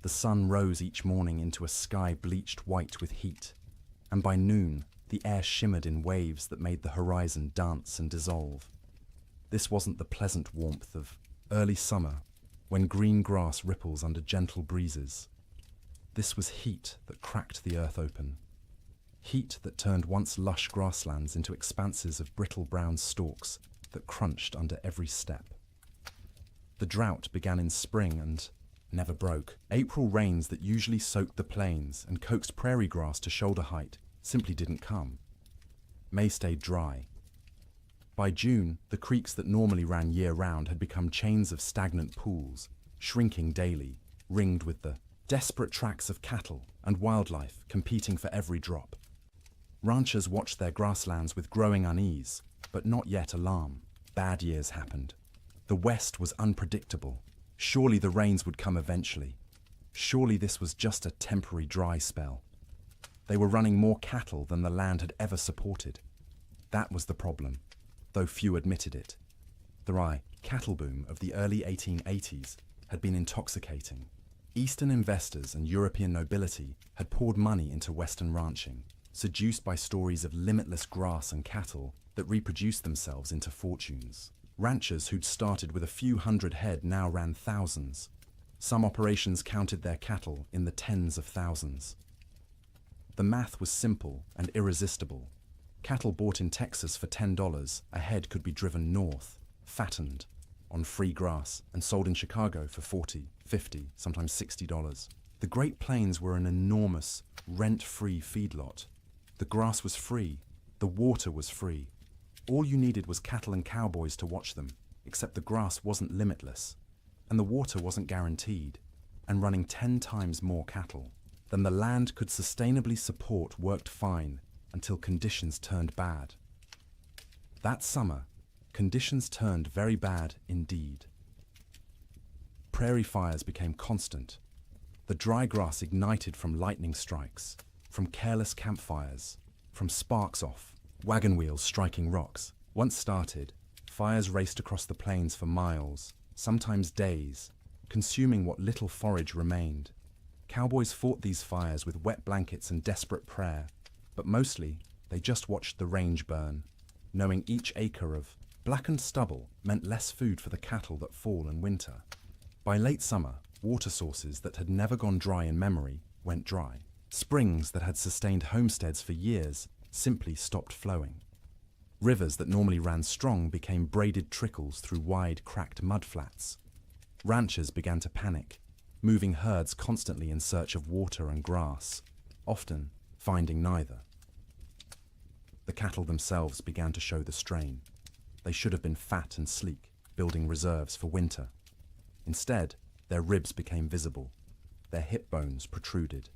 The sun rose each morning into a sky bleached white with heat, and by noon the air shimmered in waves that made the horizon dance and dissolve. This wasn't the pleasant warmth of early summer, when green grass ripples under gentle breezes. This was heat that cracked the earth open. Heat that turned once lush grasslands into expanses of brittle brown stalks that crunched under every step. The drought began in spring and never broke. April rains that usually soaked the plains and coaxed prairie grass to shoulder height simply didn't come. May stayed dry. By June, the creeks that normally ran year-round had become chains of stagnant pools, shrinking daily, ringed with the desperate tracks of cattle and wildlife competing for every drop. Ranchers watched their grasslands with growing unease, but not yet alarm. Bad years happened. The West was unpredictable. Surely the rains would come eventually. Surely this was just a temporary dry spell. They were running more cattle than the land had ever supported. That was the problem, though few admitted it. The rye cattle boom of the early 1880s had been intoxicating. Eastern investors and European nobility had poured money into Western ranching, seduced by stories of limitless grass and cattle that reproduced themselves into fortunes. Ranchers who'd started with a few hundred head now ran thousands. Some operations counted their cattle in the tens of thousands. The math was simple and irresistible. Cattle bought in Texas for $10 a head could be driven north, fattened, on free grass, and sold in Chicago for $40, $50, sometimes $60. The Great Plains were an enormous, rent-free feedlot. The grass was free, the water was free. All you needed was cattle and cowboys to watch them, except the grass wasn't limitless, and the water wasn't guaranteed, and running 10 times more cattle than the land could sustainably support worked fine until conditions turned bad. That summer, conditions turned very bad indeed. Prairie fires became constant. The dry grass ignited from lightning strikes, from careless campfires, from sparks off wagon wheels striking rocks. Once started, fires raced across the plains for miles, sometimes days, consuming what little forage remained. Cowboys fought these fires with wet blankets and desperate prayer, but mostly they just watched the range burn, knowing each acre of blackened stubble meant less food for the cattle that fall in winter. By late summer, water sources that had never gone dry in memory went dry. Springs that had sustained homesteads for years simply stopped flowing. Rivers that normally ran strong became braided trickles through wide, cracked mudflats. Ranchers began to panic, moving herds constantly in search of water and grass, often finding neither. The cattle themselves began to show the strain. They should have been fat and sleek, building reserves for winter. Instead, their ribs became visible. Their hip bones protruded.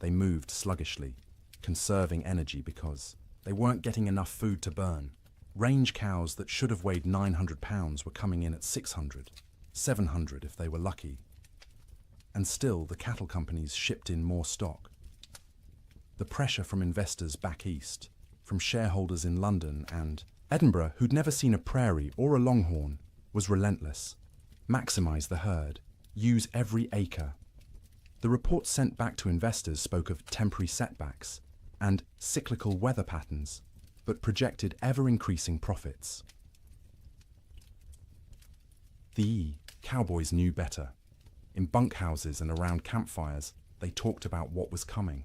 They moved sluggishly, conserving energy because they weren't getting enough food to burn. Range cows that should have weighed 900 pounds were coming in at 600, 700 if they were lucky. And still, the cattle companies shipped in more stock. The pressure from investors back east, from shareholders in London and Edinburgh who'd never seen a prairie or a longhorn, was relentless. Maximize the herd. Use every acre. The reports sent back to investors spoke of temporary setbacks and cyclical weather patterns, but projected ever-increasing profits. The cowboys knew better. In bunkhouses and around campfires, they talked about what was coming.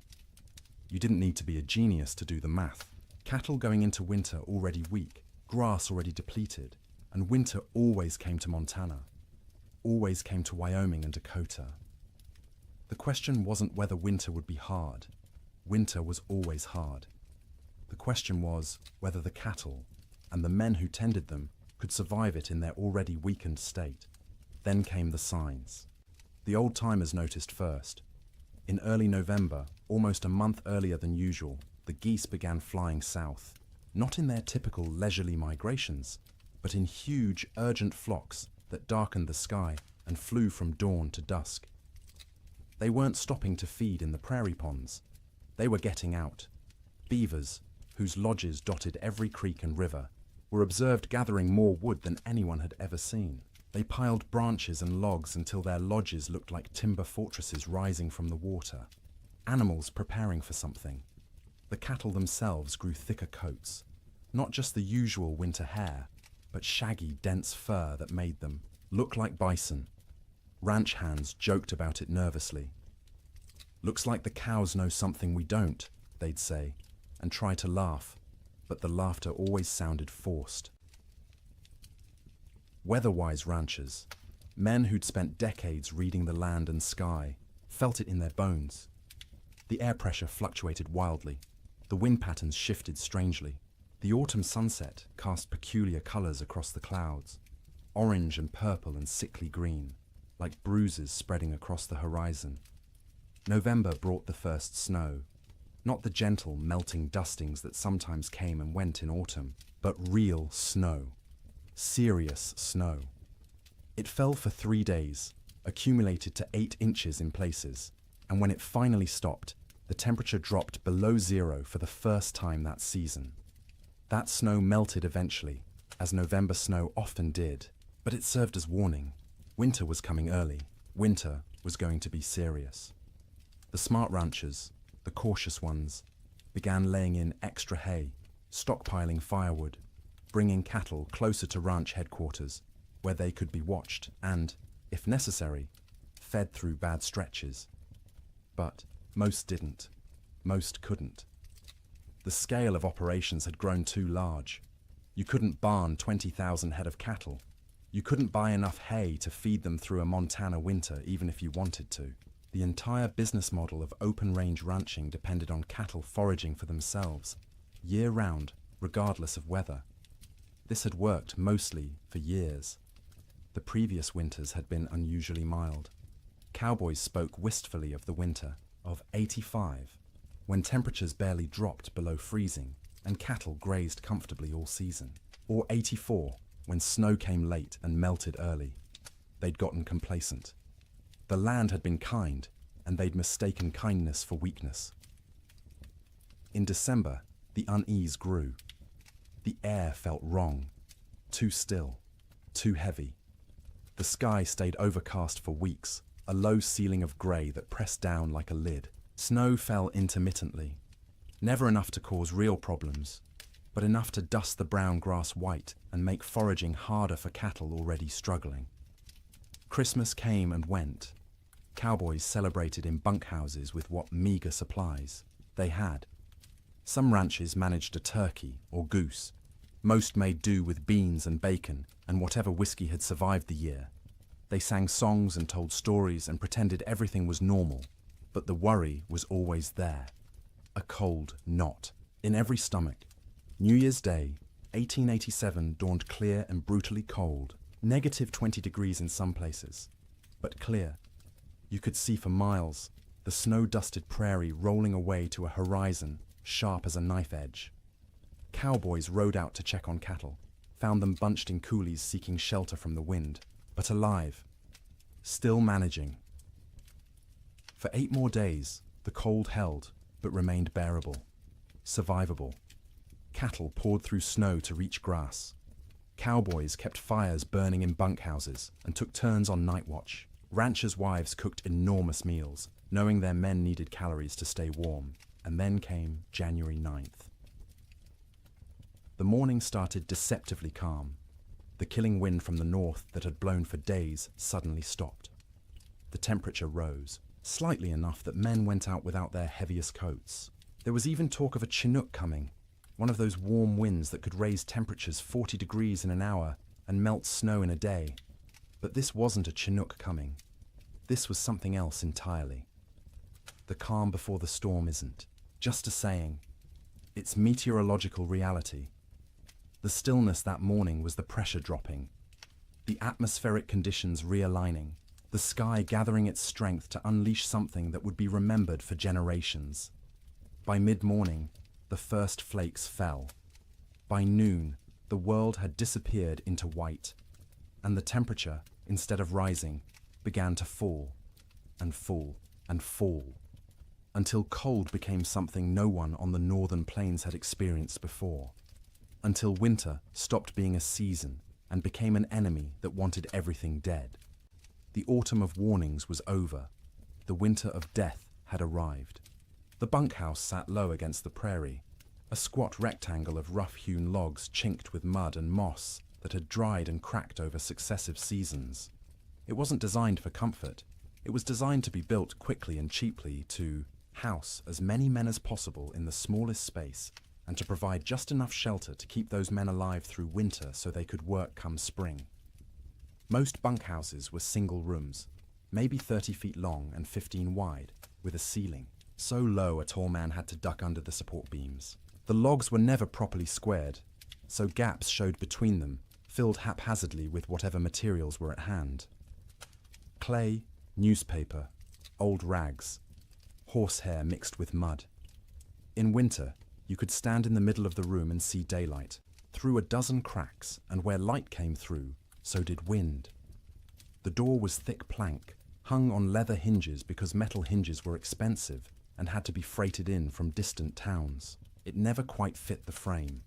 You didn't need to be a genius to do the math. Cattle going into winter already weak, grass already depleted, and winter always came to Montana, always came to Wyoming and Dakota. The question wasn't whether winter would be hard. Winter was always hard. The question was whether the cattle and the men who tended them could survive it in their already weakened state. Then came the signs. The old-timers noticed first. In early November, almost a month earlier than usual, the geese began flying south, not in their typical leisurely migrations, but in huge, urgent flocks that darkened the sky and flew from dawn to dusk. They weren't stopping to feed in the prairie ponds. They were getting out. Beavers, whose lodges dotted every creek and river, were observed gathering more wood than anyone had ever seen. They piled branches and logs until their lodges looked like timber fortresses rising from the water. Animals preparing for something. The cattle themselves grew thicker coats, not just the usual winter hair, but shaggy, dense fur that made them look like bison. Ranch hands joked about it nervously. "Looks like the cows know something we don't," they'd say, and try to laugh, but the laughter always sounded forced. Weather-wise ranchers, men who'd spent decades reading the land and sky, felt it in their bones. The air pressure fluctuated wildly. The wind patterns shifted strangely. The autumn sunset cast peculiar colors across the clouds, orange and purple and sickly green, like bruises spreading across the horizon. November brought the first snow, not the gentle, melting dustings that sometimes came and went in autumn, but real snow. Serious snow. It fell for 3 days, accumulated to 8 inches in places, and when it finally stopped, the temperature dropped below zero for the first time that season. That snow melted eventually, as November snow often did, but it served as warning. Winter was coming early. Winter was going to be serious. The smart ranchers, the cautious ones, began laying in extra hay, stockpiling firewood, bringing cattle closer to ranch headquarters, where they could be watched and, if necessary, fed through bad stretches. But most didn't. Most couldn't. The scale of operations had grown too large. You couldn't barn 20,000 head of cattle. You couldn't buy enough hay to feed them through a Montana winter even if you wanted to. The entire business model of open-range ranching depended on cattle foraging for themselves, year-round, regardless of weather. This had worked mostly for years. The previous winters had been unusually mild. Cowboys spoke wistfully of the winter of '85, when temperatures barely dropped below freezing and cattle grazed comfortably all season. Or '84, when snow came late and melted early. They'd gotten complacent. The land had been kind, and they'd mistaken kindness for weakness. In December, the unease grew. The air felt wrong, too still, too heavy. The sky stayed overcast for weeks, a low ceiling of grey that pressed down like a lid. Snow fell intermittently, never enough to cause real problems, but enough to dust the brown grass white and make foraging harder for cattle already struggling. Christmas came and went. Cowboys celebrated in bunkhouses with what meager supplies they had. Some ranches managed a turkey or goose. Most made do with beans and bacon and whatever whiskey had survived the year. They sang songs and told stories and pretended everything was normal, but the worry was always there. A cold knot in every stomach. New Year's Day, 1887 dawned clear and brutally cold, negative 20 degrees in some places, but clear. You could see for miles, the snow-dusted prairie rolling away to a horizon sharp as a knife edge. Cowboys rode out to check on cattle, found them bunched in coulees seeking shelter from the wind, but alive, still managing. For 8 more days, the cold held, but remained bearable, survivable. Cattle poured through snow to reach grass. Cowboys kept fires burning in bunkhouses and took turns on night watch. Ranchers' wives cooked enormous meals, knowing their men needed calories to stay warm. And then came January 9th. The morning started deceptively calm. The killing wind from the north that had blown for days suddenly stopped. The temperature rose, slightly enough that men went out without their heaviest coats. There was even talk of a Chinook coming, one of those warm winds that could raise temperatures 40 degrees in an hour and melt snow in a day. But this wasn't a Chinook coming. This was something else entirely. The calm before the storm isn't just a saying. It's meteorological reality. The stillness that morning was the pressure dropping, the atmospheric conditions realigning, the sky gathering its strength to unleash something that would be remembered for generations. By mid-morning, the first flakes fell. By noon, the world had disappeared into white, and the temperature, instead of rising, began to fall, and fall, and fall, until cold became something no one on the northern plains had experienced before. Until winter stopped being a season and became an enemy that wanted everything dead. The autumn of warnings was over. The winter of death had arrived. The bunkhouse sat low against the prairie, a squat rectangle of rough-hewn logs chinked with mud and moss that had dried and cracked over successive seasons. It wasn't designed for comfort. It was designed to be built quickly and cheaply to house as many men as possible in the smallest space and to provide just enough shelter to keep those men alive through winter so they could work come spring. Most bunkhouses were single rooms, maybe 30 feet long and 15 wide, with a ceiling, so low a tall man had to duck under the support beams. The logs were never properly squared, so gaps showed between them, filled haphazardly with whatever materials were at hand. Clay, newspaper, old rags, horsehair mixed with mud. In winter, you could stand in the middle of the room and see daylight, through a dozen cracks, and where light came through, so did wind. The door was thick plank, hung on leather hinges because metal hinges were expensive and had to be freighted in from distant towns. It never quite fit the frame,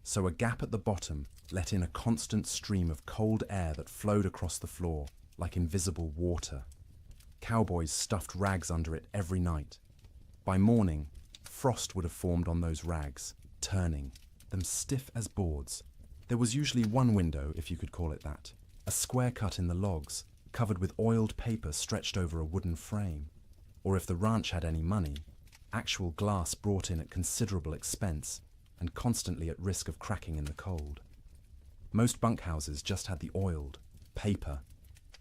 so a gap at the bottom let in a constant stream of cold air that flowed across the floor like invisible water. Cowboys stuffed rags under it every night. By morning, frost would have formed on those rags, turning them stiff as boards. There was usually one window, if you could call it that, a square cut in the logs, covered with oiled paper stretched over a wooden frame. Or if the ranch had any money, actual glass brought in at considerable expense and constantly at risk of cracking in the cold. Most bunkhouses just had the oiled paper,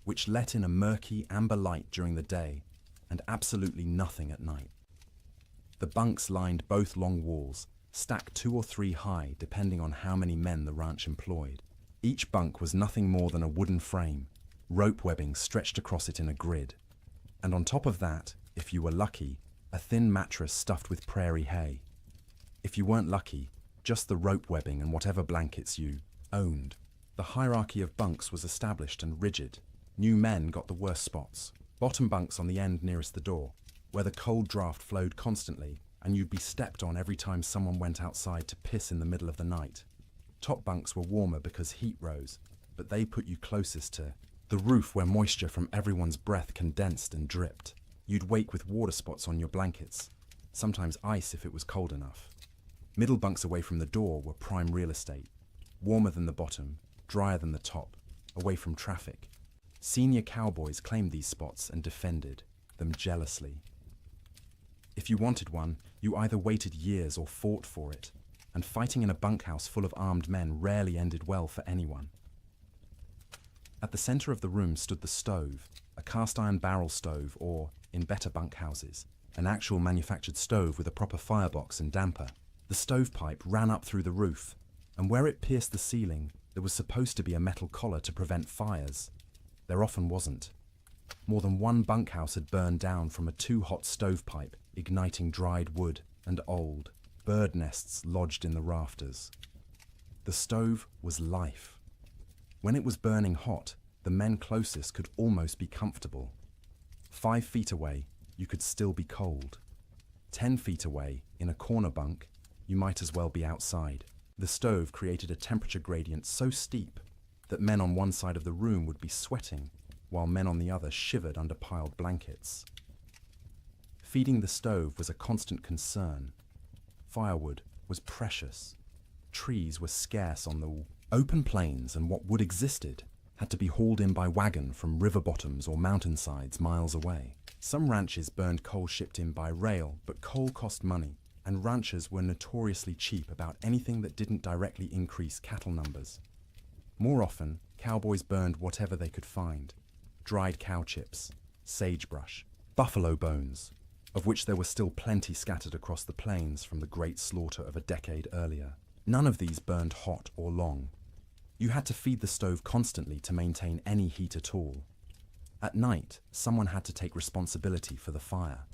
which let in a murky amber light during the day and absolutely nothing at night. The bunks lined both long walls, stacked 2 or 3 high depending on how many men the ranch employed. Each bunk was nothing more than a wooden frame, rope webbing stretched across it in a grid. And on top of that, if you were lucky, a thin mattress stuffed with prairie hay. If you weren't lucky, just the rope webbing and whatever blankets you owned. The hierarchy of bunks was established and rigid. New men got the worst spots. Bottom bunks on the end nearest the door, where the cold draft flowed constantly and you'd be stepped on every time someone went outside to piss in the middle of the night. Top bunks were warmer because heat rose, but they put you closest to the roof where moisture from everyone's breath condensed and dripped. You'd wake with water spots on your blankets, sometimes ice if it was cold enough. Middle bunks away from the door were prime real estate, warmer than the bottom, drier than the top, away from traffic. Senior cowboys claimed these spots and defended them jealously. If you wanted one, you either waited years or fought for it, and fighting in a bunkhouse full of armed men rarely ended well for anyone. At the center of the room stood the stove, a cast-iron barrel stove or, in better bunkhouses, an actual manufactured stove with a proper firebox and damper. The stovepipe ran up through the roof, and where it pierced the ceiling, there was supposed to be a metal collar to prevent fires. There often wasn't. More than one bunkhouse had burned down from a too-hot stovepipe, igniting dried wood and old bird nests lodged in the rafters. The stove was life. When it was burning hot, the men closest could almost be comfortable. 5 feet away, you could still be cold. 10 feet away, in a corner bunk, you might as well be outside. The stove created a temperature gradient so steep that men on one side of the room would be sweating, while men on the other shivered under piled blankets. Feeding the stove was a constant concern. Firewood was precious. Trees were scarce on the open plains, and what wood existed had to be hauled in by wagon from river bottoms or mountainsides miles away. Some ranches burned coal shipped in by rail, but coal cost money, and ranchers were notoriously cheap about anything that didn't directly increase cattle numbers. More often, cowboys burned whatever they could find: dried cow chips, sagebrush, buffalo bones, of which there were still plenty scattered across the plains from the great slaughter of a decade earlier. None of these burned hot or long. You had to feed the stove constantly to maintain any heat at all. At night, someone had to take responsibility for the fire.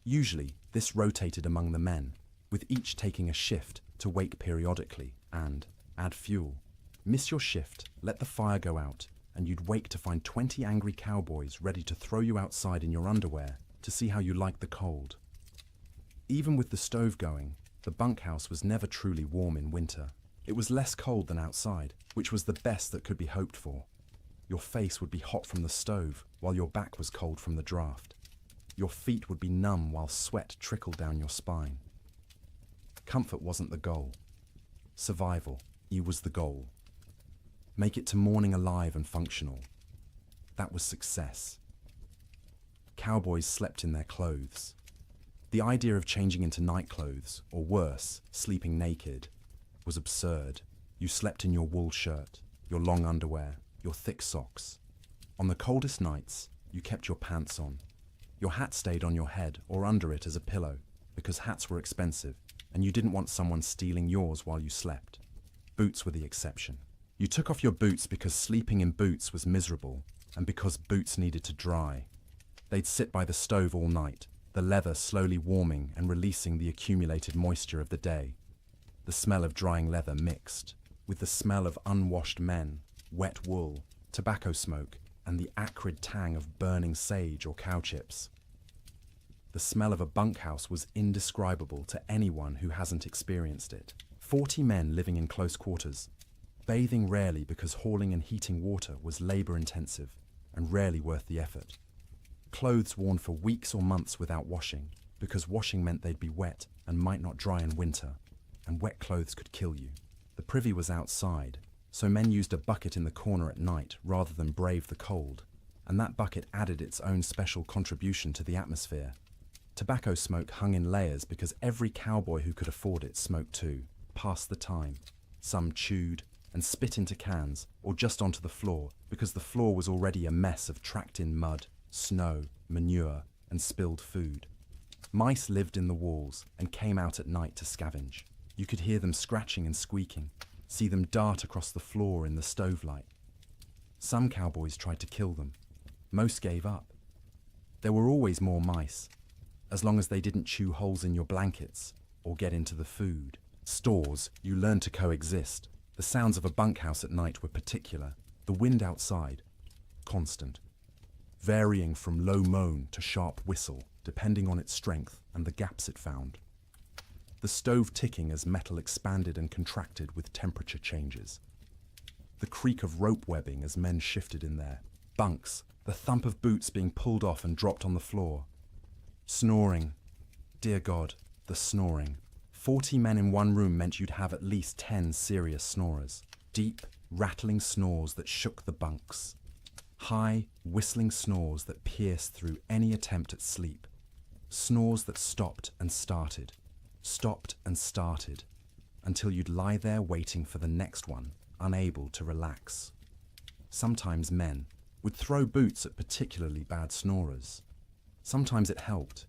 Usually, this rotated among the men, with each taking a shift to wake periodically and add fuel. Miss your shift, let the fire go out, and you'd wake to find 20 angry cowboys ready to throw you outside in your underwear to see how you liked the cold. Even with the stove going, the bunkhouse was never truly warm in winter. It was less cold than outside, which was the best that could be hoped for. Your face would be hot from the stove, while your back was cold from the draft. Your feet would be numb while sweat trickled down your spine. Comfort wasn't the goal. Survival, was the goal. Make it to morning alive and functional. That was success. Cowboys slept in their clothes. The idea of changing into night clothes, or worse, sleeping naked, was absurd. You slept in your wool shirt, your long underwear, your thick socks. On the coldest nights, you kept your pants on. Your hat stayed on your head or under it as a pillow, because hats were expensive, and you didn't want someone stealing yours while you slept. Boots were the exception. You took off your boots because sleeping in boots was miserable, and because boots needed to dry. They'd sit by the stove all night, the leather slowly warming and releasing the accumulated moisture of the day. The smell of drying leather mixed with the smell of unwashed men, wet wool, tobacco smoke, and the acrid tang of burning sage or cow chips. The smell of a bunkhouse was indescribable to anyone who hasn't experienced it. 40 men living in close quarters, bathing rarely because hauling and heating water was labor-intensive and rarely worth the effort. Clothes worn for weeks or months without washing, because washing meant they'd be wet and might not dry in winter, and wet clothes could kill you. The privy was outside, so men used a bucket in the corner at night rather than brave the cold, and that bucket added its own special contribution to the atmosphere. Tobacco smoke hung in layers because every cowboy who could afford it smoked too, passed the time. Some chewed and spit into cans or just onto the floor because the floor was already a mess of tracked-in mud, snow, manure, and spilled food. Mice lived in the walls and came out at night to scavenge. You could hear them scratching and squeaking, see them dart across the floor in the stove light. Some cowboys tried to kill them. Most gave up. There were always more mice, as long as they didn't chew holes in your blankets or get into the food. Stores, you learned to coexist. The sounds of a bunkhouse at night were particular. The wind outside, constant, varying from low moan to sharp whistle, depending on its strength and the gaps it found. The stove ticking as metal expanded and contracted with temperature changes. The creak of rope webbing as men shifted in their bunks, the thump of boots being pulled off and dropped on the floor. Snoring. Dear God, the snoring. 40 men in one room meant you'd have at least 10 serious snorers. Deep, rattling snores that shook the bunks. High, whistling snores that pierced through any attempt at sleep. Snores that stopped and started, until you'd lie there waiting for the next one, unable to relax. Sometimes men would throw boots at particularly bad snorers. Sometimes it helped.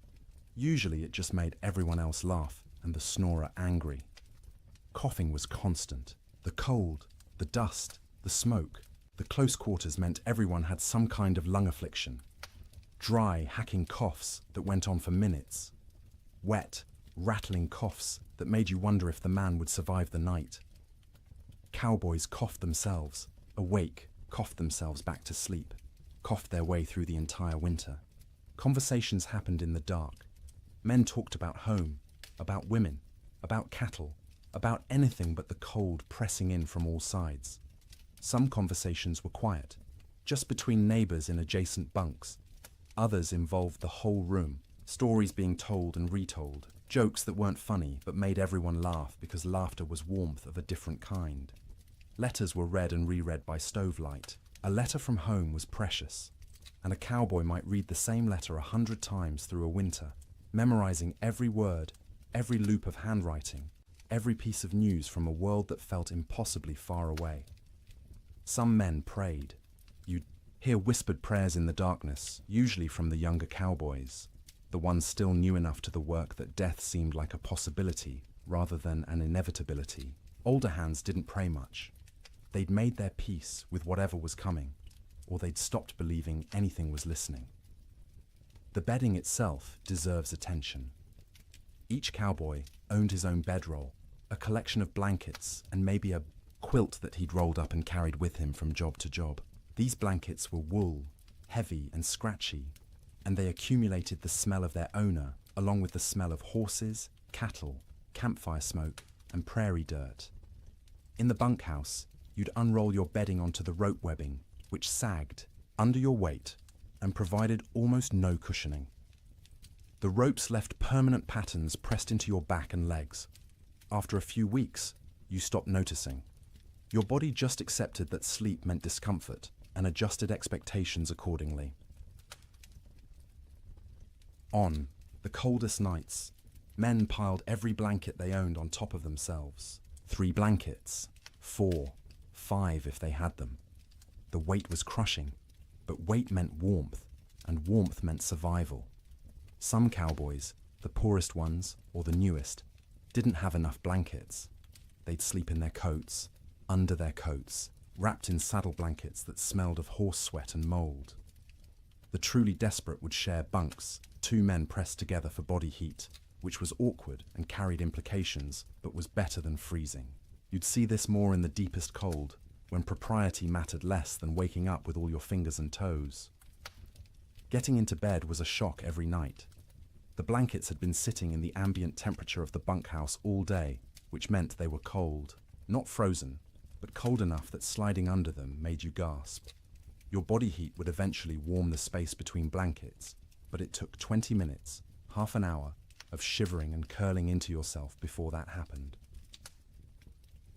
Usually it just made everyone else laugh and the snorer angry. Coughing was constant. The cold, the dust, the smoke, the close quarters meant everyone had some kind of lung affliction. Dry, hacking coughs that went on for minutes. Wet, rattling coughs that made you wonder if the man would survive the night. Cowboys coughed themselves, awake, coughed themselves back to sleep, coughed their way through the entire winter. Conversations happened in the dark. Men talked about home, about women, about cattle, about anything but the cold pressing in from all sides. Some conversations were quiet, just between neighbors in adjacent bunks. Others involved the whole room, stories being told and retold, jokes that weren't funny but made everyone laugh because laughter was warmth of a different kind. Letters were read and reread by stovelight. A letter from home was precious, and a cowboy might read the same letter 100 times through a winter, memorizing every word, every loop of handwriting, every piece of news from a world that felt impossibly far away. Some men prayed. You'd hear whispered prayers in the darkness, usually from the younger cowboys, the ones still new enough to the work that death seemed like a possibility rather than an inevitability. Older hands didn't pray much. They'd made their peace with whatever was coming, or they'd stopped believing anything was listening. The bedding itself deserves attention. Each cowboy owned his own bedroll, a collection of blankets, and maybe a quilt that he'd rolled up and carried with him from job to job. These blankets were wool, heavy and scratchy, and they accumulated the smell of their owner, along with the smell of horses, cattle, campfire smoke, and prairie dirt. In the bunkhouse, you'd unroll your bedding onto the rope webbing, which sagged under your weight and provided almost no cushioning. The ropes left permanent patterns pressed into your back and legs. After a few weeks, you stopped noticing. Your body just accepted that sleep meant discomfort and adjusted expectations accordingly. On the coldest nights, men piled every blanket they owned on top of themselves. 3 blankets, 4, 5 if they had them. The weight was crushing, but weight meant warmth, and warmth meant survival. Some cowboys, the poorest ones or the newest, didn't have enough blankets. They'd sleep in their coats, under their coats, wrapped in saddle blankets that smelled of horse sweat and mold. The truly desperate would share bunks, 2 men pressed together for body heat, which was awkward and carried implications, but was better than freezing. You'd see this more in the deepest cold, when propriety mattered less than waking up with all your fingers and toes. Getting into bed was a shock every night. The blankets had been sitting in the ambient temperature of the bunkhouse all day, which meant they were cold. Not frozen, but cold enough that sliding under them made you gasp. Your body heat would eventually warm the space between blankets, but it took 20 minutes, half an hour, of shivering and curling into yourself before that happened.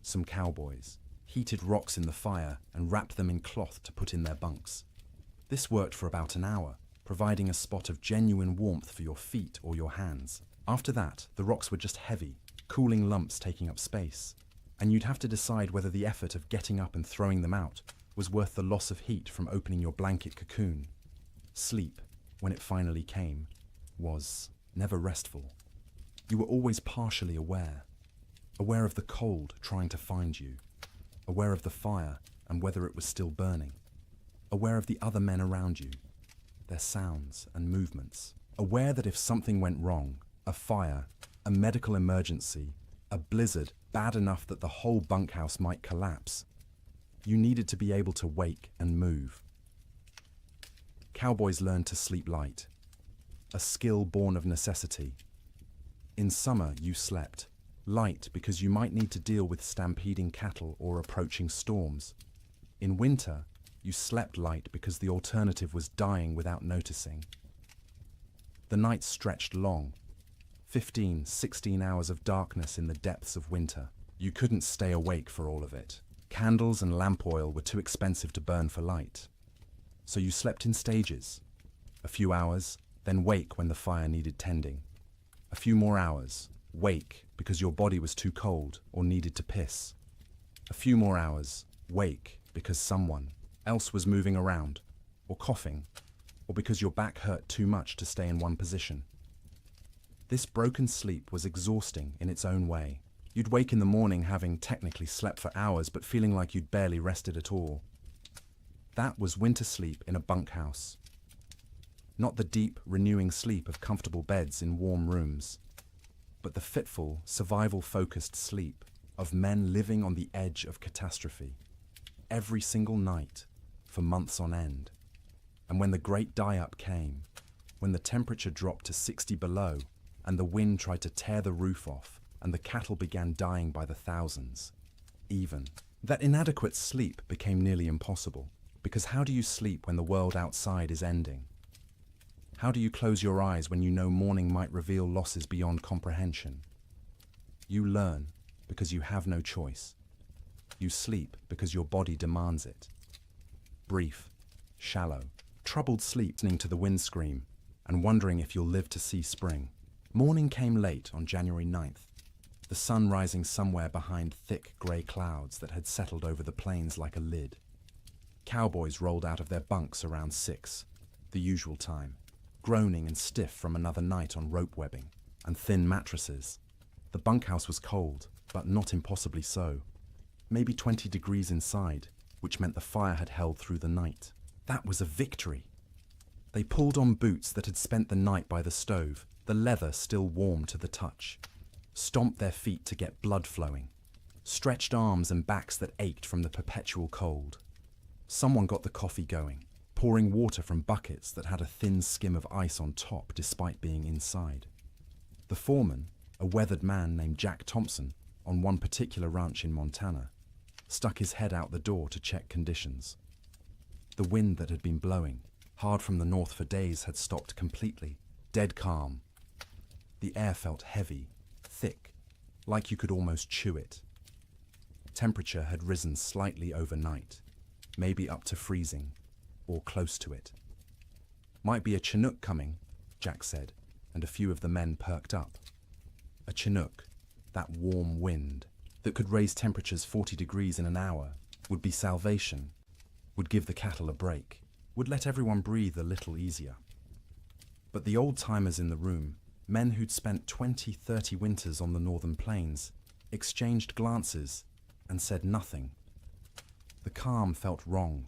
Some cowboys heated rocks in the fire and wrapped them in cloth to put in their bunks. This worked for about an hour, providing a spot of genuine warmth for your feet or your hands. After that, the rocks were just heavy, cooling lumps taking up space, and you'd have to decide whether the effort of getting up and throwing them out was worth the loss of heat from opening your blanket cocoon. Sleep, when it finally came, was never restful. You were always partially aware of the cold trying to find you, aware of the fire and whether it was still burning, aware of the other men around you, their sounds and movements, aware that if something went wrong, a fire, a medical emergency, a blizzard bad enough that the whole bunkhouse might collapse, you needed to be able to wake and move. Cowboys learned to sleep light, a skill born of necessity. In summer, you slept light because you might need to deal with stampeding cattle or approaching storms. In winter, you slept light because the alternative was dying without noticing. The nights stretched long, 15, 16 hours of darkness in the depths of winter. You couldn't stay awake for all of it. Candles and lamp oil were too expensive to burn for light. So you slept in stages. A few hours, then wake when the fire needed tending. A few more hours, wake because your body was too cold or needed to piss. A few more hours, wake because someone else was moving around, or coughing, or because your back hurt too much to stay in one position. This broken sleep was exhausting in its own way. You'd wake in the morning having technically slept for hours but feeling like you'd barely rested at all. That was winter sleep in a bunkhouse. Not the deep, renewing sleep of comfortable beds in warm rooms, but the fitful, survival-focused sleep of men living on the edge of catastrophe. Every single night, for months on end. And when the great die-up came, when the temperature dropped to 60 below, and the wind tried to tear the roof off, and the cattle began dying by the thousands, even, that inadequate sleep became nearly impossible. Because how do you sleep when the world outside is ending? How do you close your eyes when you know morning might reveal losses beyond comprehension? You learn because you have no choice. You sleep because your body demands it. Brief, shallow, troubled sleep listening to the wind scream and wondering if you'll live to see spring. Morning came late on January 9th, the sun rising somewhere behind thick grey clouds that had settled over the plains like a lid. Cowboys rolled out of their bunks around 6, the usual time, groaning and stiff from another night on rope webbing and thin mattresses. The bunkhouse was cold, but not impossibly so. Maybe 20 degrees inside, which meant the fire had held through the night. That was a victory. They pulled on boots that had spent the night by the stove, the leather still warm to the touch, stomped their feet to get blood flowing, stretched arms and backs that ached from the perpetual cold. Someone got the coffee going, pouring water from buckets that had a thin skim of ice on top despite being inside. The foreman, a weathered man named Jack Thompson, on one particular ranch in Montana, stuck his head out the door to check conditions. The wind that had been blowing hard from the north for days had stopped completely, dead calm. The air felt heavy, thick, like you could almost chew it. Temperature had risen slightly overnight, maybe up to freezing, or close to it. Might be a Chinook coming, Jack said, and a few of the men perked up. A Chinook, that warm wind that could raise temperatures 40 degrees in an hour, would be salvation, would give the cattle a break, would let everyone breathe a little easier. But the old-timers in the room, men who'd spent 20, 30 winters on the northern plains, exchanged glances and said nothing. The calm felt wrong.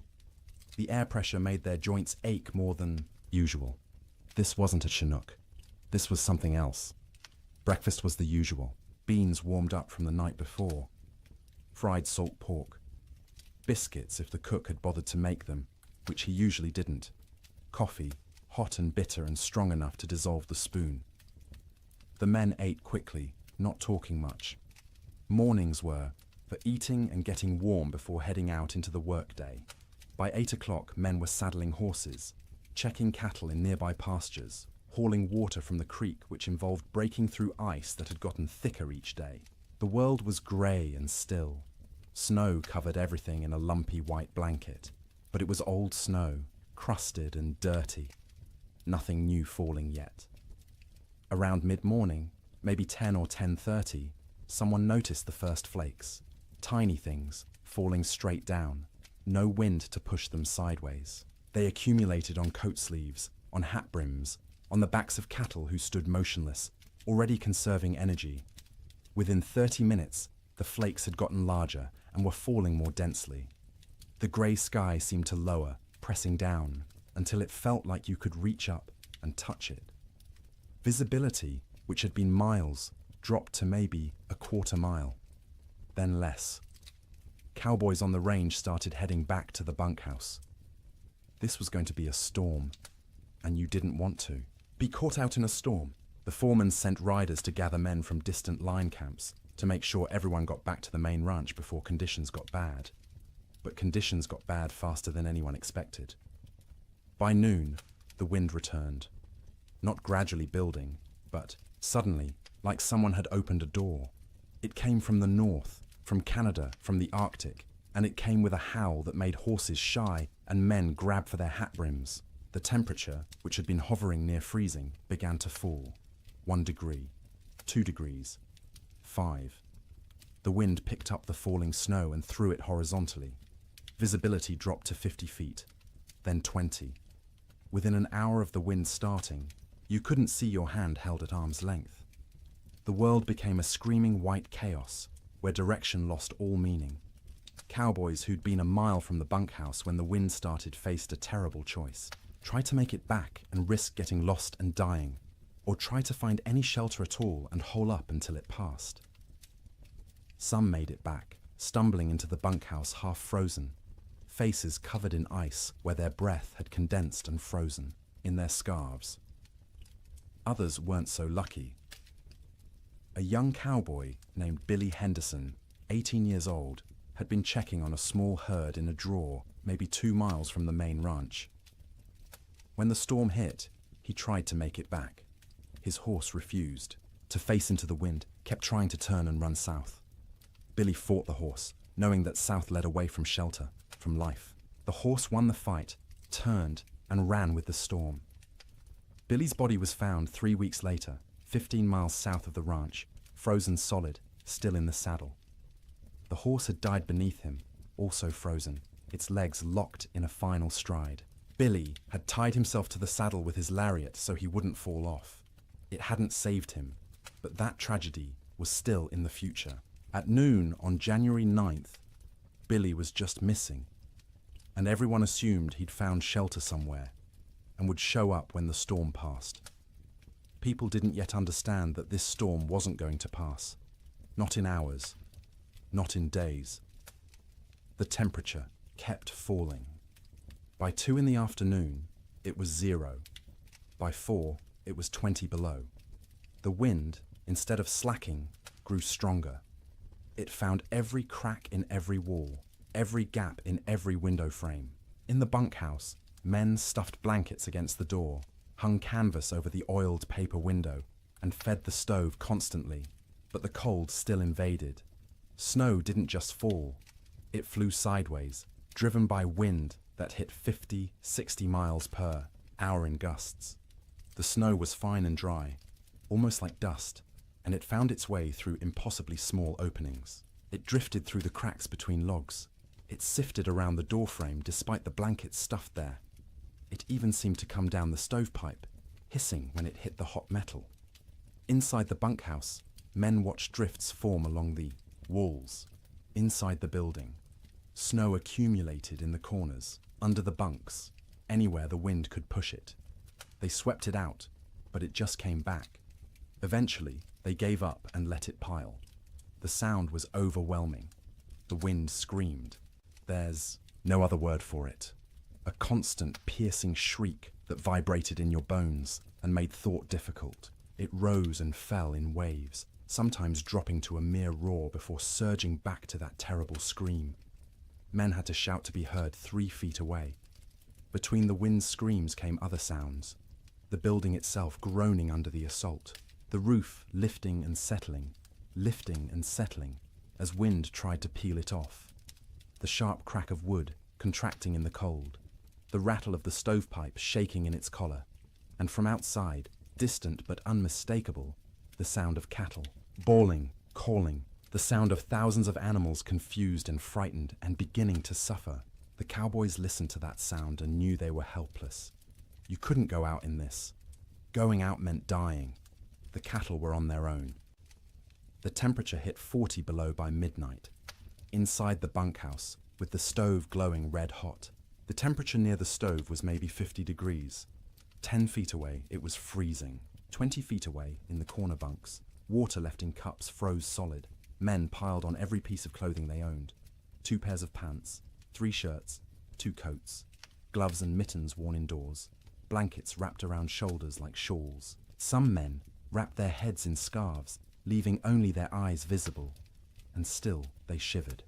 The air pressure made their joints ache more than usual. This wasn't a Chinook. This was something else. Breakfast was the usual. Beans warmed up from the night before. Fried salt pork. Biscuits if the cook had bothered to make them, which he usually didn't. Coffee, hot and bitter and strong enough to dissolve the spoon. The men ate quickly, not talking much. Mornings were for eating and getting warm before heading out into the workday. By 8 o'clock, men were saddling horses, checking cattle in nearby pastures, hauling water from the creek, which involved breaking through ice that had gotten thicker each day. The world was grey and still. Snow covered everything in a lumpy white blanket, but it was old snow, crusted and dirty. Nothing new falling yet. Around mid-morning, maybe 10 or 10:30, someone noticed the first flakes. Tiny things, falling straight down. No wind to push them sideways. They accumulated on coat sleeves, on hat brims, on the backs of cattle who stood motionless, already conserving energy. Within 30 minutes, the flakes had gotten larger and were falling more densely. The grey sky seemed to lower, pressing down, until it felt like you could reach up and touch it. Visibility, which had been miles, dropped to maybe a quarter mile, then less. Cowboys on the range started heading back to the bunkhouse. This was going to be a storm, and you didn't want to be caught out in a storm. The foreman sent riders to gather men from distant line camps to make sure everyone got back to the main ranch before conditions got bad. But conditions got bad faster than anyone expected. By noon, the wind returned. Not gradually building, but suddenly, like someone had opened a door. It came from the north, from Canada, from the Arctic, and it came with a howl that made horses shy and men grab for their hat brims. The temperature, which had been hovering near freezing, began to fall. 1 degree, 2 degrees, 5. The wind picked up the falling snow and threw it horizontally. Visibility dropped to 50 feet, then 20. Within an hour of the wind starting, you couldn't see your hand held at arm's length. The world became a screaming white chaos, where direction lost all meaning. Cowboys who'd been a mile from the bunkhouse when the wind started faced a terrible choice. Try to make it back and risk getting lost and dying, or try to find any shelter at all and hole up until it passed. Some made it back, stumbling into the bunkhouse half frozen, faces covered in ice where their breath had condensed and frozen in their scarves. Others weren't so lucky. A young cowboy named Billy Henderson, 18 years old, had been checking on a small herd in a draw maybe 2 miles from the main ranch. When the storm hit, he tried to make it back. His horse refused to face into the wind, kept trying to turn and run south. Billy fought the horse, knowing that south led away from shelter, from life. The horse won the fight, turned, and ran with the storm. Billy's body was found 3 weeks later, 15 miles south of the ranch, frozen solid, still in the saddle. The horse had died beneath him, also frozen, its legs locked in a final stride. Billy had tied himself to the saddle with his lariat so he wouldn't fall off. It hadn't saved him, but that tragedy was still in the future. At noon on January 9th, Billy was just missing, and everyone assumed he'd found shelter somewhere and would show up when the storm passed. People didn't yet understand that this storm wasn't going to pass. Not in hours, not in days. The temperature kept falling. By 2 in the afternoon, it was 0. By 4, it was 20 below. The wind, instead of slacking, grew stronger. It found every crack in every wall, every gap in every window frame. In the bunkhouse, men stuffed blankets against the door, hung canvas over the oiled paper window, and fed the stove constantly, but the cold still invaded. Snow didn't just fall, it flew sideways, driven by wind that hit 50, 60 miles per hour in gusts. The snow was fine and dry, almost like dust, and it found its way through impossibly small openings. It drifted through the cracks between logs. It sifted around the doorframe despite the blankets stuffed there. It even seemed to come down the stovepipe, hissing when it hit the hot metal. Inside the bunkhouse, men watched drifts form along the walls. Inside the building, snow accumulated in the corners, under the bunks, anywhere the wind could push it. They swept it out, but it just came back. Eventually, they gave up and let it pile. The sound was overwhelming. The wind screamed. There's no other word for it. A constant, piercing shriek that vibrated in your bones and made thought difficult. It rose and fell in waves, sometimes dropping to a mere roar before surging back to that terrible scream. Men had to shout to be heard 3 feet away. Between the wind's screams came other sounds. The building itself groaning under the assault. The roof lifting and settling as wind tried to peel it off. The sharp crack of wood contracting in the cold. The rattle of the stovepipe shaking in its collar. And from outside, distant but unmistakable, the sound of cattle, bawling, calling, the sound of thousands of animals confused and frightened and beginning to suffer. The cowboys listened to that sound and knew they were helpless. You couldn't go out in this. Going out meant dying. The cattle were on their own. The temperature hit 40 below by midnight. Inside the bunkhouse, with the stove glowing red hot, the temperature near the stove was maybe 50 degrees. 10 feet away, it was freezing. 20 feet away, in the corner bunks, water left in cups froze solid. Men piled on every piece of clothing they owned. 2 pairs of pants, 3 shirts, 2 coats, gloves and mittens worn indoors, blankets wrapped around shoulders like shawls. Some men wrapped their heads in scarves, leaving only their eyes visible, and still they shivered.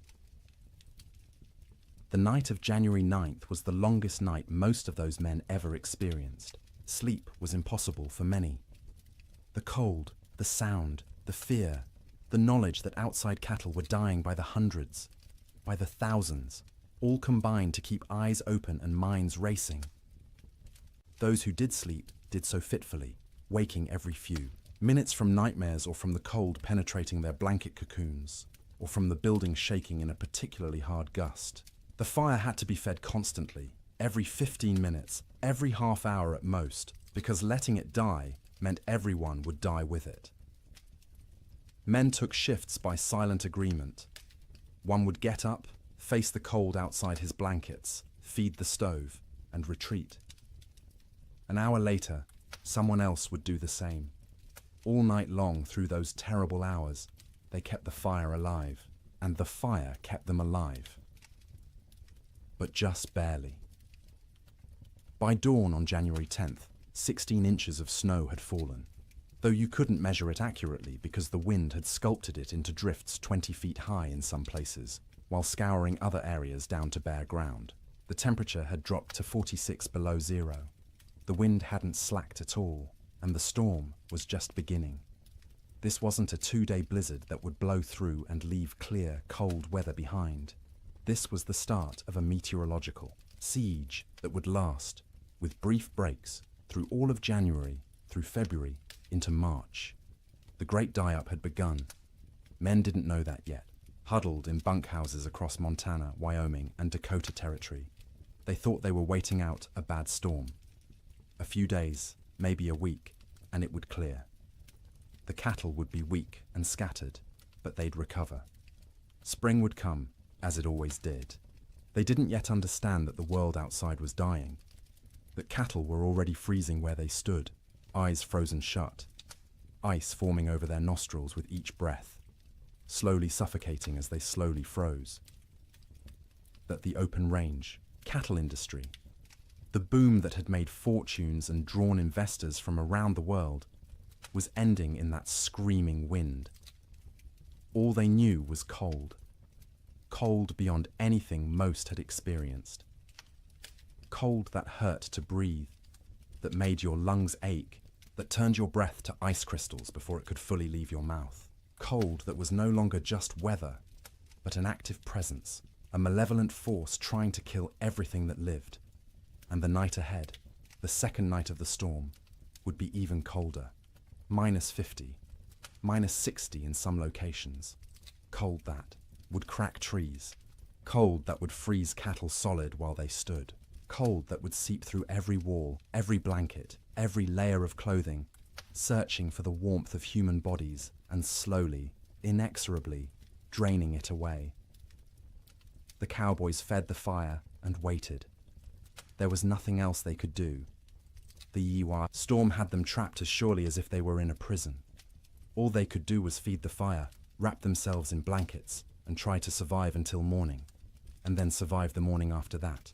The night of January 9th was the longest night most of those men ever experienced. Sleep was impossible for many. The cold, the sound, the fear, the knowledge that outside cattle were dying by the hundreds, by the thousands, all combined to keep eyes open and minds racing. Those who did sleep did so fitfully, waking every few minutes from nightmares or from the cold penetrating their blanket cocoons, or from the building shaking in a particularly hard gust. The fire had to be fed constantly, every 15 minutes, every half hour at most, because letting it die meant everyone would die with it. Men took shifts by silent agreement. One would get up, face the cold outside his blankets, feed the stove, and retreat. An hour later, someone else would do the same. All night long through those terrible hours, they kept the fire alive, and the fire kept them alive. But just barely. By dawn on January 10th, 16 inches of snow had fallen, though you couldn't measure it accurately because the wind had sculpted it into drifts 20 feet high in some places, while scouring other areas down to bare ground. The temperature had dropped to 46 below zero. The wind hadn't slacked at all, and the storm was just beginning. This wasn't a 2-day blizzard that would blow through and leave clear, cold weather behind. This was the start of a meteorological siege that would last, with brief breaks, through all of January, through February, into March. The great die-up had begun. Men didn't know that yet, huddled in bunkhouses across Montana, Wyoming, and Dakota Territory. They thought they were waiting out a bad storm. A few days, maybe a week, and it would clear. The cattle would be weak and scattered, but they'd recover. Spring would come, as it always did. They didn't yet understand that the world outside was dying, that cattle were already freezing where they stood, eyes frozen shut, ice forming over their nostrils with each breath, slowly suffocating as they slowly froze. That the open range, cattle industry, the boom that had made fortunes and drawn investors from around the world, was ending in that screaming wind. all they knew was cold. Cold beyond anything most had experienced. Cold that hurt to breathe, that made your lungs ache, that turned your breath to ice crystals before it could fully leave your mouth. Cold that was no longer just weather, but an active presence, a malevolent force trying to kill everything that lived. And the night ahead, the second night of the storm, would be even colder. -50, -60 in some locations. Cold that would crack trees. Cold that would freeze cattle solid while they stood. Cold that would seep through every wall, every blanket, every layer of clothing, searching for the warmth of human bodies and slowly, inexorably, draining it away. The cowboys fed the fire and waited. There was nothing else they could do. The Yiwa storm had them trapped as surely as if they were in a prison. All they could do was feed the fire, wrap themselves in blankets, and try to survive until morning, and then survive the morning after that,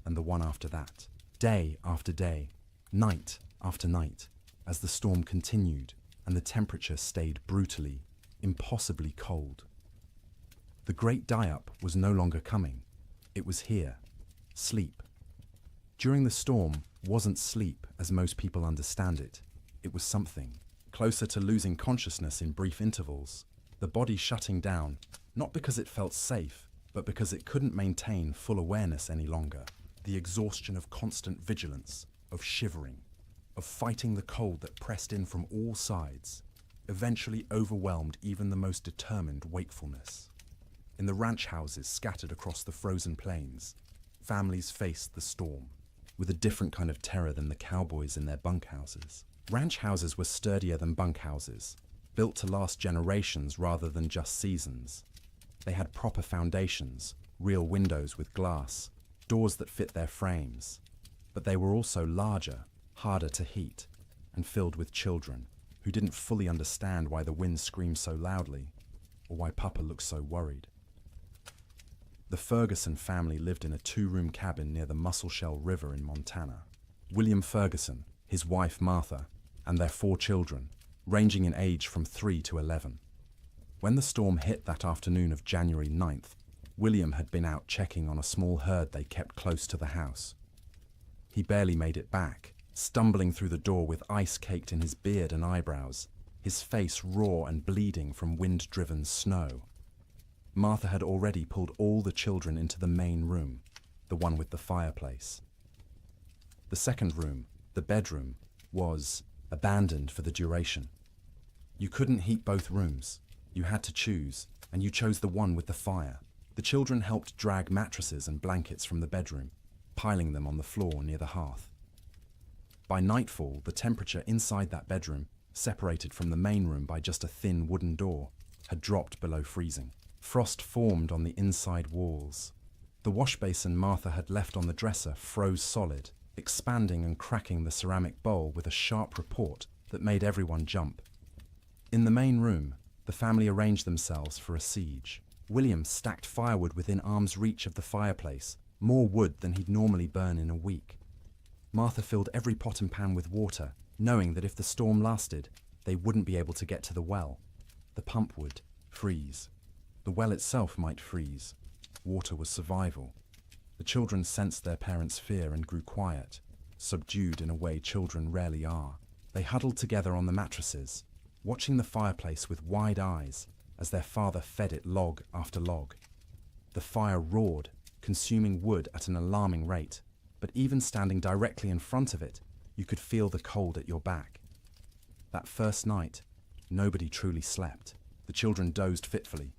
and the one after that, day after day, night after night, as the storm continued and the temperature stayed brutally, impossibly cold. The great die-up was no longer coming. It was here. Sleep. During the storm wasn't sleep as most people understand it. It was something closer to losing consciousness in brief intervals, the body shutting down, not because it felt safe, but because it couldn't maintain full awareness any longer. The exhaustion of constant vigilance, of shivering, of fighting the cold that pressed in from all sides, eventually overwhelmed even the most determined wakefulness. In the ranch houses scattered across the frozen plains, families faced the storm with a different kind of terror than the cowboys in their bunkhouses. Ranch houses were sturdier than bunkhouses, built to last generations rather than just seasons. They had proper foundations, real windows with glass, doors that fit their frames. But they were also larger, harder to heat, and filled with children who didn't fully understand why the wind screamed so loudly or why Papa looked so worried. The Ferguson family lived in a 2-room cabin near the Musselshell River in Montana. William Ferguson, his wife Martha, and their 4 children, ranging in age from 3 to 11. When the storm hit that afternoon of January 9th, William had been out checking on a small herd they kept close to the house. He barely made it back, stumbling through the door with ice caked in his beard and eyebrows, his face raw and bleeding from wind-driven snow. Martha had already pulled all the children into the main room, the one with the fireplace. The second room, the bedroom, was abandoned for the duration. You couldn't heat both rooms. You had to choose, and you chose the one with the fire. The children helped drag mattresses and blankets from the bedroom, piling them on the floor near the hearth. By nightfall, the temperature inside that bedroom, separated from the main room by just a thin wooden door, had dropped below freezing. Frost formed on the inside walls. The washbasin Martha had left on the dresser froze solid, expanding and cracking the ceramic bowl with a sharp report that made everyone jump. In the main room, the family arranged themselves for a siege. William stacked firewood within arm's reach of the fireplace, more wood than he'd normally burn in a week. Martha filled every pot and pan with water, knowing that if the storm lasted, they wouldn't be able to get to the well. The pump would freeze. The well itself might freeze. Water was survival. The children sensed their parents' fear and grew quiet, subdued in a way children rarely are. They huddled together on the mattresses, watching the fireplace with wide eyes as their father fed it log after log. The fire roared, consuming wood at an alarming rate, but even standing directly in front of it, you could feel the cold at your back. That first night, nobody truly slept. The children dozed fitfully,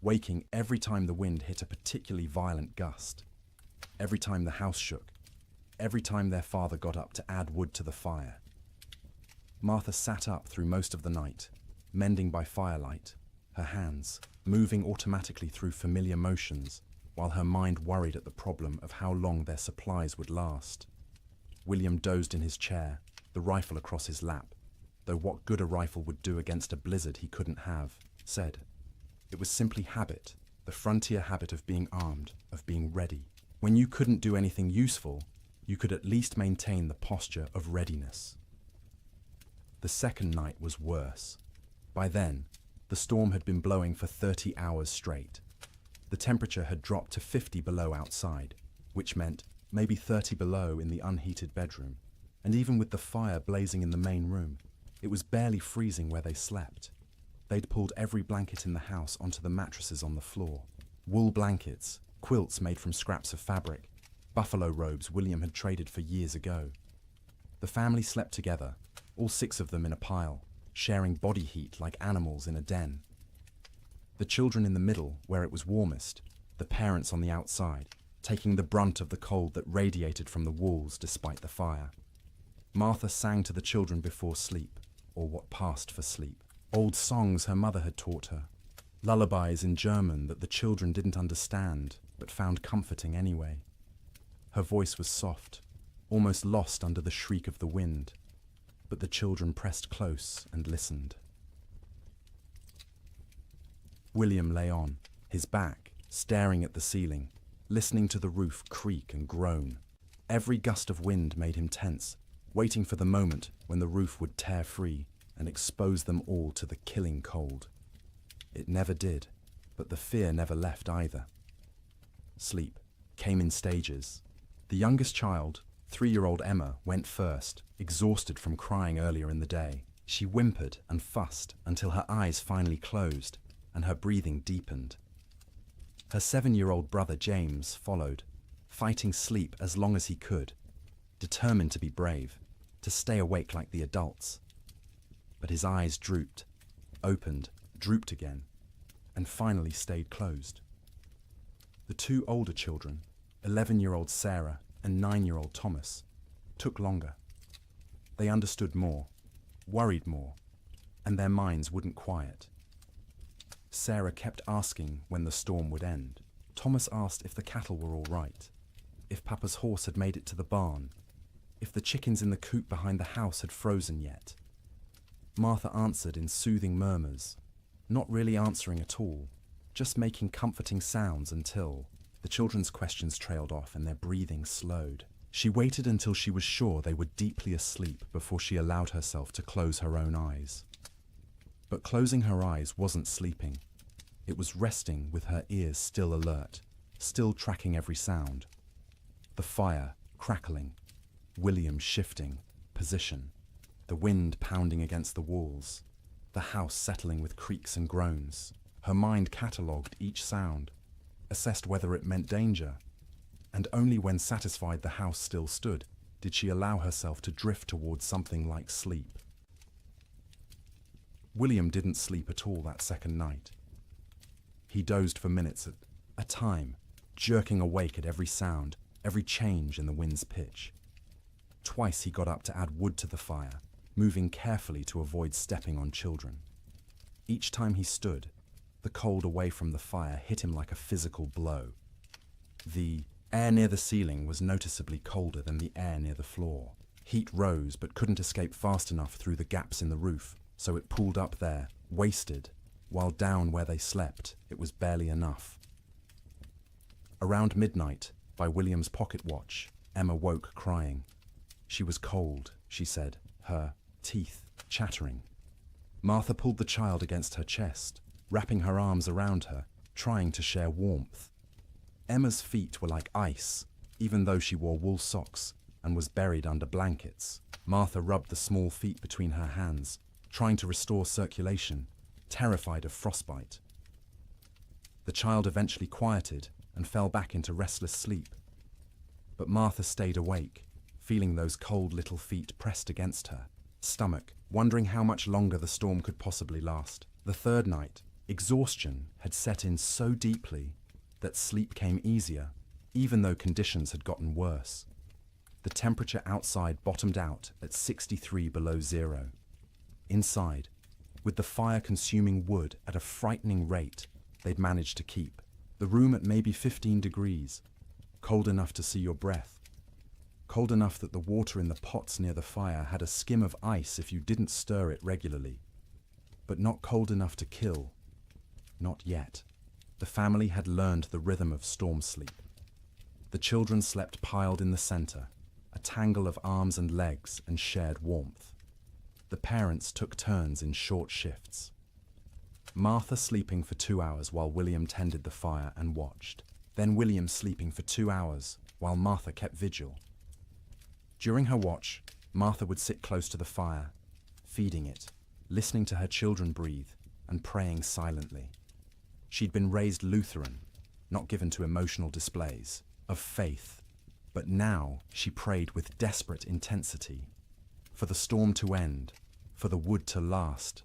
waking every time the wind hit a particularly violent gust, every time the house shook, every time their father got up to add wood to the fire. Martha sat up through most of the night, mending by firelight, her hands moving automatically through familiar motions, while her mind worried at the problem of how long their supplies would last. William dozed in his chair, the rifle across his lap, though what good a rifle would do against a blizzard he couldn't have, said. It was simply habit, the frontier habit of being armed, of being ready. When you couldn't do anything useful, you could at least maintain the posture of readiness. The second night was worse. By then, The storm had been blowing for 30 hours straight. The temperature had dropped to 50 below outside, which meant maybe 30 below in the unheated bedroom. And even with the fire blazing in the main room, it was barely freezing where they slept. They'd pulled every blanket in the house onto the mattresses on the floor. Wool blankets, quilts made from scraps of fabric, buffalo robes William had traded for years ago. The family slept together, all 6 of them in a pile, sharing body heat like animals in a den. The children in the middle, where it was warmest, the parents on the outside, taking the brunt of the cold that radiated from the walls despite the fire. Martha sang to the children before sleep, or what passed for sleep. Old songs her mother had taught her, lullabies in German that the children didn't understand, but found comforting anyway. Her voice was soft, almost lost under the shriek of the wind, but the children pressed close and listened. William lay on, his back, staring at the ceiling, listening to the roof creak and groan. Every gust of wind made him tense, waiting for the moment when the roof would tear free and expose them all to the killing cold. It never did, but the fear never left either. Sleep came in stages. The youngest child, 3-year-old Emma, went first, exhausted from crying earlier in the day. She whimpered and fussed until her eyes finally closed and her breathing deepened. Her 7-year-old brother James followed, fighting sleep as long as he could, determined to be brave, to stay awake like the adults. But his eyes drooped, opened, drooped again, and finally stayed closed. The 2 older children, 11-year-old Sarah and 9-year-old Thomas, took longer. They understood more, worried more, and their minds wouldn't quiet. Sarah kept asking when the storm would end. Thomas asked if the cattle were all right, if Papa's horse had made it to the barn, if the chickens in the coop behind the house had frozen yet. Martha answered in soothing murmurs, not really answering at all, just making comforting sounds until the children's questions trailed off and their breathing slowed. She waited until she was sure they were deeply asleep before she allowed herself to close her own eyes. But closing her eyes wasn't sleeping. It was resting with her ears still alert, still tracking every sound. The fire crackling, William shifting position, the wind pounding against the walls, the house settling with creaks and groans. Her mind catalogued each sound, assessed whether it meant danger, and only when satisfied the house still stood did she allow herself to drift towards something like sleep. William didn't sleep at all that second night. He dozed for minutes at a time, jerking awake at every sound, every change in the wind's pitch. Twice he got up to add wood to the fire, moving carefully to avoid stepping on children. Each time he stood, the cold away from the fire hit him like a physical blow. The air near the ceiling was noticeably colder than the air near the floor. Heat rose but couldn't escape fast enough through the gaps in the roof, so it pooled up there, wasted, while down where they slept, it was barely enough. Around midnight, by William's pocket watch, Emma woke crying. She was cold, she said, her teeth chattering. Martha pulled the child against her chest, wrapping her arms around her, trying to share warmth. Emma's feet were like ice, even though she wore wool socks and was buried under blankets. Martha rubbed the small feet between her hands, trying to restore circulation, terrified of frostbite. The child eventually quieted and fell back into restless sleep. But Martha stayed awake, feeling those cold little feet pressed against her stomach, wondering how much longer the storm could possibly last. The third night, exhaustion had set in so deeply that sleep came easier, even though conditions had gotten worse. The temperature outside bottomed out at 63 below zero. Inside, with the fire consuming wood at a frightening rate, they'd managed to keep the room at maybe 15 degrees, cold enough to see your breath, cold enough that the water in the pots near the fire had a skim of ice if you didn't stir it regularly, but not cold enough to kill. Not yet. The family had learned the rhythm of storm sleep. The children slept piled in the center, a tangle of arms and legs, and shared warmth. The parents took turns in short shifts. Martha sleeping for 2 hours while William tended the fire and watched. Then William sleeping for 2 hours while Martha kept vigil. During her watch, Martha would sit close to the fire, feeding it, listening to her children breathe, and praying silently. She'd been raised Lutheran, not given to emotional displays, of faith, but now she prayed with desperate intensity, for the storm to end, for the wood to last,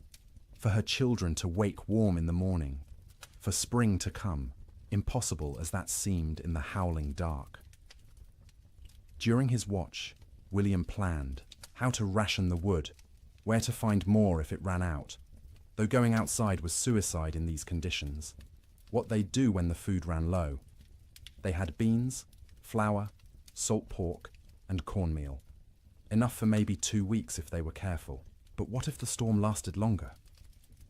for her children to wake warm in the morning, for spring to come, impossible as that seemed in the howling dark. During his watch, William planned how to ration the wood, where to find more if it ran out, though going outside was suicide in these conditions. What they'd do when the food ran low. They had beans, flour, salt pork, and cornmeal. Enough for maybe 2 weeks if they were careful. But what if the storm lasted longer?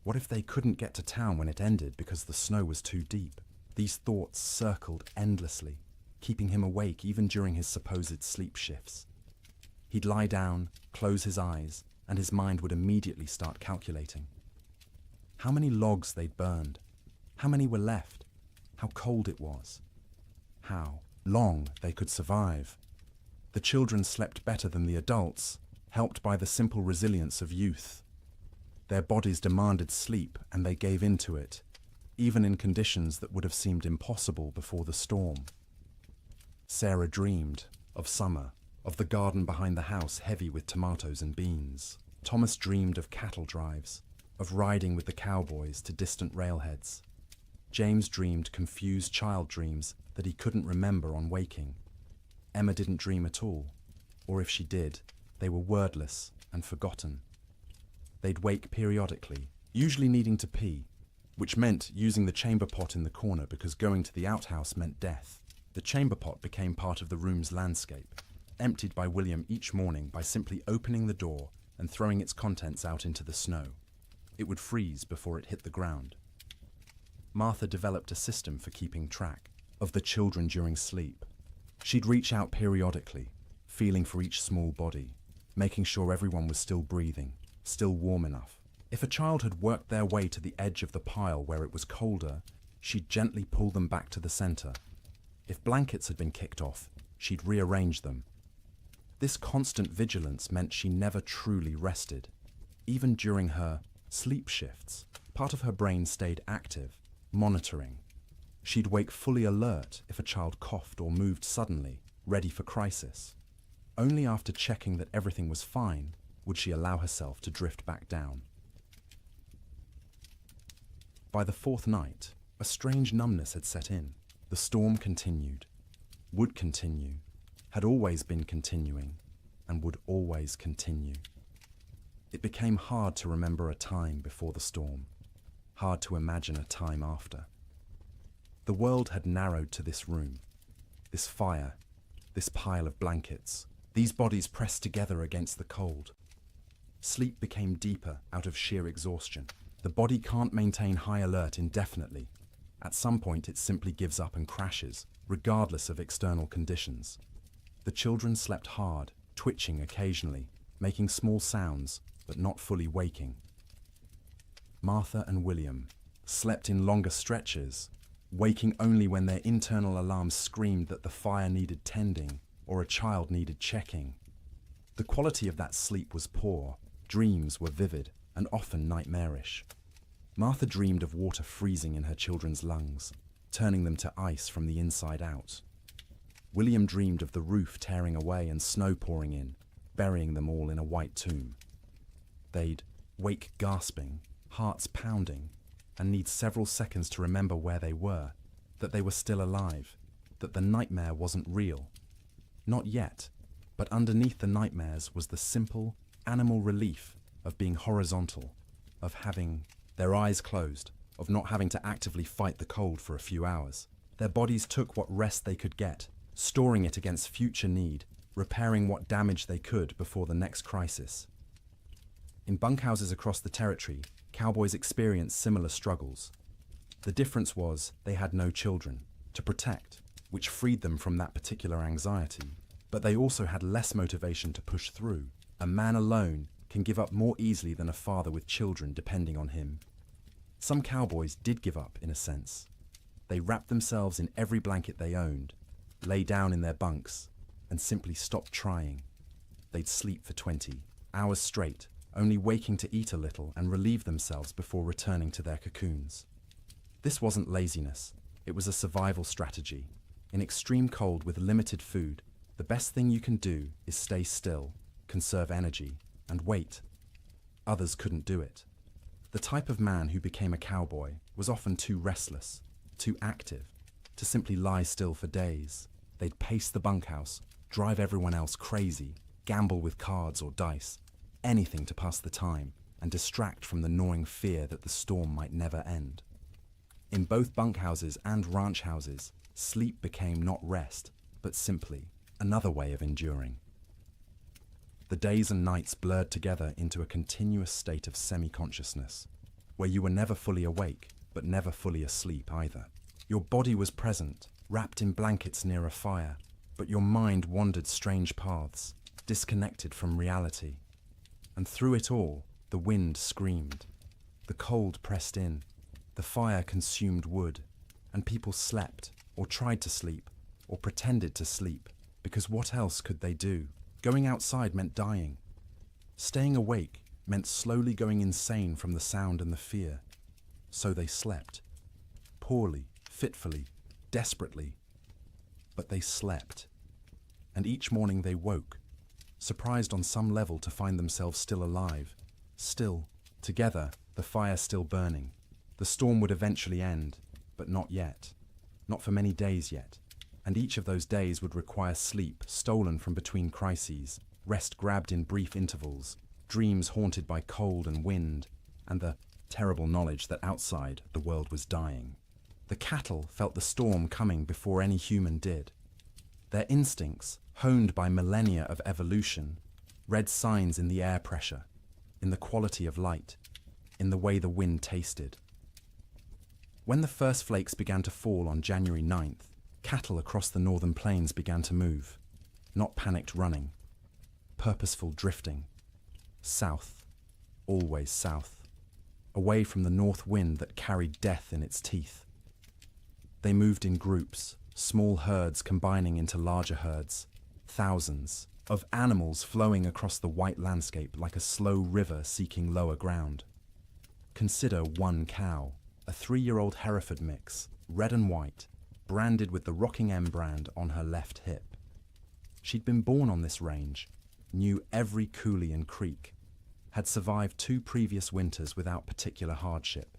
What if they couldn't get to town when it ended because the snow was too deep? These thoughts circled endlessly, keeping him awake even during his supposed sleep shifts. He'd lie down, close his eyes, and his mind would immediately start calculating. How many logs they'd burned, how many were left, how cold it was, how long they could survive. The children slept better than the adults, helped by the simple resilience of youth. Their bodies demanded sleep and they gave in to it, even in conditions that would have seemed impossible before the storm. Sarah dreamed of summer, of the garden behind the house heavy with tomatoes and beans. Thomas dreamed of cattle drives, of riding with the cowboys to distant railheads. James dreamed confused child dreams that he couldn't remember on waking. Emma didn't dream at all, or if she did, they were wordless and forgotten. They'd wake periodically, usually needing to pee, which meant using the chamber pot in the corner because going to the outhouse meant death. The chamber pot became part of the room's landscape, emptied by William each morning by simply opening the door and throwing its contents out into the snow. It would freeze before it hit the ground. Martha developed a system for keeping track of the children during sleep. She'd reach out periodically, feeling for each small body, making sure everyone was still breathing, still warm enough. If a child had worked their way to the edge of the pile where it was colder, she'd gently pull them back to the center. If blankets had been kicked off, she'd rearrange them. This constant vigilance meant she never truly rested. Even during her sleep shifts, part of her brain stayed active, monitoring. She'd wake fully alert if a child coughed or moved suddenly, ready for crisis. Only after checking that everything was fine would she allow herself to drift back down. By the fourth night, a strange numbness had set in. The storm continued, would continue, had always been continuing, and would always continue. It became hard to remember a time before the storm, hard to imagine a time after. The world had narrowed to this room, this fire, this pile of blankets, these bodies pressed together against the cold. Sleep became deeper out of sheer exhaustion. The body can't maintain high alert indefinitely. At some point it simply gives up and crashes, regardless of external conditions. The children slept hard, twitching occasionally, making small sounds, but not fully waking. Martha and William slept in longer stretches, waking only when their internal alarms screamed that the fire needed tending or a child needed checking. The quality of that sleep was poor, dreams were vivid and often nightmarish. Martha dreamed of water freezing in her children's lungs, turning them to ice from the inside out. William dreamed of the roof tearing away and snow pouring in, burying them all in a white tomb. They'd wake gasping, hearts pounding, and need several seconds to remember where they were, that they were still alive, that the nightmare wasn't real. Not yet, but underneath the nightmares was the simple, animal relief of being horizontal, of having their eyes closed, of not having to actively fight the cold for a few hours. Their bodies took what rest they could get, storing it against future need, repairing what damage they could before the next crisis. In bunkhouses across the territory, cowboys experienced similar struggles. The difference was they had no children to protect, which freed them from that particular anxiety, but they also had less motivation to push through. A man alone can give up more easily than a father with children depending on him. Some cowboys did give up, in a sense. They wrapped themselves in every blanket they owned, lay down in their bunks, and simply stopped trying. They'd sleep for 20 hours straight, only waking to eat a little and relieve themselves before returning to their cocoons. This wasn't laziness, it was a survival strategy. In extreme cold with limited food, the best thing you can do is stay still, conserve energy, and wait. Others couldn't do it. The type of man who became a cowboy was often too restless, too active, to simply lie still for days. They'd pace the bunkhouse, drive everyone else crazy, gamble with cards or dice, anything to pass the time and distract from the gnawing fear that the storm might never end. In both bunkhouses and ranch houses, sleep became not rest, but simply another way of enduring. The days and nights blurred together into a continuous state of semi-consciousness, where you were never fully awake, but never fully asleep either. Your body was present, wrapped in blankets near a fire, but your mind wandered strange paths, disconnected from reality. And through it all, the wind screamed. The cold pressed in, the fire consumed wood, and people slept, or tried to sleep, or pretended to sleep, because what else could they do? Going outside meant dying. Staying awake meant slowly going insane from the sound and the fear. So they slept. Poorly, fitfully, desperately. But they slept. And each morning they woke, surprised on some level to find themselves still alive, still, together, the fire still burning. The storm would eventually end, but not yet. Not for many days yet. And each of those days would require sleep stolen from between crises, rest grabbed in brief intervals, dreams haunted by cold and wind, and the terrible knowledge that outside the world was dying. The cattle felt the storm coming before any human did. Their instincts, honed by millennia of evolution, read signs in the air pressure, in the quality of light, in the way the wind tasted. When the first flakes began to fall on January 9th, cattle across the northern plains began to move, not panicked running, purposeful drifting, south, always south, away from the north wind that carried death in its teeth. They moved in groups, small herds combining into larger herds, thousands of animals flowing across the white landscape like a slow river seeking lower ground. Consider one cow, a 3-year-old Hereford mix, red and white, branded with the Rocking M brand on her left hip. She'd been born on this range, knew every coulee and creek, had survived 2 previous winters without particular hardship.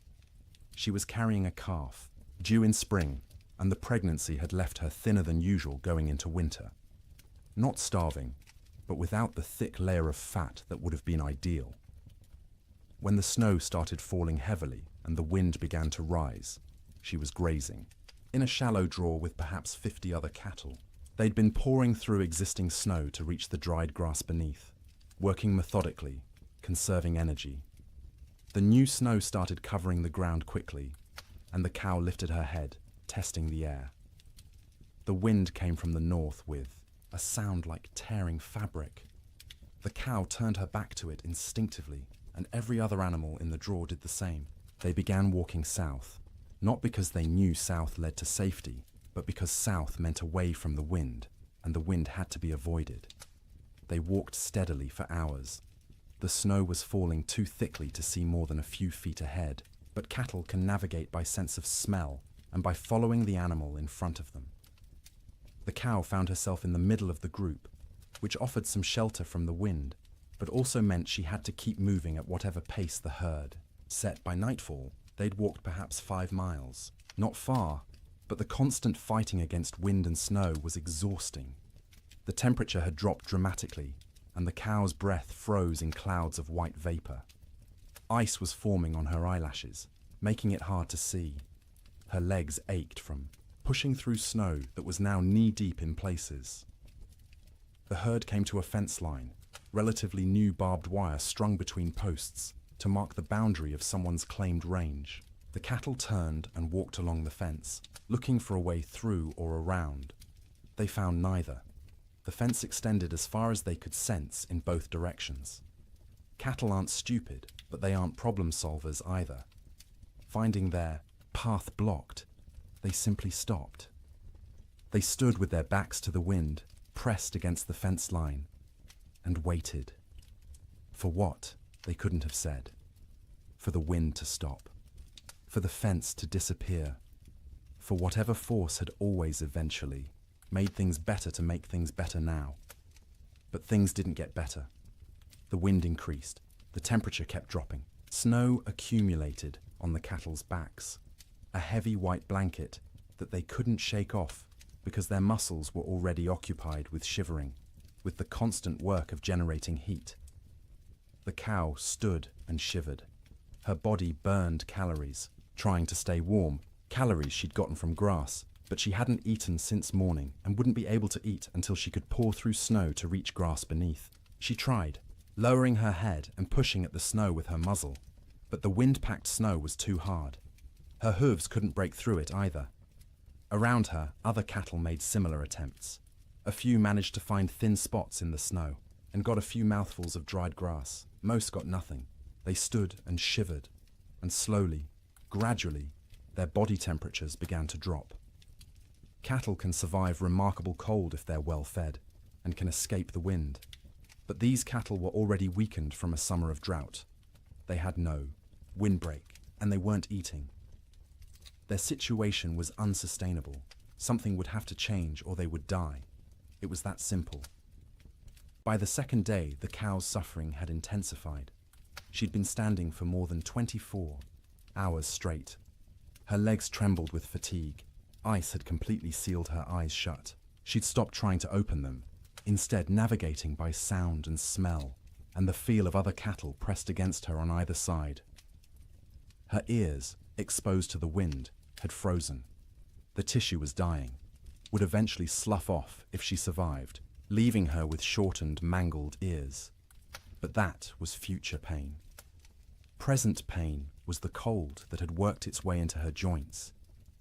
She was carrying a calf, due in spring, and the pregnancy had left her thinner than usual going into winter. Not starving, but without the thick layer of fat that would have been ideal. When the snow started falling heavily and the wind began to rise, she was grazing, in a shallow draw with perhaps 50 other cattle. They'd been pouring through existing snow to reach the dried grass beneath, working methodically, conserving energy. The new snow started covering the ground quickly, and the cow lifted her head, testing the air. The wind came from the north with a sound like tearing fabric. The cow turned her back to it instinctively, and every other animal in the draw did the same. They began walking south, not because they knew south led to safety, but because south meant away from the wind, and the wind had to be avoided. They walked steadily for hours. The snow was falling too thickly to see more than a few feet ahead, but cattle can navigate by sense of smell and by following the animal in front of them. The cow found herself in the middle of the group, which offered some shelter from the wind, but also meant she had to keep moving at whatever pace the herd set. By nightfall, they'd walked perhaps 5 miles. Not far, but the constant fighting against wind and snow was exhausting. The temperature had dropped dramatically, and the cow's breath froze in clouds of white vapor. Ice was forming on her eyelashes, making it hard to see. Her legs ached from pushing through snow that was now knee-deep in places. The herd came to a fence line, relatively new barbed wire strung between posts to mark the boundary of someone's claimed range. The cattle turned and walked along the fence, looking for a way through or around. They found neither. The fence extended as far as they could sense in both directions. Cattle aren't stupid, but they aren't problem solvers either. Finding their path blocked, they simply stopped. They stood with their backs to the wind, pressed against the fence line, and waited. For what, they couldn't have said. For the wind to stop. For the fence to disappear. For whatever force had always eventually made things better to make things better now. But things didn't get better. The wind increased. The temperature kept dropping. Snow accumulated on the cattle's backs. A heavy white blanket that they couldn't shake off because their muscles were already occupied with shivering, with the constant work of generating heat. The cow stood and shivered. Her body burned calories, trying to stay warm, calories she'd gotten from grass, but she hadn't eaten since morning and wouldn't be able to eat until she could paw through snow to reach grass beneath. She tried, lowering her head and pushing at the snow with her muzzle, but the wind-packed snow was too hard. Her hooves couldn't break through it either. Around her, other cattle made similar attempts. A few managed to find thin spots in the snow and got a few mouthfuls of dried grass. Most got nothing. They stood and shivered, and slowly, gradually, their body temperatures began to drop. Cattle can survive remarkable cold if they're well fed and can escape the wind. But these cattle were already weakened from a summer of drought. They had no windbreak, and they weren't eating. Their situation was unsustainable. Something would have to change or they would die. It was that simple. By the second day, the cow's suffering had intensified. She'd been standing for more than 24 hours straight. Her legs trembled with fatigue. Ice had completely sealed her eyes shut. She'd stopped trying to open them, instead navigating by sound and smell, and the feel of other cattle pressed against her on either side. Her ears, exposed to the wind, had frozen. The tissue was dying, would eventually slough off if she survived, leaving her with shortened, mangled ears. But that was future pain. Present pain was the cold that had worked its way into her joints,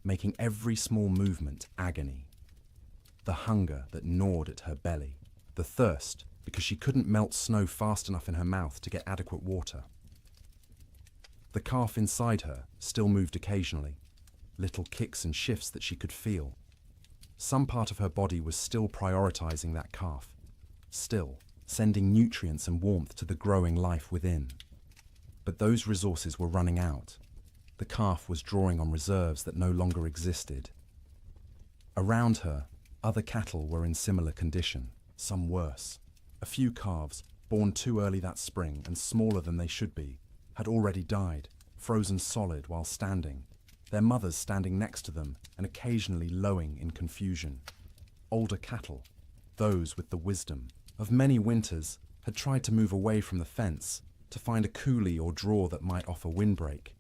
making every small movement agony. The hunger that gnawed at her belly, the thirst because she couldn't melt snow fast enough in her mouth to get adequate water. The calf inside her still moved occasionally, little kicks and shifts that she could feel. Some part of her body was still prioritizing that calf, still sending nutrients and warmth to the growing life within. But those resources were running out. The calf was drawing on reserves that no longer existed. Around her, other cattle were in similar condition, some worse. A few calves, born too early that spring and smaller than they should be, had already died, frozen solid while standing, their mothers standing next to them and occasionally lowing in confusion. Older cattle, those with the wisdom of many winters, had tried to move away from the fence to find a coulee or draw that might offer windbreak.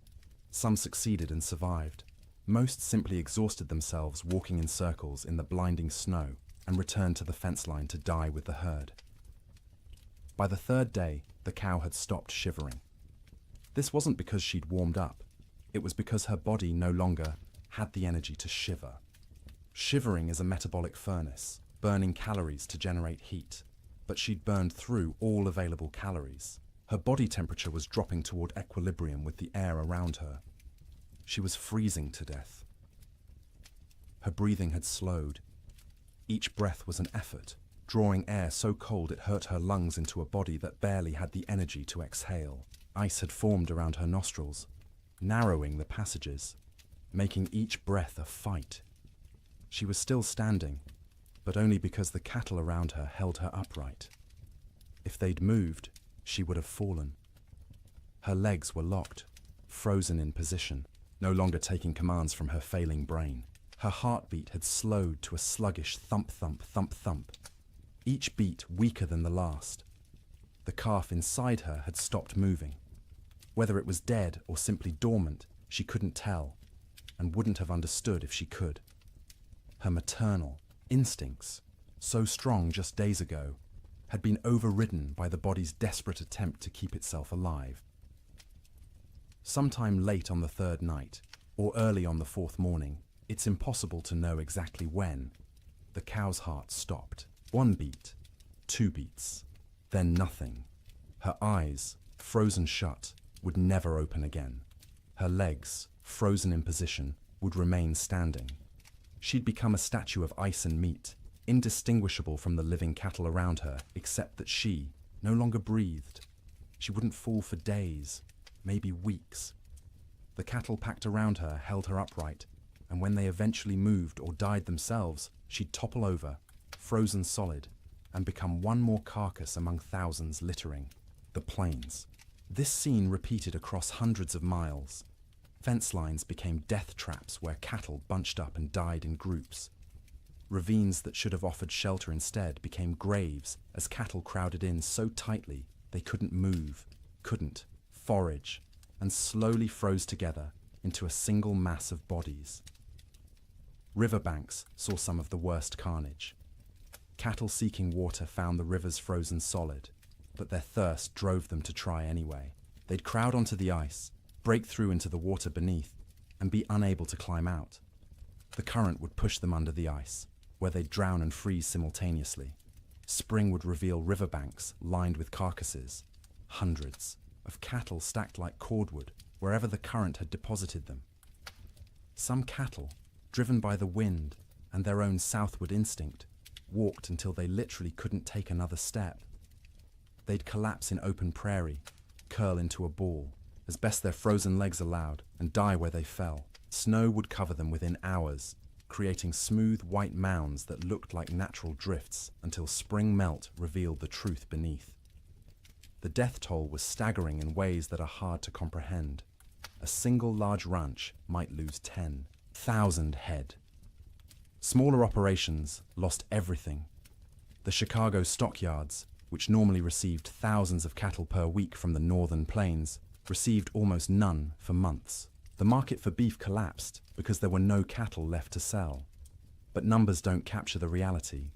Some succeeded and survived. Most simply exhausted themselves walking in circles in the blinding snow and returned to the fence line to die with the herd. By the third day, the cow had stopped shivering. This wasn't because she'd warmed up. It was because her body no longer had the energy to shiver. Shivering is a metabolic furnace, burning calories to generate heat, but she'd burned through all available calories. Her body temperature was dropping toward equilibrium with the air around her. She was freezing to death. Her breathing had slowed. Each breath was an effort, drawing air so cold it hurt her lungs into a body that barely had the energy to exhale. Ice had formed around her nostrils, narrowing the passages, making each breath a fight. She was still standing, but only because the cattle around her held her upright. If they'd moved, she would have fallen. Her legs were locked, frozen in position, no longer taking commands from her failing brain. Her heartbeat had slowed to a sluggish thump-thump, thump-thump, each beat weaker than the last. The calf inside her had stopped moving. Whether it was dead or simply dormant, she couldn't tell, and wouldn't have understood if she could. Her maternal instincts, so strong just days ago, had been overridden by the body's desperate attempt to keep itself alive. Sometime late on the third night, or early on the fourth morning, it's impossible to know exactly when, the cow's heart stopped. 1 beat, 2 beats, then nothing. Her eyes, frozen shut, would never open again. Her legs, frozen in position, would remain standing. She'd become a statue of ice and meat, indistinguishable from the living cattle around her, except that she no longer breathed. She wouldn't fall for days, maybe weeks. The cattle packed around her held her upright, and when they eventually moved or died themselves, she'd topple over, frozen solid, and become one more carcass among thousands littering the plains. This scene repeated across hundreds of miles. Fence lines became death traps where cattle bunched up and died in groups. Ravines that should have offered shelter instead became graves as cattle crowded in so tightly they couldn't move, couldn't forage, and slowly froze together into a single mass of bodies. Riverbanks saw some of the worst carnage. Cattle seeking water found the rivers frozen solid, but their thirst drove them to try anyway. They'd crowd onto the ice, break through into the water beneath, and be unable to climb out. The current would push them under the ice, where they'd drown and freeze simultaneously. Spring would reveal riverbanks lined with carcasses, hundreds of cattle stacked like cordwood wherever the current had deposited them. Some cattle, driven by the wind and their own southward instinct, walked until they literally couldn't take another step. They'd collapse in open prairie, curl into a ball, as best their frozen legs allowed, and die where they fell. Snow would cover them within hours, creating smooth white mounds that looked like natural drifts until spring melt revealed the truth beneath. The death toll was staggering in ways that are hard to comprehend. A single large ranch might lose 10,000 head. Smaller operations lost everything. The Chicago stockyards, which normally received thousands of cattle per week from the northern plains, received almost none for months. The market for beef collapsed because there were no cattle left to sell. But numbers don't capture the reality.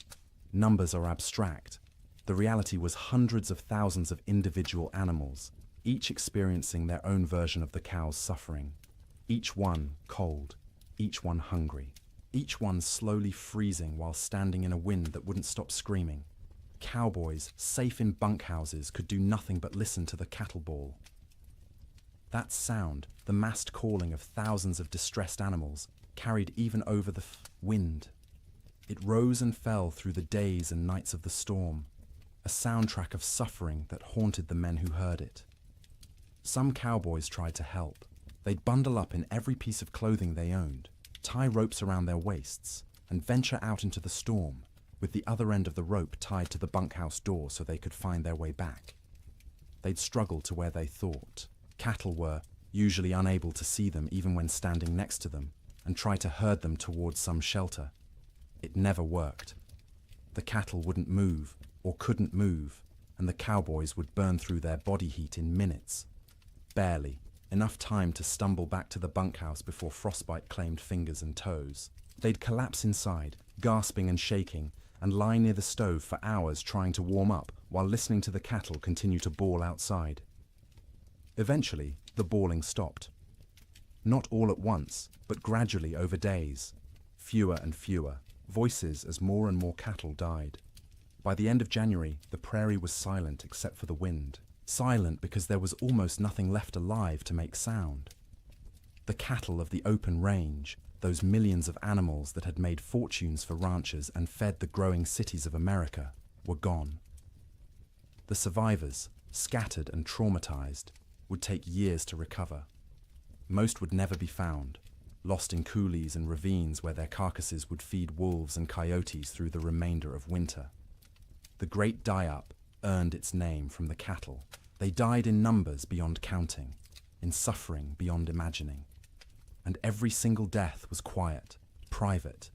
Numbers are abstract. The reality was hundreds of thousands of individual animals, each experiencing their own version of the cow's suffering. Each one cold, each one hungry, each one slowly freezing while standing in a wind that wouldn't stop screaming. Cowboys, safe in bunkhouses, could do nothing but listen to the cattle bawl. That sound, the massed calling of thousands of distressed animals, carried even over the wind. It rose and fell through the days and nights of the storm, a soundtrack of suffering that haunted the men who heard it. Some cowboys tried to help. They'd bundle up in every piece of clothing they owned, tie ropes around their waists, and venture out into the storm, with the other end of the rope tied to the bunkhouse door so they could find their way back. They'd struggle to where they thought. Cattle were usually unable to see them even when standing next to them, and try to herd them towards some shelter. It never worked. The cattle wouldn't move, or couldn't move, and the cowboys would burn through their body heat in minutes. Barely, enough time to stumble back to the bunkhouse before frostbite claimed fingers and toes. They'd collapse inside, gasping and shaking, and lie near the stove for hours trying to warm up while listening to the cattle continue to bawl outside. Eventually, the bawling stopped. Not all at once, but gradually over days. Fewer and fewer, voices as more and more cattle died. By the end of January, the prairie was silent except for the wind. Silent because there was almost nothing left alive to make sound. The cattle of the open range, those millions of animals that had made fortunes for ranchers and fed the growing cities of America, were gone. The survivors, scattered and traumatized, would take years to recover. Most would never be found, lost in coulees and ravines where their carcasses would feed wolves and coyotes through the remainder of winter. The Great Die-Up earned its name from the cattle. They died in numbers beyond counting, in suffering beyond imagining. And every single death was quiet, private.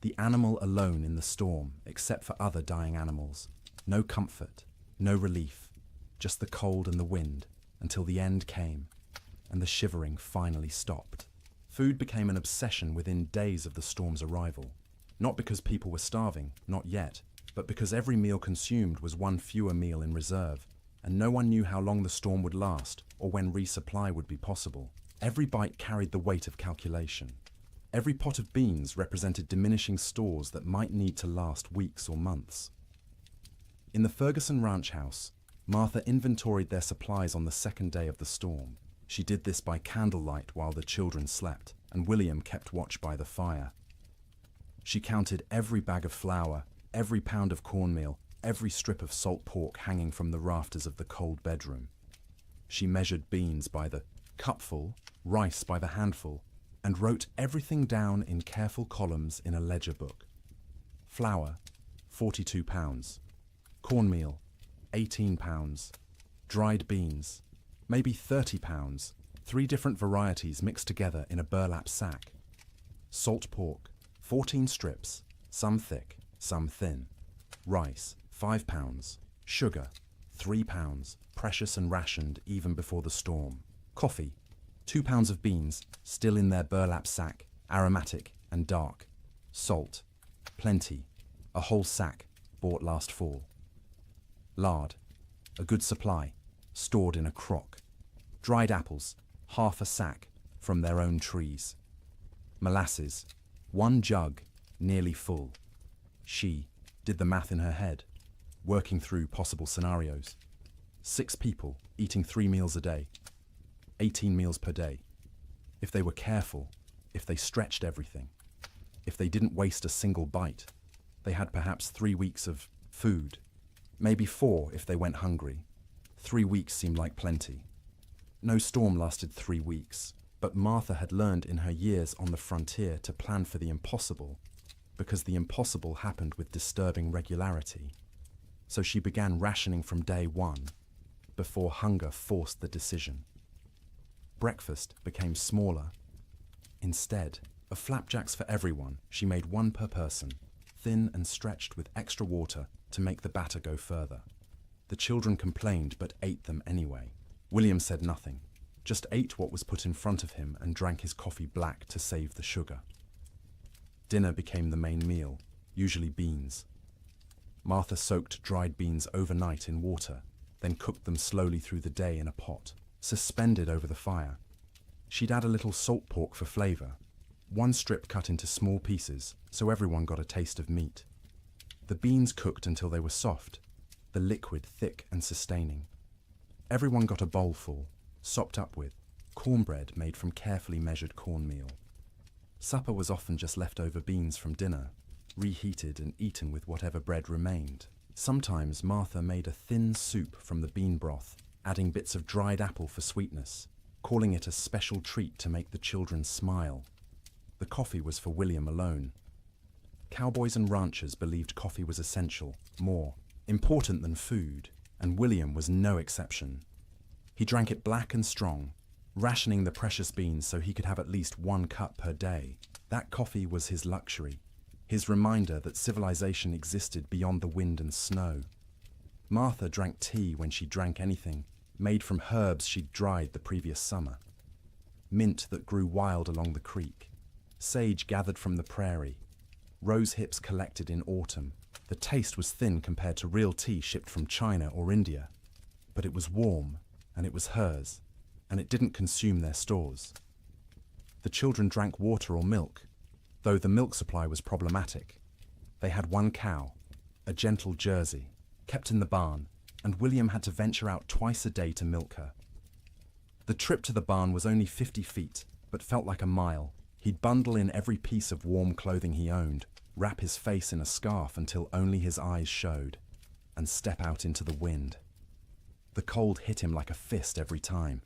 The animal alone in the storm, except for other dying animals. No comfort, no relief, just the cold and the wind, until the end came, and the shivering finally stopped. Food became an obsession within days of the storm's arrival. Not because people were starving, not yet, but because every meal consumed was one fewer meal in reserve, and no one knew how long the storm would last or when resupply would be possible. Every bite carried the weight of calculation. Every pot of beans represented diminishing stores that might need to last weeks or months. In the Ferguson ranch house, Martha inventoried their supplies on the second day of the storm. She did this by candlelight while the children slept, and William kept watch by the fire. She counted every bag of flour, every pound of cornmeal, every strip of salt pork hanging from the rafters of the cold bedroom. She measured beans by the cupful, rice by the handful, and wrote everything down in careful columns in a ledger book. Flour, 42 pounds. Cornmeal, 18 pounds. Dried beans, maybe 30 pounds, 3 different varieties mixed together in a burlap sack. Salt pork, 14 strips, some thick, some thin. Rice, 5 pounds. Sugar, 3 pounds, precious and rationed even before the storm. Coffee, 2 pounds of beans, still in their burlap sack, aromatic and dark. Salt, plenty, a whole sack, bought last fall. Lard, a good supply, stored in a crock. Dried apples, half a sack, from their own trees. Molasses, 1 jug, nearly full. She did the math in her head, working through possible scenarios. 6 people eating 3 meals a day, 18 meals per day. If they were careful, if they stretched everything, if they didn't waste a single bite, they had perhaps 3 weeks of food, maybe 4 if they went hungry. 3 weeks seemed like plenty. No storm lasted 3 weeks, but Martha had learned in her years on the frontier to plan for the impossible, because the impossible happened with disturbing regularity. So she began rationing from day 1, before hunger forced the decision. Breakfast became smaller. Instead of flapjacks for everyone, she made 1 per person, thin and stretched with extra water to make the batter go further. The children complained but ate them anyway. William said nothing, just ate what was put in front of him and drank his coffee black to save the sugar. Dinner became the main meal, usually beans. Martha soaked dried beans overnight in water, then cooked them slowly through the day in a pot, suspended over the fire. She'd add a little salt pork for flavor, 1 strip cut into small pieces so everyone got a taste of meat. The beans cooked until they were soft, the liquid thick and sustaining. Everyone got a bowlful, sopped up with cornbread made from carefully measured cornmeal. Supper was often just leftover beans from dinner, reheated and eaten with whatever bread remained. Sometimes Martha made a thin soup from the bean broth, adding bits of dried apple for sweetness, calling it a special treat to make the children smile. The coffee was for William alone. Cowboys and ranchers believed coffee was essential, more important than food, and William was no exception. He drank it black and strong, rationing the precious beans so he could have at least 1 cup per day. That coffee was his luxury, his reminder that civilization existed beyond the wind and snow. Martha drank tea when she drank anything, made from herbs she'd dried the previous summer. Mint that grew wild along the creek, sage gathered from the prairie, rose hips collected in autumn. The taste was thin compared to real tea shipped from China or India, but it was warm, and it was hers, and it didn't consume their stores. The children drank water or milk, though the milk supply was problematic. They had 1 cow, a gentle Jersey, kept in the barn, and William had to venture out twice a day to milk her. The trip to the barn was only 50 feet, but felt like a mile. He'd bundle in every piece of warm clothing he owned, wrap his face in a scarf until only his eyes showed, and step out into the wind. The cold hit him like a fist every time.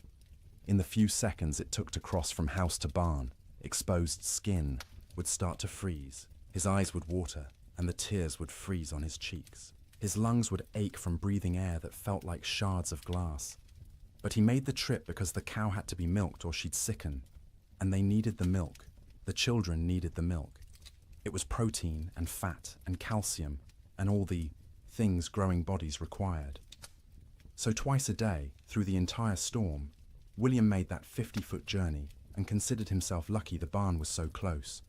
In the few seconds it took to cross from house to barn, exposed skin would start to freeze, his eyes would water, and the tears would freeze on his cheeks. His lungs would ache from breathing air that felt like shards of glass. But he made the trip because the cow had to be milked or she'd sicken, and they needed the milk. The children needed the milk. It was protein and fat and calcium and all the things growing bodies required. So twice a day, through the entire storm, William made that 50-foot journey and considered himself lucky the barn was so close.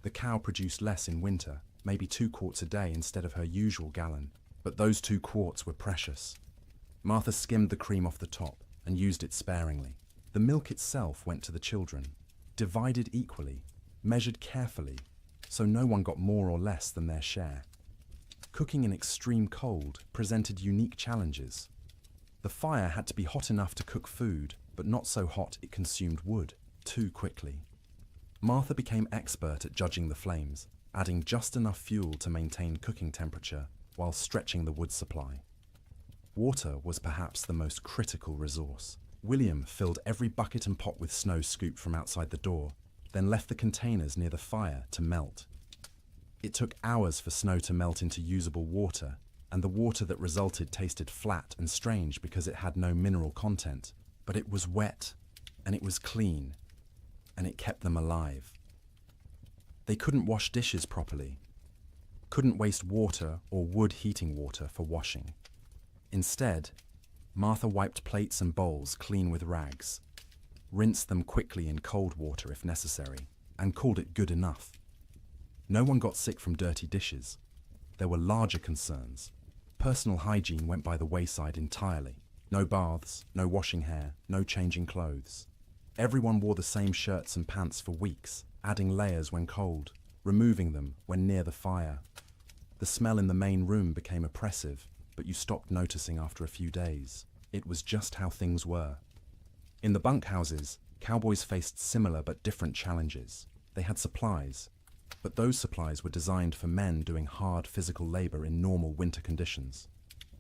The cow produced less in winter, maybe 2 quarts a day instead of her usual gallon, but those 2 quarts were precious. Martha skimmed the cream off the top and used it sparingly. The milk itself went to the children, divided equally, measured carefully, so no one got more or less than their share. Cooking in extreme cold presented unique challenges. The fire had to be hot enough to cook food, but not so hot it consumed wood too quickly. Martha became expert at judging the flames, adding just enough fuel to maintain cooking temperature while stretching the wood supply. Water was perhaps the most critical resource. William filled every bucket and pot with snow scooped from outside the door, then left the containers near the fire to melt. It took hours for snow to melt into usable water, and the water that resulted tasted flat and strange because it had no mineral content. But it was wet, and it was clean, and it kept them alive. They couldn't wash dishes properly, couldn't waste water or wood heating water for washing. Instead, Martha wiped plates and bowls clean with rags, rinsed them quickly in cold water if necessary, and called it good enough. No one got sick from dirty dishes. There were larger concerns. Personal hygiene went by the wayside entirely. No baths, no washing hair, no changing clothes. Everyone wore the same shirts and pants for weeks, adding layers when cold, removing them when near the fire. The smell in the main room became oppressive, but you stopped noticing after a few days. It was just how things were. In the bunkhouses, cowboys faced similar but different challenges. They had supplies, but those supplies were designed for men doing hard physical labor in normal winter conditions,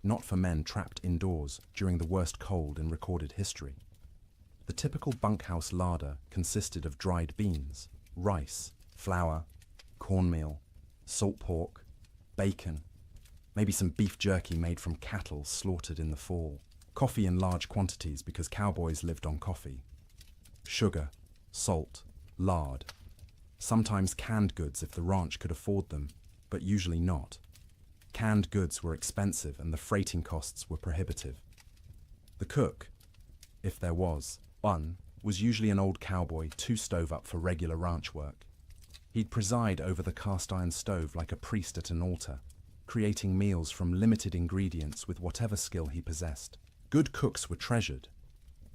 not for men trapped indoors during the worst cold in recorded history. The typical bunkhouse larder consisted of dried beans, rice, flour, cornmeal, salt pork, bacon, maybe some beef jerky made from cattle slaughtered in the fall, coffee in large quantities because cowboys lived on coffee, sugar, salt, lard, sometimes canned goods if the ranch could afford them, but usually not. Canned goods were expensive and the freighting costs were prohibitive. The cook, if there was one, was usually an old cowboy too stove up for regular ranch work. He'd preside over the cast iron stove like a priest at an altar, creating meals from limited ingredients with whatever skill he possessed. Good cooks were treasured.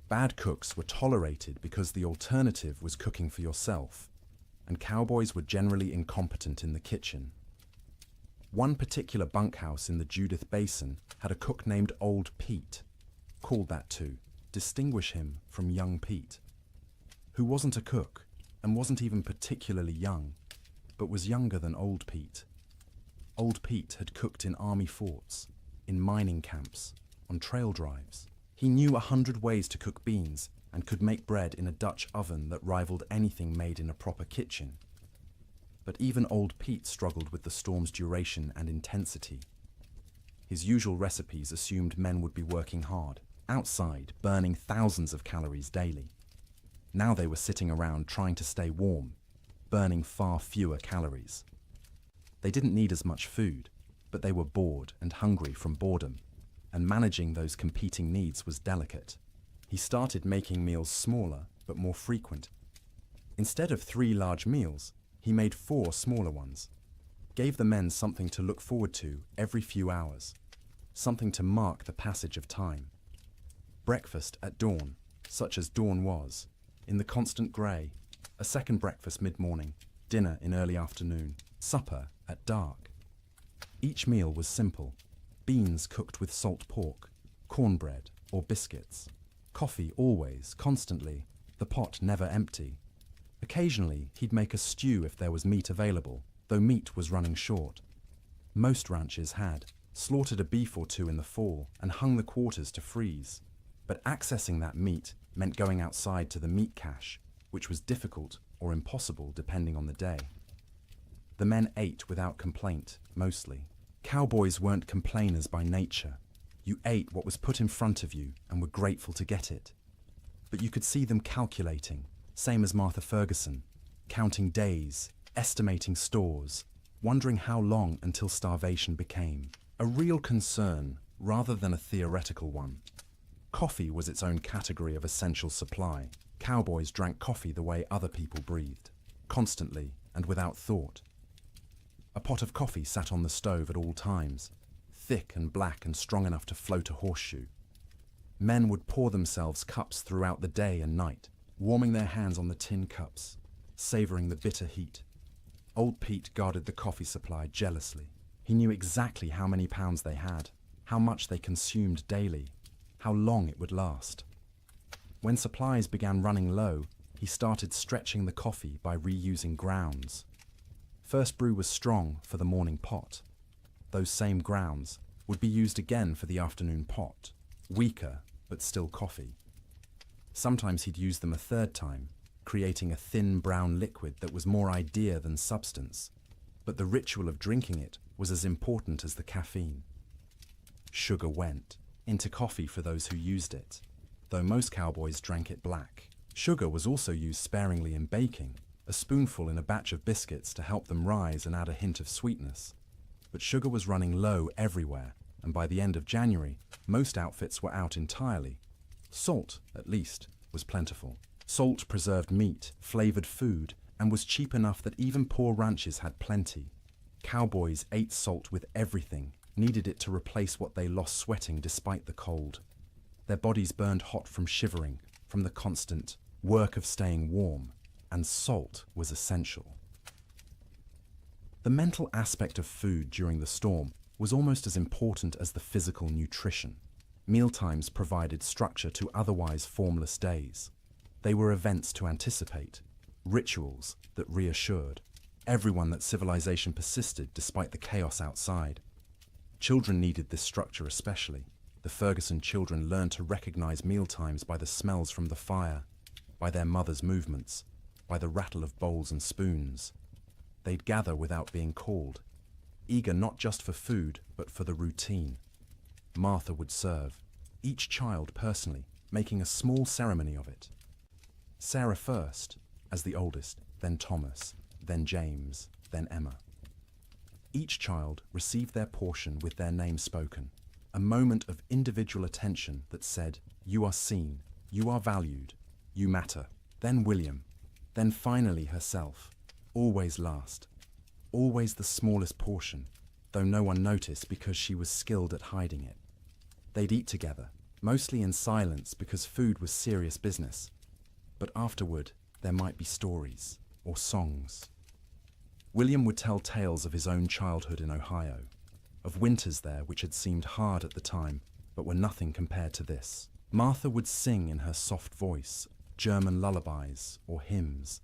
Bad cooks were tolerated because the alternative was cooking for yourself, and cowboys were generally incompetent in the kitchen. One particular bunkhouse in the Judith Basin had a cook named Old Pete, called that to distinguish him from young Pete, who wasn't a cook and wasn't even particularly young, but was younger than Old Pete. Old Pete had cooked in army forts, in mining camps, on trail drives. He knew 100 ways to cook beans and could make bread in a Dutch oven that rivaled anything made in a proper kitchen. But even Old Pete struggled with the storm's duration and intensity. His usual recipes assumed men would be working hard, outside, burning thousands of calories daily. Now they were sitting around trying to stay warm, burning far fewer calories. They didn't need as much food, but they were bored and hungry from boredom, and managing those competing needs was delicate. He started making meals smaller but more frequent. Instead of 3 large meals, he made 4 smaller ones, gave the men something to look forward to every few hours, something to mark the passage of time. Breakfast at dawn, such as dawn was, in the constant grey, a second breakfast mid-morning, dinner in early afternoon, supper at dark. Each meal was simple: beans cooked with salt pork, cornbread or biscuits, coffee always, constantly, the pot never empty. Occasionally, he'd make a stew if there was meat available, though meat was running short. Most ranches had slaughtered a beef or 2 in the fall and hung the quarters to freeze. But accessing that meat meant going outside to the meat cache, which was difficult or impossible depending on the day. The men ate without complaint, mostly. Cowboys weren't complainers by nature. You ate what was put in front of you and were grateful to get it. But you could see them calculating, same as Martha Ferguson, counting days, estimating stores, wondering how long until starvation became a real concern rather than a theoretical one. Coffee was its own category of essential supply. Cowboys drank coffee the way other people breathed, constantly and without thought. A pot of coffee sat on the stove at all times, thick and black and strong enough to float a horseshoe. Men would pour themselves cups throughout the day and night, warming their hands on the tin cups, savouring the bitter heat. Old Pete guarded the coffee supply jealously. He knew exactly how many pounds they had, how much they consumed daily, how long it would last. When supplies began running low, he started stretching the coffee by reusing grounds. First brew was strong for the morning pot. Those same grounds would be used again for the afternoon pot, weaker but still coffee. Sometimes he'd use them a third time, creating a thin brown liquid that was more idea than substance, but the ritual of drinking it was as important as the caffeine. Sugar went into coffee for those who used it, though most cowboys drank it black. Sugar was also used sparingly in baking, a spoonful in a batch of biscuits to help them rise and add a hint of sweetness. But sugar was running low everywhere, and by the end of January, most outfits were out entirely. Salt, at least, was plentiful. Salt preserved meat, flavored food, and was cheap enough that even poor ranches had plenty. Cowboys ate salt with everything, needed it to replace what they lost sweating despite the cold. Their bodies burned hot from shivering, from the constant work of staying warm, and salt was essential. The mental aspect of food during the storm was almost as important as the physical nutrition. Mealtimes provided structure to otherwise formless days. They were events to anticipate, rituals that reassured everyone that civilization persisted despite the chaos outside. Children needed this structure especially. The Ferguson children learned to recognize mealtimes by the smells from the fire, by their mother's movements, by the rattle of bowls and spoons. They'd gather without being called, eager not just for food, but for the routine. Martha would serve, each child personally, making a small ceremony of it. Sarah first, as the oldest, then Thomas, then James, then Emma. Each child received their portion with their name spoken, a moment of individual attention that said, "You are seen, you are valued, you matter." Then William, then finally herself, always last, always the smallest portion, though no one noticed because she was skilled at hiding it. They'd eat together, mostly in silence because food was serious business. But afterward, there might be stories or songs. William would tell tales of his own childhood in Ohio, of winters there which had seemed hard at the time, but were nothing compared to this. Martha would sing in her soft voice, German lullabies or hymns.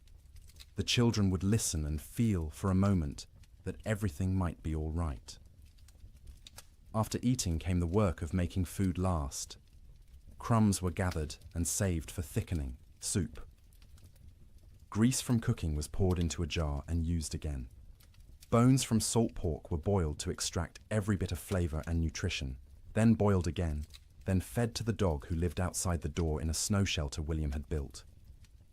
The children would listen and feel for a moment that everything might be all right. After eating came the work of making food last. Crumbs were gathered and saved for thickening, soup. Grease from cooking was poured into a jar and used again. Bones from salt pork were boiled to extract every bit of flavor and nutrition, then boiled again, then fed to the dog who lived outside the door in a snow shelter William had built.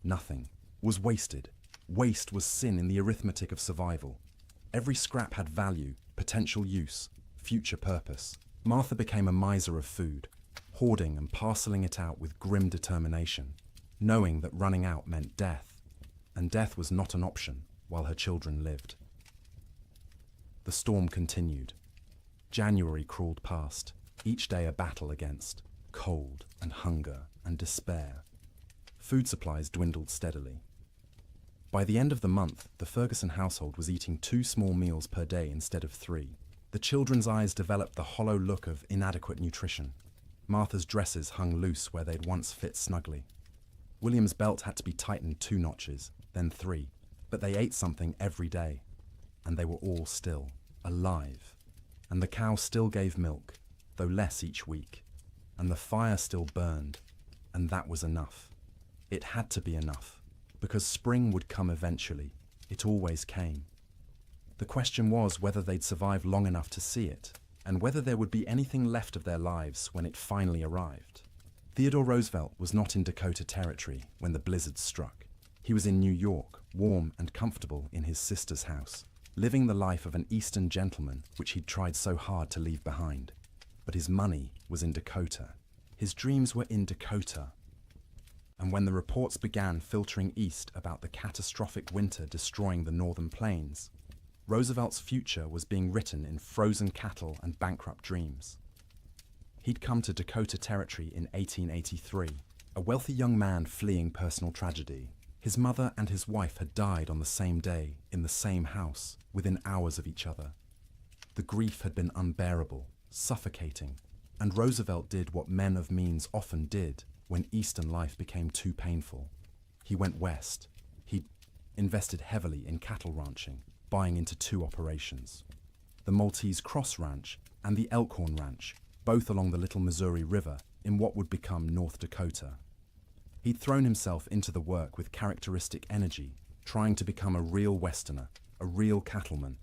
Nothing was wasted. Waste was sin in the arithmetic of survival. Every scrap had value, potential use, future purpose. Martha became a miser of food, hoarding and parceling it out with grim determination, knowing that running out meant death, and death was not an option while her children lived. The storm continued. January crawled past, each day a battle against cold and hunger and despair. Food supplies dwindled steadily. By the end of the month, the Ferguson household was eating 2 small meals per day instead of 3. The children's eyes developed the hollow look of inadequate nutrition. Martha's dresses hung loose where they'd once fit snugly. William's belt had to be tightened 2 notches, then 3, but they ate something every day, and they were all still alive. And the cow still gave milk, though less each week, and the fire still burned, and that was enough. It had to be enough, because spring would come eventually. It always came. The question was whether they'd survive long enough to see it, and whether there would be anything left of their lives when it finally arrived. Theodore Roosevelt was not in Dakota Territory when the blizzard struck. He was in New York, warm and comfortable in his sister's house, living the life of an Eastern gentleman which he'd tried so hard to leave behind. But his money was in Dakota. His dreams were in Dakota. And when the reports began filtering east about the catastrophic winter destroying the northern plains, Roosevelt's future was being written in frozen cattle and bankrupt dreams. He'd come to Dakota Territory in 1883, a wealthy young man fleeing personal tragedy. His mother and his wife had died on the same day, in the same house, within hours of each other. The grief had been unbearable, suffocating, and Roosevelt did what men of means often did. when Eastern life became too painful. He went west. He invested heavily in cattle ranching, buying into two operations: the Maltese Cross Ranch and the Elkhorn Ranch, both along the Little Missouri River in what would become North Dakota. He'd thrown himself into the work with characteristic energy, trying to become a real Westerner, a real cattleman.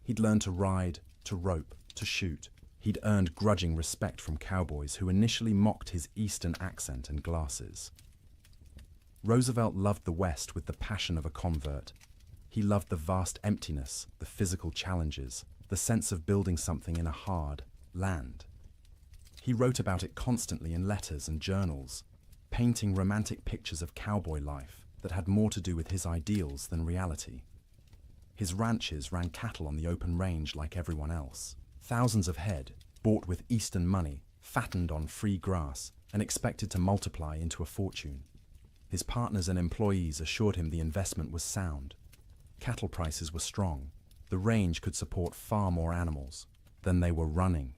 He'd learned to ride, to rope, to shoot. He'd earned grudging respect from cowboys who initially mocked his Eastern accent and glasses. Roosevelt loved the West with the passion of a convert. He loved the vast emptiness, the physical challenges, the sense of building something in a hard land. He wrote about it constantly in letters and journals, painting romantic pictures of cowboy life that had more to do with his ideals than reality. His ranches ran cattle on the open range like everyone else. Thousands of head, bought with Eastern money, fattened on free grass, and expected to multiply into a fortune. His partners and employees assured him the investment was sound. Cattle prices were strong. The range could support far more animals than they were running.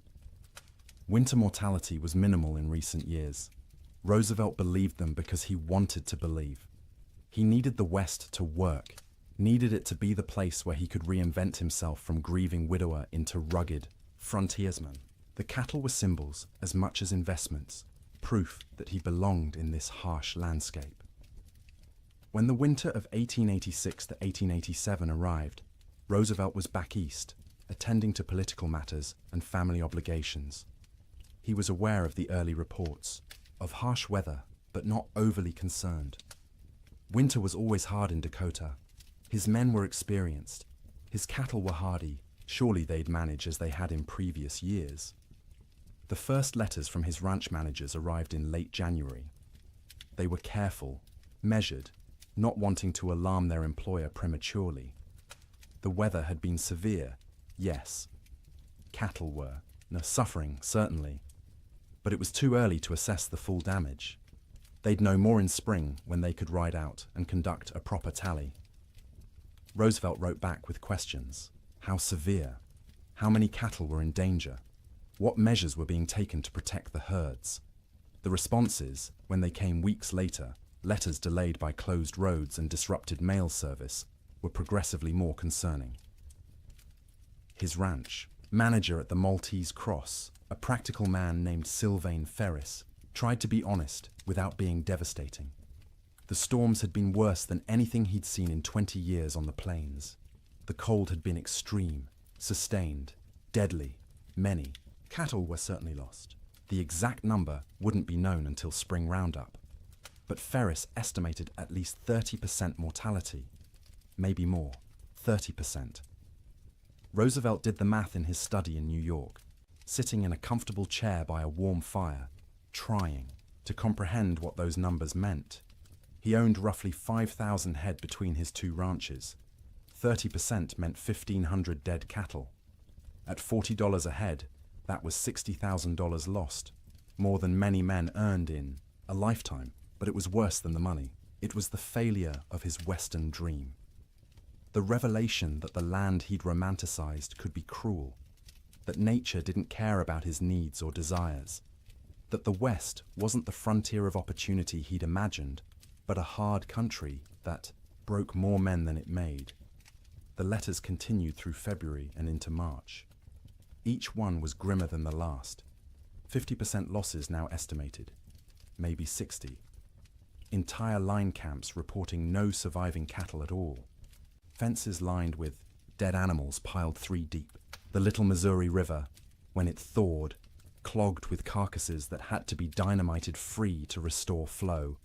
Winter mortality was minimal in recent years. Roosevelt believed them because he wanted to believe. He needed the West to work, needed it to be the place where he could reinvent himself from grieving widower into rugged frontiersman. The cattle were symbols as much as investments, proof that he belonged in this harsh landscape. When the winter of 1886 to 1887 arrived, Roosevelt was back east, attending to political matters and family obligations. He was aware of the early reports, of harsh weather, but not overly concerned. Winter was always hard in Dakota. His men were experienced. His cattle were hardy. Surely they'd manage as they had in previous years. The first letters from his ranch managers arrived in late January. They were careful, measured, not wanting to alarm their employer prematurely. The weather had been severe, yes. Cattle were suffering, certainly. But it was too early to assess the full damage. They'd know more in spring when they could ride out and conduct a proper tally. Roosevelt wrote back with questions. How severe? How many cattle were in danger? What measures were being taken to protect the herds? The responses, when they came weeks later, letters delayed by closed roads and disrupted mail service, were progressively more concerning. His ranch, manager at the Maltese Cross, a practical man named Sylvain Ferris, tried to be honest without being devastating. The storms had been worse than anything he'd seen in 20 years on the plains. The cold had been extreme, sustained, deadly. Many cattle were certainly lost. The exact number wouldn't be known until spring roundup. But Ferris estimated at least 30% mortality. Maybe more, 30%. Roosevelt did the math in his study in New York, sitting in a comfortable chair by a warm fire, trying to comprehend what those numbers meant. He owned roughly 5,000 head between his two ranches. 30% meant 1,500 dead cattle. At $40 a head, that was $60,000 lost, more than many men earned in a lifetime. But it was worse than the money. It was the failure of his Western dream. The revelation that the land he'd romanticized could be cruel, that nature didn't care about his needs or desires, that the West wasn't the frontier of opportunity he'd imagined, but a hard country that broke more men than it made. The letters continued through February and into March. Each one was grimmer than the last. 50% losses now estimated, maybe 60. Entire line camps reporting no surviving cattle at all. Fences lined with dead animals piled 3 deep. The Little Missouri River, when it thawed, clogged with carcasses that had to be dynamited free to restore flow.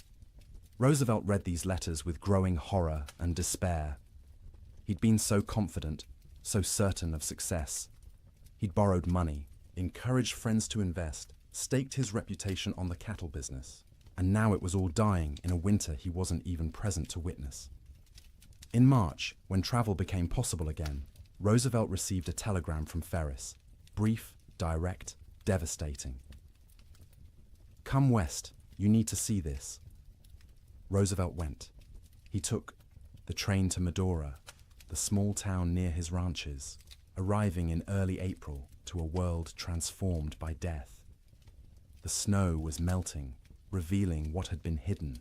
Roosevelt read these letters with growing horror and despair. He'd been so confident, so certain of success. He'd borrowed money, encouraged friends to invest, staked his reputation on the cattle business. And now it was all dying in a winter he wasn't even present to witness. In March, when travel became possible again, Roosevelt received a telegram from Ferris. Brief, direct, devastating. Come west, you need to see this. Roosevelt went. He took the train to Medora, the small town near his ranches, arriving in early April to a world transformed by death. The snow was melting. revealing what had been hidden.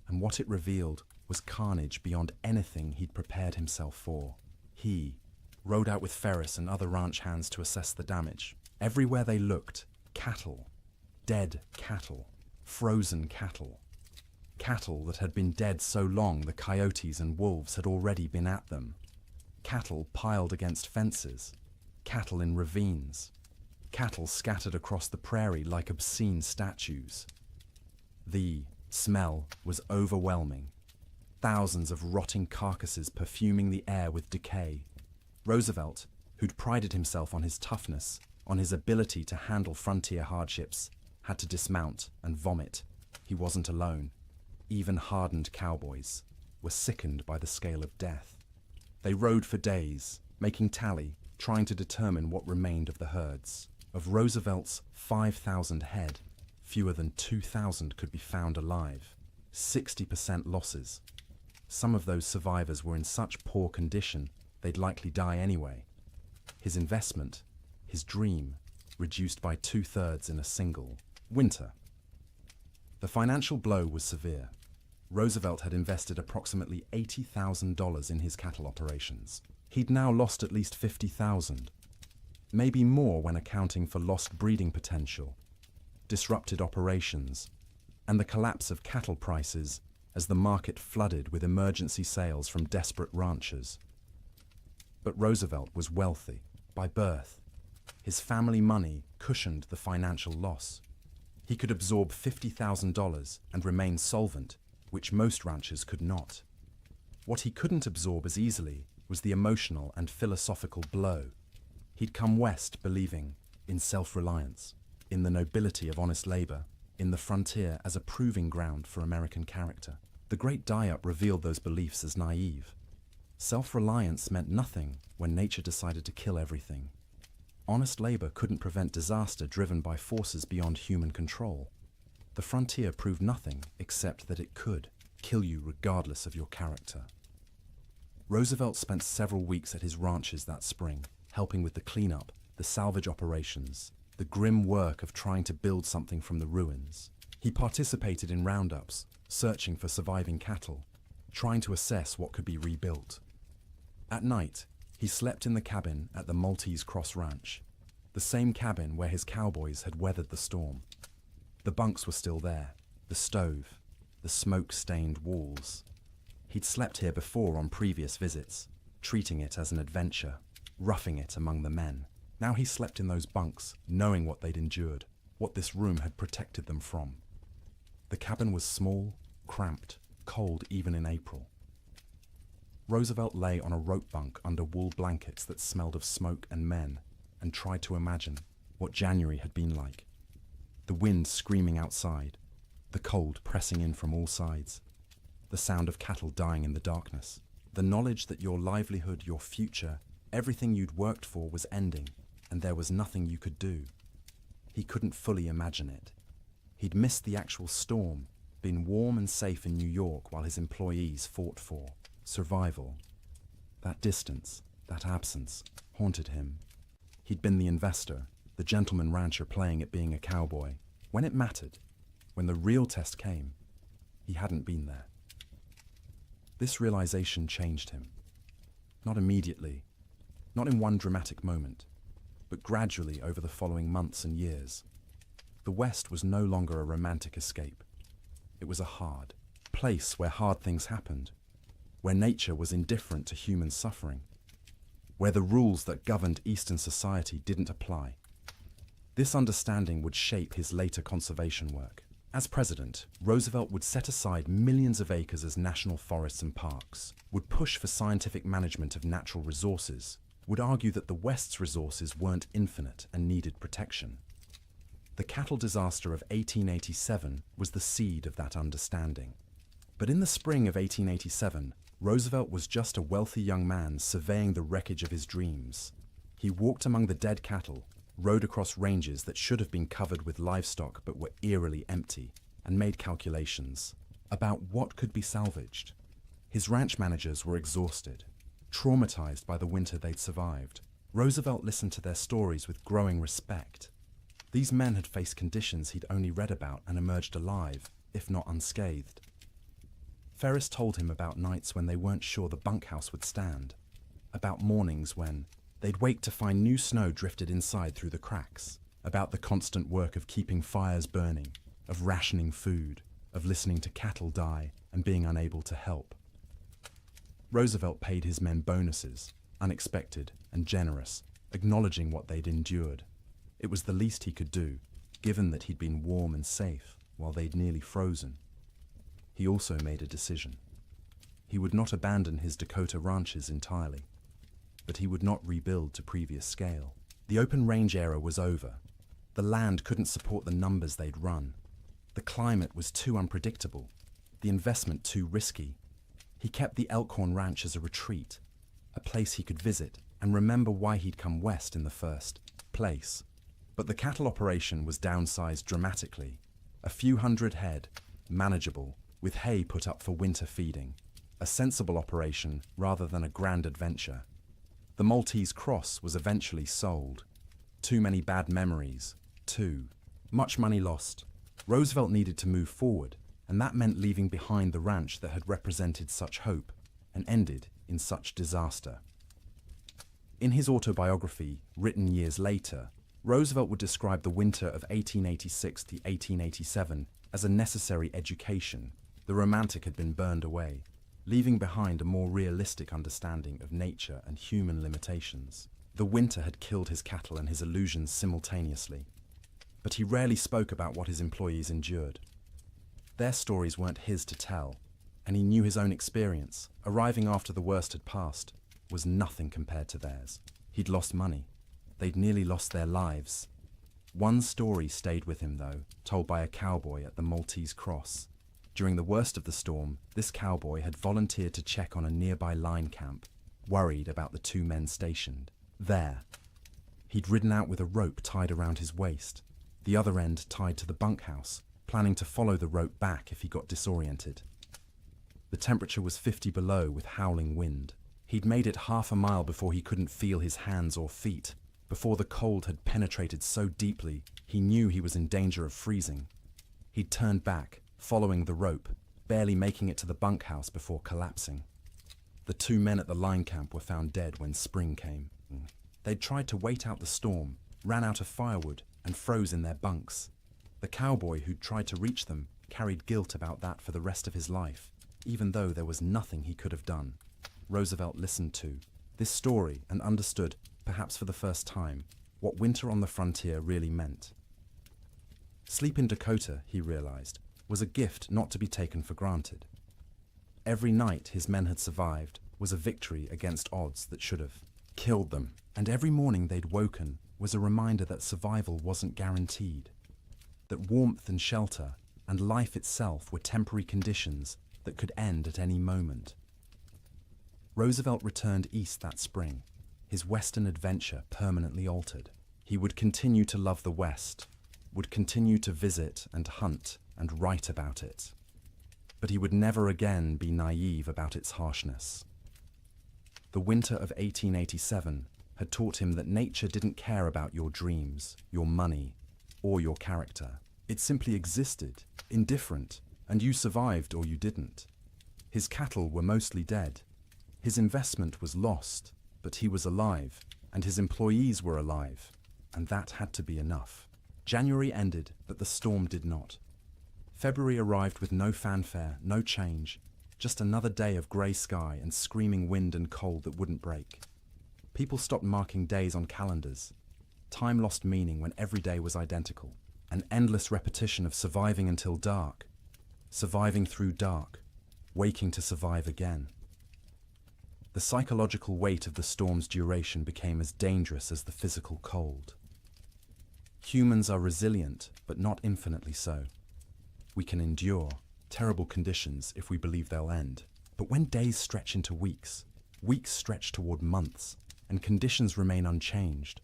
And what it revealed was carnage beyond anything he'd prepared himself for. He rode out with Ferris and other ranch hands to assess the damage. Everywhere they looked, cattle. Dead cattle. Frozen cattle. Cattle that had been dead so long the coyotes and wolves had already been at them. Cattle piled against fences. Cattle in ravines. Cattle scattered across the prairie like obscene statues. The smell was overwhelming. Thousands of rotting carcasses perfuming the air with decay. Roosevelt, who'd prided himself on his toughness, on his ability to handle frontier hardships, had to dismount and vomit. He wasn't alone. Even hardened cowboys were sickened by the scale of death. They rode for days, making tally, trying to determine what remained of the herds. Of Roosevelt's 5,000 head, fewer than 2,000 could be found alive. 60% losses. Some of those survivors were in such poor condition they'd likely die anyway. His investment, his dream, reduced by 2/3 in a single winter. The financial blow was severe. Roosevelt had invested approximately $80,000 in his cattle operations. He'd now lost at least $50,000. Maybe more when accounting for lost breeding potential, disrupted operations, and the collapse of cattle prices as the market flooded with emergency sales from desperate ranchers. But Roosevelt was wealthy by birth. His family money cushioned the financial loss. He could absorb $50,000 and remain solvent, which most ranchers could not. What he couldn't absorb as easily was the emotional and philosophical blow. He'd come west believing in self-reliance, in the nobility of honest labor, in the frontier as a proving ground for American character. The Great Die-Up revealed those beliefs as naive. Self-reliance meant nothing when nature decided to kill everything. Honest labor couldn't prevent disaster driven by forces beyond human control. The frontier proved nothing except that it could kill you regardless of your character. Roosevelt spent several weeks at his ranches that spring, helping with the cleanup, the salvage operations, the grim work of trying to build something from the ruins. He participated in roundups, searching for surviving cattle, trying to assess what could be rebuilt. At night, he slept in the cabin at the Maltese Cross Ranch, the same cabin where his cowboys had weathered the storm. The bunks were still there, the stove, the smoke-stained walls. He'd slept here before on previous visits, treating it as an adventure, roughing it among the men. Now he slept in those bunks, knowing what they'd endured, what this room had protected them from. The cabin was small, cramped, cold even in April. Roosevelt lay on a rope bunk under wool blankets that smelled of smoke and men, and tried to imagine what January had been like. The wind screaming outside, the cold pressing in from all sides, the sound of cattle dying in the darkness, the knowledge that your livelihood, your future, everything you'd worked for was ending, and there was nothing you could do. He couldn't fully imagine it. He'd missed the actual storm, been warm and safe in New York while his employees fought for survival. That distance, that absence, haunted him. He'd been the investor, the gentleman rancher playing at being a cowboy. When it mattered, when the real test came, he hadn't been there. This realization changed him. Not immediately, not in one dramatic moment, but gradually over the following months and years. The West was no longer a romantic escape. It was a hard place where hard things happened, where nature was indifferent to human suffering, where the rules that governed Eastern society didn't apply. This understanding would shape his later conservation work. As president, Roosevelt would set aside millions of acres as national forests and parks, would push for scientific management of natural resources, would argue that the West's resources weren't infinite and needed protection. The cattle disaster of 1887 was the seed of that understanding. But in the spring of 1887, Roosevelt was just a wealthy young man surveying the wreckage of his dreams. He walked among the dead cattle, rode across ranges that should have been covered with livestock but were eerily empty, and made calculations about what could be salvaged. His ranch managers were exhausted, traumatized by the winter they'd survived. Roosevelt listened to their stories with growing respect. These men had faced conditions he'd only read about and emerged alive, if not unscathed. Ferris told him about nights when they weren't sure the bunkhouse would stand, about mornings when they'd wake to find new snow drifted inside through the cracks, about the constant work of keeping fires burning, of rationing food, of listening to cattle die and being unable to help. Roosevelt paid his men bonuses, unexpected and generous, acknowledging what they'd endured. It was the least he could do, given that he'd been warm and safe while they'd nearly frozen. He also made a decision. He would not abandon his Dakota ranches entirely, but he would not rebuild to previous scale. The open range era was over. The land couldn't support the numbers they'd run. The climate was too unpredictable, the investment too risky. He kept the Elkhorn Ranch as a retreat, a place he could visit and remember why he'd come west in the first place. But the cattle operation was downsized dramatically. A few hundred head, manageable, with hay put up for winter feeding. A sensible operation rather than a grand adventure. The Maltese Cross was eventually sold. Too many bad memories. Too much money lost. Roosevelt needed to move forward, and that meant leaving behind the ranch that had represented such hope and ended in such disaster. In his autobiography, written years later, Roosevelt would describe the winter of 1886 to 1887 as a necessary education. The romantic had been burned away, leaving behind a more realistic understanding of nature and human limitations. The winter had killed his cattle and his illusions simultaneously, but he rarely spoke about what his employees endured. Their stories weren't his to tell, and he knew his own experience, arriving after the worst had passed, was nothing compared to theirs. He'd lost money. They'd nearly lost their lives. One story stayed with him, though, told by a cowboy at the Maltese Cross. During the worst of the storm, this cowboy had volunteered to check on a nearby line camp, worried about the two men stationed there. He'd ridden out with a rope tied around his waist, the other end tied to the bunkhouse, planning to follow the rope back if he got disoriented. The temperature was 50 below with howling wind. He'd made it half a mile before he couldn't feel his hands or feet, before the cold had penetrated so deeply he knew he was in danger of freezing. He'd turned back, following the rope, barely making it to the bunkhouse before collapsing. The two men at the line camp were found dead when spring came. They'd tried to wait out the storm, ran out of firewood, and froze in their bunks. The cowboy who'd tried to reach them carried guilt about that for the rest of his life, even though there was nothing he could have done. Roosevelt listened to this story and understood, perhaps for the first time, what winter on the frontier really meant. Sleep in Dakota, he realized, was a gift not to be taken for granted. Every night his men had survived was a victory against odds that should have killed them, and every morning they'd woken was a reminder that survival wasn't guaranteed, that warmth and shelter and life itself were temporary conditions that could end at any moment. Roosevelt returned east that spring, his Western adventure permanently altered. He would continue to love the West, would continue to visit and hunt and write about it, but he would never again be naive about its harshness. The winter of 1887 had taught him that nature didn't care about your dreams, your money, or your character. It simply existed, indifferent, and you survived or you didn't. His cattle were mostly dead. His investment was lost, but he was alive, and his employees were alive, and that had to be enough. January ended, but the storm did not. February arrived with no fanfare, no change, just another day of grey sky and screaming wind and cold that wouldn't break. People stopped marking days on calendars. Time lost meaning when every day was identical, an endless repetition of surviving until dark, surviving through dark, waking to survive again. The psychological weight of the storm's duration became as dangerous as the physical cold. Humans are resilient, but not infinitely so. We can endure terrible conditions if we believe they'll end. But when days stretch into weeks, weeks stretch toward months, and conditions remain unchanged,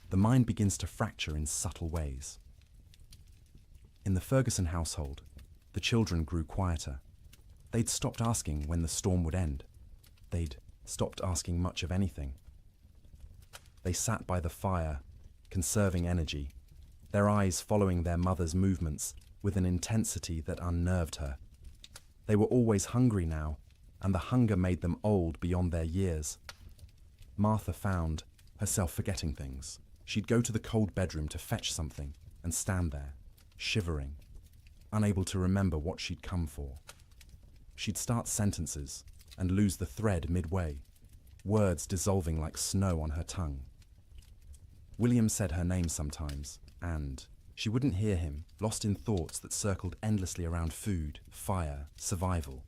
the mind begins to fracture in subtle ways. In the Ferguson household, the children grew quieter. They'd stopped asking when the storm would end. They'd stopped asking much of anything. They sat by the fire, conserving energy, their eyes following their mother's movements with an intensity that unnerved her. They were always hungry now, and the hunger made them old beyond their years. Martha found herself forgetting things. She'd go to the cold bedroom to fetch something and stand there, shivering, unable to remember what she'd come for. She'd start sentences and lose the thread midway, words dissolving like snow on her tongue. William said her name sometimes, and she wouldn't hear him, lost in thoughts that circled endlessly around food, fire, survival.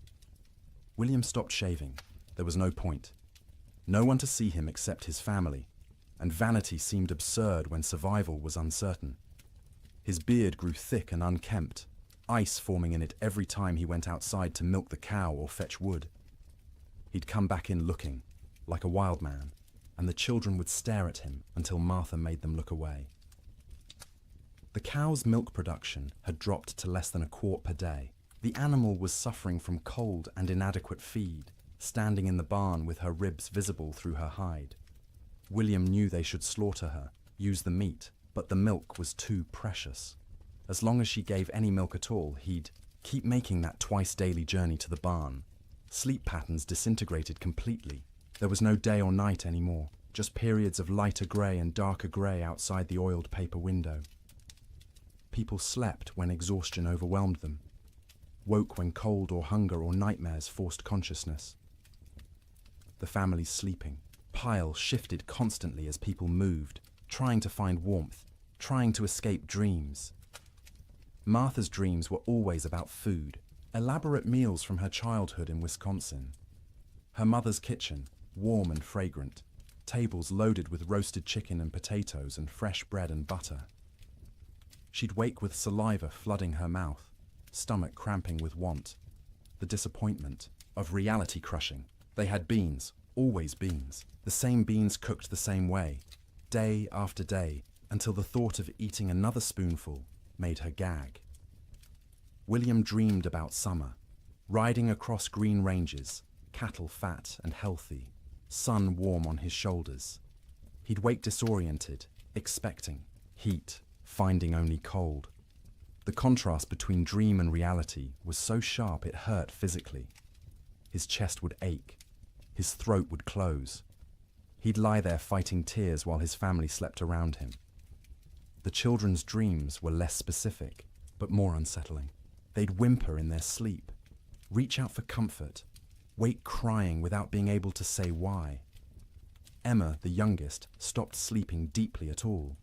William stopped shaving. There was no point. No one to see him except his family, and vanity seemed absurd when survival was uncertain. His beard grew thick and unkempt, ice forming in it every time he went outside to milk the cow or fetch wood. He'd come back in looking, like a wild man, and the children would stare at him until Martha made them look away. The cow's milk production had dropped to less than a quart per day. The animal was suffering from cold and inadequate feed, standing in the barn with her ribs visible through her hide. William knew they should slaughter her, use the meat, but the milk was too precious. As long as she gave any milk at all, he'd keep making that twice-daily journey to the barn. Sleep patterns disintegrated completely. There was no day or night anymore, just periods of lighter grey and darker grey outside the oiled paper window. People slept when exhaustion overwhelmed them, woke when cold or hunger or nightmares forced consciousness. The family's sleeping pile shifted constantly as people moved, trying to find warmth, trying to escape dreams. Martha's dreams were always about food, elaborate meals from her childhood in Wisconsin. Her mother's kitchen, warm and fragrant, tables loaded with roasted chicken and potatoes and fresh bread and butter. She'd wake with saliva flooding her mouth, stomach cramping with want, the disappointment of reality crushing. They had beans, always beans, the same beans cooked the same way, day after day, until the thought of eating another spoonful made her gag. William dreamed about summer, riding across green ranges, cattle fat and healthy, sun warm on his shoulders. He'd wake disoriented, expecting heat, finding only cold. The contrast between dream and reality was so sharp it hurt physically. His chest would ache, his throat would close. He'd lie there fighting tears while his family slept around him. The children's dreams were less specific, but more unsettling. They'd whimper in their sleep, reach out for comfort, wake crying without being able to say why. Emma, the youngest, stopped sleeping deeply at all.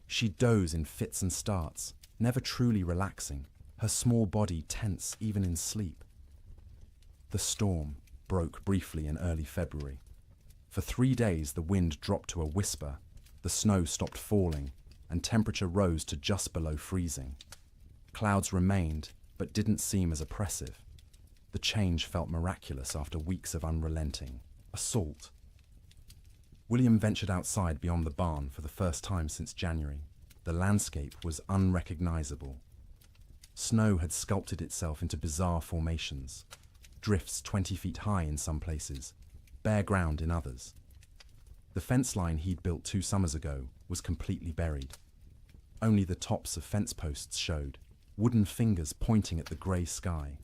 She'd doze in fits and starts, never truly relaxing, her small body tense even in sleep. The storm broke briefly in early February. For 3 days the wind dropped to a whisper, the snow stopped falling, and temperature rose to just below freezing. Clouds remained, but didn't seem as oppressive. The change felt miraculous after weeks of unrelenting assault. William ventured outside beyond the barn for the first time since January. The landscape was unrecognizable. Snow had sculpted itself into bizarre formations, drifts 20 feet high in some places, bare ground in others. The fence line he'd built 2 summers ago was completely buried. Only the tops of fence posts showed, wooden fingers pointing at the grey sky.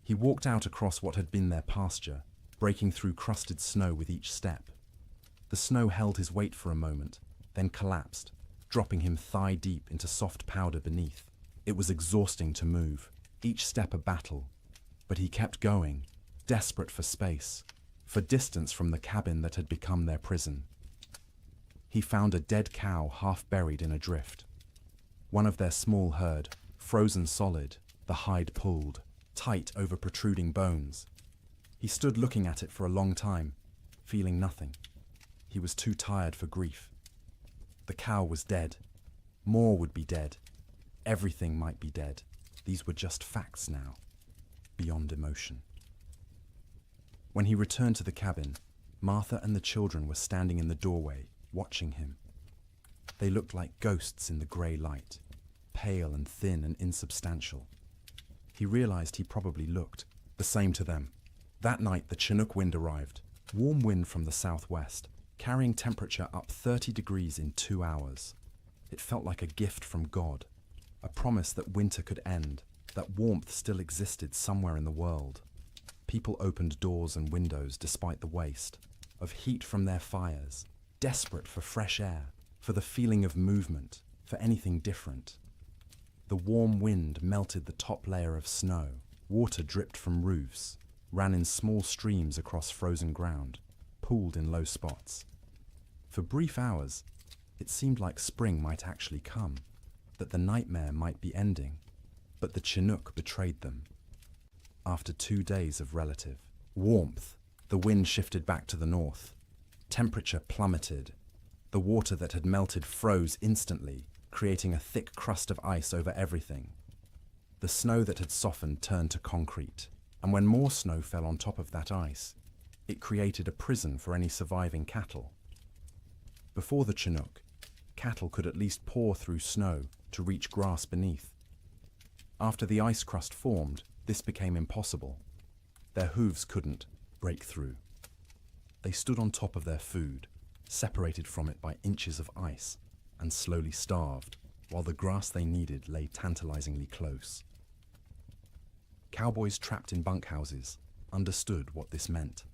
He walked out across what had been their pasture, breaking through crusted snow with each step. The snow held his weight for a moment, then collapsed, dropping him thigh-deep into soft powder beneath. It was exhausting to move, each step a battle, but he kept going, desperate for space, for distance from the cabin that had become their prison. He found a dead cow half buried in a drift. One of their small herd, frozen solid, the hide pulled, tight over protruding bones. He stood looking at it for a long time, feeling nothing. He was too tired for grief. The cow was dead. More would be dead. Everything might be dead. These were just facts now, beyond emotion. When he returned to the cabin, Martha and the children were standing in the doorway, watching him. They looked like ghosts in the grey light, pale and thin and insubstantial. He realized he probably looked the same to them. That night the Chinook wind arrived, warm wind from the southwest, carrying temperature up 30 degrees in 2 hours. It felt like a gift from God, a promise that winter could end, that warmth still existed somewhere in the world. People opened doors and windows despite the waste, of heat from their fires, desperate for fresh air, for the feeling of movement, for anything different. The warm wind melted the top layer of snow, water dripped from roofs, ran in small streams across frozen ground, pooled in low spots. For brief hours, it seemed like spring might actually come, that the nightmare might be ending, but the Chinook betrayed them. After 2 days of relative warmth, the wind shifted back to the north. Temperature plummeted. The water that had melted froze instantly, creating a thick crust of ice over everything. The snow that had softened turned to concrete, and when more snow fell on top of that ice, it created a prison for any surviving cattle. Before the Chinook, cattle could at least paw through snow to reach grass beneath. After the ice crust formed, this became impossible. Their hooves couldn't break through. They stood on top of their food, separated from it by inches of ice, and slowly starved, while the grass they needed lay tantalizingly close. Cowboys trapped in bunkhouses understood what this meant.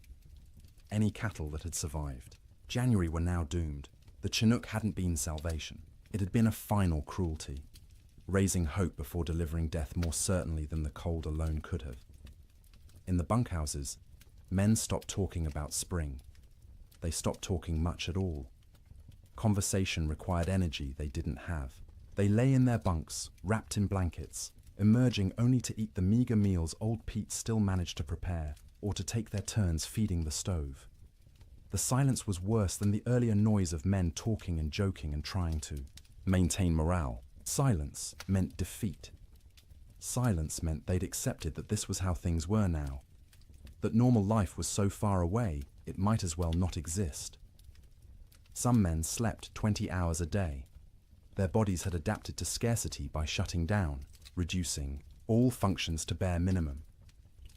Any cattle that had survived, January were now doomed. The Chinook hadn't been salvation. It had been a final cruelty, raising hope before delivering death more certainly than the cold alone could have. In the bunkhouses, men stopped talking about spring. They stopped talking much at all. Conversation required energy they didn't have. They lay in their bunks, wrapped in blankets, emerging only to eat the meager meals old Pete still managed to prepare, or to take their turns feeding the stove. The silence was worse than the earlier noise of men talking and joking and trying to maintain morale. Silence meant defeat. Silence meant they'd accepted that this was how things were now, that normal life was so far away it might as well not exist. Some men slept 20 hours a day. Their bodies had adapted to scarcity by shutting down, reducing all functions to bare minimum.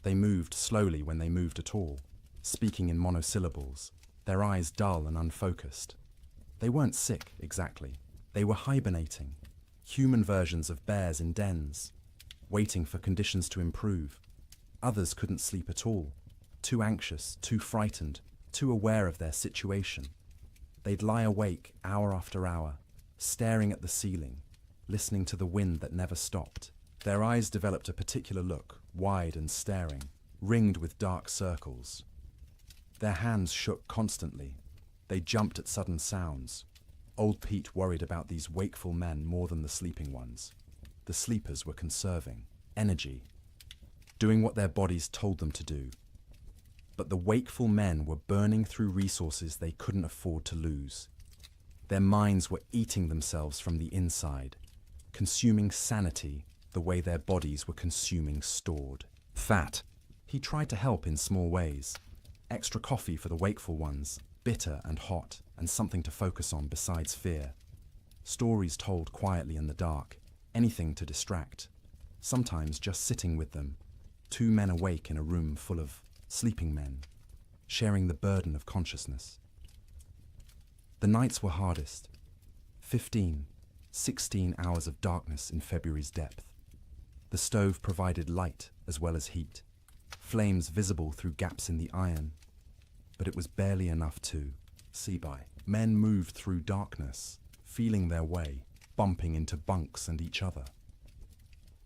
They moved slowly when they moved at all, speaking in monosyllables, their eyes dull and unfocused. They weren't sick, exactly. They were hibernating, human versions of bears in dens, waiting for conditions to improve. Others couldn't sleep at all, too anxious, too frightened, too aware of their situation. They'd lie awake hour after hour, staring at the ceiling, listening to the wind that never stopped. Their eyes developed a particular look, wide and staring, ringed with dark circles. Their hands shook constantly. They jumped at sudden sounds. Old Pete worried about these wakeful men more than the sleeping ones. The sleepers were conserving energy, doing what their bodies told them to do. But the wakeful men were burning through resources they couldn't afford to lose. Their minds were eating themselves from the inside, consuming sanity the way their bodies were consuming stored fat. He tried to help in small ways. Extra coffee for the wakeful ones, bitter and hot, and something to focus on besides fear. Stories told quietly in the dark, anything to distract. Sometimes just sitting with them, 2 men awake in a room full of sleeping men, sharing the burden of consciousness. The nights were hardest. 15, 16 hours of darkness in February's depth. The stove provided light as well as heat, flames visible through gaps in the iron, but it was barely enough to see by. Men moved through darkness, feeling their way, bumping into bunks and each other.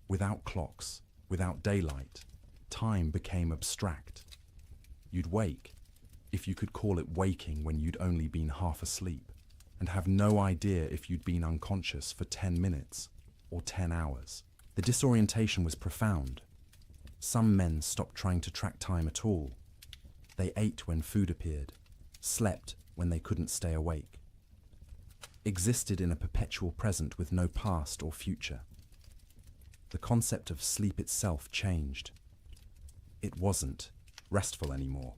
Without clocks, without daylight, time became abstract. You'd wake, if you could call it waking when you'd only been half asleep, and have no idea if you'd been unconscious for 10 minutes or 10 hours. The disorientation was profound. Some men stopped trying to track time at all. They ate when food appeared, slept when they couldn't stay awake, existed in a perpetual present with no past or future. The concept of sleep itself changed. It wasn't restful anymore.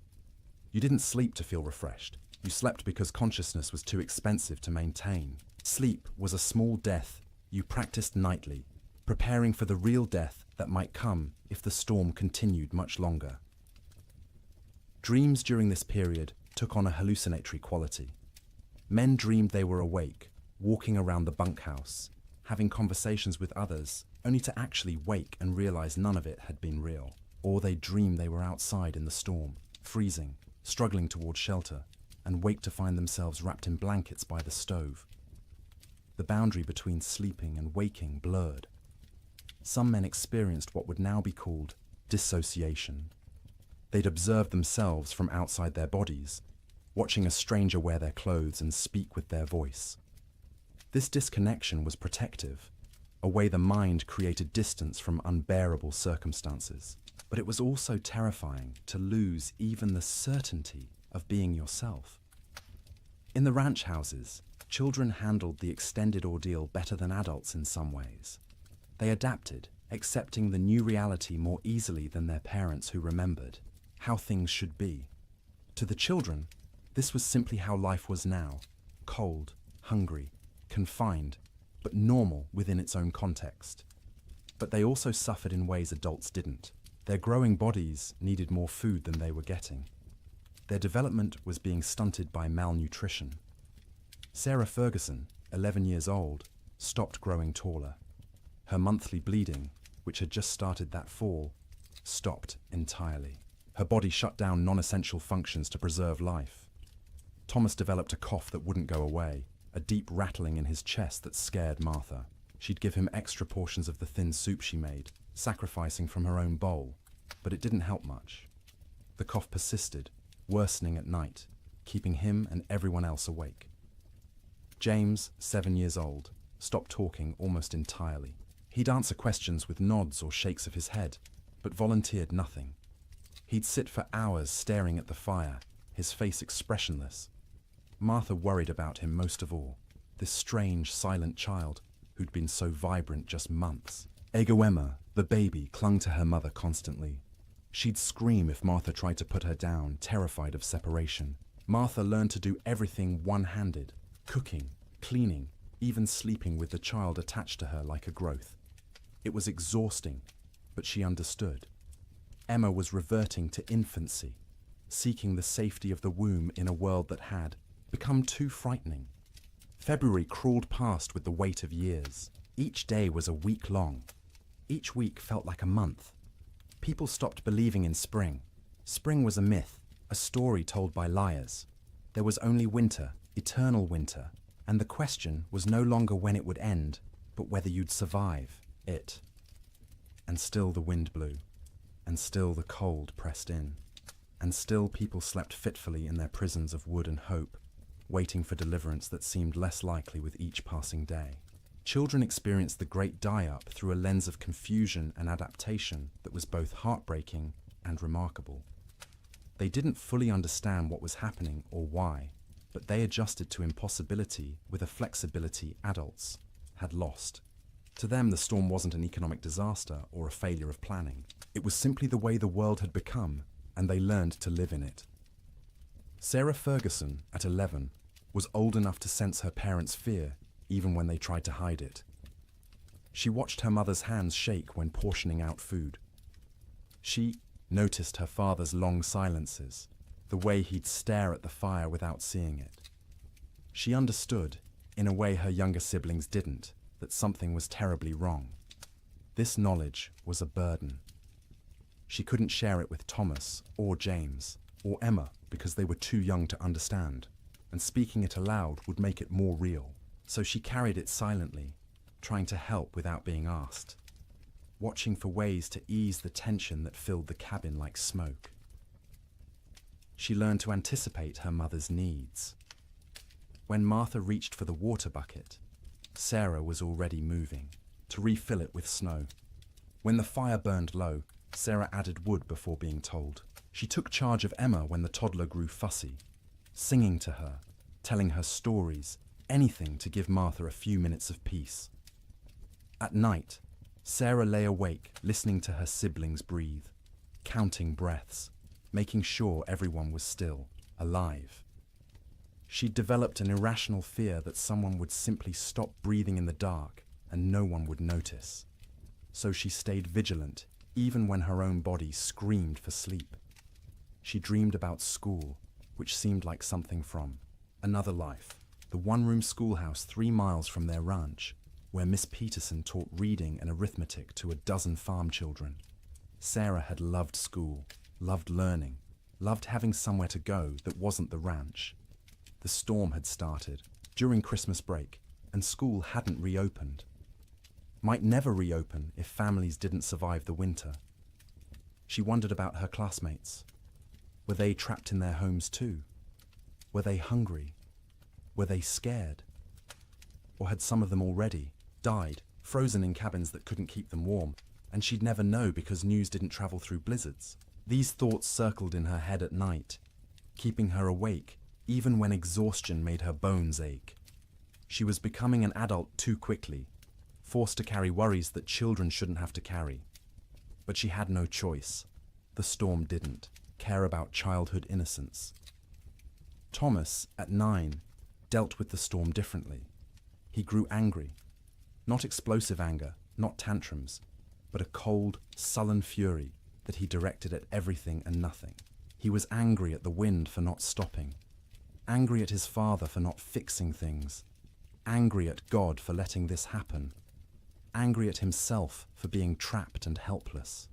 You didn't sleep to feel refreshed. You slept because consciousness was too expensive to maintain. Sleep was a small death you practiced nightly, preparing for the real death that might come if the storm continued much longer. Dreams during this period took on a hallucinatory quality. Men dreamed they were awake, walking around the bunkhouse, having conversations with others, only to actually wake and realize none of it had been real. Or they'd dream they were outside in the storm, freezing, struggling toward shelter, and wake to find themselves wrapped in blankets by the stove. The boundary between sleeping and waking blurred. Some men experienced what would now be called dissociation. They'd observe themselves from outside their bodies, watching a stranger wear their clothes and speak with their voice. This disconnection was protective, a way the mind created distance from unbearable circumstances. But it was also terrifying to lose even the certainty of being yourself. In the ranch houses, children handled the extended ordeal better than adults in some ways. They adapted, accepting the new reality more easily than their parents who remembered how things should be. To the children, this was simply how life was now, cold, hungry, confined, but normal within its own context. But they also suffered in ways adults didn't. Their growing bodies needed more food than they were getting. Their development was being stunted by malnutrition. Sarah Ferguson, 11 years old, stopped growing taller. Her monthly bleeding, which had just started that fall, stopped entirely. Her body shut down non-essential functions to preserve life. Thomas developed a cough that wouldn't go away, a deep rattling in his chest that scared Martha. She'd give him extra portions of the thin soup she made, sacrificing from her own bowl, but it didn't help much. The cough persisted, worsening at night, keeping him and everyone else awake. James, 7 years old, stopped talking almost entirely. He'd answer questions with nods or shakes of his head, but volunteered nothing. He'd sit for hours staring at the fire, his face expressionless. Martha worried about him most of all, this strange, silent child who'd been so vibrant just months. Egoema, the baby, clung to her mother constantly. She'd scream if Martha tried to put her down, terrified of separation. Martha learned to do everything one-handed, cooking, cleaning, even sleeping with the child attached to her like a growth. It was exhausting, but she understood. Emma was reverting to infancy, seeking the safety of the womb in a world that had become too frightening. February crawled past with the weight of years. Each day was a week long. Each week felt like a month. People stopped believing in spring. Spring was a myth, a story told by liars. There was only winter, eternal winter, and the question was no longer when it would end, but whether you'd survive it. And still the wind blew, and still the cold pressed in, and still people slept fitfully in their prisons of wood and hope, waiting for deliverance that seemed less likely with each passing day. Children experienced the great die-up through a lens of confusion and adaptation that was both heartbreaking and remarkable. They didn't fully understand what was happening or why, but they adjusted to impossibility with a flexibility adults had lost. To them, the storm wasn't an economic disaster or a failure of planning. It was simply the way the world had become, and they learned to live in it. Sarah Ferguson, at 11, was old enough to sense her parents' fear, even when they tried to hide it. She watched her mother's hands shake when portioning out food. She noticed her father's long silences, the way he'd stare at the fire without seeing it. She understood, in a way her younger siblings didn't, that something was terribly wrong. This knowledge was a burden. She couldn't share it with Thomas or James or Emma because they were too young to understand, and speaking it aloud would make it more real. So she carried it silently, trying to help without being asked, watching for ways to ease the tension that filled the cabin like smoke. She learned to anticipate her mother's needs. When Martha reached for the water bucket, Sarah was already moving, to refill it with snow. When the fire burned low, Sarah added wood before being told. She took charge of Emma when the toddler grew fussy, singing to her, telling her stories, anything to give Martha a few minutes of peace. At night, Sarah lay awake, listening to her siblings breathe, counting breaths, making sure everyone was still, alive. She'd developed an irrational fear that someone would simply stop breathing in the dark and no one would notice. So she stayed vigilant, even when her own body screamed for sleep. She dreamed about school, which seemed like something from another life, the one-room schoolhouse 3 miles from their ranch, where Miss Peterson taught reading and arithmetic to a dozen farm children. Sarah had loved school, loved learning, loved having somewhere to go that wasn't the ranch. The storm had started during Christmas break, and school hadn't reopened. Might never reopen if families didn't survive the winter. She wondered about her classmates. Were they trapped in their homes too? Were they hungry? Were they scared? Or had some of them already died, frozen in cabins that couldn't keep them warm, and she'd never know because news didn't travel through blizzards? These thoughts circled in her head at night, keeping her awake even when exhaustion made her bones ache. She was becoming an adult too quickly, forced to carry worries that children shouldn't have to carry. But she had no choice. The storm didn't care about childhood innocence. Thomas, at 9, dealt with the storm differently. He grew angry. Not explosive anger, not tantrums, but a cold, sullen fury that he directed at everything and nothing. He was angry at the wind for not stopping, angry at his father for not fixing things, angry at God for letting this happen, angry at himself for being trapped and helpless.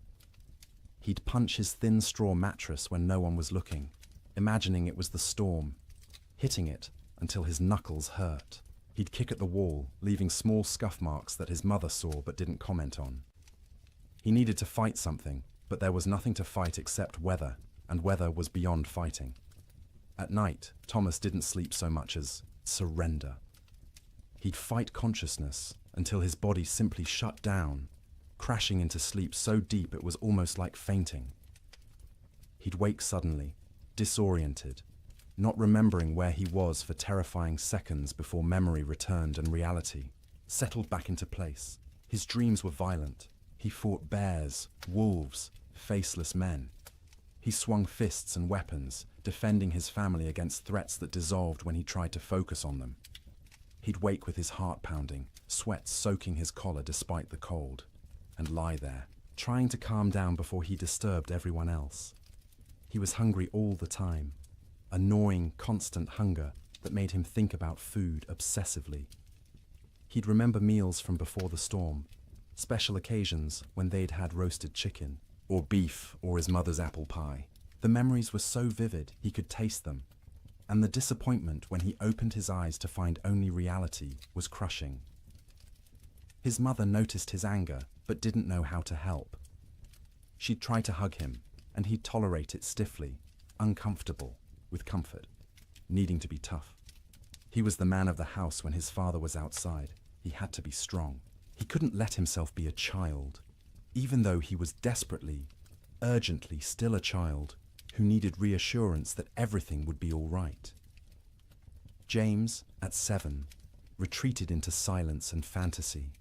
He'd punch his thin straw mattress when no one was looking, imagining it was the storm, hitting it until his knuckles hurt. He'd kick at the wall, leaving small scuff marks that his mother saw but didn't comment on. He needed to fight something, but there was nothing to fight except weather, and weather was beyond fighting. At night, Thomas didn't sleep so much as surrender. He'd fight consciousness until his body simply shut down, crashing into sleep so deep it was almost like fainting. He'd wake suddenly, disoriented, not remembering where he was for terrifying seconds before memory returned and reality settled back into place. His dreams were violent. He fought bears, wolves, faceless men. He swung fists and weapons, defending his family against threats that dissolved when he tried to focus on them. He'd wake with his heart pounding, sweat soaking his collar despite the cold, and lie there, trying to calm down before he disturbed everyone else. He was hungry all the time, a gnawing, constant hunger that made him think about food obsessively. He'd remember meals from before the storm, special occasions when they'd had roasted chicken, or beef, or his mother's apple pie. The memories were so vivid he could taste them, and the disappointment when he opened his eyes to find only reality was crushing. His mother noticed his anger, but didn't know how to help. She'd try to hug him, and he'd tolerate it stiffly, uncomfortable, with comfort, needing to be tough. He was the man of the house when his father was outside. He had to be strong. He couldn't let himself be a child, even though he was desperately, urgently still a child who needed reassurance that everything would be all right. James, at 7, retreated into silence and fantasy.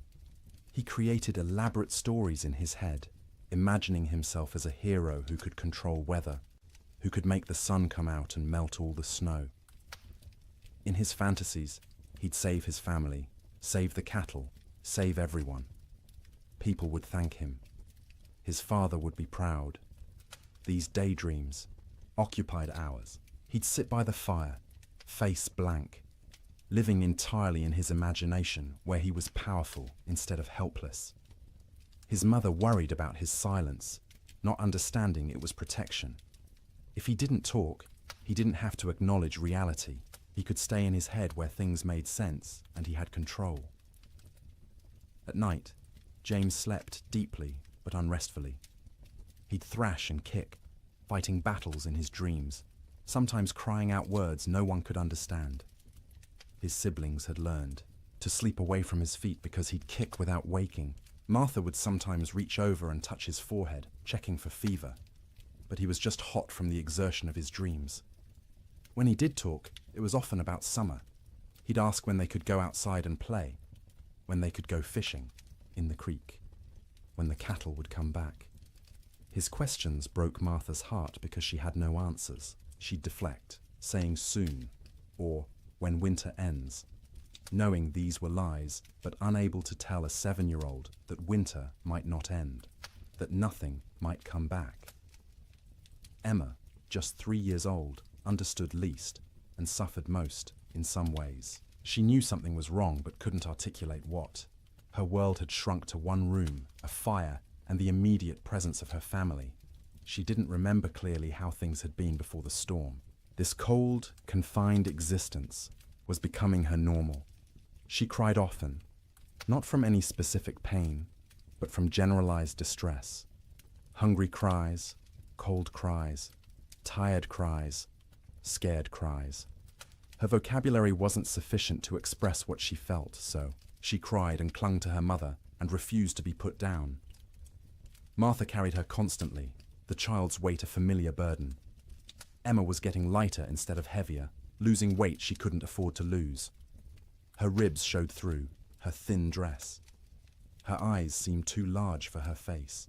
He created elaborate stories in his head, imagining himself as a hero who could control weather, who could make the sun come out and melt all the snow. In his fantasies, he'd save his family, save the cattle, save everyone. People would thank him. His father would be proud. These daydreams occupied hours. He'd sit by the fire, face blank, living entirely in his imagination where he was powerful instead of helpless. His mother worried about his silence, not understanding it was protection. If he didn't talk, he didn't have to acknowledge reality. He could stay in his head where things made sense and he had control. At night, James slept deeply but unrestfully. He'd thrash and kick, fighting battles in his dreams, sometimes crying out words no one could understand. His siblings had learned to sleep away from his feet because he'd kick without waking. Martha would sometimes reach over and touch his forehead, checking for fever, but he was just hot from the exertion of his dreams. When he did talk, it was often about summer. He'd ask when they could go outside and play, when they could go fishing in the creek, when the cattle would come back. His questions broke Martha's heart because she had no answers. She'd deflect, saying soon, or when winter ends, knowing these were lies, but unable to tell a 7-year-old that winter might not end, that nothing might come back. Emma, just 3 years old, understood least and suffered most in some ways. She knew something was wrong but couldn't articulate what. Her world had shrunk to one room, a fire, and the immediate presence of her family. She didn't remember clearly how things had been before the storm. This cold, confined existence was becoming her normal. She cried often, not from any specific pain, but from generalized distress. Hungry cries, cold cries, tired cries, scared cries. Her vocabulary wasn't sufficient to express what she felt, so she cried and clung to her mother and refused to be put down. Martha carried her constantly, the child's weight a familiar burden. Emma was getting lighter instead of heavier, losing weight she couldn't afford to lose. Her ribs showed through her thin dress. Her eyes seemed too large for her face.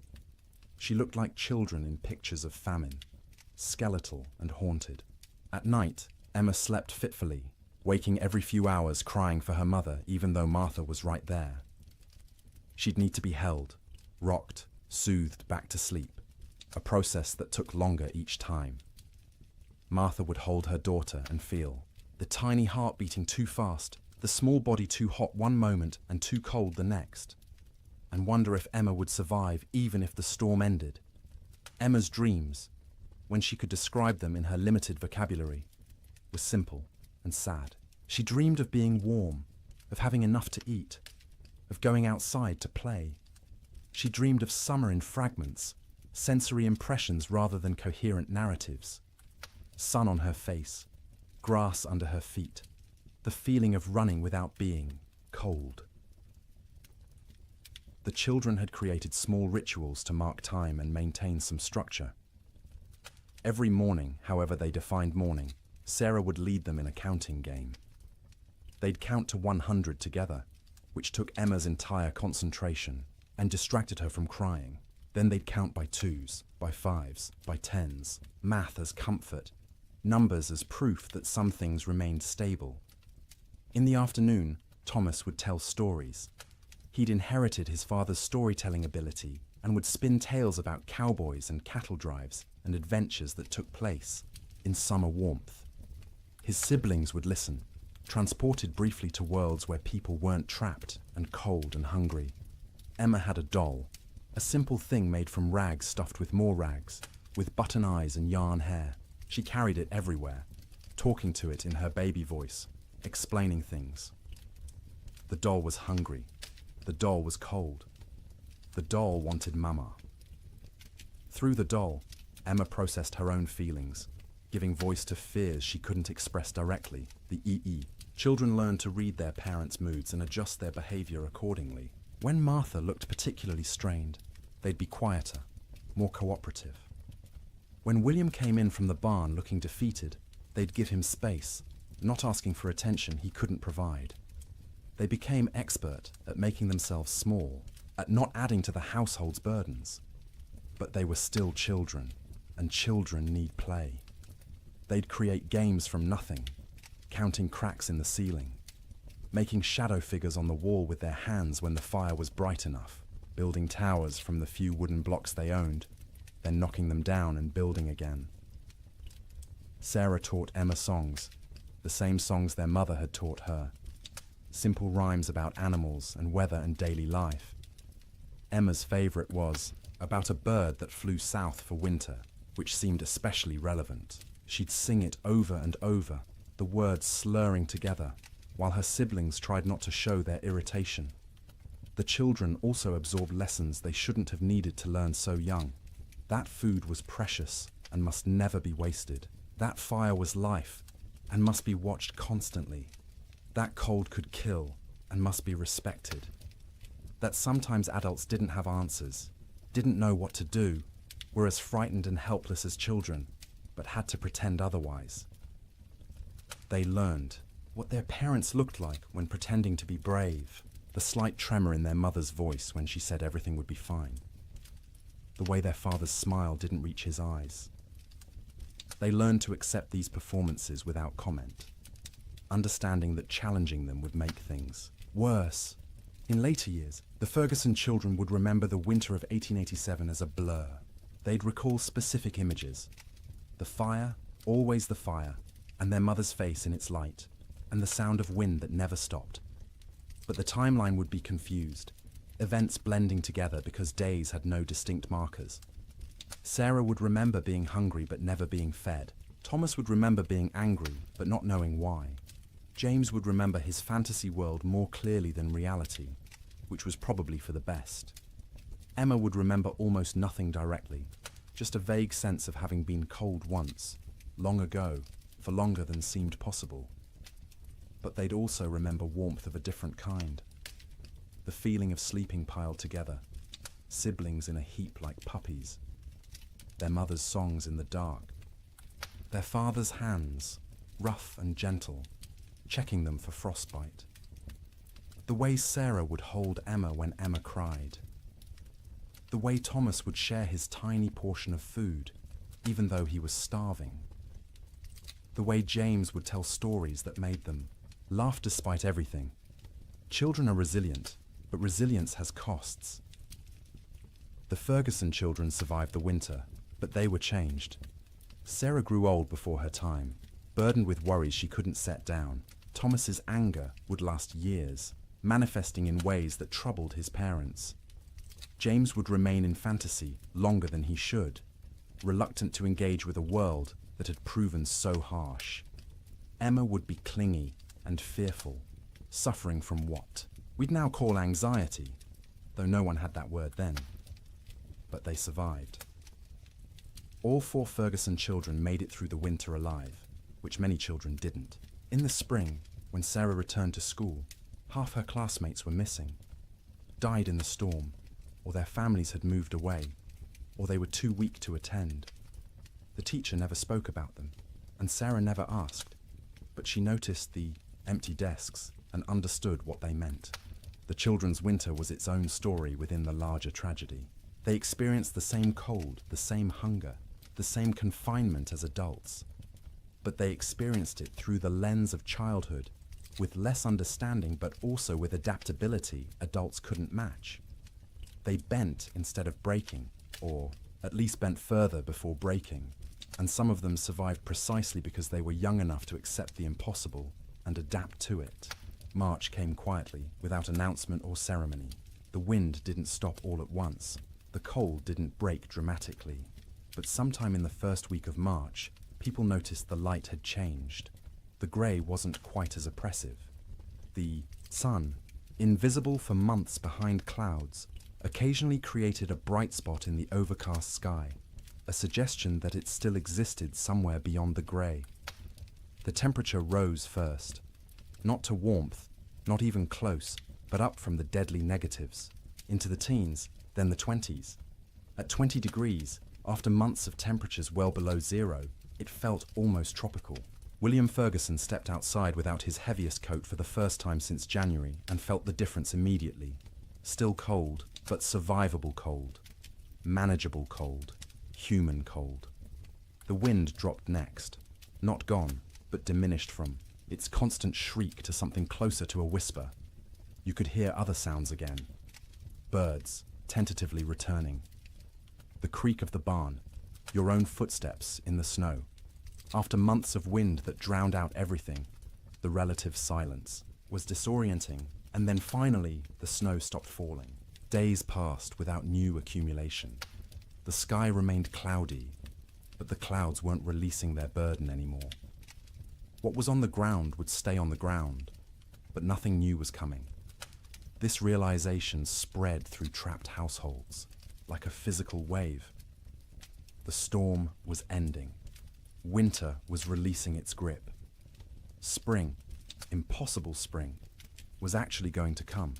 She looked like children in pictures of famine, skeletal and haunted. At night, Emma slept fitfully, waking every few hours crying for her mother even though Martha was right there. She'd need to be held, rocked, soothed back to sleep, a process that took longer each time. Martha would hold her daughter and feel the tiny heart beating too fast, the small body too hot one moment and too cold the next, and wonder if Emma would survive even if the storm ended. Emma's dreams, when she could describe them in her limited vocabulary, were simple and sad. She dreamed of being warm, of having enough to eat, of going outside to play. She dreamed of summer in fragments, sensory impressions rather than coherent narratives. Sun on her face, grass under her feet, the feeling of running without being cold. The children had created small rituals to mark time and maintain some structure. Every morning, however they defined morning, Sarah would lead them in a counting game. They'd count to 100 together, which took Emma's entire concentration and distracted her from crying. Then they'd count by twos, by fives, by tens, math as comfort, numbers as proof that some things remained stable. In the afternoon, Thomas would tell stories. He'd inherited his father's storytelling ability and would spin tales about cowboys and cattle drives and adventures that took place in summer warmth. His siblings would listen, transported briefly to worlds where people weren't trapped and cold and hungry. Emma had a doll, a simple thing made from rags stuffed with more rags, with button eyes and yarn hair. She carried it everywhere, talking to it in her baby voice, explaining things. The doll was hungry. The doll was cold. The doll wanted Mama. Through the doll, Emma processed her own feelings, giving voice to fears she couldn't express directly, the EE. Children learn to read their parents' moods and adjust their behavior accordingly. When Martha looked particularly strained, they'd be quieter, more cooperative. When William came in from the barn looking defeated, they'd give him space, not asking for attention he couldn't provide. They became expert at making themselves small, at not adding to the household's burdens. But they were still children, and children need play. They'd create games from nothing, counting cracks in the ceiling, making shadow figures on the wall with their hands when the fire was bright enough, building towers from the few wooden blocks they owned, then knocking them down and building again. Sarah taught Emma songs, the same songs their mother had taught her. Simple rhymes about animals and weather and daily life. Emma's favorite was about a bird that flew south for winter, which seemed especially relevant. She'd sing it over and over, the words slurring together, while her siblings tried not to show their irritation. The children also absorbed lessons they shouldn't have needed to learn so young. That food was precious and must never be wasted. That fire was life and must be watched constantly. That cold could kill and must be respected. That sometimes adults didn't have answers, didn't know what to do, were as frightened and helpless as children, but had to pretend otherwise. They learned what their parents looked like when pretending to be brave, the slight tremor in their mother's voice when she said everything would be fine, the way their father's smile didn't reach his eyes. They learned to accept these performances without comment, understanding that challenging them would make things worse. In later years, the Ferguson children would remember the winter of 1887 as a blur. They'd recall specific images. The fire, always the fire, and their mother's face in its light. and the sound of wind that never stopped. But the timeline would be confused, events blending together because days had no distinct markers. Sarah would remember being hungry but never being fed. Thomas would remember being angry but not knowing why. James would remember his fantasy world more clearly than reality, which was probably for the best. Emma would remember almost nothing directly, just a vague sense of having been cold once, long ago, for longer than seemed possible. But they'd also remember warmth of a different kind. The feeling of sleeping piled together, siblings in a heap like puppies, their mother's songs in the dark, their father's hands, rough and gentle, checking them for frostbite. The way Sarah would hold Emma when Emma cried. The way Thomas would share his tiny portion of food, even though he was starving. The way James would tell stories that made them laugh despite everything. Children are resilient, but resilience has costs. The Ferguson children survived the winter, but they were changed. Sarah grew old before her time, burdened with worries she couldn't set down. Thomas's anger would last years, manifesting in ways that troubled his parents. James would remain in fantasy longer than he should, reluctant to engage with a world that had proven so harsh. Emma would be clingy and fearful, suffering from what we'd now call anxiety, though no one had that word then. But they survived. All 4 Ferguson children made it through the winter alive, which many children didn't. In the spring, when Sarah returned to school, half her classmates were missing, died in the storm, or their families had moved away, or they were too weak to attend. The teacher never spoke about them, and Sarah never asked, but she noticed the empty desks and understood what they meant. The children's winter was its own story within the larger tragedy. They experienced the same cold, the same hunger, the same confinement as adults, but they experienced it through the lens of childhood, with less understanding but also with adaptability adults couldn't match. They bent instead of breaking, or at least bent further before breaking, and some of them survived precisely because they were young enough to accept the impossible and adapt to it. March came quietly, without announcement or ceremony. The wind didn't stop all at once. The cold didn't break dramatically. But sometime in the first week of March, people noticed the light had changed. The grey wasn't quite as oppressive. The sun, invisible for months behind clouds, occasionally created a bright spot in the overcast sky, a suggestion that it still existed somewhere beyond the grey. The temperature rose first, not to warmth, not even close, but up from the deadly negatives, into the teens, then the 20s. At 20 degrees, after months of temperatures well below zero, it felt almost tropical. William Ferguson stepped outside without his heaviest coat for the first time since January and felt the difference immediately. Still cold, but survivable cold. Manageable cold. Human cold. The wind dropped next. Not gone, but diminished from its constant shriek to something closer to a whisper. You could hear other sounds again. Birds, tentatively returning. The creak of the barn. Your own footsteps in the snow. After months of wind that drowned out everything, the relative silence was disorienting, and then finally the snow stopped falling. Days passed without new accumulation. The sky remained cloudy, but the clouds weren't releasing their burden anymore. What was on the ground would stay on the ground, but nothing new was coming. This realization spread through trapped households, like a physical wave. The storm was ending. Winter was releasing its grip. Spring, impossible spring, was actually going to come.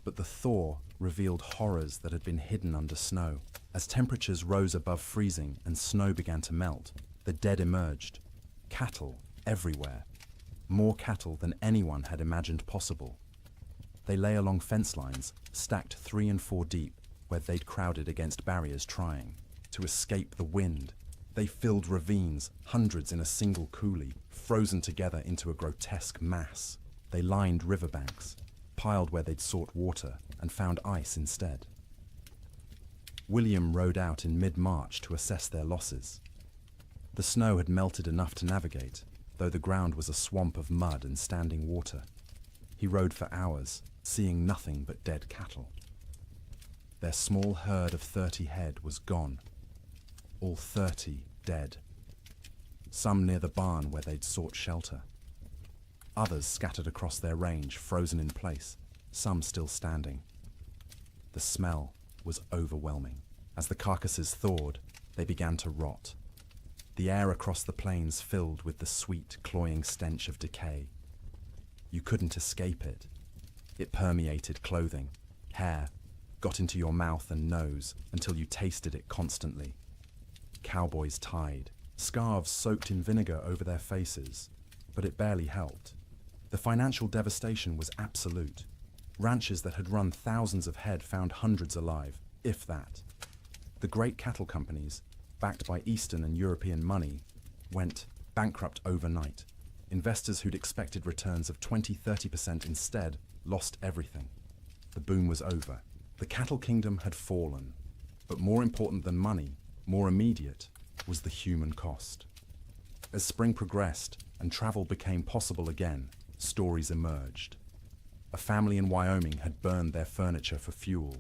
But the thaw revealed horrors that had been hidden under snow. As temperatures rose above freezing and snow began to melt, the dead emerged. Cattle everywhere. More cattle than anyone had imagined possible. They lay along fence lines, stacked 3 and 4 deep, where they'd crowded against barriers trying to escape the wind. They filled ravines, hundreds in a single coulee, frozen together into a grotesque mass. They lined riverbanks, piled where they'd sought water, and found ice instead. William rode out in mid-March to assess their losses. The snow had melted enough to navigate, though the ground was a swamp of mud and standing water. He rode for hours, seeing nothing but dead cattle. Their small herd of 30 head was gone. All 30 dead. Some near the barn where they'd sought shelter. Others scattered across their range, frozen in place, some still standing. The smell was overwhelming. As the carcasses thawed, they began to rot. The air across the plains filled with the sweet, cloying stench of decay. You couldn't escape it. It permeated clothing, hair, got into your mouth and nose until you tasted it constantly. Cowboys tied, scarves soaked in vinegar over their faces, but it barely helped. The financial devastation was absolute. Ranches that had run thousands of head found hundreds alive, if that. The great cattle companies, backed by Eastern and European money, went bankrupt overnight. Investors who'd expected returns of 20–30% instead lost everything. The boom was over. The cattle kingdom had fallen. But more important than money, more immediate, was the human cost. As spring progressed and travel became possible again, stories emerged. A family in Wyoming had burned their furniture for fuel,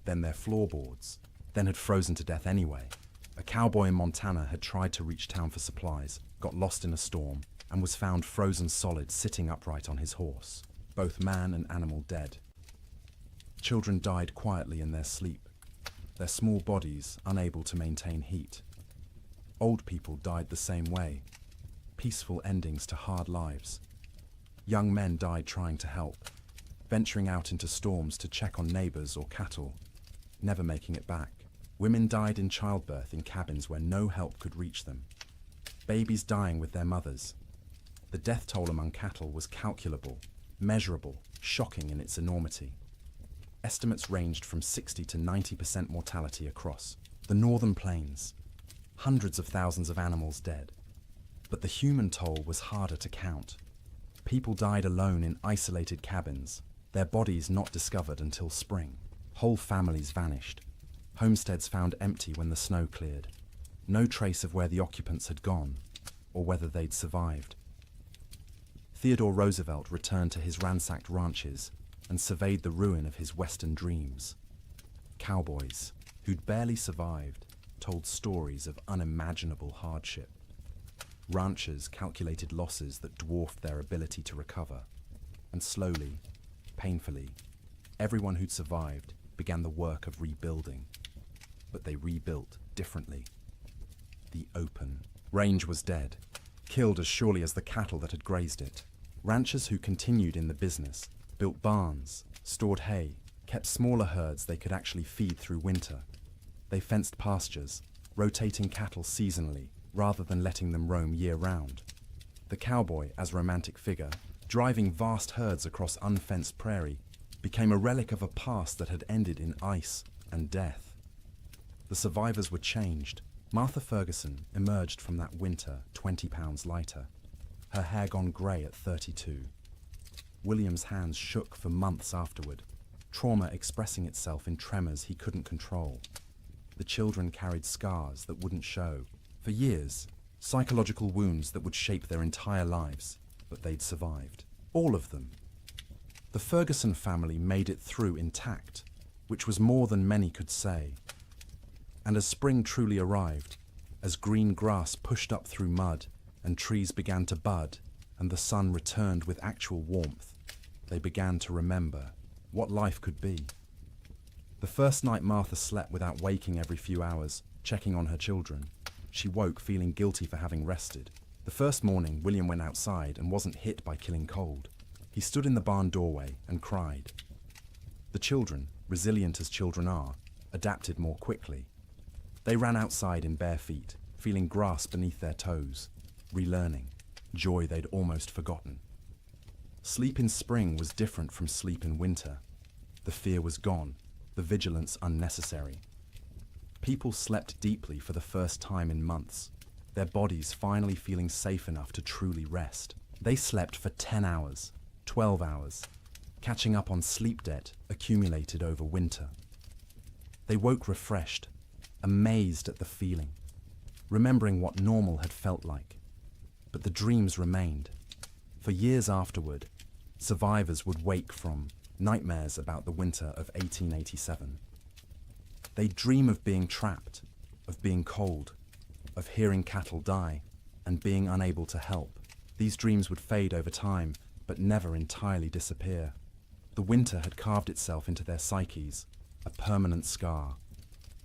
then their floorboards, then had frozen to death anyway. A cowboy in Montana had tried to reach town for supplies, got lost in a storm, and was found frozen solid sitting upright on his horse, both man and animal dead. Children died quietly in their sleep, their small bodies unable to maintain heat. Old people died the same way, peaceful endings to hard lives. Young men died trying to help, venturing out into storms to check on neighbors or cattle, never making it back. Women died in childbirth in cabins where no help could reach them. Babies dying with their mothers. The death toll among cattle was calculable, measurable, shocking in its enormity. Estimates ranged from 60 to 90% mortality across the northern plains. Hundreds of thousands of animals dead. But the human toll was harder to count. People died alone in isolated cabins, their bodies not discovered until spring. Whole families vanished. Homesteads found empty when the snow cleared. No trace of where the occupants had gone, or whether they'd survived. Theodore Roosevelt returned to his ransacked ranches and surveyed the ruin of his Western dreams. Cowboys, who'd barely survived, told stories of unimaginable hardship. Ranchers calculated losses that dwarfed their ability to recover. And slowly, painfully, everyone who'd survived began the work of rebuilding. But they rebuilt differently. The open range was dead, killed as surely as the cattle that had grazed it. Ranchers who continued in the business built barns, stored hay, kept smaller herds they could actually feed through winter. They fenced pastures, rotating cattle seasonally rather than letting them roam year-round. The cowboy, as romantic figure, driving vast herds across unfenced prairie, became a relic of a past that had ended in ice and death. The survivors were changed. Martha Ferguson emerged from that winter 20 pounds lighter, her hair gone grey at 32. William's hands shook for months afterward, trauma expressing itself in tremors he couldn't control. The children carried scars that wouldn't show. For years, psychological wounds that would shape their entire lives, but they'd survived. All of them. The Ferguson family made it through intact, which was more than many could say. And as spring truly arrived, as green grass pushed up through mud and trees began to bud and the sun returned with actual warmth, they began to remember what life could be. The first night Martha slept without waking every few hours, checking on her children. She woke feeling guilty for having rested. The first morning, William went outside and wasn't hit by killing cold. He stood in the barn doorway and cried. The children, resilient as children are, adapted more quickly. They ran outside in bare feet, feeling grass beneath their toes, relearning, joy they'd almost forgotten. Sleep in spring was different from sleep in winter. The fear was gone, the vigilance unnecessary. People slept deeply for the first time in months, their bodies finally feeling safe enough to truly rest. They slept for 10 hours, 12 hours, catching up on sleep debt accumulated over winter. They woke refreshed, amazed at the feeling, remembering what normal had felt like. But the dreams remained. For years afterward, survivors would wake from nightmares about the winter of 1887. They'd dream of being trapped, of being cold, of hearing cattle die, and being unable to help. These dreams would fade over time, but never entirely disappear. The winter had carved itself into their psyches, a permanent scar.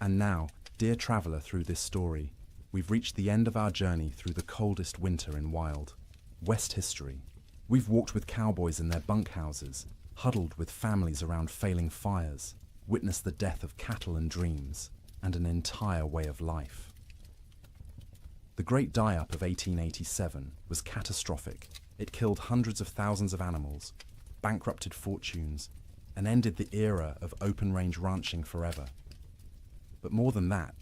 And now, dear traveller through this story, we've reached the end of our journey through the coldest winter in wild West history. We've walked with cowboys in their bunkhouses, huddled with families around failing fires, witnessed the death of cattle and dreams, and an entire way of life. The Great Die-Up of 1887 was catastrophic. It killed hundreds of thousands of animals, bankrupted fortunes, and ended the era of open-range ranching forever. But more than that,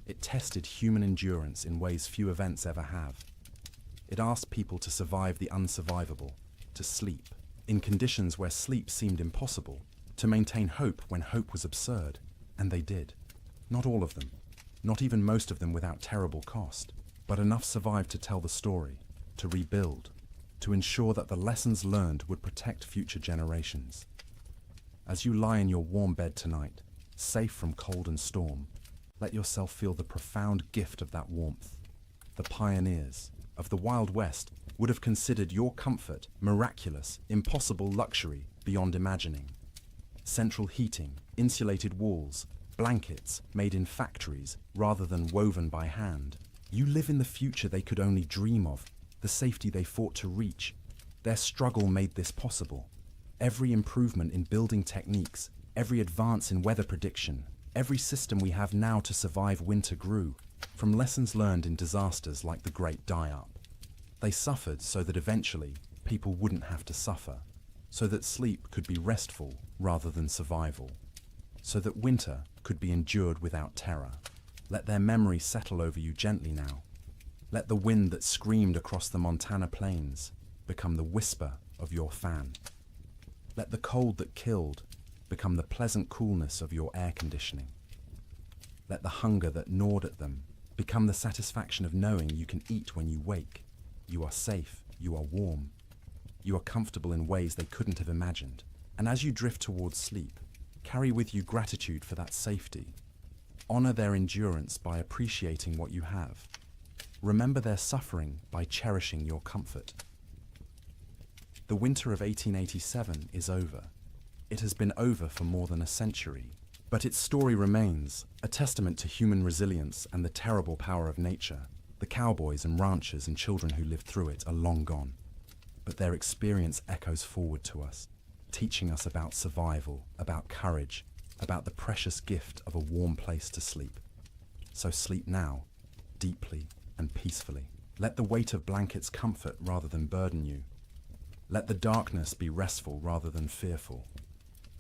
it tested human endurance in ways few events ever have. It asked people to survive the unsurvivable, to sleep, in conditions where sleep seemed impossible, to maintain hope when hope was absurd, and they did. Not all of them, not even most of them without terrible cost, but enough survived to tell the story, to rebuild, to ensure that the lessons learned would protect future generations. As you lie in your warm bed tonight, safe from cold and storm, let yourself feel the profound gift of that warmth. The pioneers of the Wild West would have considered your comfort miraculous, impossible luxury beyond imagining. Central heating, insulated walls, blankets made in factories rather than woven by hand. You live in the future they could only dream of, the safety they fought to reach. Their struggle made this possible. Every improvement in building techniques, every advance in weather prediction, every system we have now to survive winter grew from lessons learned in disasters like the Great Die-Up. They suffered so that eventually people wouldn't have to suffer, so that sleep could be restful rather than survival, so that winter could be endured without terror. Let their memory settle over you gently now. Let the wind that screamed across the Montana plains become the whisper of your fan. Let the cold that killed become the pleasant coolness of your air conditioning. Let the hunger that gnawed at them become the satisfaction of knowing you can eat when you wake. You are safe, you are warm, you are comfortable in ways they couldn't have imagined. And as you drift towards sleep, carry with you gratitude for that safety. Honor their endurance by appreciating what you have. Remember their suffering by cherishing your comfort. The winter of 1887 is over. It has been over for more than a century, but its story remains, a testament to human resilience and the terrible power of nature. The cowboys and ranchers and children who lived through it are long gone, but their experience echoes forward to us, teaching us about survival, about courage, about the precious gift of a warm place to sleep. So sleep now, deeply and peacefully. Let the weight of blankets comfort rather than burden you. Let the darkness be restful rather than fearful.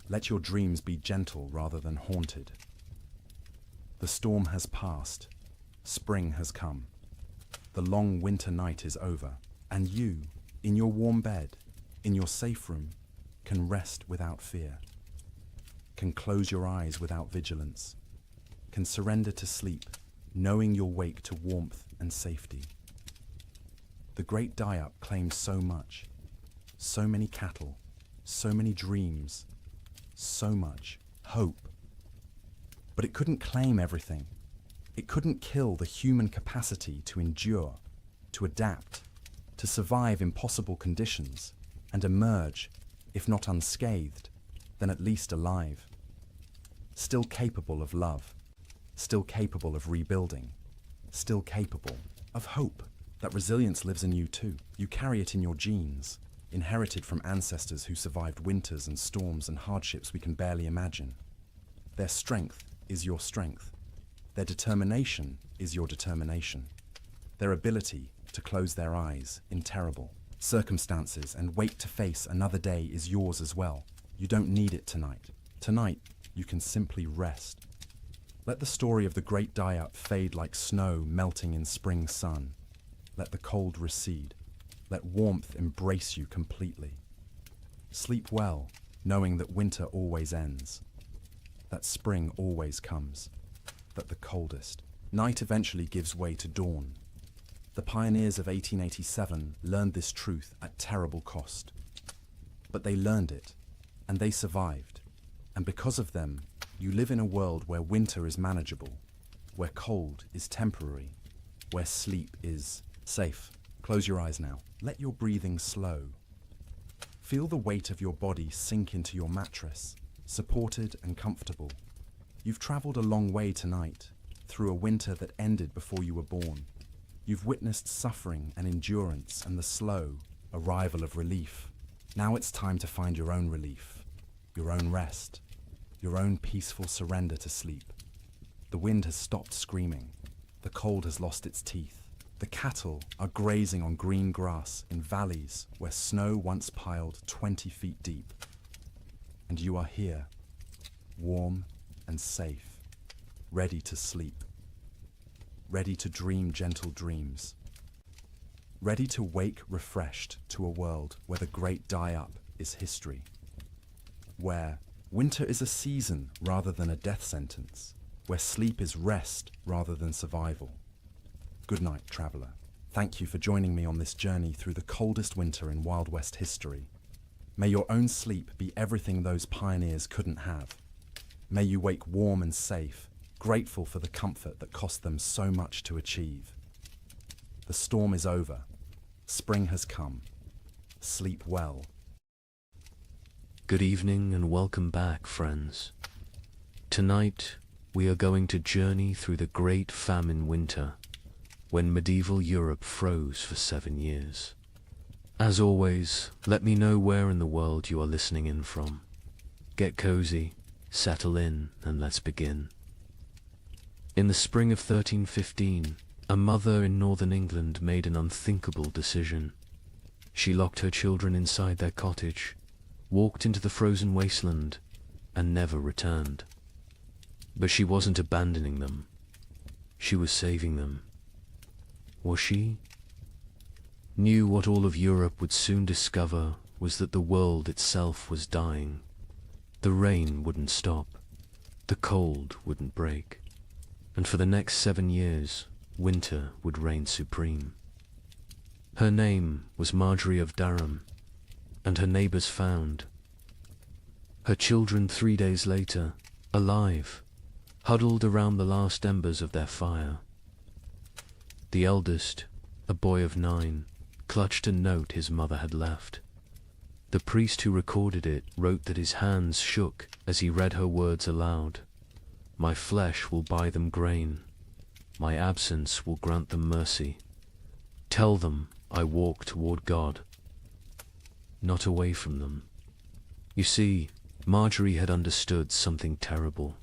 Let your dreams be gentle rather than haunted. The storm has passed. Spring has come. The long winter night is over, and you, in your warm bed, in your safe room, can rest without fear, can close your eyes without vigilance, can surrender to sleep, knowing you'll wake to warmth and safety. The Great Die-Up claimed so much, so many cattle, so many dreams, so much hope. But it couldn't claim everything. It couldn't kill the human capacity to endure, to adapt, to survive impossible conditions, and emerge, if not unscathed, then at least alive. Still capable of love, still capable of rebuilding, still capable of hope. That resilience lives in you too. You carry it in your genes, inherited from ancestors who survived winters and storms and hardships we can barely imagine. Their strength is your strength. Their determination is your determination. Their ability to close their eyes in terrible circumstances and wait to face another day is yours as well. You don't need it tonight. Tonight, you can simply rest. Let the story of the Great Die-Up fade like snow melting in spring sun. Let the cold recede. Let warmth embrace you completely. Sleep well, knowing that winter always ends, that spring always comes, that the coldest night eventually gives way to dawn. The pioneers of 1887 learned this truth at terrible cost. But they learned it, and they survived. And because of them, you live in a world where winter is manageable, where cold is temporary, where sleep is safe. Close your eyes now. Let your breathing slow. Feel the weight of your body sink into your mattress, supported and comfortable. You've traveled a long way tonight, through a winter that ended before you were born. You've witnessed suffering and endurance and the slow arrival of relief. Now it's time to find your own relief, your own rest, your own peaceful surrender to sleep. The wind has stopped screaming. The cold has lost its teeth. The cattle are grazing on green grass in valleys where snow once piled 20 feet deep. And you are here, warm and safe, ready to sleep, ready to dream gentle dreams, ready to wake refreshed to a world where the great die-up is history, where winter is a season rather than a death sentence, where sleep is rest rather than survival. Good night, traveller. Thank you for joining me on this journey through the coldest winter in Wild West history. May your own sleep be everything those pioneers couldn't have. May you wake warm and safe, grateful for the comfort that cost them so much to achieve. The storm is over. Spring has come. Sleep well. Good evening and welcome back, friends. Tonight, we are going to journey through the Great Famine Winter, when medieval Europe froze for 7 years. As always, let me know where in the world you are listening in from. Get cozy, settle in, and let's begin. In the spring of 1315, a mother in northern England made an unthinkable decision. She locked her children inside their cottage, walked into the frozen wasteland, and never returned. But she wasn't abandoning them. She was saving them. Was she? Knew what all of Europe would soon discover was that the world itself was dying. The rain wouldn't stop. The cold wouldn't break. And for the next 7 years, winter would reign supreme. Her name was Marjorie of Durham, and her neighbours found her children 3 days later, alive, huddled around the last embers of their fire. The eldest, a boy of 9, clutched a note his mother had left. The priest who recorded it wrote that his hands shook as he read her words aloud. My flesh will buy them grain. My absence will grant them mercy. Tell them I walk toward God, not away from them. You see, Marjorie had understood something terrible.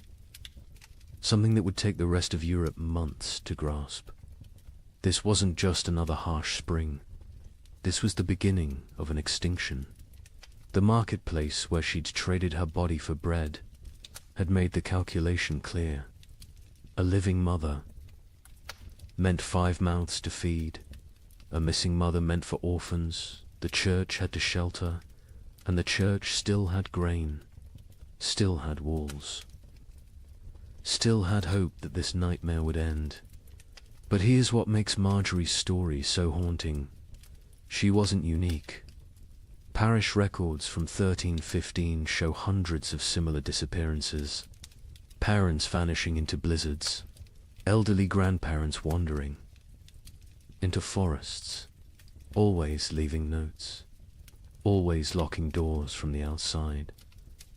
Something that would take the rest of Europe months to grasp. This wasn't just another harsh spring. This was the beginning of an extinction. The marketplace where she'd traded her body for bread had made the calculation clear. A living mother meant 5 mouths to feed. A missing mother meant for orphans. The church had to shelter, and the church still had grain, still had walls, still had hope that this nightmare would end. But here's what makes Marjorie's story so haunting. She wasn't unique. Parish records from 1315 show hundreds of similar disappearances. Parents vanishing into blizzards, elderly grandparents wandering into forests, always leaving notes, always locking doors from the outside,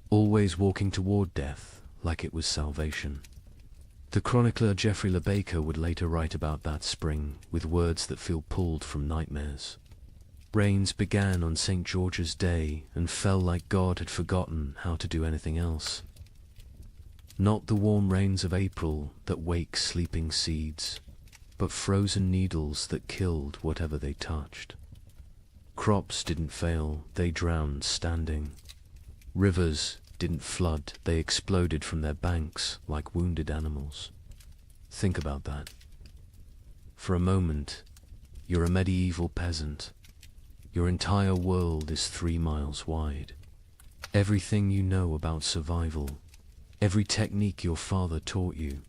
always walking toward death like it was salvation. The chronicler Geoffrey Le Baker would later write about that spring with words that feel pulled from nightmares. Rains began on St. George's Day and fell like God had forgotten how to do anything else. Not the warm rains of April that wake sleeping seeds, but frozen needles that killed whatever they touched. Crops didn't fail, they drowned standing. Rivers didn't flood, they exploded from their banks like wounded animals. Think about that. For a moment, you're a medieval peasant. Your entire world is 3 miles wide. Everything you know about survival, every technique your father taught you,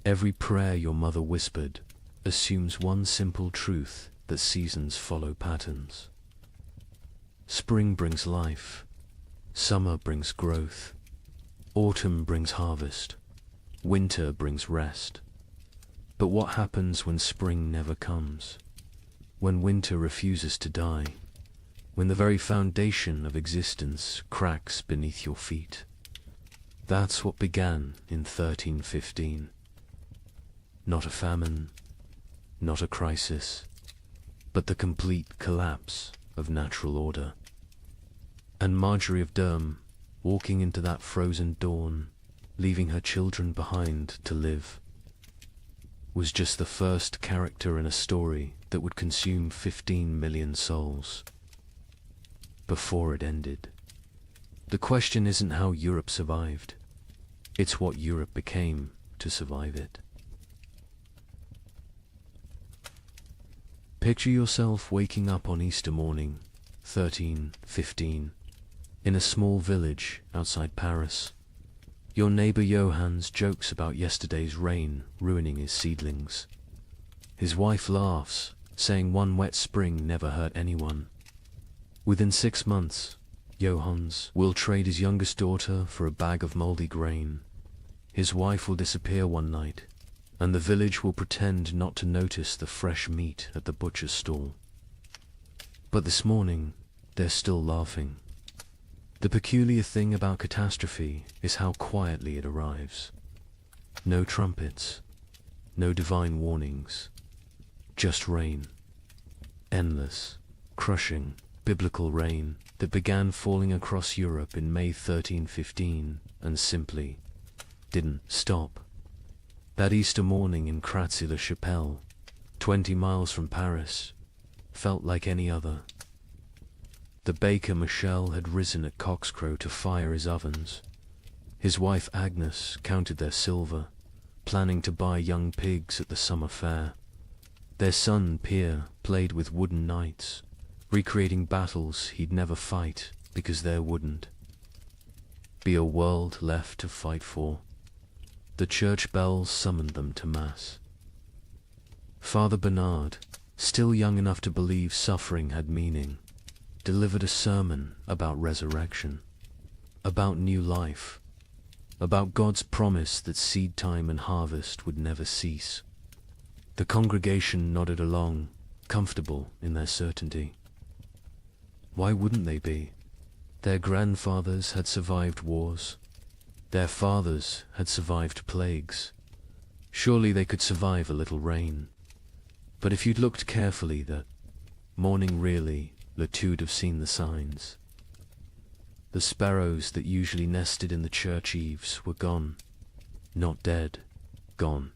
every prayer your mother whispered, assumes one simple truth, that seasons follow patterns. Spring brings life, summer brings growth, autumn brings harvest, winter brings rest. But what happens when spring never comes? When winter refuses to die? When the very foundation of existence cracks beneath your feet? That's what began in 1315. Not a famine, not a crisis, but the complete collapse of natural order. And Marjorie of Durham, walking into that frozen dawn, leaving her children behind to live, was just the first character in a story that would consume 15 million souls. Before it ended. The question isn't how Europe survived, it's what Europe became to survive it. Picture yourself waking up on Easter morning, 1315, in a small village outside Paris. Your neighbor Johannes jokes about yesterday's rain ruining his seedlings. His wife laughs, saying one wet spring never hurt anyone. Within 6 months, Johannes will trade his youngest daughter for a bag of moldy grain. His wife will disappear one night, and the village will pretend not to notice the fresh meat at the butcher's stall. But this morning, they're still laughing. The peculiar thing about catastrophe is how quietly it arrives. No trumpets, no divine warnings, just rain. Endless, crushing, biblical rain that began falling across Europe in May 1315 and simply didn't stop. That Easter morning in Kratzy-le-Chapelle, 20 miles from Paris, felt like any other. The baker Michel had risen at cockscrow to fire his ovens. His wife Agnes counted their silver, planning to buy young pigs at the summer fair. Their son Pierre played with wooden knights, recreating battles he'd never fight because there wouldn't be a world left to fight for. The church bells summoned them to Mass. Father Bernard, still young enough to believe suffering had meaning, delivered a sermon about resurrection, about new life, about God's promise that seed time and harvest would never cease. The congregation nodded along, comfortable in their certainty. Why wouldn't they be? Their grandfathers had survived wars. Their fathers had survived plagues. Surely they could survive a little rain. But if you'd looked carefully that morning really, Latude have seen the signs. The sparrows that usually nested in the church eaves were gone. Not dead, gone.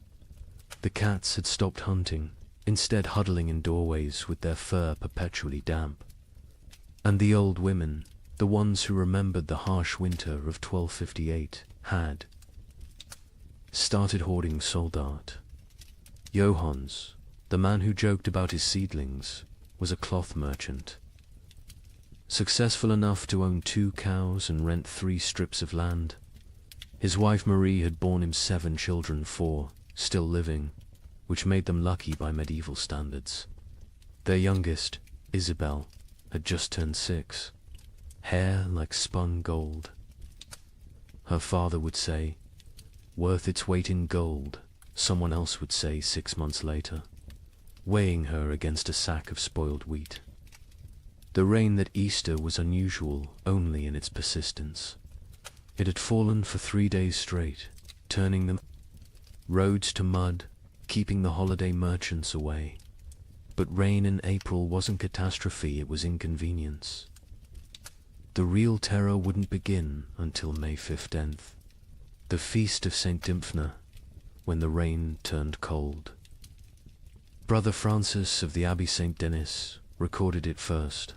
The cats had stopped hunting, instead huddling in doorways with their fur perpetually damp. And the old women, the ones who remembered the harsh winter of 1258, had started hoarding soldat. Johannes, the man who joked about his seedlings, was a cloth merchant. Successful enough to own 2 cows and rent 3 strips of land. His wife Marie had borne him 7 children, 4 still living, which made them lucky by medieval standards. Their youngest, Isabel, had just turned 6, hair like spun gold. Her father would say, worth its weight in gold, someone else would say 6 months later, weighing her against a sack of spoiled wheat. The rain that Easter was unusual only in its persistence. It had fallen for 3 days straight, turning the roads to mud, keeping the holiday merchants away. But rain in April wasn't catastrophe, it was inconvenience. The real terror wouldn't begin until May 15th, the feast of St. Dymphna, when the rain turned cold. Brother Francis of the Abbey St. Denis recorded it first.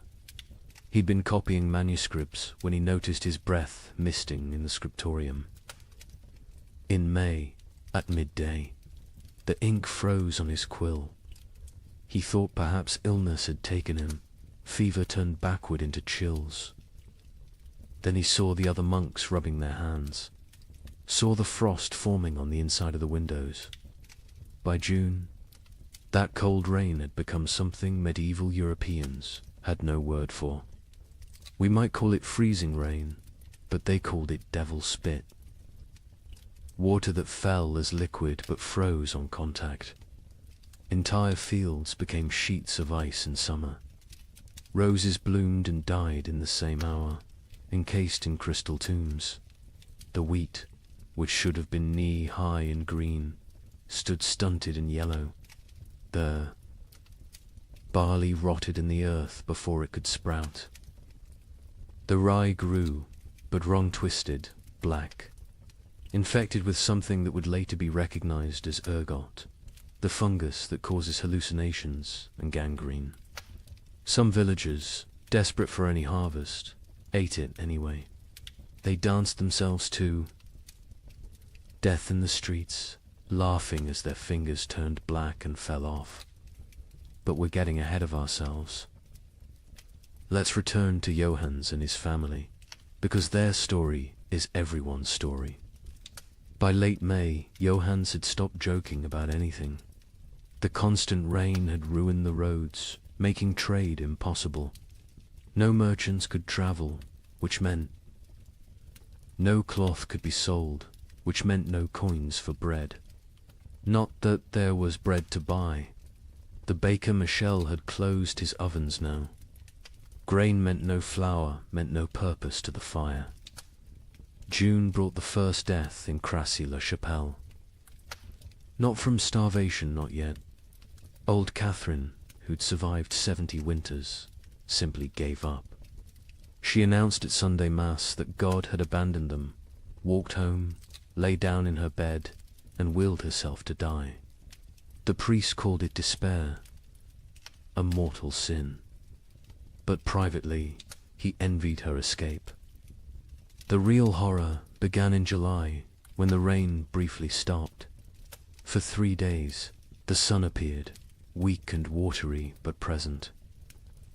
He'd been copying manuscripts when he noticed his breath misting in the scriptorium. In May, at midday, the ink froze on his quill. He thought perhaps illness had taken him. Fever turned backward into chills. Then he saw the other monks rubbing their hands, saw the frost forming on the inside of the windows. By June, That cold rain had become something medieval Europeans had no word for. We might call it freezing rain, but they called it devil spit. Water that fell as liquid but froze on contact. Entire fields became sheets of ice in summer. Roses bloomed and died in the same hour, encased in crystal tombs. The wheat, which should have been knee-high and green, stood stunted and yellow. The barley rotted in the earth before it could sprout. The rye grew, but wrong-twisted, black, infected with something that would later be recognized as ergot, the fungus that causes hallucinations and gangrene. Some villagers, desperate for any harvest, ate it anyway. They danced themselves to death in the streets, laughing as their fingers turned black and fell off. But we're getting ahead of ourselves. Let's return to Johannes and his family, because their story is everyone's story. By late May, Johannes had stopped joking about anything. The constant rain had ruined the roads, making trade impossible. No merchants could travel, which meant no cloth could be sold, which meant no coins for bread. Not that there was bread to buy. The baker Michel had closed his ovens now. Grain meant no flour, meant no purpose to the fire. June brought the first death in Crassy-la-Chapelle. Not from starvation, not yet. Old Catherine, who'd survived 70 winters, simply gave up. She announced at Sunday Mass that God had abandoned them, walked home, lay down in her bed, and willed herself to die. The priest called it despair, a mortal sin. But privately, he envied her escape. The real horror began in July, when the rain briefly stopped. For 3 days, the sun appeared, weak and watery but present.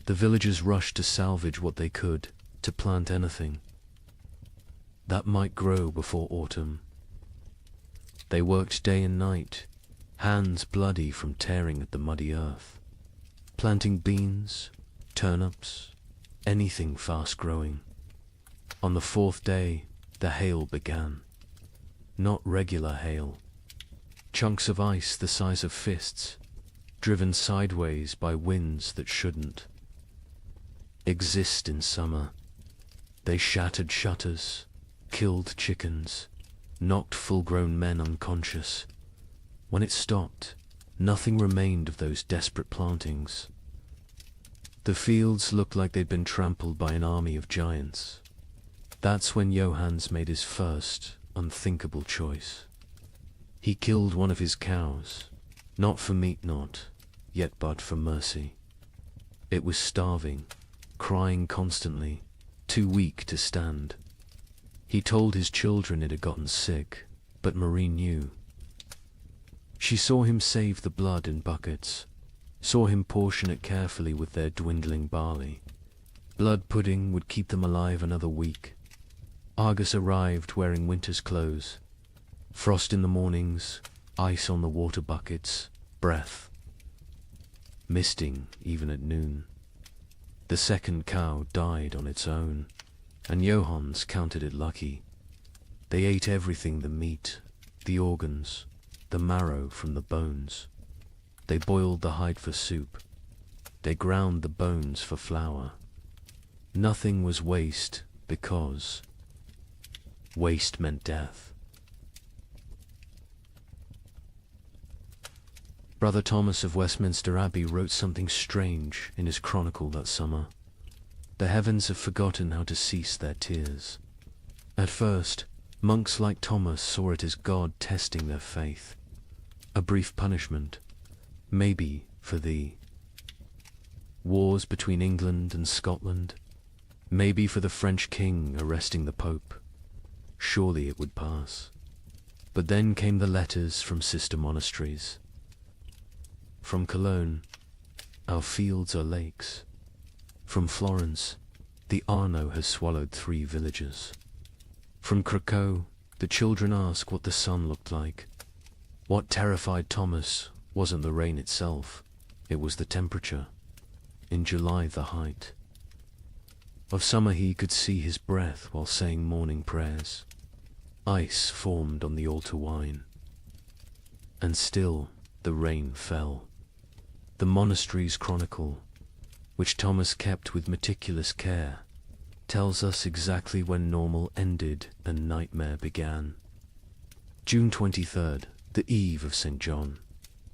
The villagers rushed to salvage what they could, to plant anything that might grow before autumn. They worked day and night, hands bloody from tearing at the muddy earth, planting beans, turnips, anything fast-growing. On the 4th day, the hail began. Not regular hail. Chunks of ice the size of fists, driven sideways by winds that shouldn't exist in summer. They shattered shutters, killed chickens, knocked full-grown men unconscious. When it stopped, nothing remained of those desperate plantings. The fields looked like they'd been trampled by an army of giants. That's when Johannes made his first, unthinkable choice. He killed one of his cows, not for meat not, yet but for mercy. It was starving, crying constantly, too weak to stand. He told his children it had gotten sick, but Marie knew. She saw him save the blood in buckets, saw him portion it carefully with their dwindling barley. Blood pudding would keep them alive another week. Argus arrived wearing winter's clothes. Frost in the mornings, ice on the water buckets, breath. Misting even at noon. The second cow died on its own, and Johannes counted it lucky. They ate everything: the meat, the organs, the marrow from the bones. They boiled the hide for soup. They ground the bones for flour. Nothing was waste, because waste meant death. Brother Thomas of Westminster Abbey wrote something strange in his chronicle that summer. The heavens have forgotten how to cease their tears. At first, monks like Thomas saw it as God testing their faith. A brief punishment, maybe for the wars between England and Scotland, maybe for the French king arresting the Pope. Surely it would pass. But then came the letters from sister monasteries. From Cologne, our fields are lakes. From Florence, the Arno has swallowed 3 villages. From Krakow, the children ask what the sun looked like. What terrified Thomas wasn't the rain itself, it was the temperature. In July, the height of summer, he could see his breath while saying morning prayers. Ice formed on the altar wine. And still the rain fell. The monastery's chronicle, which Thomas kept with meticulous care, tells us exactly when normal ended and nightmare began. June 23rd, the eve of St. John,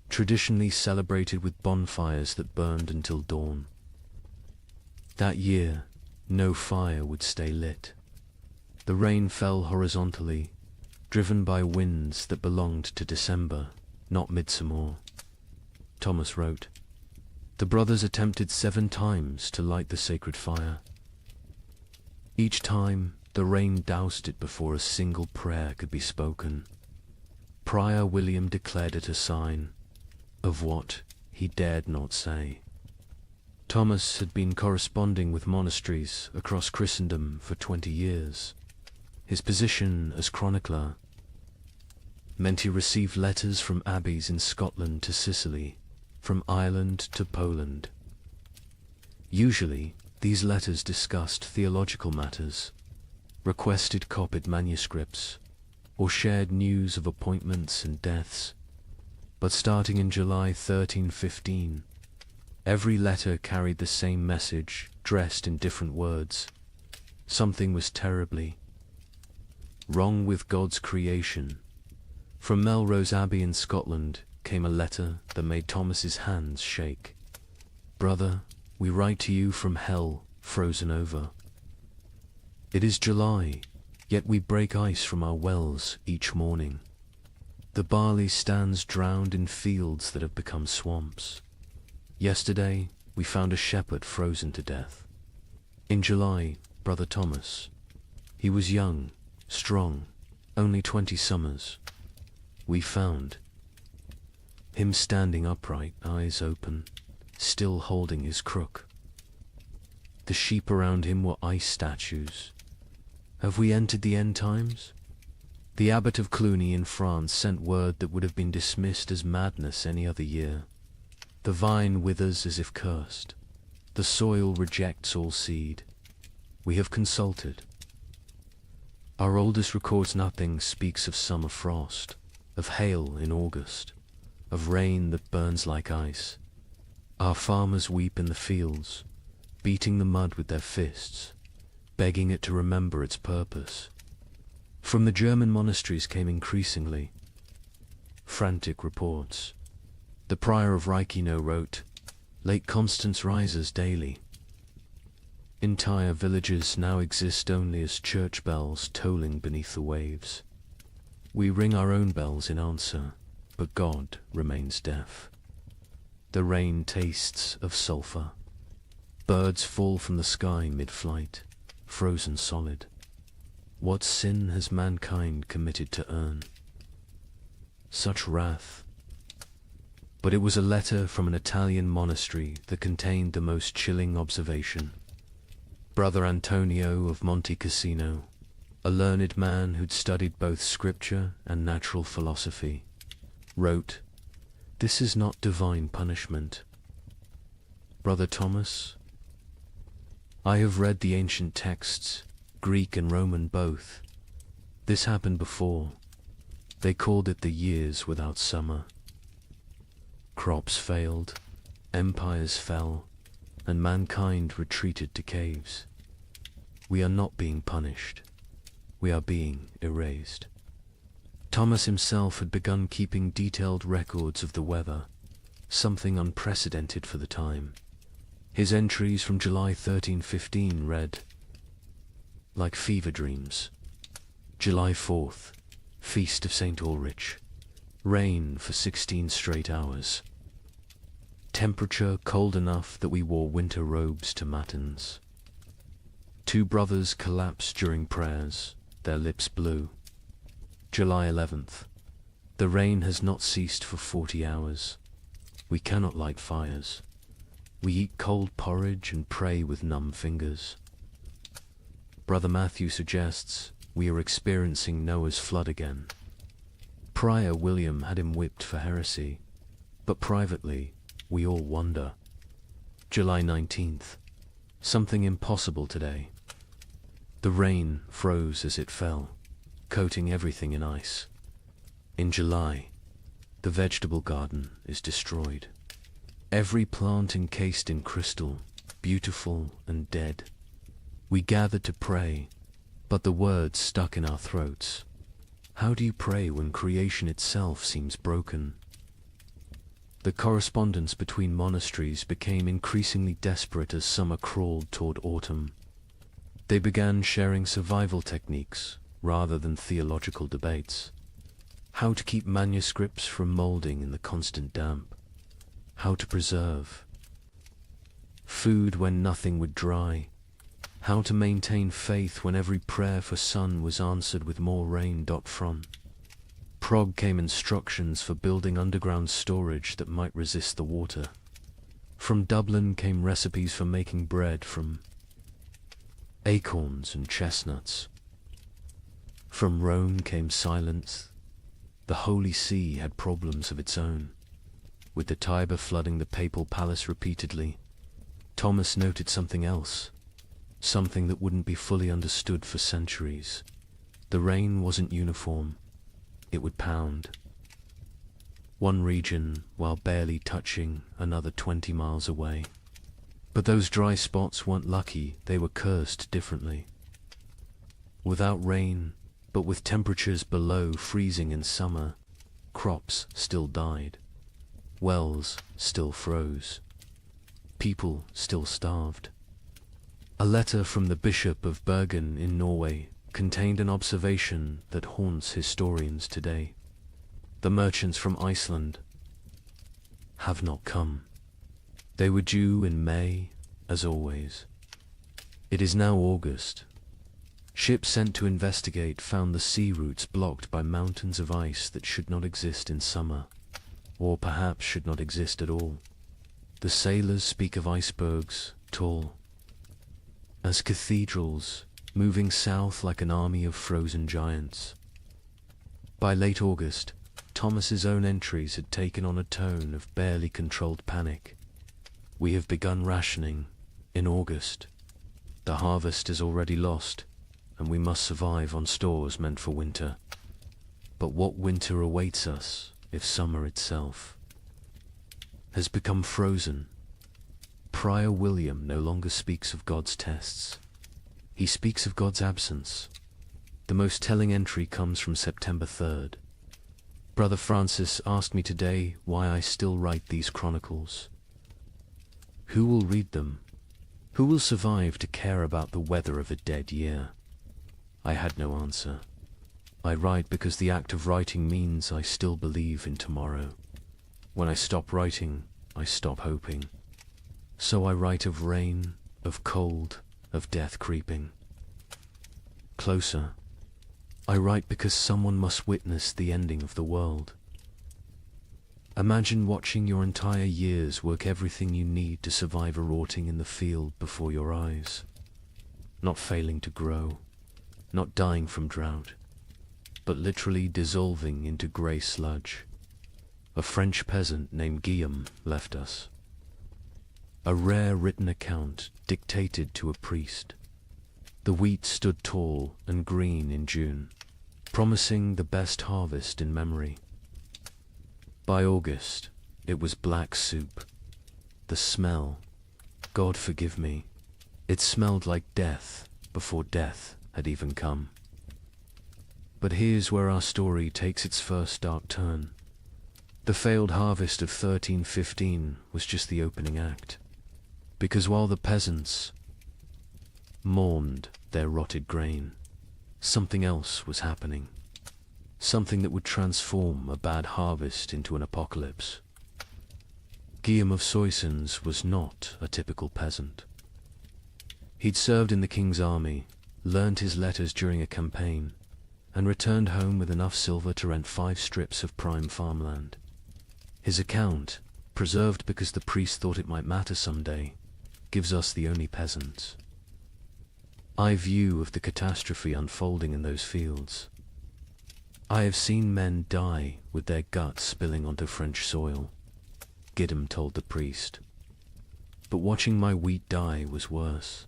traditionally celebrated with bonfires that burned until dawn. That year, no fire would stay lit. The rain fell horizontally, driven by winds that belonged to December, not midsummer. Thomas wrote, "The brothers attempted 7 times to light the sacred fire. Each time, the rain doused it before a single prayer could be spoken. Prior William declared it a sign of what he dared not say." Thomas had been corresponding with monasteries across Christendom for 20 years. His position as chronicler meant he received letters from abbeys in Scotland to Sicily, from Ireland to Poland. Usually, these letters discussed theological matters, requested copied manuscripts, or shared news of appointments and deaths. But starting in July 1315, every letter carried the same message, dressed in different words. Something was terribly wrong with God's creation. From Melrose Abbey in Scotland came a letter that made Thomas's hands shake. "Brother, we write to you from hell, frozen over. It is July, yet we break ice from our wells each morning. The barley stands drowned in fields that have become swamps. Yesterday, we found a shepherd frozen to death. In July, Brother Thomas. He was young, strong, only 20 summers. We found him standing upright, eyes open, still holding his crook. The sheep around him were ice statues. Have we entered the end times? The abbot of Cluny in France sent word that would have been dismissed as madness any other year. The vine withers as if cursed. The soil rejects all seed. We have consulted. Our oldest records nothing, speaks of summer frost, of hail in August, of rain that burns like ice. Our farmers weep in the fields, beating the mud with their fists, begging it to remember its purpose. From the German monasteries came increasingly frantic reports. The prior of Reichenau wrote, "Lake Constance rises daily. Entire villages now exist only as church bells tolling beneath the waves. We ring our own bells in answer, but God remains deaf. The rain tastes of sulphur. Birds fall from the sky mid-flight, frozen solid. What sin has mankind committed to earn such wrath?" But it was a letter from an Italian monastery that contained the most chilling observation. Brother Antonio of Monte Cassino, a learned man who'd studied both scripture and natural philosophy, wrote, "This is not divine punishment. Brother Thomas, I have read the ancient texts, Greek and Roman both. This happened before. They called it the years without summer. Crops failed, empires fell, and mankind retreated to caves. We are not being punished. We are being erased." Thomas himself had begun keeping detailed records of the weather, something unprecedented for the time. His entries from July 1315 read, "Like fever dreams. July 4th, Feast of St. Ulrich. Rain for 16 straight hours. Temperature cold enough that we wore winter robes to matins. 2 brothers collapsed during prayers, their lips blue. July 11th. The rain has not ceased for 40 hours. We cannot light fires. We eat cold porridge and pray with numb fingers. Brother Matthew suggests we are experiencing Noah's flood again. Prior William had him whipped for heresy. but privately, we all wonder. July 19th. Something impossible today. The rain froze as it fell, coating everything in ice. In July, the vegetable garden is destroyed. Every plant encased in crystal, beautiful and dead. We gathered to pray, but the words stuck in our throats. How do you pray when creation itself seems broken? The correspondence between monasteries became increasingly desperate as summer crawled toward autumn. They began sharing survival techniques rather than theological debates. How to keep manuscripts from molding in the constant damp. How to preserve food when nothing would dry. How to maintain faith when every prayer for sun was answered with more rain. From Prague came instructions for building underground storage that might resist the water. From Dublin came recipes for making bread from acorns and chestnuts. From Rome came silence. The Holy See had problems of its own, with the Tiber flooding the papal palace repeatedly. Thomas noted something else, something that wouldn't be fully understood for centuries. The rain wasn't uniform. It would pound. One region while barely touching another 20 miles away. But those dry spots weren't lucky, they were cursed differently. Without rain, but with temperatures below freezing in summer, crops still died. Wells still froze. People still starved. A letter from the Bishop of Bergen in Norway contained an observation that haunts historians today. The merchants from Iceland have not come. They were due in May, as always. It is now August. Ships sent to investigate found the sea routes blocked by mountains of ice that should not exist in summer, or perhaps should not exist at all. The sailors speak of icebergs, tall as cathedrals, moving south like an army of frozen giants. By late August, Thomas's own entries had taken on a tone of barely controlled panic. We have begun rationing in August. The harvest is already lost, and we must survive on stores meant for winter. But what winter awaits us if summer itself has become frozen? Prior William no longer speaks of God's tests. He speaks of God's absence. The most telling entry comes from September 3rd. Brother Francis asked me today why I still write these chronicles. Who will read them? Who will survive to care about the weather of a dead year? I had no answer. I write because the act of writing means I still believe in tomorrow. When I stop writing, I stop hoping. So I write of rain, of cold, of death creeping closer. I write because someone must witness the ending of the world. Imagine watching your entire years work everything you need to survive a rotting in the field before your eyes. Not failing to grow, not dying from drought, but literally dissolving into grey sludge. A French peasant named Guillaume left us. A rare written account dictated to a priest. The wheat stood tall and green in June, promising the best harvest in memory. By August, it was black soup. The smell, God forgive me, it smelled like death before death had even come. But here's where our story takes its first dark turn. The failed harvest of 1315 was just the opening act. Because while the peasants mourned their rotted grain, something else was happening. Something that would transform a bad harvest into an apocalypse. Guillaume of Soissons was not a typical peasant. He'd served in the king's army, learned his letters during a campaign, and returned home with enough silver to rent 5 strips of prime farmland. His account, preserved because the priest thought it might matter someday, gives us the only peasants. I view of the catastrophe unfolding in those fields. I have seen men die with their guts spilling onto French soil. Gideon told the priest. But watching my wheat die was worse.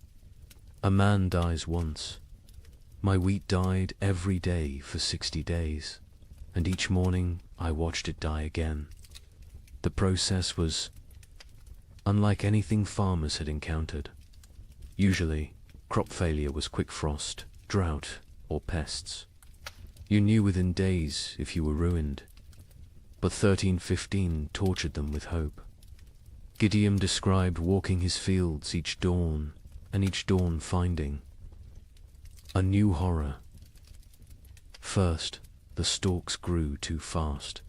A man dies once. My wheat died every day for 60 days, and each morning I watched it die again. The process was unlike anything farmers had encountered. Usually, crop failure was quick frost, drought, or pests. You knew within days if you were ruined. But 1315 tortured them with hope. Gideon described walking his fields each dawn, and each dawn finding a new horror. First, the stalks grew too fast.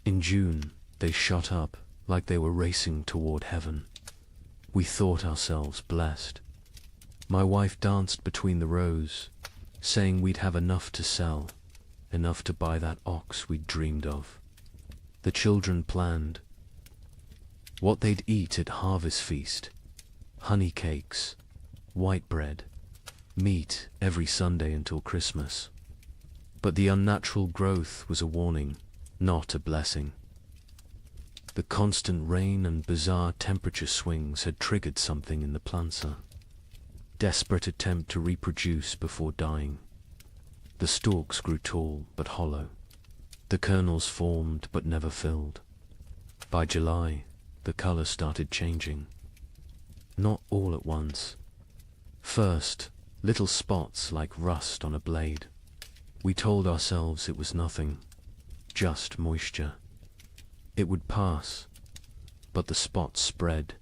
In June, they shot up like they were racing toward heaven. We thought ourselves blessed. My wife danced between the rows, saying we'd have enough to sell, enough to buy that ox we'd dreamed of. The children planned what they'd eat at harvest feast: honey cakes, white bread, meat every Sunday until Christmas. But the unnatural growth was a warning, not a blessing. The constant rain and bizarre temperature swings had triggered something in the planter. Desperate attempt to reproduce before dying. The stalks grew tall but hollow. The kernels formed but never filled. By July, the color started changing. Not all at once. First, little spots like rust on a blade. We told ourselves it was nothing, just moisture. It would pass, but the spots spread.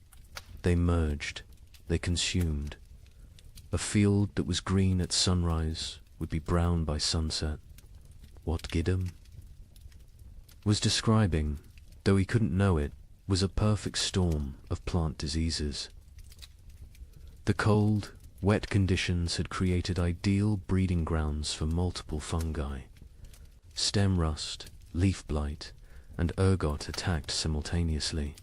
They merged, they consumed. A field that was green at sunrise would be brown by sunset. What Gideon was describing, though he couldn't know it, was a perfect storm of plant diseases. The cold, wet conditions had created ideal breeding grounds for multiple fungi. Stem rust, leaf blight, and ergot attacked simultaneously.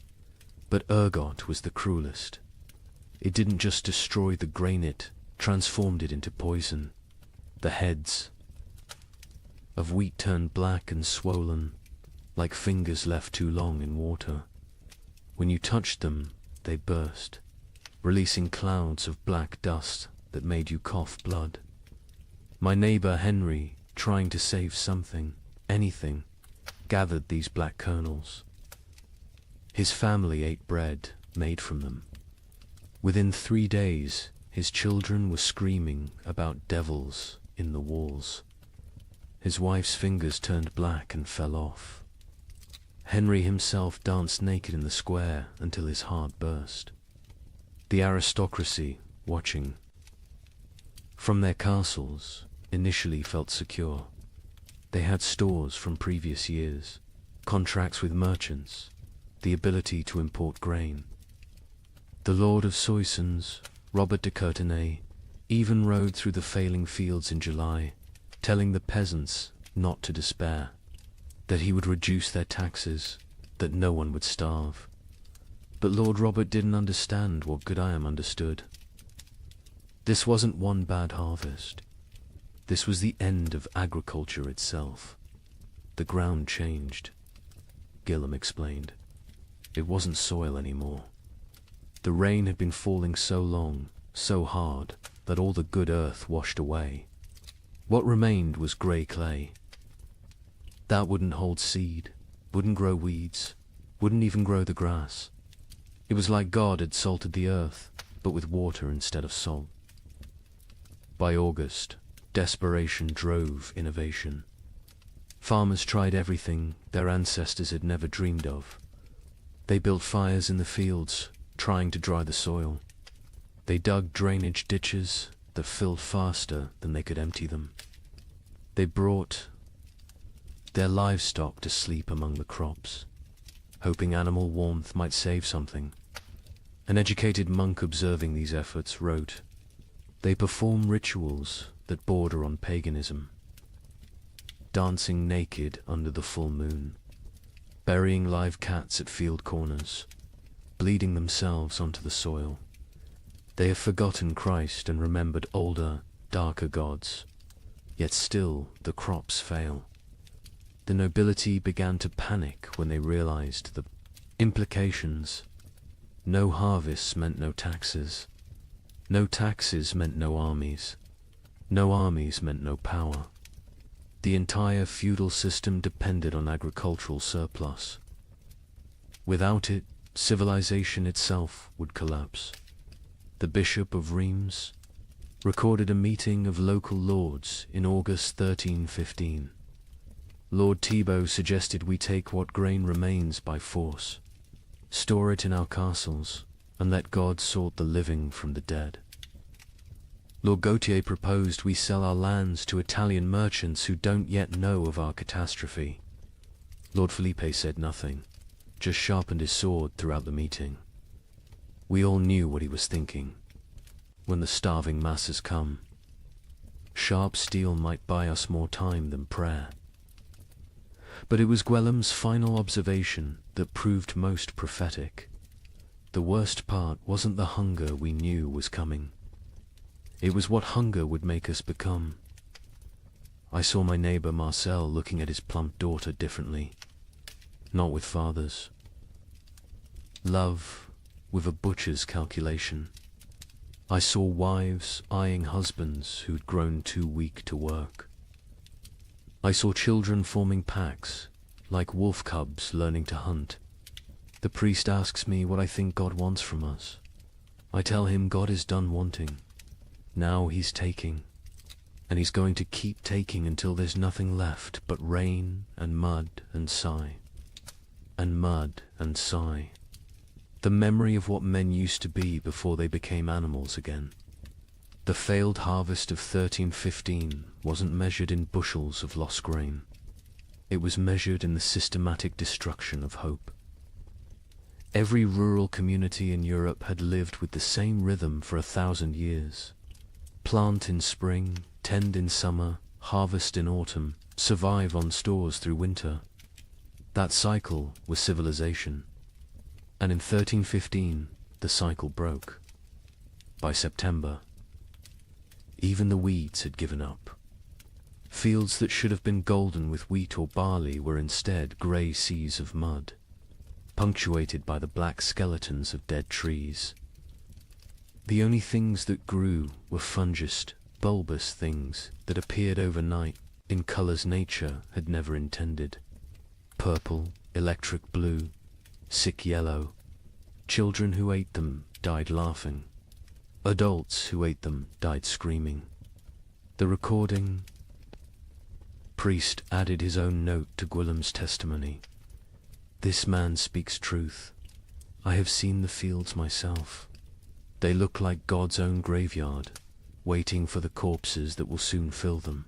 But ergot was the cruelest. It didn't just destroy the grain, it transformed it into poison. The heads of wheat turned black and swollen, like fingers left too long in water. When you touched them, they burst, releasing clouds of black dust that made you cough blood. My neighbor Henry, trying to save something, anything, gathered these black kernels. His family ate bread made from them. Within 3 days, his children were screaming about devils in the walls. His wife's fingers turned black and fell off. Henry himself danced naked in the square until his heart burst. The aristocracy, watching from their castles, initially felt secure. They had stores from previous years, contracts with merchants, the ability to import grain. The Lord of Soissons, Robert de Courtenay, even rode through the failing fields in July, telling the peasants not to despair, that he would reduce their taxes, that no one would starve. But Lord Robert didn't understand what Gideon understood. This wasn't one bad harvest. This was the end of agriculture itself. The ground changed. Gillam explained. It wasn't soil anymore. The rain had been falling so long, so hard, that all the good earth washed away. What remained was grey clay. That wouldn't hold seed, wouldn't grow weeds, wouldn't even grow the grass. It was like God had salted the earth, but with water instead of salt. By August, desperation drove innovation. Farmers tried everything their ancestors had never dreamed of. They built fires in the fields, trying to dry the soil. They dug drainage ditches that filled faster than they could empty them. They brought their livestock to sleep among the crops, hoping animal warmth might save something. An educated monk observing these efforts wrote, "They perform rituals that border on paganism, dancing naked under the full moon, burying live cats at field corners, bleeding themselves onto the soil. They have forgotten Christ and remembered older, darker gods, yet still the crops fail." The nobility began to panic when they realized the Implications. No harvests meant no taxes. No taxes meant no armies. No armies meant no power. The entire feudal system depended on agricultural surplus. Without it, civilization itself would collapse. The Bishop of Reims recorded a meeting of local lords in August 1315. Lord Thibaut suggested we take what grain remains by force, store it in our castles, and let God sort the living from the dead. Lord Gautier proposed we sell our lands to Italian merchants who don't yet know of our catastrophe. Lord Felipe said nothing, just sharpened his sword throughout the meeting. We all knew what he was thinking. When the starving masses come, sharp steel might buy us more time than prayer. But it was Gwellam's final observation that proved most prophetic. The worst part wasn't the hunger we knew was coming. It was what hunger would make us become. I saw my neighbor Marcel looking at his plump daughter differently, not with father's love, with a butcher's calculation. I saw wives eyeing husbands who'd grown too weak to work. I saw children forming packs, like wolf cubs learning to hunt. The priest asks me what I think God wants from us. I tell him God is done wanting. Now he's taking, and he's going to keep taking until there's nothing left but rain and mud and sigh. And mud and sigh. The memory of what men used to be before they became animals again. The failed harvest of 1315 wasn't measured in bushels of lost grain. It was measured in the systematic destruction of hope. Every rural community in Europe had lived with the same rhythm for 1,000 years. Plant in spring, tend in summer, harvest in autumn, survive on stores through winter. That cycle was civilization. And in 1315, the cycle broke. By September, even the weeds had given up. Fields that should have been golden with wheat or barley were instead grey seas of mud, punctuated by the black skeletons of dead trees. The only things that grew were fungous, bulbous things that appeared overnight in colours nature had never intended. Purple, electric blue, sick yellow. Children who ate them died laughing. Adults who ate them died screaming. The recording priest added his own note to Gwillim's testimony. This man speaks truth. I have seen the fields myself. They look like God's own graveyard, waiting for the corpses that will soon fill them.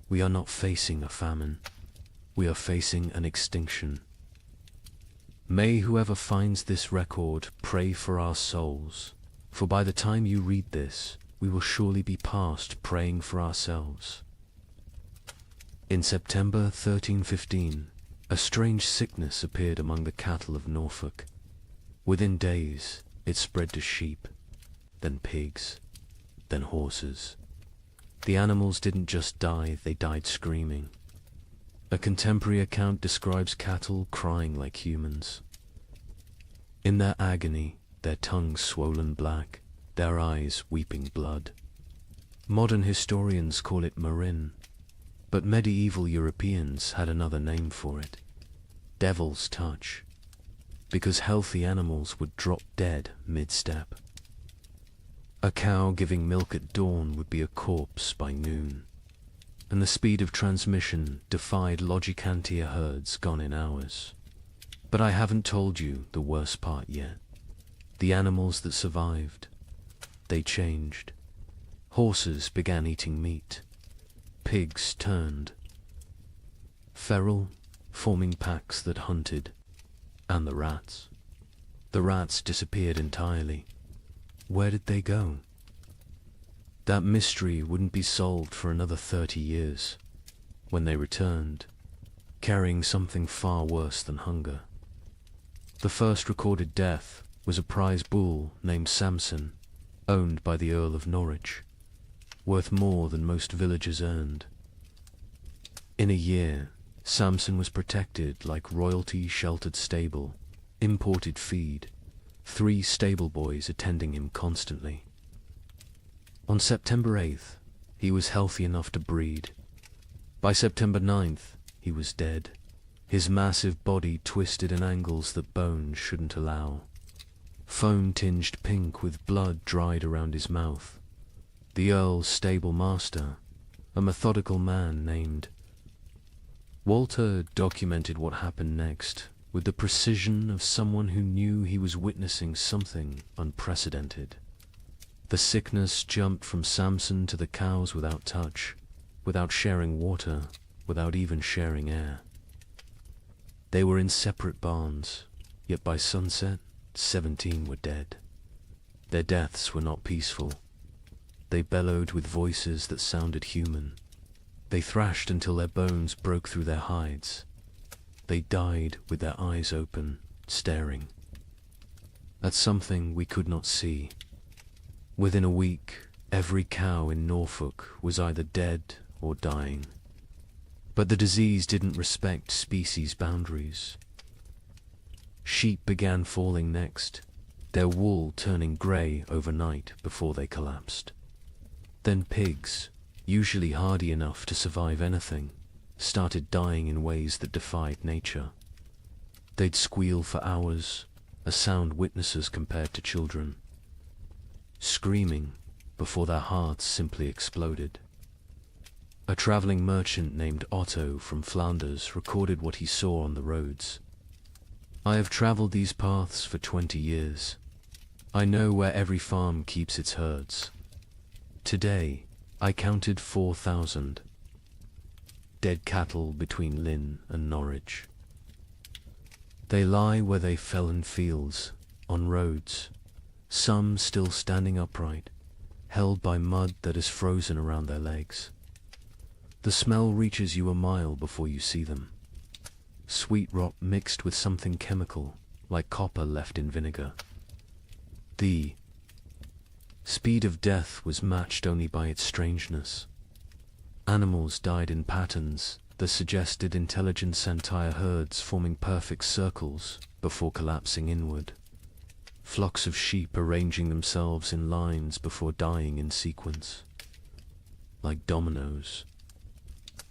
We are not facing a famine. We are facing an extinction. May whoever finds this record pray for our souls, for by the time you read this, we will surely be past praying for ourselves. In September 1315, a strange sickness appeared among the cattle of Norfolk. Within days, it spread to sheep, then pigs, then horses. The animals didn't just die, they died screaming. A contemporary account describes cattle crying like humans. In their agony, their tongues swollen black, their eyes weeping blood. Modern historians call it marin, but medieval Europeans had another name for it. Devil's touch, because healthy animals would drop dead mid-step. A cow giving milk at dawn would be a corpse by noon, and the speed of transmission defied Logicantia herds gone in hours. But I haven't told you the worst part yet. The animals that survived, they changed. Horses began eating meat. Pigs turned feral, forming packs that hunted. And the rats. The rats disappeared entirely. Where did they go? That mystery wouldn't be solved for another 30 years, when they returned, carrying something far worse than hunger. The first recorded death was a prize bull named Samson, owned by the Earl of Norwich, worth more than most villagers earned. In a year, Samson was protected like royalty-sheltered stable, imported feed, 3 stable boys attending him constantly. On September 8th, he was healthy enough to breed. By September 9th, he was dead, his massive body twisted in angles that bones shouldn't allow. Foam tinged pink with blood dried around his mouth. The Earl's stable master, a methodical man named Walter, documented what happened next with the precision of someone who knew he was witnessing something unprecedented. The sickness jumped from Samson to the cows without touch, without sharing water, without even sharing air. They were in separate barns, yet by sunset, 17 were dead. Their deaths were not peaceful. They bellowed with voices that sounded human. They thrashed until their bones broke through their hides. They died with their eyes open, staring at something we could not see. Within a week, every cow in Norfolk was either dead or dying. But the disease didn't respect species boundaries. Sheep began falling next, their wool turning grey overnight before they collapsed. Then pigs, usually hardy enough to survive anything, started dying in ways that defied nature. They'd squeal for hours, a sound witnesses compared to children, screaming before their hearts simply exploded. A traveling merchant named Otto from Flanders recorded what he saw on the roads. "I have traveled these paths for 20 years. I know where every farm keeps its herds. Today, I counted 4,000 dead cattle between Lynn and Norwich. They lie where they fell in fields, on roads, some still standing upright, held by mud that is frozen around their legs. The smell reaches you a mile before you see them. Sweet rot mixed with something chemical, like copper left in vinegar. The speed of death was matched only by its strangeness. Animals died in patterns that suggested intelligent entire herds forming perfect circles before collapsing inward. Flocks of sheep arranging themselves in lines before dying in sequence, like dominoes.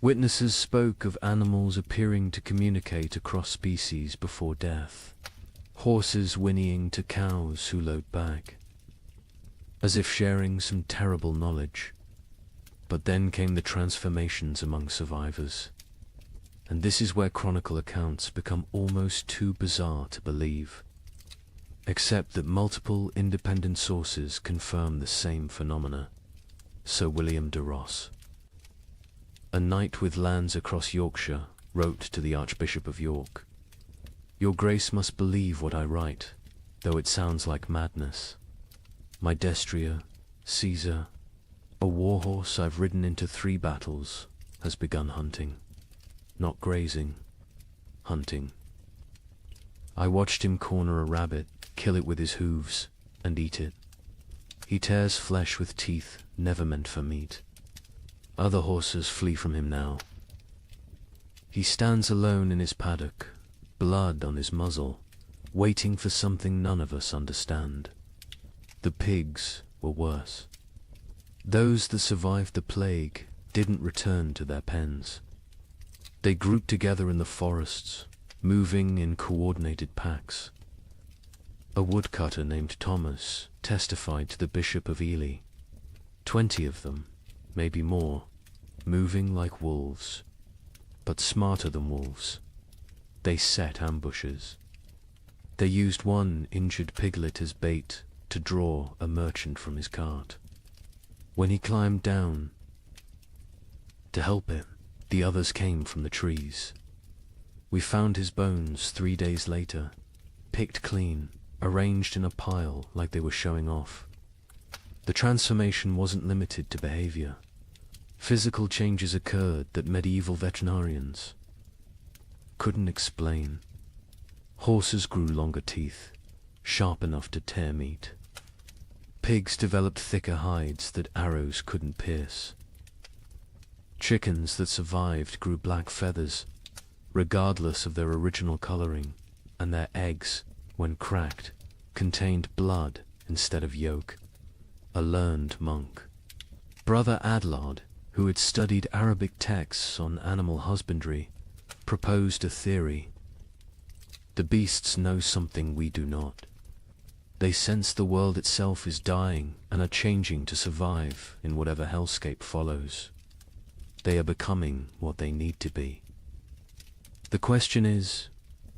Witnesses spoke of animals appearing to communicate across species before death, horses whinnying to cows who lowed back, as if sharing some terrible knowledge. But then came the transformations among survivors, and this is where chronicle accounts become almost too bizarre to believe, except that multiple independent sources confirm the same phenomena. Sir William de Ross, a knight with lands across Yorkshire, wrote to the Archbishop of York, "Your Grace must believe what I write, though it sounds like madness. My destrier, Caesar, a warhorse I've ridden into 3 battles, has begun hunting. Not grazing, hunting. I watched him corner a rabbit, kill it with his hooves, and eat it. He tears flesh with teeth never meant for meat. Other horses flee from him now. He stands alone in his paddock, blood on his muzzle, waiting for something none of us understand. The pigs were worse. Those that survived the plague didn't return to their pens. They grouped together in the forests, moving in coordinated packs. A woodcutter named Thomas testified to the Bishop of Ely. 20 of them, maybe more, moving like wolves, but smarter than wolves. They set ambushes. They used one injured piglet as bait to draw a merchant from his cart. When he climbed down to help him, the others came from the trees. We found his bones 3 days later, picked clean, arranged in a pile like they were showing off. The transformation wasn't limited to behavior. Physical changes occurred that medieval veterinarians couldn't explain. Horses grew longer teeth, sharp enough to tear meat. Pigs developed thicker hides that arrows couldn't pierce. Chickens that survived grew black feathers, regardless of their original coloring, and their eggs when cracked, contained blood instead of yolk. A learned monk, Brother Adlard, who had studied Arabic texts on animal husbandry, proposed a theory. The beasts know something we do not. They sense the world itself is dying and are changing to survive in whatever hellscape follows. They are becoming what they need to be. The question is,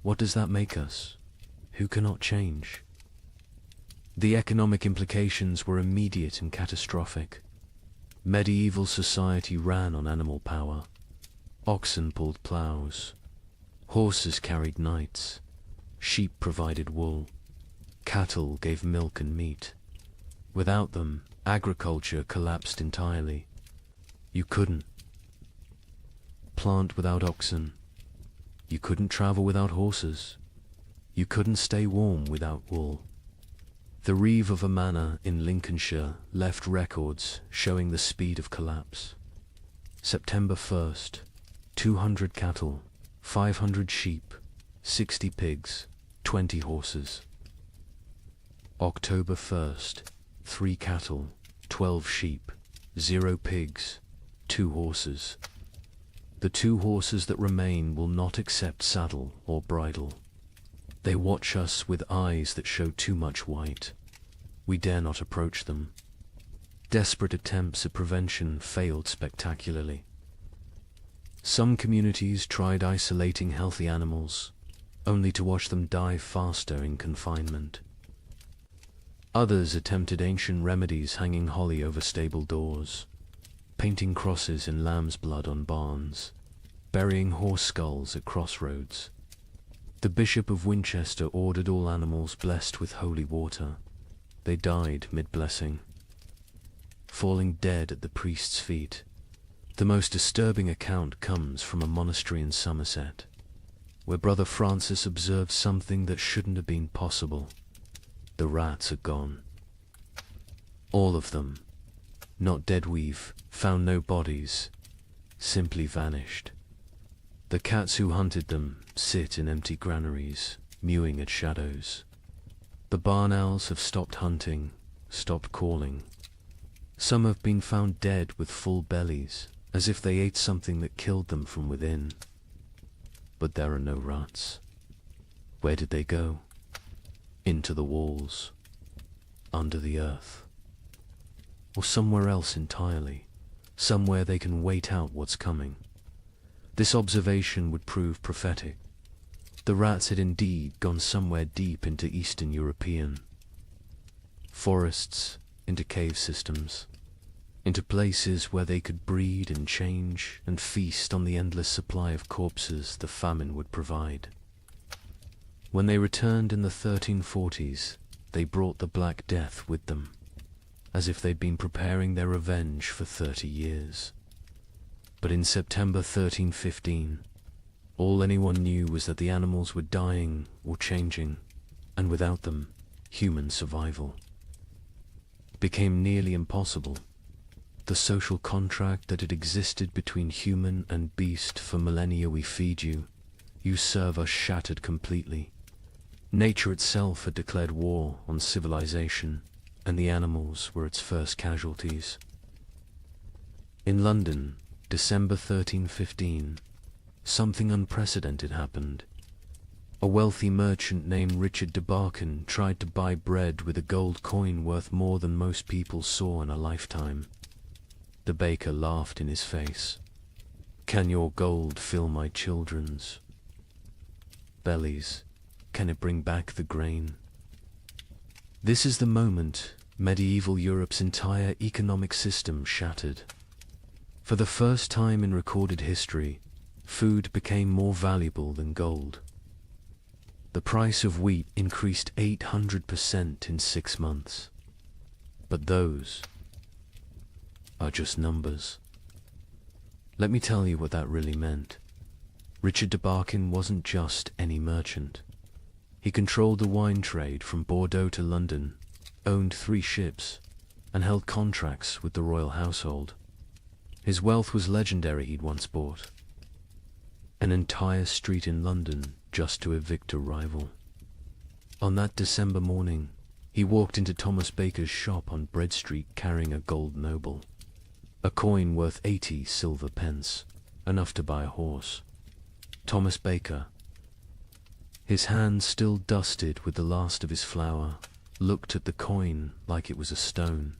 what does that make us? Who cannot change? The economic implications were immediate and catastrophic. Medieval society ran on animal power. Oxen pulled plows. Horses carried knights. Sheep provided wool. Cattle gave milk and meat. Without them, agriculture collapsed entirely. You couldn't plant without oxen. You couldn't travel without horses. You couldn't stay warm without wool. The reeve of a manor in Lincolnshire left records showing the speed of collapse. September 1st, 200 cattle, 500 sheep, 60 pigs, 20 horses. October 1st, 3 cattle, 12 sheep, 0 pigs, 2 horses. The 2 horses that remain will not accept saddle or bridle. They watch us with eyes that show too much white. We dare not approach them. Desperate attempts at prevention failed spectacularly. Some communities tried isolating healthy animals, only to watch them die faster in confinement. Others attempted ancient remedies, hanging holly over stable doors, painting crosses in lamb's blood on barns, burying horse skulls at crossroads. The Bishop of Winchester ordered all animals blessed with holy water. They died mid-blessing, falling dead at the priest's feet. The most disturbing account comes from a monastery in Somerset, where Brother Francis observed something that shouldn't have been possible. The rats are gone. All of them, not dead weave, found no bodies, simply vanished. The cats who hunted them sit in empty granaries, mewing at shadows. The barn owls have stopped hunting, stopped calling. Some have been found dead with full bellies, as if they ate something that killed them from within. But there are no rats. Where did they go? Into the walls, under the earth, or somewhere else entirely, somewhere they can wait out what's coming. This observation would prove prophetic. The rats had indeed gone somewhere deep into Eastern European forests, into cave systems, into places where they could breed and change and feast on the endless supply of corpses the famine would provide. When they returned in the 1340s, they brought the Black Death with them, as if they'd been preparing their revenge for 30 years. But in September 1315, all anyone knew was that the animals were dying or changing, and without them, human survival became nearly impossible. The social contract that had existed between human and beast for millennia, we feed you, you serve us, shattered completely. Nature itself had declared war on civilization, and the animals were its first casualties. In London, December 1315, something unprecedented happened. A wealthy merchant named Richard de Barkin tried to buy bread with a gold coin worth more than most people saw in a lifetime. The baker laughed in his face. "Can your gold fill my children's bellies? Can it bring back the grain?" This is the moment medieval Europe's entire economic system shattered. For the first time in recorded history, food became more valuable than gold. The price of wheat increased 800% in 6 months. But those are just numbers. Let me tell you what that really meant. Richard de Barkin wasn't just any merchant. He controlled the wine trade from Bordeaux to London, owned 3 ships, and held contracts with the royal household. His wealth was legendary. He'd once bought an entire street in London just to evict a rival. On that December morning, he walked into Thomas Baker's shop on Bread Street carrying a gold noble. A coin worth 80 silver pence, enough to buy a horse. Thomas Baker, his hands still dusted with the last of his flour, looked at the coin like it was a stone.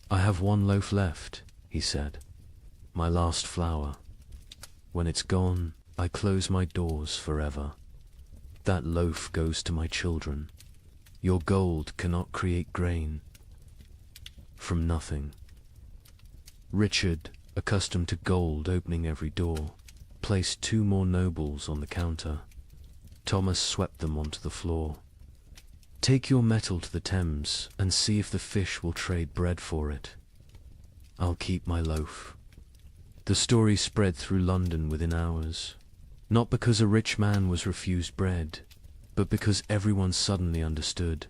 "I have one loaf left," he said. "My last flour. When it's gone, I close my doors forever. That loaf goes to my children. Your gold cannot create grain from nothing." Richard, accustomed to gold opening every door, placed 2 more nobles on the counter. Thomas swept them onto the floor. "Take your metal to the Thames and see if the fish will trade bread for it. I'll keep my loaf." The story spread through London within hours, not because a rich man was refused bread, but because everyone suddenly understood.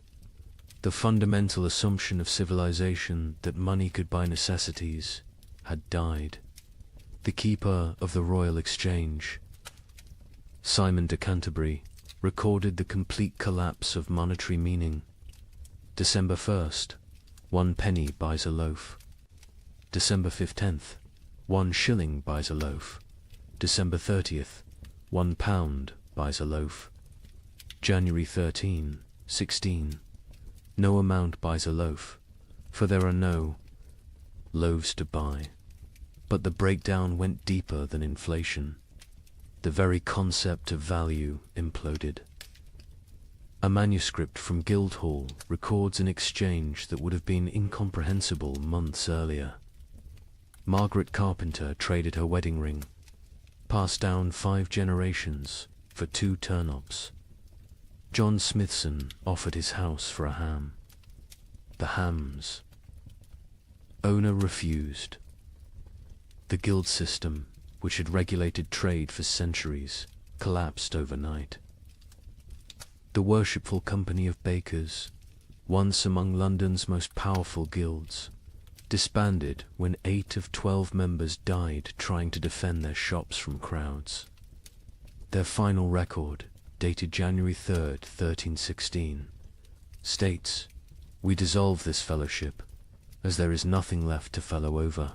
The fundamental assumption of civilization that money could buy necessities had died. The keeper of the Royal Exchange, Simon de Canterbury, recorded the complete collapse of monetary meaning. December 1st, 1 penny buys a loaf. December 15th, 1 shilling buys a loaf. December 30th, 1 pound buys a loaf. January 13, 16, no amount buys a loaf, for there are no loaves to buy. But the breakdown went deeper than inflation. The very concept of value imploded. A manuscript from Guildhall records an exchange that would have been incomprehensible months earlier. Margaret Carpenter traded her wedding ring, passed down 5 generations, for 2 turnips. John Smithson offered his house for a ham. The hams. Owner refused. The guild system, which had regulated trade for centuries, collapsed overnight. The worshipful company of bakers, once among London's most powerful guilds, disbanded when 8 of 12 members died trying to defend their shops from crowds. Their final record, dated January 3rd, 1316, states, "We dissolve this fellowship, as there is nothing left to fellow over.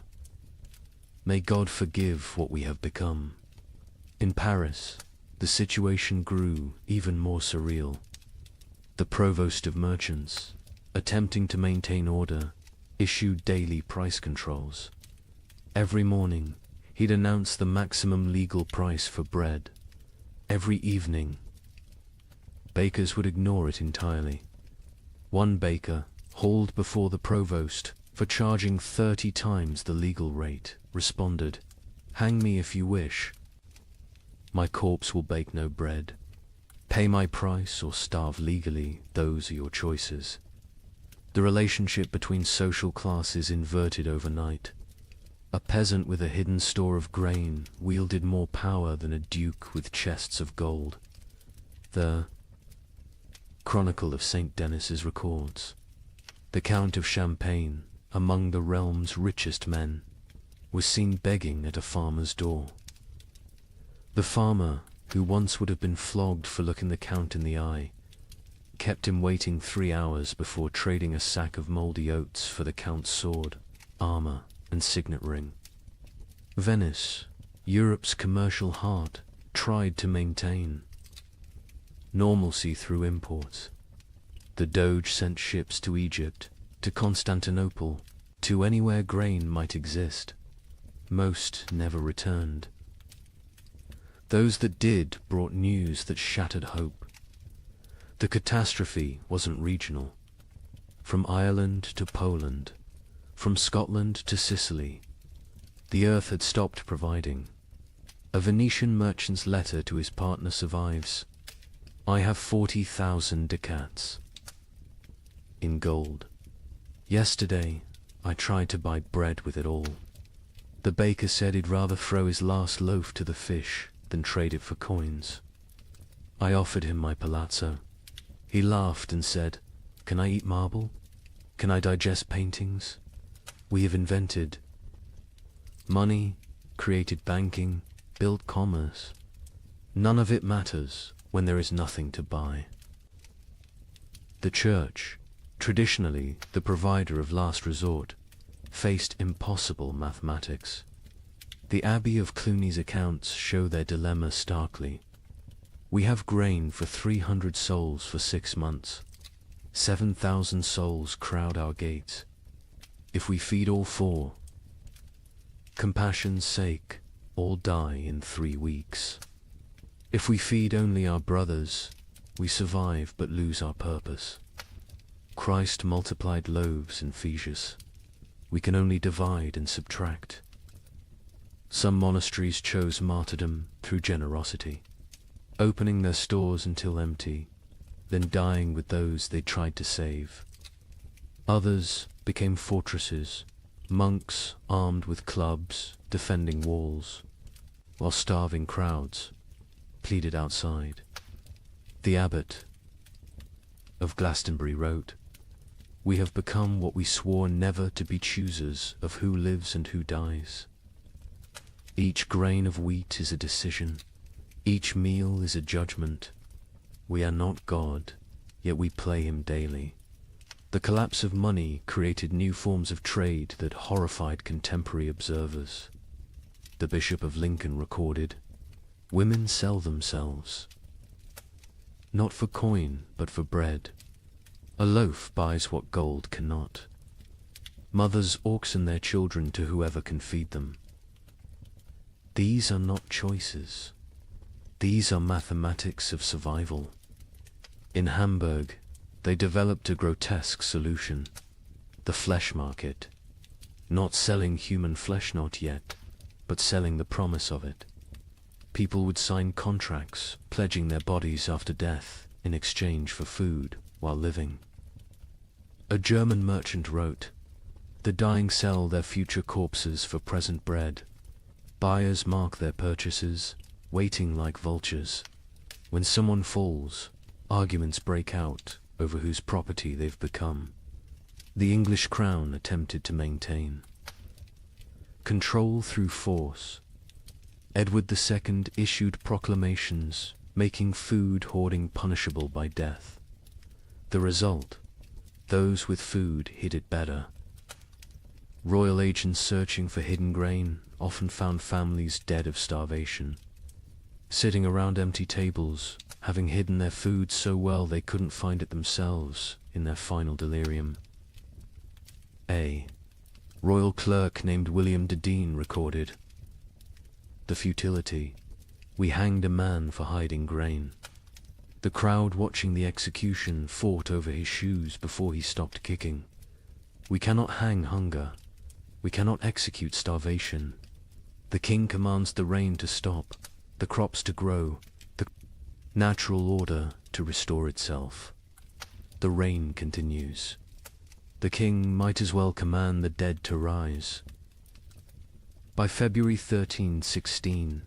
May God forgive what we have become." In Paris, the situation grew even more surreal. The provost of merchants, attempting to maintain order, issued daily price controls. Every morning, he'd announce the maximum legal price for bread. Every evening, bakers would ignore it entirely. One baker, hauled before the provost for charging 30 times the legal rate, responded, "Hang me if you wish. My corpse will bake no bread. Pay my price or starve legally, those are your choices." The relationship between social classes inverted overnight. A peasant with a hidden store of grain wielded more power than a duke with chests of gold. The Chronicle of St. Denis's records, the Count of Champagne, among the realm's richest men, was seen begging at a farmer's door. The farmer, who once would have been flogged for looking the Count in the eye, kept him waiting 3 hours before trading a sack of mouldy oats for the Count's sword, armor, and signet ring. Venice, Europe's commercial heart, tried to maintain normalcy through imports. The Doge sent ships to Egypt, to Constantinople, to anywhere grain might exist. Most never returned. Those that did brought news that shattered hope. The catastrophe wasn't regional. From Ireland to Poland, from Scotland to Sicily, the earth had stopped providing. A Venetian merchant's letter to his partner survives. "I have 40,000 ducats in gold. Yesterday, I tried to buy bread with it all. The baker said he'd rather throw his last loaf to the fish than trade it for coins. I offered him my palazzo. He laughed and said, 'Can I eat marble? Can I digest paintings? We have invented money, created banking, built commerce. None of it matters when there is nothing to buy.'" The church, traditionally the provider of last resort, faced impossible mathematics. The Abbey of Cluny's accounts show their dilemma starkly. We have grain for 300 souls for 6 months. 7,000 souls crowd our gates. If we feed all 4, compassion's sake, all die in 3 weeks. If we feed only our brothers, we survive but lose our purpose. Christ multiplied loaves and fishes. We can only divide and subtract. Some monasteries chose martyrdom through generosity, opening their stores until empty, then dying with those they tried to save. Others became fortresses, monks armed with clubs defending walls, while starving crowds pleaded outside. The abbot of Glastonbury wrote, "We have become what we swore never to be, choosers of who lives and who dies. Each grain of wheat is a decision, each meal is a judgment. We are not God, yet we play him daily." The collapse of money created new forms of trade that horrified contemporary observers. The Bishop of Lincoln recorded, "Women sell themselves, not for coin, but for bread. A loaf buys what gold cannot. Mothers auction their children to whoever can feed them. These are not choices. These are mathematics of survival." In Hamburg, they developed a grotesque solution: the flesh market. Not selling human flesh, not yet, but selling the promise of it. People would sign contracts pledging their bodies after death in exchange for food while living. A German merchant wrote, "The dying sell their future corpses for present bread. Buyers mark their purchases, waiting like vultures. When someone falls, arguments break out over whose property they've become." The English crown attempted to maintain control through force. Edward II issued proclamations making food hoarding punishable by death. The result: those with food hid it better. Royal agents searching for hidden grain often found families dead of starvation, sitting around empty tables, having hidden their food so well they couldn't find it themselves in their final delirium. A royal clerk named William de Dean recorded, "The futility. We hanged a man for hiding grain. The crowd watching the execution fought over his shoes before he stopped kicking. We cannot hang hunger. We cannot execute starvation. The king commands the rain to stop, the crops to grow, the natural order to restore itself. The rain continues. The king might as well command the dead to rise." By February 1316,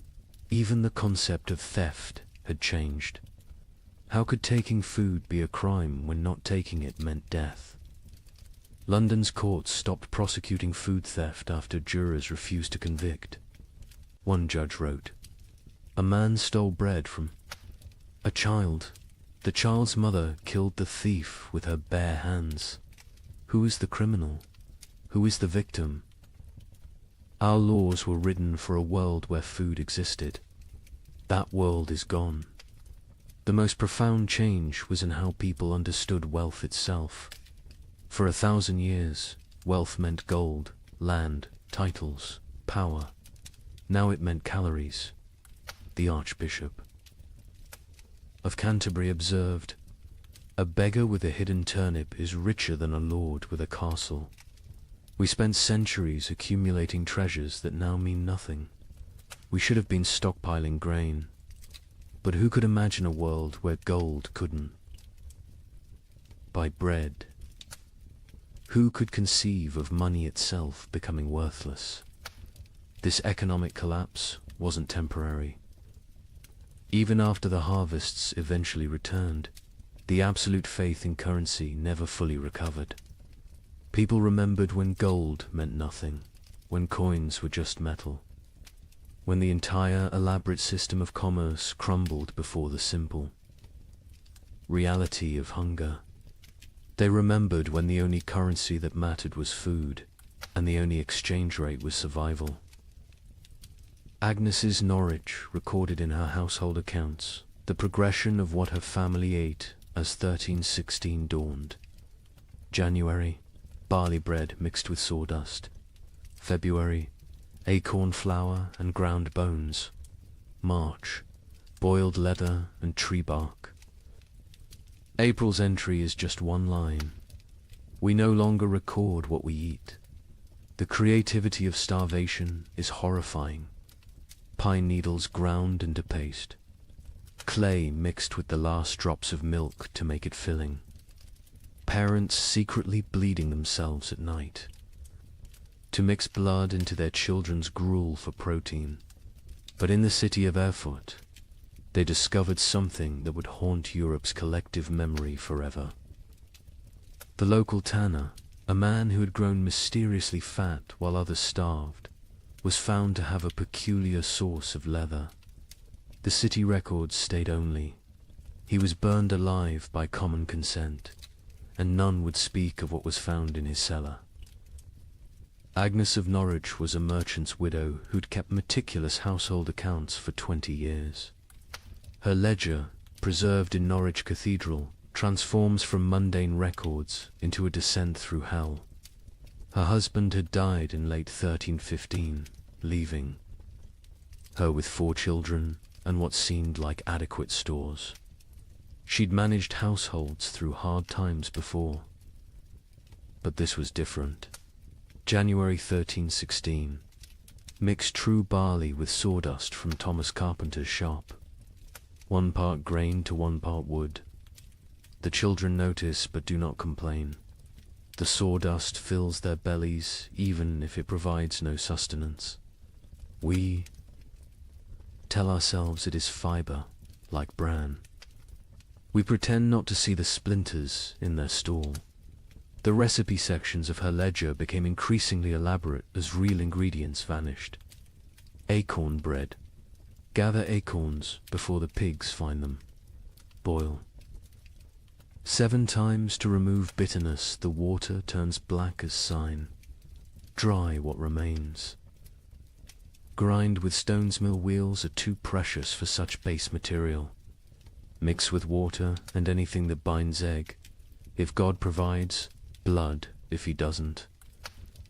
even the concept of theft had changed. How could taking food be a crime when not taking it meant death? London's courts stopped prosecuting food theft after jurors refused to convict. One judge wrote, "A man stole bread from a child. The child's mother killed the thief with her bare hands. Who is the criminal? Who is the victim? Our laws were written for a world where food existed. That world is gone." The most profound change was in how people understood wealth itself. For 1,000 years, wealth meant gold, land, titles, power. Now it meant calories. The Archbishop of Canterbury observed, "A beggar with a hidden turnip is richer than a lord with a castle." We spent centuries accumulating treasures that now mean nothing. We should have been stockpiling grain. But who could imagine a world where gold couldn't buy bread? Who could conceive of money itself becoming worthless? This economic collapse wasn't temporary. Even after the harvests eventually returned, the absolute faith in currency never fully recovered. People remembered when gold meant nothing, when coins were just metal, when the entire elaborate system of commerce crumbled before the simple reality of hunger. They remembered when the only currency that mattered was food, and the only exchange rate was survival. Agnes's Norwich recorded in her household accounts the progression of what her family ate as 1316 dawned. January, barley bread mixed with sawdust. February, acorn flour and ground bones. March, boiled leather and tree bark. April's entry is just one line. We no longer record what we eat. The creativity of starvation is horrifying. Pine needles ground into paste. Clay mixed with the last drops of milk to make it filling. Parents secretly bleeding themselves at night to mix blood into their children's gruel for protein. But in the city of Erfurt, they discovered something that would haunt Europe's collective memory forever. The local tanner, a man who had grown mysteriously fat while others starved, was found to have a peculiar source of leather. The city records state only, he was burned alive by common consent, and none would speak of what was found in his cellar. Agnes of Norwich was a merchant's widow who'd kept meticulous household accounts for 20 years. Her ledger, preserved in Norwich Cathedral, transforms from mundane records into a descent through hell. Her husband had died in late 1315, leaving her with 4 children and what seemed like adequate stores. She'd managed households through hard times before, but this was different. January 1316. Mix true barley with sawdust from Thomas Carpenter's shop. 1 part grain to 1 part wood. The children notice but do not complain. The sawdust fills their bellies even if it provides no sustenance. We tell ourselves it is fiber, like bran. We pretend not to see the splinters in their stall. The recipe sections of her ledger became increasingly elaborate as real ingredients vanished. Acorn bread. Gather acorns before the pigs find them. Boil. 7 times to remove bitterness, the water turns black as sign. Dry what remains. Grind with stone's mill wheels are too precious for such base material. Mix with water and anything that binds egg. If God provides, blood if he doesn't.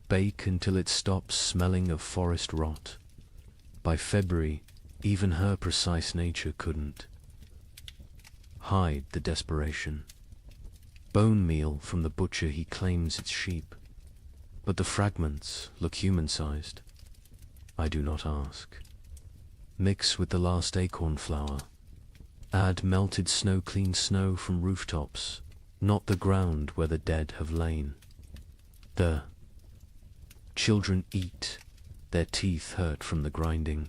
Bake until it stops smelling of forest rot. By February, even her precise nature couldn't hide the desperation. Bone meal from the butcher, he claims it's sheep, but the fragments look human-sized. I do not ask. Mix with the last acorn flour. Add melted snow-clean snow from rooftops, not the ground where the dead have lain. The children eat, their teeth hurt from the grinding.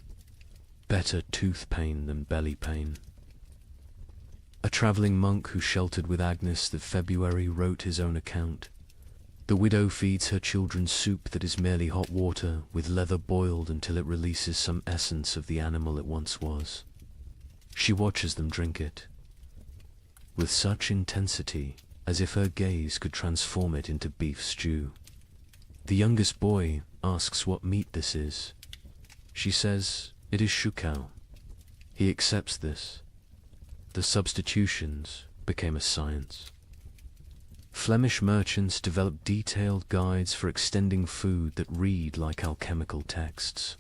Better tooth pain than belly pain. A travelling monk who sheltered with Agnes that February wrote his own account. The widow feeds her children soup that is merely hot water with leather boiled until it releases some essence of the animal it once was. She watches them drink it with such intensity as if her gaze could transform it into beef stew. The youngest boy asks what meat this is. She says it is shukau. He accepts this. The substitutions became a science. Flemish merchants developed detailed guides for extending food that read like alchemical texts.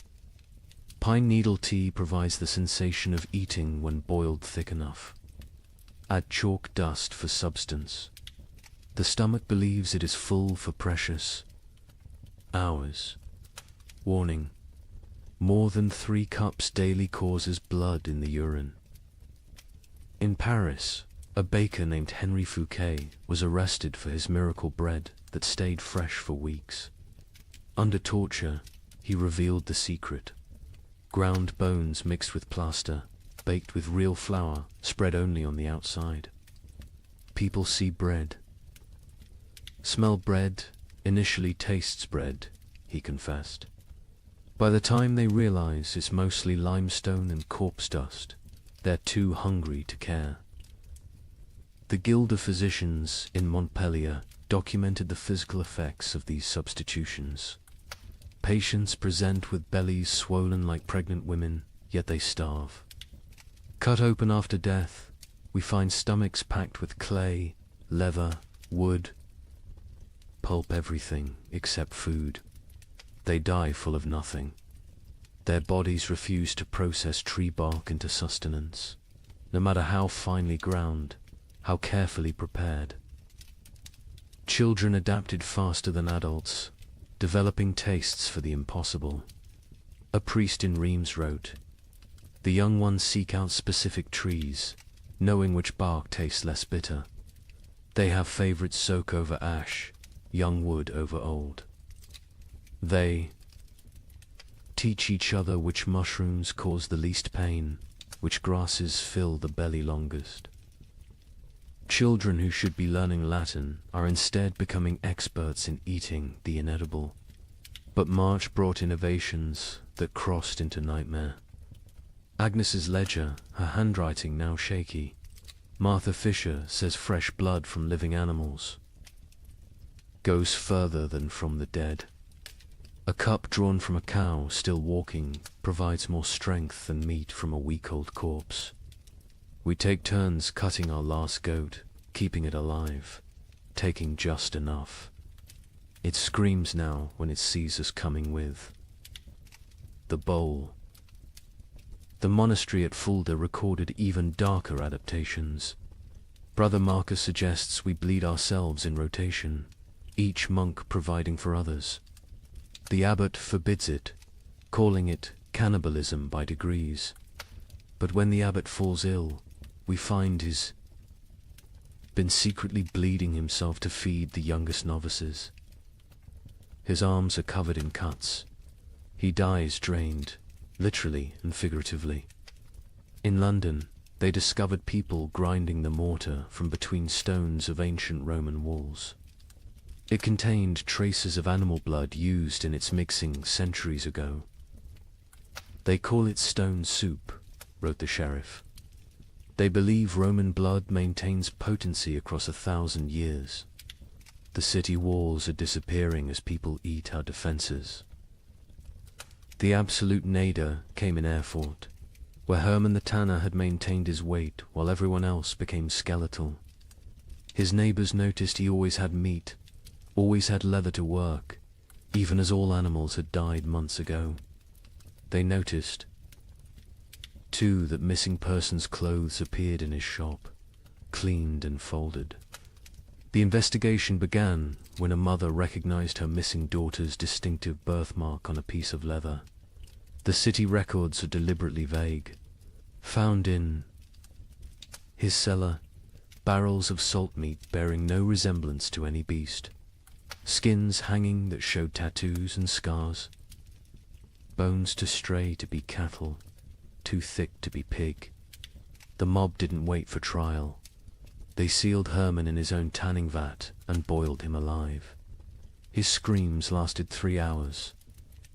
Pine needle tea provides the sensation of eating when boiled thick enough. Add chalk dust for substance. The stomach believes it is full for precious hours. Warning: more than 3 cups daily causes blood in the urine. In Paris, a baker named Henri Fouquet was arrested for his miracle bread that stayed fresh for weeks. Under torture, he revealed the secret. Ground bones mixed with plaster, baked with real flour, spread only on the outside. People see bread. Smell bread, initially tastes bread, he confessed. By the time they realize it's mostly limestone and corpse dust, they're too hungry to care. The Guild of Physicians in Montpellier documented the physical effects of these substitutions. Patients present with bellies swollen like pregnant women, yet they starve. Cut open after death, we find stomachs packed with clay, leather, wood, pulp, everything except food. They die full of nothing. Their bodies refuse to process tree bark into sustenance, no matter how finely ground, how carefully prepared. Children adapted faster than adults, developing tastes for the impossible. A priest in Reims wrote, "The young ones seek out specific trees, knowing which bark tastes less bitter. They have favorites: soak over ash, young wood over old. They teach each other which mushrooms cause the least pain, which grasses fill the belly longest." Children who should be learning Latin are instead becoming experts in eating the inedible. But March brought innovations that crossed into nightmare. Agnes's ledger, her handwriting now shaky. Martha Fisher says fresh blood from living animals goes further than from the dead. A cup drawn from a cow still walking provides more strength than meat from a week-old corpse. We take turns cutting our last goat, keeping it alive, taking just enough. It screams now when it sees us coming with the bowl. The monastery at Fulda recorded even darker adaptations. Brother Marcus suggests we bleed ourselves in rotation, each monk providing for others. The abbot forbids it, calling it cannibalism by degrees. But when the abbot falls ill, we find he's been secretly bleeding himself to feed the youngest novices. His arms are covered in cuts. He dies drained, literally and figuratively. In London, they discovered people grinding the mortar from between stones of ancient Roman walls. It contained traces of animal blood used in its mixing centuries ago. "They call it stone soup," wrote the sheriff. "They believe Roman blood maintains potency across 1,000 years. The city walls are disappearing as people eat our defenses." The absolute nadir came in Erfurt, where Hermann the tanner had maintained his weight while everyone else became skeletal. His neighbors noticed he always had meat, always had leather to work, even as all animals had died months ago. They noticed, too, that missing persons' clothes appeared in his shop, cleaned and folded. The investigation began when a mother recognized her missing daughter's distinctive birthmark on a piece of leather. The city records are deliberately vague. Found in his cellar, barrels of salt meat bearing no resemblance to any beast, skins hanging that showed tattoos and scars, bones too stray to be cattle, too thick to be pig. The mob didn't wait for trial. They sealed Hermann in his own tanning vat and boiled him alive. His screams lasted 3 hours.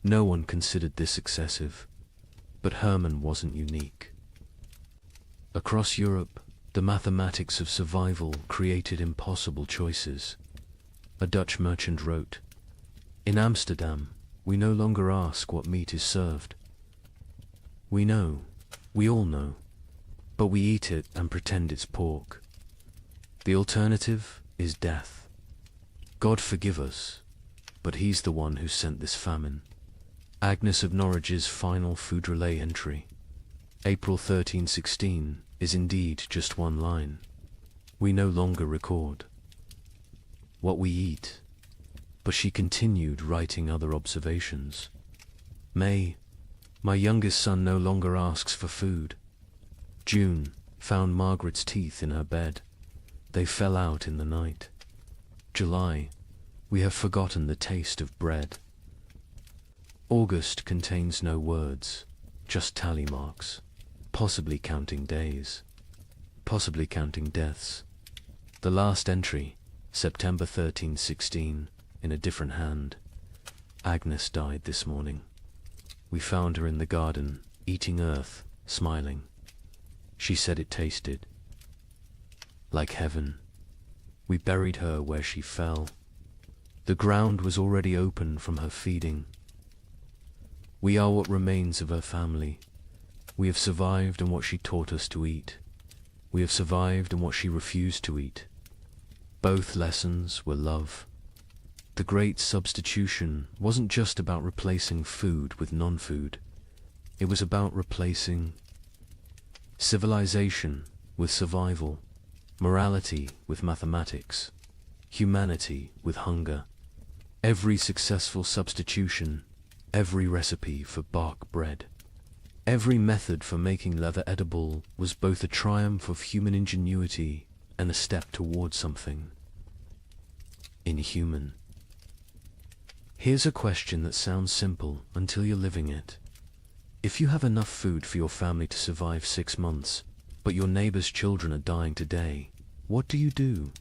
No one considered this excessive, but Hermann wasn't unique. Across Europe, the mathematics of survival created impossible choices. A Dutch merchant wrote, "In Amsterdam, we no longer ask what meat is served. We know, we all know, but we eat it and pretend it's pork. The alternative is death. God forgive us, but he's the one who sent this famine." Agnes of Norwich's final food relay entry, April 1316, is indeed just one line. We no longer record what we eat, but she continued writing other observations. May, my youngest son no longer asks for food. June, found Margaret's teeth in her bed. They fell out in the night. July, we have forgotten the taste of bread. August contains no words, just tally marks, possibly counting days, possibly counting deaths. The last entry, September 1316, in a different hand. Agnes died this morning. We found her in the garden, eating earth, smiling. She said it tasted like heaven. We buried her where she fell. The ground was already open from her feeding. We are what remains of her family. We have survived on what she taught us to eat. We have survived on what she refused to eat. Both lessons were love. The great substitution wasn't just about replacing food with non-food. It was about replacing civilization with survival, morality with mathematics, humanity with hunger. Every successful substitution, every recipe for bark bread, every method for making leather edible was both a triumph of human ingenuity and a step towards something inhuman. Here's a question that sounds simple until you're living it. If you have enough food for your family to survive 6 months, but your neighbor's children are dying today, what do you do?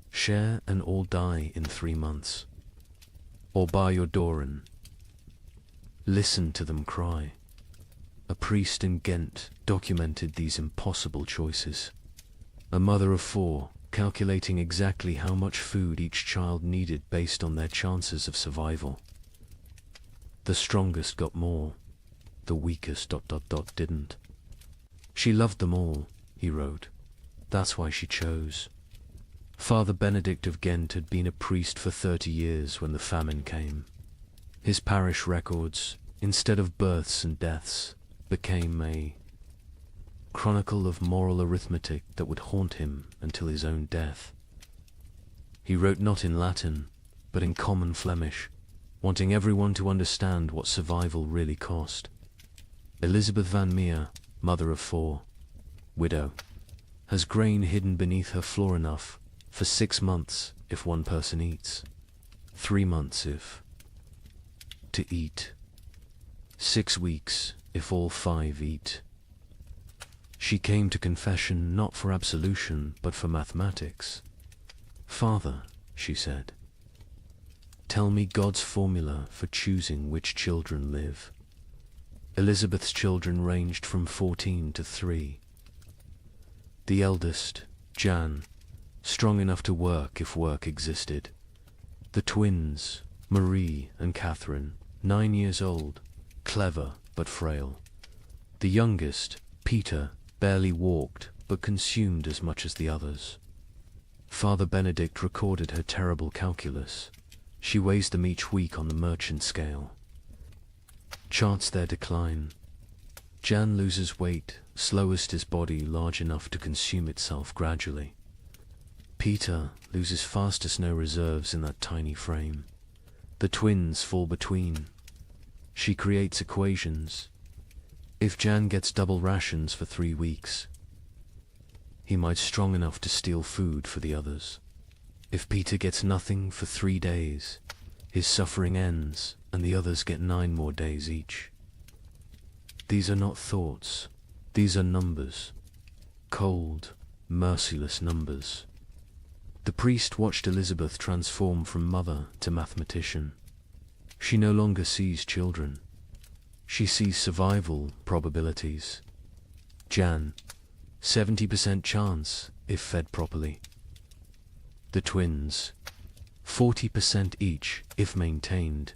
Share and all die in 3 months? Or bar your door and listen to them cry? A priest in Ghent documented these impossible choices. A mother of 4, calculating exactly how much food each child needed based on their chances of survival. The strongest got more, the weakest ... didn't. She loved them all, he wrote. That's why she chose. Father Benedict of Ghent had been a priest for 30 years when the famine came. His parish records, instead of births and deaths, became a chronicle of moral arithmetic that would haunt him until his own death. He wrote not in Latin, but in common Flemish, wanting everyone to understand what survival really cost. Elizabeth van Meer, mother of 4, widow, has grain hidden beneath her floor enough for 6 months if one person eats, 3 months if to eat, 6 weeks if all 5 eat. She came to confession not for absolution, but for mathematics. Father, she said, tell me God's formula for choosing which children live. Elizabeth's children ranged from 14 to 3. The eldest, Jan, strong enough to work if work existed. The twins, Marie and Catherine, 9 years old, clever but frail. The youngest, Peter, barely walked, but consumed as much as the others. Father Benedict recorded her terrible calculus. She weighs them each week on the merchant scale. Charts their decline. Jan loses weight, slowest his body large enough to consume itself gradually. Peter loses fastest, no reserves in that tiny frame. The twins fall between. She creates equations. If Jan gets double rations for 3 weeks, he might strong enough to steal food for the others. If Peter gets nothing for 3 days, his suffering ends and the others get 9 more days each. These are not thoughts, these are numbers. Cold, merciless numbers. The priest watched Elizabeth transform from mother to mathematician. She no longer sees children. She sees survival probabilities. Jan, 70% chance if fed properly. The twins, 40% each if maintained,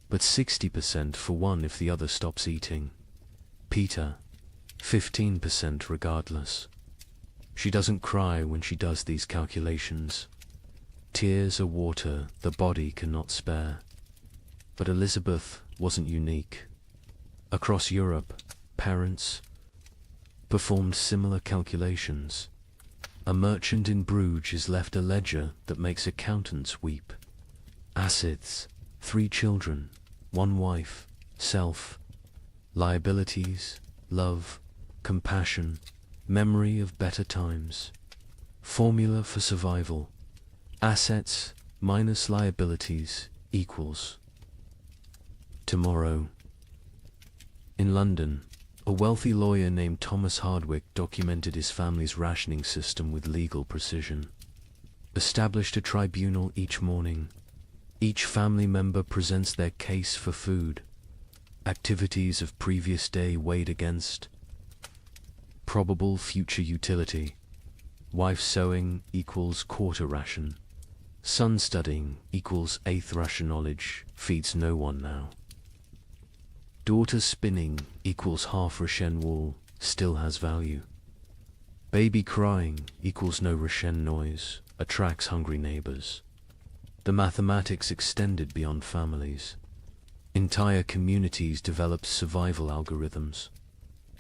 but 60% for one if the other stops eating. Peter, 15% regardless. She doesn't cry when she does these calculations. Tears are water the body cannot spare. But Elizabeth wasn't unique. Across Europe, parents performed similar calculations. A merchant in Bruges is left a ledger that makes accountants weep. Assets, 3 children, 1 wife, self, liabilities, love, compassion, memory of better times. Formula for survival. Assets minus liabilities equals tomorrow. In London, a wealthy lawyer named Thomas Hardwick documented his family's rationing system with legal precision. Established a tribunal each morning. Each family member presents their case for food. Activities of previous day weighed against probable future utility. Wife sewing equals quarter ration. Son studying equals eighth ration. Knowledge feeds no one now. Daughter spinning equals half ration. Wool still has value. Baby crying equals no ration. Noise attracts hungry neighbors. The mathematics extended beyond families. Entire communities developed survival algorithms.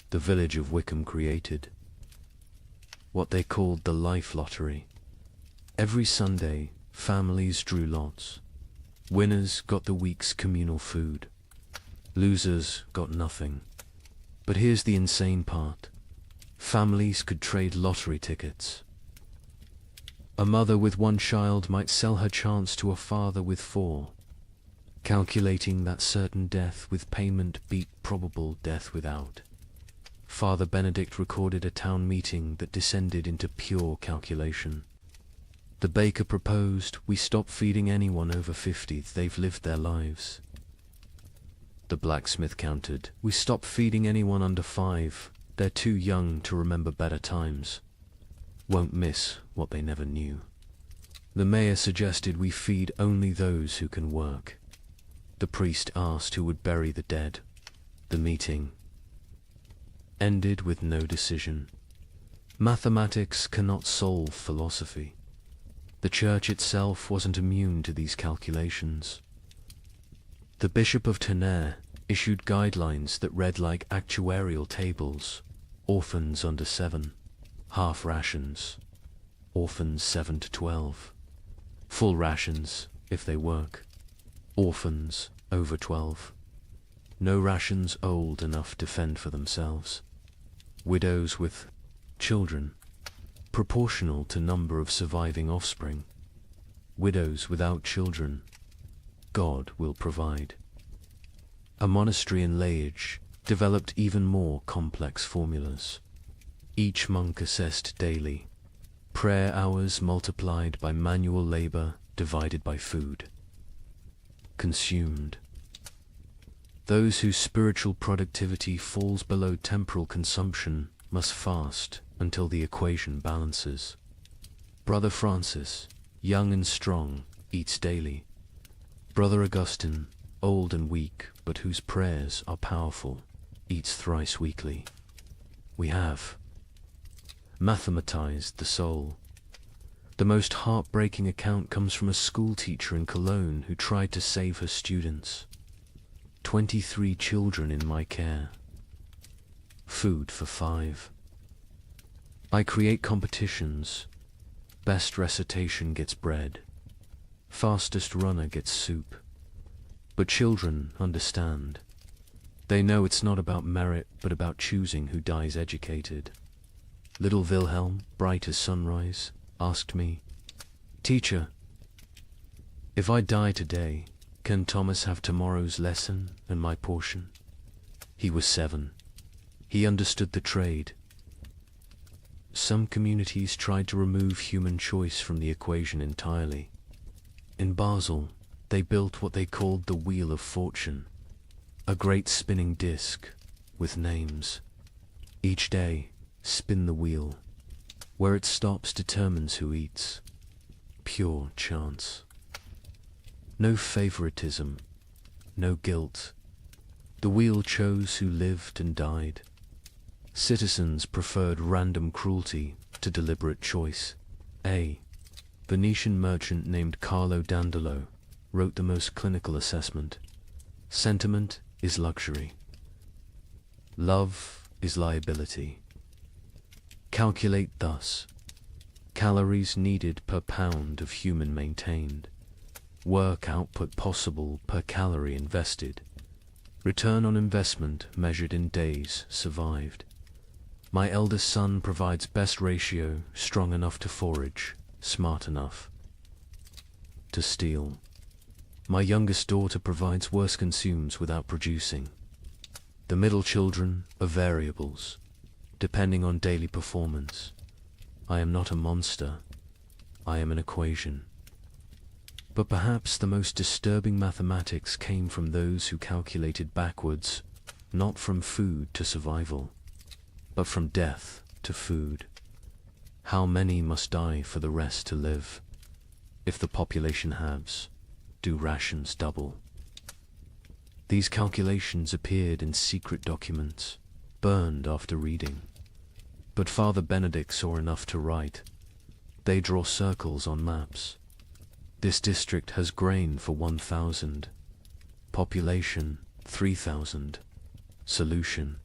The village of Wickham created what they called the life lottery. Every Sunday, families drew lots. Winners got the week's communal food. Losers got nothing. But here's the insane part. Families could trade lottery tickets. A mother with one child might sell her chance to a father with 4. Calculating that certain death with payment beat probable death without. Father Benedict recorded a town meeting that descended into pure calculation. The baker proposed we stop feeding anyone over 50, they've lived their lives. The blacksmith countered, we stop feeding anyone under 5, they're too young to remember better times. Won't miss what they never knew. The mayor suggested we feed only those who can work. The priest asked who would bury the dead. The meeting ended with no decision. Mathematics cannot solve philosophy. The church itself wasn't immune to these calculations. The Bishop of Tonnerre issued guidelines that read like actuarial tables. Orphans under 7, half rations, orphans 7 to 12, full rations if they work, orphans over 12, no rations old enough to fend for themselves, widows with children, proportional to number of surviving offspring, widows without children, God will provide. A monastery in Liège developed even more complex formulas. Each monk assessed daily, prayer hours multiplied by manual labor divided by food consumed. Those whose spiritual productivity falls below temporal consumption must fast until the equation balances. Brother Francis, young and strong, eats daily. Brother Augustine, old and weak, but whose prayers are powerful, eats thrice weekly. We have mathematized the soul. The most heartbreaking account comes from a school teacher in Cologne who tried to save her students. 23 children in my care. Food for 5. I create competitions. Best recitation gets bread. Fastest runner gets soup. But children understand. They know it's not about merit, but about choosing who dies educated. Little Wilhelm, bright as sunrise, asked me, Teacher, if I die today, can Thomas have tomorrow's lesson and my portion? He was 7. He understood the trade. Some communities tried to remove human choice from the equation entirely. In Basel, they built what they called the Wheel of Fortune, a great spinning disc with names. Each day, spin the wheel. Where it stops determines who eats. Pure chance. No favoritism, no guilt. The wheel chose who lived and died. Citizens preferred random cruelty to deliberate choice. A Venetian merchant named Carlo Dandolo wrote the most clinical assessment. Sentiment is luxury. Love is liability. Calculate thus. Calories needed per pound of human maintained. Work output possible per calorie invested. Return on investment measured in days survived. My eldest son provides best ratio, strong enough to forage, smart enough to steal. My youngest daughter provides worse, consumes without producing. The middle children are variables, depending on daily performance. I am not a monster, I am an equation. But perhaps the most disturbing mathematics came from those who calculated backwards, not from food to survival, but from death to food. How many must die for the rest to live? If the population halves, do rations double? These calculations appeared in secret documents, burned after reading. But Father Benedict saw enough to write. They draw circles on maps. This district has grain for 1,000. Population 3,000. Solution: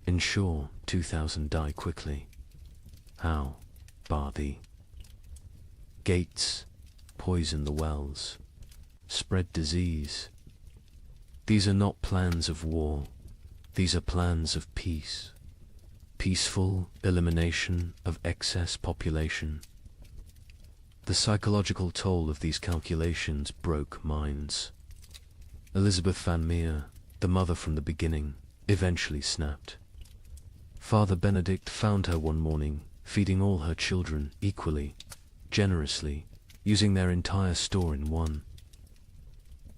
ensure 2,000 die quickly. How? Bar thee. Gates, poison the wells, spread disease. These are not plans of war, these are plans of peace. Peaceful elimination of excess population. The psychological toll of these calculations broke minds. Elizabeth Van Meer, the mother from the beginning, eventually snapped. Father Benedict found her one morning, feeding all her children equally, generously, using their entire store in one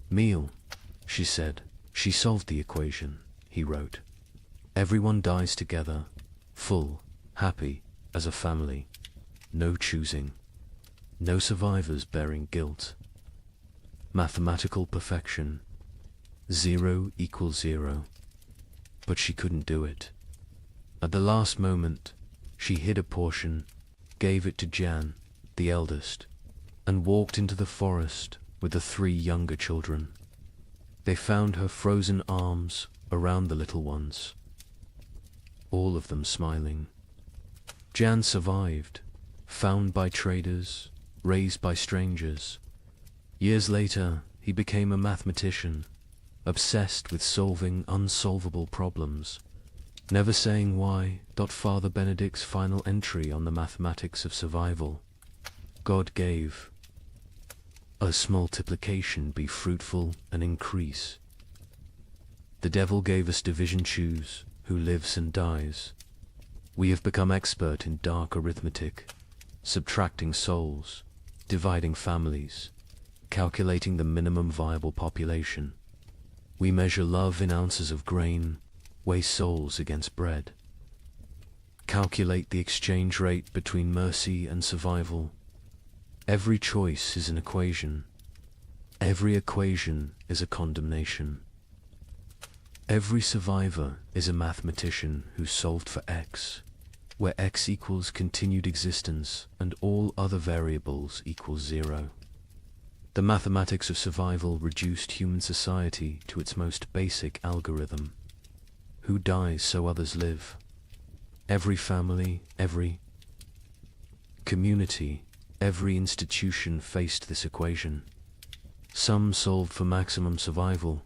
meal. She said, she solved the equation, he wrote. Everyone dies together, full, happy, as a family. No choosing. No survivors bearing guilt. Mathematical perfection. 0 equals 0. But she couldn't do it. At the last moment, she hid a portion, gave it to Jan, the eldest, and walked into the forest with the 3 younger children. They found her frozen arms around the little ones, all of them smiling. Jan survived, found by traders, raised by strangers. Years later, he became a mathematician, obsessed with solving unsolvable problems, never saying why. Father Benedict's final entry on the mathematics of survival: God gave us multiplication be fruitful and increase. The devil gave us division, choose who lives and dies. We have become expert in dark arithmetic, subtracting souls, dividing families, calculating the minimum viable population. We measure love in ounces of grain, weigh souls against bread. Calculate the exchange rate between mercy and survival. Every choice is an equation. Every equation is a condemnation. Every survivor is a mathematician who solved for x, where x equals continued existence and all other variables equals 0. The mathematics of survival reduced human society to its most basic algorithm. Who dies so others live? Every family, every community, every institution faced this equation. Some solved for maximum survival,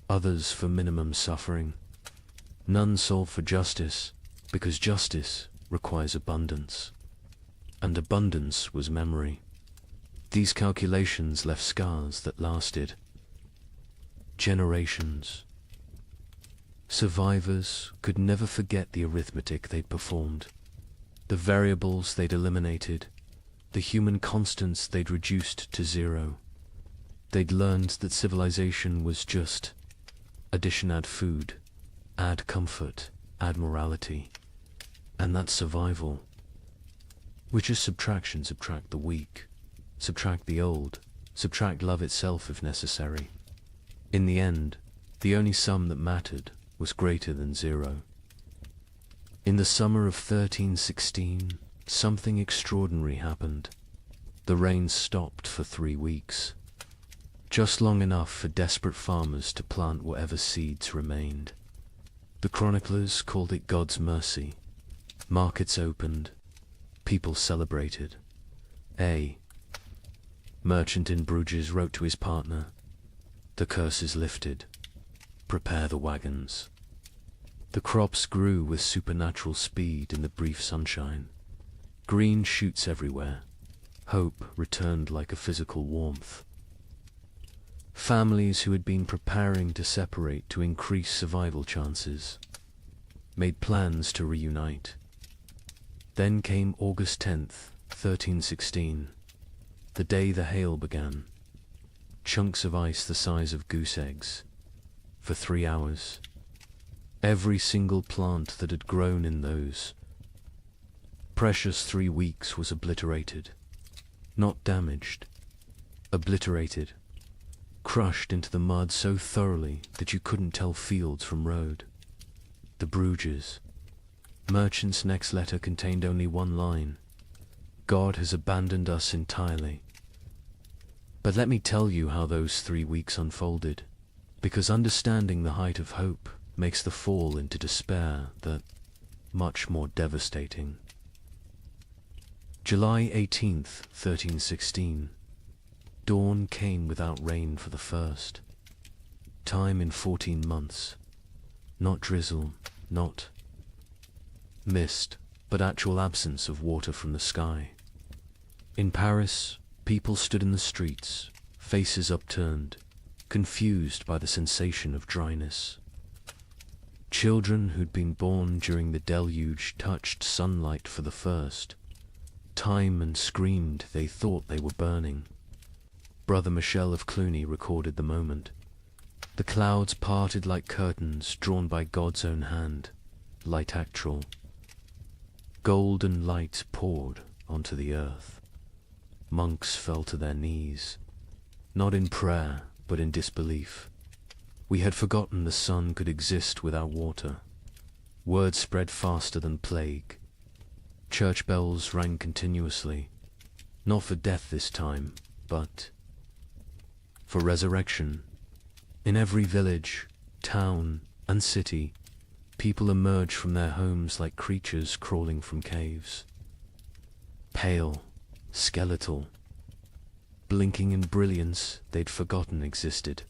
others for minimum suffering. None solved for justice, because justice requires abundance, and abundance was memory. These calculations left scars that lasted generations. Survivors could never forget the arithmetic they'd performed, the variables they'd eliminated, the human constants they'd reduced to 0. They'd learned that civilization was just addition, add food, add comfort, add morality, and that's survival, which is subtraction. Subtract the weak, subtract the old, subtract love itself if necessary. In the end, the only sum that mattered was greater than 0. In the summer of 1316, something extraordinary happened. The rain stopped for 3 weeks, just long enough for desperate farmers to plant whatever seeds remained. The chroniclers called it God's mercy. Markets opened, people celebrated. A merchant in Bruges wrote to his partner, "The curse is lifted. Prepare the wagons." The crops grew with supernatural speed in the brief sunshine. Green shoots everywhere. Hope returned like a physical warmth. Families who had been preparing to separate to increase survival chances made plans to reunite. Then came August 10th, 1316, the day the hail began. Chunks of ice the size of goose eggs. For 3 hours, every single plant that had grown in those precious 3 weeks was obliterated. Not damaged. Obliterated. Crushed into the mud so thoroughly that you couldn't tell fields from road. The Bruges. Merchant's next letter contained only one line. God has abandoned us entirely. But let me tell you how those 3 weeks unfolded, because understanding the height of hope makes the fall into despair that much more devastating. July 18th, 1316. Dawn came without rain for the first time in 14 months. Not drizzle, not mist, but actual absence of water from the sky. In Paris, people stood in the streets, faces upturned, confused by the sensation of dryness. Children who'd been born during the deluge touched sunlight for the first time and screamed they thought they were burning. Brother Michel of Cluny recorded the moment. The clouds parted like curtains drawn by God's own hand, light actual. Golden light poured onto the earth. Monks fell to their knees, not in prayer, but in disbelief. We had forgotten the sun could exist without water. Word spread faster than plague. Church bells rang continuously, not for death this time, but for resurrection. In every village, town, and city, people emerged from their homes like creatures crawling from caves. Pale, skeletal, blinking in brilliance they'd forgotten existed.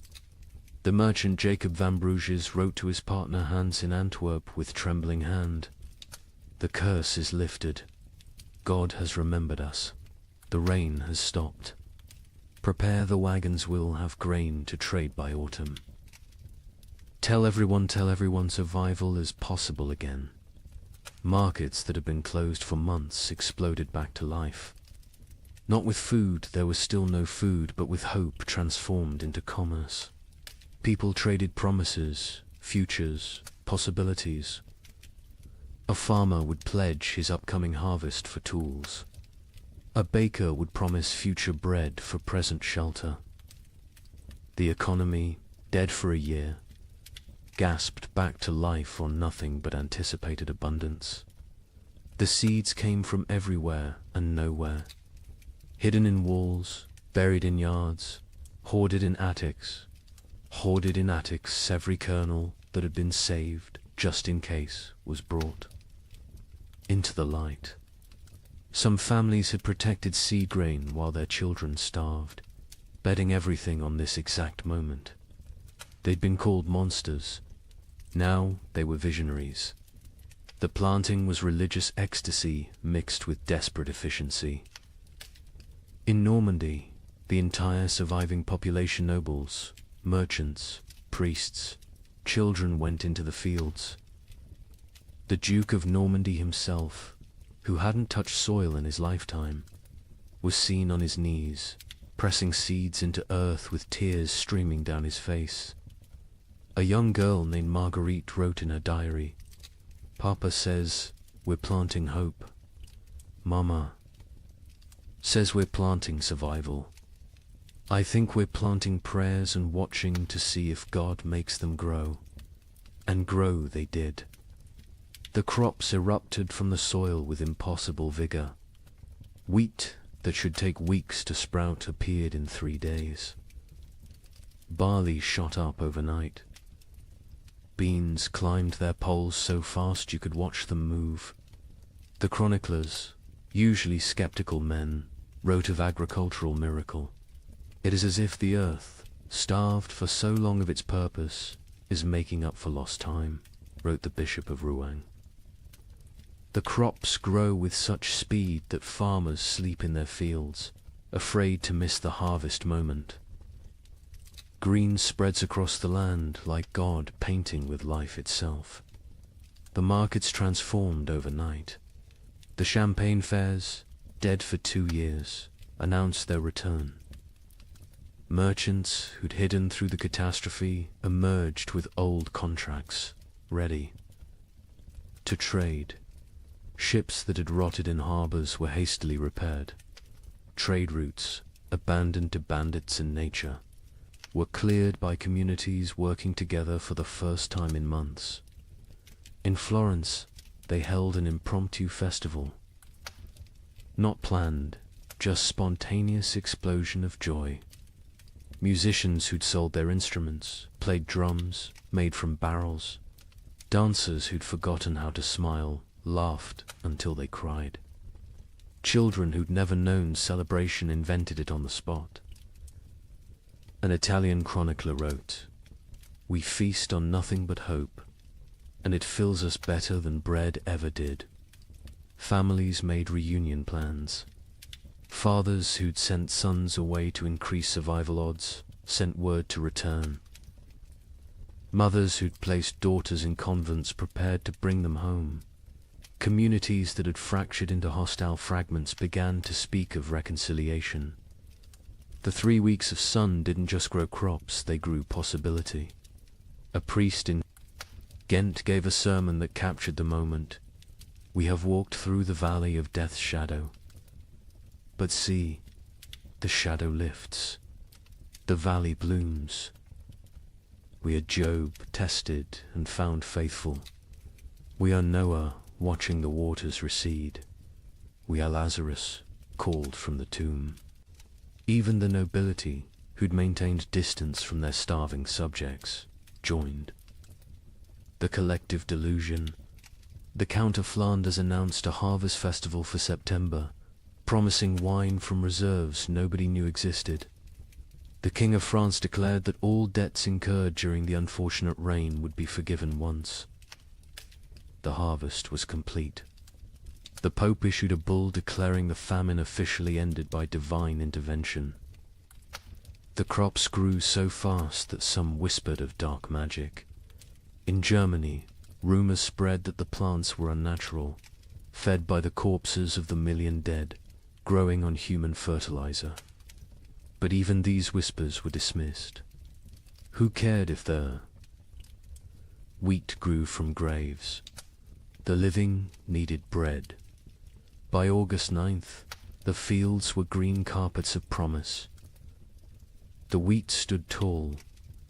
The merchant Jacob van Bruges wrote to his partner Hans in Antwerp with trembling hand. The curse is lifted. God has remembered us. The rain has stopped. Prepare, the wagons will have grain to trade by autumn. Tell everyone survival is possible again. Markets that had been closed for months exploded back to life. Not with food, there was still no food, but with hope transformed into commerce. People traded promises, futures, possibilities. A farmer would pledge his upcoming harvest for tools. A baker would promise future bread for present shelter. The economy, dead for a year, gasped back to life on nothing but anticipated abundance. The seeds came from everywhere and nowhere, hidden in walls, buried in yards, hoarded in attics. Hoarded in attics, every kernel that had been saved, just in case, was brought into the light. Some families had protected seed grain while their children starved, betting everything on this exact moment. They'd been called monsters. Now they were visionaries. The planting was religious ecstasy mixed with desperate efficiency. In Normandy, the entire surviving population, nobles, merchants, priests, children, went into the fields. The Duke of Normandy himself, who hadn't touched soil in his lifetime, was seen on his knees, pressing seeds into earth with tears streaming down his face. A young girl named Marguerite wrote in her diary, "Papa says we're planting hope. Mama says we're planting survival. I think we're planting prayers and watching to see if God makes them grow." And grow they did. The crops erupted from the soil with impossible vigor. Wheat that should take weeks to sprout appeared in 3 days. Barley shot up overnight. Beans climbed their poles so fast you could watch them move. The chroniclers, usually skeptical men, wrote of agricultural miracle. It is as if the earth, starved for so long of its purpose, is making up for lost time, wrote the Bishop of Rouen. The crops grow with such speed that farmers sleep in their fields, afraid to miss the harvest moment. Green spreads across the land like God painting with life itself. The markets transformed overnight. The champagne fairs, dead for 2 years, announced their return. Merchants who'd hidden through the catastrophe emerged with old contracts, ready to trade. Ships that had rotted in harbors were hastily repaired. Trade routes, abandoned to bandits and nature, were cleared by communities working together for the first time in months. In Florence, they held an impromptu festival. Not planned, just spontaneous explosion of joy. Musicians who'd sold their instruments, played drums, made from barrels. Dancers who'd forgotten how to smile, laughed until they cried. Children who'd never known celebration invented it on the spot. An Italian chronicler wrote, "We feast on nothing but hope, and it fills us better than bread ever did." Families made reunion plans. Fathers who'd sent sons away to increase survival odds sent word to return. Mothers who'd placed daughters in convents prepared to bring them home. Communities that had fractured into hostile fragments began to speak of reconciliation. The 3 weeks of sun didn't just grow crops, they grew possibility. A priest in Ghent gave a sermon that captured the moment. "We have walked through the valley of death's shadow. But see, the shadow lifts. The valley blooms. We are Job, tested and found faithful. We are Noah, watching the waters recede. We are Lazarus, called from the tomb." Even the nobility, who'd maintained distance from their starving subjects, joined. The collective delusion. The Count of Flanders announced a harvest festival for September, promising wine from reserves nobody knew existed. The King of France declared that all debts incurred during the unfortunate rain would be forgiven once. The harvest was complete. The Pope issued a bull declaring the famine officially ended by divine intervention. The crops grew so fast that some whispered of dark magic. In Germany, rumors spread that the plants were unnatural, fed by the corpses of the million dead, growing on human fertilizer. But even these whispers were dismissed. Who cared if the wheat grew from graves? The living needed bread. By August 9th, the fields were green carpets of promise. The wheat stood tall,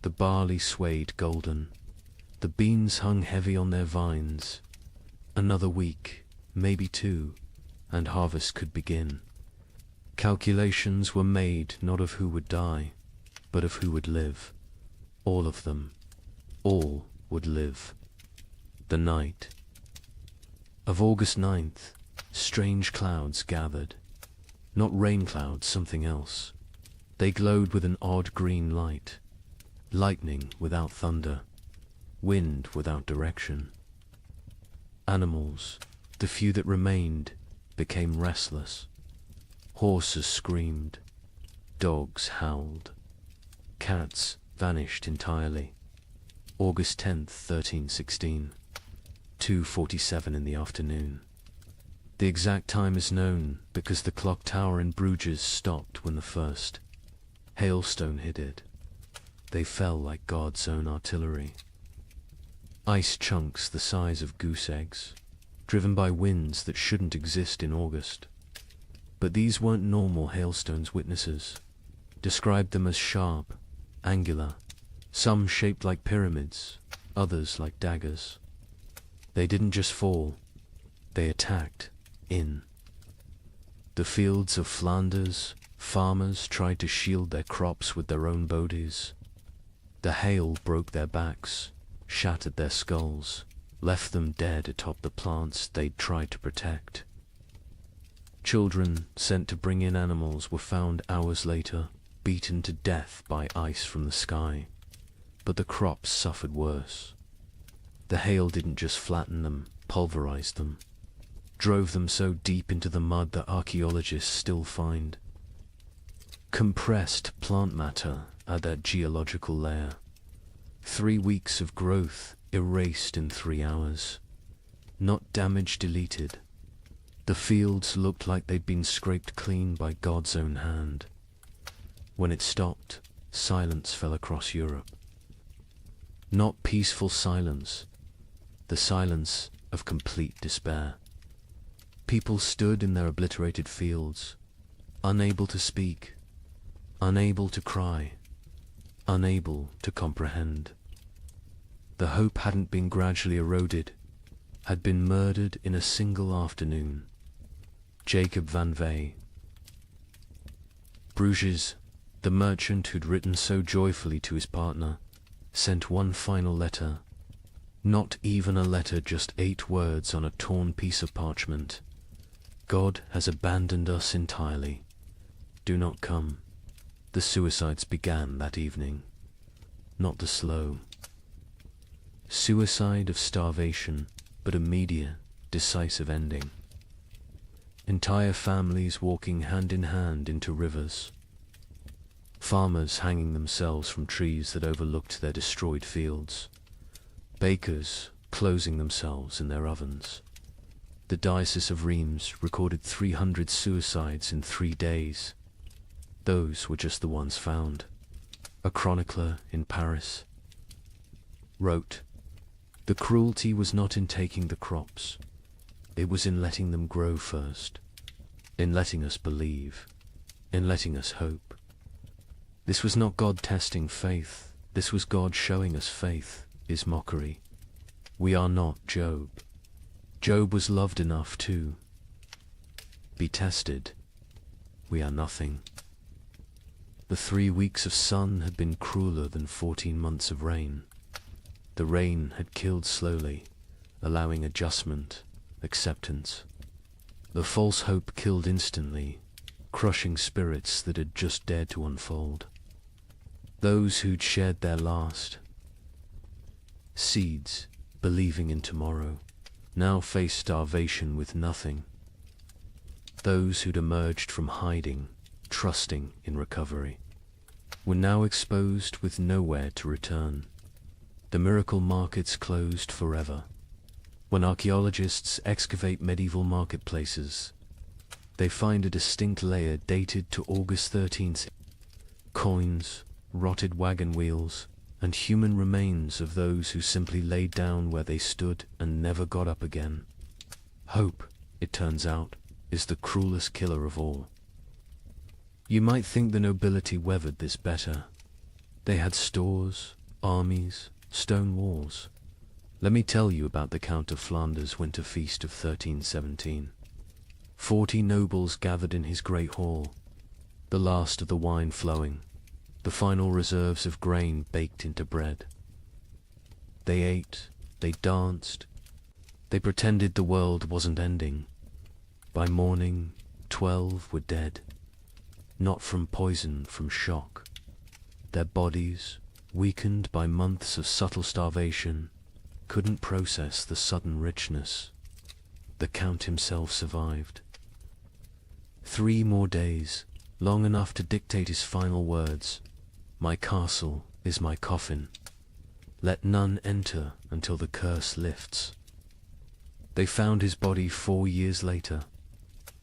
the barley swayed golden, the beans hung heavy on their vines. Another week, maybe 2, and harvest could begin. Calculations were made not of who would die, but of who would live. All of them. All would live. The night of August 9th, strange clouds gathered. Not rain clouds, something else. They glowed with an odd green light. Lightning without thunder. Wind without direction. Animals, the few that remained, became restless. Horses screamed. Dogs howled. Cats vanished entirely. August 10th, 1316. 2:47 in the afternoon. The exact time is known because the clock tower in Bruges stopped when the first hailstone hit it. They fell like God's own artillery. Ice chunks the size of goose eggs, driven by winds that shouldn't exist in August. But these weren't normal hailstones. Witnesses described them as sharp, angular, some shaped like pyramids, others like daggers. They didn't just fall, they attacked in. The fields of Flanders, farmers tried to shield their crops with their own bodies. The hail broke their backs, shattered their skulls, left them dead atop the plants they'd tried to protect. Children sent to bring in animals were found hours later, beaten to death by ice from the sky. But the crops suffered worse. The hail didn't just flatten them, pulverized them, drove them so deep into the mud that archaeologists still find compressed plant matter at that geological layer. 3 weeks of growth erased in 3 hours. Not damage deleted. The fields looked like they'd been scraped clean by God's own hand. When it stopped, silence fell across Europe. Not peaceful silence, the silence of complete despair. People stood in their obliterated fields, unable to speak, unable to cry, unable to comprehend. The hope hadn't been gradually eroded, had been murdered in a single afternoon. Jacob van Vey. Bruges, the merchant who'd written so joyfully to his partner, sent one final letter. Not even a letter, just 8 words on a torn piece of parchment. God has abandoned us entirely. Do not come. The suicides began that evening. Not the slow suicide of starvation, but immediate, decisive ending. Entire families walking hand in hand into rivers. Farmers hanging themselves from trees that overlooked their destroyed fields. Bakers closing themselves in their ovens. The Diocese of Reims recorded 300 suicides in 3 days. Those were just the ones found. A chronicler in Paris wrote, "The cruelty was not in taking the crops. It was in letting them grow first, in letting us believe, in letting us hope. This was not God testing faith. This was God showing us faith is mockery. We are not Job. Job was loved enough to be tested. We are nothing." The 3 weeks of sun had been crueler than 14 months of rain. The rain had killed slowly, allowing adjustment, acceptance. The false hope killed instantly, crushing spirits that had just dared to unfold. Those who'd shared their last seeds, believing in tomorrow, now faced starvation with nothing. Those who'd emerged from hiding, trusting in recovery, were now exposed with nowhere to return. The miracle markets closed forever. When archaeologists excavate medieval marketplaces, they find a distinct layer dated to August 13th. Coins, rotted wagon wheels, and human remains of those who simply laid down where they stood and never got up again. Hope, it turns out, is the cruelest killer of all. You might think the nobility weathered this better. They had stores, armies, stone walls. Let me tell you about the Count of Flanders' winter feast of 1317. 40 nobles gathered in his great hall, the last of the wine flowing, the final reserves of grain baked into bread. They ate, they danced, they pretended the world wasn't ending. By morning, 12 were dead, not from poison, from shock. Their bodies, weakened by months of subtle starvation, couldn't process the sudden richness. The Count himself survived. 3 more days, long enough to dictate his final words. "My castle is my coffin. Let none enter until the curse lifts." They found his body 4 years later.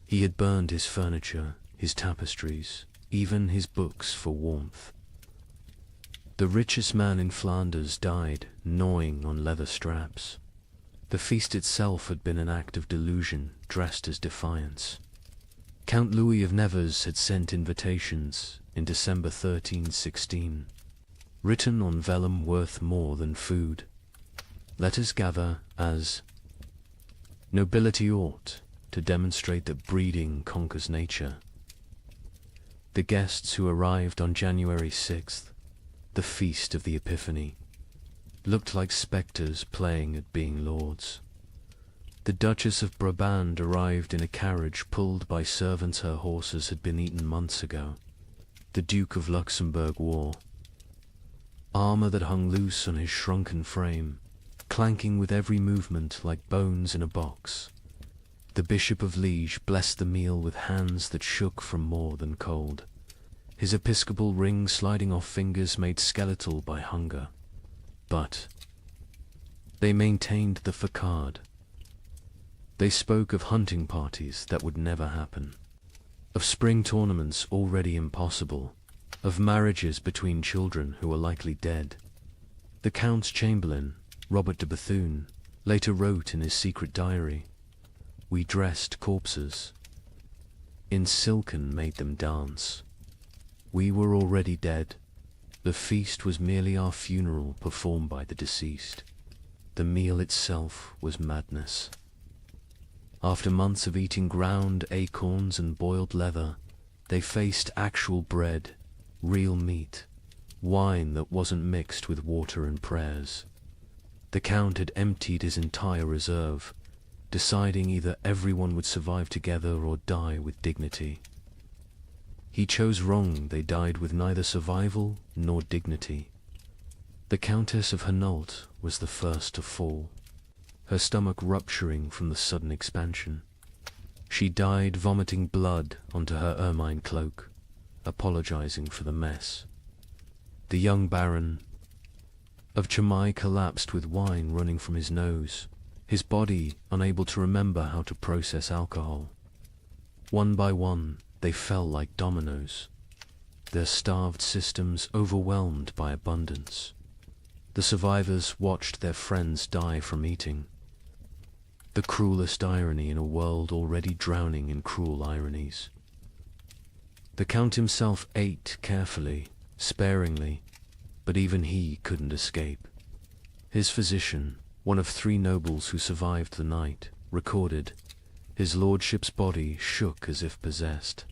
He had burned his furniture, his tapestries, even his books for warmth. The richest man in Flanders died gnawing on leather straps. The feast itself had been an act of delusion dressed as defiance. Count Louis of Nevers had sent invitations in December 1316, written on vellum worth more than food. "Let us gather as nobility ought, to demonstrate that breeding conquers nature." The guests who arrived on January 6th, the feast of the Epiphany, looked like spectres playing at being lords. The Duchess of Brabant arrived in a carriage pulled by servants her horses had been eaten months ago. The Duke of Luxembourg wore armor that hung loose on his shrunken frame, clanking with every movement like bones in a box. The Bishop of Liege blessed the meal with hands that shook from more than cold, his episcopal ring sliding off fingers made skeletal by hunger. But they maintained the facade. They spoke of hunting parties that would never happen, of spring tournaments already impossible, of marriages between children who were likely dead. The Count's chamberlain, Robert de Bethune, later wrote in his secret diary, we dressed corpses. In silken made them dance. We were already dead. The feast was merely our funeral performed by the deceased. The meal itself was madness. After months of eating ground acorns and boiled leather, they faced actual bread, real meat, wine that wasn't mixed with water and prayers. The Count had emptied his entire reserve, deciding either everyone would survive together or die with dignity. He chose wrong. They died with neither survival nor dignity. The Countess of Hainault was the first to fall, her stomach rupturing from the sudden expansion. She died vomiting blood onto her ermine cloak, apologizing for the mess. The young Baron of Chimay collapsed with wine running from his nose, his body unable to remember how to process alcohol. One by one, they fell like dominoes, their starved systems overwhelmed by abundance. The survivors watched their friends die from eating. The cruelest irony in a world already drowning in cruel ironies. The Count himself ate carefully, sparingly, but even he couldn't escape. His physician, one of 3 nobles who survived the night, recorded, his lordship's body shook as if possessed.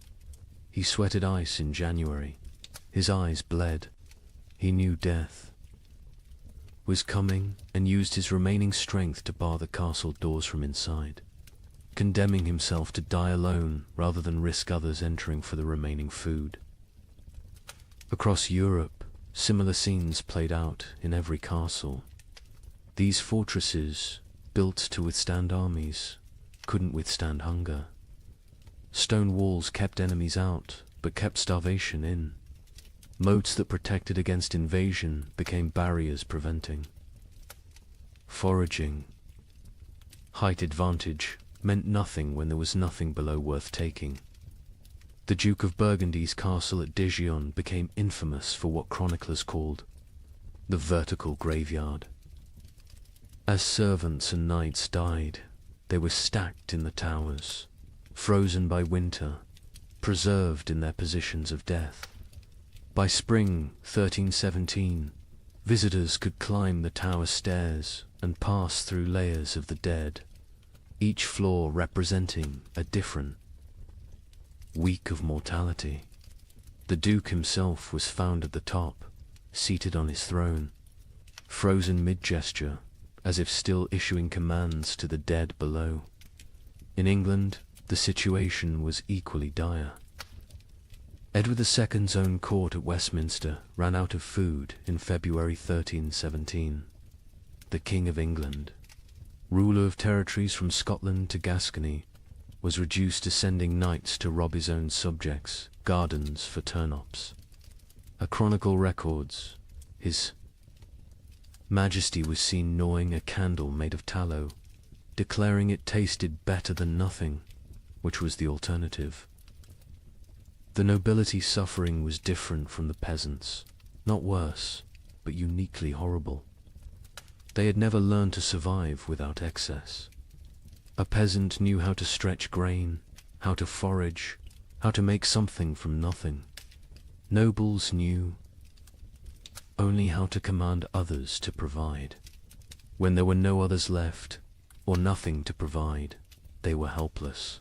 He sweated ice in January. His eyes bled. He knew death was coming and used his remaining strength to bar the castle doors from inside, condemning himself to die alone rather than risk others entering for the remaining food. Across Europe, similar scenes played out in every castle. These fortresses, built to withstand armies, couldn't withstand hunger. Stone walls kept enemies out, but kept starvation in. Moats that protected against invasion became barriers preventing. Foraging. Height advantage meant nothing when there was nothing below worth taking. The Duke of Burgundy's castle at Dijon became infamous for what chroniclers called the vertical graveyard. As servants and knights died, they were stacked in the towers, frozen by winter, preserved in their positions of death. By spring 1317, visitors could climb the tower stairs and pass through layers of the dead, each floor representing a different week of mortality. The Duke himself was found at the top, seated on his throne, frozen mid-gesture, as if still issuing commands to the dead below. In England, the situation was equally dire. Edward II's own court at Westminster ran out of food in February 1317. The King of England, ruler of territories from Scotland to Gascony, was reduced to sending knights to rob his own subjects' gardens for turnips. A chronicle records, His Majesty was seen gnawing a candle made of tallow, declaring it tasted better than nothing, which was the alternative. The nobility's suffering was different from the peasants, not worse, but uniquely horrible. They had never learned to survive without excess. A peasant knew how to stretch grain, how to forage, how to make something from nothing. Nobles knew only how to command others to provide. When there were no others left, or nothing to provide, they were helpless.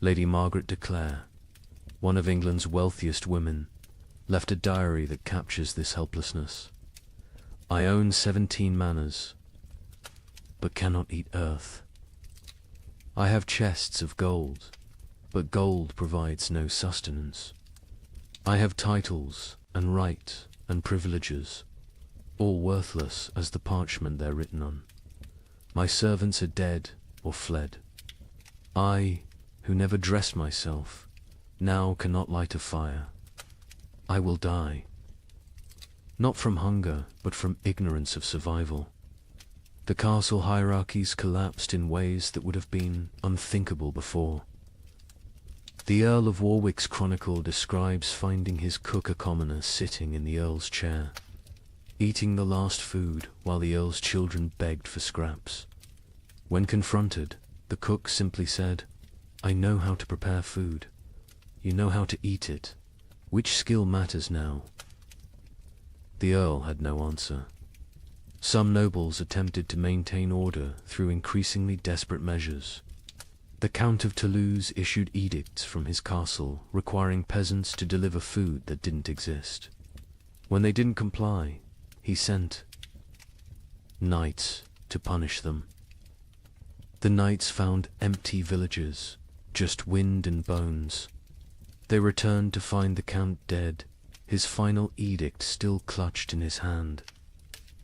Lady Margaret de Clare, one of England's wealthiest women, left a diary that captures this helplessness. I own 17 manors, but cannot eat earth. I have chests of gold, but gold provides no sustenance. I have titles and right and privileges, all worthless as the parchment they're written on. My servants are dead or fled. I, who never dressed myself, now cannot light a fire. I will die. Not from hunger, but from ignorance of survival. The castle hierarchies collapsed in ways that would have been unthinkable before. The Earl of Warwick's chronicle describes finding his cook a commoner sitting in the Earl's chair, eating the last food while the Earl's children begged for scraps. When confronted, The cook simply said, "I know how to prepare food. You know how to eat it. Which skill matters now?" The Earl had no answer. Some nobles attempted to maintain order through increasingly desperate measures. The Count of Toulouse issued edicts from his castle requiring peasants to deliver food that didn't exist. When they didn't comply, he sent knights to punish them. The knights found empty villages, just wind and bones. They returned to find the Count dead, his final edict still clutched in his hand.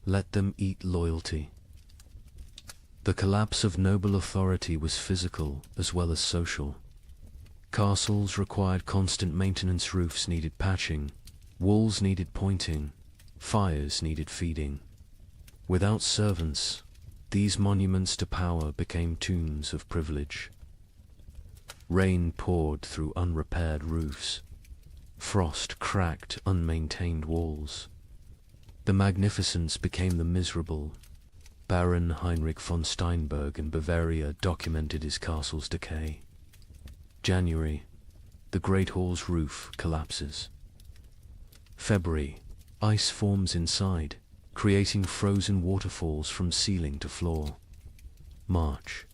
Let them eat loyalty. The collapse of noble authority was physical as well as social. Castles required constant maintenance, roofs needed patching, walls needed pointing, fires needed feeding. Without servants, these monuments to power became tombs of privilege. Rain poured through unrepaired roofs. Frost cracked unmaintained walls. The magnificence became the miserable. Baron Heinrich von Steinberg in Bavaria documented his castle's decay. January, the Great Hall's roof collapses. February, ice forms inside, creating frozen waterfalls from ceiling to floor. March,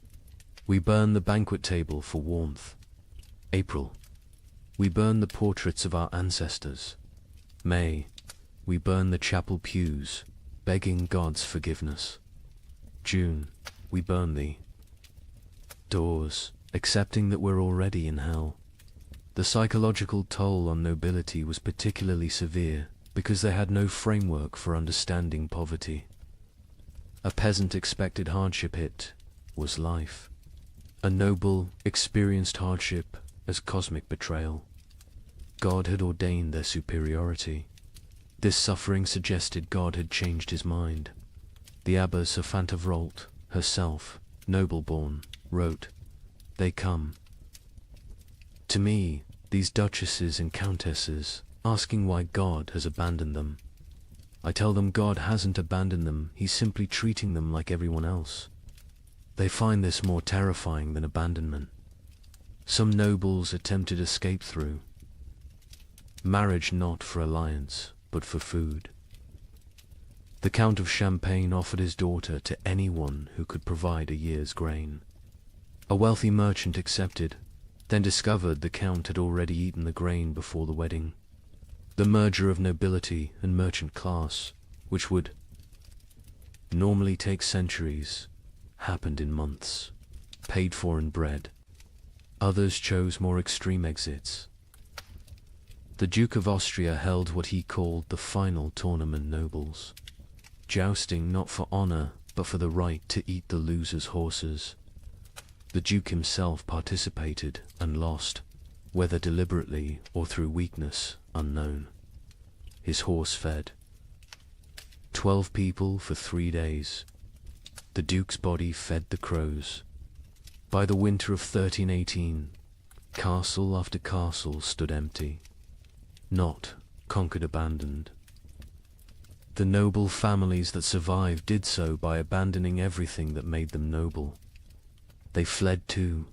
we burn the banquet table for warmth. April, we burn the portraits of our ancestors. May, we burn the chapel pews, begging God's forgiveness. June, we burn thee. Doors, accepting that we're already in hell. The psychological toll on nobility was particularly severe because they had no framework for understanding poverty. A peasant expected hardship, it was life. A noble experienced hardship as cosmic betrayal. God had ordained their superiority. This suffering suggested God had changed his mind. The abbess of Fantevrolt, herself, noble-born, wrote, "They come to me, these duchesses and countesses, asking why God has abandoned them. I tell them God hasn't abandoned them, he's simply treating them like everyone else. They find this more terrifying than abandonment. Some nobles attempted escape through marriage, not for alliance, but for food. The Count of Champagne offered his daughter to anyone who could provide a year's grain. A wealthy merchant accepted, then discovered the Count had already eaten the grain before the wedding. The merger of nobility and merchant class, which would normally take centuries, happened in months, paid for in bread. Others chose more extreme exits. The Duke of Austria held what he called the final tournament nobles, jousting not for honor, but for the right to eat the loser's horses. The Duke himself participated and lost, whether deliberately or through weakness, unknown. His horse fed 12 people for 3 days. The Duke's body fed the crows. By the winter of 1318, castle after castle stood empty, not conquered, abandoned. The noble families that survived did so by abandoning everything that made them noble. They fled to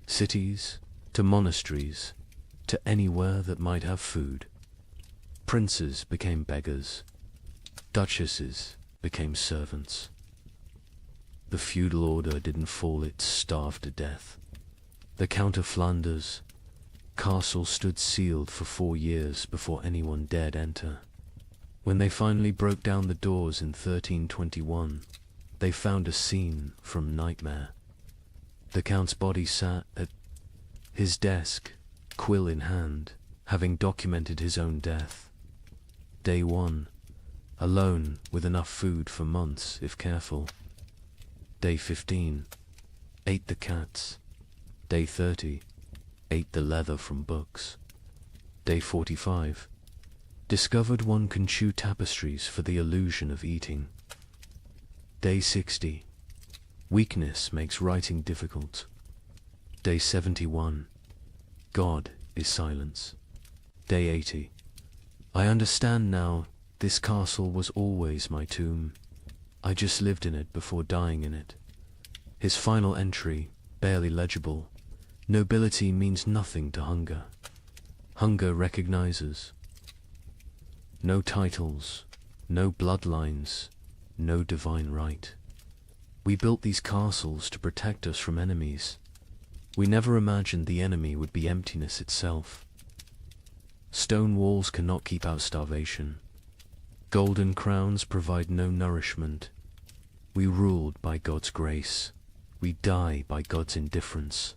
cities, to monasteries, to anywhere that might have food. Princes became beggars. Duchesses became servants. The feudal order didn't fall, it starved to death. The Count of Flanders' castle stood sealed for 4 years before anyone dared enter. When they finally broke down the doors in 1321, they found a scene from nightmare. The Count's body sat at his desk, quill in hand, having documented his own death. Day 1, alone with enough food for months if careful. Day 15, ate the cats. Day 30, ate the leather from books. Day 45, discovered one can chew tapestries for the illusion of eating. Day 60, weakness makes writing difficult. Day 71, God is silence. Day 80, I understand now, this castle was always my tomb. I just lived in it before dying in it. His final entry, barely legible: nobility means nothing to hunger. Hunger recognizes no titles, no bloodlines, no divine right. We built these castles to protect us from enemies. We never imagined the enemy would be emptiness itself. Stone walls cannot keep out starvation. Golden crowns provide no nourishment. We ruled by God's grace. We die by God's indifference.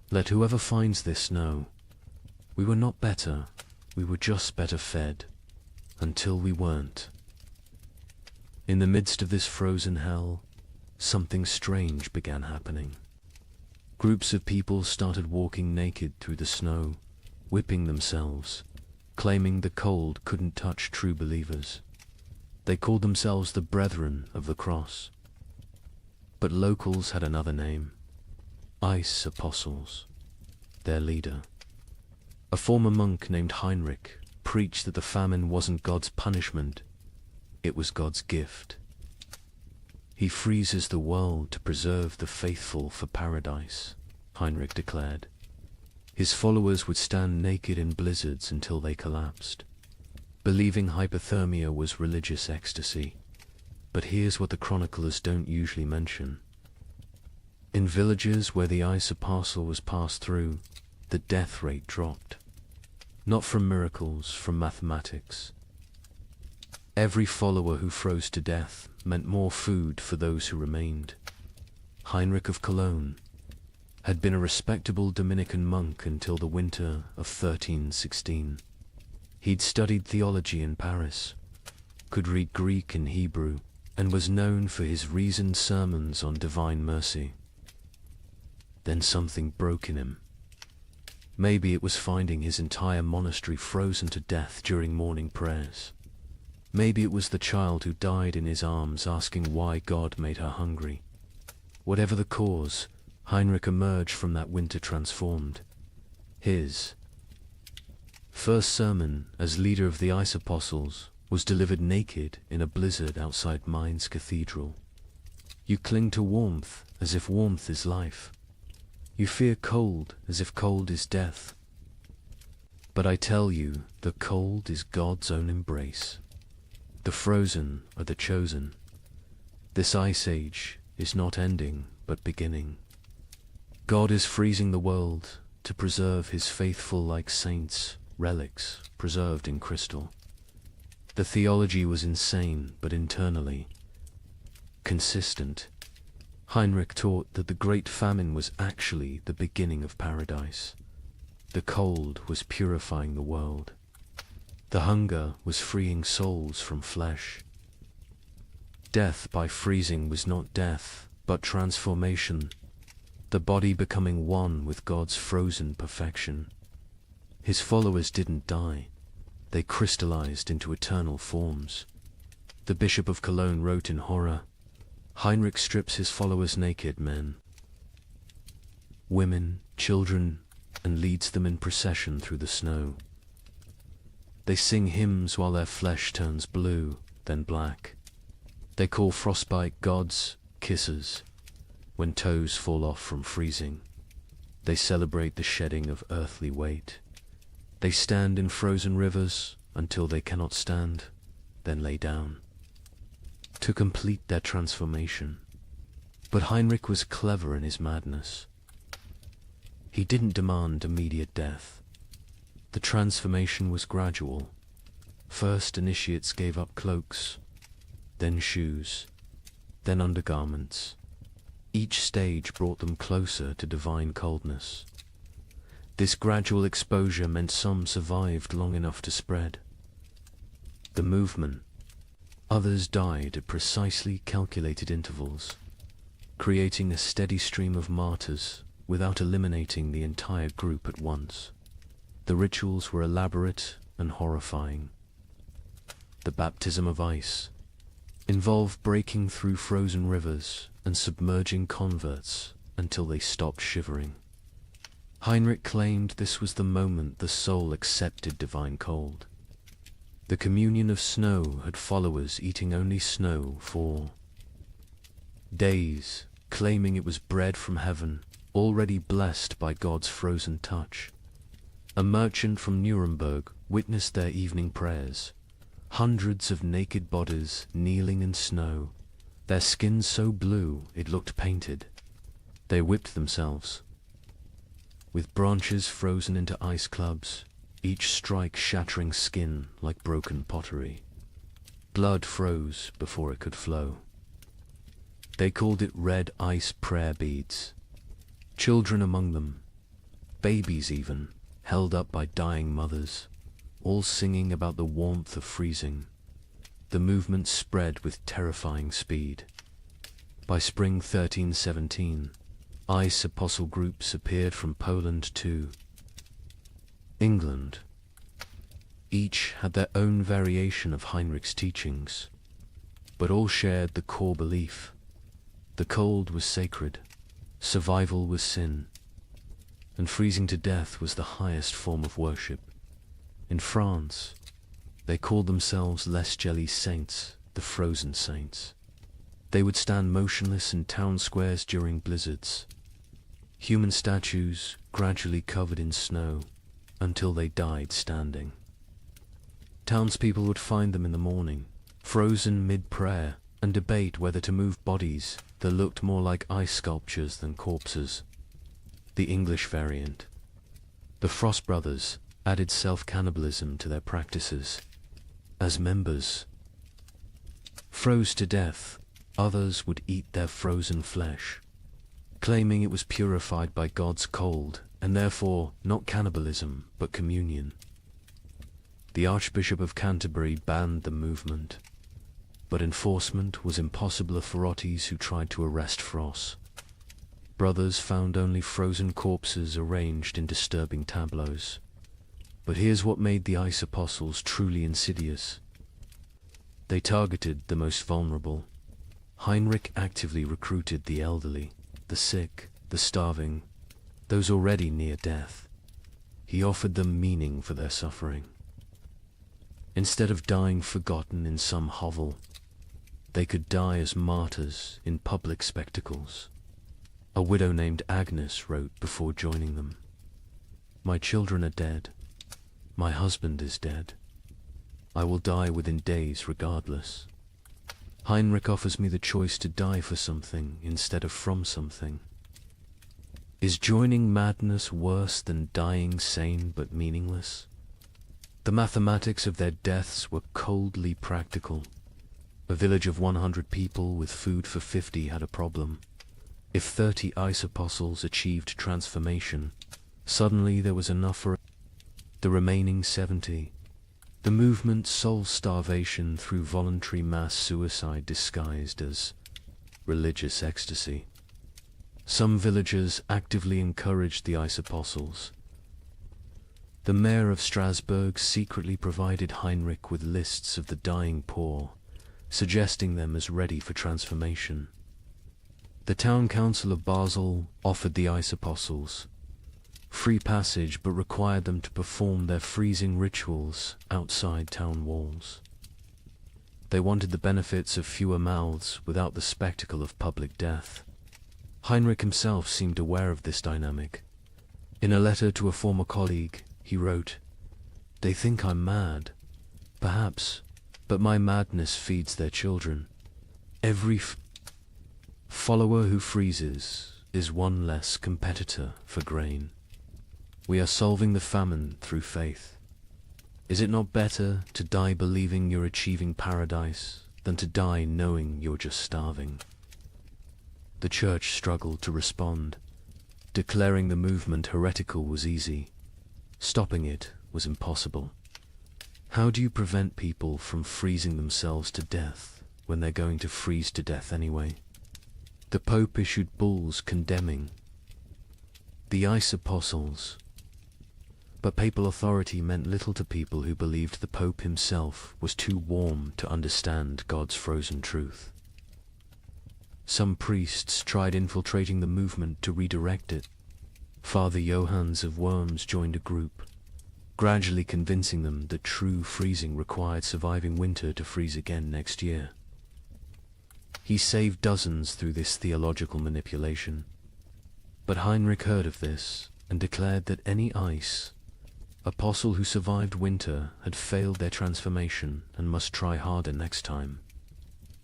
Let whoever finds this know, we were not better, we were just better fed, until we weren't. In the midst of this frozen hell, something strange began happening. Groups of people started walking naked through the snow, whipping themselves, claiming the cold couldn't touch true believers. They called themselves the Brethren of the Cross. But locals had another name: Ice Apostles. Their leader, a former monk named Heinrich, preached that the famine wasn't God's punishment, it was God's gift. He freezes the world to preserve the faithful for paradise, Heinrich declared. His followers would stand naked in blizzards until they collapsed, believing hypothermia was religious ecstasy. But here's what the chroniclers don't usually mention. In villages where the ice apostle was passed through, the death rate dropped. Not from miracles, from mathematics. Every follower who froze to death meant more food for those who remained. Heinrich of Cologne had been a respectable Dominican monk until the winter of 1316. He'd studied theology in Paris, could read Greek and Hebrew, and was known for his reasoned sermons on divine mercy. Then something broke in him. Maybe it was finding his entire monastery frozen to death during morning prayers. Maybe it was the child who died in his arms asking why God made her hungry. Whatever the cause, Heinrich emerged from that winter transformed. His first sermon as leader of the Ice Apostles was delivered naked in a blizzard outside Mainz Cathedral. You cling to warmth as if warmth is life. You fear cold as if cold is death. But I tell you, the cold is God's own embrace. The frozen are the chosen. This ice age is not ending, but beginning. God is freezing the world to preserve his faithful like saints, relics preserved in crystal. The theology was insane, but internally consistent. Heinrich taught that the great famine was actually the beginning of paradise. The cold was purifying the world. The hunger was freeing souls from flesh. Death by freezing was not death, but transformation, the body becoming one with God's frozen perfection. His followers didn't die. They crystallized into eternal forms. The Bishop of Cologne wrote in horror, Heinrich strips his followers naked, men, women, children, and leads them in procession through the snow. They sing hymns while their flesh turns blue, then black. They call frostbite God's kisses when toes fall off from freezing. They celebrate the shedding of earthly weight. They stand in frozen rivers until they cannot stand, then lay down, to complete their transformation. But Heinrich was clever in his madness. He didn't demand immediate death. The transformation was gradual. First, initiates gave up cloaks, then shoes, then undergarments. Each stage brought them closer to divine coldness. This gradual exposure meant some survived long enough to spread the movement. Others died at precisely calculated intervals, creating a steady stream of martyrs without eliminating the entire group at once. The rituals were elaborate and horrifying. The baptism of ice involved breaking through frozen rivers and submerging converts until they stopped shivering. Heinrich claimed this was the moment the soul accepted divine cold. The communion of snow had followers eating only snow for days, claiming it was bread from heaven, already blessed by God's frozen touch. A merchant from Nuremberg witnessed their evening prayers. Hundreds of naked bodies kneeling in snow, their skins so blue it looked painted. They whipped themselves. With branches frozen into ice clubs, each strike shattering skin like broken pottery. Blood froze before it could flow. They called it red ice prayer beads. Children among them, babies even, held up by dying mothers, all singing about the warmth of freezing. The movement spread with terrifying speed. By spring 1317, ice apostle groups appeared from Poland to England. Each had their own variation of Heinrich's teachings, but all shared the core belief. The cold was sacred, survival was sin, and freezing to death was the highest form of worship. In France, they called themselves Les Jelly Saints, the frozen saints. They would stand motionless in town squares during blizzards, human statues gradually covered in snow until they died standing. Townspeople would find them in the morning, frozen mid-prayer, and debate whether to move bodies that looked more like ice sculptures than corpses. The English variant. The Frost Brothers added self-cannibalism to their practices. As members froze to death, others would eat their frozen flesh, claiming it was purified by God's cold, and therefore not cannibalism, but communion. The Archbishop of Canterbury banned the movement, but enforcement was impossible for authorities who tried to arrest Frost. Brothers found only frozen corpses arranged in disturbing tableaus. But here's what made the ice apostles truly insidious. They targeted the most vulnerable. Heinrich actively recruited the elderly, the sick, the starving, those already near death. He offered them meaning for their suffering. Instead of dying forgotten in some hovel, they could die as martyrs in public spectacles. A widow named Agnes wrote before joining them, "My children are dead. My husband is dead. I will die within days regardless. Heinrich offers me the choice to die for something instead of from something. Is joining madness worse than dying sane but meaningless?" The mathematics of their deaths were coldly practical. A village of 100 people with food for 50 had a problem. If 30 ice apostles achieved transformation, suddenly there was enough for the remaining 70. The movement solved starvation through voluntary mass suicide disguised as religious ecstasy. Some villagers actively encouraged the ice apostles. The mayor of Strasbourg secretly provided Heinrich with lists of the dying poor, suggesting them as ready for transformation. The town council of Basel offered the ice apostles free passage but required them to perform their freezing rituals outside town walls. They wanted the benefits of fewer mouths without the spectacle of public death. Heinrich himself seemed aware of this dynamic. In a letter to a former colleague, he wrote, "They think I'm mad, perhaps, but my madness feeds their children. Every follower who freezes is one less competitor for grain. We are solving the famine through faith. Is it not better to die believing you're achieving paradise than to die knowing you're just starving?" The church struggled to respond. Declaring the movement heretical was easy. Stopping it was impossible. How do you prevent people from freezing themselves to death when they're going to freeze to death anyway? The Pope issued bulls condemning the ice apostles. But papal authority meant little to people who believed the Pope himself was too warm to understand God's frozen truth. Some priests tried infiltrating the movement to redirect it. Father Johannes of Worms joined a group, gradually convincing them that true freezing required surviving winter to freeze again next year. He saved dozens through this theological manipulation. But Heinrich heard of this and declared that any apostle who survived winter had failed their transformation and must try harder next time.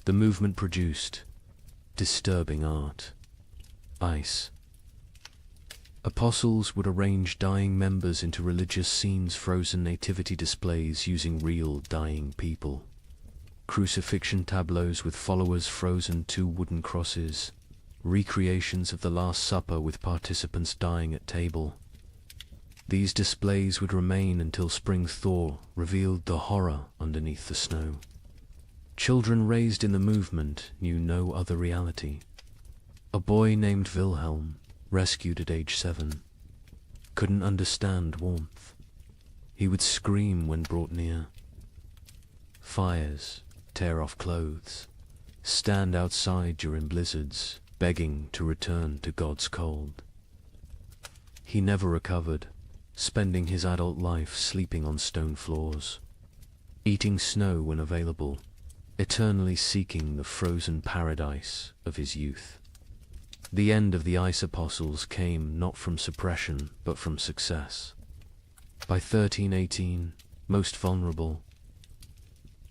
The movement produced disturbing art. Ice. Apostles would arrange dying members into religious scenes, frozen nativity displays using real dying people, crucifixion tableaus with followers frozen to wooden crosses, recreations of the Last Supper with participants dying at table. These displays would remain until spring thaw revealed the horror underneath the snow. Children raised in the movement knew no other reality. A boy named Wilhelm, rescued at age 7, couldn't understand warmth. He would scream when brought near. Fires, tear off clothes, stand outside during blizzards, begging to return to God's cold. He never recovered, spending his adult life sleeping on stone floors, eating snow when available, eternally seeking the frozen paradise of his youth. The end of the ice apostles came not from suppression, but from success. By 1318, most vulnerable,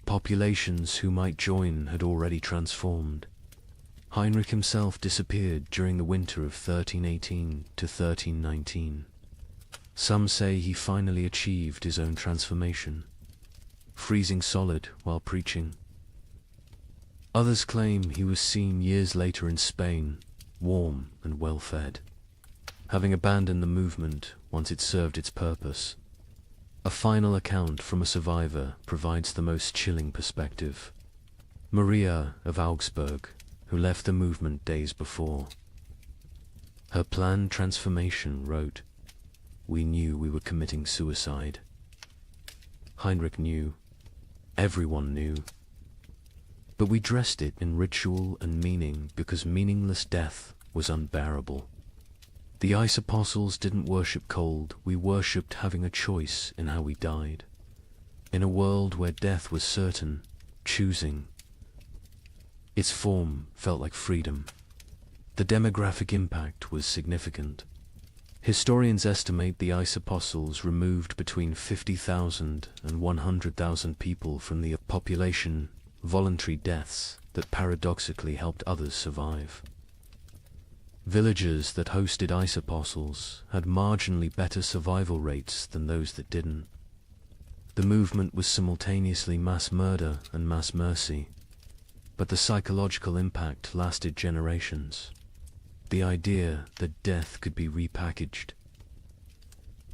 populations who might join had already transformed. Heinrich himself disappeared during the winter of 1318 to 1319. Some say he finally achieved his own transformation, freezing solid while preaching. Others claim he was seen years later in Spain, warm and well-fed, having abandoned the movement once it served its purpose. A final account from a survivor provides the most chilling perspective. Maria of Augsburg, who left the movement days before. Her planned transformation wrote, "We knew we were committing suicide." Heinrich knew. Everyone knew. But we dressed it in ritual and meaning because meaningless death was unbearable. The ice apostles didn't worship cold, we worshipped having a choice in how we died. In a world where death was certain, choosing. Its form felt like freedom. The demographic impact was significant. Historians estimate the ice apostles removed between 50,000 and 100,000 people from the population, voluntary deaths that paradoxically helped others survive. Villages that hosted ice apostles had marginally better survival rates than those that didn't. The movement was simultaneously mass murder and mass mercy, but the psychological impact lasted generations. The idea that death could be repackaged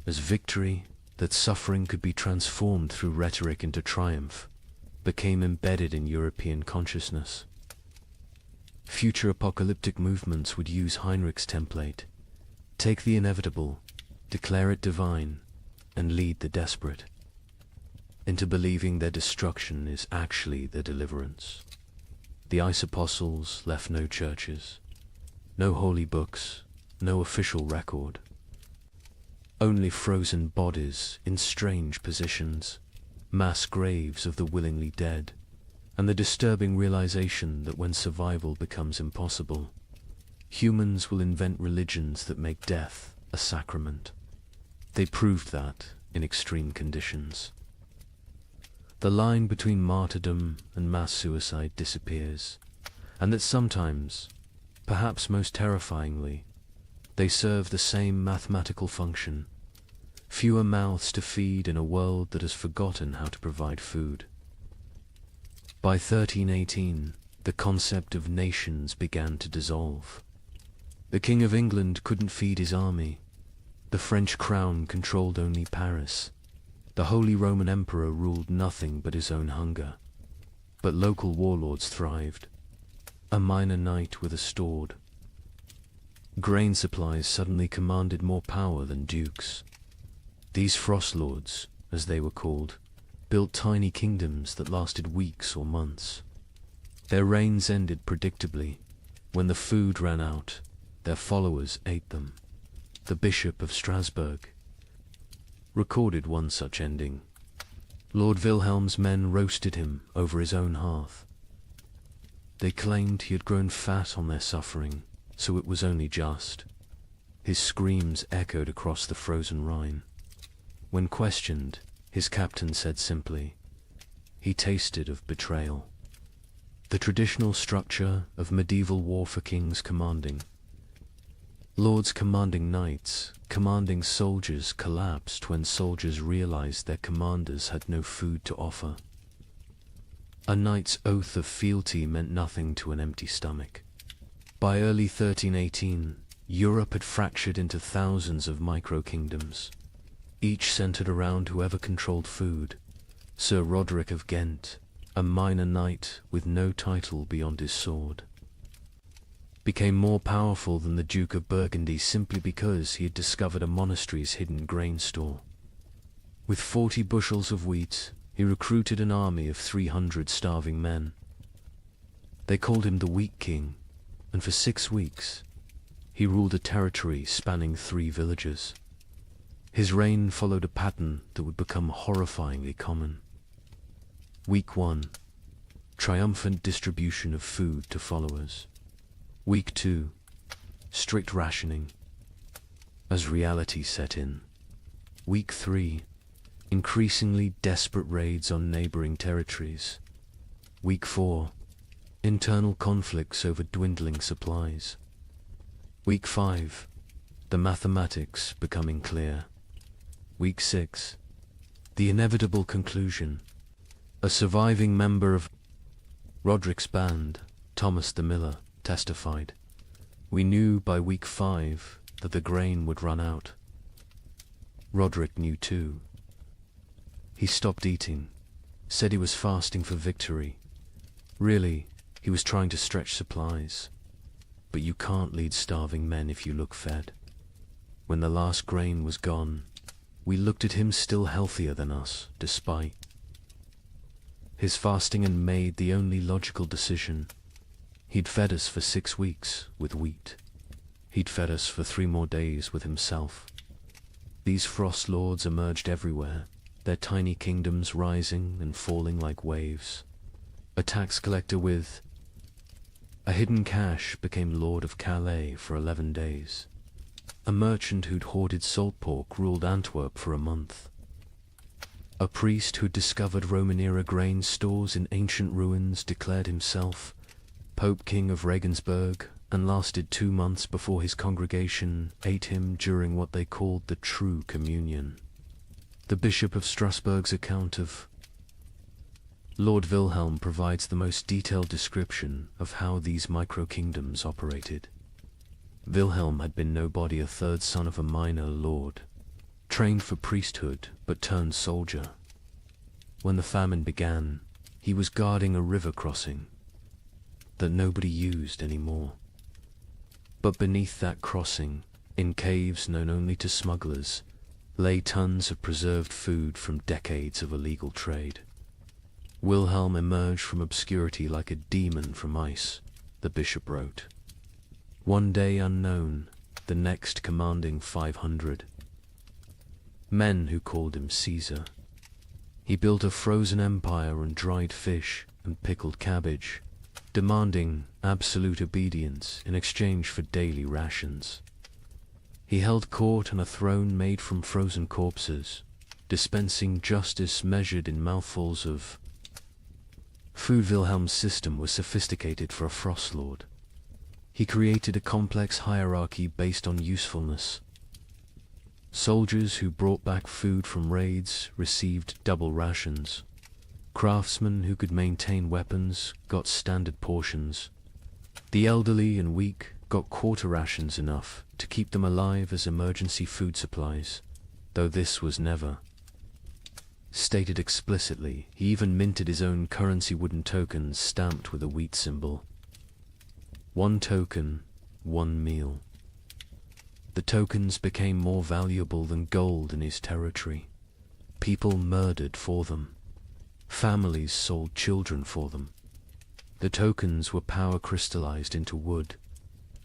as victory, that suffering could be transformed through rhetoric into triumph, became embedded in European consciousness. Future apocalyptic movements would use Heinrich's template: take the inevitable, declare it divine, and lead the desperate into believing their destruction is actually their deliverance. The ice apostles left no churches, no holy books, no official record. Only frozen bodies in strange positions, mass graves of the willingly dead, and the disturbing realization that when survival becomes impossible, humans will invent religions that make death a sacrament. They proved that in extreme conditions. The line between martyrdom and mass suicide disappears, and that sometimes, perhaps most terrifyingly, they serve the same mathematical function: fewer mouths to feed in a world that has forgotten how to provide food. By 1318, the concept of nations began to dissolve. The King of England couldn't feed his army. The French crown controlled only Paris. The Holy Roman Emperor ruled nothing but his own hunger. But local warlords thrived. A minor knight with a sword. Grain supplies suddenly commanded more power than dukes. These frost lords, as they were called, built tiny kingdoms that lasted weeks or months. Their reigns ended predictably. When the food ran out, their followers ate them. The Bishop of Strasbourg recorded one such ending. Lord Wilhelm's men roasted him over his own hearth. They claimed he had grown fat on their suffering, so it was only just. His screams echoed across the frozen Rhine. When questioned, his captain said simply, he tasted of betrayal. The traditional structure of medieval war for kings commanding. Lords commanding knights, commanding soldiers collapsed when soldiers realized their commanders had no food to offer. A knight's oath of fealty meant nothing to an empty stomach. By early 1318, Europe had fractured into thousands of micro-kingdoms, each centered around whoever controlled food. Sir Roderick of Ghent, a minor knight with no title beyond his sword, became more powerful than the Duke of Burgundy simply because he had discovered a monastery's hidden grain store. With 40 bushels of wheat, he recruited an army of 300 starving men. They called him the Wheat King, and for 6 weeks, he ruled a territory spanning 3 villages. His reign followed a pattern that would become horrifyingly common. Week 1. Triumphant distribution of food to followers. Week 2. Strict rationing. As reality set in. Week 3. Increasingly desperate raids on neighboring territories. Week 4. Internal conflicts over dwindling supplies. Week 5. The mathematics becoming clear. Week 6. The inevitable conclusion. A surviving member of Roderick's band, Thomas the Miller, testified, "We knew by week 5 that the grain would run out." Roderick knew too. He stopped eating, said he was fasting for victory. Really, he was trying to stretch supplies. But you can't lead starving men if you look fed. When the last grain was gone, we looked at him still healthier than us, despite his fasting, and made the only logical decision. He'd fed us for 6 weeks with wheat. He'd fed us for 3 more days with himself. These frost lords emerged everywhere, their tiny kingdoms rising and falling like waves. A tax collector with a hidden cache became Lord of Calais for 11 days. A merchant who'd hoarded salt pork ruled Antwerp for a month. A priest who'd discovered Roman-era grain stores in ancient ruins declared himself Pope King of Regensburg, and lasted 2 months before his congregation ate him during what they called the True Communion. The Bishop of Strasbourg's account of Lord Wilhelm provides the most detailed description of how these micro-kingdoms operated. Wilhelm had been nobody, a 3rd son of a minor lord, trained for priesthood but turned soldier. When the famine began, he was guarding a river crossing that nobody used anymore. But beneath that crossing, in caves known only to smugglers, lay tons of preserved food from decades of illegal trade. Wilhelm emerged from obscurity like a demon from ice, the bishop wrote. One day unknown, the next commanding 500. Men who called him Caesar. He built a frozen empire on dried fish and pickled cabbage, demanding absolute obedience in exchange for daily rations. He held court on a throne made from frozen corpses, dispensing justice measured in mouthfuls of food. Wilhelm's system was sophisticated for a frost lord. He created a complex hierarchy based on usefulness. Soldiers who brought back food from raids received double rations. Craftsmen who could maintain weapons got standard portions. The elderly and weak got quarter rations, enough to keep them alive as emergency food supplies, though this was never stated explicitly. He even minted his own currency, wooden tokens stamped with a wheat symbol. 1 token, 1 meal. The tokens became more valuable than gold in his territory. People murdered for them. Families sold children for them. The tokens were power crystallized into wood.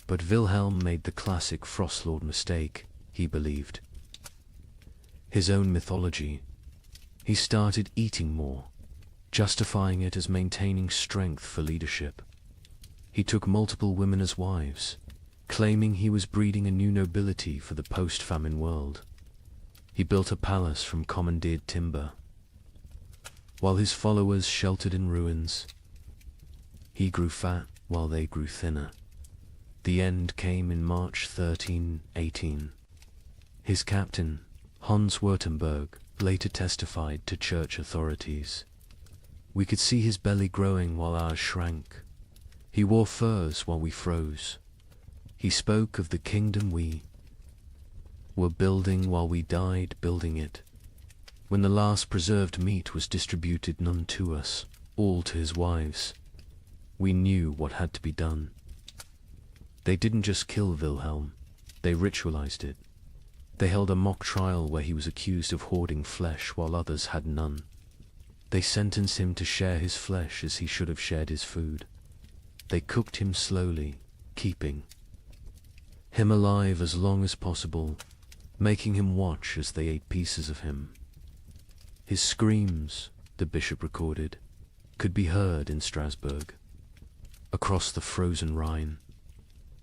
But Wilhelm made the classic Frostlord mistake, he believed. His own mythology. He started eating more, justifying it as maintaining strength for leadership. He took multiple women as wives, claiming he was breeding a new nobility for the post-famine world. He built a palace from commandeered timber, while his followers sheltered in ruins. He grew fat while they grew thinner. The end came in March 1318. His captain, Hans Württemberg, later testified to church authorities. We could see his belly growing while ours shrank. He wore furs while we froze. He spoke of the kingdom we were building while we died building it. When the last preserved meat was distributed, none to us, all to his wives, we knew what had to be done. They didn't just kill Wilhelm, they ritualized it. They held a mock trial where he was accused of hoarding flesh while others had none. They sentenced him to share his flesh as he should have shared his food. They cooked him slowly, keeping him alive as long as possible, making him watch as they ate pieces of him. His screams, the bishop recorded, could be heard in Strasbourg. Across the frozen Rhine,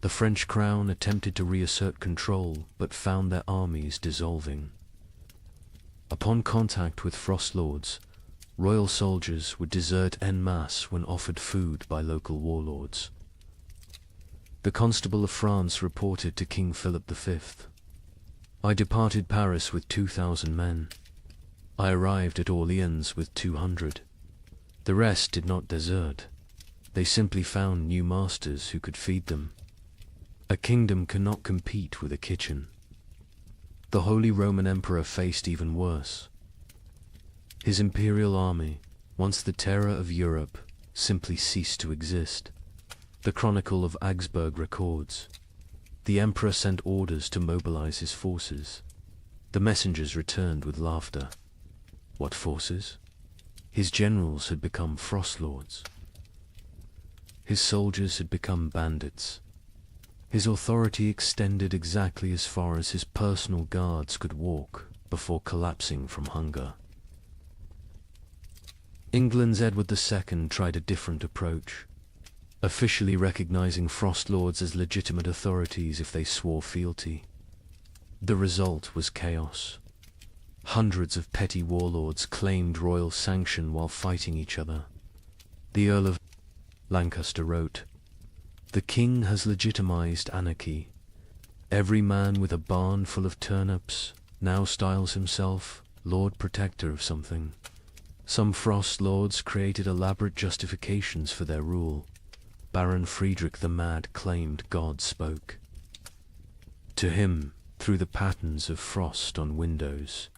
the French crown attempted to reassert control, but found their armies dissolving. Upon contact with frost lords, royal soldiers would desert en masse when offered food by local warlords. The Constable of France reported to King Philip V, "I departed Paris with 2,000 men. I arrived at Orleans with 200. The rest did not desert. They simply found new masters who could feed them. A kingdom cannot compete with a kitchen." The Holy Roman Emperor faced even worse. His imperial army, once the terror of Europe, simply ceased to exist. The Chronicle of Augsburg records, "The emperor sent orders to mobilize his forces. The messengers returned with laughter." What forces? His generals had become frost lords. His soldiers had become bandits. His authority extended exactly as far as his personal guards could walk before collapsing from hunger. England's Edward II tried a different approach, officially recognizing frost lords as legitimate authorities if they swore fealty. The result was chaos. Hundreds of petty warlords claimed royal sanction while fighting each other. The Earl of Lancaster wrote, "The king has legitimized anarchy. Every man with a barn full of turnips now styles himself Lord Protector of something. Some frost lords created elaborate justifications for their rule. Baron Friedrich the Mad claimed God spoke to him through the patterns of frost on windows,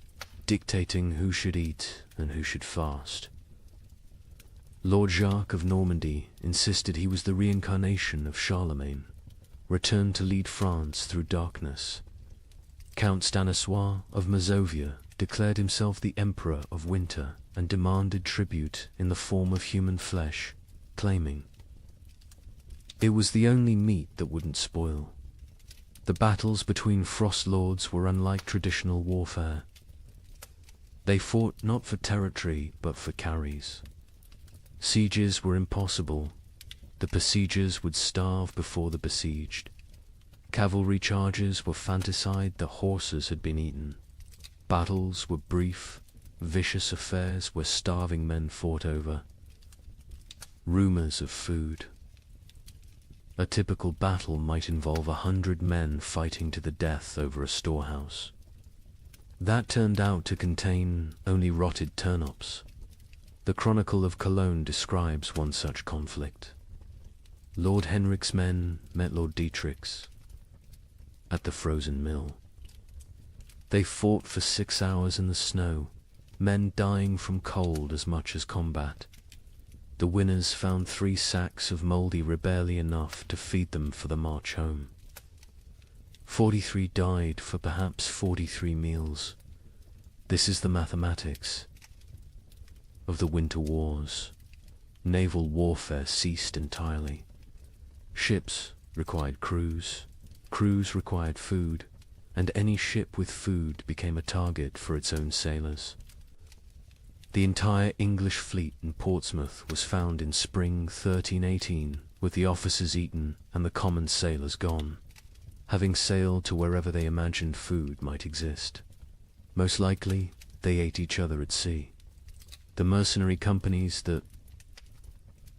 dictating who should eat and who should fast. Lord Jacques of Normandy insisted he was the reincarnation of Charlemagne, returned to lead France through darkness. Count Stanislaus of Mazovia declared himself the Emperor of Winter and demanded tribute in the form of human flesh, claiming it was the only meat that wouldn't spoil. The battles between frost lords were unlike traditional warfare. They fought not for territory but for carries. Sieges were impossible. The besiegers would starve before the besieged. Cavalry charges were fanticide, the horses had been eaten. Battles were brief, vicious affairs where starving men fought over rumors of food. A typical battle might involve 100 men fighting to the death over a storehouse. That turned out to contain only rotted turnips. The Chronicle of Cologne describes one such conflict. Lord Henrik's men met Lord Dietrich's at the frozen mill. They fought for 6 hours in the snow, men dying from cold as much as combat. The winners found 3 sacks of mouldy barely enough to feed them for the march home. 43 died for perhaps 43 meals. This is the mathematics of the winter wars. Naval warfare ceased entirely. Ships required crews, crews required food, and any ship with food became a target for its own sailors. The entire English fleet in Portsmouth was found in spring 1318, with the officers eaten and the common sailors gone, having sailed to wherever they imagined food might exist. Most likely, they ate each other at sea. The mercenary companies that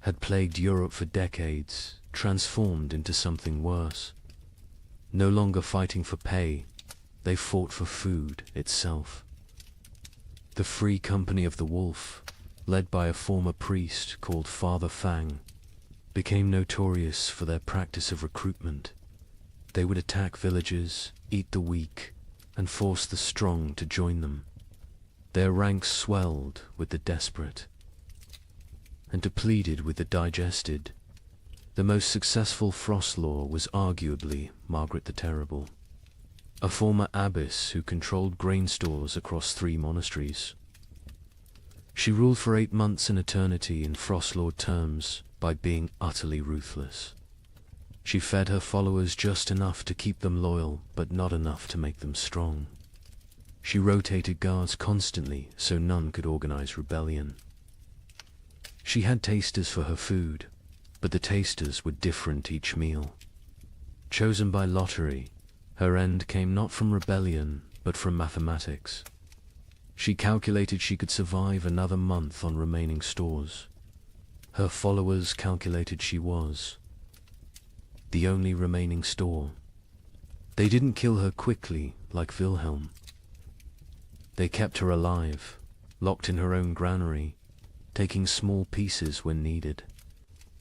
had plagued Europe for decades transformed into something worse. No longer fighting for pay, they fought for food itself. The Free Company of the Wolf, led by a former priest called Father Fang, became notorious for their practice of recruitment. They would attack villages, eat the weak, and force the strong to join them. Their ranks swelled with the desperate and depleted with the digested. The most successful Frost Law was arguably Margaret the Terrible, a former abbess who controlled grain stores across 3 monasteries. She ruled for 8 months in eternity in Frost Law terms by being utterly ruthless. She fed her followers just enough to keep them loyal, but not enough to make them strong. She rotated guards constantly so none could organize rebellion. She had tasters for her food, but the tasters were different each meal. Chosen by lottery, her end came not from rebellion, but from mathematics. She calculated she could survive another month on remaining stores. Her followers calculated she was the only remaining store. They didn't kill her quickly like Wilhelm. They kept her alive, locked in her own granary, taking small pieces when needed.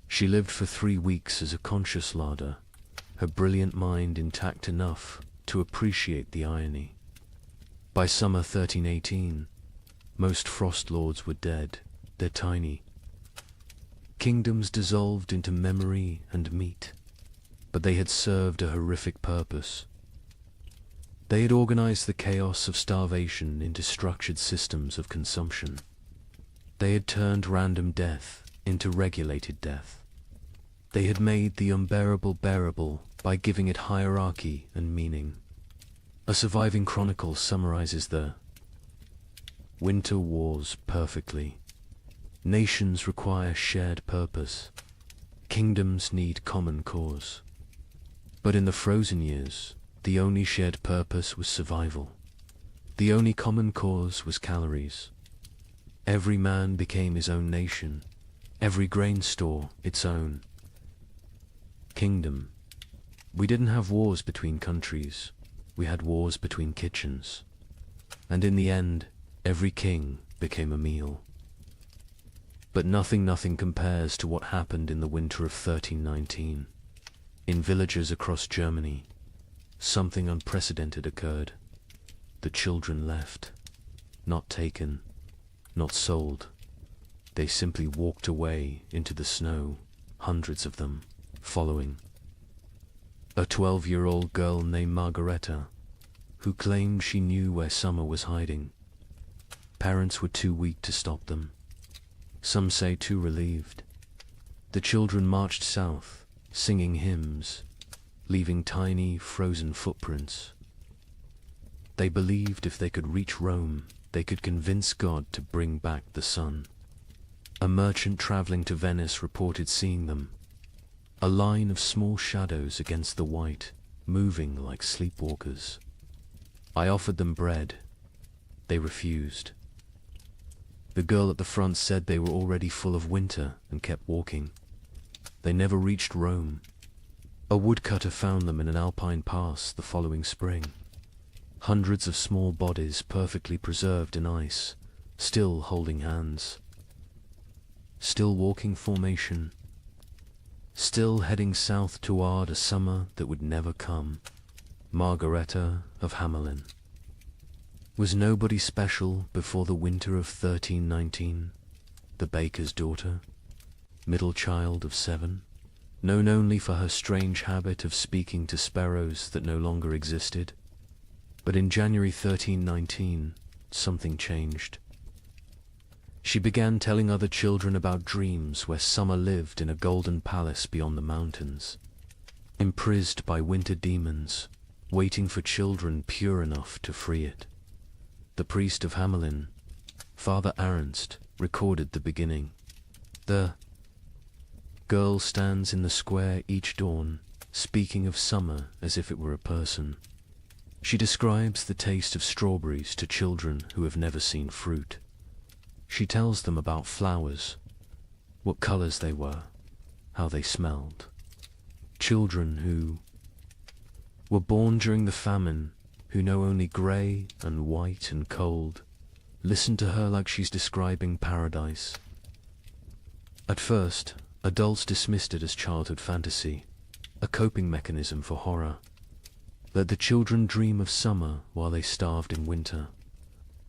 She lived for 3 weeks as a conscious larder, her brilliant mind intact enough to appreciate the irony. By summer 1318, most Frost Lords were dead. They're tiny. Kingdoms dissolved into memory and meat, but they had served a horrific purpose. They had organized the chaos of starvation into structured systems of consumption. They had turned random death into regulated death. They had made the unbearable bearable by giving it hierarchy and meaning. A surviving chronicle summarizes the winter wars perfectly. Nations require shared purpose. Kingdoms need common cause. But in the frozen years, the only shared purpose was survival. The only common cause was calories. Every man became his own nation, every grain store its own kingdom. We didn't have wars between countries, we had wars between kitchens. And in the end, every king became a meal. But nothing compares to what happened in the winter of 1319. In villages across Germany, something unprecedented occurred. The children left, not taken, not sold. They simply walked away into the snow, hundreds of them, following. A 12-year-old girl named Margareta, who claimed she knew where summer was hiding. Parents were too weak to stop them. Some say too relieved. The children marched south, singing hymns, leaving tiny, frozen footprints. They believed if they could reach Rome, they could convince God to bring back the sun. A merchant traveling to Venice reported seeing them, a line of small shadows against the white, moving like sleepwalkers. I offered them bread. They refused. The girl at the front said they were already full of winter and kept walking. They never reached Rome. A woodcutter found them in an alpine pass the following spring. Hundreds of small bodies perfectly preserved in ice, still holding hands. Still walking formation. Still heading south toward a summer that would never come. Margareta of Hamelin. Was nobody special before the winter of 1319? The baker's daughter? Middle child of 7? Known only for her strange habit of speaking to sparrows that no longer existed? But in January 1319, something changed. She began telling other children about dreams where summer lived in a golden palace beyond the mountains, imprisoned by winter demons, waiting for children pure enough to free it. The priest of Hamelin, Father Ernst recorded the beginning. The girl stands in the square each dawn, speaking of summer as if it were a person. She describes the taste of strawberries to children who have never seen fruit. She tells them about flowers, what colors they were, how they smelled. Children who were born during the famine, who know only grey and white and cold, listen to her like she's describing paradise. At first, adults dismissed it as childhood fantasy, a coping mechanism for horror. Let the children dream of summer while they starved in winter.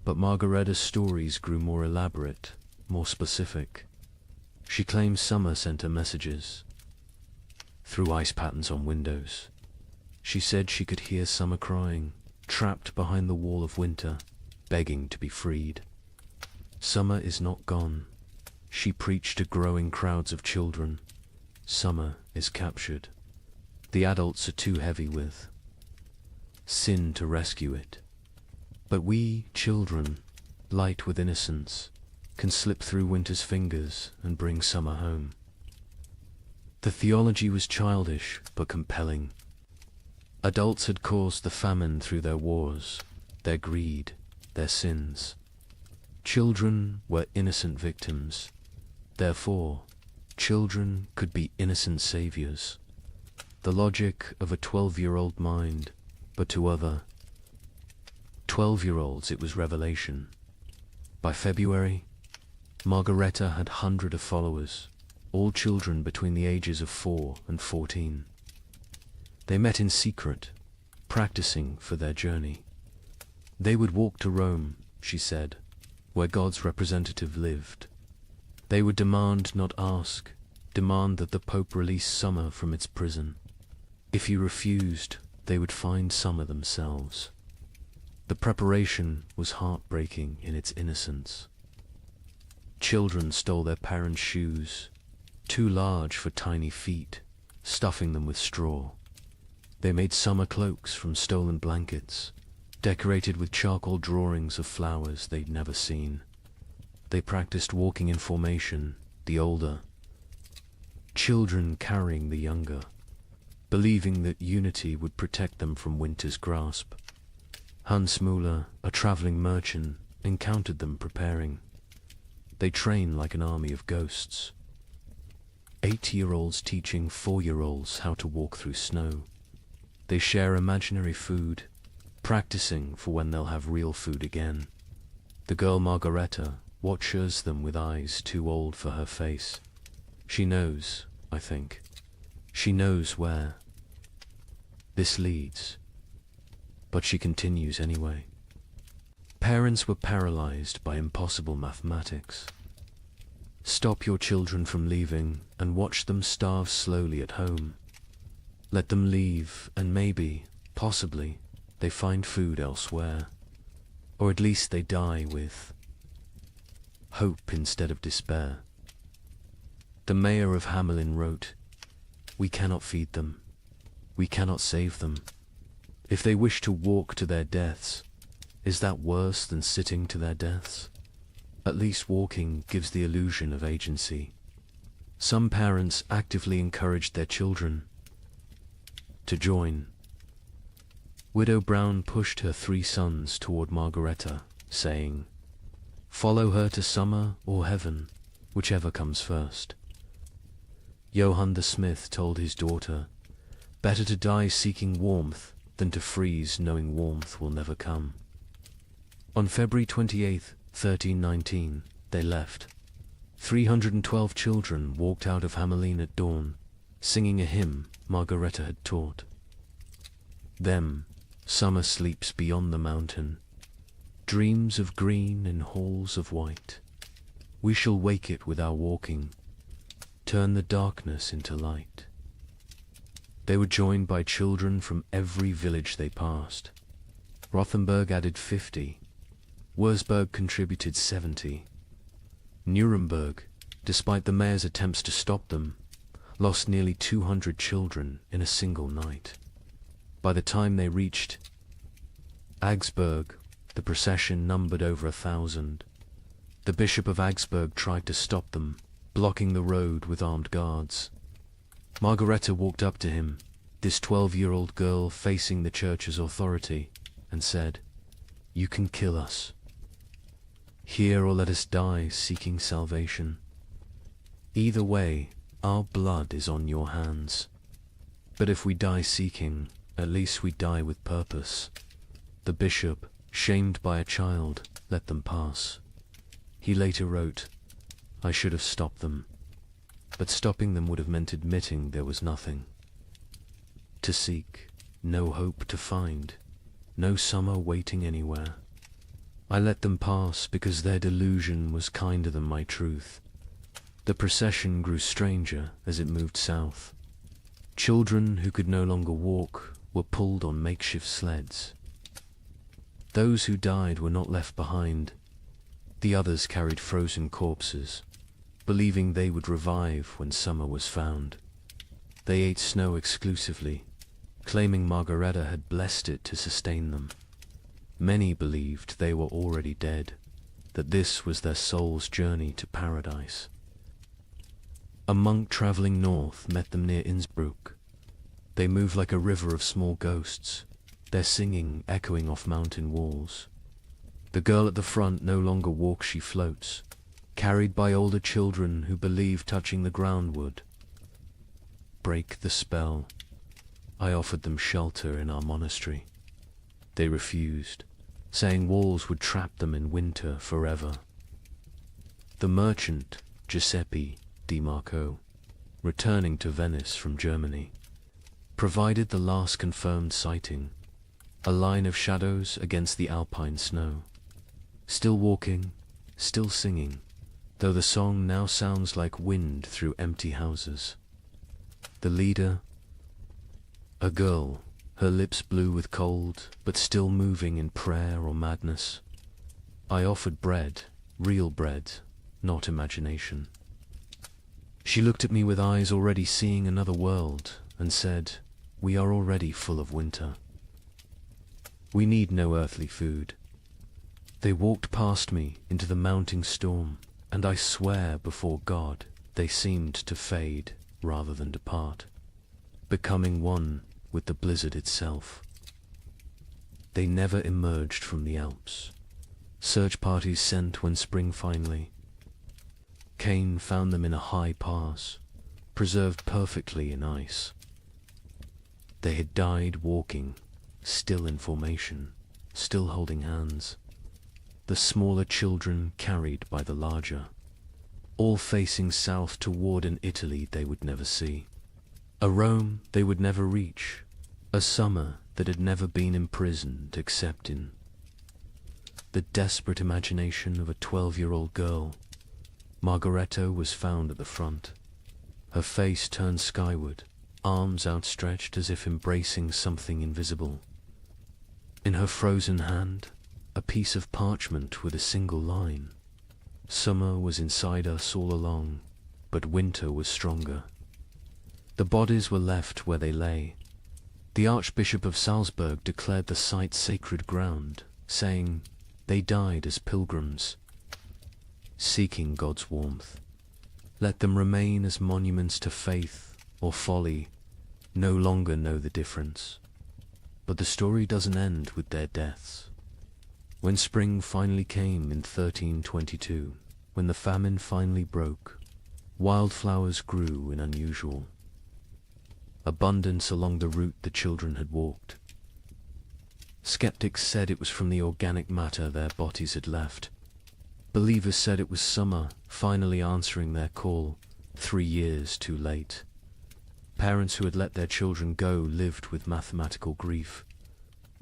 But Margaretta's stories grew more elaborate, more specific. She claims summer sent her messages through ice patterns on windows. She said she could hear summer crying, trapped behind the wall of winter, begging to be freed. Summer is not gone. She preached to growing crowds of children. Summer is captured. The adults are too heavy with sin to rescue it. But we, children, light with innocence, can slip through winter's fingers and bring summer home. The theology was childish but compelling. Adults had caused the famine through their wars, their greed, their sins. Children were innocent victims. Therefore, children could be innocent saviors. The logic of a 12-year-old mind, but to other 12-year-olds it was revelation. By February, Margareta had hundreds of followers, all children between the ages of 4 and 14. They met in secret, practicing for their journey. They would walk to Rome, she said, where God's representative lived. They would demand, not ask, demand that the Pope release summer from its prison. If he refused, they would find summer themselves. The preparation was heartbreaking in its innocence. Children stole their parents' shoes, too large for tiny feet, stuffing them with straw. They made summer cloaks from stolen blankets, decorated with charcoal drawings of flowers they'd never seen. They practiced walking in formation, the older children carrying the younger, believing that unity would protect them from winter's grasp. Hans Müller, a traveling merchant, encountered them preparing. They train like an army of ghosts. 80-year-olds teaching 4-year-olds how to walk through snow. They share imaginary food, practicing for when they'll have real food again. The girl Margareta watches them with eyes too old for her face. She knows, I think. She knows where this leads. But she continues anyway. Parents were paralyzed by impossible mathematics. Stop your children from leaving and watch them starve slowly at home. Let them leave and maybe, possibly, they find food elsewhere. Or at least they die with hope instead of despair. The mayor of Hamelin wrote, "We cannot feed them. We cannot save them. If they wish to walk to their deaths, is that worse than sitting to their deaths? At least walking gives the illusion of agency." Some parents actively encouraged their children to join. Widow Brown pushed her 3 sons toward Margareta, saying, "Follow her to summer or heaven, whichever comes first." Johann the smith told his daughter, "Better to die seeking warmth than to freeze knowing warmth will never come." On February 28, 1319, they left. 312 children walked out of Hamelin at dawn, singing a hymn Margareta had taught. Them, summer sleeps beyond the mountain, dreams of green in halls of white. We shall wake it with our walking, turn the darkness into light. They were joined by children from every village they passed. Rothenburg added 50. Wurzburg contributed 70. Nuremberg, despite the mayor's attempts to stop them, lost nearly 200 children in a single night. By the time they reached Augsburg, the procession numbered over 1,000. The Bishop of Augsburg tried to stop them, blocking the road with armed guards. Margareta walked up to him, this 12-year-old girl facing the church's authority, and said, "You can kill us. Here or let us die seeking salvation. Either way, our blood is on your hands. But if we die seeking, at least we die with purpose." The bishop, shamed by a child, let them pass. He later wrote, "I should have stopped them, but stopping them would have meant admitting there was nothing to seek, no hope to find, no summer waiting anywhere. I let them pass because their delusion was kinder than my truth." The procession grew stranger as it moved south. Children who could no longer walk were pulled on makeshift sleds. Those who died were not left behind. The others carried frozen corpses, believing they would revive when summer was found. They ate snow exclusively, claiming Margareta had blessed it to sustain them. Many believed they were already dead, that this was their soul's journey to paradise. A monk traveling north met them near Innsbruck. They moved like a river of small ghosts, their singing echoing off mountain walls. The girl at the front no longer walks, she floats, carried by older children who believe touching the ground would break the spell. I offered them shelter in our monastery. They refused, saying walls would trap them in winter forever. The merchant, Giuseppe Di Marco, returning to Venice from Germany, provided the last confirmed sighting, a line of shadows against the alpine snow. Still walking, still singing, though the song now sounds like wind through empty houses. The leader, a girl, her lips blue with cold, but still moving in prayer or madness. I offered bread, real bread, not imagination. She looked at me with eyes already seeing another world, and said, "We are already full of winter. We need no earthly food." They walked past me into the mounting storm, and I swear before God they seemed to fade rather than depart, becoming one with the blizzard itself. They never emerged from the Alps. Search parties sent when spring finally came found them in a high pass, preserved perfectly in ice. They had died walking, still in formation, still holding hands. The smaller children carried by the larger, all facing south toward an Italy they would never see, a Rome they would never reach, a summer that had never been imprisoned except in the desperate imagination of a 12-year-old girl. Margareta was found at the front, her face turned skyward, arms outstretched as if embracing something invisible. In her frozen hand, a piece of parchment with a single line. Summer was inside us all along, but winter was stronger. The bodies were left where they lay. The Archbishop of Salzburg declared the site sacred ground, saying, "They died as pilgrims, seeking God's warmth. Let them remain as monuments to faith or folly, no longer know the difference." But the story doesn't end with their deaths. When spring finally came in 1322, when the famine finally broke, wildflowers grew in unusual abundance along the route the children had walked. Skeptics said it was from the organic matter their bodies had left. Believers said it was summer finally answering their call, 3 years too late. Parents who had let their children go lived with mathematical grief.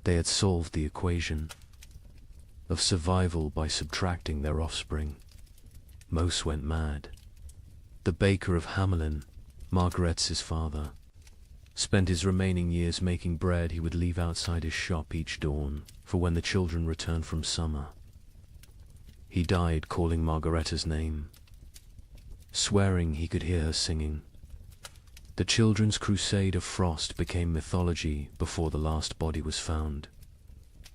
They had solved the equation of survival by subtracting their offspring. Most went mad. The baker of Hamelin, Margaret's father, spent his remaining years making bread he would leave outside his shop each dawn for when the children returned from summer. He died calling Margareta's name, swearing he could hear her singing. The children's crusade of frost became mythology before the last body was found.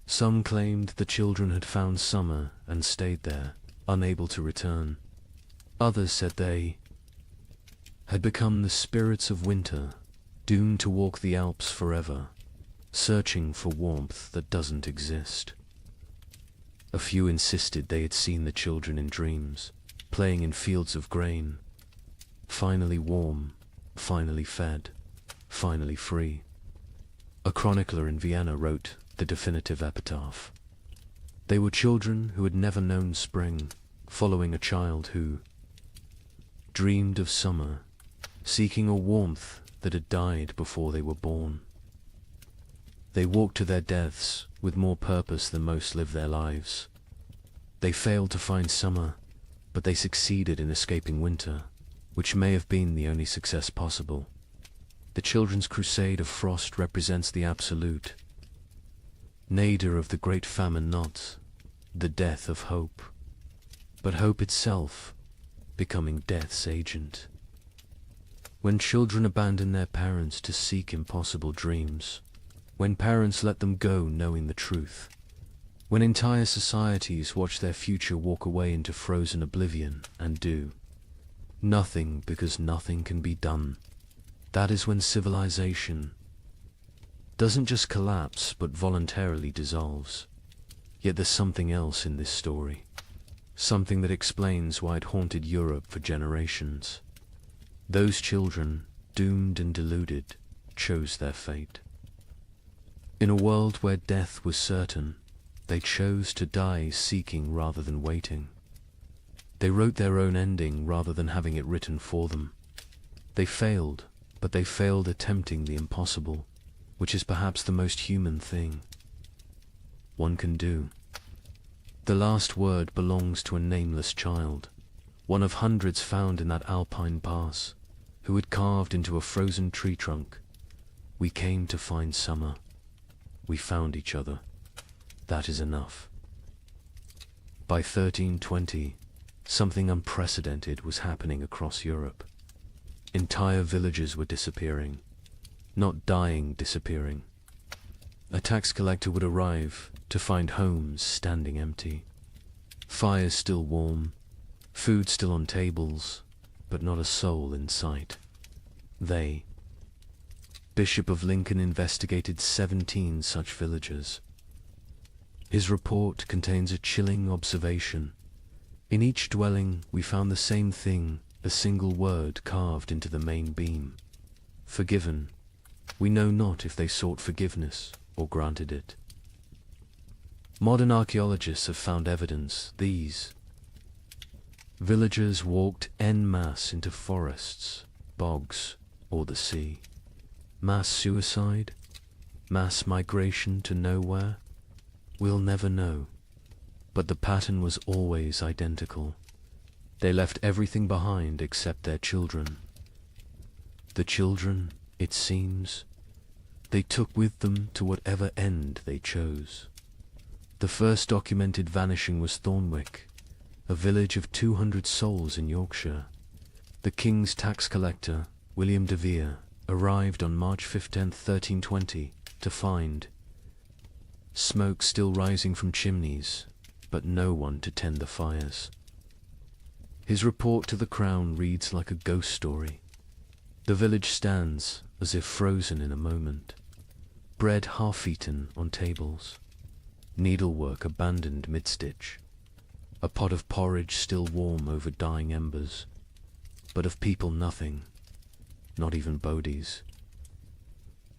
Some claimed the children had found summer and stayed there, unable to return. Others said they had become the spirits of winter, doomed to walk the Alps forever, searching for warmth that doesn't exist. A few insisted they had seen the children in dreams, playing in fields of grain, finally warm, finally fed, finally free. A chronicler in Vienna wrote the definitive epitaph. They were children who had never known spring, following a child who dreamed of summer, seeking a warmth that had died before they were born. They walked to their deaths with more purpose than most live their lives. They failed to find summer, but they succeeded in escaping winter, which may have been the only success possible. The children's crusade of frost represents the absolute, nadir of the great famine, not the death of hope, but hope itself becoming death's agent. When children abandon their parents to seek impossible dreams, when parents let them go knowing the truth, when entire societies watch their future walk away into frozen oblivion and do nothing because nothing can be done, that is when civilization doesn't just collapse but voluntarily dissolves. Yet there's something else in this story, something that explains why it haunted Europe for generations. Those children, doomed and deluded, chose their fate. In a world where death was certain, they chose to die seeking rather than waiting. They wrote their own ending rather than having it written for them. They failed, but they failed attempting the impossible, which is perhaps the most human thing one can do. The last word belongs to a nameless child, one of hundreds found in that alpine pass, who had carved into a frozen tree trunk. We came to find summer. We found each other. That is enough. By 1320, something unprecedented was happening across Europe. Entire villages were disappearing, not dying, disappearing. A tax collector would arrive to find homes standing empty, fires still warm, food still on tables, but not a soul in sight. Bishop of Lincoln investigated 17 such villages. His report contains a chilling observation. In each dwelling we found the same thing, a single word carved into the main beam. Forgiven. We know not if they sought forgiveness or granted it. Modern archaeologists have found evidence these villagers walked en masse into forests, bogs, or the sea. Mass suicide? Mass migration to nowhere? We'll never know. But the pattern was always identical. They left everything behind except their children. The children, it seems, they took with them to whatever end they chose. The first documented vanishing was Thornwick, a village of 200 souls in Yorkshire. The king's tax collector, William de Vere, arrived on March 15, 1320, to find smoke still rising from chimneys, but no one to tend the fires. His report to the crown reads like a ghost story. The village stands as if frozen in a moment. Bread half-eaten on tables. Needlework abandoned mid-stitch. A pot of porridge still warm over dying embers. But of people nothing, not even bodies.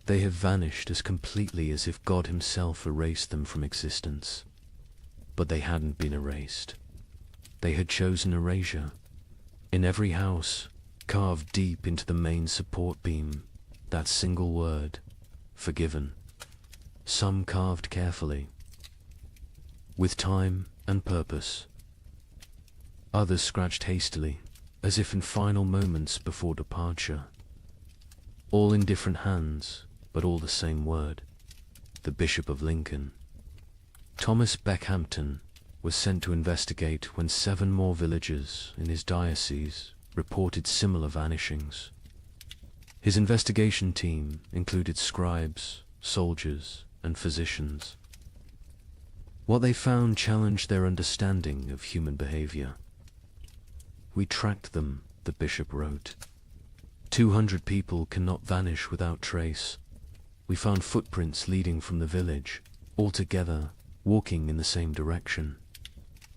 They have vanished as completely as if God himself erased them from existence. But they hadn't been erased. They had chosen erasure. In every house, carved deep into the main support beam, that single word, forgiven. Some carved carefully, with time and purpose. Others scratched hastily, as if in final moments before departure. All in different hands, but all the same word, the Bishop of Lincoln. Thomas Beckhampton was sent to investigate when 7 more villages in his diocese reported similar vanishings. His investigation team included scribes, soldiers, and physicians. What they found challenged their understanding of human behavior. "We tracked them," the bishop wrote. 200 people cannot vanish without trace. We found footprints leading from the village, all together, walking in the same direction.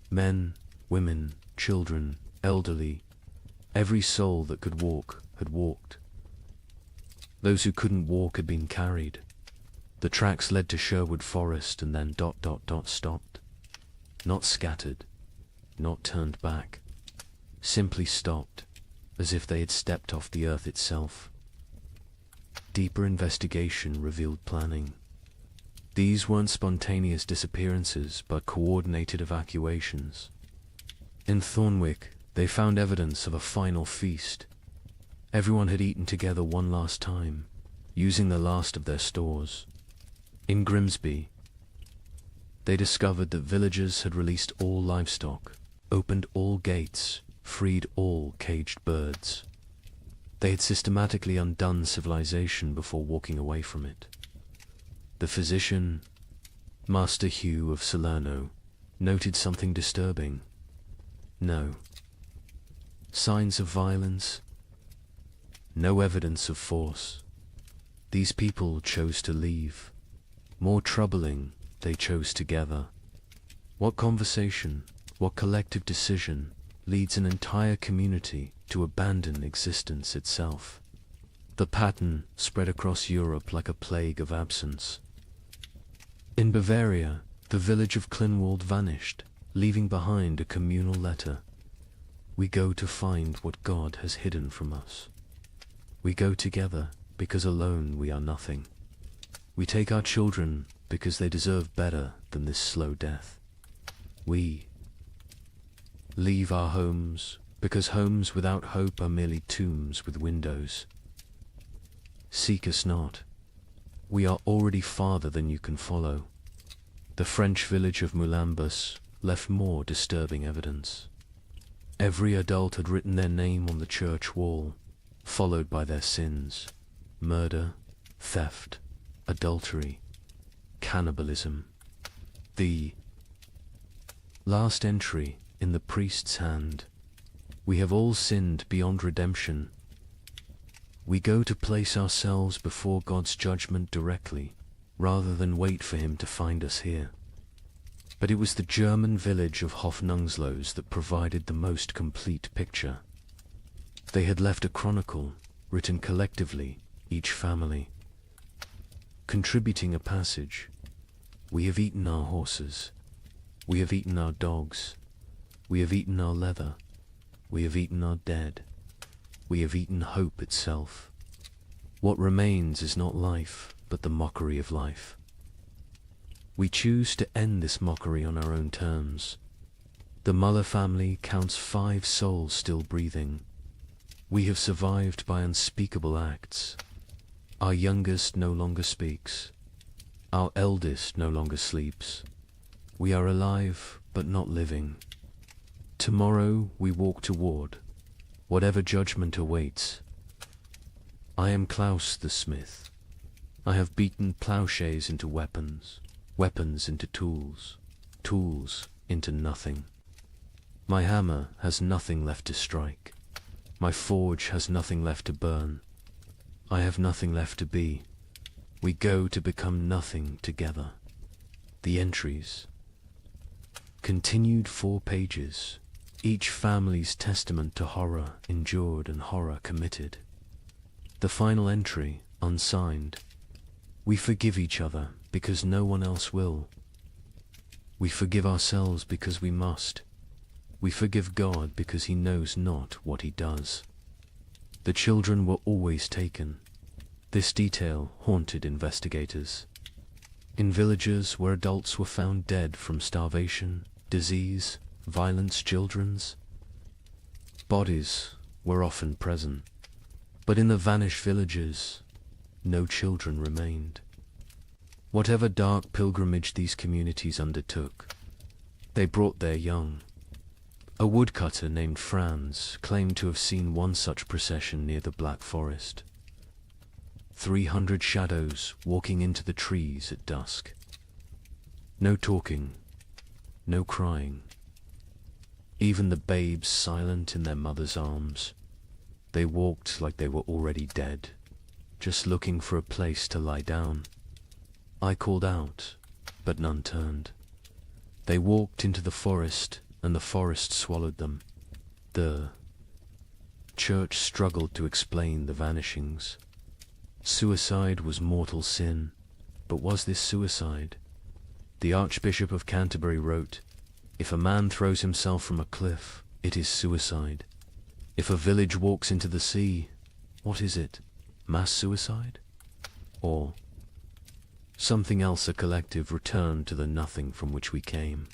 Men, women, children, elderly, every soul that could walk had walked. Those who couldn't walk had been carried. The tracks led to Sherwood Forest and then ... stopped. Not scattered, not turned back. Simply stopped, as if they had stepped off the earth itself. Deeper investigation revealed planning. These weren't spontaneous disappearances, but coordinated evacuations. In Thornwick, they found evidence of a final feast. Everyone had eaten together one last time, using the last of their stores. In Grimsby, they discovered that villagers had released all livestock, opened all gates, freed all caged birds. They had systematically undone civilization before walking away from it. The physician, Master Hugh of Salerno, noted something disturbing. No signs of violence, no evidence of force. These people chose to leave. More troubling, they chose together. What conversation, what collective decision leads an entire community to abandon existence itself? The pattern spread across Europe like a plague of absence. In Bavaria, the village of Klinwald vanished, leaving behind a communal letter. "We go to find what God has hidden from us. We go together because alone we are nothing. We take our children because they deserve better than this slow death. We leave our homes because homes without hope are merely tombs with windows. Seek us not. We are already farther than you can follow." The French village of Moulambus left more disturbing evidence. Every adult had written their name on the church wall, followed by their sins: murder, theft, adultery, cannibalism. The last entry in the priest's hand: "We have all sinned beyond redemption. We go to place ourselves before God's judgment directly, rather than wait for him to find us here." But it was the German village of Hofnungslos that provided the most complete picture. They had left a chronicle, written collectively, each family, contributing a passage: "We have eaten our horses. We have eaten our dogs. We have eaten our leather. We have eaten our dead. We have eaten hope itself. What remains is not life, but the mockery of life. We choose to end this mockery on our own terms. The Muller family counts 5 souls still breathing. We have survived by unspeakable acts. Our youngest no longer speaks. Our eldest no longer sleeps. We are alive, but not living. Tomorrow we walk toward whatever judgment awaits. I am Klaus the smith. I have beaten plowshares into weapons, weapons into tools, tools into nothing. My hammer has nothing left to strike. My forge has nothing left to burn. I have nothing left to be. We go to become nothing together." The entries continued 4 pages, each family's testament to horror endured and horror committed. The final entry, unsigned: "We forgive each other because no one else will. We forgive ourselves because we must. We forgive God because he knows not what he does." The children were always taken. This detail haunted investigators. In villages where adults were found dead from starvation, disease, violence, children's bodies were often present. But in the vanished villages, no children remained. Whatever dark pilgrimage these communities undertook, they brought their young. A woodcutter named Franz claimed to have seen one such procession near the Black Forest. 300 shadows walking into the trees at dusk. No talking, no crying. Even the babes silent in their mother's arms. They walked like they were already dead, just looking for a place to lie down. I called out, but none turned. They walked into the forest, and the forest swallowed them. The church struggled to explain the vanishings. Suicide was mortal sin, but was this suicide? The Archbishop of Canterbury wrote, "If a man throws himself from a cliff, it is suicide. If a village walks into the sea, what is it? Mass suicide? Or something else, a collective return to the nothing from which we came?"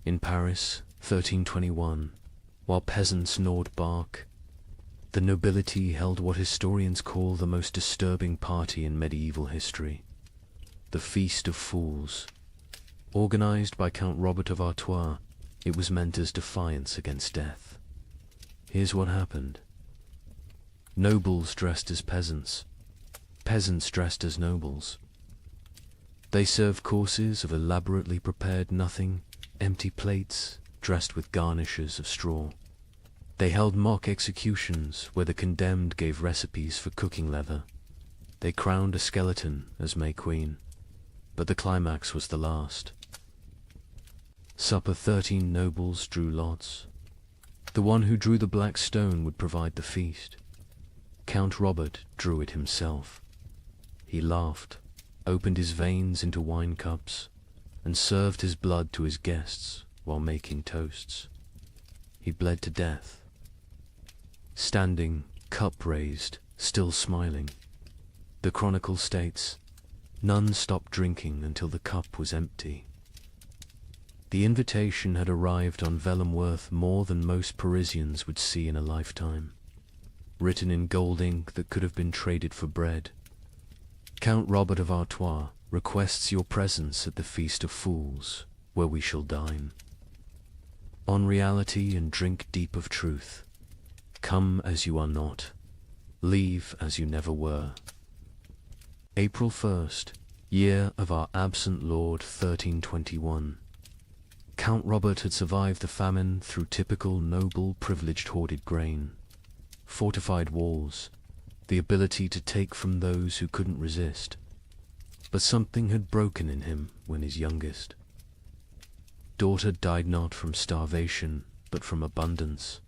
In Paris, 1321, while peasants gnawed bark, the nobility held what historians call the most disturbing party in medieval history, the Feast of Fools. Organized by Count Robert of Artois, it was meant as defiance against death. Here's what happened. Nobles dressed as peasants, peasants dressed as nobles. They served courses of elaborately prepared nothing, empty plates dressed with garnishes of straw. They held mock executions where the condemned gave recipes for cooking leather. They crowned a skeleton as May Queen, but the climax was the last. Supper 13 nobles drew lots. The one who drew the black stone would provide the feast. Count Robert drew it himself. He laughed, opened his veins into wine cups, and served his blood to his guests while making toasts. He bled to death. Standing, cup raised, still smiling. The chronicle states, none stopped drinking until the cup was empty. The invitation had arrived on vellum worth more than most Parisians would see in a lifetime, written in gold ink that could have been traded for bread. Count Robert of Artois requests your presence at the Feast of Fools, where we shall dine. On reality and drink deep of truth. Come as you are not, leave as you never were. April 1st, year of our absent Lord 1321. Count Robert had survived the famine through typical noble privileged hoarded grain, fortified walls, the ability to take from those who couldn't resist. But something had broken in him when his youngest daughter died not from starvation, but from abundance.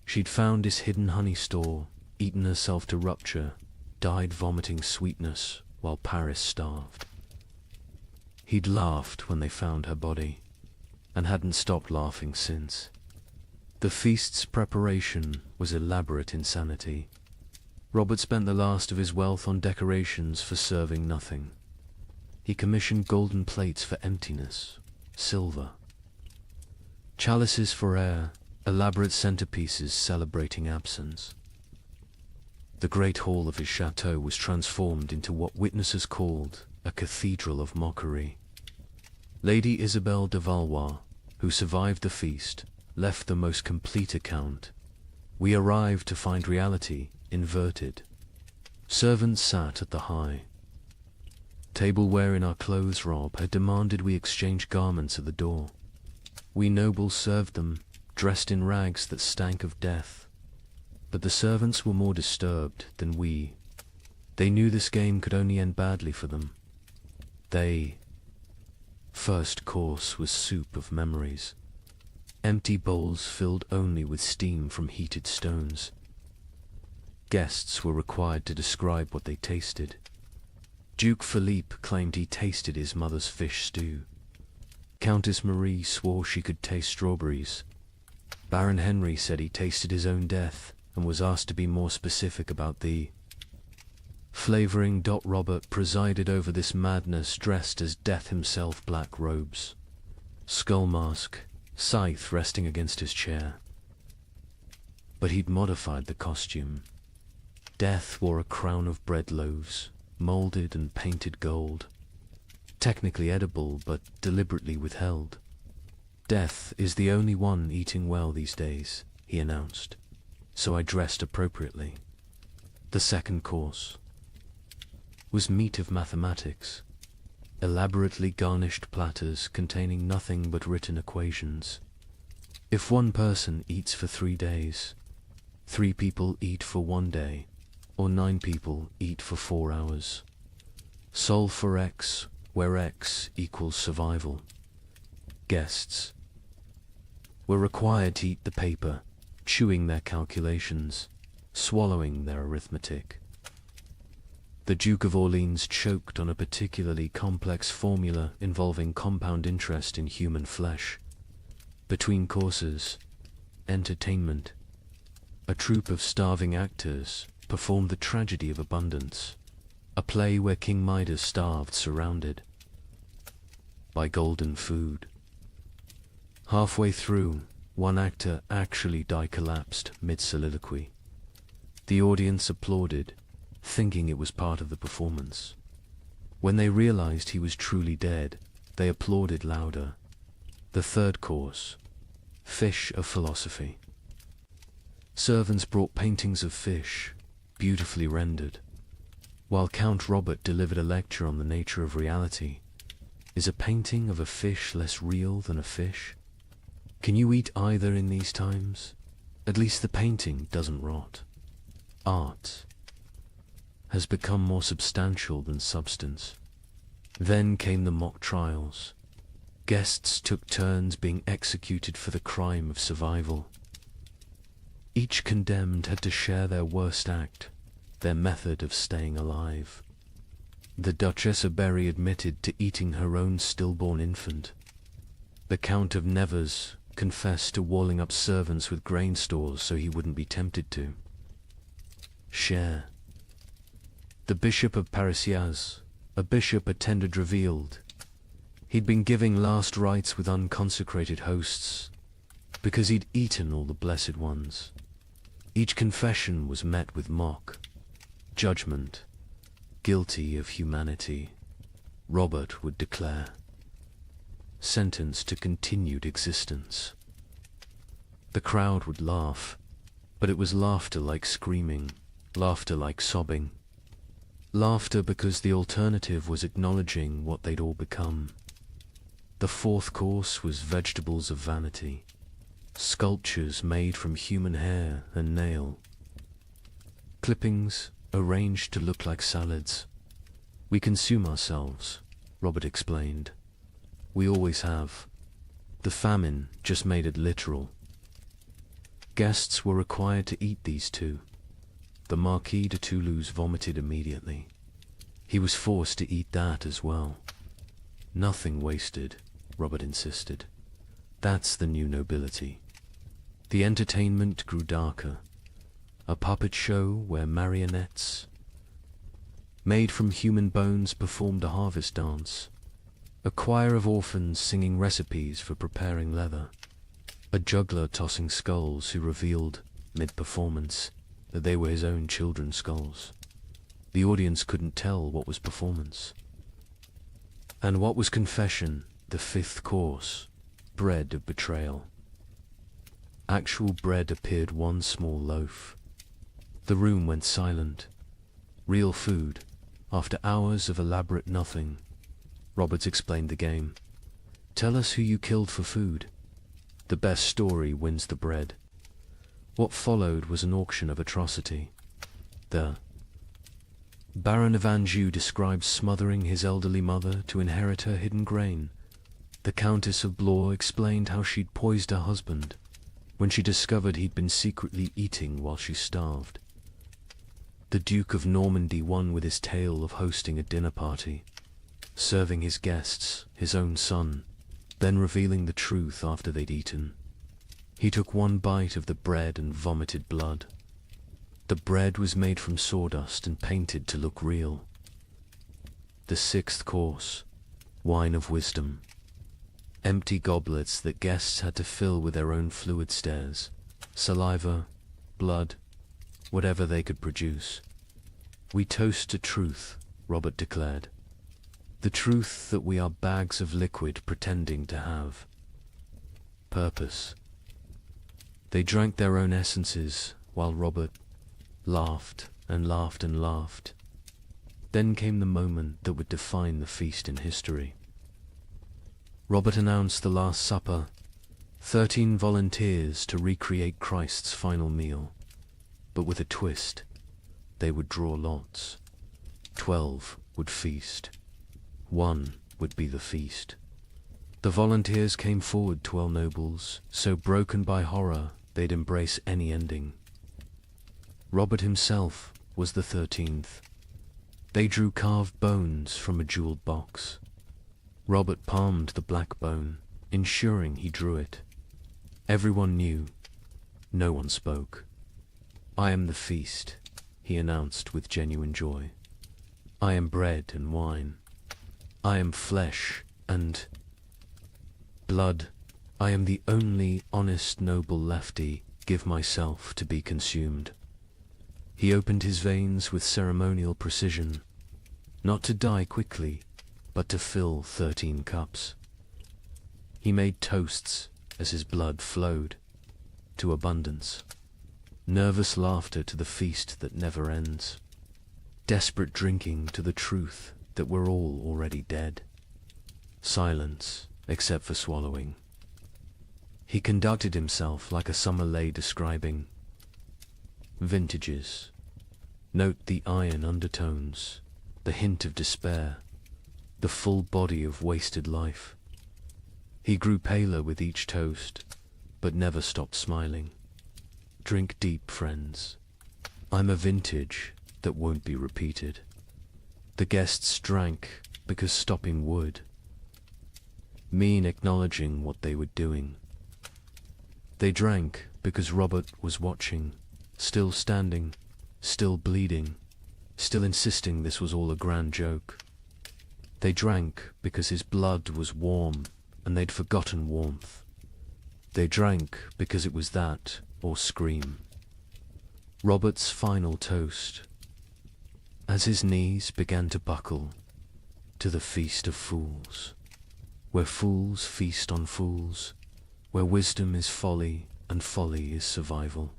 She'd found his hidden honey store, eaten herself to rupture, died vomiting sweetness while Paris starved. He'd laughed when they found her body, and hadn't stopped laughing since. The feast's preparation was elaborate insanity. Robert spent the last of his wealth on decorations for serving nothing. He commissioned golden plates for emptiness, silver, chalices for air, elaborate centerpieces celebrating absence. The great hall of his chateau was transformed into what witnesses called a cathedral of mockery. Lady Isabelle de Valois, who survived the feast, left the most complete account. We arrived to find reality inverted. Servants sat at the high. Tableware in our clothes rob had demanded we exchange garments at the door. We nobles served them, dressed in rags that stank of death. But the servants were more disturbed than we. They knew this game could only end badly for them. First course was soup of memories. Empty bowls filled only with steam from heated stones. Guests were required to describe what they tasted. Duke Philippe claimed he tasted his mother's fish stew. Countess Marie swore she could taste strawberries. Baron Henry said he tasted his own death and was asked to be more specific about the flavoring. Robert presided over this madness dressed as Death himself, black robes, skull mask, scythe resting against his chair. But he'd modified the costume. Death wore a crown of bread loaves, molded and painted gold, technically edible but deliberately withheld. Death is the only one eating well these days, he announced, so I dressed appropriately. The second course was meat of mathematics. elaborately garnished platters containing nothing but written equations. If one person eats for 3 days, 3 people eat for 1 day, or 9 people eat for 4 hours. Solve for X, where X equals survival. Guests were required to eat the paper, chewing their calculations, swallowing their arithmetic. The Duke of Orleans choked on a particularly complex formula involving compound interest in human flesh. Between courses, entertainment, a troupe of starving actors performed the tragedy of abundance, a play where King Midas starved surrounded by golden food. Halfway through, one actor actually collapsed mid-soliloquy. The audience applauded, thinking it was part of the performance. When they realized he was truly dead, they applauded louder. The third course, fish of philosophy. Servants brought paintings of fish, beautifully rendered. While Count Robert delivered a lecture on the nature of reality, is a painting of a fish less real than a fish? Can you eat either in these times? At least the painting doesn't rot. Art has become more substantial than substance. Then came the mock trials. Guests took turns being executed for the crime of survival. Each condemned had to share their worst act, their method of staying alive. The Duchess of Berry admitted to eating her own stillborn infant. The Count of Nevers confessed to walling up servants with grain stores so he wouldn't be tempted to share. The Bishop of Parisiaz, a bishop attended, revealed he'd been giving last rites with unconsecrated hosts because he'd eaten all the blessed ones. Each confession was met with mock judgment. Guilty of humanity, Robert would declare. Sentenced to continued existence. The crowd would laugh, but it was laughter like screaming, laughter like sobbing. Laughter because the alternative was acknowledging what they'd all become. The fourth course was vegetables of vanity, sculptures made from human hair and nail. Clippings arranged to look like salads. We consume ourselves, Robert explained. We always have. The famine just made it literal. Guests were required to eat these too. The Marquis de Toulouse vomited immediately. He was forced to eat that as well. Nothing wasted, Robert insisted. That's the new nobility. The entertainment grew darker. A puppet show where marionettes made from human bones performed a harvest dance. A choir of orphans singing recipes for preparing leather. A juggler tossing skulls who revealed, mid-performance, that they were his own children's skulls. The audience couldn't tell what was performance and what was confession. The fifth course, bread of betrayal. Actual bread appeared one small loaf. The room went silent. Real food, after hours of elaborate nothing. Roberts explained the game. Tell us who you killed for food. The best story wins the bread. What followed was an auction of atrocity. The Baron of Anjou describes smothering his elderly mother to inherit her hidden grain. The Countess of Blois explained how she'd poisoned her husband when she discovered he'd been secretly eating while she starved. The Duke of Normandy won with his tale of hosting a dinner party, serving his guests his own son, then revealing the truth after they'd eaten. He took one bite of the bread and vomited blood. The bread was made from sawdust and painted to look real. The sixth course, wine of wisdom. Empty goblets that guests had to fill with their own fluid stares, saliva, blood, whatever they could produce. We toast to truth, Robert declared. The truth that we are bags of liquid pretending to have purpose. They drank their own essences while Robert laughed and laughed and laughed. Then came the moment that would define the feast in history. Robert announced the Last Supper, 13 volunteers to recreate Christ's final meal. But with a twist, they would draw lots. 12 would feast. 1 would be the feast. The volunteers came forward, 12 nobles, so broken by horror they'd embrace any ending. Robert himself was the 13th. They drew carved bones from a jeweled box. Robert palmed the black bone, ensuring he drew it. Everyone knew. No one spoke. "I am the feast," he announced with genuine joy. "I am bread and wine. I am flesh and blood. I am the only honest noble lefty. Give myself to be consumed." He opened his veins with ceremonial precision, not to die quickly, but to fill 13 cups. He made toasts as his blood flowed, to abundance. Nervous laughter to the feast that never ends. Desperate drinking to the truth that we're all already dead. Silence, except for swallowing. He conducted himself like a summer lay describing vintages. Note the iron undertones, the hint of despair, the full body of wasted life. He grew paler with each toast, but never stopped smiling. Drink deep, friends. I'm a vintage that won't be repeated. The guests drank because stopping would mean acknowledging what they were doing. They drank because Robert was watching, still standing, still bleeding, still insisting this was all a grand joke. They drank because his blood was warm and they'd forgotten warmth. They drank because it was that or scream. Robert's final toast, as his knees began to buckle, to the feast of fools, where fools feast on fools, where wisdom is folly and folly is survival.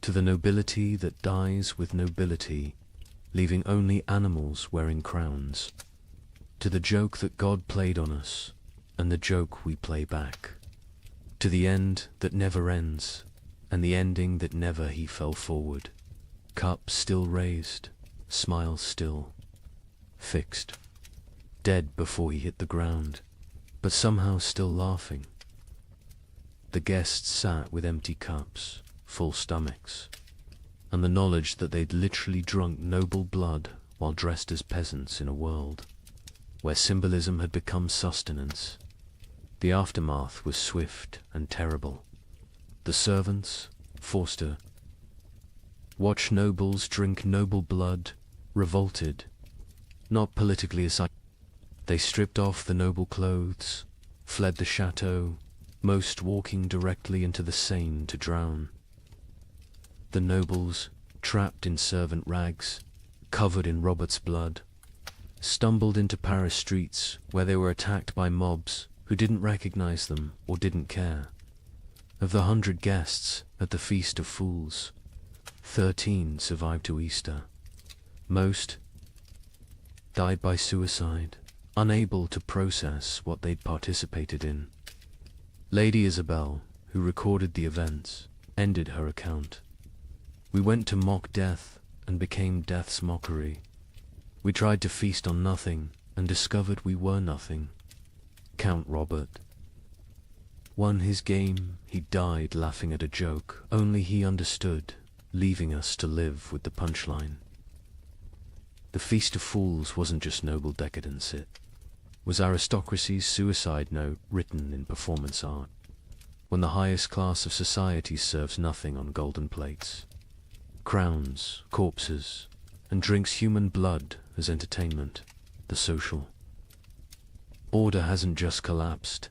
To the nobility that dies with nobility, leaving only animals wearing crowns. To the joke that God played on us, and the joke we play back. To the end that never ends, and the ending that never he fell forward. Cup still raised, smile still, fixed. Dead before he hit the ground, but somehow still laughing. The guests sat with empty cups, full stomachs, and the knowledge that they'd literally drunk noble blood while dressed as peasants in a world where symbolism had become sustenance. The aftermath was swift and terrible. The servants, Forster, watch nobles drink noble blood, revolted, not politically aside. They stripped off the noble clothes, fled the chateau, most walking directly into the Seine to drown. The nobles, trapped in servant rags, covered in Robert's blood, stumbled into Paris streets where they were attacked by mobs who didn't recognize them or didn't care. Of the 100 guests at the Feast of Fools, 13 survived to Easter. Most died by suicide, unable to process what they'd participated in. Lady Isabel, who recorded the events, ended her account. We went to mock death and became death's mockery. We tried to feast on nothing and discovered we were nothing. Count Robert won his game. He died laughing at a joke only he understood, leaving us to live with the punchline. The Feast of Fools wasn't just noble decadence, it was aristocracy's suicide note written in performance art, when the highest class of society serves nothing on golden plates. Crowns, corpses, and drinks human blood as entertainment, the social. Order hasn't just collapsed,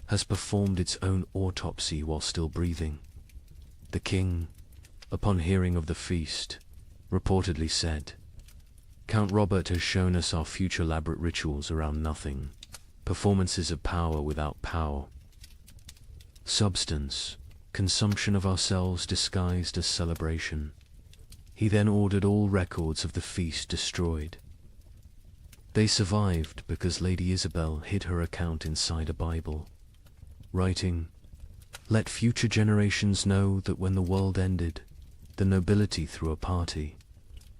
has performed its own autopsy while still breathing. The king, upon hearing of the feast, reportedly said, "Count Robert has shown us our future elaborate rituals around nothing, performances of power without power. Substance, consumption of ourselves disguised as celebration." He then ordered all records of the feast destroyed. They survived because Lady Isabel hid her account inside a Bible, writing, "Let future generations know that when the world ended, the nobility threw a party.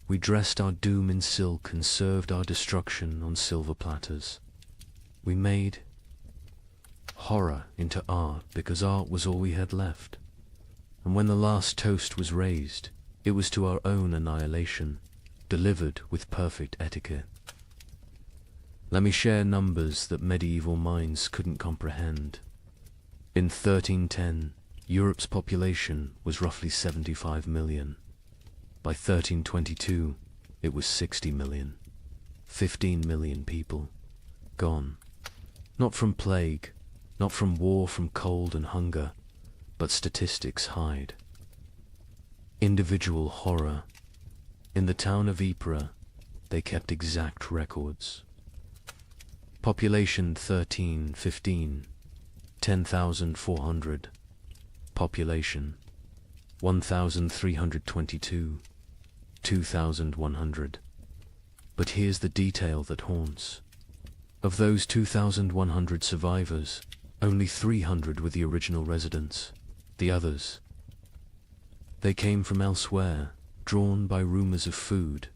We dressed our doom in silk and served our destruction on silver platters. We made horror into art because art was all we had left. And when the last toast was raised, it was to our own annihilation, delivered with perfect etiquette." Let me share numbers that medieval minds couldn't comprehend. In 1310, Europe's population was roughly 75 million. By 1322, it was 60 million. 15 million people gone. Not from plague, not from war, from cold and hunger, but statistics hide. Individual horror. In the town of Ypres, they kept exact records. Population 1315, 10,400. Population 1,322, 2,100. But here's the detail that haunts. Of those 2,100 survivors, only 300 were the original residents. The others, they came from elsewhere, drawn by rumors of food,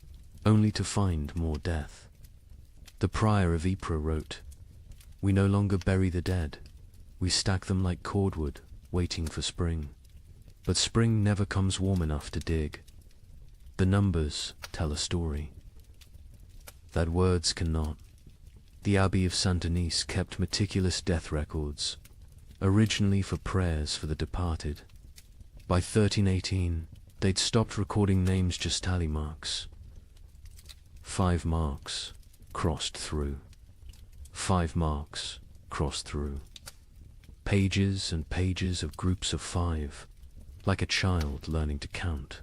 only to find more death. The prior of Ypres wrote, "We no longer bury the dead. We stack them like cordwood, waiting for spring. But spring never comes warm enough to dig. The numbers tell a story that words cannot." The Abbey of Saint Denis kept meticulous death records, originally for prayers for the departed. By 1318, they'd stopped recording names, just tally marks. 5 marks crossed through. 5 marks crossed through. Pages and pages of groups of 5, like a child learning to count,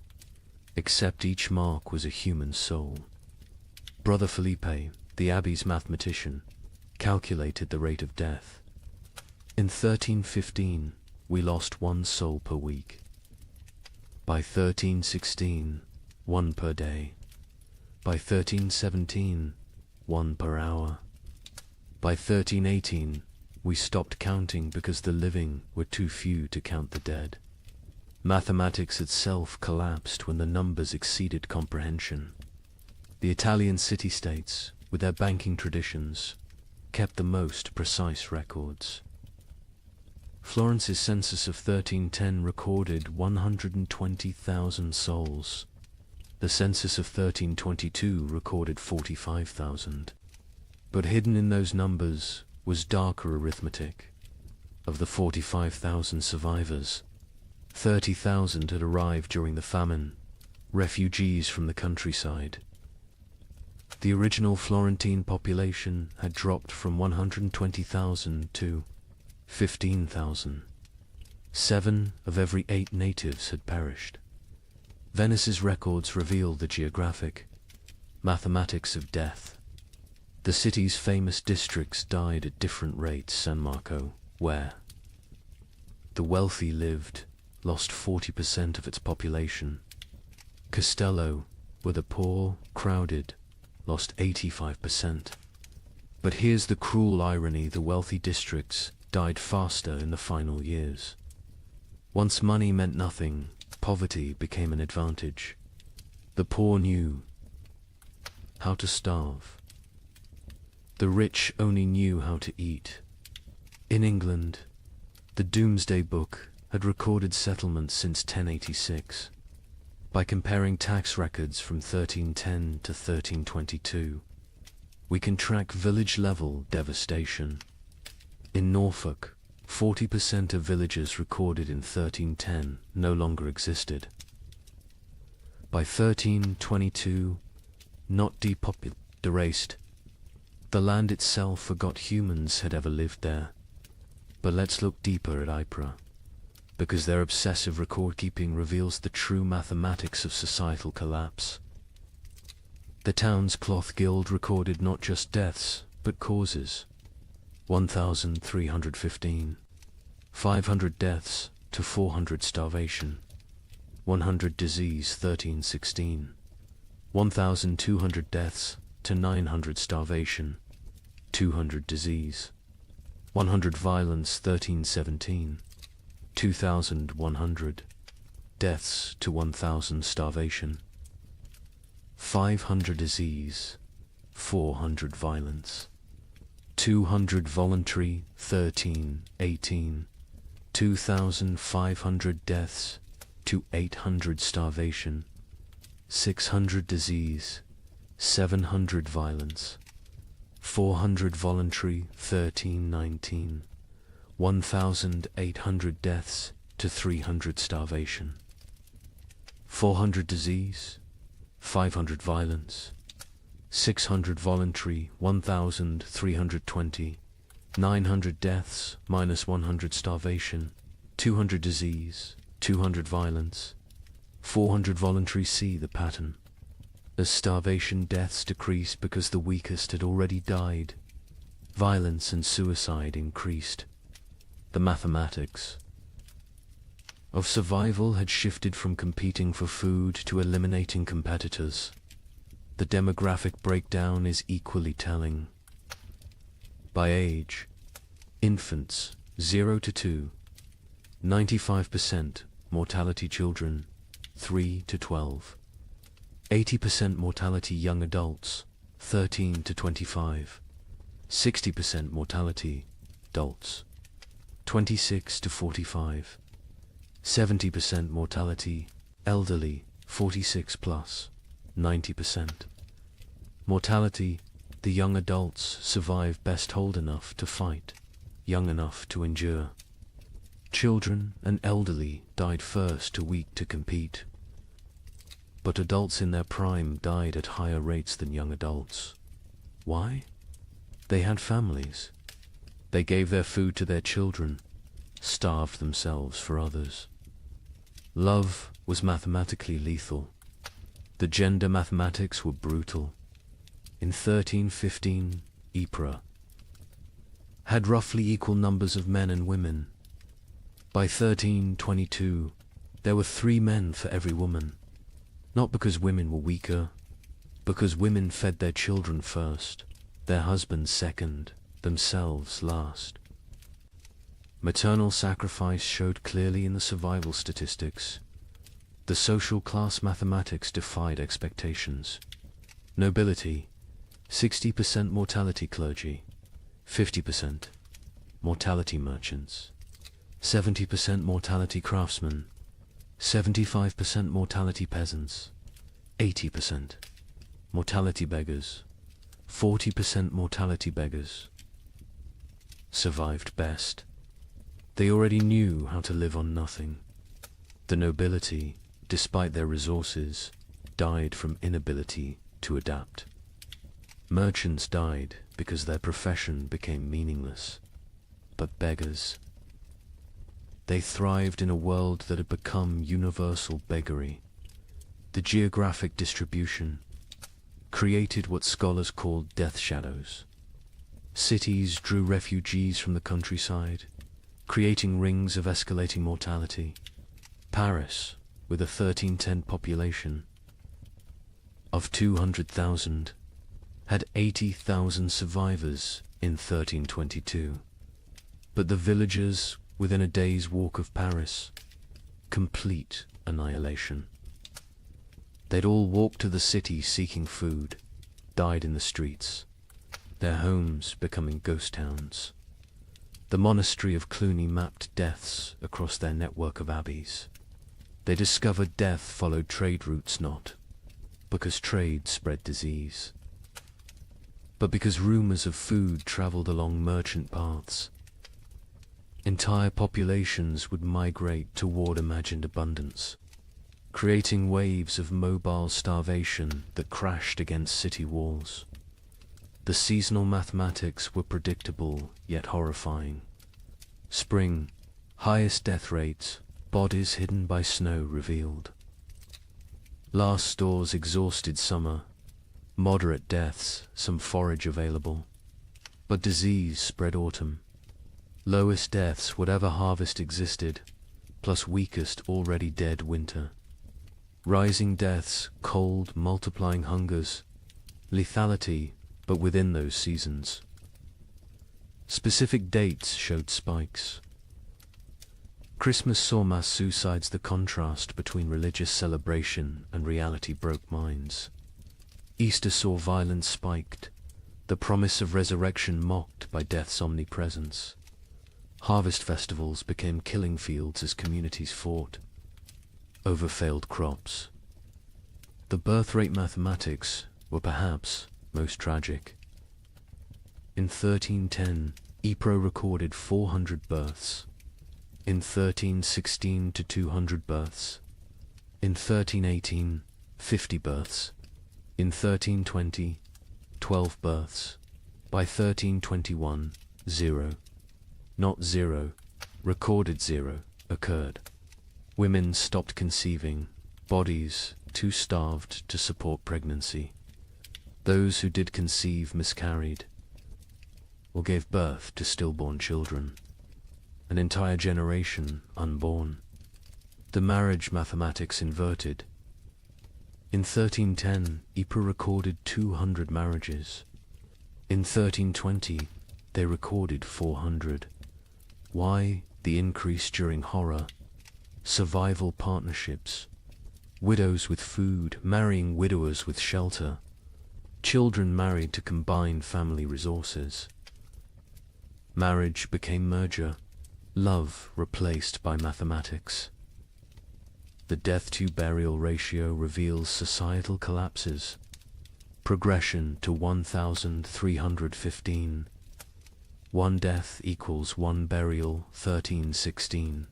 except each mark was a human soul. Brother Felipe, the abbey's mathematician, calculated the rate of death. In 1315, we lost 1 soul per week. By 1316, 1 per day. By 1317, 1 per hour. By 1318, we stopped counting because the living were too few to count the dead. Mathematics itself collapsed when the numbers exceeded comprehension. The Italian city-states, with their banking traditions, kept the most precise records. Florence's census of 1310 recorded 120,000 souls. The census of 1322 recorded 45,000. But hidden in those numbers was darker arithmetic. Of the 45,000 survivors, 30,000 had arrived during the famine, refugees from the countryside. The original Florentine population had dropped from 120,000 to 15,000. 7 of every 8 natives had perished. Venice's records reveal the geographic mathematics of death. The city's famous districts died at different rates. San Marco, where the wealthy lived, lost 40% of its population. Castello, where the poor crowded, lost 85%. But here's the cruel irony: the wealthy districts died faster in the final years. Once money meant nothing, poverty became an advantage. The poor knew how to starve. The rich only knew how to eat. In England, the Doomsday Book had recorded settlements since 1086. By comparing tax records from 1310 to 1322, we can track village-level devastation. In Norfolk, 40% of villages recorded in 1310 no longer existed. By 1322, not depopulated, erased. The land itself forgot humans had ever lived there. But let's look deeper at Ypres, because their obsessive record-keeping reveals the true mathematics of societal collapse. The town's cloth guild recorded not just deaths, but causes. 1,315. 500 deaths to 400 starvation. 100 disease 1316, 1,200 deaths to 900 starvation, 200 disease, 100 violence 1317, 2,100 deaths to 1,000 starvation, 500 disease, 400 violence, 200 voluntary 1318, 2,500 deaths to 800 starvation, 600 disease, 700 violence, 400 voluntary 1319, 1,800 deaths to 300 starvation, 400 disease, 500 violence, 600 voluntary 1,320, 900 deaths minus 100 starvation, 200 disease, 200 violence, 400 voluntary. See the pattern. As starvation deaths decreased because the weakest had already died, violence and suicide increased. The mathematics of survival had shifted from competing for food to eliminating competitors. The demographic breakdown is equally telling. By age, infants 0 to 2, 95% mortality children 3 to 12, 80% mortality young adults 13 to 25, 60% mortality adults 26 to 45, 70% mortality elderly 46 plus, 90% mortality. The young adults survive best old enough to fight, young enough to endure. Children and elderly died first, too weak to compete. But adults in their prime died at higher rates than young adults. Why? They had families. They gave their food to their children, starved themselves for others. Love was mathematically lethal. The gender mathematics were brutal. In 1315, Ypres had roughly equal numbers of men and women. By 1322, there were 3 men for every woman. Not because women were weaker, because women fed their children first, their husbands second, themselves last. Maternal sacrifice showed clearly in the survival statistics. The social class mathematics defied expectations. Nobility, 60% mortality clergy, 50% mortality merchants, 70% mortality craftsmen, 75% mortality peasants, 80% mortality beggars, 40% mortality beggars. Survived best. They already knew how to live on nothing. The nobility, despite their resources, died from inability to adapt. Merchants died because their profession became meaningless. But beggars, they thrived in a world that had become universal beggary. The geographic distribution created what scholars call death shadows. Cities drew refugees from the countryside, creating rings of escalating mortality. Paris, with a 1310 population of 200,000, had 80,000 survivors in 1322. But the villagers within a day's walk of Paris, complete annihilation. They'd all walked to the city seeking food, died in the streets, their homes becoming ghost towns. The monastery of Cluny mapped deaths across their network of abbeys. They discovered death followed trade routes not because trade spread disease, but because rumors of food traveled along merchant paths. Entire populations would migrate toward imagined abundance, creating waves of mobile starvation that crashed against city walls. The seasonal mathematics were predictable yet horrifying. Spring, highest death rates, bodies hidden by snow revealed. Last stores exhausted summer, moderate deaths, some forage available. But disease spread autumn. Lowest deaths, whatever harvest existed, plus weakest already dead winter. rising deaths, cold, multiplying hungers, lethality, but within those seasons. Specific dates showed spikes. Christmas saw mass suicides. The contrast between religious celebration and reality broke minds. Easter saw violence spiked, the promise of resurrection mocked by death's omnipresence. Harvest festivals became killing fields as communities fought over failed crops. The birth rate mathematics were perhaps most tragic. In 1310, Ypres recorded 400 births. In 1316 to 200 births. In 1318, 50 births. In 1320, 12 births. By 1321, 0. Not 0, recorded 0, occurred. Women stopped conceiving, bodies too starved to support pregnancy. Those who did conceive miscarried, or gave birth to stillborn children. An entire generation unborn. The marriage mathematics inverted. In 1310, Ypres recorded 200 marriages. In 1320, they recorded 400. Why the increase during horror? Survival partnerships. Widows with food, marrying widowers with shelter. Children married to combine family resources. Marriage became merger. Love replaced by mathematics. The death-to-burial ratio reveals societal collapses. Progression to 1,315. 1 death equals 1 burial, 1316.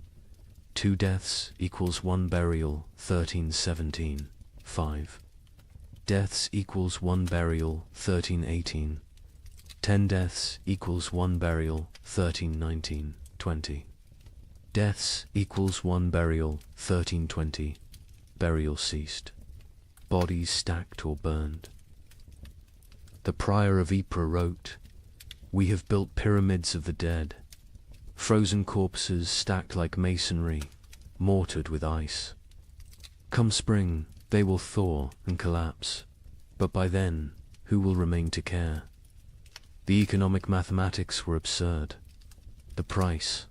2 deaths equals 1 burial, 1317. 5 deaths equals 1 burial, 1318. 10 deaths equals 1 burial, 1319. 20 deaths equals 1 burial, 1320. Burial ceased. Bodies stacked or burned. The prior of Ypres wrote, "We have built pyramids of the dead, frozen corpses stacked like masonry, mortared with ice. Come spring, they will thaw and collapse, but by then, who will remain to care?" The economic mathematics were absurd. The price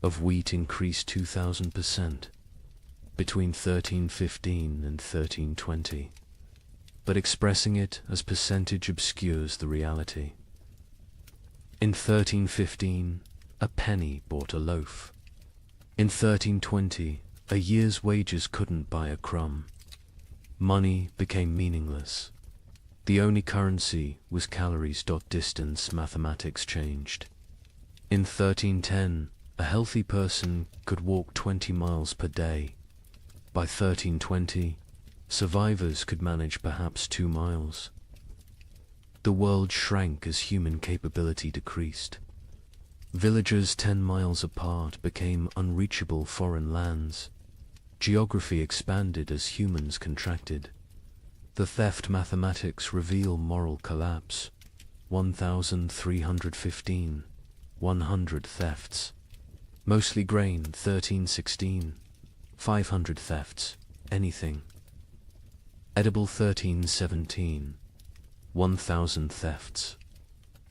of wheat increased 2,000% between 1315 and 1320, but expressing it as percentage obscures the reality. In 1315, a penny bought a loaf. In 1320, a year's wages couldn't buy a crumb. Money became meaningless. The only currency was calories. Distance mathematics changed. In 1310, a healthy person could walk 20 miles per day. By 1320, survivors could manage perhaps 2 miles. The world shrank as human capability decreased. Villages 10 miles apart became unreachable foreign lands. Geography expanded as humans contracted. The theft mathematics reveal moral collapse. 1,315. 100 thefts. Mostly grain, 1316. 500 thefts. Anything. Edible, 1317. 1,000 thefts.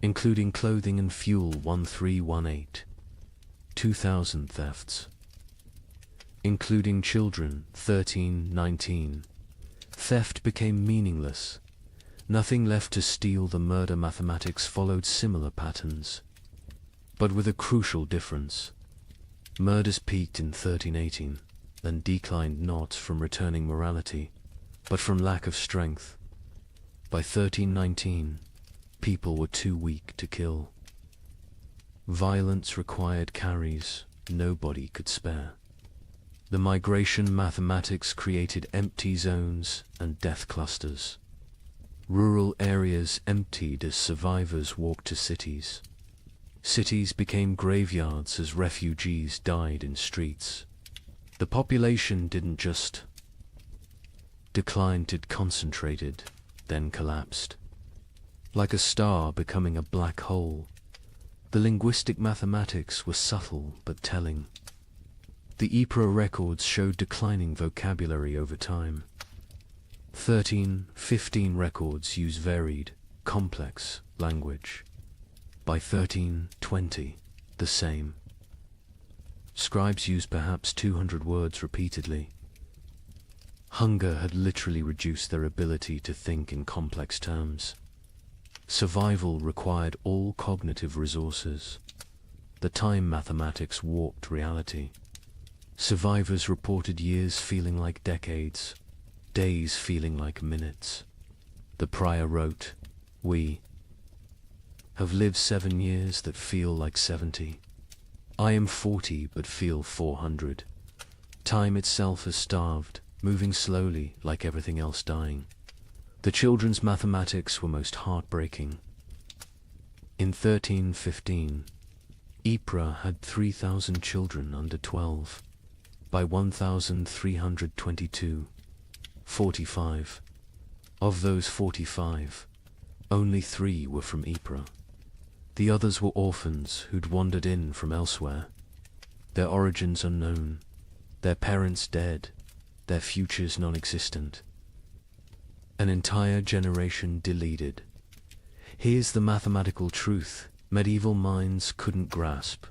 Including clothing and fuel, 1318. 2,000 thefts. Including children, 1319. Theft became meaningless. Nothing left to steal. The murder mathematics followed similar patterns, but with a crucial difference. Murders peaked in 1318, then declined not from returning morality, but from lack of strength. By 1319, people were too weak to kill. Violence required carries nobody could spare. The migration mathematics created empty zones and death clusters. Rural areas emptied as survivors walked to cities. Cities became graveyards as refugees died in streets. The population didn't just decline, it concentrated, then collapsed. Like a star becoming a black hole, the linguistic mathematics were subtle but telling. The Ypres records showed declining vocabulary over time. 1315 records use varied, complex language. By 1320, the same. Scribes used perhaps 200 words repeatedly. Hunger had literally reduced their ability to think in complex terms. Survival required all cognitive resources. The time mathematics warped reality. Survivors reported years feeling like decades, days feeling like minutes. The prior wrote, "We have lived 7 years that feel like 70. I am 40 but feel 400. Time itself has starved, moving slowly like everything else dying." The children's mathematics were most heartbreaking. In 1315, Ypres had 3,000 children under 12. By 1322, 45. Of those 45, only 3 were from Ypres. The others were orphans who'd wandered in from elsewhere. Their origins unknown, their parents dead, their futures non-existent. An entire generation deleted. Here's the mathematical truth medieval minds couldn't grasp.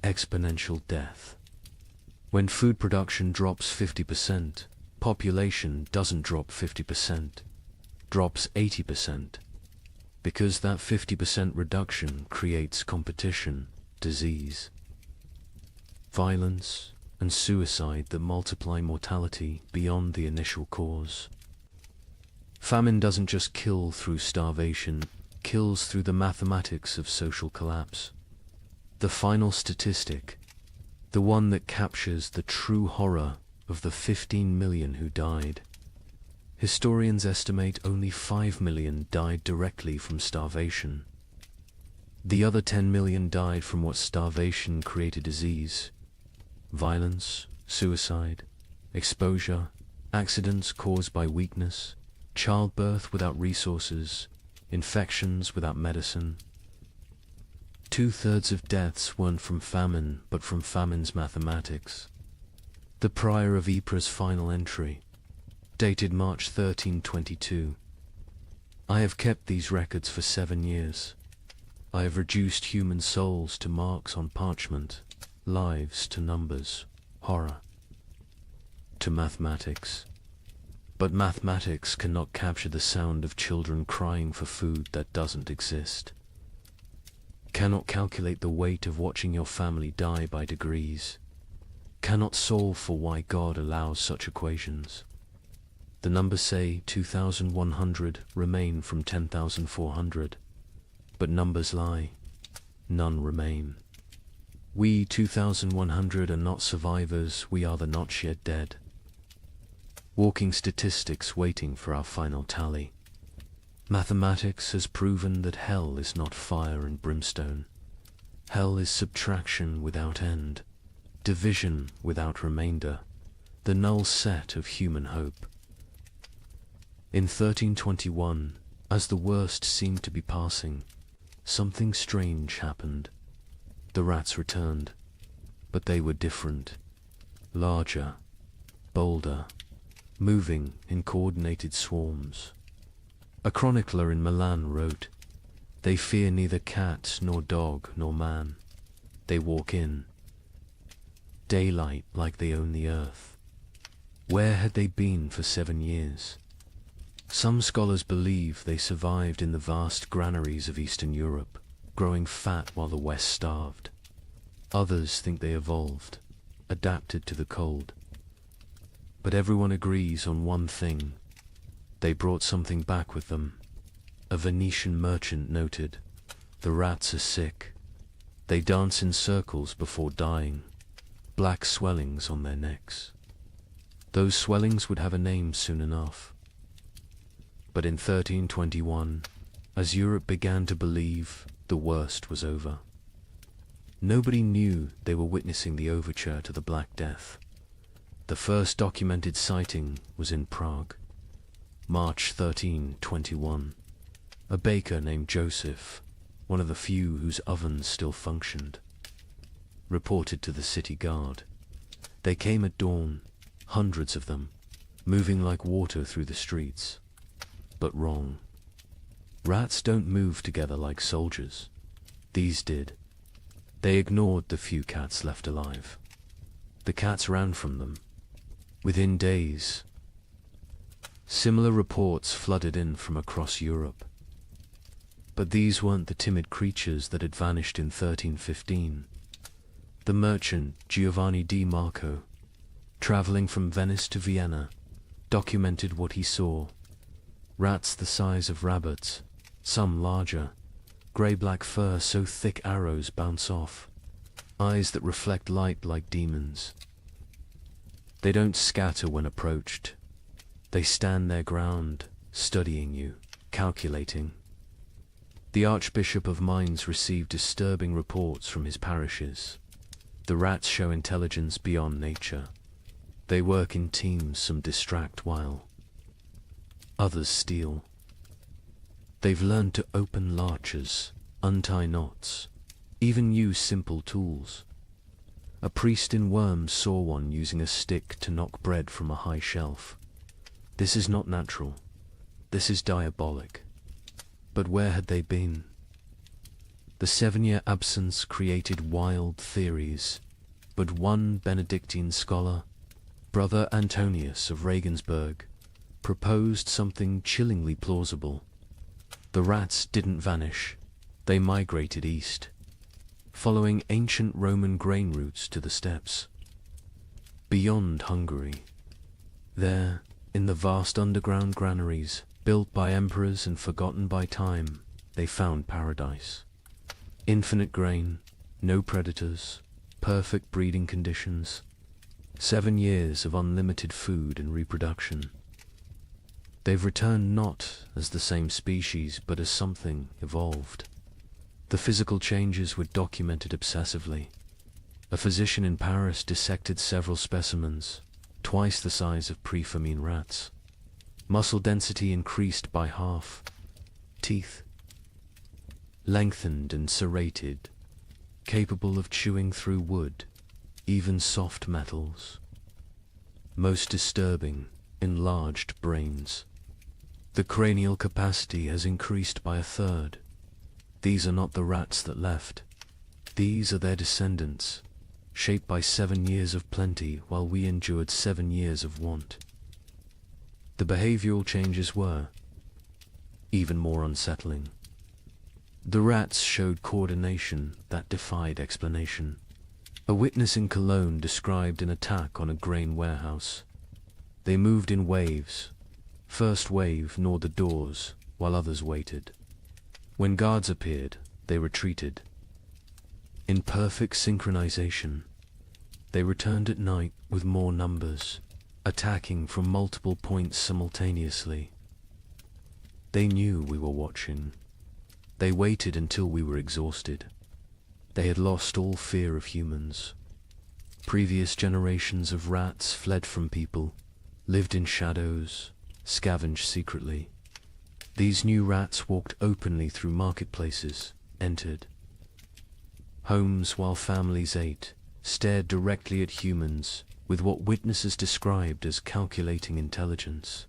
Exponential death. When food production drops 50%, population doesn't drop 50%, drops 80%. Because that 50% reduction creates competition, disease, violence, and suicide that multiply mortality beyond the initial cause. Famine doesn't just kill through starvation, kills through the mathematics of social collapse. The final statistic, the one that captures the true horror of the 15 million who died. Historians estimate only 5 million died directly from starvation. The other 10 million died from what starvation created: disease, violence, suicide, exposure, accidents caused by weakness, childbirth without resources, infections without medicine. 2/3 of deaths weren't from famine, but from famine's mathematics. The prior of Ypres' final entry, dated March 1322. I have kept these records for 7 years. I have reduced human souls to marks on parchment, lives to numbers, horror to mathematics. But mathematics cannot capture the sound of children crying for food that doesn't exist. Cannot calculate the weight of watching your family die by degrees. Cannot solve for why God allows such equations. The numbers say 2,100 remain from 10,400. But numbers lie. None remain. We 2,100 are not survivors, we are the not yet dead. Walking statistics waiting for our final tally. Mathematics has proven that hell is not fire and brimstone. Hell is subtraction without end, division without remainder, the null set of human hope. In 1321, as the worst seemed to be passing, something strange happened. The rats returned, but they were different, larger, bolder, moving in coordinated swarms. A chronicler in Milan wrote, "They fear neither cat nor dog nor man. They walk in daylight like they own the earth." Where had they been for 7 years? Some scholars believe they survived in the vast granaries of Eastern Europe, growing fat while the West starved. Others think they evolved, adapted to the cold. But everyone agrees on one thing: they brought something back with them. A Venetian merchant noted, "The rats are sick. They dance in circles before dying, black swellings on their necks." Those swellings would have a name soon enough. But in 1321, as Europe began to believe, the worst was over. Nobody knew they were witnessing the overture to the Black Death. The first documented sighting was in Prague, March 1321. A baker named Joseph, one of the few whose ovens still functioned, reported to the city guard, They came at dawn, hundreds of them, moving like water through the streets. But wrong. Rats don't move together like soldiers. These did. They ignored the few cats left alive. The cats ran from them. Within days, similar reports flooded in from across Europe. But these weren't the timid creatures that had vanished in 1315. The merchant Giovanni di Marco, traveling from Venice to Vienna, documented what he saw. Rats the size of rabbits, some larger, grey-black fur so thick arrows bounce off, eyes that reflect light like demons. They don't scatter when approached. They stand their ground, studying you, calculating. The Archbishop of Mainz received disturbing reports from his parishes. The rats show intelligence beyond nature. They work in teams, some distract while others steal. They've learned to open larches, untie knots, even use simple tools. A priest in Worms saw one using a stick to knock bread from a high shelf. This is not natural. This is diabolic. But where had they been? The 7-year absence created wild theories, but one Benedictine scholar, Brother Antonius of Regensburg, proposed something chillingly plausible. The rats didn't vanish, they migrated east, following ancient Roman grain routes to the steppes. Beyond Hungary, there, in the vast underground granaries, built by emperors and forgotten by time, they found paradise. Infinite grain, no predators, perfect breeding conditions, 7 years of unlimited food and reproduction. They've returned not as the same species, but as something evolved. The physical changes were documented obsessively. A physician in Paris dissected several specimens, twice the size of pre-famine rats. Muscle density increased by half. Teeth lengthened and serrated, capable of chewing through wood, even soft metals. Most disturbing, enlarged brains. The cranial capacity has increased by 1/3. These are not the rats that left. These are their descendants, shaped by 7 years of plenty while we endured 7 years of want. The behavioral changes were even more unsettling. The rats showed coordination that defied explanation. A witness in Cologne described an attack on a grain warehouse. They moved in waves. First wave gnawed the doors, while others waited. When guards appeared, they retreated. In perfect synchronization, they returned at night with more numbers, attacking from multiple points simultaneously. They knew we were watching. They waited until we were exhausted. They had lost all fear of humans. Previous generations of rats fled from people, lived in shadows, scavenged secretly. These new rats walked openly through marketplaces, entered homes while families ate, stared directly at humans with what witnesses described as calculating intelligence.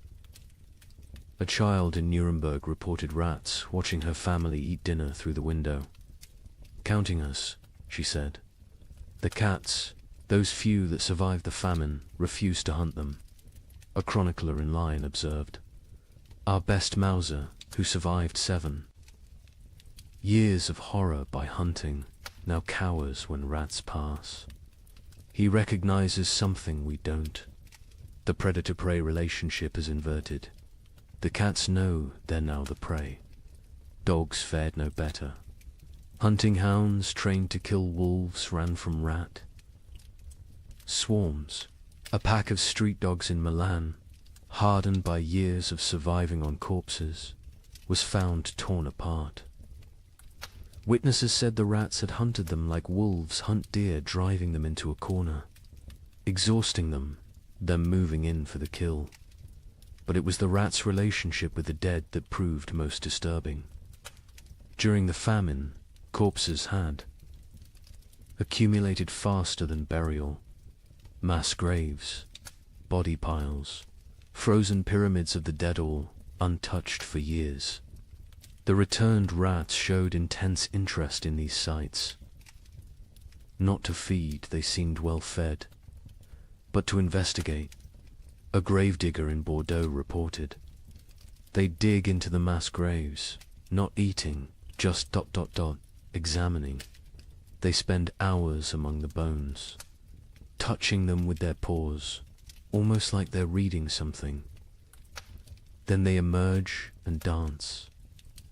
A child in Nuremberg reported rats watching her family eat dinner through the window. "Counting us," she said. "The cats, those few that survived the famine, refused to hunt them." A chronicler in line observed. "Our best Mauser, who survived 7 years of horror by hunting, now cowers when rats pass." He recognizes something we don't. The predator-prey relationship is inverted. The cats know they're now the prey. Dogs fared no better. Hunting hounds trained to kill wolves ran from rat. Swarms. A pack of street dogs in Milan, hardened by years of surviving on corpses, was found torn apart. Witnesses said the rats had hunted them like wolves hunt deer, driving them into a corner, exhausting them, then moving in for the kill. But it was the rats' relationship with the dead that proved most disturbing. During the famine, corpses had accumulated faster than burial. mass graves, body piles, frozen pyramids of the dead, all untouched for years. The returned rats showed intense interest in these sites. Not to feed, they seemed well fed, but to investigate. A gravedigger in Bordeaux reported. They dig into the mass graves, not eating, just examining. They spend hours among the bones, touching them with their paws, almost like they're reading something. Then they emerge and dance,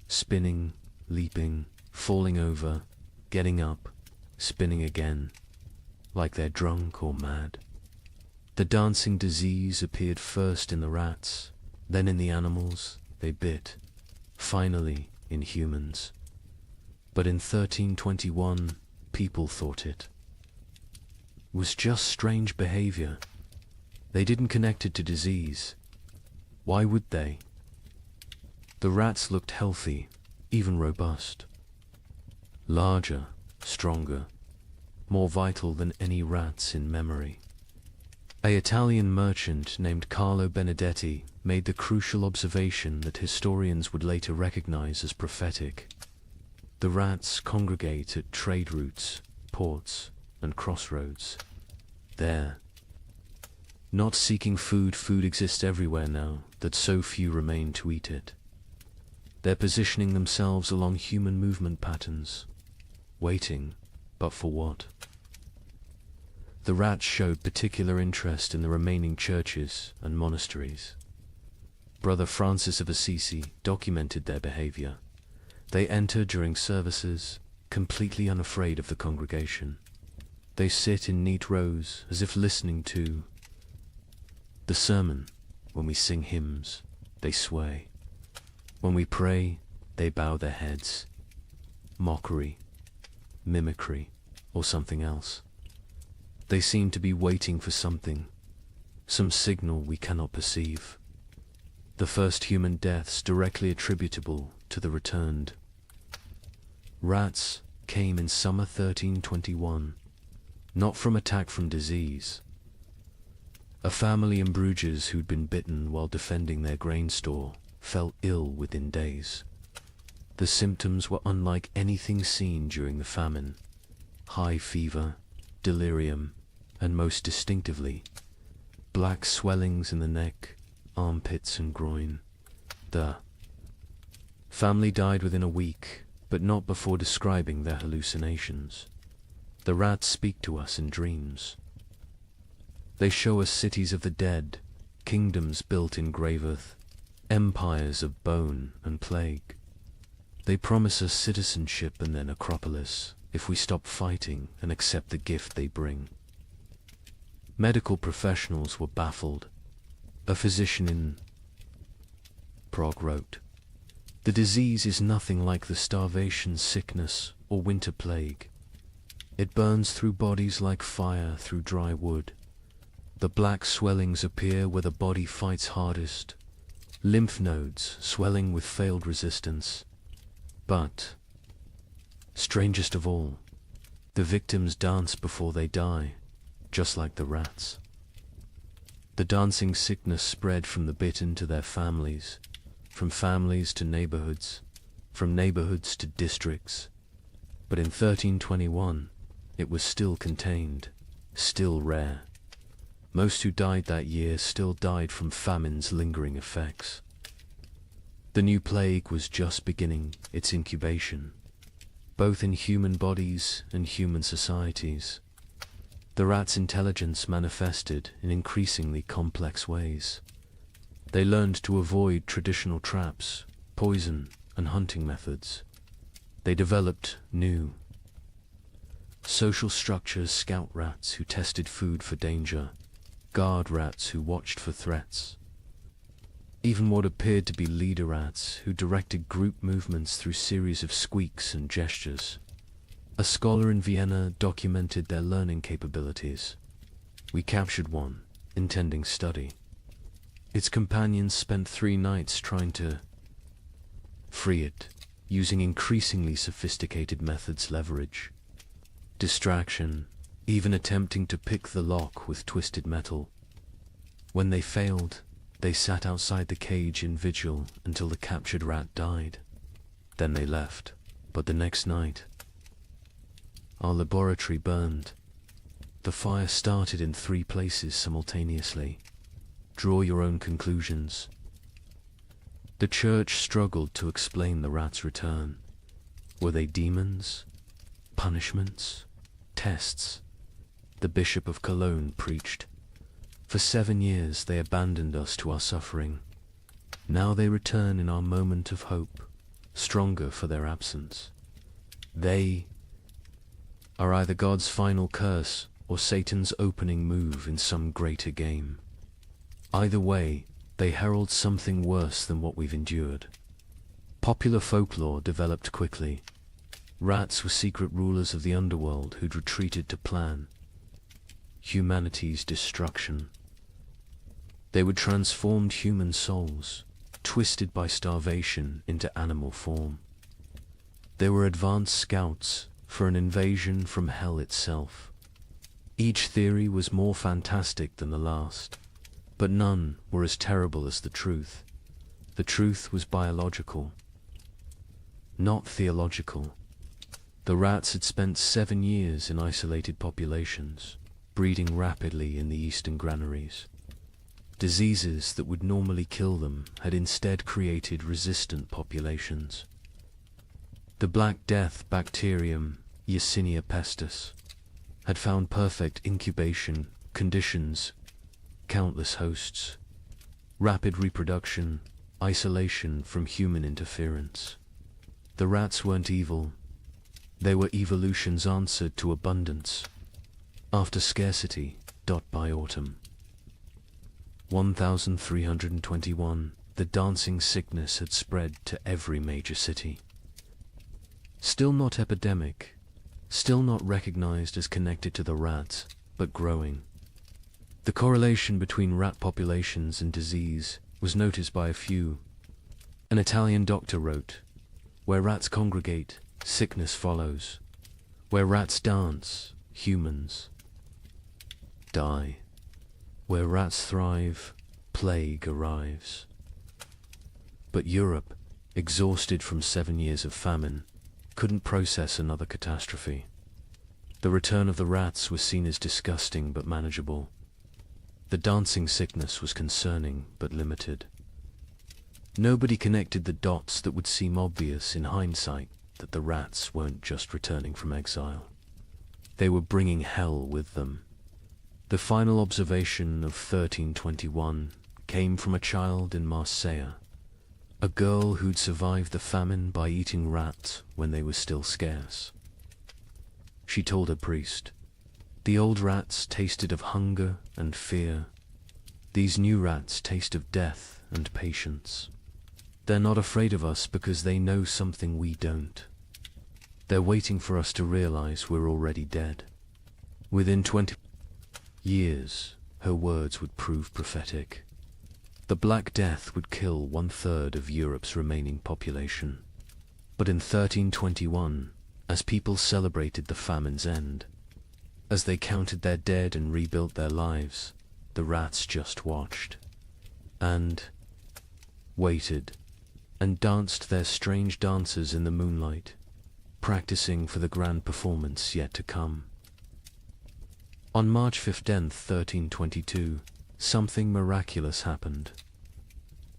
spinning, leaping, falling over, getting up, spinning again, like they're drunk or mad. The dancing disease appeared first in the rats, then in the animals they bit, finally in humans. But in 1321, people thought it was just strange behavior. They didn't connect it to disease. Why would they? The rats looked healthy, even robust. Larger, stronger, more vital than any rats in memory. An Italian merchant named Carlo Benedetti made the crucial observation that historians would later recognize as prophetic. The rats congregate at trade routes, ports, and crossroads. There, not seeking food exists everywhere now that so few remain to eat it. They're positioning themselves along human movement patterns, waiting, but for what? The rats showed particular interest in the remaining churches and monasteries. Brother Francis of Assisi documented their behavior. They enter during services, completely unafraid of the congregation. They sit in neat rows as if listening to the sermon. When we sing hymns, they sway. When we pray, they bow their heads. Mockery, mimicry, or something else. They seem to be waiting for something, some signal we cannot perceive. The first human deaths directly attributable to the returned rats came in summer 1321, not from attack from disease. A family in Bruges who'd been bitten while defending their grain store fell ill within days. The symptoms were unlike anything seen during the famine. High fever, delirium, and most distinctively, black swellings in the neck, armpits and groin. The family died within a week, but not before describing their hallucinations. The rats speak to us in dreams. They show us cities of the dead, kingdoms built in grave earth, empires of bone and plague. They promise us citizenship and their necropolis if we stop fighting and accept the gift they bring. Medical professionals were baffled. A physician in Prague wrote, "The disease is nothing like the starvation sickness or winter plague. It burns through bodies like fire through dry wood. The black swellings appear where the body fights hardest, lymph nodes swelling with failed resistance. But, strangest of all, the victims dance before they die, just like the rats." The dancing sickness spread from the bitten to their families, from families to neighborhoods, from neighborhoods to districts. But in 1321, it was still contained, still rare. Most who died that year still died from famine's lingering effects. The new plague was just beginning its incubation, both in human bodies and human societies. The rats' intelligence manifested in increasingly complex ways. They learned to avoid traditional traps, poison, and hunting methods. They developed new social structures: scout rats who tested food for danger, guard rats who watched for threats, even what appeared to be leader rats who directed group movements through series of squeaks and gestures. A scholar in Vienna documented their learning capabilities. We captured one, intending study. Its companions spent 3 nights trying to free it, using increasingly sophisticated methods: leverage, distraction, even attempting to pick the lock with twisted metal. When they failed, they sat outside the cage in vigil until the captured rat died. Then they left. But the next night, our laboratory burned. The fire started in 3 places simultaneously. Draw your own conclusions. The church struggled to explain the rat's return. Were they demons? Punishments? Tests? The Bishop of Cologne preached. For 7 years they abandoned us to our suffering. Now they return in our moment of hope, stronger for their absence. They are either God's final curse or Satan's opening move in some greater game. Either way, they herald something worse than what we've endured. Popular folklore developed quickly. Rats were secret rulers of the underworld who'd retreated to plan humanity's destruction. They would transform human souls, twisted by starvation, into animal form. They were advanced scouts for an invasion from hell itself. Each theory was more fantastic than the last, but none were as terrible as the truth. The truth was biological, not theological. The rats had spent 7 years in isolated populations, breeding rapidly in the eastern granaries. Diseases that would normally kill them had instead created resistant populations. The Black Death bacterium, Yersinia pestis, had found perfect incubation conditions, countless hosts, rapid reproduction, isolation from human interference. The rats weren't evil. They were evolution's answer to abundance. After scarcity, by autumn. 1321, the dancing sickness had spread to every major city. Still not epidemic, still not recognized as connected to the rats, but growing. The correlation between rat populations and disease was noticed by a few. An Italian doctor wrote, "Where rats congregate, sickness follows. Where rats dance, humans die. Where rats thrive, plague arrives." But Europe, exhausted from 7 years of famine, couldn't process another catastrophe. The return of the rats was seen as disgusting but manageable. The dancing sickness was concerning but limited. Nobody connected the dots that would seem obvious in hindsight, that the rats weren't just returning from exile. They were bringing hell with them. The final observation of 1321 came from a child in Marseille, a girl who'd survived the famine by eating rats when they were still scarce. She told her priest, "The old rats tasted of hunger and fear. These new rats taste of death and patience. They're not afraid of us because they know something we don't. They're waiting for us to realize we're already dead." Within 20 years, her words would prove prophetic. The Black Death would kill 1/3 of Europe's remaining population. But in 1321, as people celebrated the famine's end, as they counted their dead and rebuilt their lives, the rats just watched, and waited, and danced their strange dances in the moonlight, practicing for the grand performance yet to come. On March 15th, 1322, something miraculous happened.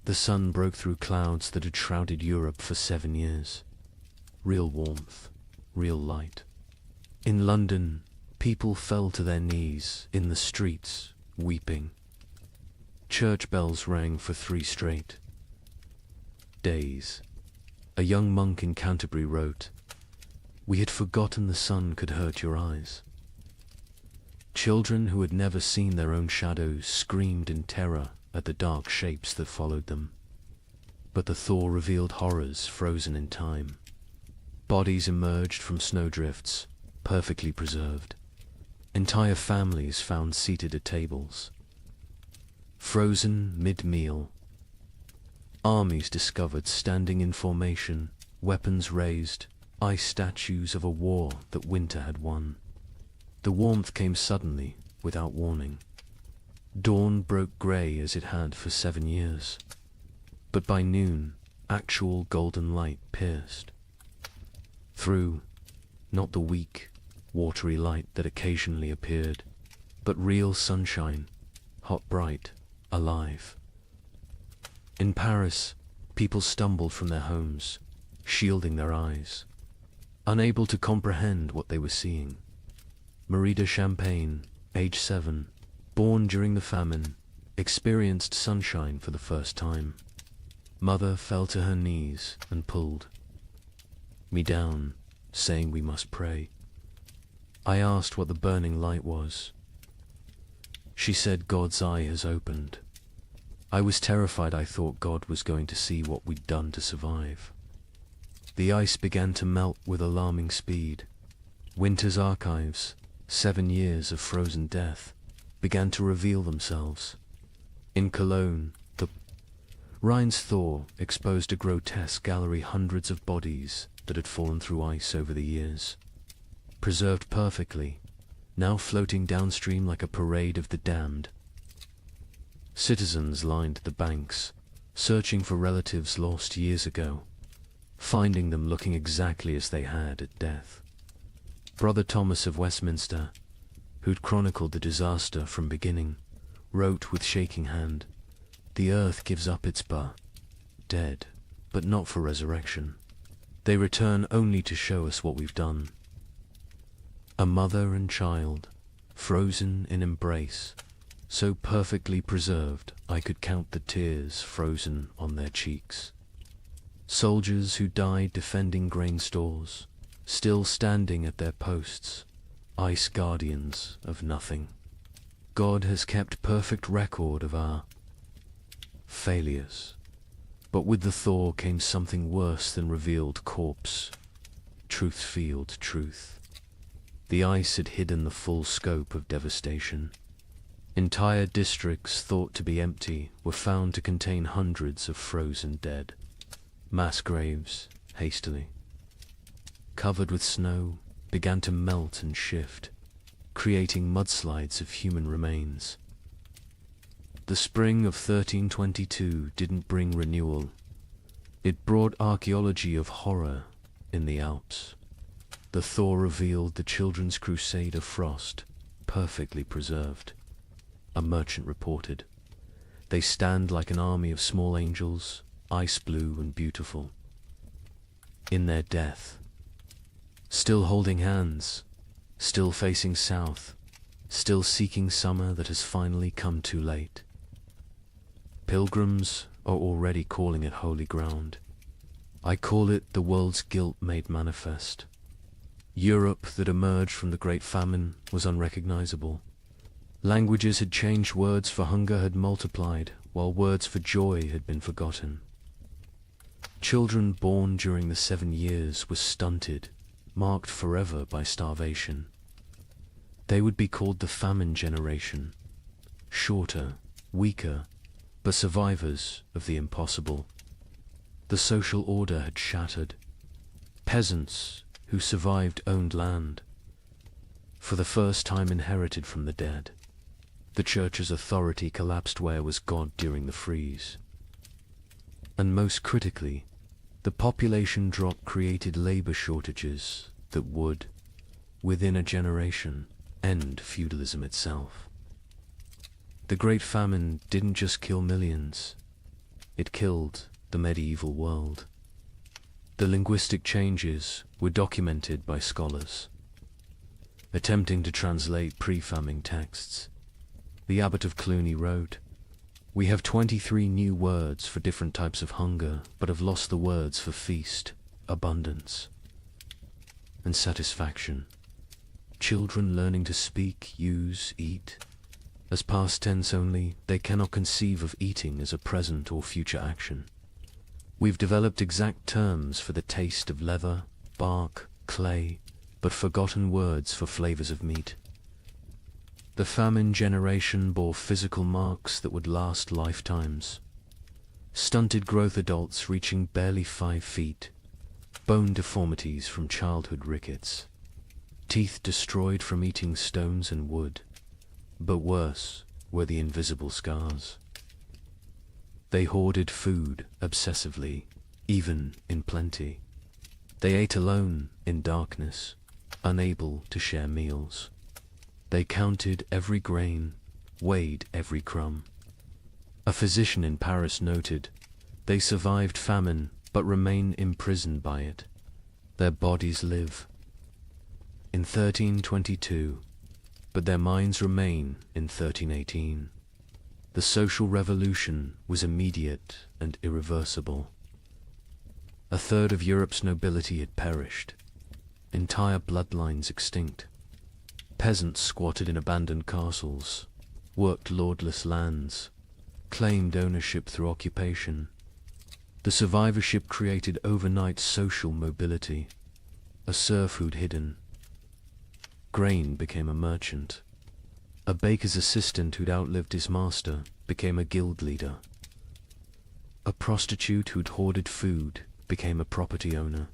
The sun broke through clouds that had shrouded Europe for 7 years. Real warmth, real light. In London, people fell to their knees in the streets, weeping. Church bells rang for 3 straight days. A young monk in Canterbury wrote, "We had forgotten the sun could hurt your eyes." Children who had never seen their own shadows screamed in terror at the dark shapes that followed them. But the thaw revealed horrors frozen in time. Bodies emerged from snowdrifts, perfectly preserved. Entire families found seated at tables. Frozen mid-meal. Armies discovered standing in formation, weapons raised, ice statues of a war that winter had won. The warmth came suddenly, without warning. Dawn broke grey as it had for 7 years. But by noon, actual golden light pierced through, not the weak, watery light that occasionally appeared, but real sunshine, hot, bright, alive. In Paris, people stumbled from their homes, shielding their eyes, unable to comprehend what they were seeing. Marie de Champagne, age 7, born during the famine, experienced sunshine for the first time. Mother fell to her knees and pulled me down, saying we must pray. I asked what the burning light was. She said God's eye has opened. I was terrified. I thought God was going to see what we'd done to survive. The ice began to melt with alarming speed. Winter's archives, 7 years of frozen death, began to reveal themselves. In Cologne, the Rhine's thaw exposed a grotesque gallery, hundreds of bodies that had fallen through ice over the years, preserved perfectly, now floating downstream like a parade of the damned. Citizens lined the banks, searching for relatives lost years ago, finding them looking exactly as they had at death. Brother Thomas of Westminster, who'd chronicled the disaster from beginning, wrote with shaking hand, "The earth gives up its dead, but not for resurrection. They return only to show us what we've done." A mother and child, frozen in embrace, so perfectly preserved I could count the tears frozen on their cheeks. Soldiers who died defending grain stores, still standing at their posts, ice guardians of nothing. God has kept perfect record of our failures. But with the thaw came something worse than revealed corpse. Truth-field truth. The ice had hidden the full scope of devastation. Entire districts thought to be empty were found to contain hundreds of frozen dead. Mass graves, hastily covered with snow, began to melt and shift, creating mudslides of human remains. The spring of 1322 didn't bring renewal. It brought archaeology of horror in the Alps. The thaw revealed the children's crusade of frost, perfectly preserved. A merchant reported, "They stand like an army of small angels, ice blue and beautiful. In their death, still holding hands, still facing south, still seeking summer that has finally come too late. Pilgrims are already calling it holy ground. I call it the world's guilt made manifest. Europe that emerged from the Great Famine was unrecognizable. Languages had changed, words for hunger had multiplied, while words for joy had been forgotten. Children born during the 7 years were stunted, marked forever by starvation. They would be called the famine generation, shorter, weaker, but survivors of the impossible. The social order had shattered. Peasants who survived owned land, for the first time inherited from the dead. The church's authority collapsed. Where was God during the freeze? And most critically, the population drop created labor shortages that would, within a generation, end feudalism itself. The Great Famine didn't just kill millions, it killed the medieval world. The linguistic changes were documented by scholars, attempting to translate pre-famine texts. The abbot of Cluny wrote, "We have 23 new words for different types of hunger, but have lost the words for feast, abundance, and satisfaction. Children learning to speak, use, eat, as past tense only, they cannot conceive of eating as a present or future action. We've developed exact terms for the taste of leather, bark, clay, but forgotten words for flavors of meat. The famine generation bore physical marks that would last lifetimes. Stunted growth, adults reaching barely 5 feet, bone deformities from childhood rickets. teeth destroyed from eating stones and wood, but worse were the invisible scars. They hoarded food obsessively, even in plenty. They ate alone in darkness, unable to share meals. They counted every grain, weighed every crumb. A physician in Paris noted, "They survived famine, but remain imprisoned by it. Their bodies live in 1322, but their minds remain in 1318. The social revolution was immediate and irreversible. A third of Europe's nobility had perished, entire bloodlines extinct. Peasants squatted in abandoned castles, worked lordless lands, claimed ownership through occupation. The survivorship created overnight social mobility, a serfhood hidden. Grain became a merchant. A baker's assistant who'd outlived his master became a guild leader. A prostitute who'd hoarded food became a property owner.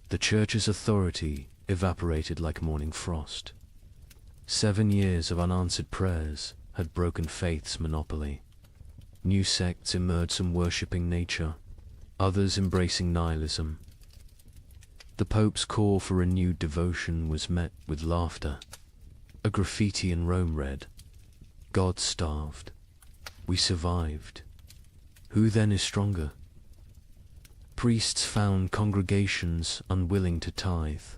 The church's authority evaporated like morning frost. 7 years of unanswered prayers had broken faith's monopoly. New sects emerged, some worshipping nature, others embracing nihilism. The Pope's call for renewed devotion was met with laughter. A graffiti in Rome read, "God starved. We survived. Who then is stronger?" Priests found congregations unwilling to tithe,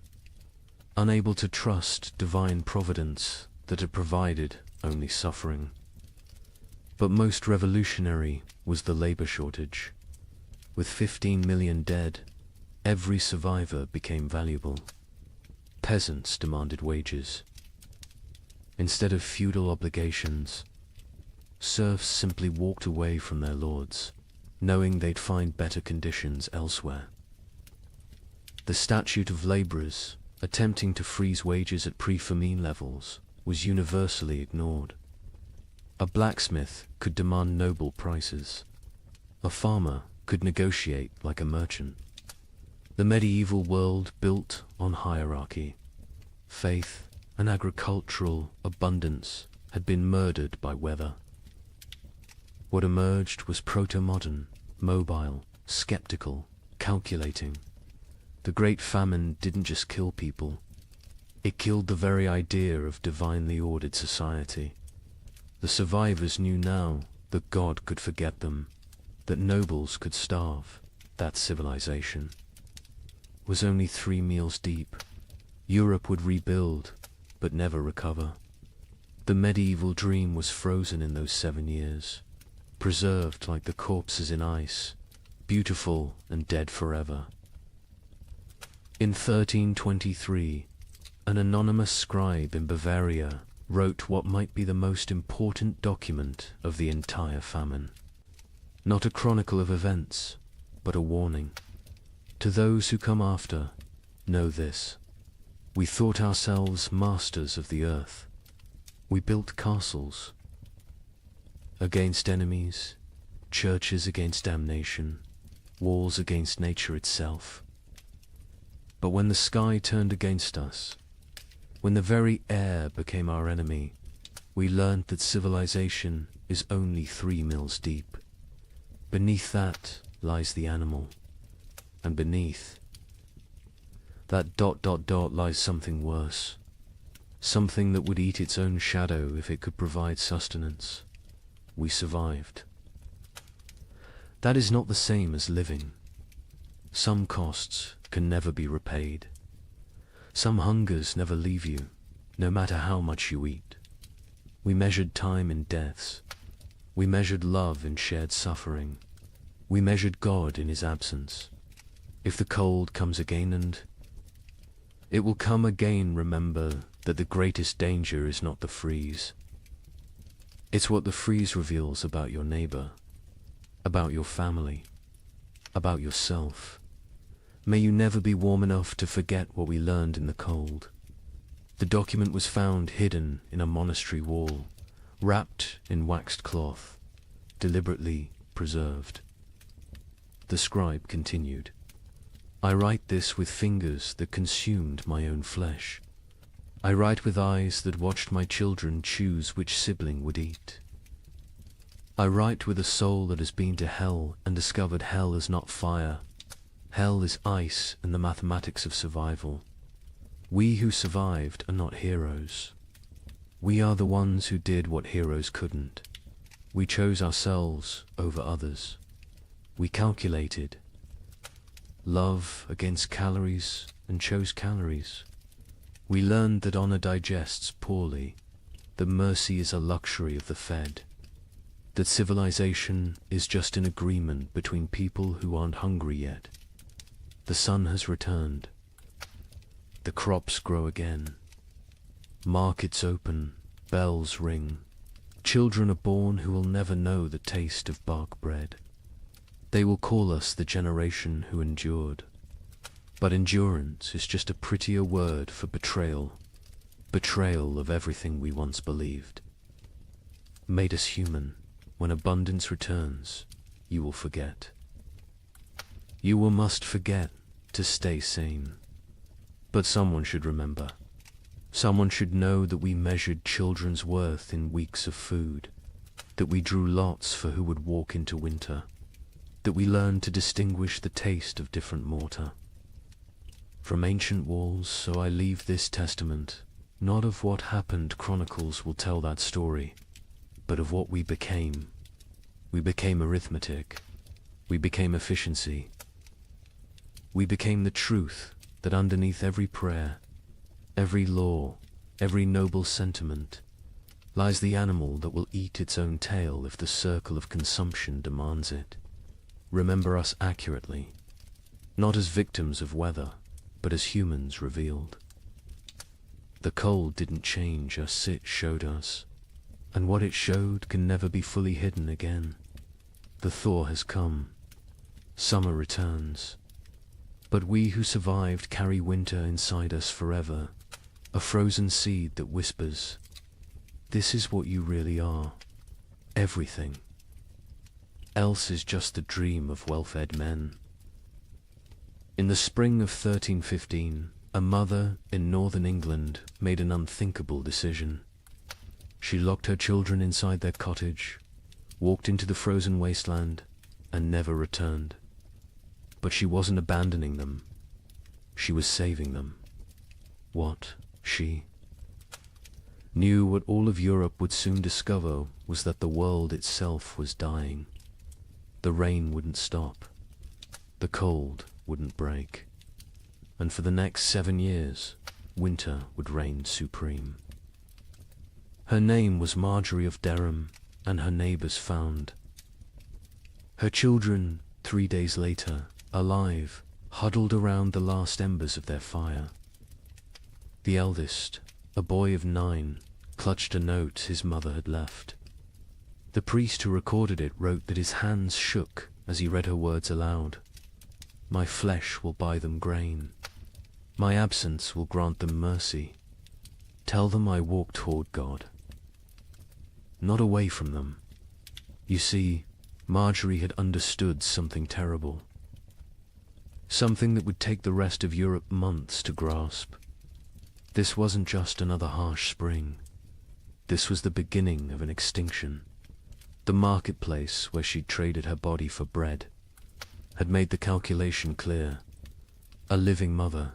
unable to trust divine providence that had provided only suffering. But most revolutionary was the labor shortage. With 15 million dead, every survivor became valuable. Peasants demanded wages. Instead of feudal obligations, serfs simply walked away from their lords, knowing they'd find better conditions elsewhere. The statute of laborers, attempting to freeze wages at pre-famine levels, was universally ignored. A blacksmith could demand noble prices. A farmer could negotiate like a merchant. The medieval world built on hierarchy. Faith and agricultural abundance had been murdered by weather. What emerged was proto-modern, mobile, skeptical, calculating. The Great Famine didn't just kill people. It killed the very idea of divinely ordered society. The survivors knew now that God could forget them, that nobles could starve, that civilization was only 3 meals deep. Europe would rebuild, but never recover. The medieval dream was frozen in those 7 years, preserved like the corpses in ice, beautiful and dead forever. In 1323, an anonymous scribe in Bavaria wrote what might be the most important document of the entire famine. Not a chronicle of events, but a warning. To those who come after, know this. We thought ourselves masters of the earth. We built castles against enemies, churches against damnation, walls against nature itself. But when the sky turned against us, when the very air became our enemy, we learned that civilization is only 3 mills deep. Beneath that lies the animal, and beneath that ... lies something worse, something that would eat its own shadow if it could provide sustenance. We survived. That is not the same as living. Some costs can never be repaid. Some hungers never leave you, no matter how much you eat. We measured time in deaths. We measured love in shared suffering. We measured God in his absence. If the cold comes again, and it will come again, remember that the greatest danger is not the freeze. It's what the freeze reveals about your neighbor, about your family, about yourself. May you never be warm enough to forget what we learned in the cold. The document was found hidden in a monastery wall, wrapped in waxed cloth, deliberately preserved. The scribe continued, "I write this with fingers that consumed my own flesh. I write with eyes that watched my children choose which sibling would eat. I write with a soul that has been to hell and discovered hell is not fire. Hell is ice and the mathematics of survival. We who survived are not heroes. We are the ones who did what heroes couldn't. We chose ourselves over others. We calculated love against calories and chose calories. We learned that honor digests poorly, that mercy is a luxury of the fed, that civilization is just an agreement between people who aren't hungry yet. The sun has returned. The crops grow again. Markets open, bells ring. Children are born who will never know the taste of bark bread. They will call us the generation who endured. But endurance is just a prettier word for betrayal. Betrayal of everything we once believed. Made us human. When abundance returns, you will forget. You will must forget to stay sane. But someone should remember. Someone should know that we measured children's worth in weeks of food, that we drew lots for who would walk into winter, that we learned to distinguish the taste of different mortar. From ancient walls, so I leave this testament, not of what happened chronicles will tell that story, but of what we became. We became arithmetic. We became efficiency. We became the truth that underneath every prayer, every law, every noble sentiment, lies the animal that will eat its own tail if the circle of consumption demands it. Remember us accurately, not as victims of weather, but as humans revealed. The cold didn't change us, it showed us, and what it showed can never be fully hidden again. The thaw has come. Summer returns. But we who survived carry winter inside us forever, a frozen seed that whispers, "This is what you really are. Everything. Else is just the dream of well-fed men." In the spring of 1315, a mother in northern England made an unthinkable decision. She locked her children inside their cottage, walked into the frozen wasteland, and never returned. But she wasn't abandoning them. She was saving them. What, she knew what all of Europe would soon discover was that the world itself was dying. The rain wouldn't stop. The cold wouldn't break. And for the next 7 years, winter would reign supreme. Her name was Marjorie of Dereham, and her neighbors found. Her children, 3 days later, alive, huddled around the last embers of their fire. The eldest, a boy of 9, clutched a note his mother had left. The priest who recorded it wrote that his hands shook as he read her words aloud. "My flesh will buy them grain. My absence will grant them mercy. Tell them I walk toward God." Not away from them. You see, Marjorie had understood something terrible. Something that would take the rest of Europe months to grasp. This wasn't just another harsh spring. This was the beginning of an extinction. The marketplace where she'd traded her body for bread had made the calculation clear. A living mother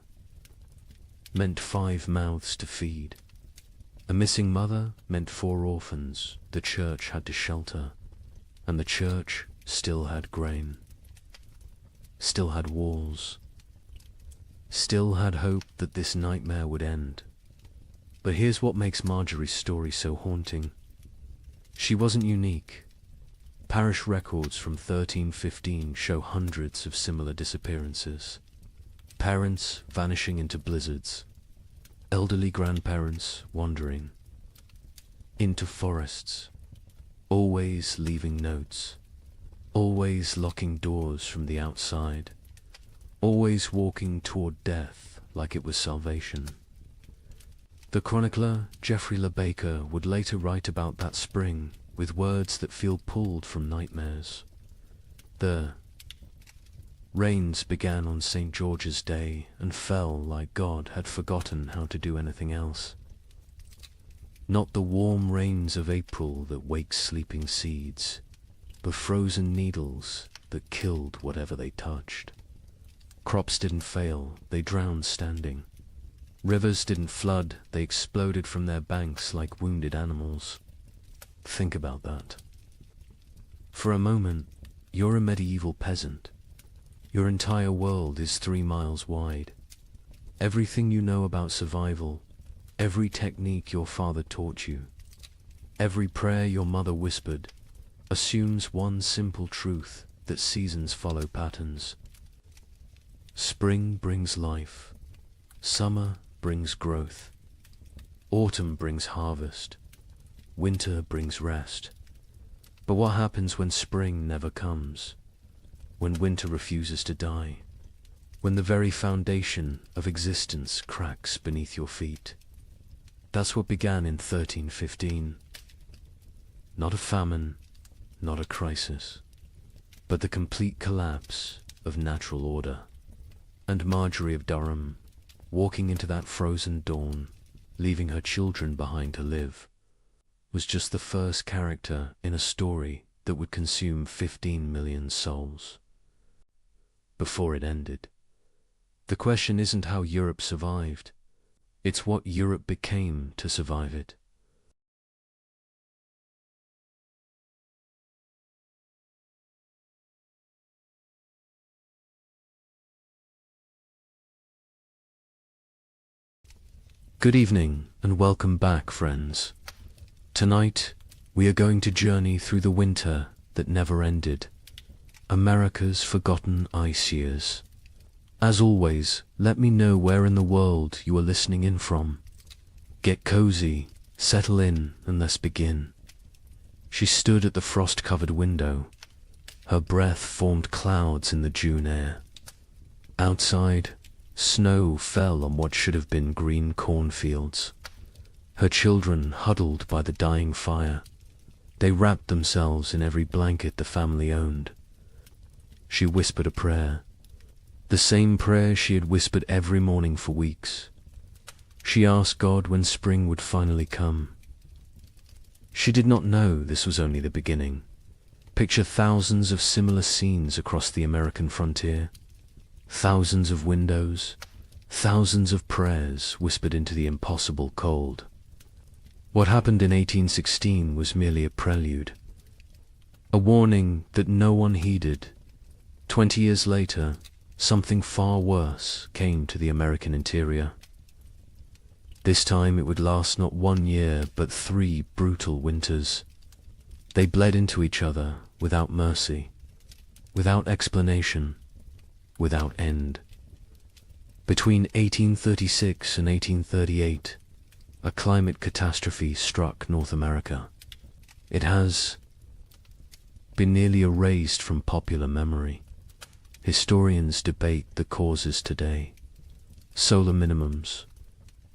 meant 5 mouths to feed. A missing mother meant 4 orphans the church had to shelter, and the church still had grain, still had walls, still had hope that this nightmare would end. But here's what makes Marjorie's story so haunting. She wasn't unique. Parish records from 1315 show hundreds of similar disappearances. Parents vanishing into blizzards, elderly grandparents wandering into forests, always leaving notes, always locking doors from the outside, always walking toward death like it was salvation. The chronicler Geoffrey Le Baker would later write about that spring with words that feel pulled from nightmares. The Rains began on St. George's Day and fell like God had forgotten how to do anything else. Not the warm rains of April that wake sleeping seeds, but frozen needles that killed whatever they touched. Crops didn't fail, they drowned standing. Rivers didn't flood, they exploded from their banks like wounded animals. Think about that. For a moment, you're a medieval peasant. Your entire world is 3 miles wide. Everything you know about survival, every technique your father taught you, every prayer your mother whispered, assumes one simple truth, that seasons follow patterns. Spring brings life. Summer brings growth. Autumn brings harvest. Winter brings rest. But what happens when spring never comes? When winter refuses to die? When the very foundation of existence cracks beneath your feet? That's what began in 1315. Not a famine, not a crisis, but the complete collapse of natural order. And Marjorie of Durham, walking into that frozen dawn, leaving her children behind to live, was just the first character in a story that would consume 15 million souls. Before it ended. The question isn't how Europe survived, it's what Europe became to survive it. Good evening and welcome back, friends. Tonight, we are going to journey through the winter that never ended, America's forgotten ice years. As always, let me know where in the world you are listening in from. Get cozy, settle in, and let's begin. She stood at the frost-covered window. Her breath formed clouds in the June air. Outside, snow fell on what should have been green cornfields. Her children huddled by the dying fire. They wrapped themselves in every blanket the family owned. She whispered a prayer, the same prayer she had whispered every morning for weeks. She asked God when spring would finally come. She did not know this was only the beginning. Picture thousands of similar scenes across the American frontier. Thousands of windows, thousands of prayers whispered into the impossible cold. What happened in 1816 was merely a prelude, a warning that no one heeded. 20 years later, something far worse came to the American interior. This time it would last not 1 year, but 3 brutal winters. They bled into each other without mercy, without explanation, without end. Between 1836 and 1838, a climate catastrophe struck North America. It has been nearly erased from popular memory. Historians debate the causes today. Solar minimums,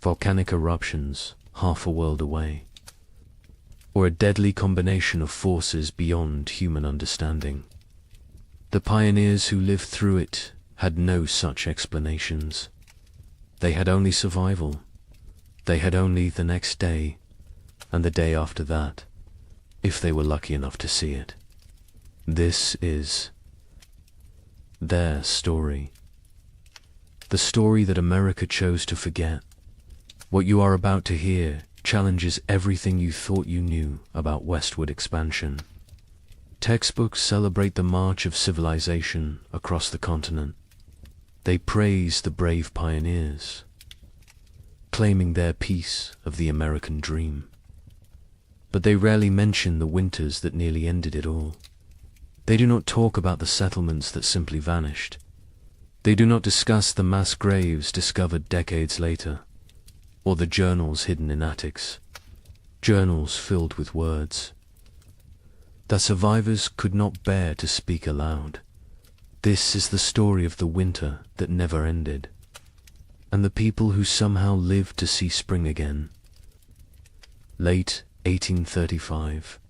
volcanic eruptions half a world away, or a deadly combination of forces beyond human understanding. The pioneers who lived through it had no such explanations. They had only survival. They had only the next day, and the day after that, if they were lucky enough to see it. This is their story. The story that America chose to forget. What you are about to hear challenges everything you thought you knew about westward expansion. Textbooks celebrate the march of civilization across the continent. They praise the brave pioneers, claiming their piece of the American dream. But they rarely mention the winters that nearly ended it all. They do not talk about the settlements that simply vanished. They do not discuss the mass graves discovered decades later, or the journals hidden in attics, journals filled with words that survivors could not bear to speak aloud. This is the story of the winter that never ended, and the people who somehow lived to see spring again. Late 1835.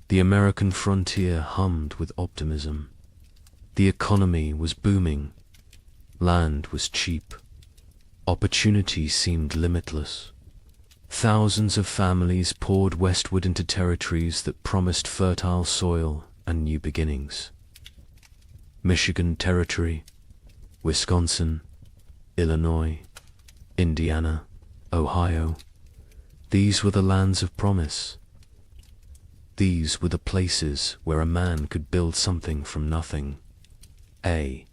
The American frontier hummed with optimism. The economy was booming. Land was cheap. Opportunity seemed limitless. Thousands of families poured westward into territories that promised fertile soil and new beginnings. Michigan Territory, Wisconsin, Illinois, Indiana, Ohio. These were the lands of promise. These were the places where a man could build something from nothing. A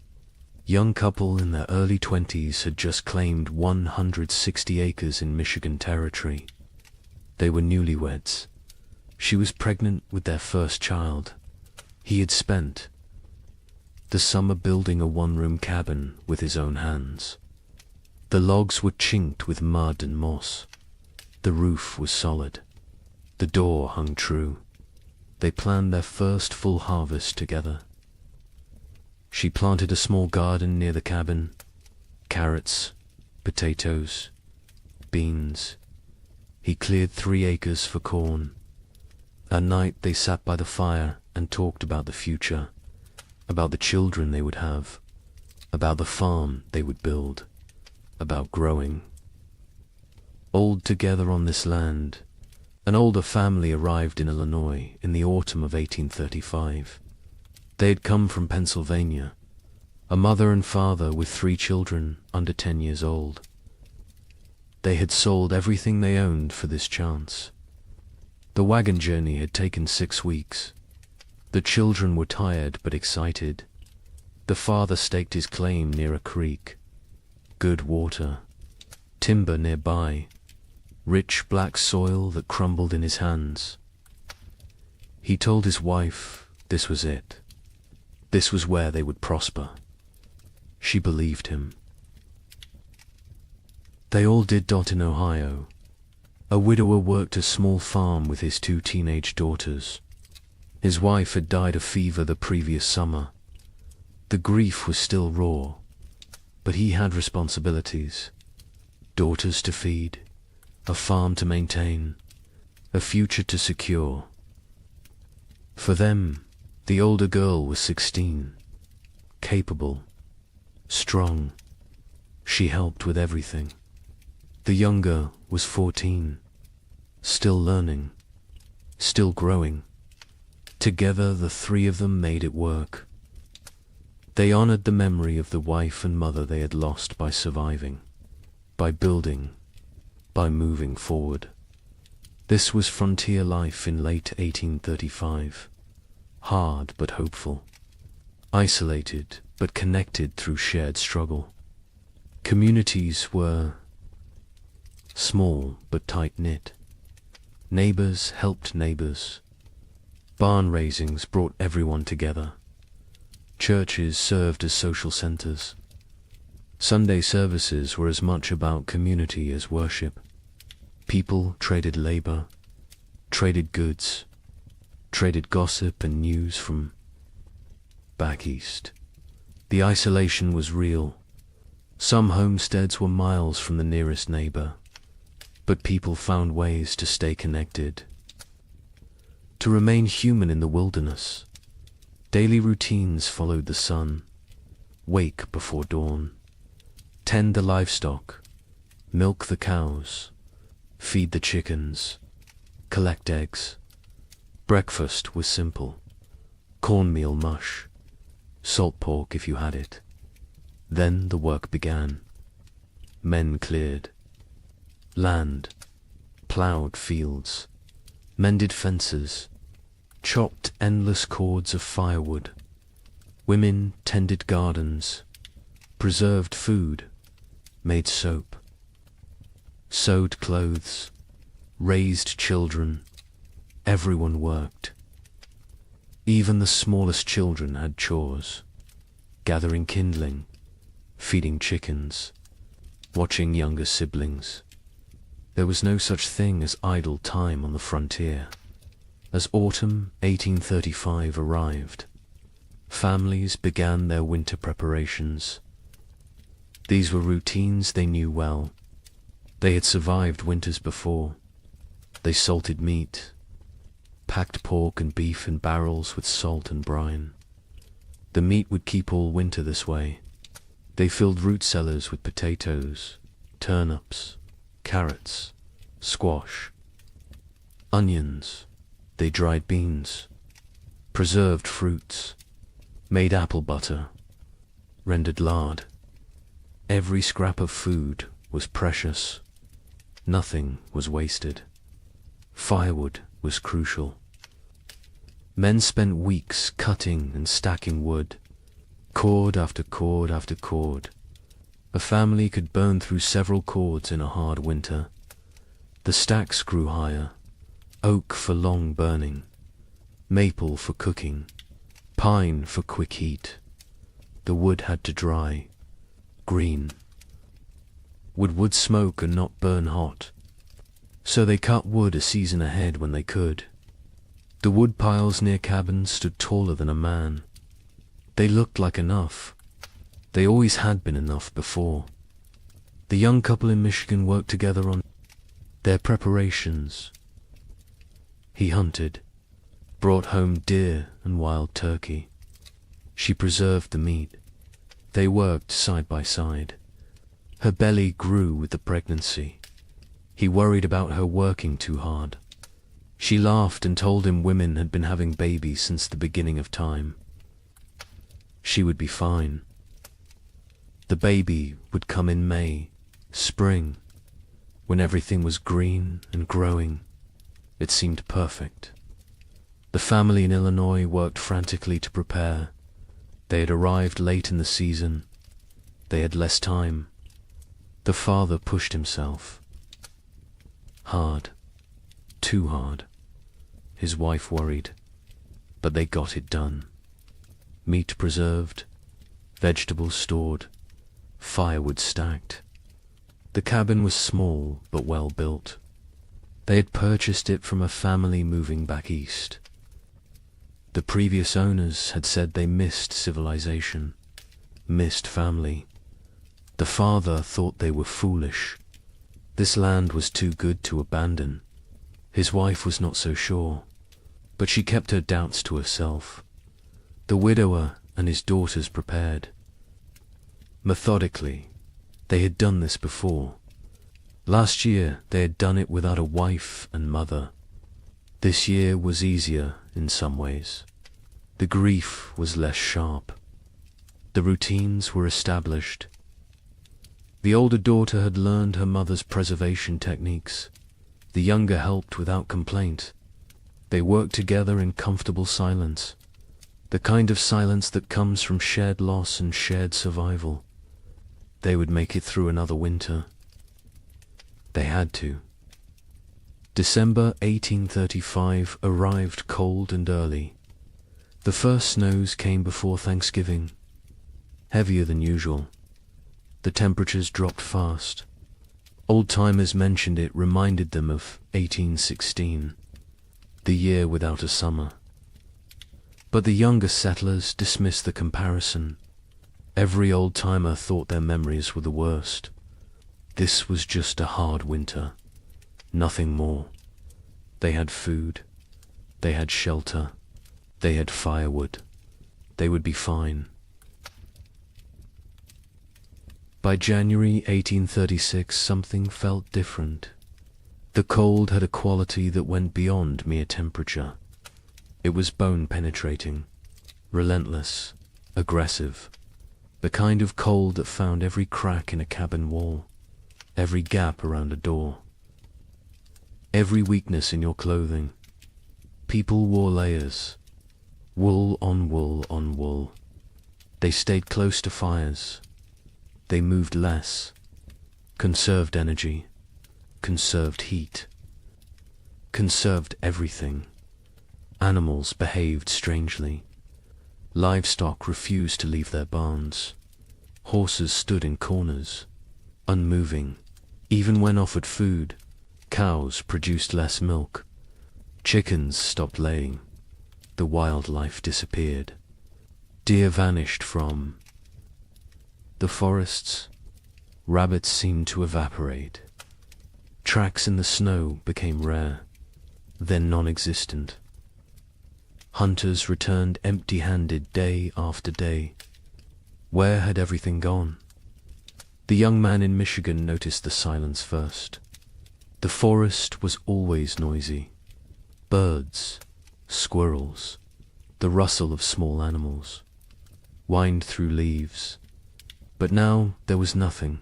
young couple in their early 20s had just claimed 160 acres in Michigan Territory. They were newlyweds. She was pregnant with their first child. He had spent the summer building a one-room cabin with his own hands. The logs were chinked with mud and moss. The roof was solid. The door hung true. They planned their first full harvest together. She planted a small garden near the cabin. Carrots, potatoes, beans. He cleared 3 acres for corn. At night they sat by the fire and talked about the future, about the children they would have, about the farm they would build, about growing. Old together on this land, an older family arrived in Illinois in the autumn of 1835. They had come from Pennsylvania, a mother and father with 3 children under 10 years old. They had sold everything they owned for this chance. The wagon journey had taken 6 weeks. The children were tired but excited. The father staked his claim near a creek. Good water, timber nearby, rich black soil that crumbled in his hands. He told his wife this was it. This was where they would prosper. She believed him. They all did in Ohio. A widower worked a small farm with his 2 teenage daughters. His wife had died of fever the previous summer. The grief was still raw, but he had responsibilities. Daughters to feed, a farm to maintain, a future to secure. For them, the older girl was 16, capable, strong. She helped with everything. The younger was 14, still learning, still growing. Together the 3 of them made it work. They honored the memory of the wife and mother they had lost by surviving, by building, by moving forward. This was frontier life in late 1835. Hard but hopeful, isolated but connected through shared struggle. Communities were small but tight-knit. Neighbors helped neighbors. Barn raisings brought everyone together. Churches served as social centers. Sunday services were as much about community as worship. People traded labor, traded goods, traded gossip and news from back east. The isolation was real. Some homesteads were miles from the nearest neighbor, but people found ways to stay connected, to remain human in the wilderness. Daily routines followed the sun. Wake before dawn, tend the livestock, milk the cows, feed the chickens, collect eggs. Breakfast was simple. Cornmeal mush, salt pork if you had it. Then the work began. Men cleared land, ploughed fields, mended fences, chopped endless cords of firewood. Women tended gardens, preserved food, made soap, sewed clothes, raised children. Everyone worked. Even the smallest children had chores, gathering kindling, feeding chickens, watching younger siblings. There was no such thing as idle time on the frontier. As autumn 1835 arrived, families began their winter preparations. These were routines they knew well. They had survived winters before. They salted meat, packed pork and beef in barrels with salt and brine. The meat would keep all winter this way. They filled root cellars with potatoes, turnips, carrots, squash, onions. They dried beans, preserved fruits, made apple butter, rendered lard. Every scrap of food was precious. Nothing was wasted. Firewood was crucial. Men spent weeks cutting and stacking wood, cord after cord after cord. A family could burn through several cords in a hard winter. The stacks grew higher, oak for long burning, maple for cooking, pine for quick heat. The wood had to dry, green. Would wood smoke and not burn hot? So they cut wood a season ahead when they could. The wood piles near cabins stood taller than a man. They looked like enough. They always had been enough before. The young couple in Michigan worked together on their preparations. He hunted, brought home deer and wild turkey. She preserved the meat. They worked side by side. Her belly grew with the pregnancy. He worried about her working too hard. She laughed and told him women had been having babies since the beginning of time. She would be fine. The baby would come in May, spring, when everything was green and growing. It seemed perfect. The family in Illinois worked frantically to prepare. They had arrived late in the season. They had less time. The father pushed himself. Hard. Too hard. His wife worried. But they got it done. Meat preserved, vegetables stored, firewood stacked. The cabin was small but well built. They had purchased it from a family moving back east. The previous owners had said they missed civilization, missed family. The father thought they were foolish. This land was too good to abandon. His wife was not so sure, but she kept her doubts to herself. The widower and his daughters prepared. Methodically, they had done this before. Last year they had done it without a wife and mother. This year was easier in some ways. The grief was less sharp. The routines were established. The older daughter had learned her mother's preservation techniques. The younger helped without complaint. They worked together in comfortable silence, the kind of silence that comes from shared loss and shared survival. They would make it through another winter. They had to. December 1835 arrived cold and early. The first snows came before Thanksgiving, heavier than usual. The temperatures dropped fast. Old-timers mentioned it reminded them of 1816, the year without a summer. But the younger settlers dismissed the comparison. Every old-timer thought their memories were the worst. This was just a hard winter, nothing more. They had food, they had shelter, they had firewood. They would be fine. By January 1836, something felt different. The cold had a quality that went beyond mere temperature. It was bone-penetrating, relentless, aggressive, the kind of cold that found every crack in a cabin wall, every gap around a door, every weakness in your clothing. People wore layers, wool on wool on wool. They stayed close to fires. They moved less, conserved energy, conserved heat, conserved everything. Animals behaved strangely. Livestock refused to leave their barns. Horses stood in corners, unmoving. Even when offered food, cows produced less milk. Chickens stopped laying. The wildlife disappeared. Deer vanished from the forests. Rabbits seemed to evaporate. Tracks in the snow became rare, then non-existent. Hunters returned empty-handed day after day. Where had everything gone? The young man in Michigan noticed the silence first. The forest was always noisy. Birds, squirrels, the rustle of small animals, whined through leaves. But now there was nothing.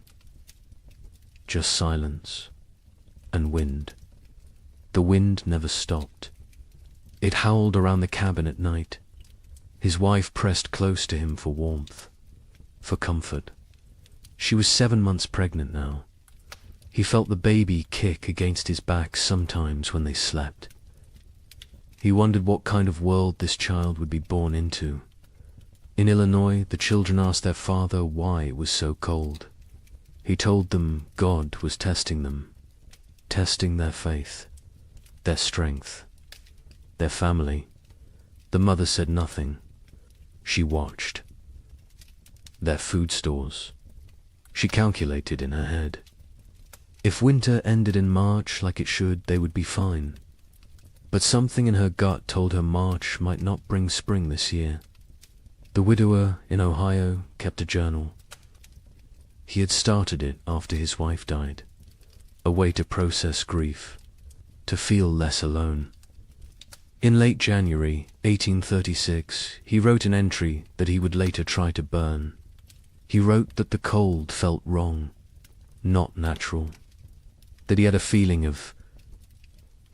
Just silence and wind. The wind never stopped. It howled around the cabin at night. His wife pressed close to him for warmth, for comfort. She was 7 months pregnant now. He felt the baby kick against his back sometimes when they slept. He wondered what kind of world this child would be born into. In Illinois, the children asked their father why it was so cold. He told them God was testing them, testing their faith, their strength, their family. The mother said nothing. She watched. Their food stores. She calculated in her head. If winter ended in March like it should, they would be fine. But something in her gut told her March might not bring spring this year. The widower in Ohio kept a journal. He had started it after his wife died, a way to process grief, to feel less alone. In late January 1836, he wrote an entry that he would later try to burn. He wrote that the cold felt wrong, not natural, that he had a feeling of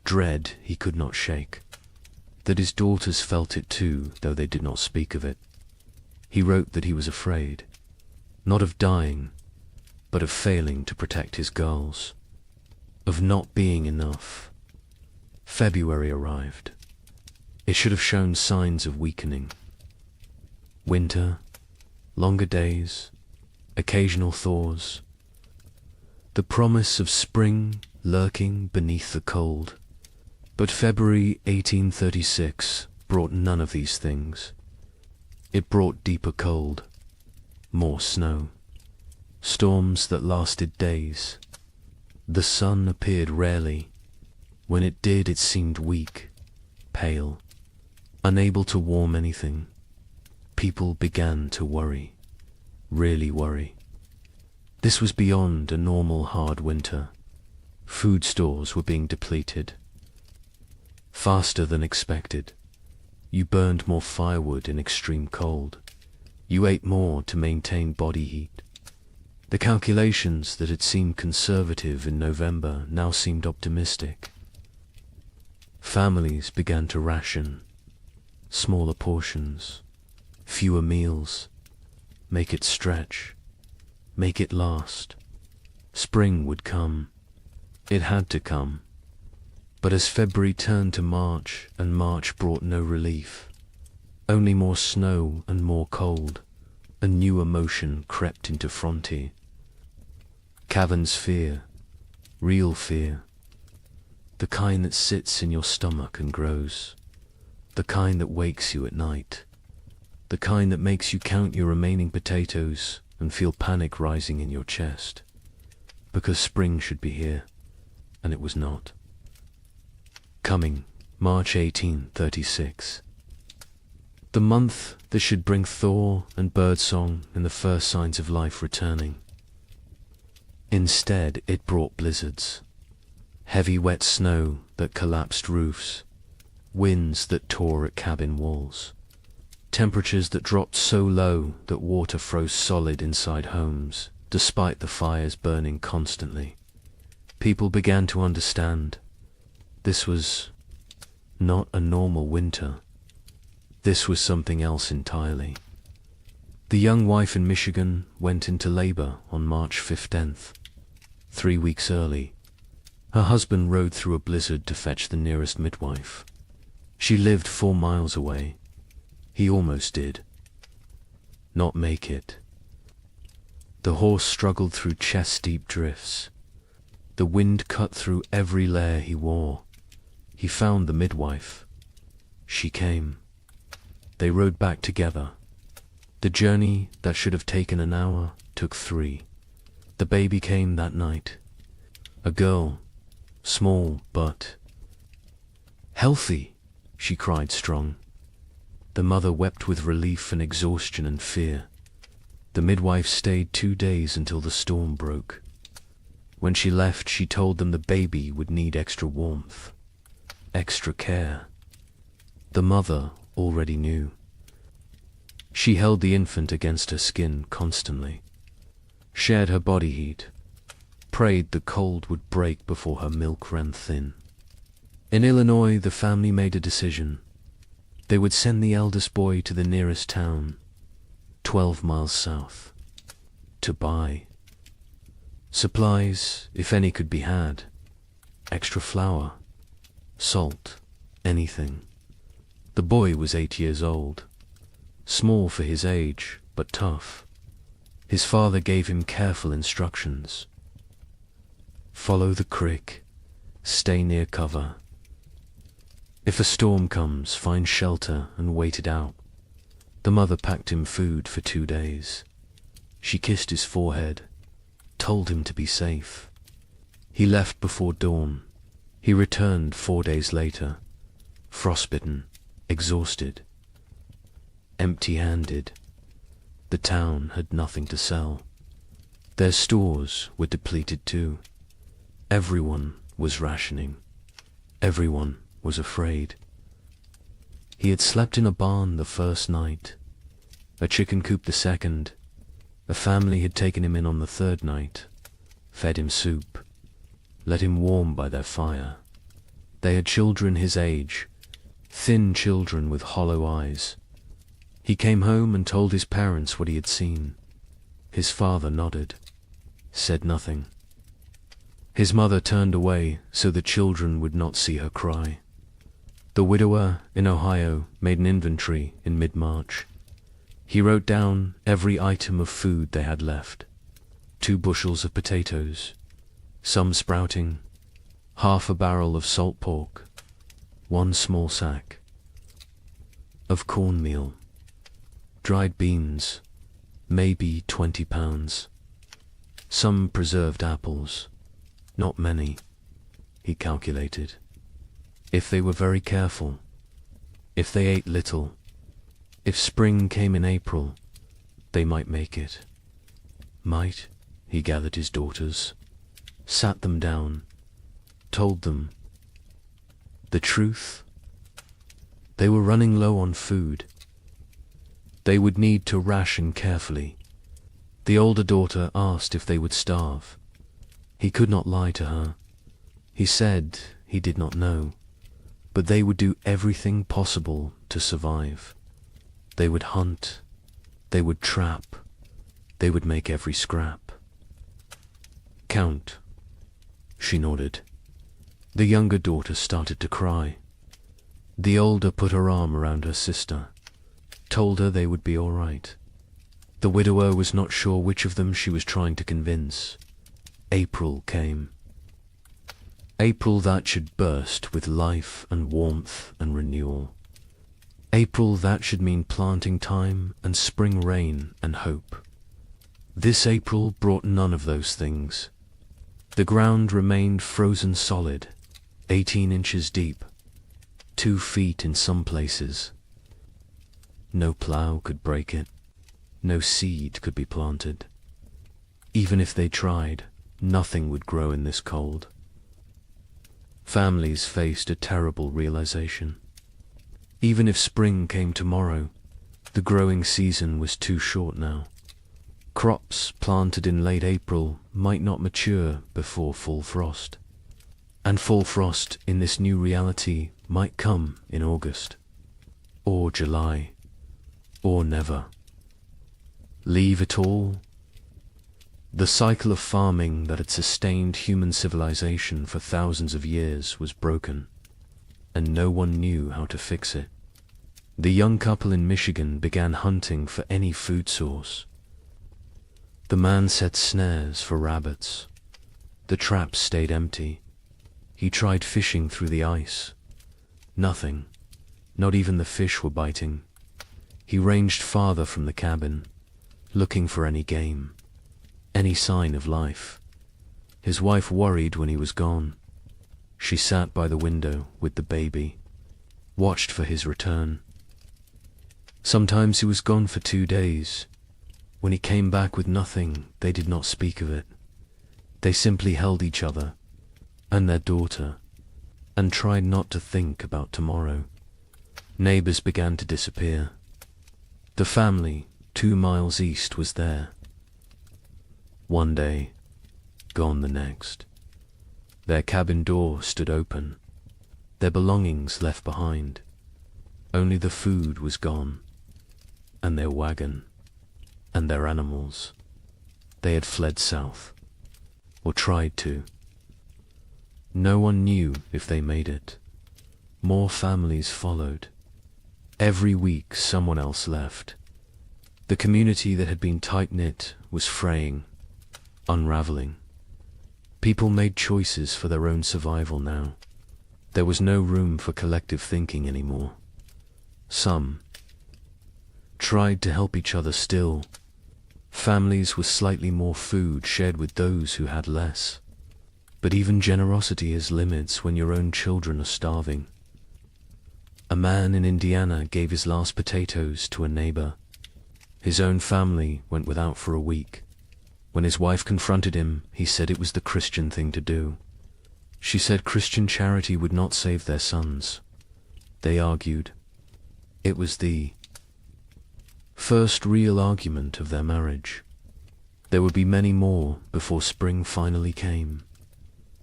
dread he could not shake, that his daughters felt it too, though they did not speak of it. He wrote that he was afraid, not of dying, but of failing to protect his girls, of not being enough. February arrived. It should have shown signs of weakening. Winter, longer days, occasional thaws. The promise of spring lurking beneath the cold. But February 1836 brought none of these things. It brought deeper cold, more snow, storms that lasted days. The sun appeared rarely. When it did, it seemed weak, pale, unable to warm anything. People began to worry, really worry. This was beyond a normal hard winter. Food stores were being depleted. Faster than expected. You burned more firewood in extreme cold. You ate more to maintain body heat. The calculations that had seemed conservative in November now seemed optimistic. Families began to ration. Smaller portions, fewer meals. Make it stretch. Make it last. Spring would come. It had to come. But as February turned to March, and March brought no relief, only more snow and more cold, a new emotion crept into Frontier. Cavern's fear, real fear, the kind that sits in your stomach and grows, the kind that wakes you at night, the kind that makes you count your remaining potatoes and feel panic rising in your chest, because spring should be here, and it was not. Coming, March 1836. The month that should bring thaw and birdsong and the first signs of life returning. Instead, it brought blizzards, heavy wet snow that collapsed roofs, winds that tore at cabin walls, temperatures that dropped so low that water froze solid inside homes, despite the fires burning constantly. People began to understand. This was not a normal winter. This was something else entirely. The young wife in Michigan went into labor on March 15th, 3 weeks early. Her husband rode through a blizzard to fetch the nearest midwife. She lived 4 miles away. He almost did not make it. The horse struggled through chest-deep drifts. The wind cut through every layer he wore. He found the midwife. She came. They rode back together. The journey that should have taken an hour took 3. The baby came that night. A girl, small but healthy, she cried strong. The mother wept with relief and exhaustion and fear. The midwife stayed 2 days until the storm broke. When she left, she told them the baby would need extra warmth, extra care. The mother already knew. She held the infant against her skin constantly, shared her body heat, prayed the cold would break before her milk ran thin. In Illinois, the family made a decision. They would send the eldest boy to the nearest town, 12 miles south, to buy supplies, if any could be had, extra flour, salt, anything. The boy was 8 years old, small for his age, but tough. His father gave him careful instructions. Follow the creek, stay near cover. If a storm comes, find shelter and wait it out. The mother packed him food for 2 days. She kissed his forehead, told him to be safe. He left before dawn. He returned 4 days later, frostbitten, exhausted, empty-handed. The town had nothing to sell. Their stores were depleted too. Everyone was rationing. Everyone was afraid. He had slept in a barn the first night, a chicken coop the second. A family had taken him in on the third night, fed him soup, let him warm by their fire. They had children his age, thin children with hollow eyes. He came home and told his parents what he had seen. His father nodded, said nothing. His mother turned away so the children would not see her cry. The widower in Ohio made an inventory in mid-March. He wrote down every item of food they had left. 2 bushels of potatoes, some sprouting, half a barrel of salt pork, 1 small sack of cornmeal, dried beans, maybe 20 pounds, some preserved apples, not many, he calculated. If they were very careful, if they ate little, if spring came in April, they might make it. Might, he gathered his daughters, sat them down, told them the truth. They were running low on food. They would need to ration carefully. The older daughter asked if they would starve. He could not lie to her. He said he did not know, but they would do everything possible to survive. They would hunt, they would trap, they would make every scrap. Count, she nodded. The younger daughter started to cry. The older put her arm around her sister, told her they would be all right. The widower was not sure which of them she was trying to convince. April came. April that should burst with life and warmth and renewal. April that should mean planting time and spring rain and hope. This April brought none of those things. The ground remained frozen solid, 18 inches deep, 2 feet in some places. No plough could break it. No seed could be planted. Even if they tried, nothing would grow in this cold. Families faced a terrible realization. Even if spring came tomorrow, the growing season was too short now. Crops planted in late April might not mature before full frost. And full frost in this new reality might come in August, or July, or never. Leave it all? The cycle of farming that had sustained human civilization for thousands of years was broken, and no one knew how to fix it. The young couple in Michigan began hunting for any food source. The man set snares for rabbits. The traps stayed empty. He tried fishing through the ice. Nothing, not even the fish were biting. He ranged farther from the cabin, looking for any game, any sign of life. His wife worried when he was gone. She sat by the window with the baby, watched for his return. Sometimes he was gone for 2 days. When he came back with nothing, they did not speak of it. They simply held each other and their daughter and tried not to think about tomorrow. Neighbors began to disappear. The family 2 miles east was there. One day, gone the next. Their cabin door stood open, their belongings left behind. Only the food was gone, and their wagon, and their animals. They had fled south, or tried to. No one knew if they made it. More families followed. Every week someone else left. The community that had been tight-knit was fraying, unraveling. People made choices for their own survival now. There was no room for collective thinking anymore. Some tried to help each other still. Families with slightly more food shared with those who had less. But even generosity has limits when your own children are starving. A man in Indiana gave his last potatoes to a neighbor. His own family went without for a week. When his wife confronted him, he said it was the Christian thing to do. She said Christian charity would not save their sons. They argued. It was the first real argument of their marriage. There would be many more before spring finally came.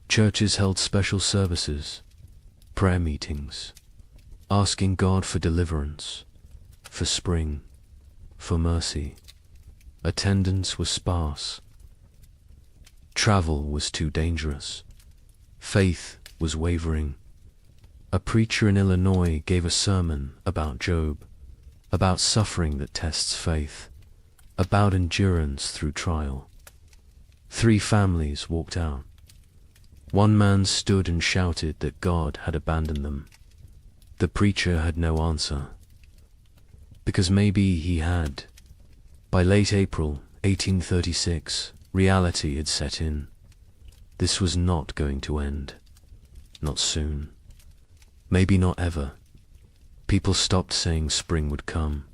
Churches held special services, prayer meetings, asking God for deliverance, for spring, for mercy. Attendance was sparse. Travel was too dangerous. Faith was wavering. A preacher in Illinois gave a sermon about Job, about suffering that tests faith, about endurance through trial. 3 families walked out. One man stood and shouted that God had abandoned them. The preacher had no answer, because maybe he had. By late April 1836, reality had set in. This was not going to end. Not soon. Maybe not ever. People stopped saying spring would come.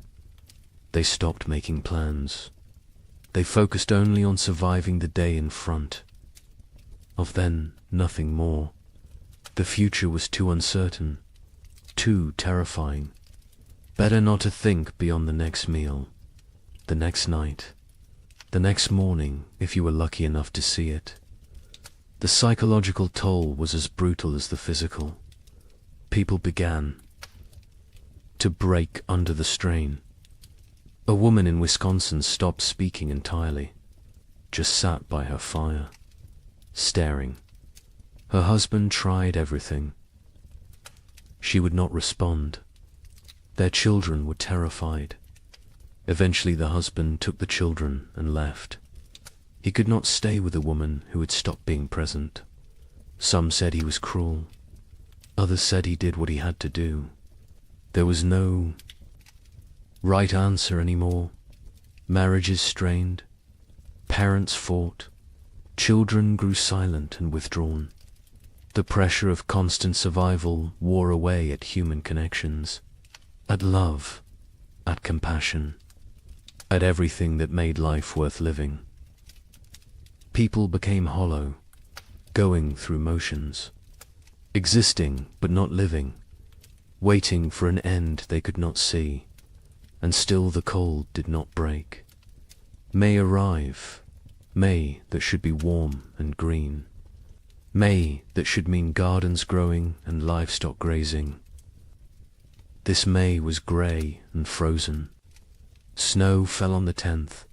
They stopped making plans. They focused only on surviving the day in front. Of then, nothing more. The future was too uncertain, too terrifying. Better not to think beyond the next meal, the next night, the next morning if you were lucky enough to see it. The psychological toll was as brutal as the physical. People began to break under the strain. A woman in Wisconsin stopped speaking entirely, just sat by her fire, staring. Her husband tried everything. She would not respond. Their children were terrified. Eventually the husband took the children and left. He could not stay with a woman who had stopped being present. Some said he was cruel. Others said he did what he had to do. There was no right answer anymore. Marriages strained. Parents fought. Children grew silent and withdrawn. The pressure of constant survival wore away at human connections, at love, at compassion, at everything that made life worth living. People became hollow, going through motions, existing but not living, waiting for an end they could not see, and still the cold did not break. May arrive, May that should be warm and green, May that should mean gardens growing and livestock grazing. This May was grey and frozen. Snow fell on the 10th,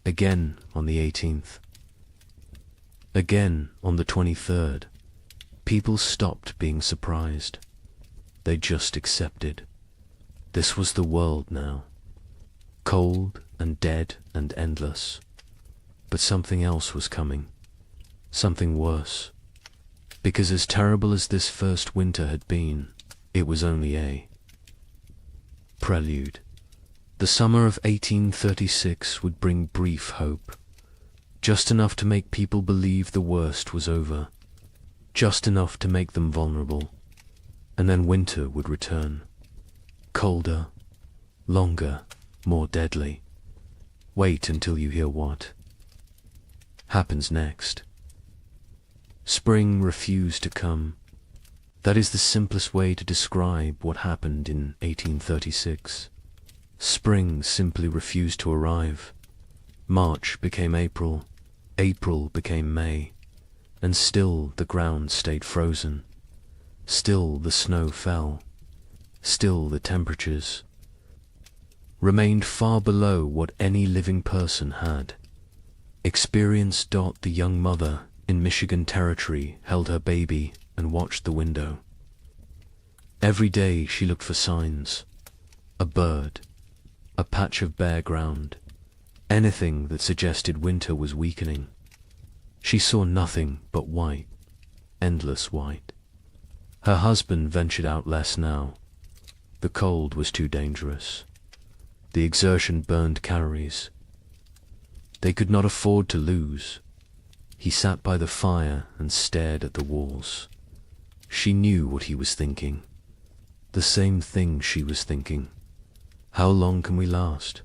again on the 18th, again on the 23rd. People stopped being surprised. They just accepted. This was the world now. Cold and dead and endless. But something else was coming. Something worse. Because as terrible as this first winter had been, it was only a prelude. The summer of 1836 would bring brief hope. Just enough to make people believe the worst was over. Just enough to make them vulnerable. And then winter would return. Colder, longer, more deadly. Wait until you hear what happens next. Spring refused to come. That is the simplest way to describe what happened in 1836. Spring simply refused to arrive. March became April, April became May, and still the ground stayed frozen. Still the snow fell. Still the temperatures remained far below what any living person had. Experience. The young mother in Michigan Territory held her baby and watched the window. Every day she looked for signs. A bird, a patch of bare ground, anything that suggested winter was weakening. She saw nothing but white, endless white. Her husband ventured out less now. The cold was too dangerous. The exertion burned calories. They could not afford to lose. He sat by the fire and stared at the walls. She knew what he was thinking. The same thing she was thinking. How long can we last?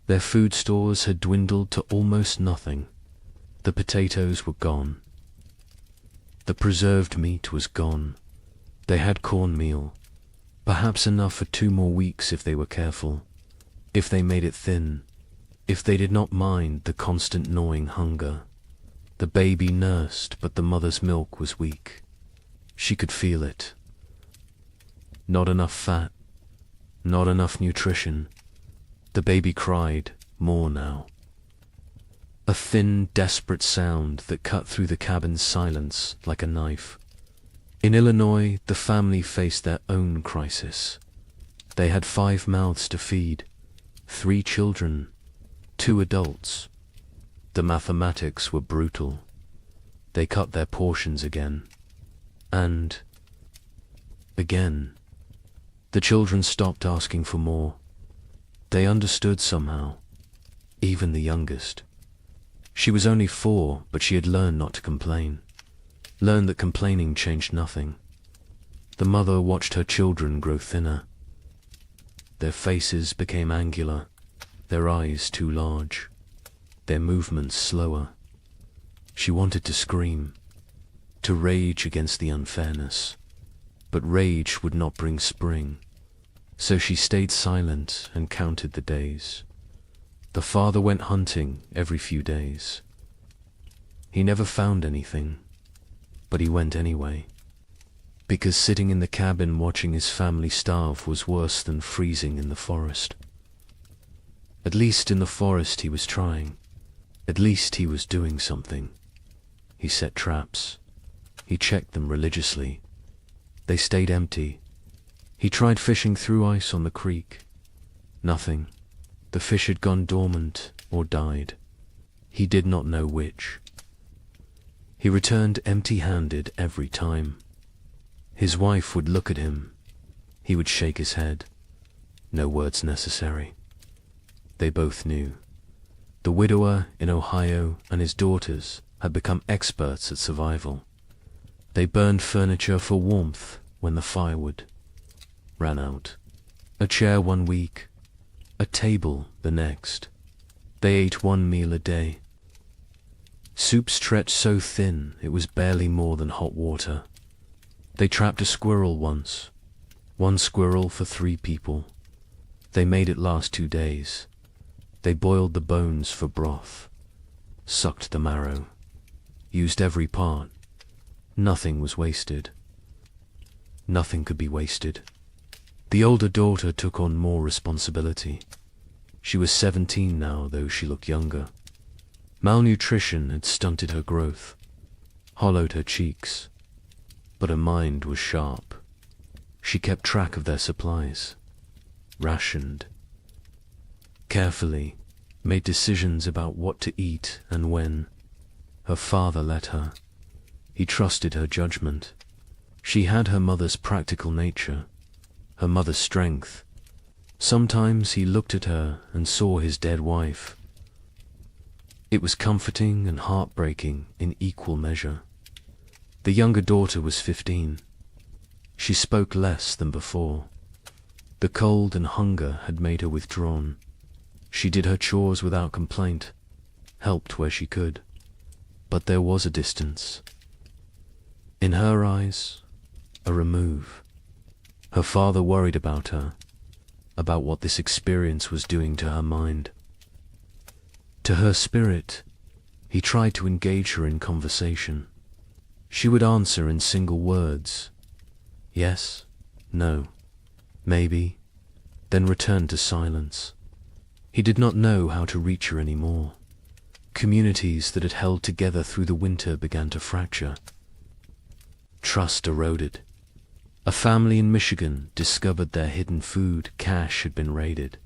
Their food stores had dwindled to almost nothing. The potatoes were gone. The preserved meat was gone. They had cornmeal, perhaps enough for 2 more weeks if they were careful, if they made it thin, if they did not mind the constant gnawing hunger. The baby nursed, but the mother's milk was weak. She could feel it. Not enough fat, not enough nutrition. The baby cried more now. A thin, desperate sound that cut through the cabin's silence like a knife. In Illinois, the family faced their own crisis. They had 5 mouths to feed, 3 children, 2 adults. The mathematics were brutal. They cut their portions again. And again. The children stopped asking for more. They understood somehow, even the youngest. She was only 4, but she had learned not to complain, learned that complaining changed nothing. The mother watched her children grow thinner. Their faces became angular, their eyes too large, their movements slower. She wanted to scream, to rage against the unfairness, but rage would not bring spring. So she stayed silent and counted the days. The father went hunting every few days. He never found anything, but he went anyway, because sitting in the cabin watching his family starve was worse than freezing in the forest. At least in the forest he was trying. At least he was doing something. He set traps. He checked them religiously. They stayed empty. He tried fishing through ice on the creek. Nothing. The fish had gone dormant or died. He did not know which. He returned empty-handed every time. His wife would look at him. He would shake his head. No words necessary. They both knew. The widower in Ohio and his daughters had become experts at survival. They burned furniture for warmth when the firewood ran out. A chair 1 week, a table the next. They ate 1 meal a day. Soup stretched so thin it was barely more than hot water. They trapped a squirrel once. 1 squirrel for 3 people. They made it last 2 days. They boiled the bones for broth, sucked the marrow, used every part. Nothing was wasted. Nothing could be wasted. The older daughter took on more responsibility. She was 17 now, though she looked younger. Malnutrition had stunted her growth, hollowed her cheeks, but her mind was sharp. She kept track of their supplies, rationed, carefully, made decisions about what to eat and when. Her father let her. He trusted her judgment. She had her mother's practical nature, her mother's strength. Sometimes he looked at her and saw his dead wife. It was comforting and heartbreaking in equal measure. The younger daughter was 15. She spoke less than before. The cold and hunger had made her withdrawn. She did her chores without complaint, helped where she could, but there was a distance. In her eyes, a remove. Her father worried about her, about what this experience was doing to her mind. To her spirit, he tried to engage her in conversation. She would answer in single words, yes, no, maybe, then return to silence. He did not know how to reach her anymore. Communities that had held together through the winter began to fracture. Trust eroded. A family in Michigan discovered their hidden food cache had been raided.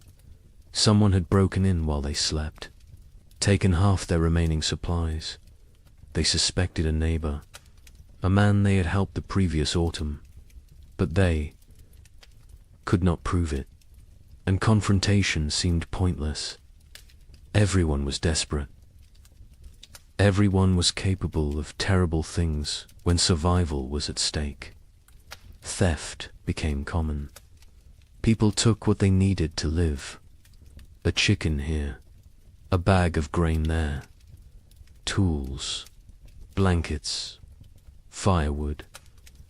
Someone had broken in while they slept, taken half their remaining supplies. They suspected a neighbor, a man they had helped the previous autumn, but they could not prove it, and confrontation seemed pointless. Everyone was desperate. Everyone was capable of terrible things when survival was at stake. Theft became common. People took what they needed to live. A chicken here, a bag of grain there, tools, blankets, firewood,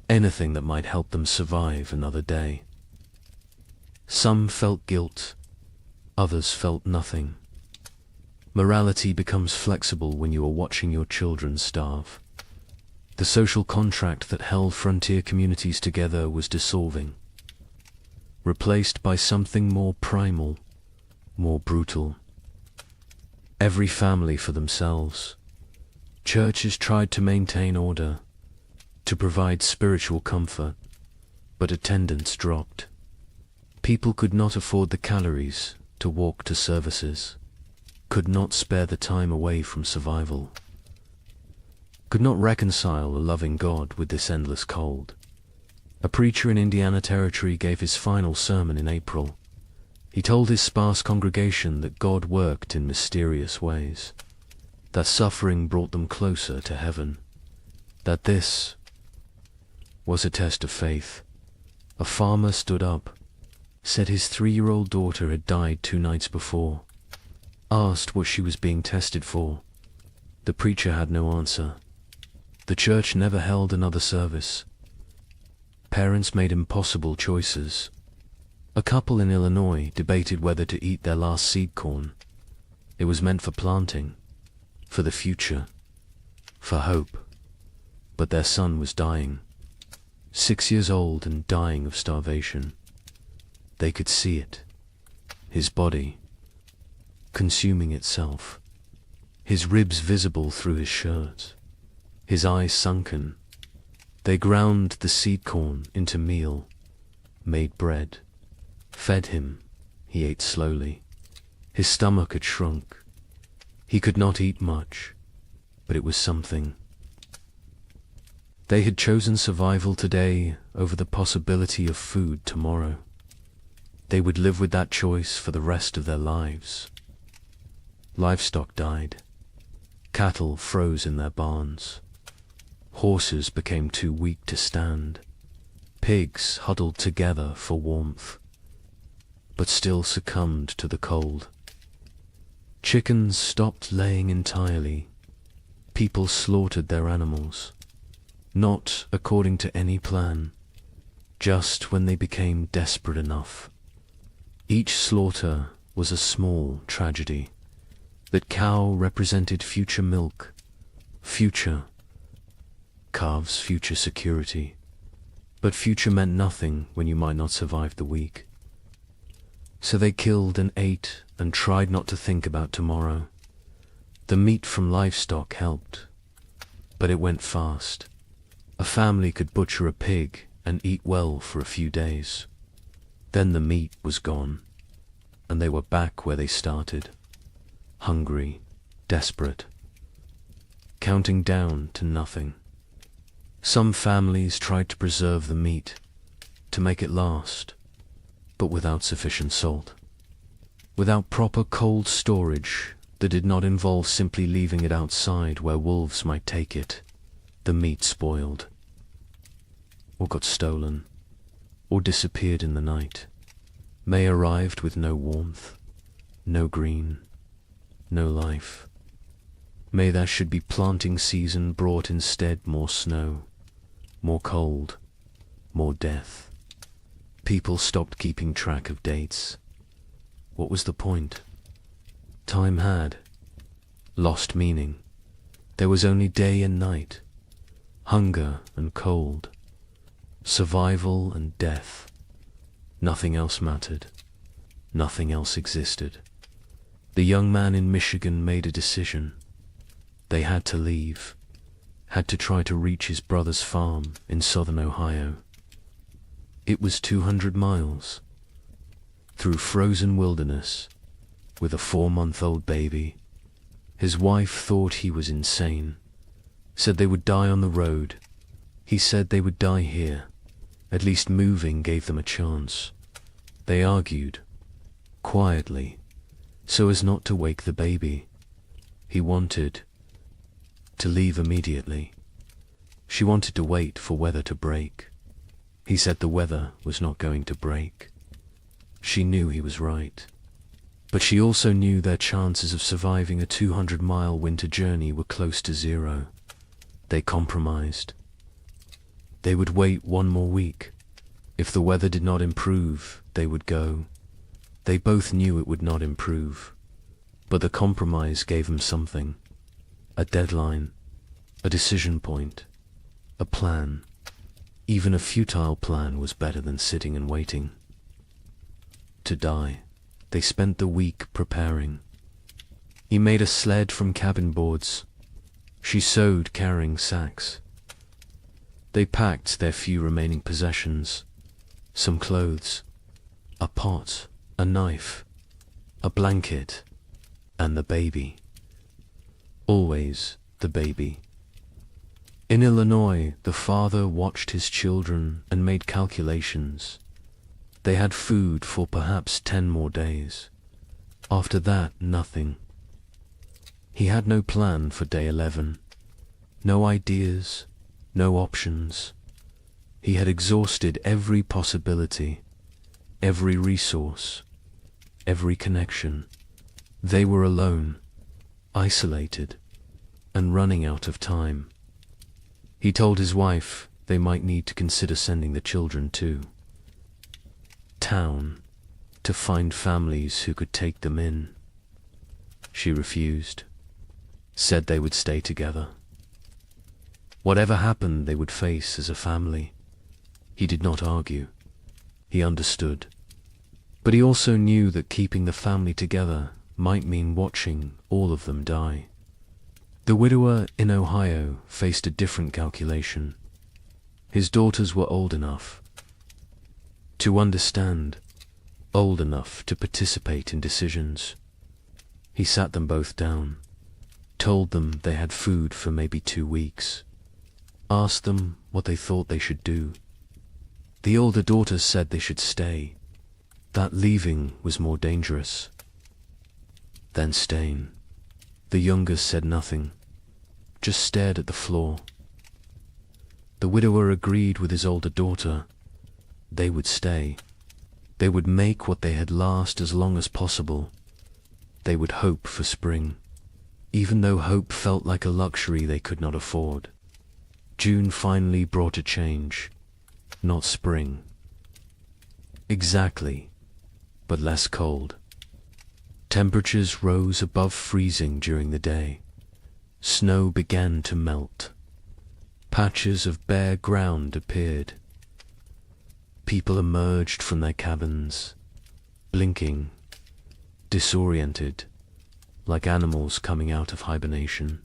anything that might help them survive another day. Some felt guilt, others felt nothing. Morality becomes flexible when you are watching your children starve. The social contract that held frontier communities together was dissolving, replaced by something more primal, more brutal. Every family for themselves. Churches tried to maintain order, to provide spiritual comfort, but attendance dropped. People could not afford the calories to walk to services, could not spare the time away from survival, could not reconcile a loving God with this endless cold. A preacher in Indiana Territory gave his final sermon in April. He told his sparse congregation that God worked in mysterious ways, that suffering brought them closer to heaven, that this was a test of faith. A farmer stood up, said his 3-year-old daughter had died 2 nights before, asked what she was being tested for. The preacher had no answer. The church never held another service. Parents made impossible choices. A couple in Illinois debated whether to eat their last seed corn. It was meant for planting, for the future, for hope. But their son was dying, 6 years old and dying of starvation. They could see it, his body consuming itself, his ribs visible through his shirt, his eyes sunken. They ground the seed corn into meal, made bread, fed him. He ate slowly. His stomach had shrunk. He could not eat much, but it was something. They had chosen survival today over the possibility of food tomorrow. They would live with that choice for the rest of their lives. Livestock died. Cattle froze in their barns. Horses became too weak to stand. Pigs huddled together for warmth, but still succumbed to the cold. Chickens stopped laying entirely. People slaughtered their animals, not according to any plan, just when they became desperate enough. Each slaughter was a small tragedy. That cow represented future milk, future. Calves, future security. But future meant nothing when you might not survive the week. So they killed and ate and tried not to think about tomorrow. The meat from livestock helped, but it went fast. A family could butcher a pig and eat well for a few days. Then the meat was gone, and they were back where they started. Hungry, desperate, counting down to nothing. Some families tried to preserve the meat, to make it last, but without sufficient salt. Without proper cold storage that did not involve simply leaving it outside where wolves might take it, the meat spoiled, or got stolen, or disappeared in the night. May arrived with no warmth, no green, no life. May that should be planting season brought instead more snow, more cold, more death. People stopped keeping track of dates. What was the point? Time had lost meaning. There was only day and night, hunger and cold, survival and death. Nothing else mattered. Nothing else existed. The young man in Michigan made a decision. They had to leave, had to try to reach his brother's farm in southern Ohio. It was 200 miles, through frozen wilderness, with a 4-month-old baby. His wife thought he was insane, said they would die on the road. He said they would die here. At least moving gave them a chance. They argued, quietly, so as not to wake the baby. He wanted to leave immediately. She wanted to wait for weather to break. He said the weather was not going to break. She knew he was right. But she also knew their chances of surviving a 200-mile winter journey were close to zero. They compromised. They would wait 1 more week. If the weather did not improve, they would go. They both knew it would not improve. But the compromise gave them something. A deadline, a decision point, a plan. Even a futile plan was better than sitting and waiting. To die. They spent the week preparing. He made a sled from cabin boards. She sewed carrying sacks. They packed their few remaining possessions, some clothes, a pot, a knife, a blanket, and the baby. Always the baby. In Illinois, the father watched his children and made calculations. They had food for perhaps 10 more days. After that, nothing. He had no plan for day 11. No ideas, no options. He had exhausted every possibility, every resource, every connection. They were alone, isolated, and running out of time. He told his wife they might need to consider sending the children to town to find families who could take them in. She refused, said they would stay together. Whatever happened, they would face as a family. He did not argue. He understood. But he also knew that keeping the family together might mean watching all of them die. The widower in Ohio faced a different calculation. His daughters were old enough to understand, old enough to participate in decisions. He sat them both down, told them they had food for maybe 2 weeks, asked them what they thought they should do. The older daughter said they should stay, that leaving was more dangerous than staying. The younger said nothing, just stared at the floor. The widower agreed with his older daughter. They would stay. They would make what they had last as long as possible. They would hope for spring, even though hope felt like a luxury they could not afford. June finally brought a change, not spring. Exactly, but less cold. Temperatures rose above freezing during the day. Snow began to melt. Patches of bare ground appeared. People emerged from their cabins, blinking, disoriented, like animals coming out of hibernation.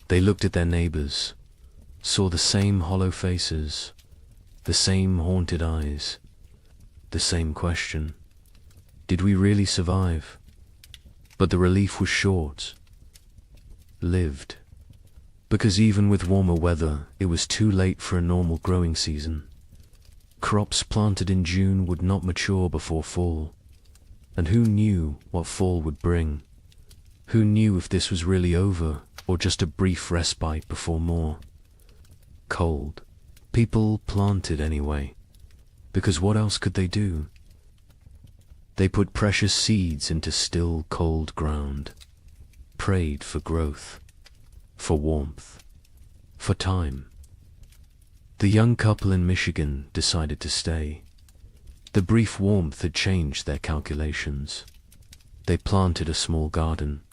They looked at their neighbors, saw the same hollow faces, the same haunted eyes, the same question. Did we really survive? But the relief was short. Lived. Because even with warmer weather, it was too late for a normal growing season. Crops planted in June would not mature before fall. And who knew what fall would bring? Who knew if this was really over, or just a brief respite before more? Cold. People planted anyway. Because what else could they do? They put precious seeds into still, cold ground, prayed for growth, for warmth, for time. The young couple in Michigan decided to stay. The brief warmth had changed their calculations. They planted a small garden.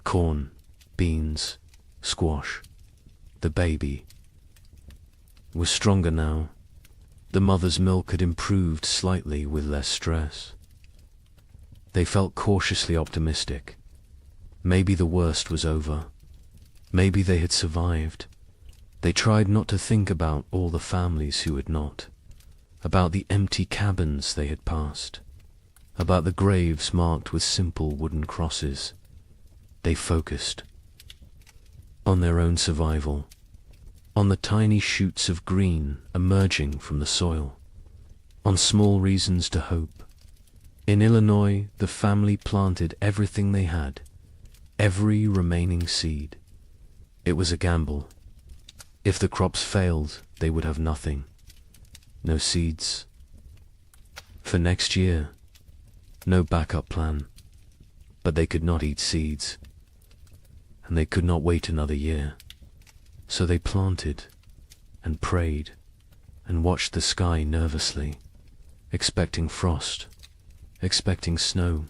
Corn, beans, squash. The baby was stronger now. The mother's milk had improved slightly with less stress. They felt cautiously optimistic. Maybe the worst was over. Maybe they had survived. They tried not to think about all the families who had not, about the empty cabins they had passed, about the graves marked with simple wooden crosses. They focused on their own survival, on the tiny shoots of green emerging from the soil, on small reasons to hope. In Illinois, the family planted everything they had, every remaining seed. It was a gamble. If the crops failed, they would have nothing. No seeds. For next year, no backup plan. But they could not eat seeds, and they could not wait another year. So they planted, and prayed, and watched the sky nervously, expecting frost, expecting snow,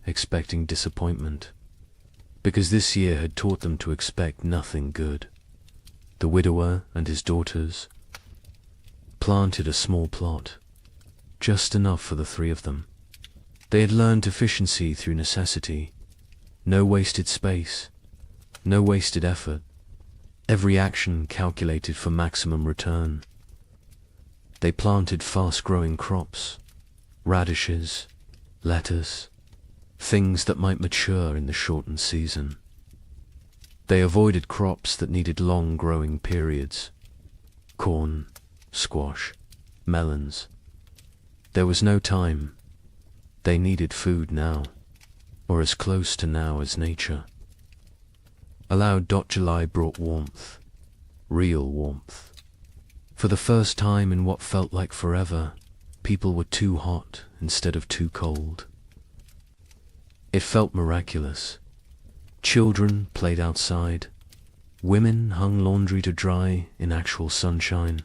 expecting disappointment, because this year had taught them to expect nothing good. The widower and his daughters planted a small plot, just enough for the three of them. They had learned efficiency through necessity. No wasted space, no wasted effort. Every action calculated for maximum return. They planted fast-growing crops, radishes, lettuce, things that might mature in the shortened season. They avoided crops that needed long growing periods. Corn, squash, melons. There was no time. They needed food now, or as close to now as nature. A loud July brought warmth, real warmth. For the first time in what felt like forever, people were too hot instead of too cold. It felt miraculous. Children played outside. Women hung laundry to dry in actual sunshine.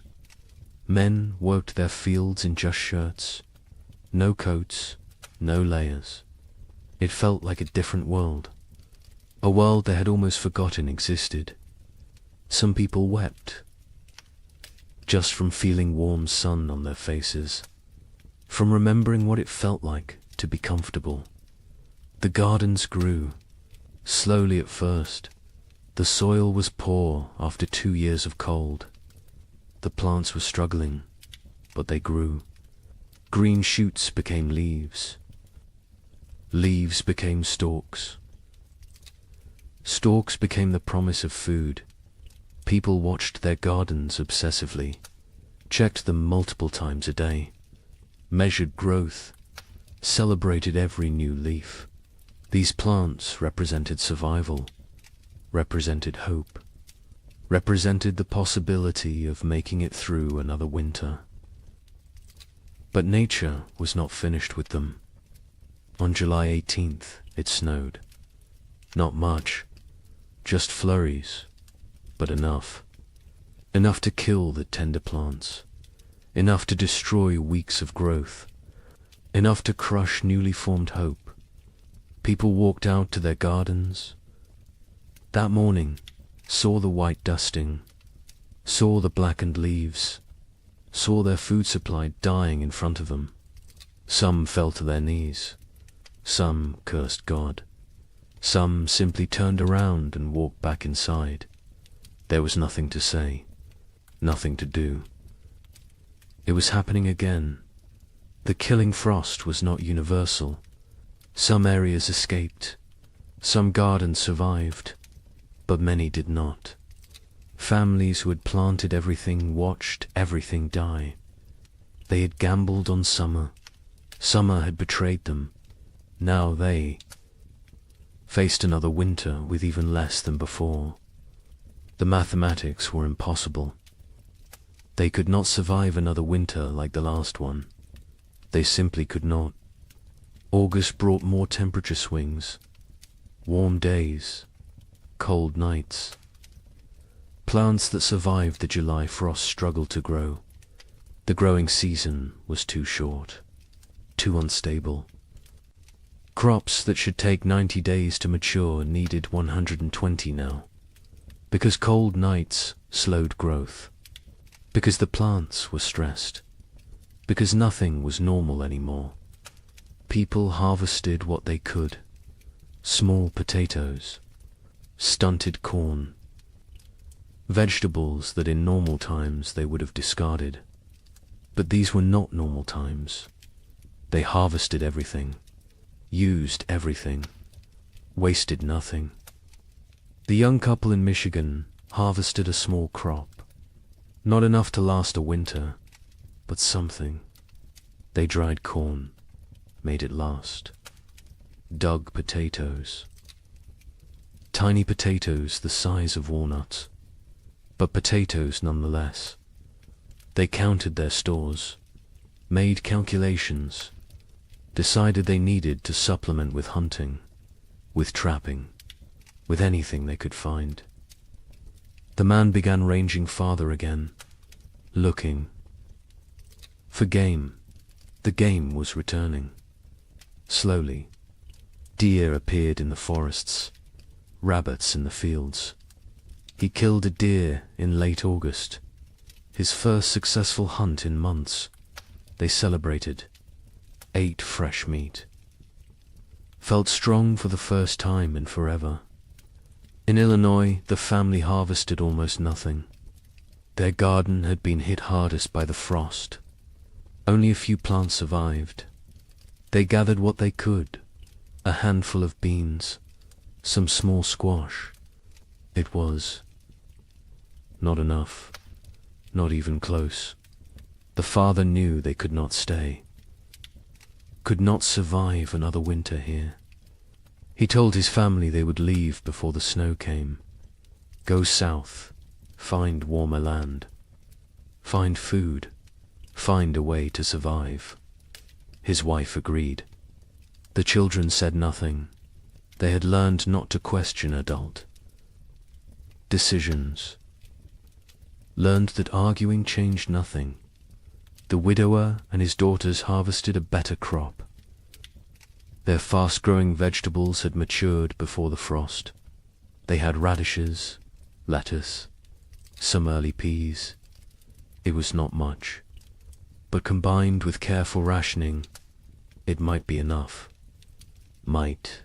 Men worked their fields in just shirts. No coats, no layers. It felt like a different world. A world they had almost forgotten existed. Some people wept, just from feeling warm sun on their faces, from remembering what it felt like to be comfortable. The gardens grew, slowly at first. The soil was poor after 2 years of cold. The plants were struggling, but they grew. Green shoots became leaves. Leaves became stalks. Stalks became the promise of food. People watched their gardens obsessively, checked them multiple times a day, measured growth, celebrated every new leaf. These plants represented survival, represented hope, represented the possibility of making it through another winter. But nature was not finished with them. On July 18th, it snowed. Not much, just flurries, but enough. Enough to kill the tender plants, enough to destroy weeks of growth, enough to crush newly formed hope. People walked out to their gardens. That morning, saw the white dusting, saw the blackened leaves, saw their food supply dying in front of them. Some fell to their knees. Some cursed God. Some simply turned around and walked back inside. There was nothing to say, nothing to do. It was happening again. The killing frost was not universal. Some areas escaped. Some gardens survived, but many did not. Families who had planted everything watched everything die. They had gambled on summer. Summer had betrayed them. Now they faced another winter with even less than before. The mathematics were impossible. They could not survive another winter like the last one. They simply could not. August brought more temperature swings, warm days, cold nights. Plants that survived the July frost struggled to grow. The growing season was too short, too unstable. Crops that should take 90 days to mature needed 120 now, because cold nights slowed growth, because the plants were stressed, because nothing was normal anymore. People harvested what they could: small potatoes, stunted corn, vegetables that in normal times they would have discarded. But these were not normal times. They harvested everything, used everything, wasted nothing. The young couple in Michigan harvested a small crop, not enough to last a winter, but something. They dried corn, made it last. Dug potatoes. Tiny potatoes the size of walnuts, but potatoes nonetheless. They counted their stores, made calculations, decided they needed to supplement with hunting, with trapping, with anything they could find. The man began ranging farther again, looking for game. The game was returning. Slowly, deer appeared in the forests, rabbits in the fields. He killed a deer in late August, his first successful hunt in months. They celebrated, ate fresh meat, felt strong for the first time in forever. In Illinois, the family harvested almost nothing. Their garden had been hit hardest by the frost. Only a few plants survived. They gathered what they could: a handful of beans, some small squash. It was not enough, not even close. The father knew they could not stay, could not survive another winter here. He told his family they would leave before the snow came, go south, find warmer land, find food, find a way to survive. His wife agreed. The children said nothing. They had learned not to question adult decisions, learned that arguing changed nothing. The widower and his daughters harvested a better crop. Their fast-growing vegetables had matured before the frost. They had radishes, lettuce, some early peas. It was not much, but combined with careful rationing, it might be enough. Might.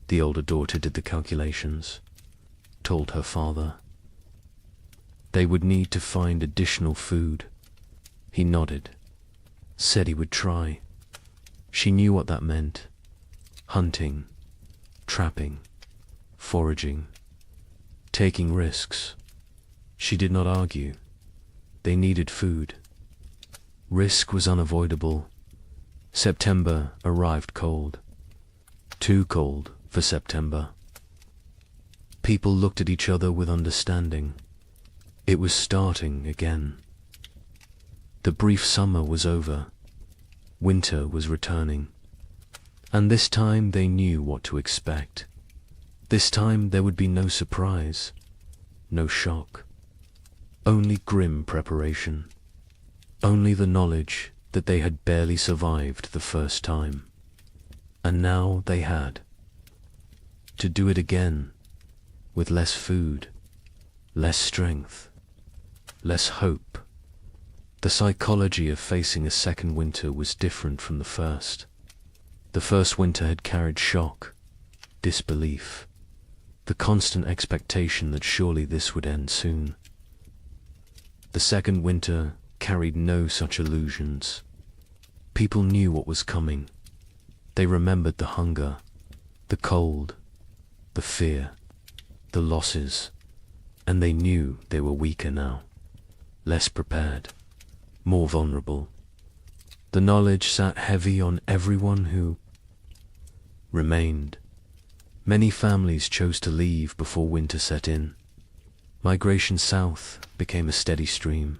The older daughter did the calculations, told her father. They would need to find additional food. He nodded, said he would try. She knew what that meant: hunting, trapping, foraging, taking risks. She did not argue. They needed food. Risk was unavoidable. September arrived cold. Too cold for September. People looked at each other with understanding. It was starting again. The brief summer was over. Winter was returning. And this time they knew what to expect. This time there would be no surprise, no shock. Only grim preparation. Only the knowledge that they had barely survived the first time. And now they had to do it again, with less food, less strength, less hope. The psychology of facing a second winter was different from the first. The first winter had carried shock, disbelief, the constant expectation that surely this would end soon. The second winter carried no such illusions. People knew what was coming. They remembered the hunger, the cold, the fear, the losses, and they knew they were weaker now, less prepared, more vulnerable. The knowledge sat heavy on everyone who remained. Many families chose to leave before winter set in. Migration south became a steady stream.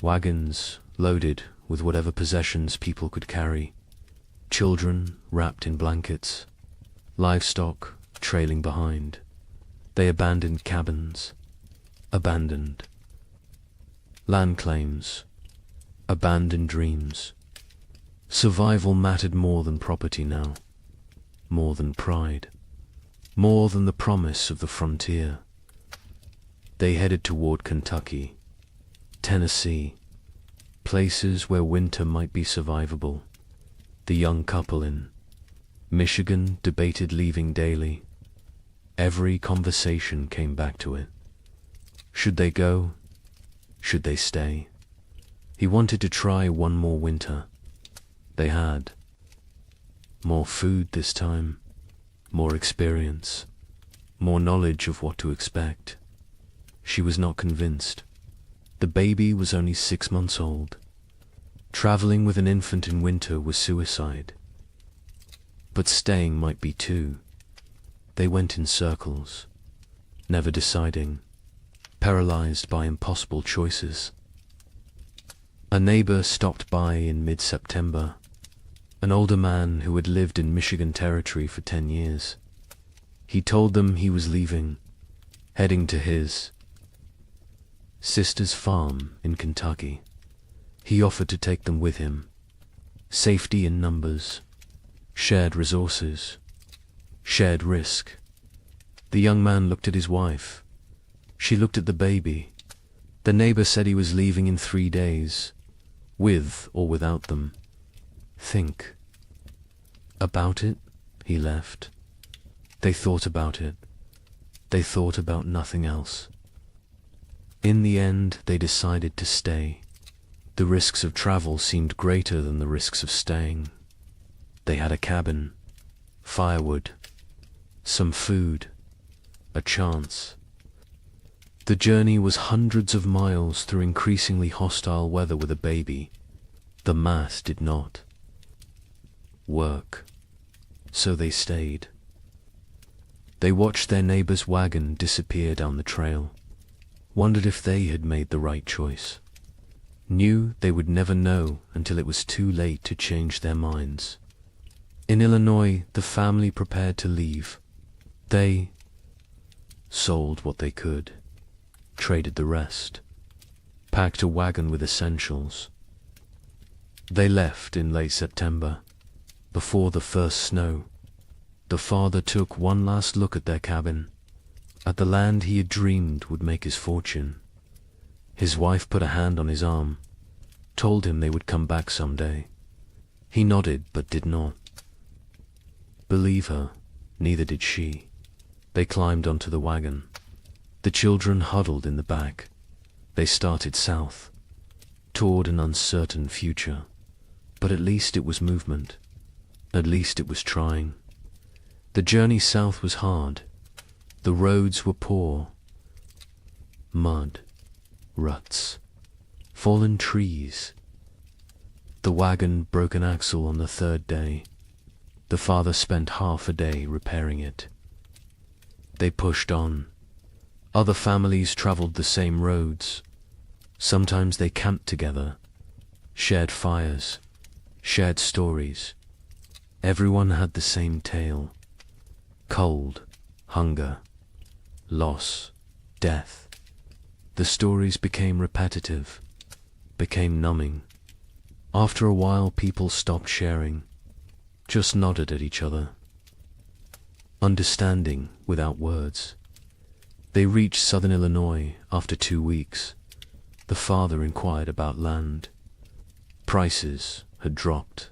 Wagons loaded with whatever possessions people could carry. children wrapped in blankets, livestock trailing behind. They abandoned cabins, abandoned land claims, abandoned dreams. Survival mattered more than property now, more than pride, more than the promise of the frontier. They headed toward Kentucky, Tennessee, places where winter might be survivable. The young couple in Michigan debated leaving daily. Every conversation came back to it. Should they go? Should they stay? He wanted to try one more winter. They had more food this time, more experience, more knowledge of what to expect. She was not convinced. The baby was only 6 months old. Traveling with an infant in winter was suicide. But staying might be too. They went in circles, never deciding, paralyzed by impossible choices. A neighbor stopped by in mid-September, an older man who had lived in Michigan territory for 10 years. He told them he was leaving, heading to his sister's farm in Kentucky. He offered to take them with him. Safety in numbers, shared resources, shared risk. The young man looked at his wife. She looked at the baby. The neighbor said he was leaving in 3 days, with or without them. Think about it. He left. They thought about it. They thought about nothing else. In the end, they decided to stay. The risks of travel seemed greater than the risks of staying. They had a cabin, firewood, some food, a chance. The journey was hundreds of miles through increasingly hostile weather with a baby. The math did not work, so they stayed. They watched their neighbor's wagon disappear down the trail, wondered if they had made the right choice, knew they would never know until it was too late to change their minds. In Illinois, the family prepared to leave. They sold what they could, traded the rest, packed a wagon with essentials. They left in late September, before the first snow. The father took one last look at their cabin, at the land he had dreamed would make his fortune. His wife put a hand on his arm, told him they would come back someday. He nodded but did not believe her. Neither did she. They climbed onto the wagon. The children huddled in the back. They started south, toward an uncertain future. But at least it was movement. At least it was trying. The journey south was hard. The roads were poor. Mud, ruts, fallen trees. The wagon broke an axle on the 3rd day. The father spent half a day repairing it. They pushed on. Other families traveled the same roads. Sometimes they camped together, shared fires, shared stories. Everyone had the same tale. Cold, hunger, loss, death. The stories became repetitive, became numbing. After a while, people stopped sharing, just nodded at each other, understanding without words. They reached southern Illinois after 2 weeks. The father inquired about land. Prices had dropped.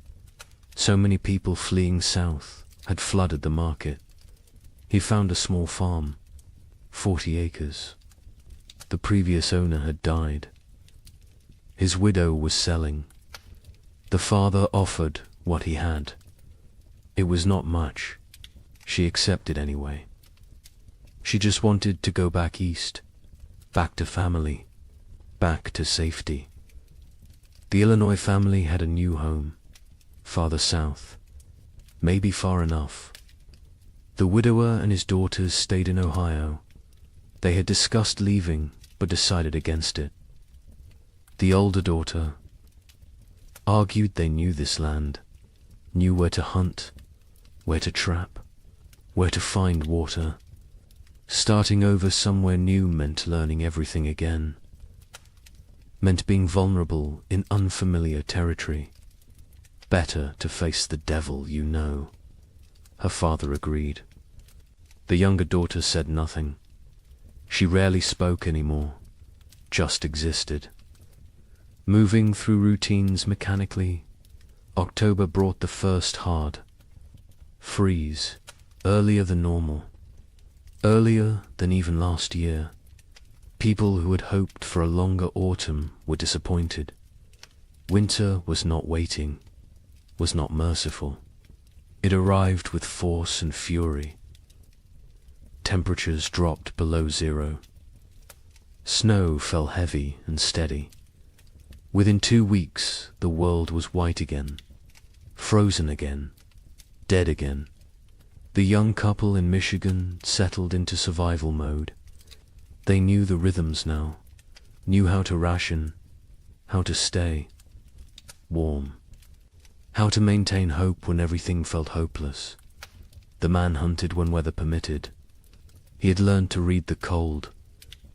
So many people fleeing south had flooded the market. He found a small farm, 40 acres. The previous owner had died. His widow was selling. The father offered what he had. It was not much. She accepted anyway. She just wanted to go back east, back to family, back to safety. The Illinois family had a new home, farther south, maybe far enough. The widower and his daughters stayed in Ohio. They had discussed leaving, but decided against it. The older daughter argued they knew this land, knew where to hunt, where to trap, where to find water. Starting over somewhere new meant learning everything again, meant being vulnerable in unfamiliar territory. Better to face the devil you know. Her father agreed. The younger daughter said nothing. She rarely spoke anymore, just existed. Moving through routines mechanically, October brought the first hard freeze, earlier than normal, earlier than even last year. People who had hoped for a longer autumn were disappointed. Winter was not waiting, was not merciful. It arrived with force and fury. Temperatures dropped below zero. Snow fell heavy and steady. Within 2 weeks, the world was white again, frozen again, dead again. The young couple in Michigan settled into survival mode. They knew the rhythms now, knew how to ration, how to stay warm, how to maintain hope when everything felt hopeless. The man hunted when weather permitted. He had learned to read the cold,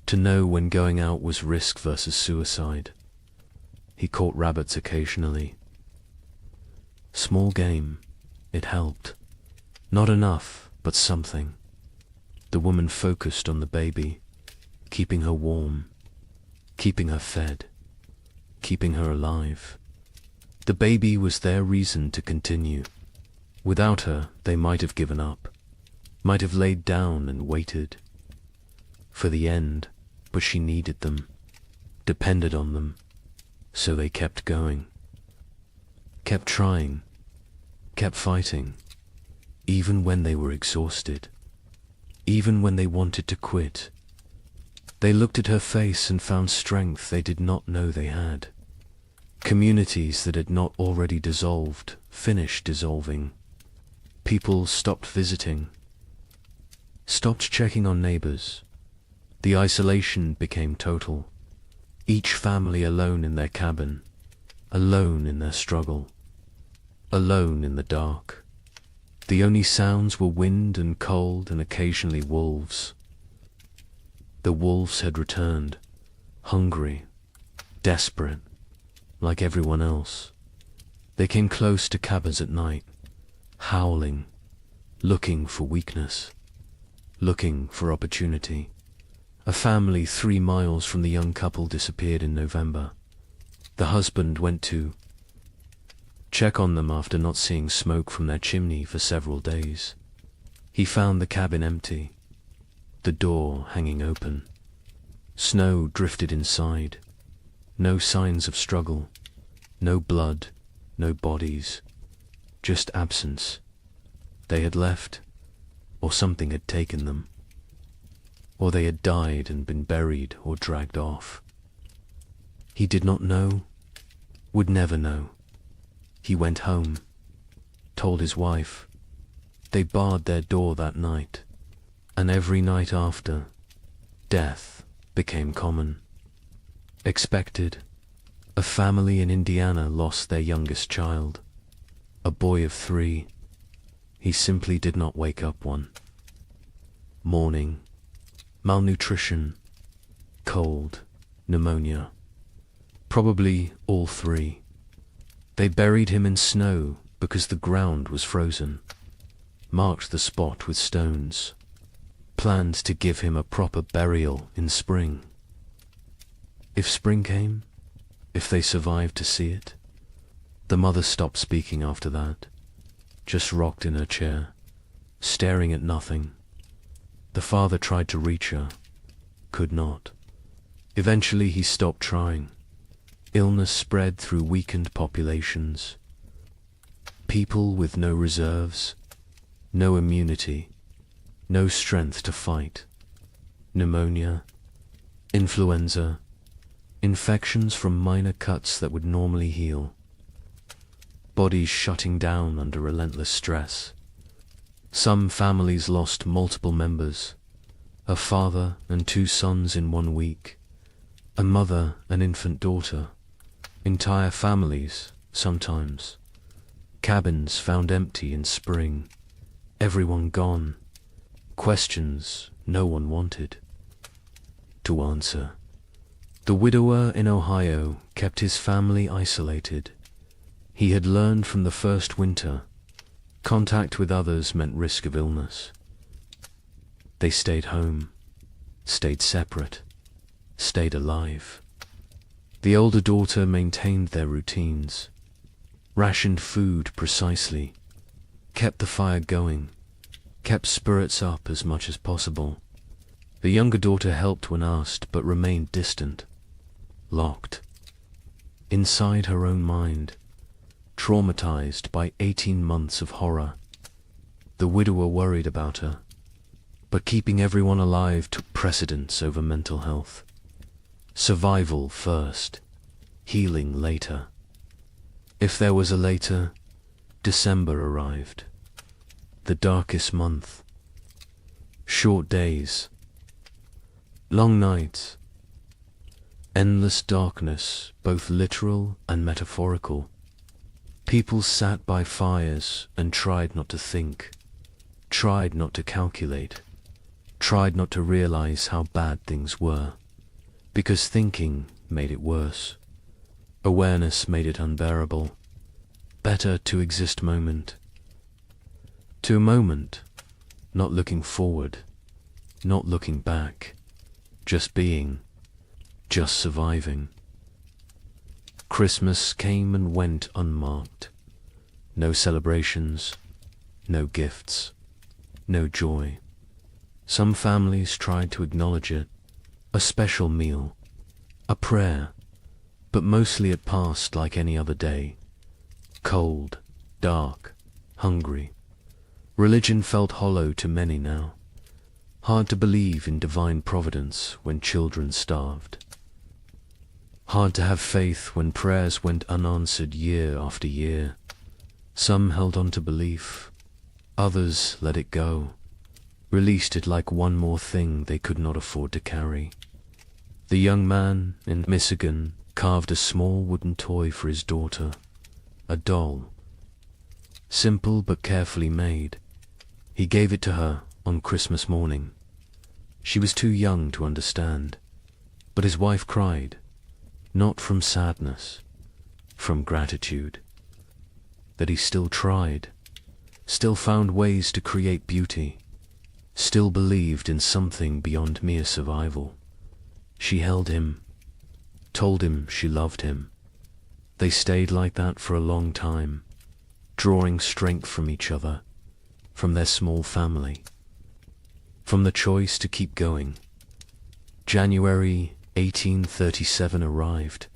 to know when going out was risk versus suicide. He caught rabbits occasionally. Small game, it helped. Not enough, but something. The woman focused on the baby, keeping her warm, keeping her fed, keeping her alive. The baby was their reason to continue. Without her, they might have given up, might have laid down and waited for the end, but she needed them, depended on them, so they kept going, kept trying, kept fighting, even when they were exhausted, even when they wanted to quit. They looked at her face and found strength they did not know they had. Communities that had not already dissolved finished dissolving. People stopped visiting, stopped checking on neighbors. The isolation became total. Each family alone in their cabin, alone in their struggle, alone in the dark. The only sounds were wind and cold and occasionally wolves. The wolves had returned, hungry, desperate, like everyone else. They came close to cabins at night, howling, looking for weakness, looking for opportunity. A family 3 miles from the young couple disappeared in November. The husband went to check on them after not seeing smoke from their chimney for several days. He found the cabin empty, the door hanging open. Snow drifted inside. No signs of struggle, no blood, no bodies, just absence. They had left, or something had taken them. Or they had died and been buried or dragged off. He did not know, would never know. He went home, told his wife. They barred their door that night, and every night after, death became common. Expected. A family in Indiana lost their youngest child, a boy of 3. He simply did not wake up one. Mourning, malnutrition, cold, pneumonia. Probably all 3. They buried him in snow because the ground was frozen, marked the spot with stones, planned to give him a proper burial in spring. If spring came, if they survived to see it. The mother stopped speaking after that, just rocked in her chair, staring at nothing. The father tried to reach her, could not. Eventually he stopped trying. Illness spread through weakened populations. People with no reserves, no immunity, no strength to fight. Pneumonia, influenza, infections from minor cuts that would normally heal. Bodies shutting down under relentless stress. Some families lost multiple members, a father and 2 sons in 1 week, a mother and infant daughter, entire families, sometimes. Cabins found empty in spring. Everyone gone. Questions no one wanted to answer. The widower in Ohio kept his family isolated. He had learned from the first winter, contact with others meant risk of illness. They stayed home, stayed separate, stayed alive. The older daughter maintained their routines, rationed food precisely, kept the fire going, kept spirits up as much as possible. The younger daughter helped when asked, but remained distant, locked, inside her own mind, traumatized by 18 months of horror. The widower worried about her, but keeping everyone alive took precedence over mental health. Survival first, healing later. If there was a later, December arrived. The darkest month. Short days. Long nights. Endless darkness, both literal and metaphorical. People sat by fires and tried not to think, tried not to calculate, tried not to realize how bad things were, because thinking made it worse. Awareness made it unbearable. Better to exist moment to moment, not looking forward, not looking back, just being, just surviving. Christmas came and went unmarked. No celebrations, no gifts, no joy. Some families tried to acknowledge it, a special meal, a prayer, but mostly it passed like any other day. Cold, dark, hungry. Religion felt hollow to many now. Hard to believe in divine providence when children starved. Hard to have faith when prayers went unanswered year after year. Some held on to belief, others let it go, released it like one more thing they could not afford to carry. The young man in Michigan carved a small wooden toy for his daughter, a doll. Simple but carefully made. He gave it to her on Christmas morning. She was too young to understand, but his wife cried, not from sadness, from gratitude, that he still tried, still found ways to create beauty, still believed in something beyond mere survival. She held him, told him she loved him. They stayed like that for a long time, drawing strength from each other, from their small family, from the choice to keep going. January 1837 arrived,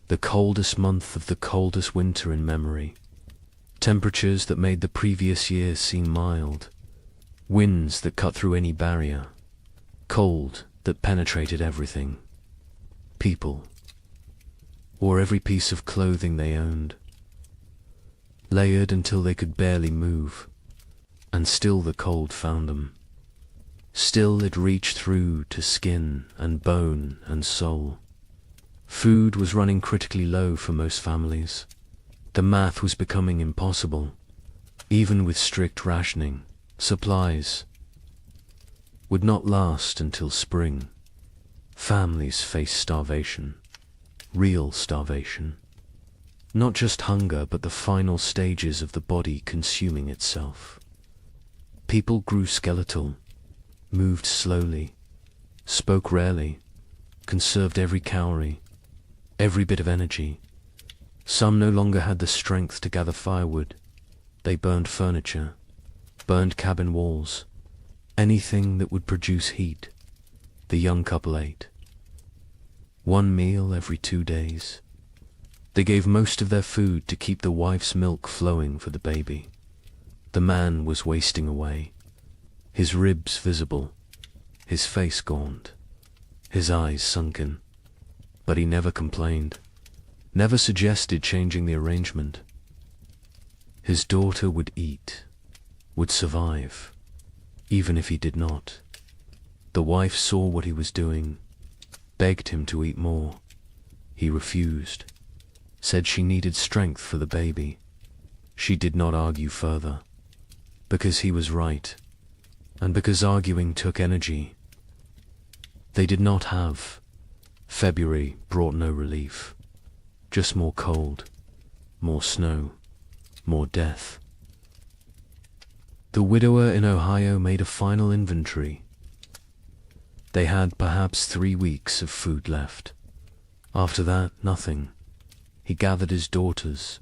the coldest month of the coldest winter in memory. Temperatures that made the previous year seem mild, winds that cut through any barrier, cold that penetrated everything. People wore every piece of clothing they owned, layered until they could barely move, and still the cold found them. Still it reached through to skin and bone and soul. Food was running critically low for most families. The math was becoming impossible. Even with strict rationing, supplies would not last until spring. Families faced starvation, real starvation. Not just hunger, but the final stages of the body consuming itself. People grew skeletal, moved slowly, spoke rarely, conserved every calorie, every bit of energy. Some no longer had the strength to gather firewood. They burned furniture, burned cabin walls, anything that would produce heat. The young couple ate. One meal every 2 days. They gave most of their food to keep the wife's milk flowing for the baby. The man was wasting away, his ribs visible, his face gaunt, his eyes sunken. But he never complained, never suggested changing the arrangement. His daughter would eat, would survive, even if he did not. The wife saw what he was doing, begged him to eat more. He refused, said she needed strength for the baby. She did not argue further, because he was right, and because arguing took energy. They did not have. February brought no relief, just more cold, more snow, more death. The widower in Ohio made a final inventory. They had perhaps 3 weeks of food left. After that, nothing. He gathered his daughters,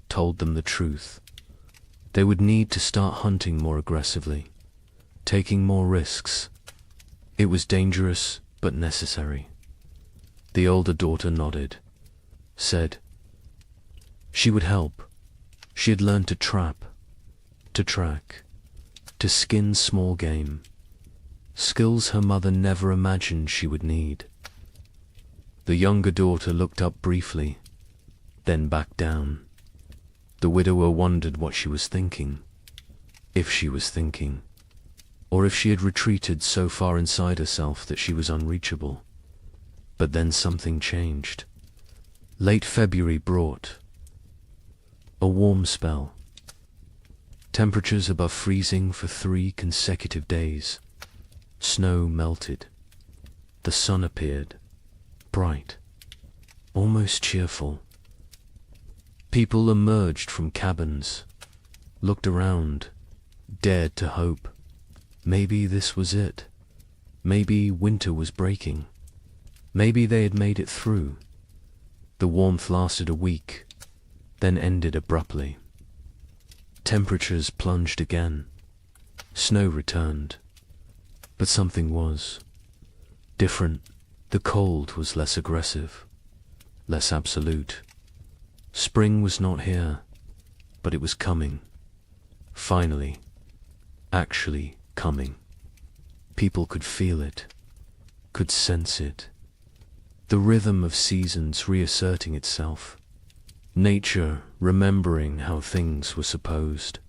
told them the truth. They would need to start hunting more aggressively, taking more risks. It was dangerous, but necessary. The older daughter nodded, said she would help. She had learned to trap, to track, to skin small game, skills her mother never imagined she would need. The younger daughter looked up briefly, then back down. The widower wondered what she was thinking, if she was thinking, or if she had retreated so far inside herself that she was unreachable. But then something changed. Late February brought a warm spell. Temperatures above freezing for 3 consecutive days. Snow melted. The sun appeared, bright, almost cheerful. People emerged from cabins, looked around, dared to hope. Maybe this was it. Maybe winter was breaking. Maybe they had made it through. The warmth lasted a week, then ended abruptly. Temperatures plunged again. Snow returned. But something was different. The cold was less aggressive, less absolute. Spring was not here, but it was coming. Finally, actually coming. People could feel it, could sense it. The rhythm of seasons reasserting itself. Nature remembering how things were supposed.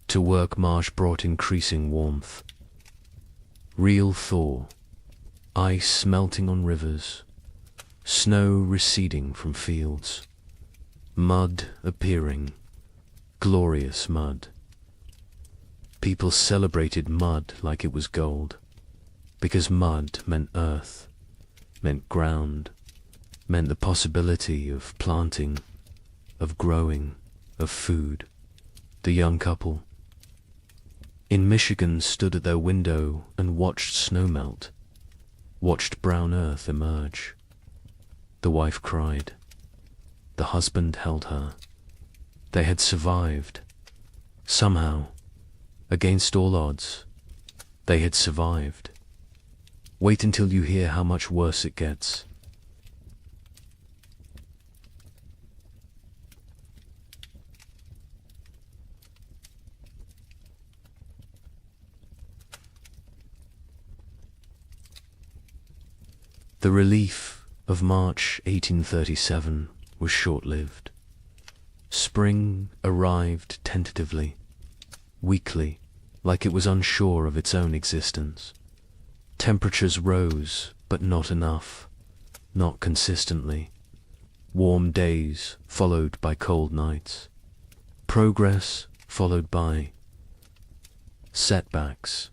To work marsh brought increasing warmth. Real thaw. Ice melting on rivers. Snow receding from fields. Mud appearing. Glorious mud. People celebrated mud like it was gold, because mud meant earth, meant ground, meant the possibility of planting, of growing, of food. The young couple in Michigan stood at their window and watched snow melt, watched brown earth emerge. The wife cried. The husband held her. They had survived. Somehow, against all odds, they had survived. Wait until you hear how much worse it gets. The relief of March 1837 was short-lived. Spring arrived tentatively, weakly, like it was unsure of its own existence. Temperatures rose, but not enough, not consistently. Warm days followed by cold nights. Progress followed by setbacks.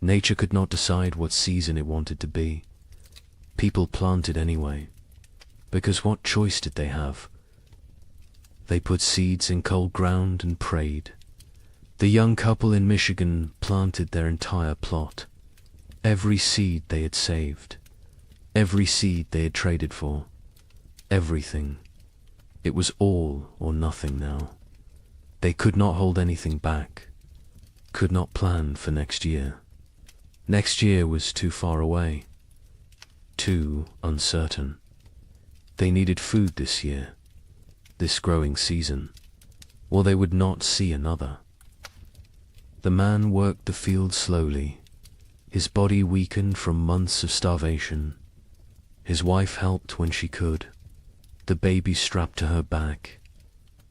Nature could not decide what season it wanted to be. People planted anyway, because what choice did they have? They put seeds in cold ground and prayed. The young couple in Michigan planted their entire plot. Every seed they had saved, every seed they had traded for, everything. It was all or nothing now. They could not hold anything back, could not plan for next year. Next year was too far away, too uncertain. They needed food this year, this growing season, or they would not see another. The man worked the field slowly, his body weakened from months of starvation. His wife helped when she could, the baby strapped to her back,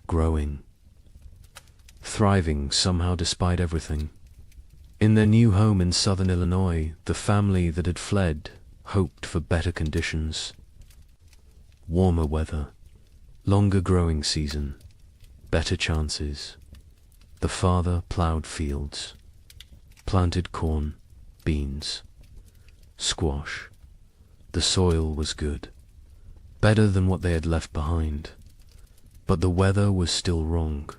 growing, thriving somehow despite everything. In their new home in southern Illinois, the family that had fled hoped for better conditions. Warmer weather, longer growing season, better chances. The father plowed fields, planted corn, beans, squash. The soil was good, better than what they had left behind. But the weather was still wrong,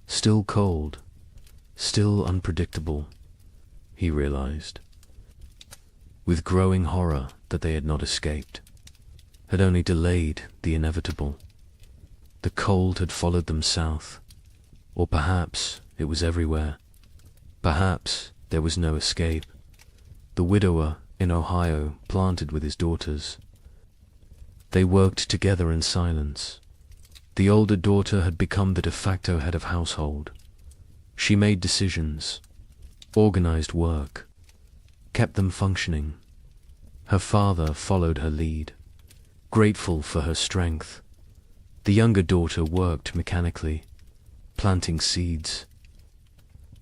still cold, still unpredictable, he realized, with growing horror that they had not escaped, had only delayed the inevitable. The cold had followed them south, or perhaps it was everywhere. Perhaps there was no escape. The widower in Ohio planted with his daughters. They worked together in silence. The older daughter had become the de facto head of household. She made decisions, organized work, kept them functioning. Her father followed her lead, grateful for her strength. The younger daughter worked mechanically, planting seeds,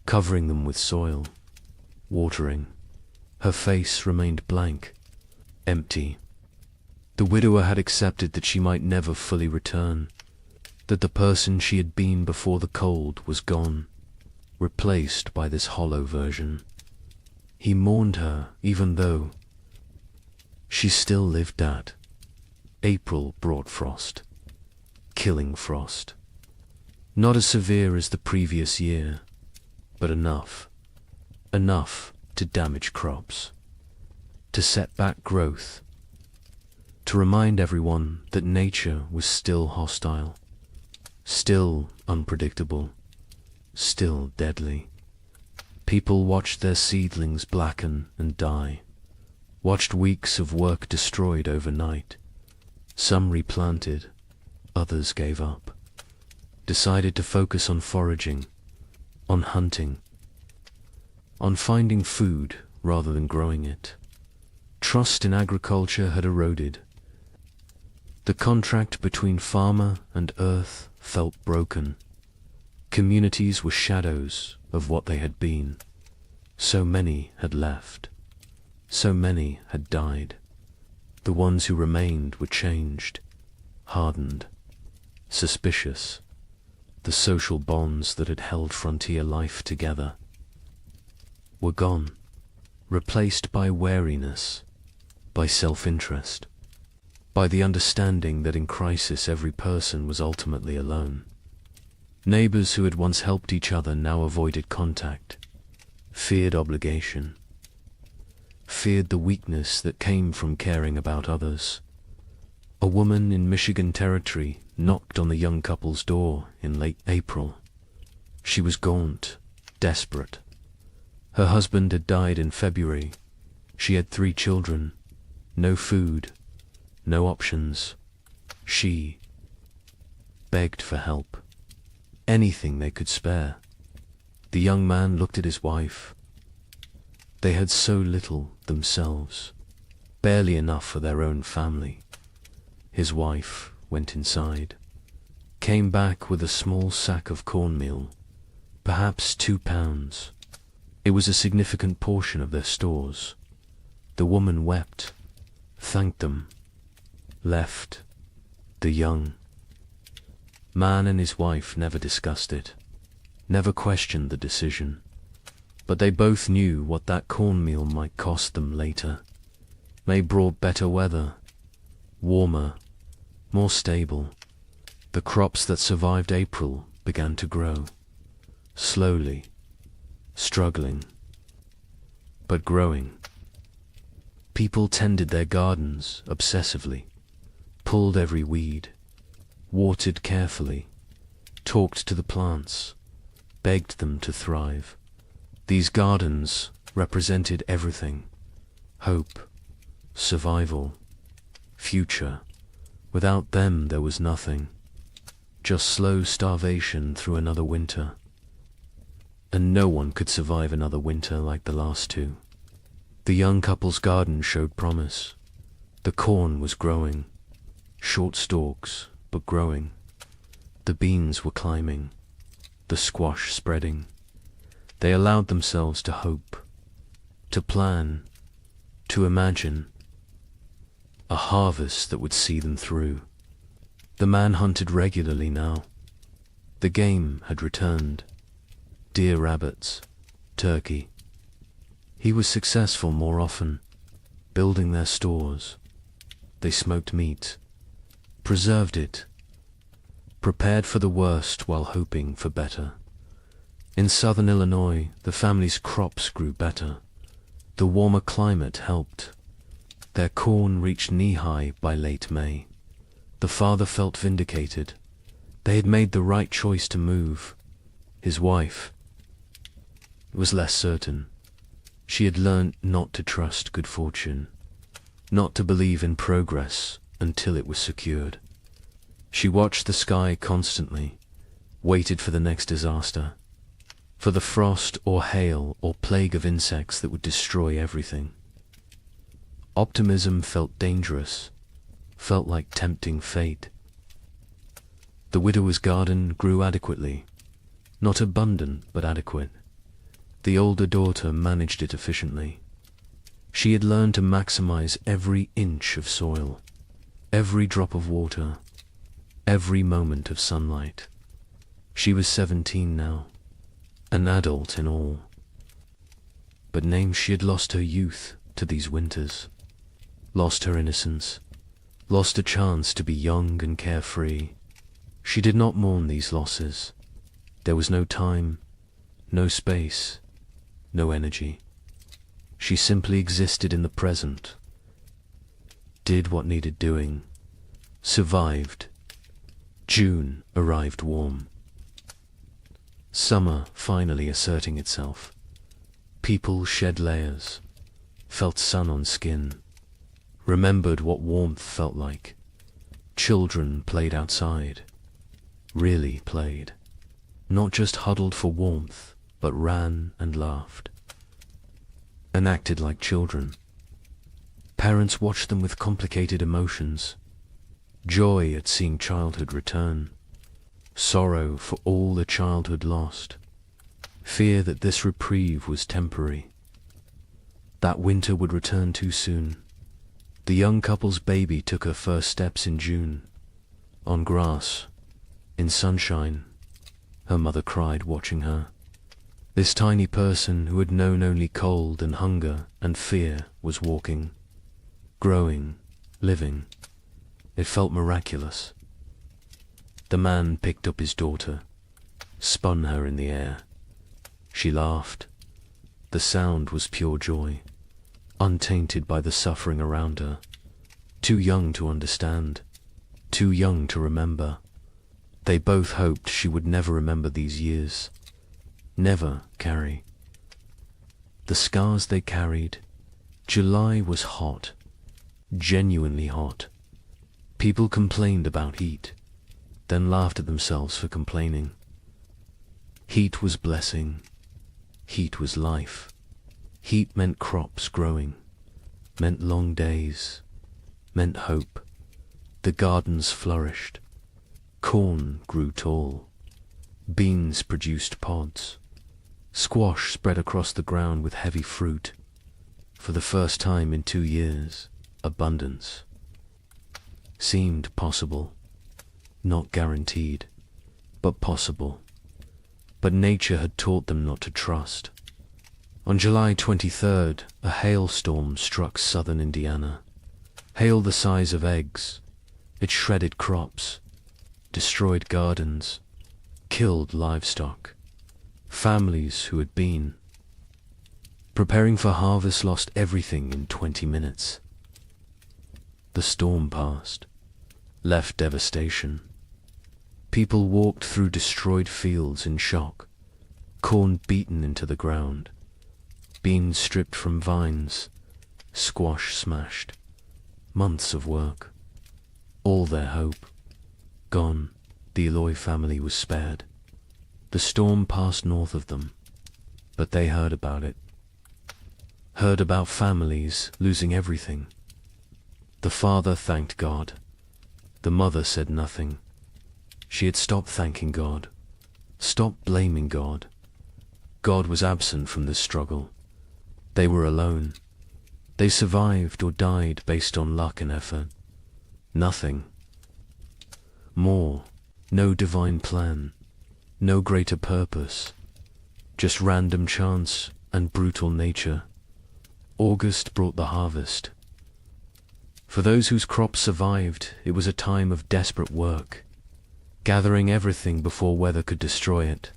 covering them with soil, watering. Her face remained blank, empty. The widower had accepted that she might never fully return, that the person she had been before the cold was gone, replaced by this hollow version. He mourned her even though she still lived at. April brought frost, killing frost. Not as severe as the previous year, but enough to damage crops, to set back growth, to remind everyone that nature was still hostile, still unpredictable, still deadly. People watched their seedlings blacken and die, watched weeks of work destroyed overnight. Some replanted, others gave up, decided to focus on foraging, on hunting, on finding food rather than growing it. Trust in agriculture had eroded. The contract between farmer and earth felt broken. Communities were shadows of what they had been. So many had left. So many had died. The ones who remained were changed, hardened, suspicious. The social bonds that had held frontier life together were gone, replaced by wariness, by self-interest, by the understanding that in crisis every person was ultimately alone. Neighbors who had once helped each other now avoided contact, feared obligation, feared the weakness that came from caring about others. A woman in Michigan Territory knocked on the young couple's door in late April. She was gaunt, desperate. Her husband had died in February. She had 3 children, no food, no options. She begged for help, anything they could spare. The young man looked at his wife. They had so little themselves, barely enough for their own family. His wife went inside, came back with a small sack of cornmeal, perhaps 2 pounds. It was a significant portion of their stores. The woman wept, thanked them, left. The young man and his wife never discussed it, never questioned the decision, but they both knew what that cornmeal might cost them later. May brought better weather, warmer, more stable. The crops that survived April began to grow, slowly, struggling, but growing. People tended their gardens obsessively, pulled every weed, watered carefully, talked to the plants, begged them to thrive. These gardens represented everything: hope, survival, future. Without them there was nothing, just slow starvation through another winter. And no one could survive another winter like the last 2. The young couple's garden showed promise. The corn was growing, short stalks, but growing. The beans were climbing, the squash spreading. They allowed themselves to hope, to plan, to imagine a harvest that would see them through. The man hunted regularly now, The game had returned. Deer, rabbits, turkey. He was successful more often, building their stores. They smoked meat, preserved it, prepared for the worst while hoping for better. In southern Illinois, the family's crops grew better. The warmer climate helped. Their corn reached knee-high by late May. The father felt vindicated. They had made the right choice to move. His wife was less certain. She had learned not to trust good fortune, not to believe in progress until it was secured. She watched the sky constantly, waited for the next disaster, for the frost or hail or plague of insects that would destroy everything. Optimism felt dangerous, felt like tempting fate. The widower's garden grew adequately, not abundant but adequate. The older daughter managed it efficiently. She had learned to maximize every inch of soil, every drop of water, every moment of sunlight. She was 17 now, an adult in all. But named she had lost her youth to these winters, lost her innocence, lost a chance to be young and carefree. She did not mourn these losses. There was no time, no space, no energy. She simply existed in the present, did what needed doing, survived. June arrived warm. Summer finally asserting itself. People shed layers, felt sun on skin, remembered what warmth felt like. Children played outside, really played, not just huddled for warmth, but ran and laughed, and acted like children. Parents watched them with complicated emotions, joy at seeing childhood return, sorrow for all the childhood lost, fear that this reprieve was temporary, that winter would return too soon. The young couple's baby took her first steps in June, on grass, in sunshine. Her mother cried watching her. This tiny person who had known only cold and hunger and fear was walking, growing, living. It felt miraculous. The man picked up his daughter, spun her in the air. She laughed. The sound was pure joy, untainted by the suffering around her. Too young to understand, too young to remember. They both hoped she would never remember these years, never carry the scars they carried. July was hot, genuinely hot. People complained about heat, then laughed at themselves for complaining. Heat was blessing. Heat was life. Heat meant crops growing, meant long days, meant hope. The gardens flourished. Corn grew tall. Beans produced pods. Squash spread across the ground with heavy fruit. For the first time in 2 years, abundance seemed possible. Not guaranteed, but possible. But nature had taught them not to trust. On July 23rd, a hailstorm struck southern Indiana. Hail the size of eggs. It shredded crops, destroyed gardens, killed livestock. Families who had been preparing for harvest lost everything in 20 minutes. The storm passed, left devastation. People walked through destroyed fields in shock, corn beaten into the ground, beans stripped from vines, squash smashed. Months of work, all their hope, gone. The Eloy family was spared. The storm passed north of them, but they heard about it. Heard about families losing everything. The father thanked God. The mother said nothing. She had stopped thanking God, stopped blaming God. God was absent from this struggle. They were alone. They survived or died based on luck and effort. Nothing more, no divine plan. No greater purpose, just random chance and brutal nature. August brought the harvest. For those whose crops survived, it was a time of desperate work, gathering everything before weather could destroy it,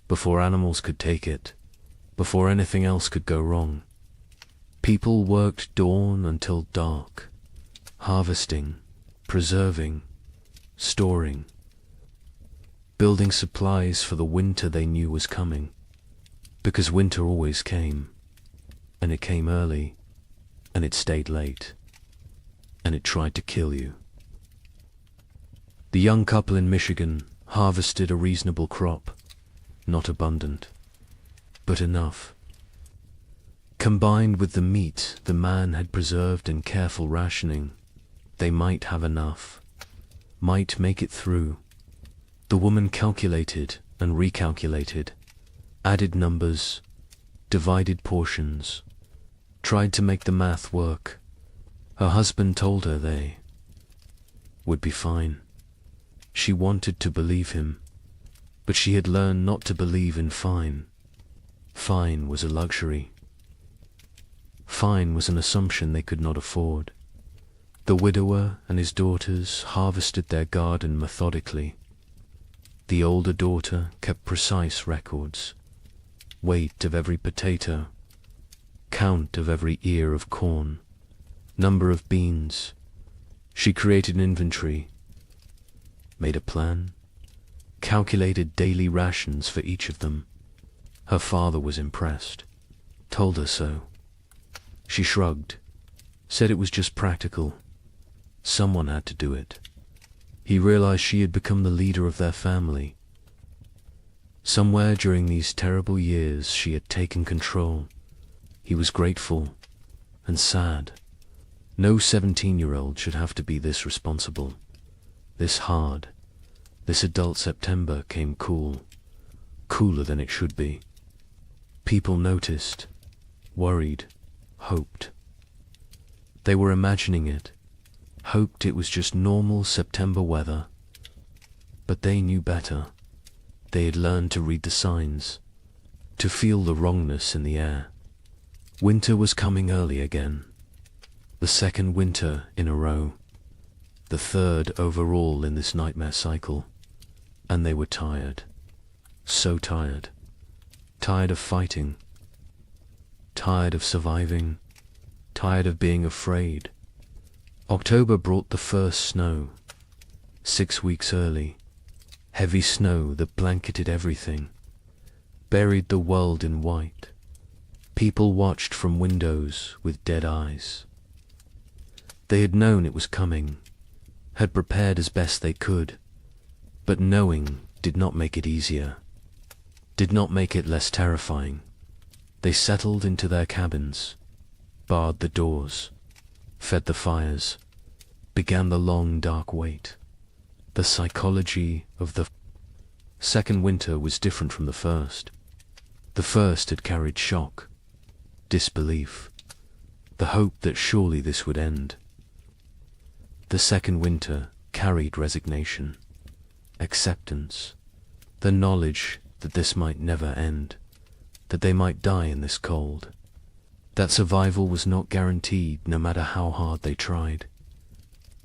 before animals could take it, before anything else could go wrong. People worked dawn until dark, harvesting, preserving, storing, building supplies for the winter they knew was coming, because winter always came, and it came early, and it stayed late, and it tried to kill you. The young couple in Michigan harvested a reasonable crop, not abundant, but enough. Combined with the meat the man had preserved in careful rationing, they might have enough, might make it through. The woman calculated and recalculated, added numbers, divided portions, tried to make the math work. Her husband told her they would be fine. She wanted to believe him, but she had learned not to believe in fine. Fine was a luxury. Fine was an assumption they could not afford. The widower and his daughters harvested their garden methodically. The older daughter kept precise records, weight of every potato, count of every ear of corn, number of beans. She created an inventory, made a plan, calculated daily rations for each of them. Her father was impressed, told her so. She shrugged, said it was just practical. Someone had to do it. He realized she had become the leader of their family. Somewhere during these terrible years she had taken control. He was grateful and sad. No 17-year-old should have to be this responsible, this hard. This adult September came cool, cooler than it should be. People noticed, worried, hoped. They were imagining it, hoped it was just normal September weather. But they knew better. They had learned to read the signs, to feel the wrongness in the air. Winter was coming early again. The second winter in a row. The third overall in this nightmare cycle. And they were tired. So tired. Tired of fighting. Tired of surviving. Tired of being afraid. October brought the first snow. 6 weeks early. Heavy snow that blanketed everything. Buried the world in white. People watched from windows with dead eyes. They had known it was coming, had prepared as best they could, but knowing did not make it easier, did not make it less terrifying. They settled into their cabins, barred the doors, fed the fires, began the long dark wait. The psychology of the second winter was different from the first. The first had carried shock, disbelief, the hope that surely this would end. The second winter carried resignation, acceptance, the knowledge that this might never end, that they might die in this cold, that survival was not guaranteed no matter how hard they tried.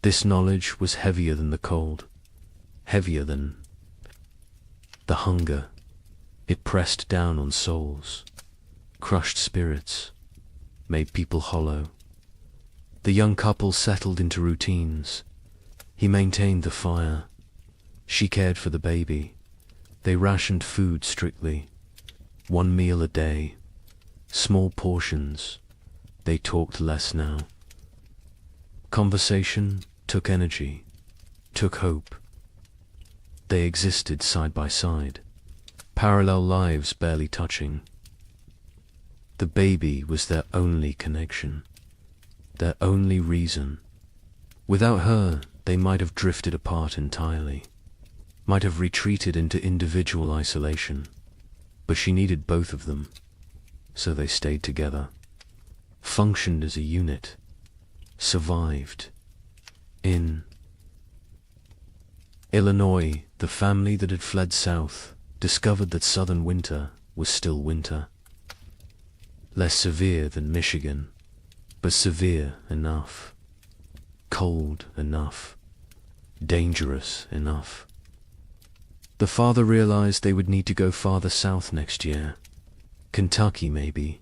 This knowledge was heavier than the cold, heavier than the hunger. It pressed down on souls, crushed spirits, made people hollow. The young couple settled into routines. He maintained the fire. She cared for the baby. They rationed food strictly. 1 meal a day. Small portions. They talked less now. Conversation took energy, took hope. They existed side by side, parallel lives barely touching. The baby was their only connection, their only reason. Without her, they might have drifted apart entirely, might have retreated into individual isolation. But she needed both of them, so they stayed together, functioned as a unit, survived. In Illinois, the family that had fled south discovered that southern winter was still winter. Less severe than Michigan, but severe enough. Cold enough. Dangerous enough. The father realized they would need to go farther south next year. Kentucky, maybe.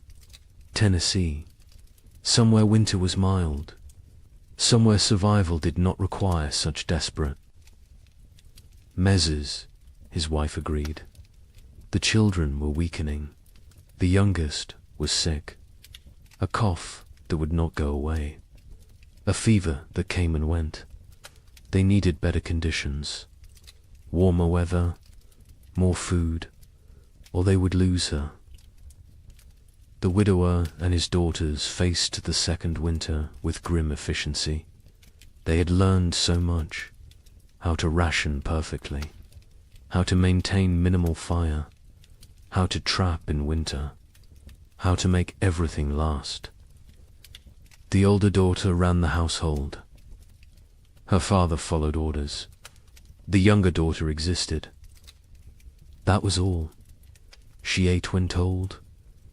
Tennessee. Somewhere winter was mild. Somewhere survival did not require such desperate measures, his wife agreed. The children were weakening. The youngest was sick. A cough that would not go away. A fever that came and went. They needed better conditions. Warmer weather, more food, or they would lose her. The widower and his daughters faced the second winter with grim efficiency. They had learned so much. How to ration perfectly. How to maintain minimal fire. How to trap in winter. How to make everything last. The older daughter ran the household. Her father followed orders. The younger daughter existed. That was all. She ate when told,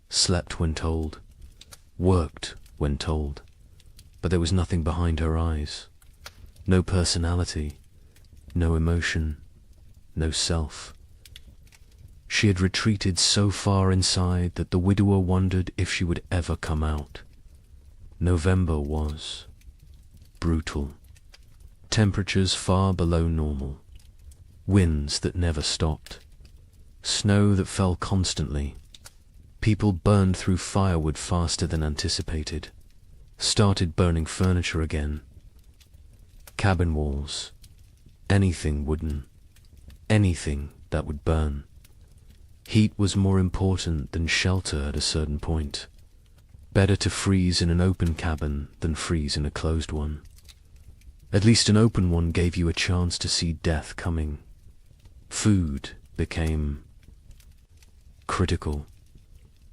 slept when told, worked when told, but there was nothing behind her eyes. No personality, no emotion, no self. She had retreated so far inside that the widower wondered if she would ever come out. November was brutal. Temperatures far below normal. Winds that never stopped. Snow that fell constantly. People burned through firewood faster than anticipated. Started burning furniture again. Cabin walls. Anything wooden. Anything that would burn. Heat was more important than shelter at a certain point. Better to freeze in an open cabin than freeze in a closed one. At least an open one gave you a chance to see death coming. Food became critical.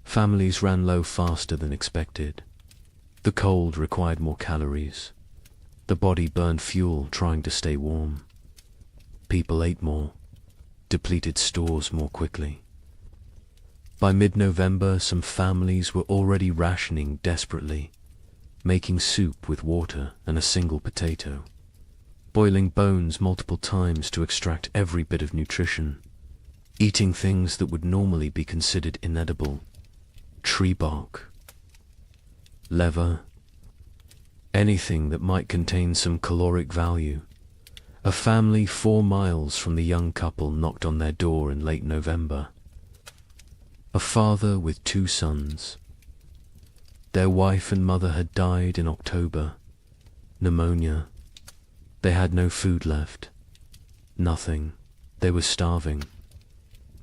Families ran low faster than expected. The cold required more calories. The body burned fuel trying to stay warm. People ate more, depleted stores more quickly. By mid-November, some families were already rationing desperately, making soup with water and a single potato, boiling bones multiple times to extract every bit of nutrition, eating things that would normally be considered inedible, tree bark, leather, anything that might contain some caloric value. A family 4 miles from the young couple knocked on their door in late November. A father with 2 sons. Their wife and mother had died in October. Pneumonia. They had no food left. Nothing. They were starving.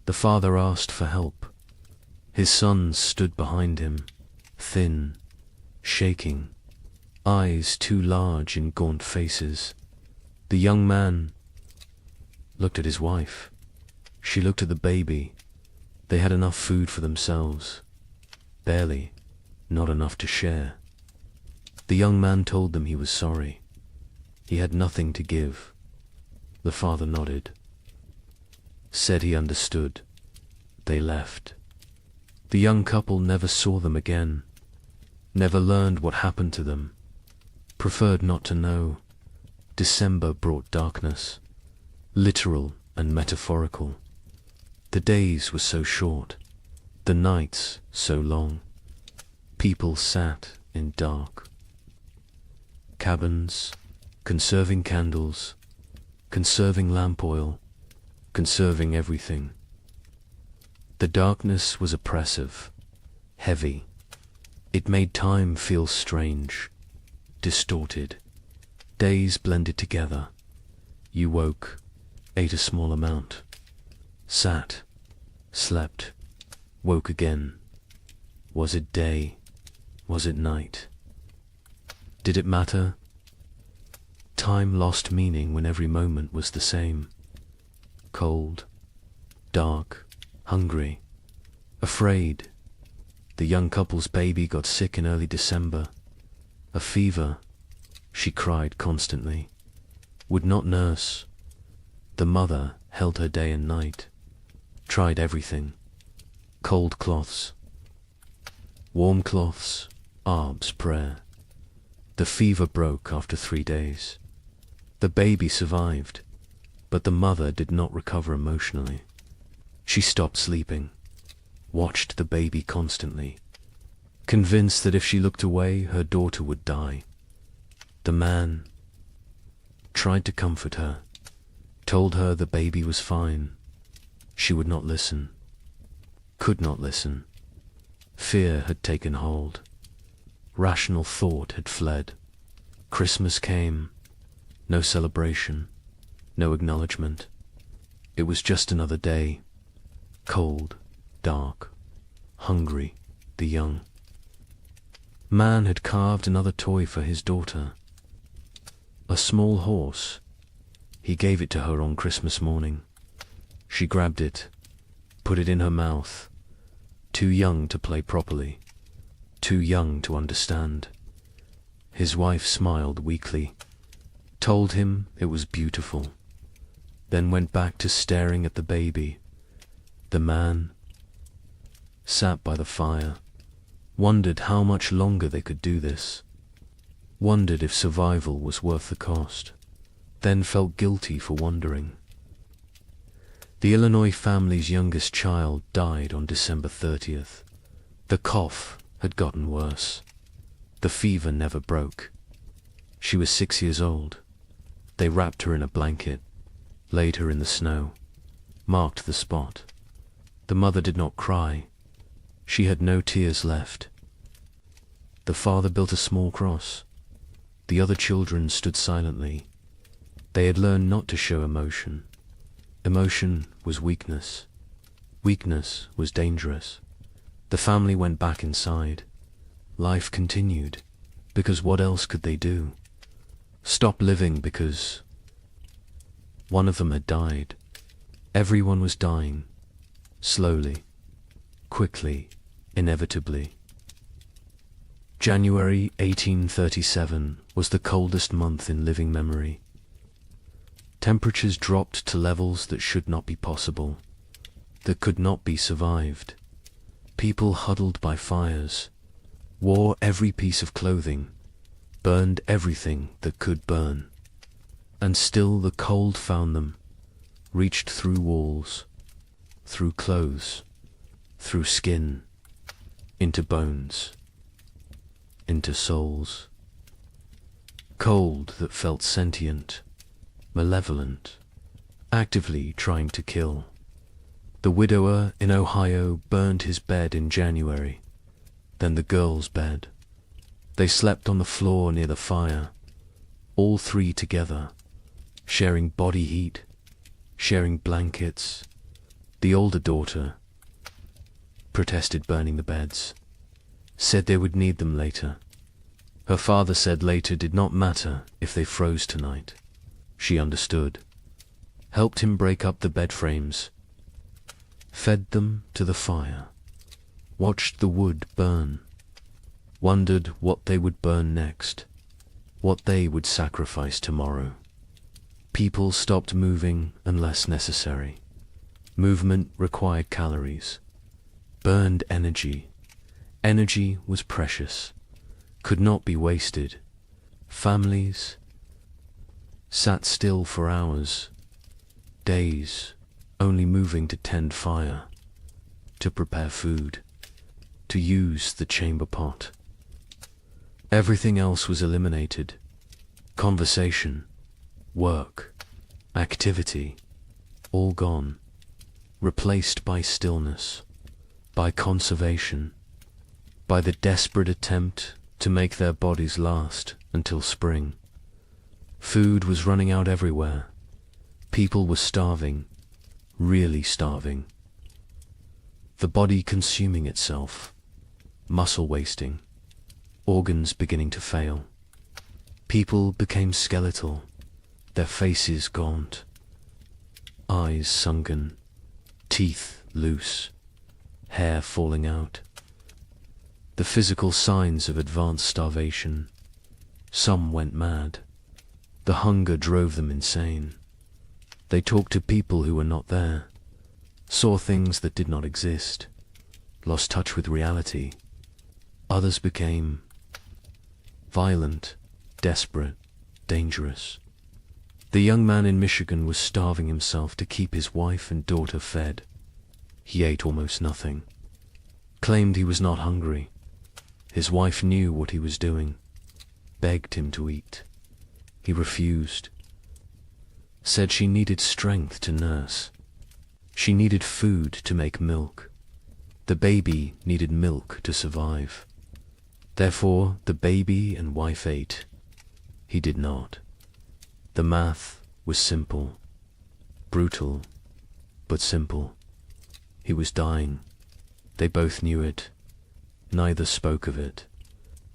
The father asked for help. His sons stood behind him, thin, shaking, eyes too large in gaunt faces. The young man looked at his wife. She looked at the baby. They had enough food for themselves. Barely. Not enough to share. The young man told them he was sorry. He had nothing to give. The father nodded. Said he understood. They left. The young couple never saw them again. Never learned what happened to them. Preferred not to know. December brought darkness. Literal and metaphorical. The days were so short. The nights so long. People sat in dark. Cabins, conserving candles, conserving lamp oil, conserving everything. The darkness was oppressive, heavy. It made time feel strange, distorted. Days blended together. You woke, ate a small amount, sat, slept, woke again. Was it day? Was it night? Did it matter? Time lost meaning when every moment was the same. Cold, dark, hungry, afraid. The young couple's baby got sick in early December. A fever. She cried constantly. Would not nurse. The mother held her day and night. tried everything. Cold cloths, warm cloths, arbs, prayer. The fever broke after 3 days. The baby survived, but the mother did not recover emotionally. She stopped sleeping, watched the baby constantly, convinced that if she looked away, her daughter would die. The man tried to comfort her, told her the baby was fine. She would not listen, could not listen. Fear had taken hold. Rational thought had fled. Christmas came. No celebration, no acknowledgement. It was just another day. Cold, dark, hungry, the young. Man had carved another toy for his daughter. A small horse. He gave it to her on Christmas morning. She grabbed it, put it in her mouth. Too young to play properly, too young to understand. His wife smiled weakly, told him it was beautiful, then went back to staring at the baby. The man sat by the fire, wondered how much longer they could do this, wondered if survival was worth the cost, then felt guilty for wondering. The Illinois family's youngest child died on December 30th. The cough had gotten worse. The fever never broke. She was 6 years old. They wrapped her in a blanket, laid her in the snow, marked the spot. The mother did not cry. She had no tears left. The father built a small cross. The other children stood silently. They had learned not to show emotion. Emotion was weakness. Weakness was dangerous. The family went back inside. Life continued, because what else could they do? Stop living because one of them had died. Everyone was dying, slowly, quickly, inevitably. January 1837 was the coldest month in living memory. Temperatures dropped to levels that should not be possible, that could not be survived. People huddled by fires, wore every piece of clothing, burned everything that could burn. And still the cold found them, reached through walls, through clothes, through skin, into bones, into souls. Cold that felt sentient, malevolent, actively trying to kill. The widower in Ohio burned his bed in January, then the girl's bed. They slept on the floor near the fire, all three together, sharing body heat, sharing blankets. The older daughter protested burning the beds, said they would need them later. Her father said later did not matter if they froze tonight. She understood, helped him break up the bed frames, fed them to the fire, watched the wood burn, wondered what they would burn next, what they would sacrifice tomorrow. People stopped moving unless necessary. Movement required calories, burned energy. Energy was precious, could not be wasted. Families sat still for hours, days, only moving to tend fire, to prepare food, to use the chamber pot. Everything else was eliminated. Conversation, work, activity, all gone, replaced by stillness, by conservation, by the desperate attempt to make their bodies last until spring. Food was running out everywhere. People were starving, really starving. The body consuming itself, muscle wasting, organs beginning to fail. People became skeletal, their faces gaunt, eyes sunken, teeth loose, hair falling out. The physical signs of advanced starvation. Some went mad. The hunger drove them insane. They talked to people who were not there. saw things that did not exist, lost touch with reality. Others became violent, desperate, dangerous. The young man in Michigan was starving himself to keep his wife and daughter fed. He ate almost nothing, claimed he was not hungry. His wife knew what he was doing, begged him to eat. He refused, said she needed strength to nurse. She needed food to make milk. The baby needed milk to survive. Therefore, the baby and wife ate. He did not. The math was simple, brutal, but simple. He was dying. They both knew it. Neither spoke of it,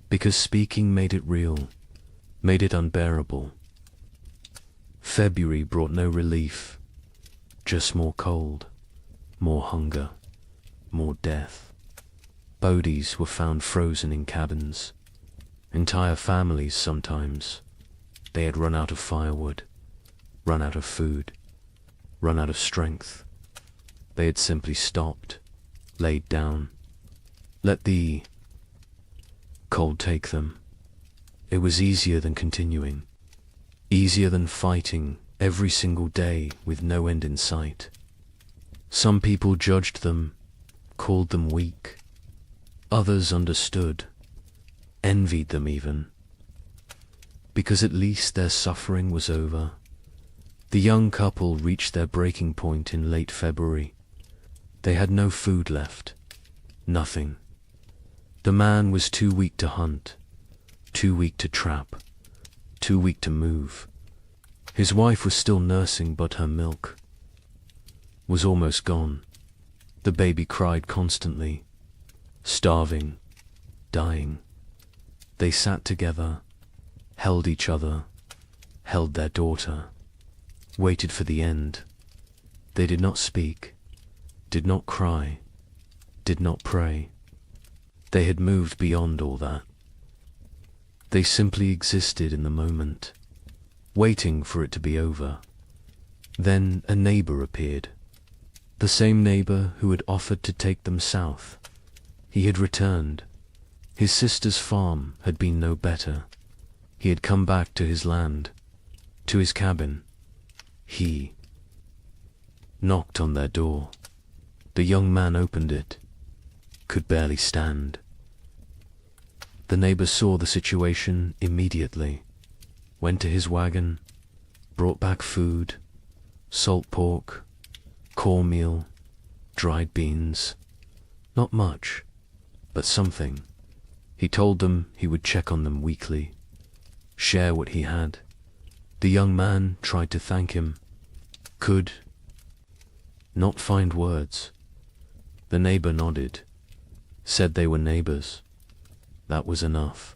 because speaking made it real, made it unbearable. February brought no relief, just more cold, more hunger, more death. Bodies were found frozen in cabins. Entire families sometimes. They had run out of firewood, run out of food, run out of strength. They had simply stopped, laid down, let the cold take them. It was easier than continuing, easier than fighting every single day with no end in sight. Some people judged them, called them weak. Others understood, envied them even, because at least their suffering was over. The young couple reached their breaking point in late February. They had no food left, nothing. The man was too weak to hunt, too weak to trap, too weak to move. His wife was still nursing, but her milk was almost gone. The baby cried constantly, starving, dying. They sat together, held each other, held their daughter, waited for the end. They did not speak, did not cry, did not pray. They had moved beyond all that. They simply existed in the moment, waiting for it to be over. Then a neighbor appeared, the same neighbor who had offered to take them south. He had returned. His sister's farm had been no better. He had come back to his land, to his cabin. He knocked on their door. The young man opened it, could barely stand. The neighbor saw the situation immediately, went to his wagon, brought back food, salt pork, cornmeal, dried beans. Not much, but something. He told them he would check on them weekly, share what he had. The young man tried to thank him, could not find words. The neighbor nodded, said they were neighbors. That was enough.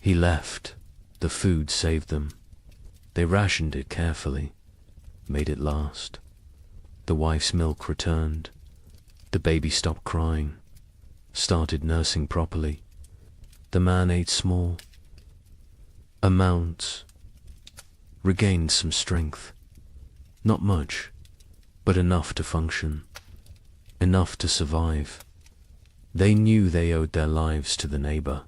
He left. The food saved them. They rationed it carefully, made it last. The wife's milk returned. The baby stopped crying, started nursing properly. The man ate small amounts, regained some strength. Not much, but enough to function, enough to survive. They knew they owed their lives to the neighbor,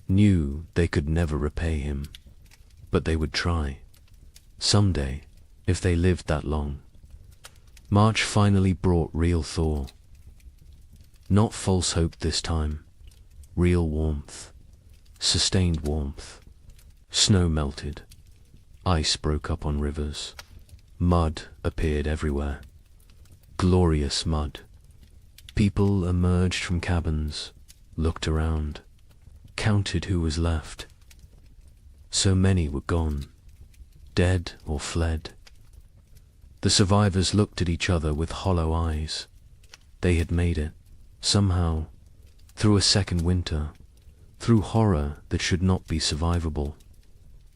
knew they could never repay him, but they would try, someday, if they lived that long. March finally brought real thaw. Not false hope this time, real warmth, sustained warmth. Snow melted, ice broke up on rivers, mud appeared everywhere, glorious mud. People emerged from cabins, looked around, counted who was left. So many were gone, dead or fled. The survivors looked at each other with hollow eyes. They had made it, somehow, through a second winter, through horror that should not be survivable.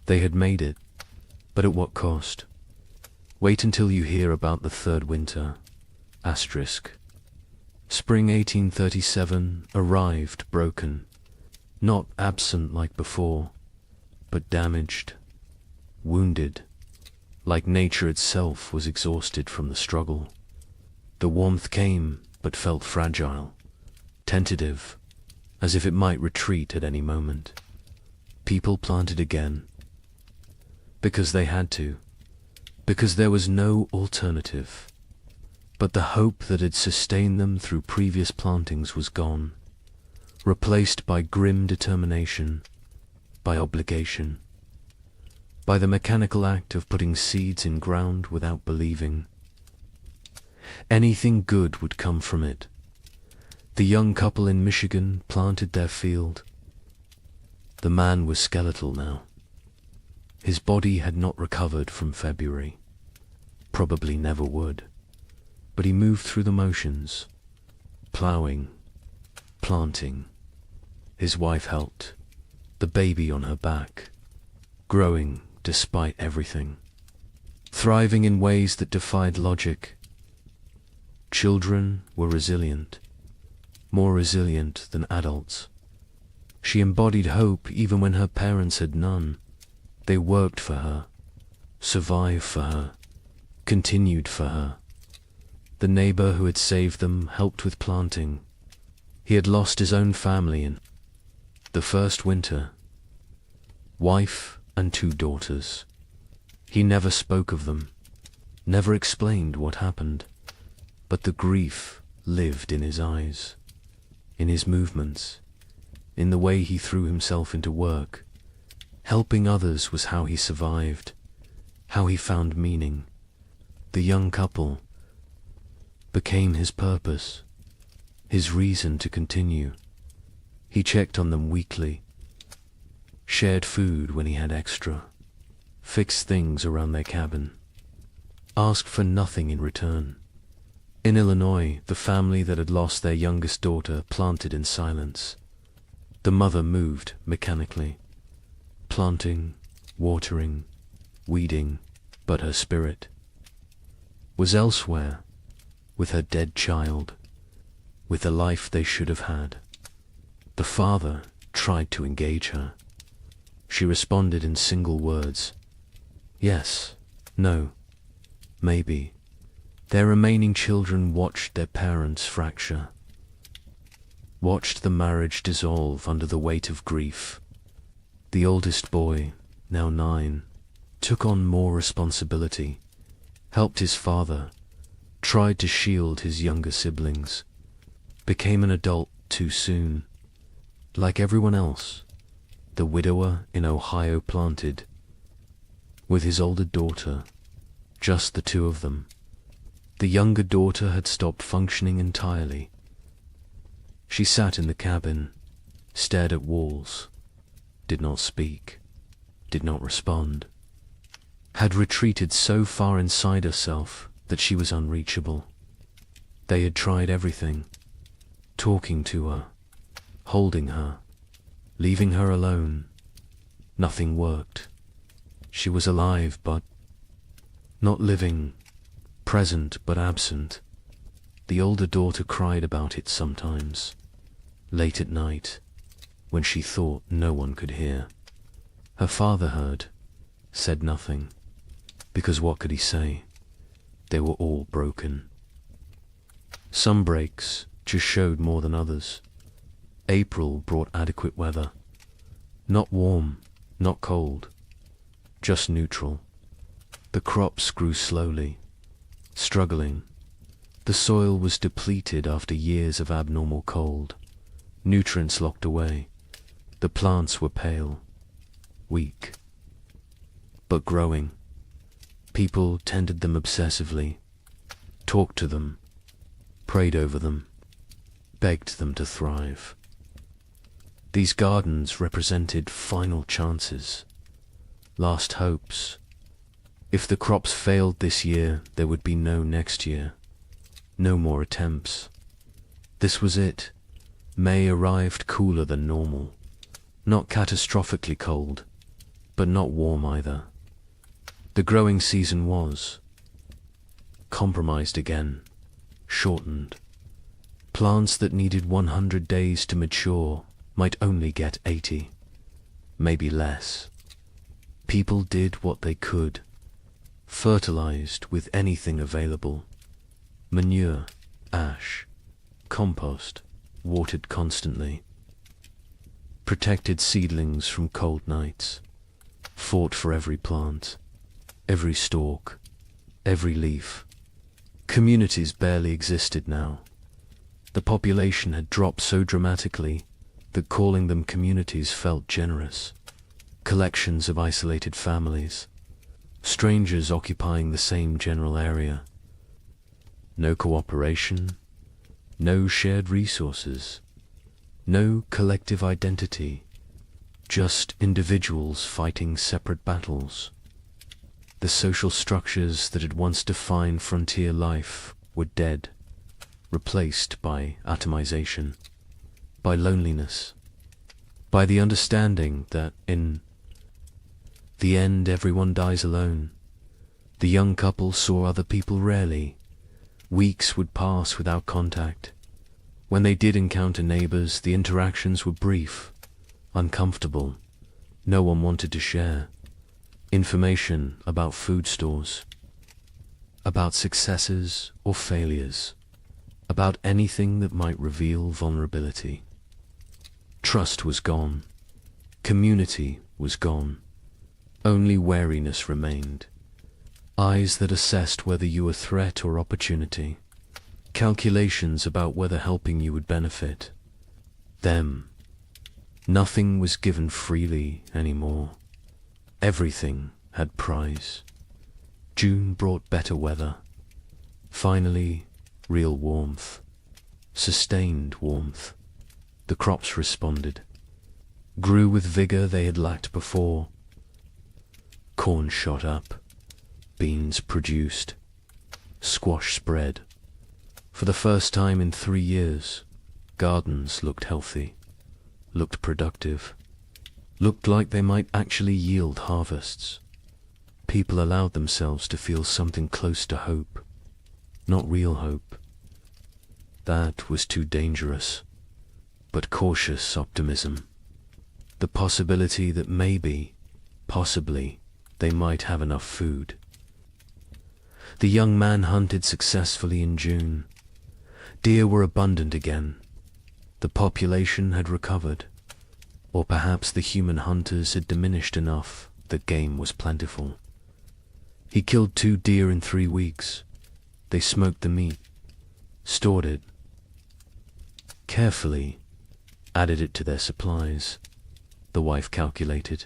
They had made it, but at what cost? Wait until you hear about the third winter. Asterisk. Spring 1837 arrived broken, not absent like before, but damaged, wounded, like nature itself was exhausted from the struggle. The warmth came, but felt fragile, tentative, as if it might retreat at any moment. People planted again, because they had to, because there was no alternative. But the hope that had sustained them through previous plantings was gone, replaced by grim determination, by obligation, by the mechanical act of putting seeds in ground without believing anything good would come from it. The young couple in Michigan planted their field. The man was skeletal now. His body had not recovered from February, probably never would, but he moved through the motions, ploughing, planting. His wife helped, the baby on her back, growing despite everything, thriving in ways that defied logic. Children were resilient, more resilient than adults. She embodied hope even when her parents had none. They worked for her, survived for her, continued for her. The neighbor who had saved them helped with planting. He had lost his own family in the first winter. Wife and 2 daughters. He never spoke of them, never explained what happened, but the grief lived in his eyes, in his movements, in the way he threw himself into work. Helping others was how he survived, how he found meaning. The young couple became his purpose, his reason to continue. He checked on them weekly, shared food when he had extra, fixed things around their cabin, asked for nothing in return. In Illinois, the family that had lost their youngest daughter planted in silence. The mother moved mechanically, planting, watering, weeding, but her spirit was elsewhere, with her dead child, with the life they should have had. The father tried to engage her. She responded in single words. Yes, no, maybe. Their remaining children watched their parents fracture, watched the marriage dissolve under the weight of grief. The oldest boy, now 9, took on more responsibility, helped his father, tried to shield his younger siblings, became an adult too soon. Like everyone else, the widower in Ohio planted, with his older daughter, just the 2 of them. The younger daughter had stopped functioning entirely. She sat in the cabin, stared at walls, did not speak, did not respond, had retreated so far inside herself that she was unreachable. They had tried everything, talking to her, holding her, leaving her alone. Nothing worked. She was alive but not living, present but absent. The older daughter cried about it sometimes, late at night, when she thought no one could hear. Her father heard, said nothing, because what could he say? They were all broken. Some breaks just showed more than others. April brought adequate weather. Not warm, not cold, just neutral. The crops grew slowly, struggling. The soil was depleted after years of abnormal cold. Nutrients locked away. The plants were pale, weak, but growing. People tended them obsessively, talked to them, prayed over them, begged them to thrive. These gardens represented final chances, last hopes. If the crops failed this year, there would be no next year, no more attempts. This was it. May arrived cooler than normal, not catastrophically cold, but not warm either. The growing season was compromised again, shortened. Plants that needed 100 days to mature might only get 80, maybe less. People did what they could, fertilized with anything available, Manure, ash, compost, watered constantly. Protected seedlings from cold nights. Fought for every plant, every stalk, every leaf. Communities barely existed now. The population had dropped so dramatically that calling them communities felt generous. Collections of isolated families, strangers occupying the same general area. No cooperation, no shared resources, no collective identity, just individuals fighting separate battles. The social structures that had once defined frontier life were dead, replaced by atomization, by loneliness, by the understanding that in the end everyone dies alone. The young couple saw other people rarely. Weeks would pass without contact. When they did encounter neighbors, the interactions were brief, uncomfortable. No one wanted to share information about food stores, about successes or failures, about anything that might reveal vulnerability. Trust was gone. Community was gone. Only wariness remained. Eyes that assessed whether you were threat or opportunity. Calculations about whether helping you would benefit them. Nothing was given freely anymore. Everything had price. June brought better weather. Finally, real warmth. Sustained warmth. The crops responded. Grew with vigor they had lacked before. Corn shot up. Beans produced. Squash spread. For the first time in 3 years, gardens looked healthy, looked productive, looked like they might actually yield harvests. People allowed themselves to feel something close to hope, not real hope. That was too dangerous, but cautious optimism. The possibility that maybe, possibly, they might have enough food. The young man hunted successfully in June. Deer were abundant again. The population had recovered, or perhaps the human hunters had diminished enough that game was plentiful. He killed 2 deer in 3 weeks. They smoked the meat, stored it, carefully added it to their supplies. The wife calculated,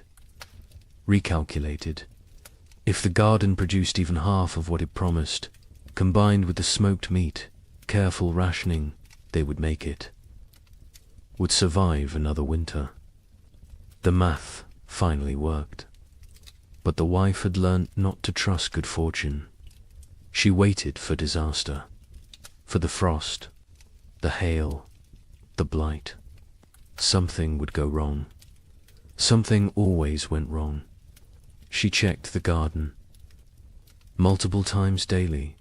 recalculated. If the garden produced even half of what it promised, combined with the smoked meat, careful rationing, they would make it. Would survive another winter. The math finally worked. But the wife had learnt not to trust good fortune. She waited for disaster, for the frost, the hail, the blight. Something would go wrong. Something always went wrong. She checked the garden multiple times daily,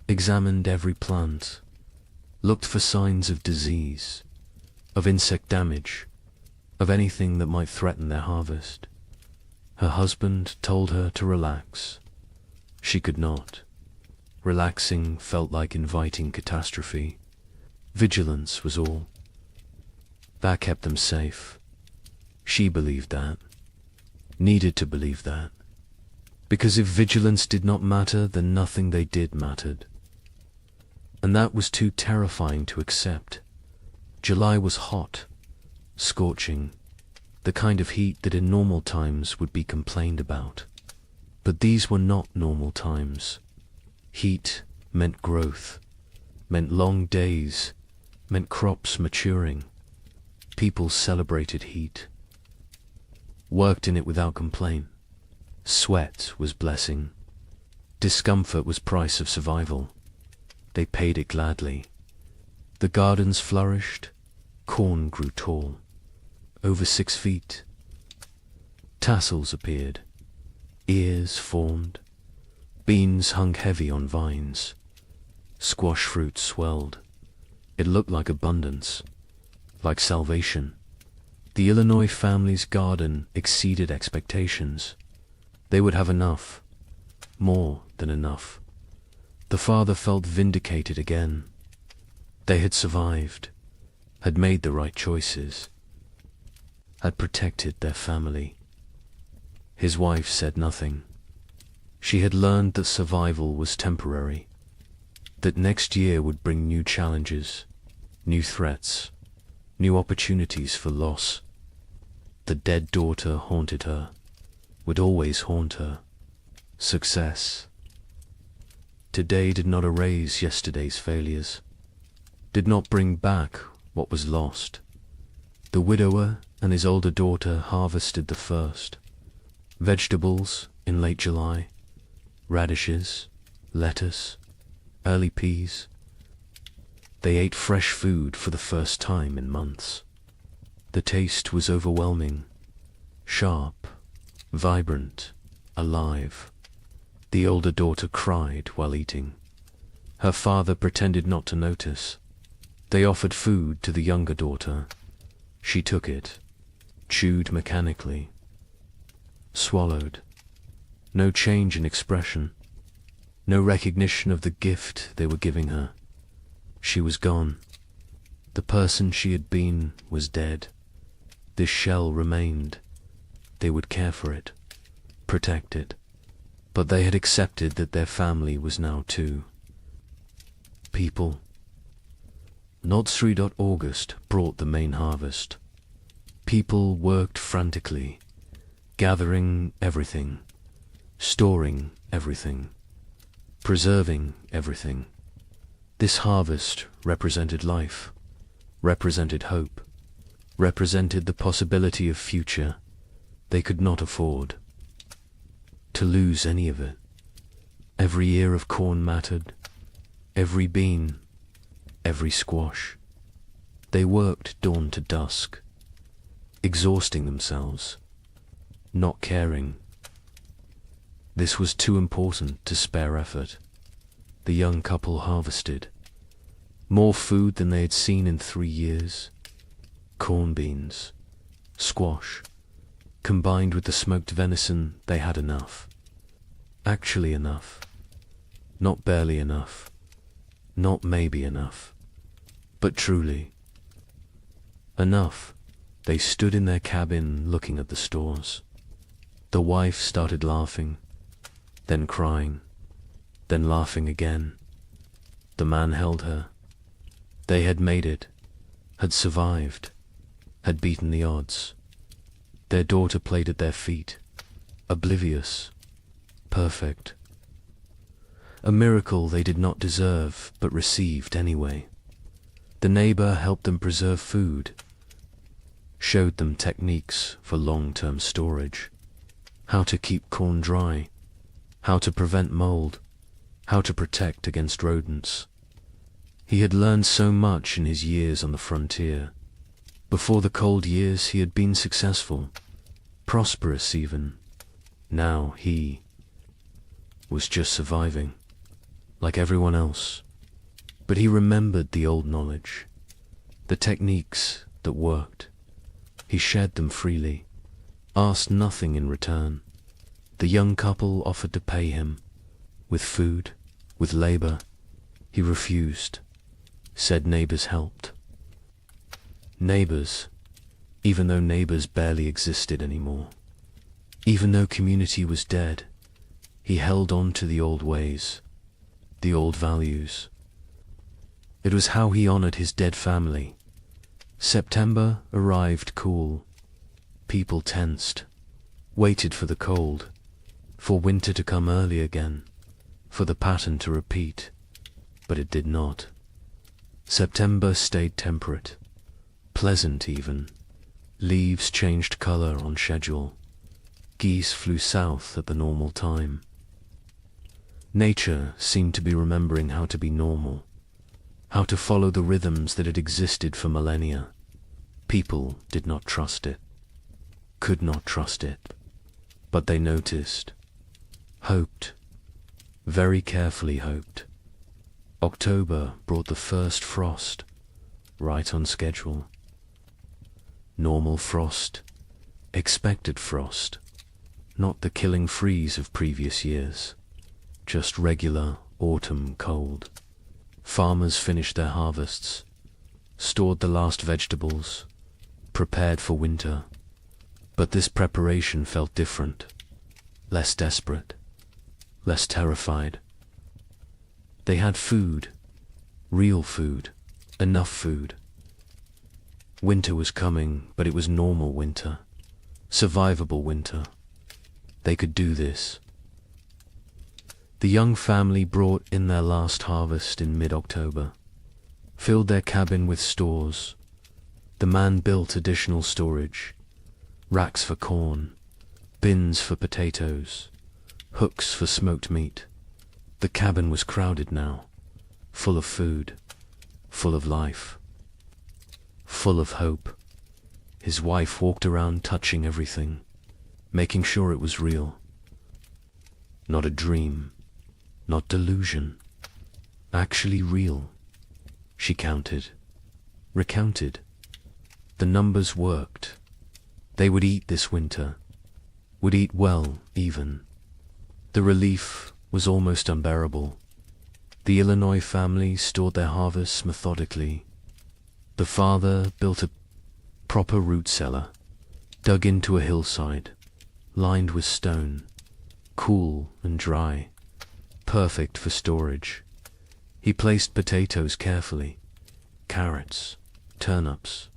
examined every plant, looked for signs of disease, of insect damage, of anything that might threaten their harvest. Her husband told her to relax. She could not. Relaxing felt like inviting catastrophe. Vigilance was all. That kept them safe. She believed that. Needed to believe that. Because if vigilance did not matter, then nothing they did mattered. And that was too terrifying to accept. July was hot, scorching, the kind of heat that in normal times would be complained about. But these were not normal times. Heat meant growth, meant long days, meant crops maturing. People celebrated heat, worked in it without complaint. Sweat was blessing. Discomfort was price of survival. They paid it gladly. The gardens flourished. Corn grew tall, over 6 feet. Tassels appeared. Ears formed. Beans hung heavy on vines. Squash fruit swelled. It looked like abundance, like salvation. The Illinois family's garden exceeded expectations. They would have enough, more than enough. The father felt vindicated again. They had survived, had made the right choices, had protected their family. His wife said nothing. She had learned that survival was temporary, that next year would bring new challenges, new threats, new opportunities for loss. The dead daughter haunted her, would always haunt her. Success. Today did not erase yesterday's failures, did not bring back what was lost. The widower and his older daughter harvested the first. Vegetables in late July, radishes, lettuce, early peas. They ate fresh food for the first time in months. The taste was overwhelming, sharp, vibrant, alive. The older daughter cried while eating. Her father pretended not to notice. They offered food to the younger daughter. She took it, chewed mechanically, swallowed. No change in expression, no recognition of the gift they were giving her. She was gone. The person she had been was dead. This shell remained. They would care for it, protect it. But they had accepted that their family was now too. People. Not August brought the main harvest. People worked frantically, gathering everything, storing everything, preserving everything. This harvest represented life, represented hope, represented the possibility of future they could not afford to lose any of it. Every ear of corn mattered, every bean, every squash. They worked dawn to dusk, exhausting themselves, not caring. This was too important to spare effort. The young couple harvested more food than they had seen in 3 years. Corn beans, squash, combined with the smoked venison, they had enough. Actually enough. Not barely enough. Not maybe enough. But truly. Enough. They stood in their cabin looking at the stores. The wife started laughing, then crying, then laughing again. The man held her. They had made it, had survived, had beaten the odds. Their daughter played at their feet, oblivious, perfect. A miracle they did not deserve, but received anyway. The neighbor helped them preserve food, showed them techniques for long-term storage, how to keep corn dry, how to prevent mold, how to protect against rodents. He had learned so much in his years on the frontier. Before the cold years he had been successful, prosperous even. Now he was just surviving, like everyone else. But he remembered the old knowledge, the techniques that worked. He shared them freely, asked nothing in return. The young couple offered to pay him, with food, with labor. He refused, said neighbors helped. Neighbors, even though neighbors barely existed anymore. Even though community was dead, he held on to the old ways, the old values. It was how he honored his dead family. September arrived cool. People tensed, waited for the cold, for winter to come early again, for the pattern to repeat, but it did not. September stayed temperate, pleasant even. Leaves changed color on schedule. Geese flew south at the normal time. Nature seemed to be remembering how to be normal, how to follow the rhythms that had existed for millennia. People did not trust it, could not trust it, but they noticed, hoped, very carefully hoped. October brought the first frost, right on schedule. Normal frost, expected frost, not the killing freeze of previous years, just regular, autumn cold. Farmers finished their harvests, stored the last vegetables, prepared for winter. But this preparation felt different, less desperate, less terrified. They had food, real food, enough food. Winter was coming, but it was normal winter, survivable winter. They could do this. The young family brought in their last harvest in mid-October, filled their cabin with stores. The man built additional storage, racks for corn, bins for potatoes, hooks for smoked meat. The cabin was crowded now, full of food, full of life, full of hope. His wife walked around touching everything, making sure it was real. Not a dream, not delusion, actually real. She counted, recounted. The numbers worked. They would eat this winter, would eat well even. The relief was almost unbearable. The Illinois family stored their harvests methodically. The father built a proper root cellar, dug into a hillside, lined with stone, cool and dry, perfect for storage. He placed potatoes carefully, carrots, turnips,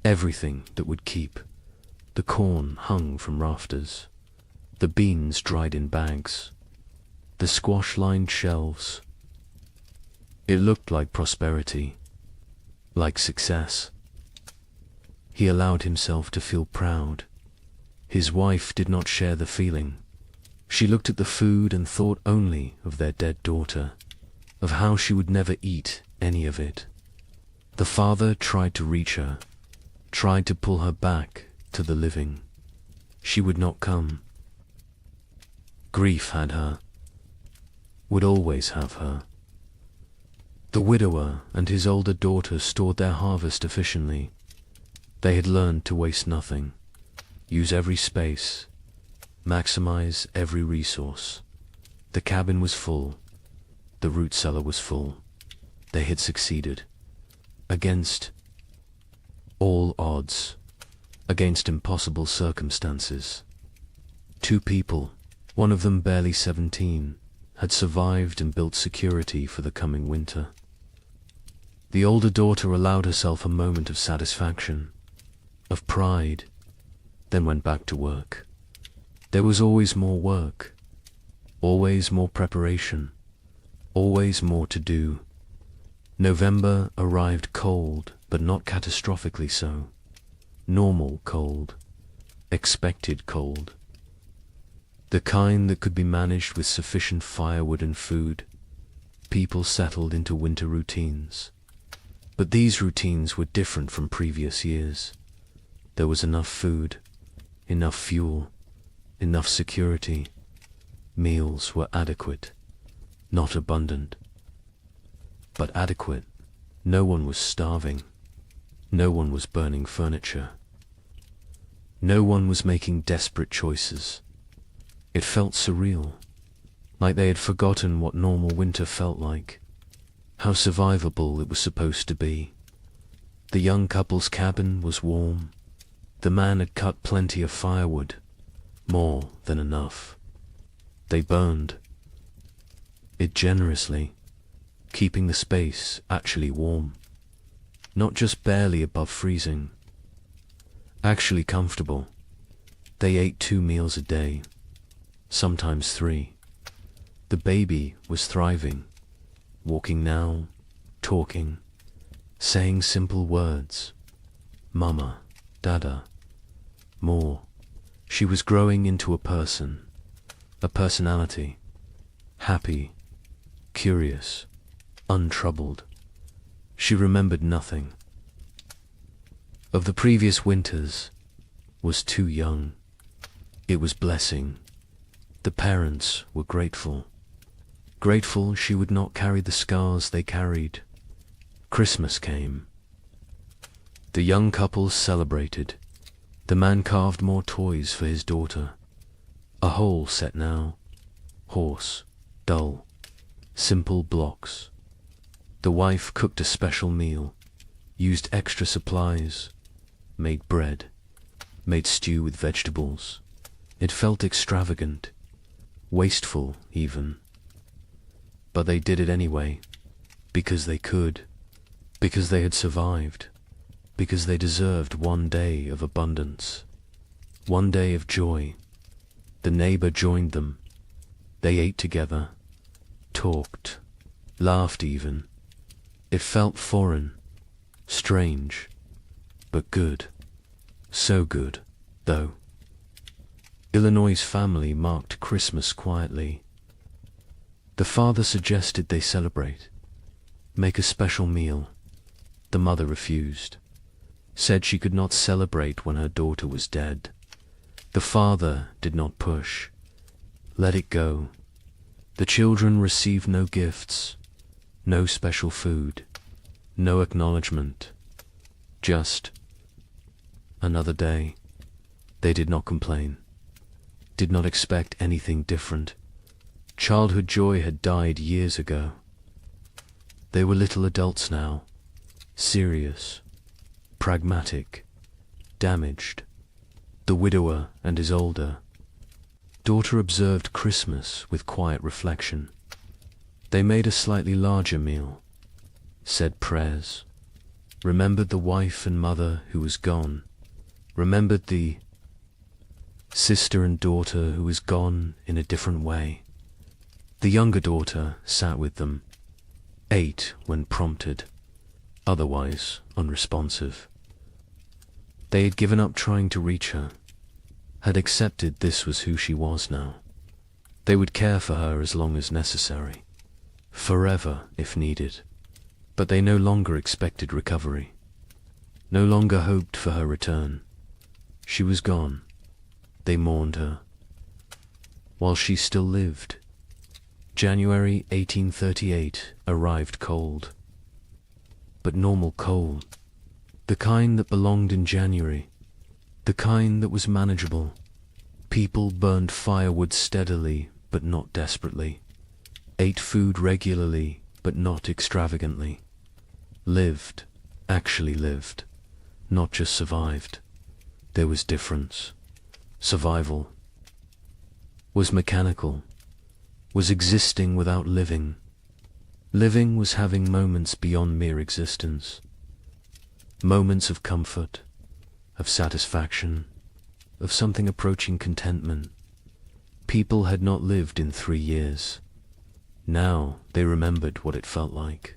everything that would keep. The corn hung from rafters, the beans dried in bags, the squash lined shelves. It looked like prosperity, like success. He allowed himself to feel proud. His wife did not share the feeling. She looked at the food and thought only of their dead daughter, of how she would never eat any of it. The father tried to reach her, tried to pull her back to the living. She would not come. Grief had her, would always have her. The widower and his older daughter stored their harvest efficiently. They had learned to waste nothing, use every space, maximize every resource. The cabin was full, the root cellar was full. They had succeeded. Against all odds, against impossible circumstances. 2 people, one of them barely 17, had survived and built security for the coming winter. The older daughter allowed herself a moment of satisfaction, of pride, then went back to work. There was always more work, always more preparation, always more to do. November arrived cold, but not catastrophically so. Normal cold, expected cold. The kind that could be managed with sufficient firewood and food. People settled into winter routines. But these routines were different from previous years. There was enough food, enough fuel, enough security. Meals were adequate, not abundant, but adequate. No one was starving. No one was burning furniture. No one was making desperate choices. It felt surreal, like they had forgotten what normal winter felt like, how survivable it was supposed to be. The young couple's cabin was warm. The man had cut plenty of firewood, more than enough. They burned it generously, keeping the space actually warm, not just barely above freezing, actually comfortable. They ate 2 meals a day, sometimes 3. The baby was thriving, walking now, talking, saying simple words. Mama, Dada, more. She was growing into a person, a personality, happy, curious, untroubled. She remembered nothing. Of the previous winters, was too young. It was blessing. The parents were grateful. Grateful she would not carry the scars they carried. Christmas came. The young couple celebrated. The man carved more toys for his daughter. A whole set now. Horse, dull. Simple blocks. The wife cooked a special meal, used extra supplies, made bread, made stew with vegetables. It felt extravagant, wasteful even. But they did it anyway, because they could, because they had survived, because they deserved one day of abundance, one day of joy. The neighbor joined them. They ate together, talked, laughed even. It felt foreign, strange, but good. So good, though. Illinois' family marked Christmas quietly. The father suggested they celebrate, make a special meal. The mother refused, said she could not celebrate when her daughter was dead. The father did not push, let it go. The children received no gifts, no special food, no acknowledgement, just another day. They did not complain, did not expect anything different. Childhood joy had died years ago. They were little adults now, serious, pragmatic, damaged. The widower and his older daughter observed Christmas with quiet reflection. They made a slightly larger meal, said prayers, remembered the wife and mother who was gone, remembered the sister and daughter who was gone in a different way. The younger daughter sat with them, ate when prompted, otherwise unresponsive. They had given up trying to reach her, had accepted this was who she was now. They would care for her as long as necessary, forever if needed, but they no longer expected recovery, no longer hoped for her return. She was gone. They mourned her, while she still lived. January 1838 arrived cold, but normal cold, the kind that belonged in January, the kind that was manageable. People burned firewood steadily but not desperately, ate food regularly but not extravagantly, lived, actually lived, not just survived. There was difference. Survival was mechanical, was existing without living. Living was having moments beyond mere existence, moments of comfort, of satisfaction, of something approaching contentment. People had not lived in 3 years. Now they remembered what it felt like.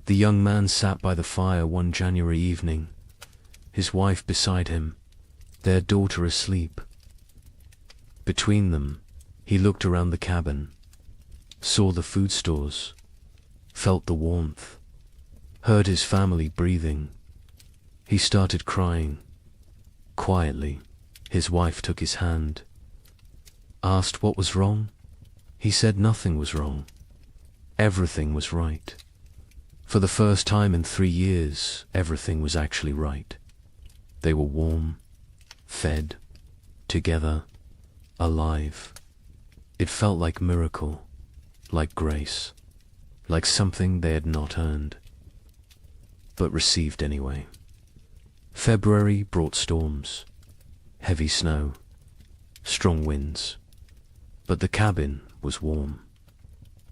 The young man sat by the fire one January evening, his wife beside him, their daughter asleep. Between them, he looked around the cabin, saw the food stores, felt the warmth, heard his family breathing. He started crying. Quietly, his wife took his hand, asked what was wrong. He said nothing was wrong. Everything was right. For the first time in 3 years, everything was actually right. They were warm, fed, together, alive. It felt like miracle, like grace, like something they had not earned, but received anyway. February brought storms, heavy snow, strong winds, but the cabin was warm.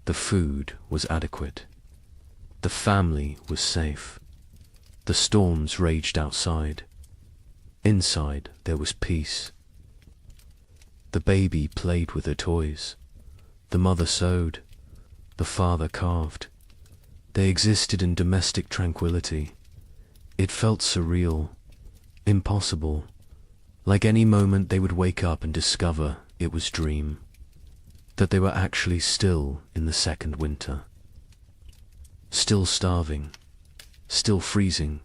The food was adequate. The family was safe. The storms raged outside. Inside there was peace. The baby played with her toys. The mother sewed. The father carved. They existed in domestic tranquility. It felt surreal, impossible, like any moment they would wake up and discover it was dream, that they were actually still in the second winter, still starving, still freezing,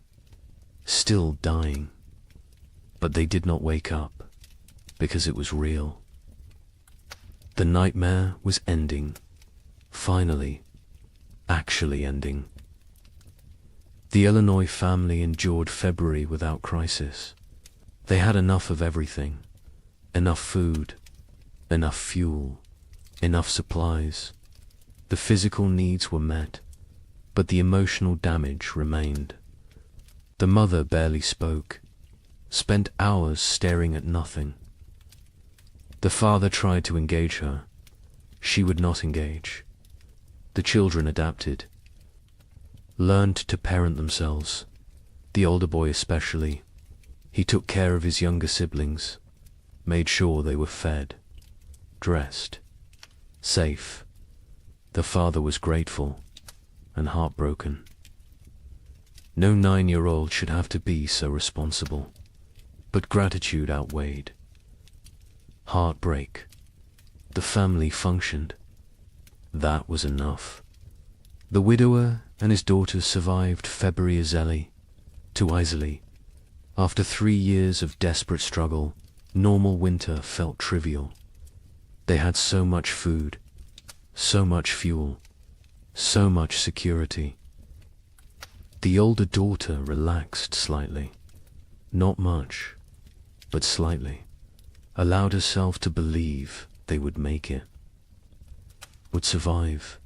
still dying. But they did not wake up, because it was real. The nightmare was ending, finally, actually ending. The Illinois family endured February without crisis. They had enough of everything, enough food, enough fuel, enough supplies. The physical needs were met, but the emotional damage remained. The mother barely spoke, spent hours staring at nothing. The father tried to engage her. She would not engage. The children adapted, learned to parent themselves, the older boy especially. He took care of his younger siblings, made sure they were fed, dressed, safe. The father was grateful and heartbroken. No 9-year-old should have to be so responsible, but gratitude outweighed. Heartbreak. The family functioned. That was enough. The widower and his daughters survived February too easily. After 3 years of desperate struggle, normal winter felt trivial. They had so much food, so much fuel, so much security. The older daughter relaxed slightly, not much, but slightly, allowed herself to believe they would make it, would survive,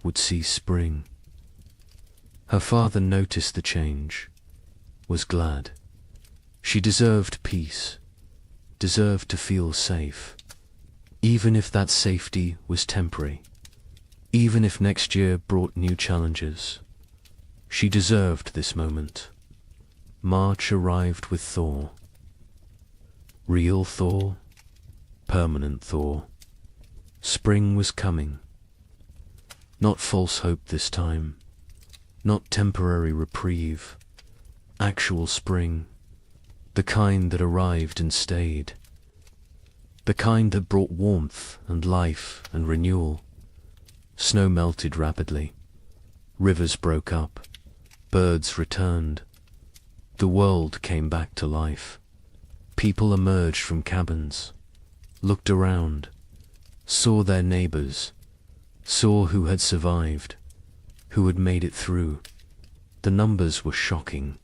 would see spring. Her father noticed the change, was glad. She deserved peace, deserved to feel safe, even if that safety was temporary, even if next year brought new challenges. She deserved this moment. March arrived with thaw. Real thaw, permanent thaw. Spring was coming. Not false hope this time, not temporary reprieve. Actual spring, the kind that arrived and stayed, the kind that brought warmth and life and renewal. Snow melted rapidly, rivers broke up, birds returned, the world came back to life. People emerged from cabins, looked around, saw their neighbors, saw who had survived, who had made it through. The numbers were shocking.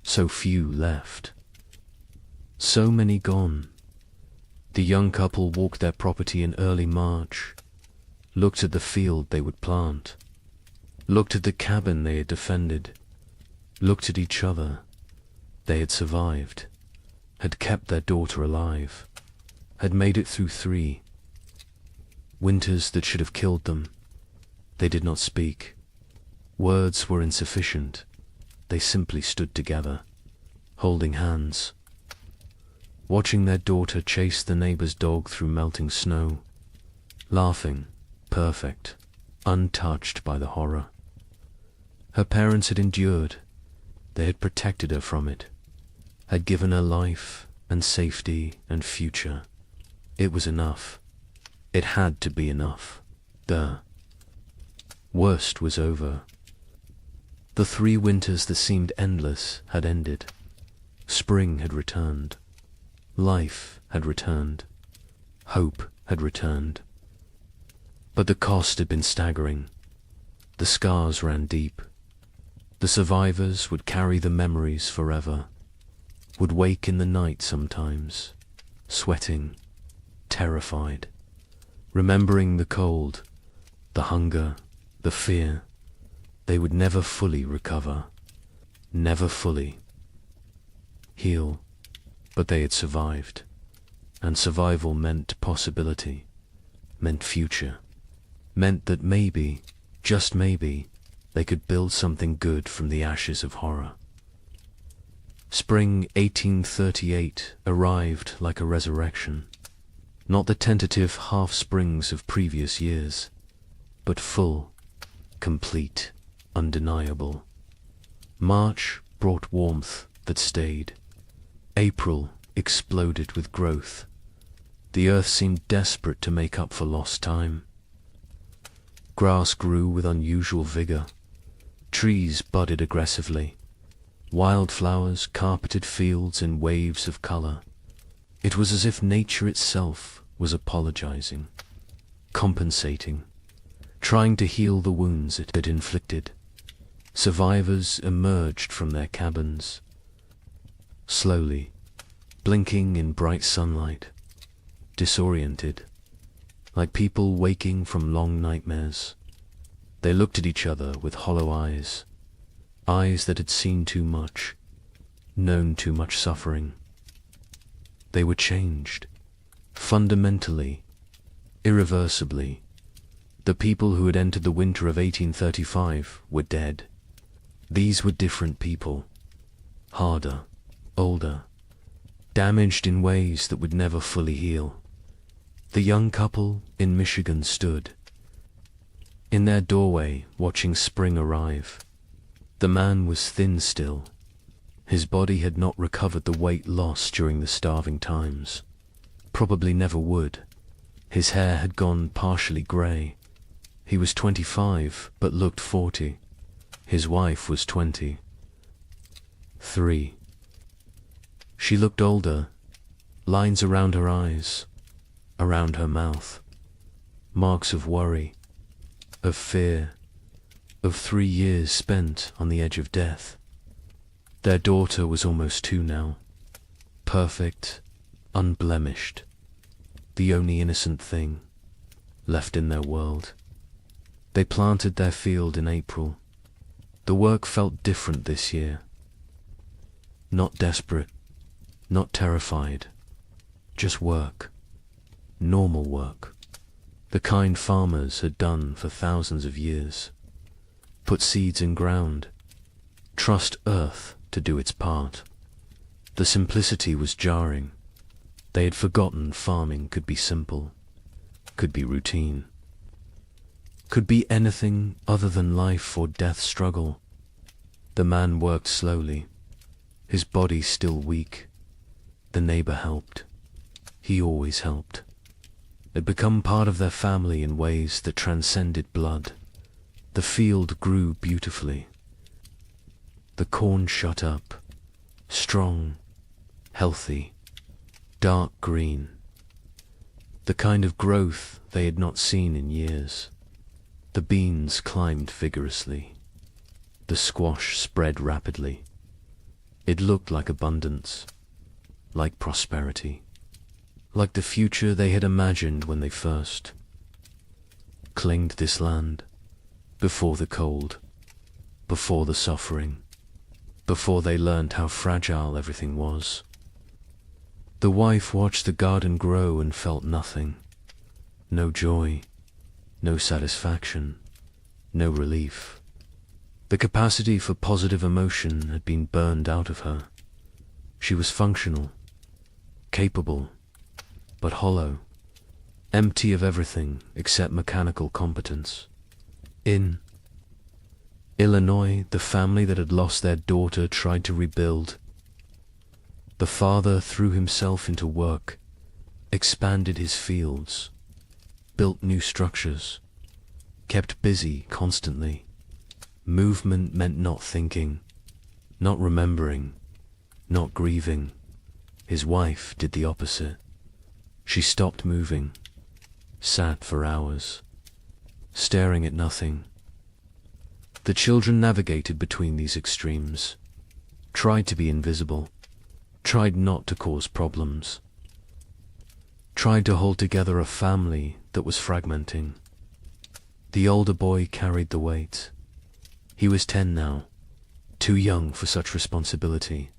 So few left. So many gone. The young couple walked their property in early March, looked at the field they would plant, looked at the cabin they had defended, looked at each other. They had survived, had kept their daughter alive, had made it through 3 winters that should have killed them. They did not speak. Words were insufficient. They simply stood together, holding hands, watching their daughter chase the neighbor's dog through melting snow, laughing, perfect, untouched by the horror. Her parents had endured. They had protected her from it, had given her life and safety and future. It was enough. It had to be enough. The worst was over. The 3 winters that seemed endless had ended. Spring had returned. Life had returned. Hope had returned. But the cost had been staggering. The scars ran deep. The survivors would carry the memories forever, would wake in the night sometimes, sweating, terrified, remembering the cold, the hunger, the fear. They would never fully recover, never fully heal, but they had survived, and survival meant possibility, meant future, meant that maybe, just maybe, they could build something good from the ashes of horror. Spring 1838 arrived like a resurrection, not the tentative half-springs of previous years, but full, complete, undeniable. March brought warmth that stayed. April exploded with growth. The earth seemed desperate to make up for lost time. Grass grew with unusual vigor. Trees budded aggressively. Wildflowers carpeted fields in waves of color. It was as if nature itself was apologizing, compensating, trying to heal the wounds it had inflicted. Survivors emerged from their cabins, slowly, blinking in bright sunlight, disoriented, like people waking from long nightmares. They looked at each other with hollow eyes, eyes that had seen too much, known too much suffering. They were changed, fundamentally, irreversibly. The people who had entered the winter of 1835 were dead. These were different people, harder, older, damaged in ways that would never fully heal. The young couple in Michigan stood in their doorway watching spring arrive. The man was thin still. His body had not recovered the weight lost during the starving times. Probably never would. His hair had gone partially grey. He was 25 but looked 40. His wife was 23. She looked older, lines around her eyes, around her mouth, marks of worry, of fear, of 3 years spent on the edge of death. Their daughter was almost 2 now, perfect, unblemished, the only innocent thing left in their world. They planted their field in April. The work felt different this year. Not desperate, not terrified, just work, normal work, the kind farmers had done for thousands of years. Put seeds in ground, trust earth to do its part. The simplicity was jarring. They had forgotten farming could be simple, could be routine, could be anything other than life or death struggle. The man worked slowly, his body still weak. The neighbor helped. He always helped. It had become part of their family in ways that transcended blood. The field grew beautifully. The corn shut up, strong, healthy, dark green. The kind of growth they had not seen in years. The beans climbed vigorously. The squash spread rapidly. It looked like abundance, like prosperity, like the future they had imagined when they first claimed this land, before the cold, before the suffering, before they learned how fragile everything was. The wife watched the garden grow and felt nothing, no joy, no satisfaction, no relief. The capacity for positive emotion had been burned out of her. She was functional, capable, but hollow, empty of everything except mechanical competence. In Illinois, the family that had lost their daughter tried to rebuild. The father threw himself into work, expanded his fields, built new structures, kept busy constantly. Movement meant not thinking, not remembering, not grieving. His wife did the opposite. She stopped moving, sat for hours, staring at nothing. The children navigated between these extremes, tried to be invisible, tried not to cause problems, tried to hold together a family that was fragmenting. The older boy carried the weight. He was 10 now, too young for such responsibility.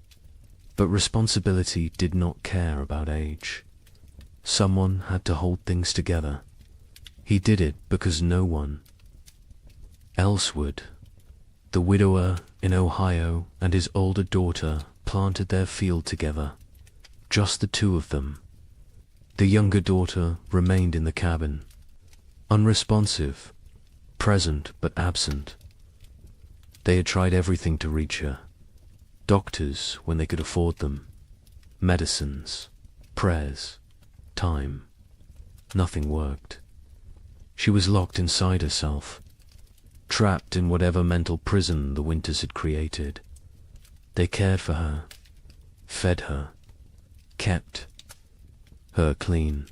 But responsibility did not care about age. Someone had to hold things together. He did it because no one else would. The widower in Ohio and his older daughter planted their field together, just the 2 of them. The younger daughter remained in the cabin, unresponsive, present but absent. They had tried everything to reach her. Doctors when they could afford them, medicines, prayers, time. Nothing worked. She was locked inside herself, trapped in whatever mental prison the winters had created. They cared for her, fed her, kept her clean,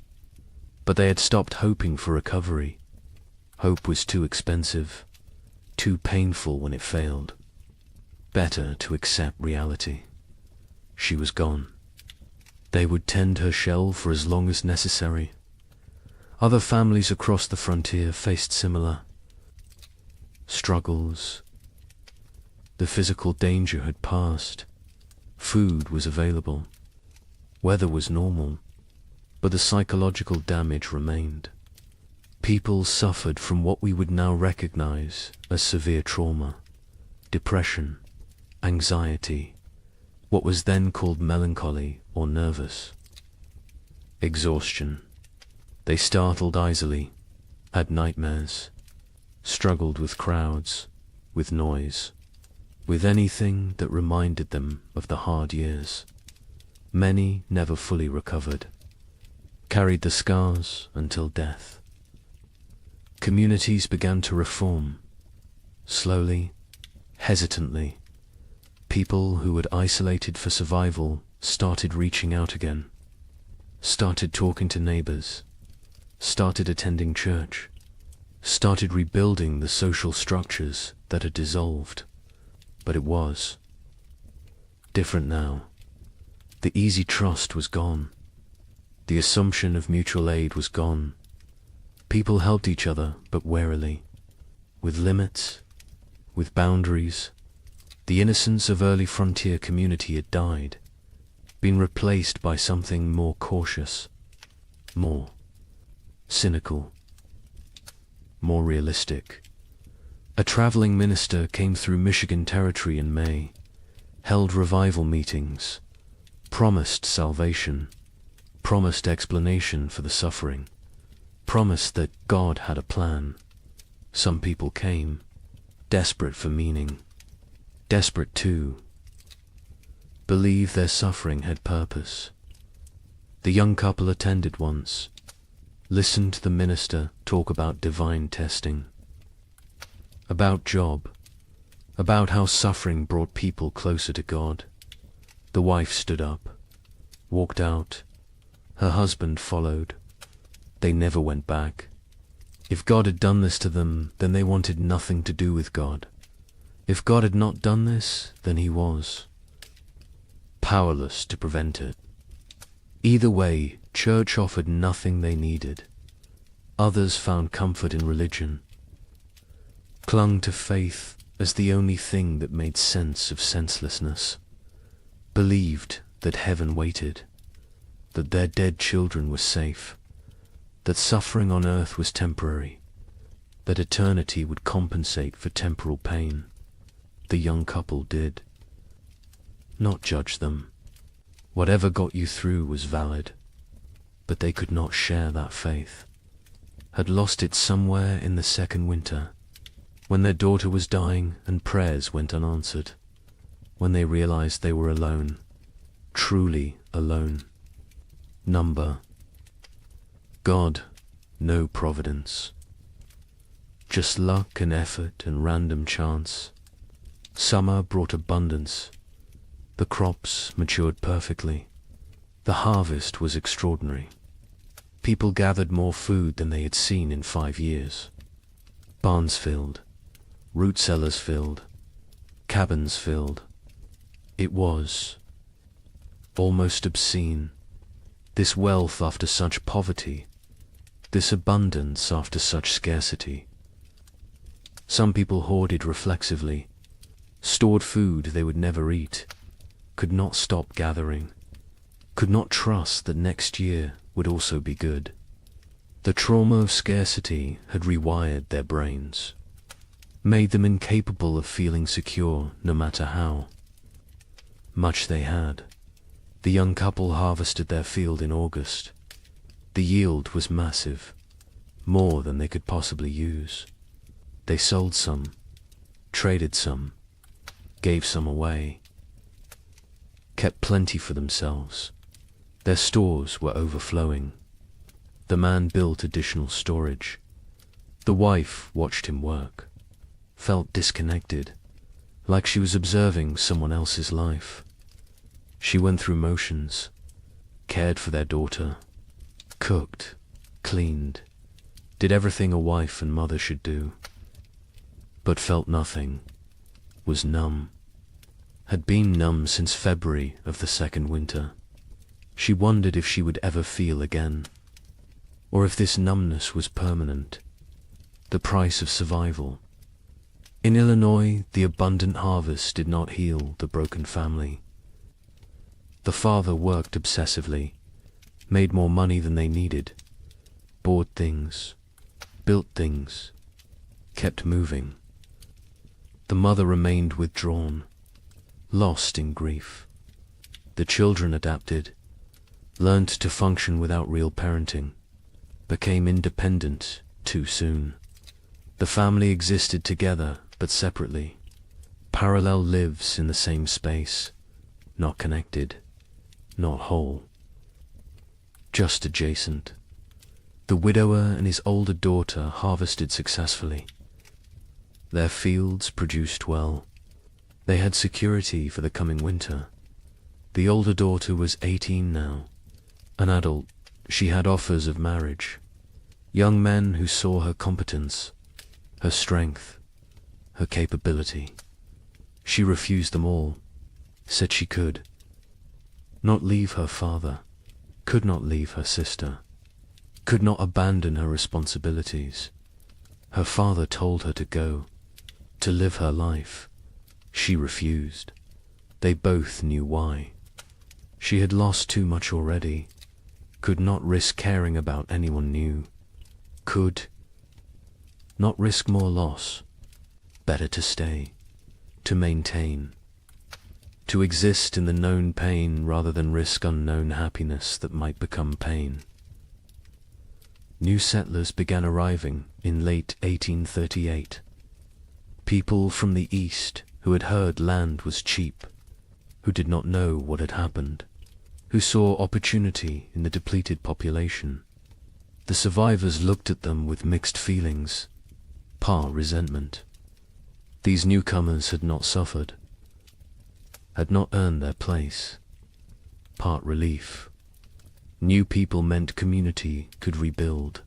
but they had stopped hoping for recovery. Hope was too expensive, too painful when it failed. Better to accept reality. She was gone. They would tend her shell for as long as necessary, Other families across the frontier faced similar struggles. The physical danger had passed. Food was available. Weather was normal. But the psychological damage remained. People suffered from what we would now recognize as severe trauma, depression, anxiety, what was then called melancholy or nervous. Exhaustion. They startled easily, had nightmares, struggled with crowds, with noise, with anything that reminded them of the hard years. Many never fully recovered, carried the scars until death. Communities began to reform, slowly, hesitantly. People who had isolated for survival started reaching out again, started talking to neighbors, started attending church, started rebuilding the social structures that had dissolved. But it was different now. The easy trust was gone. The assumption of mutual aid was gone. People helped each other, but warily, with limits, with boundaries. The innocence of early frontier community had died, been replaced by something more cautious, more cynical, more realistic. A traveling minister came through Michigan territory in May, held revival meetings, promised salvation, promised explanation for the suffering, promised that God had a plan. Some people came, desperate for meaning, desperate to believe their suffering had purpose. The young couple attended once, listened to the minister talk about divine testing, about Job, about how suffering brought people closer to God. The wife stood up, walked out. Her husband followed. They never went back. If God had done this to them, then they wanted nothing to do with God. If God had not done this, then he was powerless to prevent it. Either way, church offered nothing they needed. Others found comfort in religion, clung to faith as the only thing that made sense of senselessness, believed that heaven waited, that their dead children were safe, that suffering on earth was temporary, that eternity would compensate for temporal pain. The young couple did not judge them. Whatever got you through was valid, but they could not share that faith, had lost it somewhere in the second winter, when their daughter was dying and prayers went unanswered, when they realized they were alone, truly alone. Number. God, no providence. Just luck and effort and random chance. Summer brought abundance. The crops matured perfectly. The harvest was extraordinary. People gathered more food than they had seen in 5 years. Barns filled, root cellars filled, cabins filled. It was almost obscene. This wealth after such poverty, this abundance after such scarcity. Some people hoarded reflexively, stored food they would never eat, could not stop gathering, could not trust that next year would also be good. The trauma of scarcity had rewired their brains, made them incapable of feeling secure no matter how much they had. The young couple harvested their field in August. The yield was massive, more than they could possibly use. They sold some, traded some, gave some away, kept plenty for themselves. Their stores were overflowing. The man built additional storage. The wife watched him work, felt disconnected, like she was observing someone else's life. She went through motions, cared for their daughter, cooked, cleaned, did everything a wife and mother should do, but felt nothing, was numb, had been numb since February of the second winter. She wondered if she would ever feel again. or if this numbness was permanent, the price of survival. In Illinois, the abundant harvest did not heal the broken family. The father worked obsessively, made more money than they needed, bought things, built things, kept moving. The mother remained withdrawn, lost in grief. The children adapted, learned to function without real parenting, became independent too soon. The family existed together but separately, parallel lives in the same space, not connected, not whole, just adjacent. The widower and his older daughter harvested successfully. Their fields produced well. They had security for the coming winter. The older daughter was 18 now. An adult, she had offers of marriage. Young men who saw her competence, her strength, her capability. She refused them all, said she could not leave her father, could not leave her sister, could not abandon her responsibilities. Her father told her to go, to live her life. She refused. They both knew why. She had lost too much already, could not risk caring about anyone new, could not risk more loss. Better to stay, to maintain, to exist in the known pain rather than risk unknown happiness that might become pain. New settlers began arriving in late 1838. People from the east who had heard land was cheap, who did not know what had happened, who saw opportunity in the depleted population. The survivors looked at them with mixed feelings, part resentment. These newcomers had not suffered, had not earned their place, part relief. New people meant community could rebuild,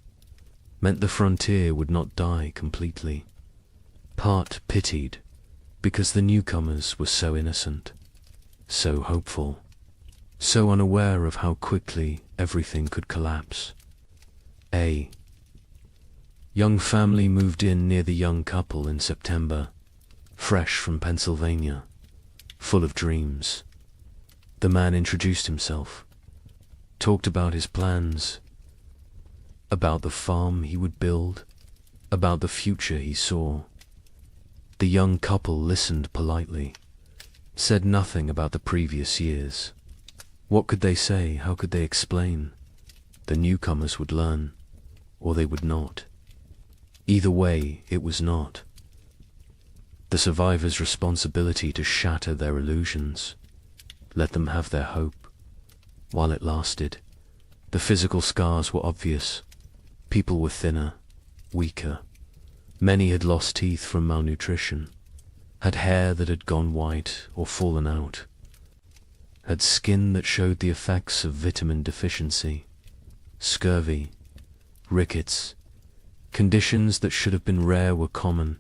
meant the frontier would not die completely. Part pitied, because the newcomers were so innocent, so hopeful, so unaware of how quickly everything could collapse. A young family moved in near the young couple in September, fresh from Pennsylvania, full of dreams. The man introduced himself, talked about his plans, about the farm he would build, about the future he saw. The young couple listened politely, said nothing about the previous years. What could they say? How could they explain? The newcomers would learn, or they would not. Either way, it was not the survivors' responsibility to shatter their illusions, let them have their hope, while it lasted. The physical scars were obvious. People were thinner, weaker. Many had lost teeth from malnutrition, had hair that had gone white or fallen out, had skin that showed the effects of vitamin deficiency, scurvy, rickets. Conditions that should have been rare were common.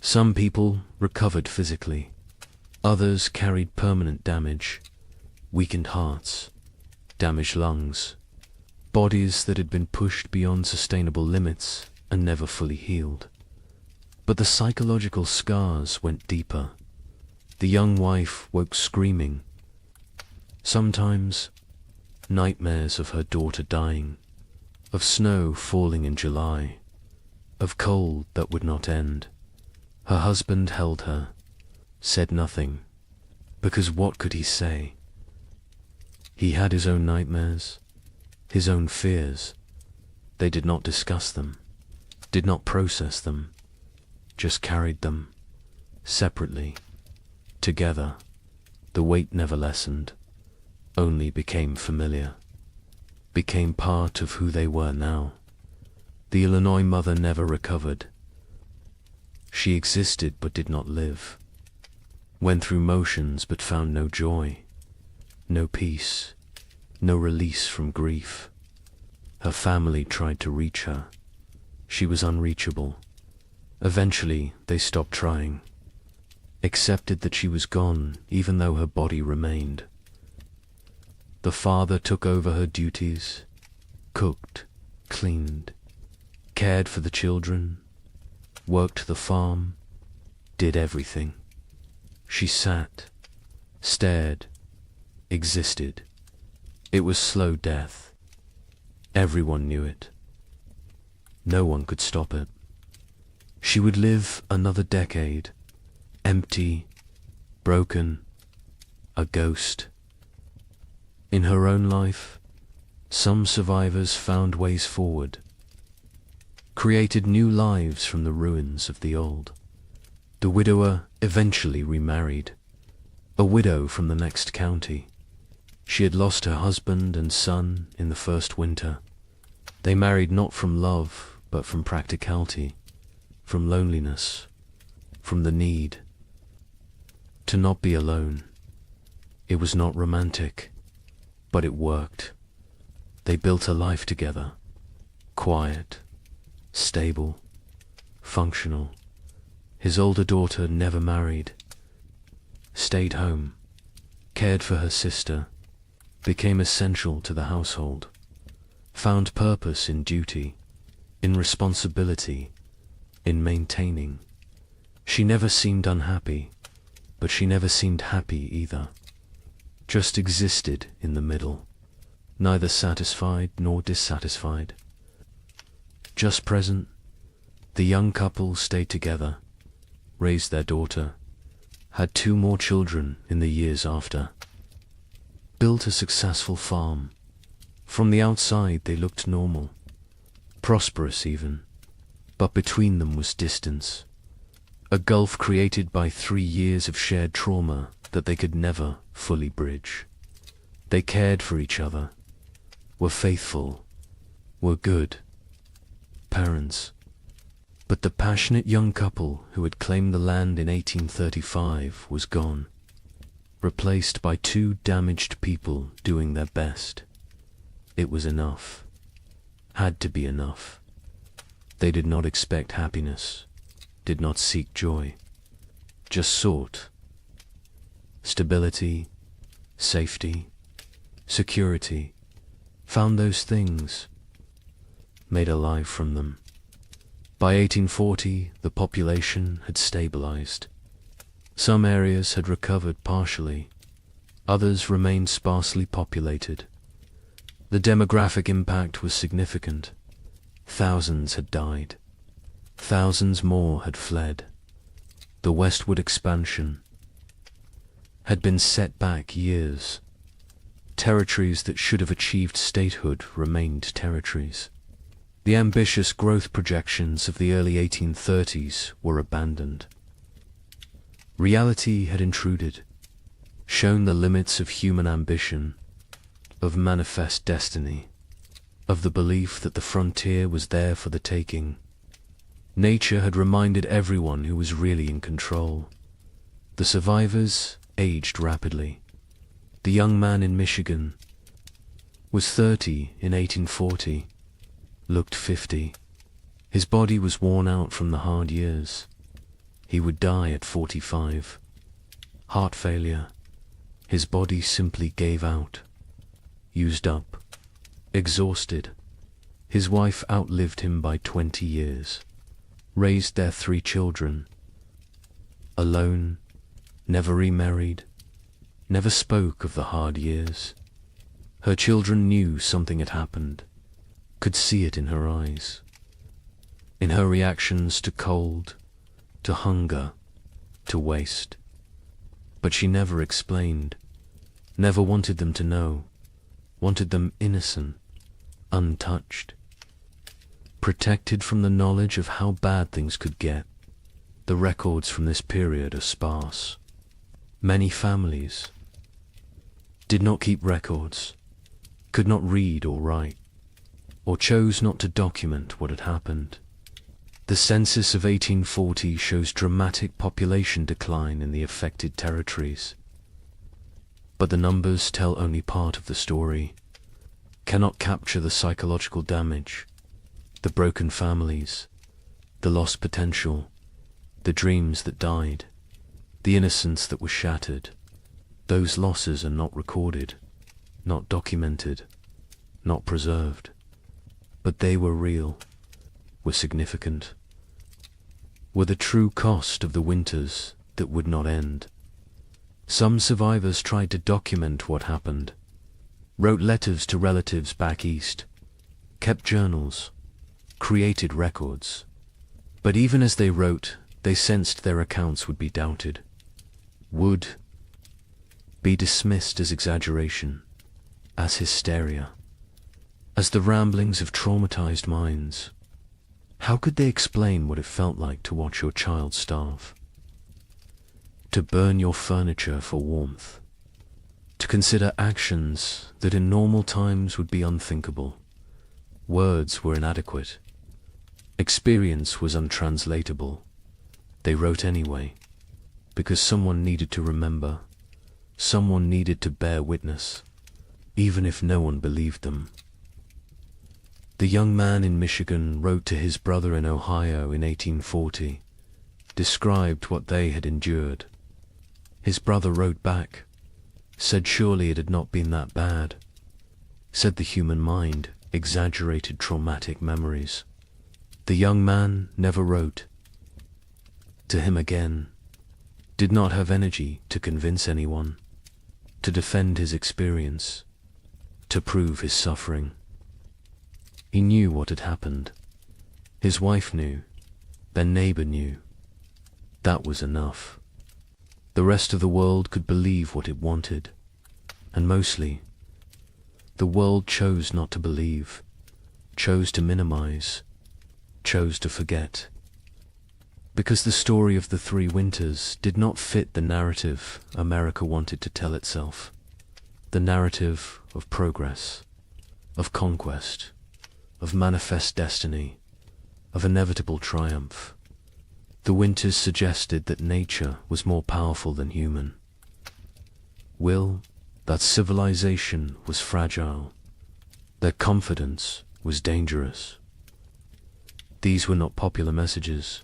Some people recovered physically. Others carried permanent damage, weakened hearts, damaged lungs, bodies that had been pushed beyond sustainable limits and never fully healed. But the psychological scars went deeper. The young wife woke screaming. Sometimes nightmares of her daughter dying, of snow falling in July, of cold that would not end. Her husband held her, said nothing, because what could he say? He had his own nightmares, his own fears. They did not discuss them, did not process them, just carried them, separately, together. The weight never lessened, only became familiar, became part of who they were now. The Illinois mother never recovered. She existed but did not live, went through motions but found no joy, no peace, no release from grief. Her family tried to reach her. She was unreachable. Eventually, they stopped trying, accepted that she was gone even though her body remained. The father took over her duties, cooked, cleaned, cared for the children, worked the farm, did everything. She sat, stared, existed. It was slow death. Everyone knew it. No one could stop it. She would live another decade, empty, broken, a ghost. In her own life, some survivors found ways forward, created new lives from the ruins of the old. The widower eventually remarried, a widow from the next county. She had lost her husband and son in the first winter. They married not from love, but from practicality, from loneliness, from the need to not be alone. It was not romantic, but it worked. They built a life together, quiet, stable, functional. His older daughter never married, stayed home, cared for her sister, became essential to the household, found purpose in duty, in responsibility, in maintaining. She never seemed unhappy, but she never seemed happy either. Just existed in the middle, neither satisfied nor dissatisfied. Just present, the young couple stayed together, raised their daughter, had 2 more children in the years after, built a successful farm. From the outside they looked normal, prosperous even, but between them was distance, a gulf created by 3 years of shared trauma that they could never fully bridge. They cared for each other, were faithful, were good parents. But the passionate young couple who had claimed the land in 1835 was gone, replaced by 2 damaged people doing their best. It was enough, had to be enough. They did not expect happiness, did not seek joy, just sought stability, safety, security, found those things, made a life from them. By 1840, the population had stabilized. Some areas had recovered partially, others remained sparsely populated. The demographic impact was significant. Thousands had died. Thousands more had fled. The westward expansion had been set back years. Territories that should have achieved statehood remained territories. The ambitious growth projections of the early 1830s were abandoned. Reality had intruded, shown the limits of human ambition, of manifest destiny, of the belief that the frontier was there for the taking. Nature had reminded everyone who was really in control. The survivors aged rapidly. The young man in Michigan was 30 in 1840, looked 50. His body was worn out from the hard years. He would die at 45. Heart failure. His body simply gave out. Used up. Exhausted. His wife outlived him by 20 years. Raised their 3 children. Alone. Never remarried. Never spoke of the hard years. Her children knew something had happened. Could see it in her eyes. In her reactions to cold, to hunger, to waste. But she never explained, never wanted them to know, wanted them innocent, untouched, protected from the knowledge of how bad things could get. The records from this period are sparse. Many families did not keep records, could not read or write, or chose not to document what had happened. The census of 1840 shows dramatic population decline in the affected territories. But the numbers tell only part of the story, cannot capture the psychological damage, the broken families, the lost potential, the dreams that died, the innocence that was shattered. Those losses are not recorded, not documented, not preserved. but they were real, were significant, were the true cost of the winters that would not end. Some survivors tried to document what happened, wrote letters to relatives back east, kept journals, created records. But even as they wrote, they sensed their accounts would be doubted, would be dismissed as exaggeration, as hysteria, as the ramblings of traumatized minds. How could they explain what it felt like to watch your child starve? To burn your furniture for warmth? To consider actions that in normal times would be unthinkable? Words were inadequate. Experience was untranslatable. They wrote anyway, because someone needed to remember, someone needed to bear witness, even if no one believed them. The young man in Michigan wrote to his brother in Ohio in 1840, described what they had endured. His brother wrote back, said surely it had not been that bad, said the human mind exaggerated traumatic memories. The young man never wrote to him again, did not have energy to convince anyone, to defend his experience, to prove his suffering. He knew what had happened. His wife knew. Their neighbor knew. That was enough. The rest of the world could believe what it wanted, and mostly, the world chose not to believe, chose to minimize, chose to forget. Because the story of the 3 winters did not fit the narrative America wanted to tell itself. The narrative of progress, of conquest, of manifest destiny, of inevitable triumph. The winters suggested that nature was more powerful than human. Will, that civilization was fragile, that confidence was dangerous. These were not popular messages,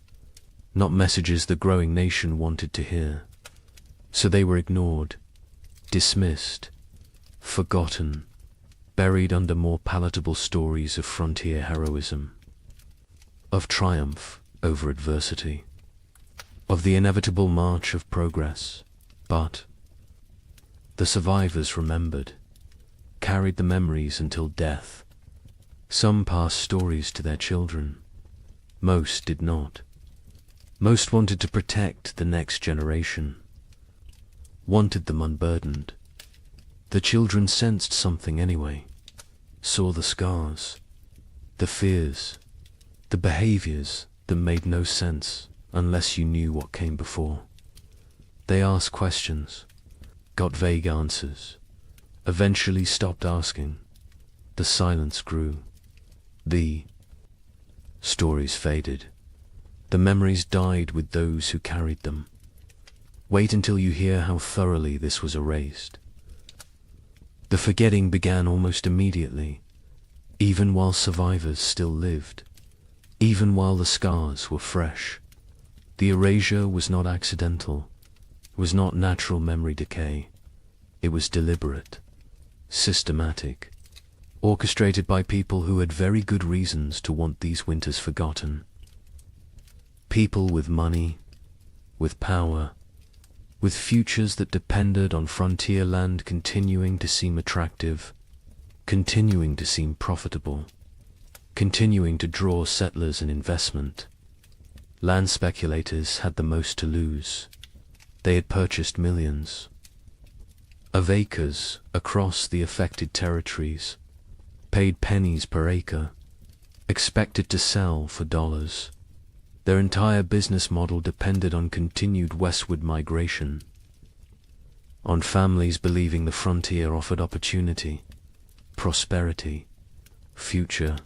not messages the growing nation wanted to hear. So they were ignored, dismissed, forgotten, buried under more palatable stories of frontier heroism, of triumph over adversity, of the inevitable march of progress. But the survivors remembered, carried the memories until death. Some passed stories to their children. Most did not. Most wanted to protect the next generation, wanted them unburdened. The children sensed something anyway, saw the scars, the fears, the behaviors that made no sense unless you knew what came before. They asked questions, got vague answers, eventually stopped asking. The silence grew. The stories faded. The memories died with those who carried them. Wait until you hear how thoroughly this was erased. The forgetting began almost immediately, even while survivors still lived, even while the scars were fresh. The erasure was not accidental, was not natural memory decay. It was deliberate, systematic, orchestrated by people who had very good reasons to want these winters forgotten. People with money, with power, with futures that depended on frontier land continuing to seem attractive, continuing to seem profitable, continuing to draw settlers and investment. Land speculators had the most to lose. They had purchased millions of acres across the affected territories, paid pennies per acre, expected to sell for dollars. Their entire business model depended on continued westward migration, on families believing the frontier offered opportunity, prosperity, future.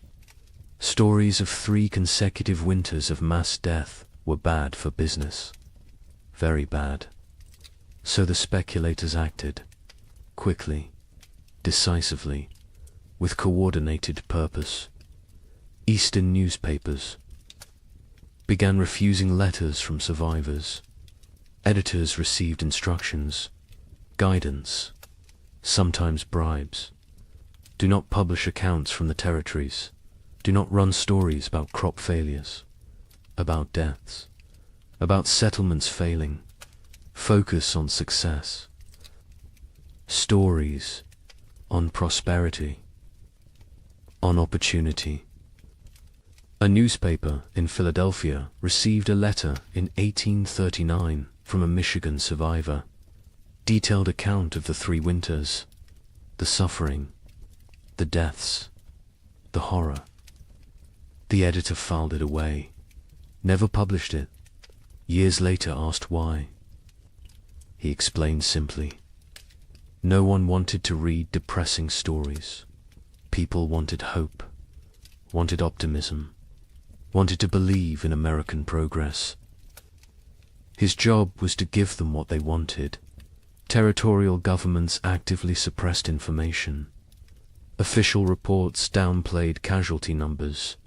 Stories of 3 consecutive winters of mass death were bad for business, very bad. So the speculators acted, quickly, decisively, with coordinated purpose. Eastern newspapers began refusing letters from survivors. Editors received instructions, guidance, sometimes bribes. Do not publish accounts from the territories. Do not run stories about crop failures, about deaths, about settlements failing. Focus on success. Stories on prosperity, on opportunity. A newspaper in Philadelphia received a letter in 1839 from a Michigan survivor. Detailed account of the 3 winters, the suffering, the deaths, the horror. The editor filed it away, never published it. Years later asked why. He explained simply, no one wanted to read depressing stories. People wanted hope, wanted optimism, wanted to believe in American progress. His job was to give them what they wanted. Territorial governments actively suppressed information. Official reports downplayed casualty numbers,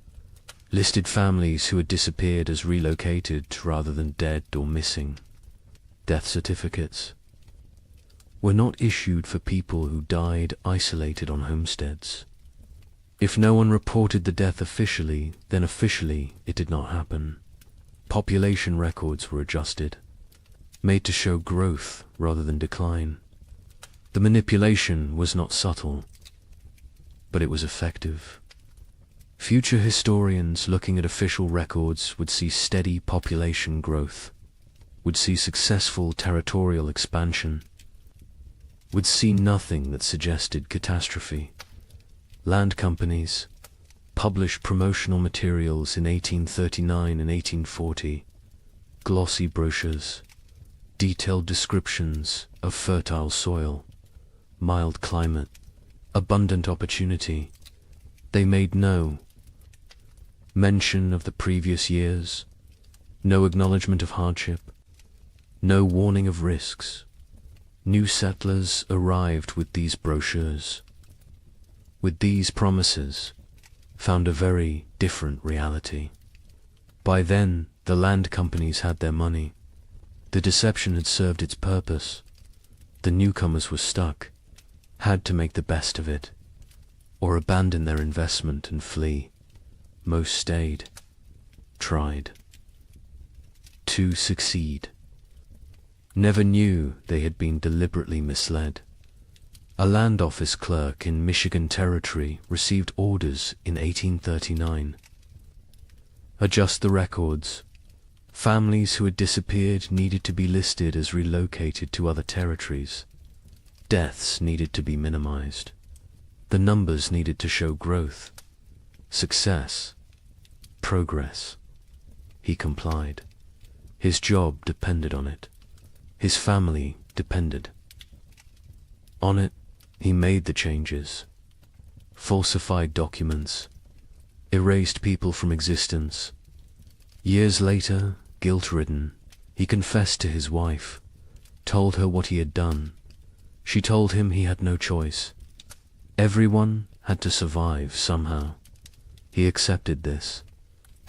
listed families who had disappeared as relocated rather than dead or missing. Death certificates were not issued for people who died isolated on homesteads. If no one reported the death officially, then officially it did not happen. Population records were adjusted, made to show growth rather than decline. The manipulation was not subtle, but it was effective. Future historians looking at official records would see steady population growth, would see successful territorial expansion, would see nothing that suggested catastrophe. Land companies published promotional materials in 1839 and 1840, glossy brochures, detailed descriptions of fertile soil, mild climate, abundant opportunity. They made no mention of the previous years, no acknowledgement of hardship, no warning of risks. New settlers arrived with these brochures, with these promises, found a very different reality. By then, the land companies had their money. The deception had served its purpose. The newcomers were stuck, had to make the best of it, or abandon their investment and flee. Most stayed, tried to succeed. Never knew they had been deliberately misled. A land office clerk in Michigan Territory received orders in 1839. Adjust the records. Families who had disappeared needed to be listed as relocated to other territories. Deaths needed to be minimized. The numbers needed to show growth, success, progress. He complied. His job depended on it. His family depended on it. He made the changes, falsified documents, erased people from existence. Years later, guilt-ridden, he confessed to his wife, told her what he had done. She told him he had no choice. Everyone had to survive somehow. He accepted this,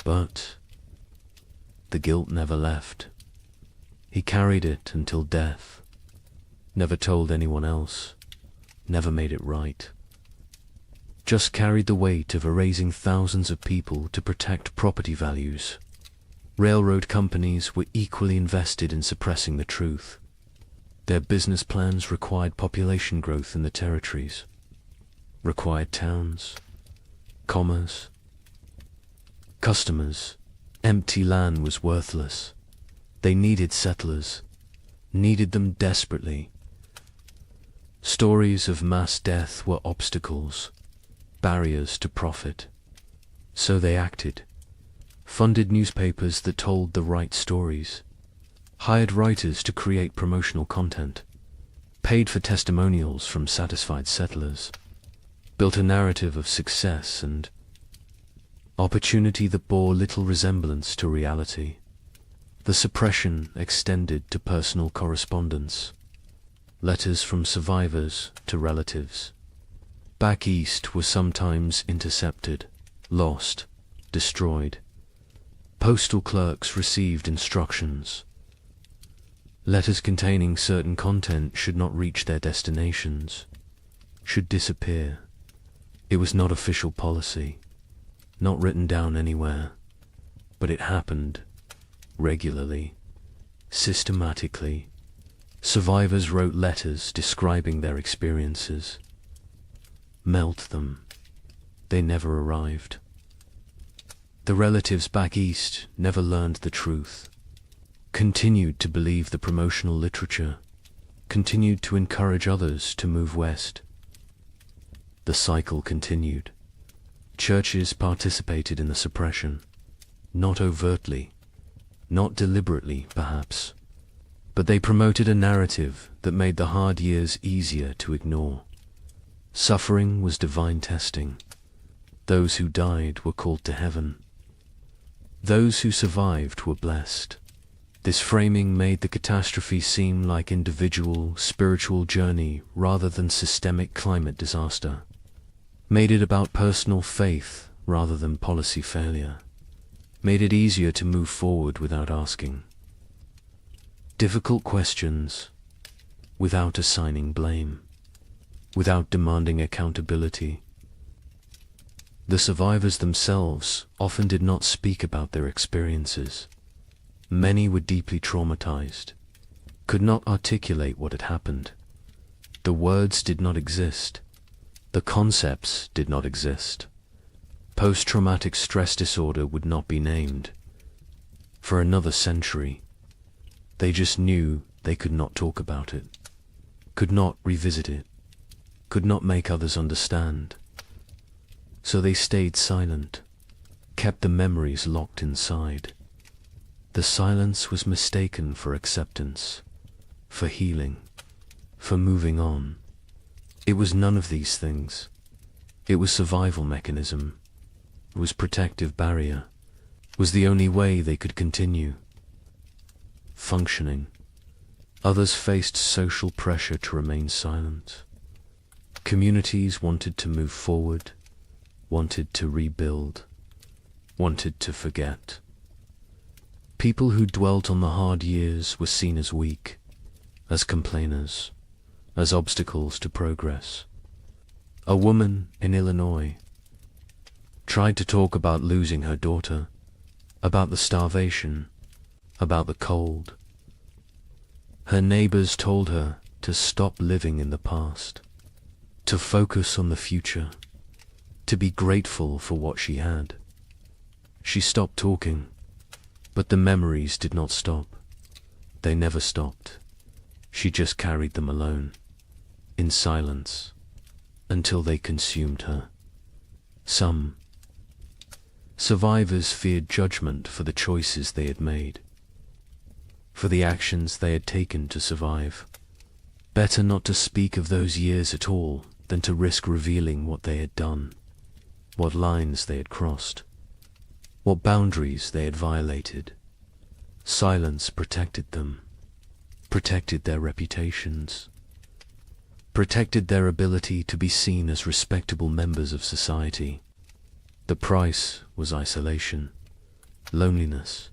but the guilt never left. He carried it until death, never told anyone else, never made it right. Just carried the weight of erasing thousands of people to protect property values. Railroad companies were equally invested in suppressing the truth. Their business plans required population growth in the territories, required towns, commerce, customers. Empty land was worthless. They needed settlers, needed them desperately. Stories of mass death were obstacles, barriers to profit. So they acted, funded newspapers that told the right stories, hired writers to create promotional content, paid for testimonials from satisfied settlers, built a narrative of success and opportunity that bore little resemblance to reality. The suppression extended to personal correspondence, letters from survivors to relatives. Back east were sometimes intercepted, lost, destroyed. Postal clerks received instructions. Letters containing certain content should not reach their destinations, should disappear. It was not official policy. not written down anywhere, but it happened regularly, systematically. Survivors wrote letters describing their experiences. Melt them. They never arrived. The relatives back east never learned the truth, continued to believe the promotional literature, continued to encourage others to move west. The cycle continued. Churches participated in the suppression, not overtly, not deliberately, perhaps, but they promoted a narrative that made the hard years easier to ignore. Suffering was divine testing. Those who died were called to heaven. Those who survived were blessed. This framing made the catastrophe seem like individual, spiritual journey rather than systemic climate disaster. Made it about personal faith rather than policy failure. Made it easier to move forward without asking difficult questions, without assigning blame, without demanding accountability. The survivors themselves often did not speak about their experiences. Many were deeply traumatized, could not articulate what had happened. The words did not exist. The concepts did not exist. Post-traumatic stress disorder would not be named. For another century, they just knew they could not talk about it, could not revisit it, could not make others understand. So they stayed silent, kept the memories locked inside. The silence was mistaken for acceptance, for healing, for moving on. It was none of these things. It was survival mechanism. It was protective barrier. It was the only way they could continue functioning. Others faced social pressure to remain silent. Communities wanted to move forward, wanted to rebuild, wanted to forget. People who dwelt on the hard years were seen as weak, as complainers, as obstacles to progress. A woman in Illinois tried to talk about losing her daughter, about the starvation, about the cold. Her neighbors told her to stop living in the past, to focus on the future, to be grateful for what she had. She stopped talking, but the memories did not stop. They never stopped. She just carried them alone, in silence, until they consumed her. Some survivors feared judgment for the choices they had made, for the actions they had taken to survive. Better not to speak of those years at all than to risk revealing what they had done, what lines they had crossed, what boundaries they had violated. Silence protected them, protected their reputations, protected their ability to be seen as respectable members of society. The price was isolation, loneliness,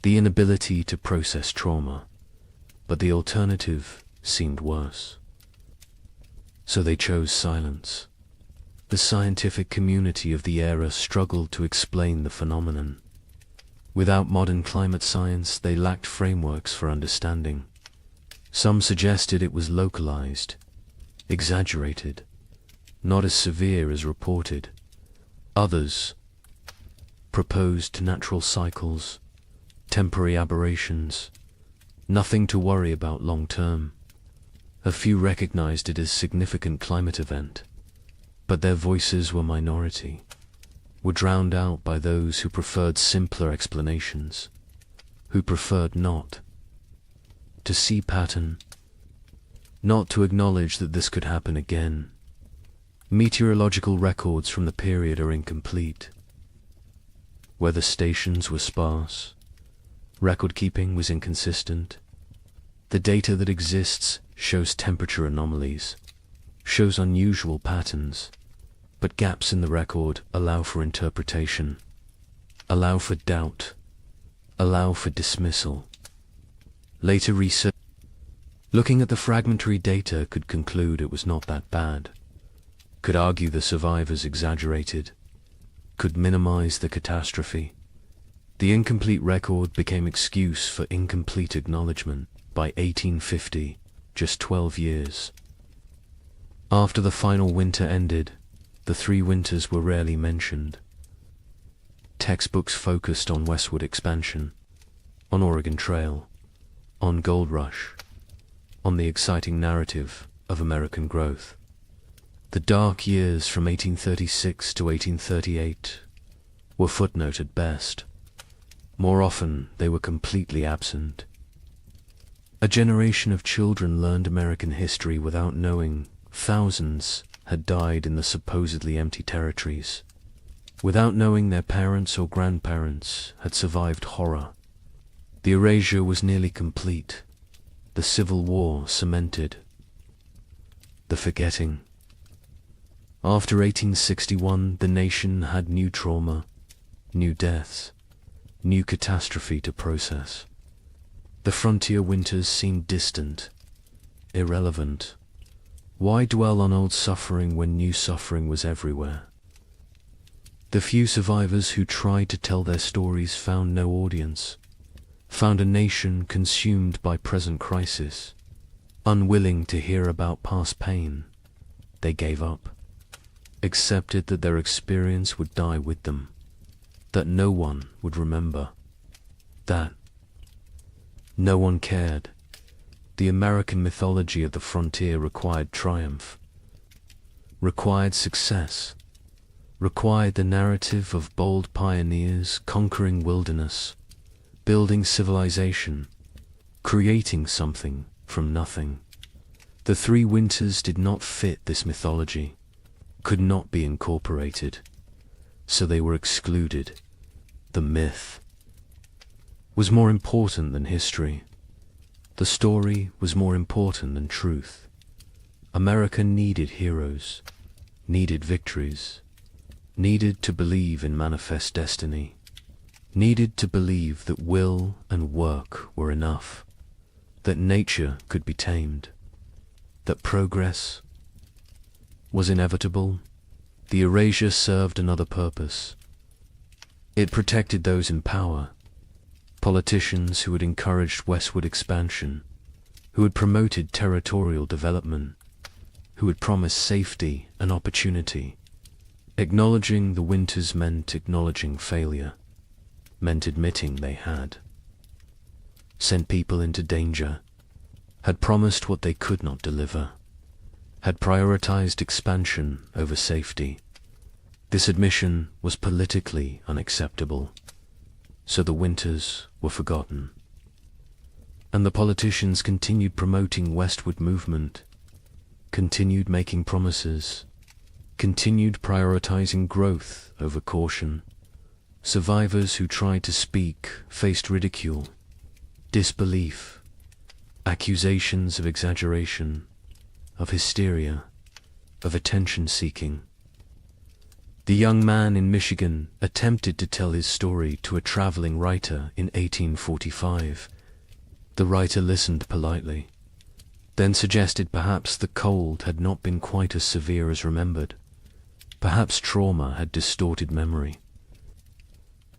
the inability to process trauma, but the alternative seemed worse. So they chose silence. The scientific community of the era struggled to explain the phenomenon. Without modern climate science, they lacked frameworks for understanding. Some suggested it was localized, exaggerated, not as severe as reported. Others proposed natural cycles, temporary aberrations, nothing to worry about long term. A few recognized it as significant climate event, but their voices were minority, were drowned out by those who preferred simpler explanations, who preferred not to see pattern, not to acknowledge that this could happen again. Meteorological records from the period are incomplete. Weather stations were sparse. Record keeping was inconsistent. The data that exists shows temperature anomalies, shows unusual patterns, but gaps in the record allow for interpretation, allow for doubt, allow for dismissal. Later research, looking at the fragmentary data, could conclude it was not that bad, could argue the survivors exaggerated, could minimize the catastrophe. The incomplete record became excuse for incomplete acknowledgement. By 1850, just 12 years after the final winter ended, the 3 winters were rarely mentioned. Textbooks focused on westward expansion, on Oregon Trail, on Gold Rush, on the exciting narrative of American growth. The dark years from 1836 to 1838 were footnoted at best. More often, they were completely absent. A generation of children learned American history without knowing thousands had died in the supposedly empty territories, without knowing their parents or grandparents had survived horror. The erasure was nearly complete. The Civil War cemented. The forgetting. After 1861, the nation had new trauma, new deaths, new catastrophe to process. The frontier winters seemed distant, irrelevant. Why dwell on old suffering when new suffering was everywhere? The few survivors who tried to tell their stories found no audience, found a nation consumed by present crisis. Unwilling to hear about past pain, they gave up, accepted that their experience would die with them, that no one would remember, that no one cared. The American mythology of the frontier required triumph, required success, required the narrative of bold pioneers conquering wilderness, building civilization, creating something from nothing. The 3 winters did not fit this mythology, could not be incorporated, so they were excluded. The myth was more important than history. The story was more important than truth. America needed heroes, needed victories, needed to believe in manifest destiny, needed to believe that will and work were enough, that nature could be tamed, that progress was inevitable. The erasure served another purpose. It protected those in power, politicians who had encouraged westward expansion, who had promoted territorial development, who had promised safety and opportunity. Acknowledging the winters meant acknowledging failure, meant admitting they had sent people into danger, had promised what they could not deliver, had prioritized expansion over safety. This admission was politically unacceptable, so the winters were forgotten. And the politicians continued promoting westward movement, continued making promises, continued prioritizing growth over caution. Survivors who tried to speak faced ridicule, disbelief, accusations of exaggeration, of hysteria, of attention-seeking. The young man in Michigan attempted to tell his story to a traveling writer in 1845. The writer listened politely, then suggested perhaps the cold had not been quite as severe as remembered. Perhaps trauma had distorted memory.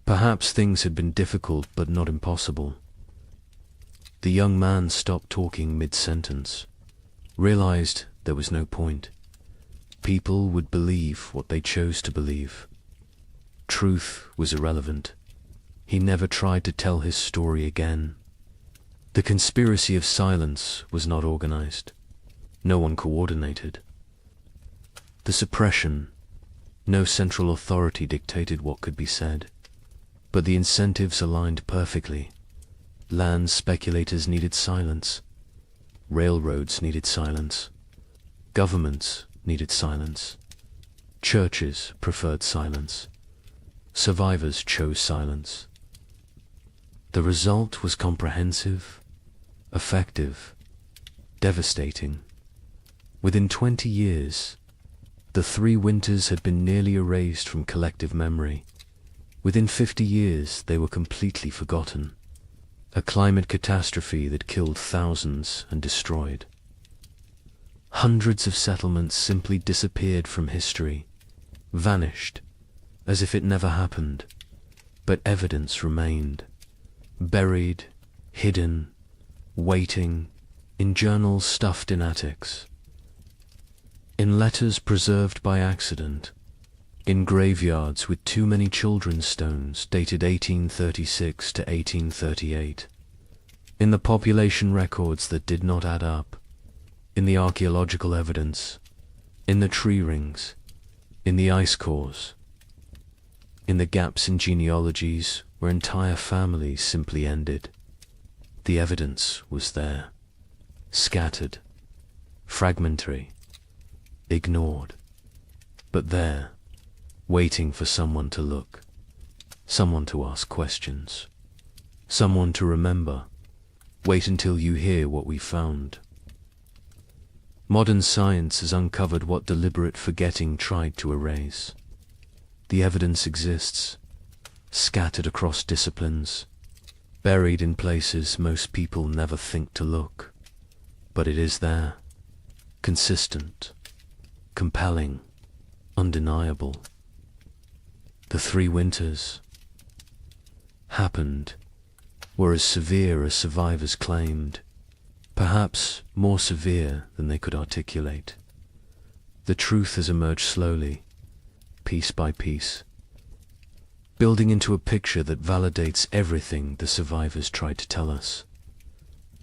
Perhaps things had been difficult but not impossible. The young man stopped talking mid-sentence, realized there was no point. People would believe what they chose to believe. Truth was irrelevant. He never tried to tell his story again. The conspiracy of silence was not organized. No one coordinated. The suppression, no central authority dictated what could be said, but the incentives aligned perfectly. Land speculators needed silence. Railroads needed silence. Governments needed silence. Churches preferred silence. Survivors chose silence. The result was comprehensive, effective, devastating. Within 20 years, the 3 winters had been nearly erased from collective memory. Within 50 years, they were completely forgotten. A climate catastrophe that killed thousands and destroyed. Hundreds of settlements simply disappeared from history, vanished, as if it never happened, but evidence remained, buried, hidden, waiting, in journals stuffed in attics, in letters preserved by accident, in graveyards with too many children's stones dated 1836 to 1838, in the population records that did not add up, in the archaeological evidence, in the tree rings, in the ice cores, in the gaps in genealogies where entire families simply ended. The evidence was there, scattered, fragmentary, ignored, but there, waiting for someone to look, someone to ask questions, someone to remember. Wait until you hear what we found. Modern science has uncovered what deliberate forgetting tried to erase. The evidence exists, scattered across disciplines, buried in places most people never think to look. But it is there, consistent, compelling, undeniable. The 3 winters happened, were as severe as survivors claimed, perhaps more severe than they could articulate. The truth has emerged slowly, piece by piece, building into a picture that validates everything the survivors tried to tell us.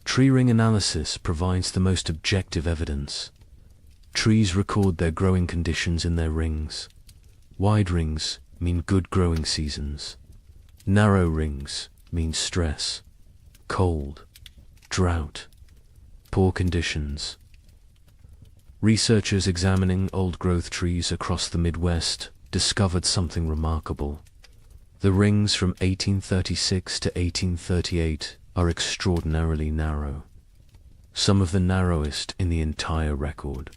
Tree ring analysis provides the most objective evidence. Trees record their growing conditions in their rings. Wide rings mean good growing seasons. Narrow rings mean stress, cold, drought, poor conditions. Researchers examining old-growth trees across the Midwest discovered something remarkable. The rings from 1836 to 1838 are extraordinarily narrow, some of the narrowest in the entire record.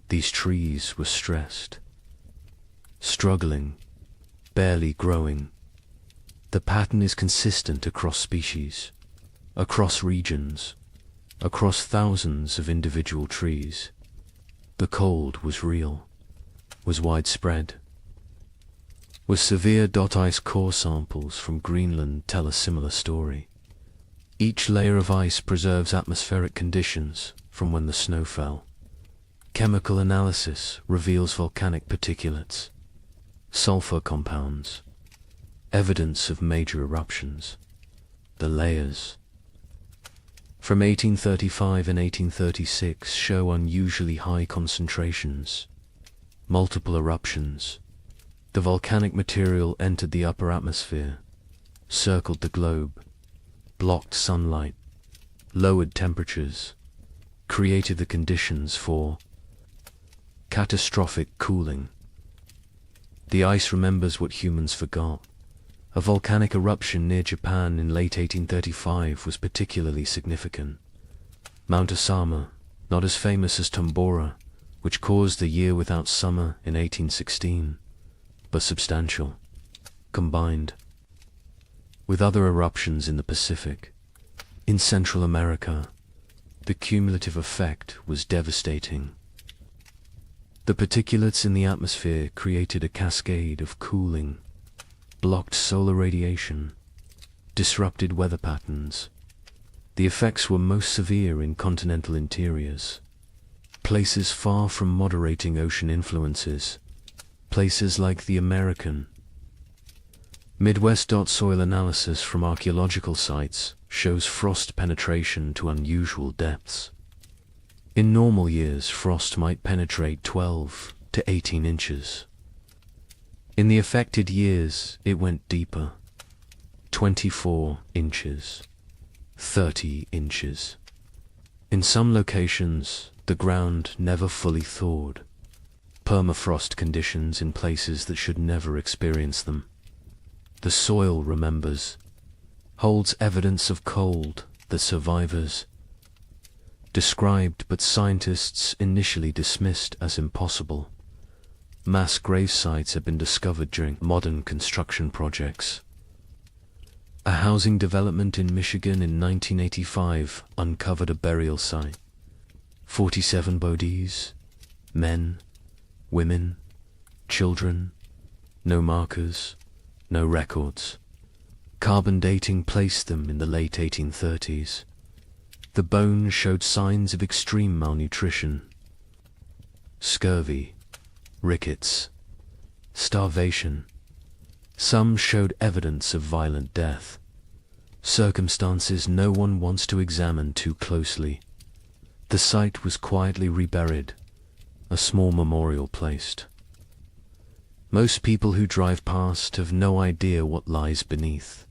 These trees were stressed, struggling, barely growing. The pattern is consistent across species, across regions, across thousands of individual trees. The cold was real, was widespread. Was severe ice core samples from Greenland tell a similar story. Each layer of ice preserves atmospheric conditions from when the snow fell. Chemical analysis reveals volcanic particulates, sulfur compounds, evidence of major eruptions. The layers from 1835 and 1836 show unusually high concentrations, multiple eruptions. The volcanic material entered the upper atmosphere, circled the globe, blocked sunlight, lowered temperatures, created the conditions for catastrophic cooling. The ice remembers what humans forgot. A volcanic eruption near Japan in late 1835 was particularly significant. Mount Osama, not as famous as Tambora, which caused the year without summer in 1816, but substantial, combined with other eruptions in the Pacific. In Central America, the cumulative effect was devastating. The particulates in the atmosphere created a cascade of cooling, blocked solar radiation, disrupted weather patterns. The effects were most severe in continental interiors, places far from moderating ocean influences, places like the American Midwest. Soil analysis from archaeological sites shows frost penetration to unusual depths. In normal years, frost might penetrate 12 to 18 inches. In the affected years, it went deeper, 24 inches, 30 inches. In some locations, the ground never fully thawed. Permafrost conditions in places that should never experience them. The soil remembers, holds evidence of cold that survivors described but scientists initially dismissed as impossible. Mass grave sites have been discovered during modern construction projects. A housing development in Michigan in 1985 uncovered a burial site. 47 bodies, men, women, children, No markers, no records. Carbon dating placed them in the late 1830s. The bones showed signs of extreme malnutrition. Scurvy, rickets, starvation. Some showed evidence of violent death. Circumstances no one wants to examine too closely. The site was quietly reburied, a small memorial placed. Most people who drive past have no idea what lies beneath.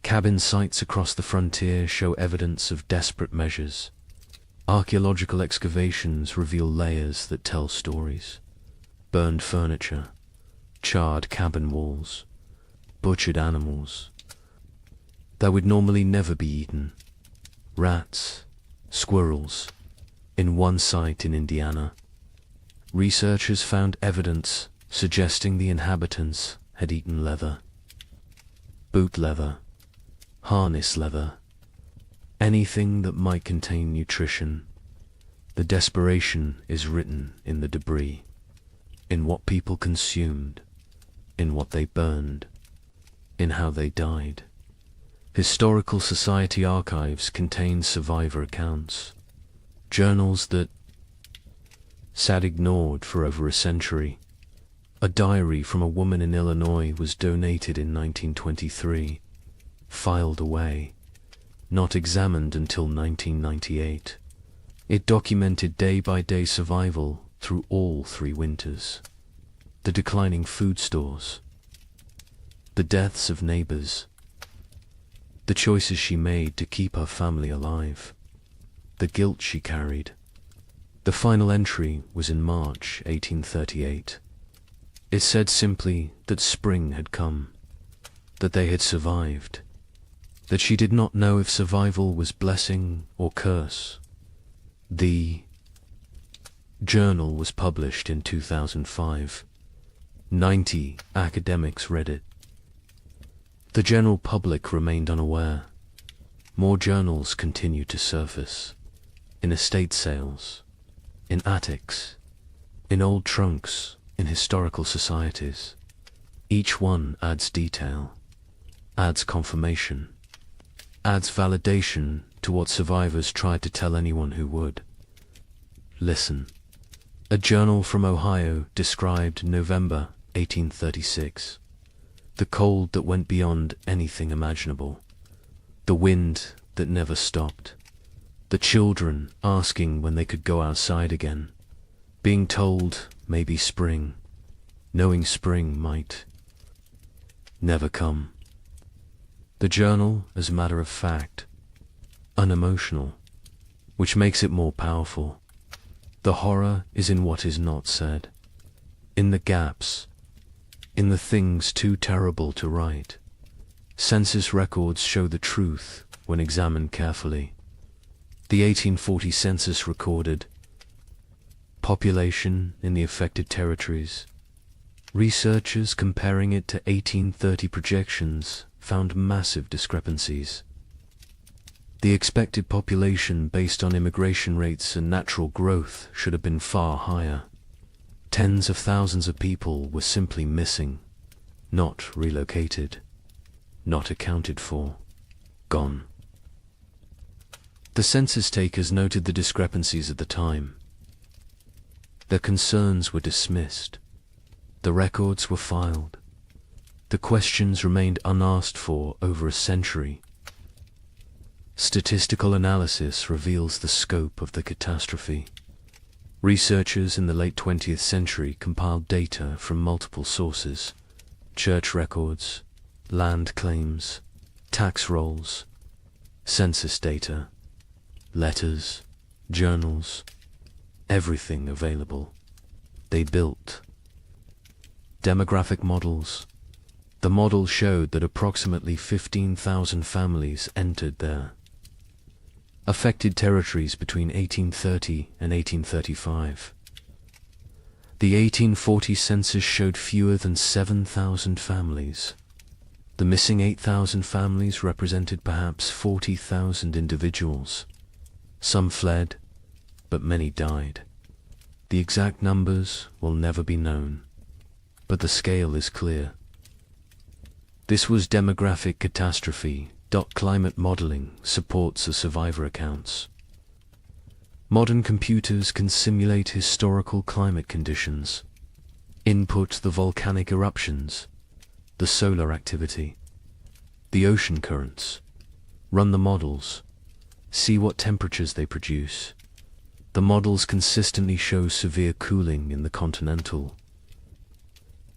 Cabin sites across the frontier show evidence of desperate measures. Archaeological excavations reveal layers that tell stories. Burned furniture, charred cabin walls, butchered animals that would normally never be eaten. Rats, squirrels. In one site in Indiana, researchers found evidence suggesting the inhabitants had eaten leather. Boot leather, harness leather, anything that might contain nutrition. The desperation is written in the debris, in what people consumed, in what they burned, in how they died. Historical Society archives contain survivor accounts, journals that sat ignored for over a century. A diary from a woman in Illinois was donated in 1923, filed away, not examined until 1998. It documented day-by-day survival through all 3 winters. The declining food stores, the deaths of neighbors, the choices she made to keep her family alive, the guilt she carried. The final entry was in March 1838. It said simply that spring had come, that they had survived, that she did not know if survival was blessing or curse. The journal was published in 2005. 90 academics read it. The general public remained unaware. More journals continued to surface, in estate sales, in attics, in old trunks, in historical societies. Each one adds detail, adds confirmation, adds validation to what survivors tried to tell anyone who would. Listen. A journal from Ohio described November 1836. The cold that went beyond anything imaginable. The wind that never stopped. The children asking when they could go outside again. Being told maybe spring, knowing spring might never come. The journal, as a matter of fact, unemotional, which makes it more powerful. The horror is in what is not said, in the gaps, in the things too terrible to write. Census records show the truth when examined carefully. The 1840 census recorded population in the affected territories. Researchers comparing it to 1830 projections found massive discrepancies. The expected population based on immigration rates and natural growth should have been far higher. Tens of thousands of people were simply missing, not relocated, not accounted for, gone. The census takers noted the discrepancies at the time. Their concerns were dismissed. The records were filed. The questions remained unasked for over a century. Statistical analysis reveals the scope of the catastrophe. Researchers in the late 20th century compiled data from multiple sources: church records, land claims, tax rolls, census data, letters, journals, everything available. They built demographic models. The model showed that approximately 15,000 families entered their affected territories between 1830 and 1835. The 1840 census showed fewer than 7,000 families. The missing 8,000 families represented perhaps 40,000 individuals. Some fled, but many died. The exact numbers will never be known. but the scale is clear. This was demographic catastrophe. Climate modeling supports the survivor accounts. Modern computers can simulate historical climate conditions, input the volcanic eruptions, the solar activity, the ocean currents, run the models, see what temperatures they produce. The models consistently show severe cooling in the continental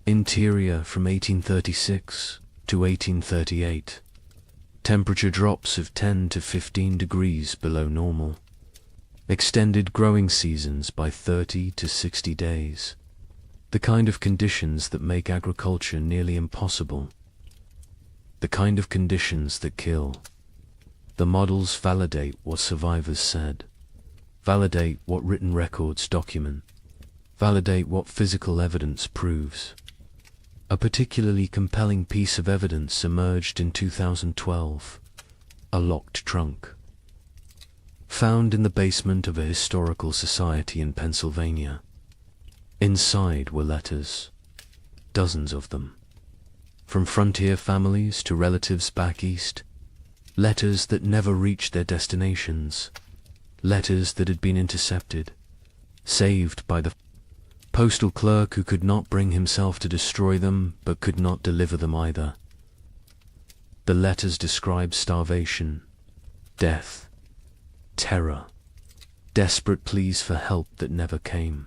interior from 1836 to 1838. Temperature drops of 10 to 15 degrees below normal. Extended growing seasons by 30 to 60 days. The kind of conditions that make agriculture nearly impossible. The kind of conditions that kill. The models validate what survivors said. Validate what written records document. Validate what physical evidence proves. A particularly compelling piece of evidence emerged in 2012. A locked trunk. Found in the basement of a historical society in Pennsylvania. Inside were letters, dozens of them. From frontier families to relatives back east. Letters that never reached their destinations. Letters that had been intercepted, saved by the postal clerk who could not bring himself to destroy them, but could not deliver them either. The letters describe starvation, death, terror, desperate pleas for help that never came.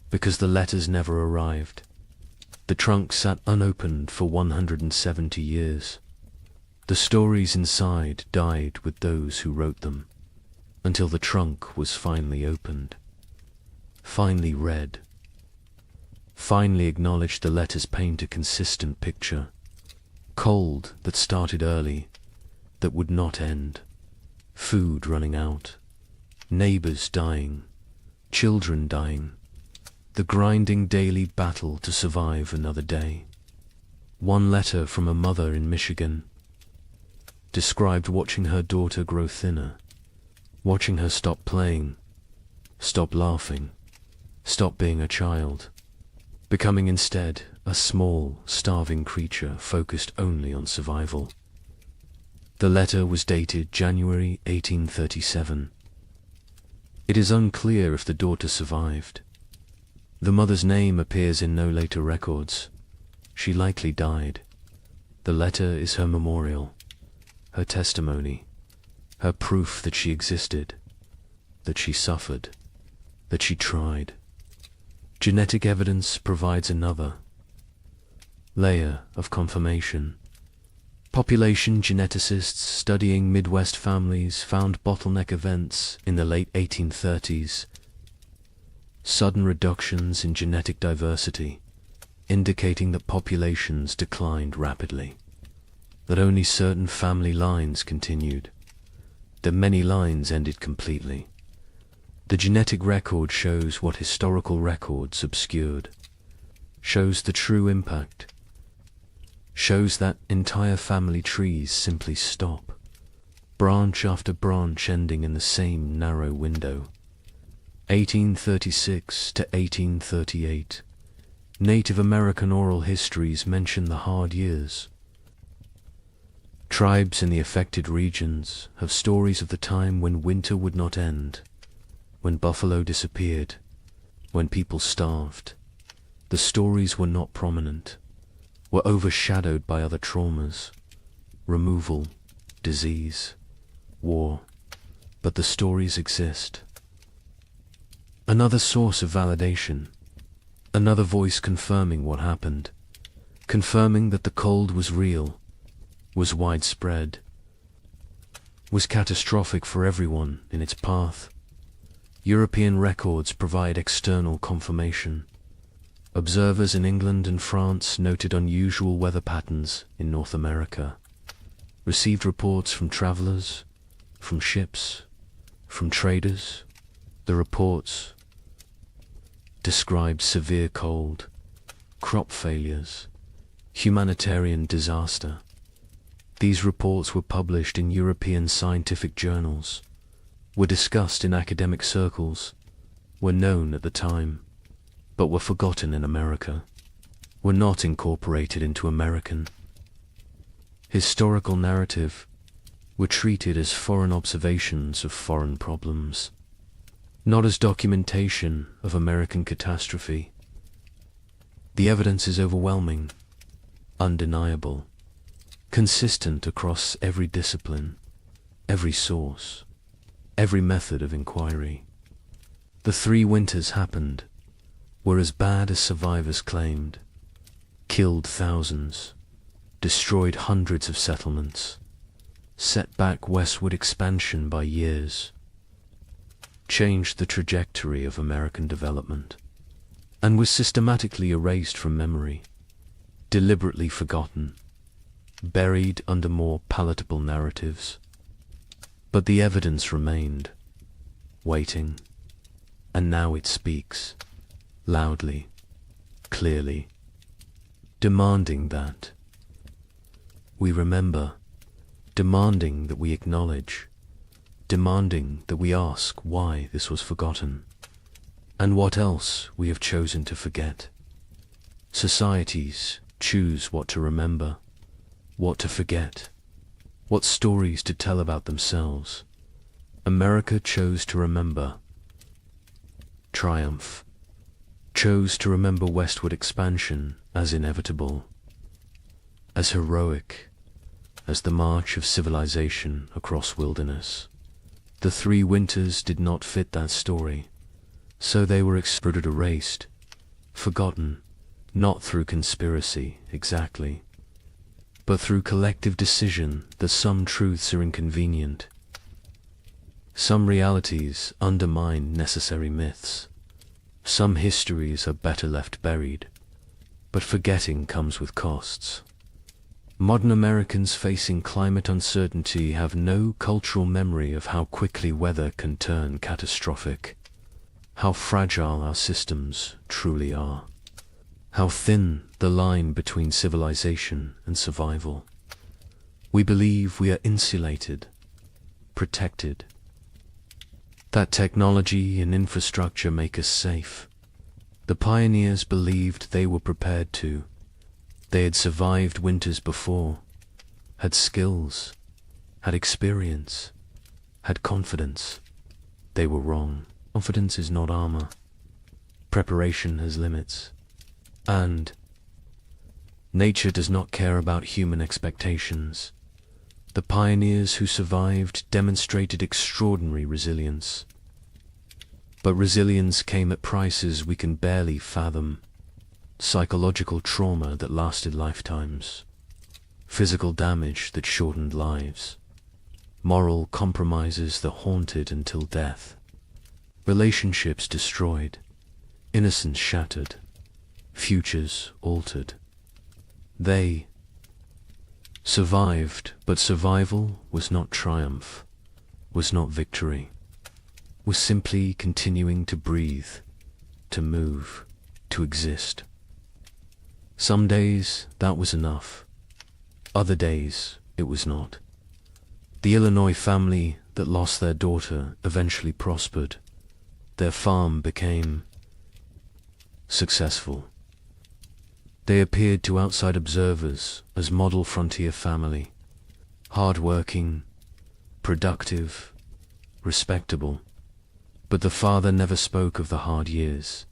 Because the letters never arrived, the trunk sat unopened for 170 years. The stories inside died with those who wrote them, until the trunk was finally opened, finally read. Finally acknowledged the letters paint a consistent picture. Cold that started early, that would not end. Food running out. Neighbors dying. Children dying. The grinding daily battle to survive another day. One letter from a mother in Michigan described watching her daughter grow thinner, watching her stop playing, stop laughing, stop being a child, becoming instead a small, starving creature focused only on survival. The letter was dated January 1837. It is unclear if the daughter survived. The mother's name appears in no later records. She likely died. The letter is her memorial, her testimony, her proof that she existed, that she suffered, that she tried. Genetic evidence provides another layer of confirmation. Population geneticists studying Midwest families found bottleneck events in the late 1830s. Sudden reductions in genetic diversity, indicating that populations declined rapidly, that only certain family lines continued, that many lines ended completely. The genetic record shows what historical records obscured, shows the true impact, shows that entire family trees simply stop, branch after branch ending in the same narrow window. 1836 to 1838. Native American oral histories mention the hard years. Tribes in the affected regions have stories of the time when winter would not end, when buffalo disappeared, when people starved. The stories were not prominent, were overshadowed by other traumas, removal, disease, war, but the stories exist. Another source of validation, another voice confirming what happened, confirming that the cold was real, was widespread, was catastrophic for everyone in its path. European records provide external confirmation. Observers in England and France noted unusual weather patterns in North America, received reports from travelers, from ships, from traders. The reports described severe cold, crop failures, humanitarian disaster. These reports were published in European scientific journals, were discussed in academic circles, were known at the time, but were forgotten in America. were not incorporated into American historical narrative, were treated as foreign observations of foreign problems, not as documentation of American catastrophe. The evidence is overwhelming, undeniable, consistent across every discipline, every source, every method of inquiry. The 3 winters happened, were as bad as survivors claimed, killed thousands, destroyed hundreds of settlements, set back westward expansion by years, changed the trajectory of American development, and was systematically erased from memory, deliberately forgotten, buried under more palatable narratives. But the evidence remained, waiting, and now it speaks, loudly, clearly, demanding that we remember, demanding that we acknowledge, demanding that we ask why this was forgotten, and what else we have chosen to forget. Societies choose what to remember, what to forget, what stories to tell about themselves. America chose to remember triumph, chose to remember westward expansion as inevitable, as heroic as the march of civilization across wilderness. The 3 winters did not fit that story, so they were extruded, erased, forgotten, not through conspiracy exactly, but through collective decision that some truths are inconvenient. Some realities undermine necessary myths. Some histories are better left buried, but forgetting comes with costs. Modern Americans facing climate uncertainty have no cultural memory of how quickly weather can turn catastrophic, how fragile our systems truly are, how thin the line between civilization and survival. We believe we are insulated, protected, that technology and infrastructure make us safe. The pioneers believed they were prepared to. They had survived winters before, had skills, had experience, had confidence. They were wrong. Confidence is not armor. Preparation has limits. And nature does not care about human expectations. The pioneers who survived demonstrated extraordinary resilience. But resilience came at prices we can barely fathom. Psychological trauma that lasted lifetimes, physical damage that shortened lives, moral compromises that haunted until death, relationships destroyed, innocence shattered, futures altered. They survived, but survival was not triumph, was not victory, was simply continuing to breathe, to move, to exist. Some days that was enough. Other days it was not. The Illinois family that lost their daughter eventually prospered. Their farm became successful. They appeared to outside observers as model frontier family, hard-working, productive, respectable. But the father never spoke of the hard years,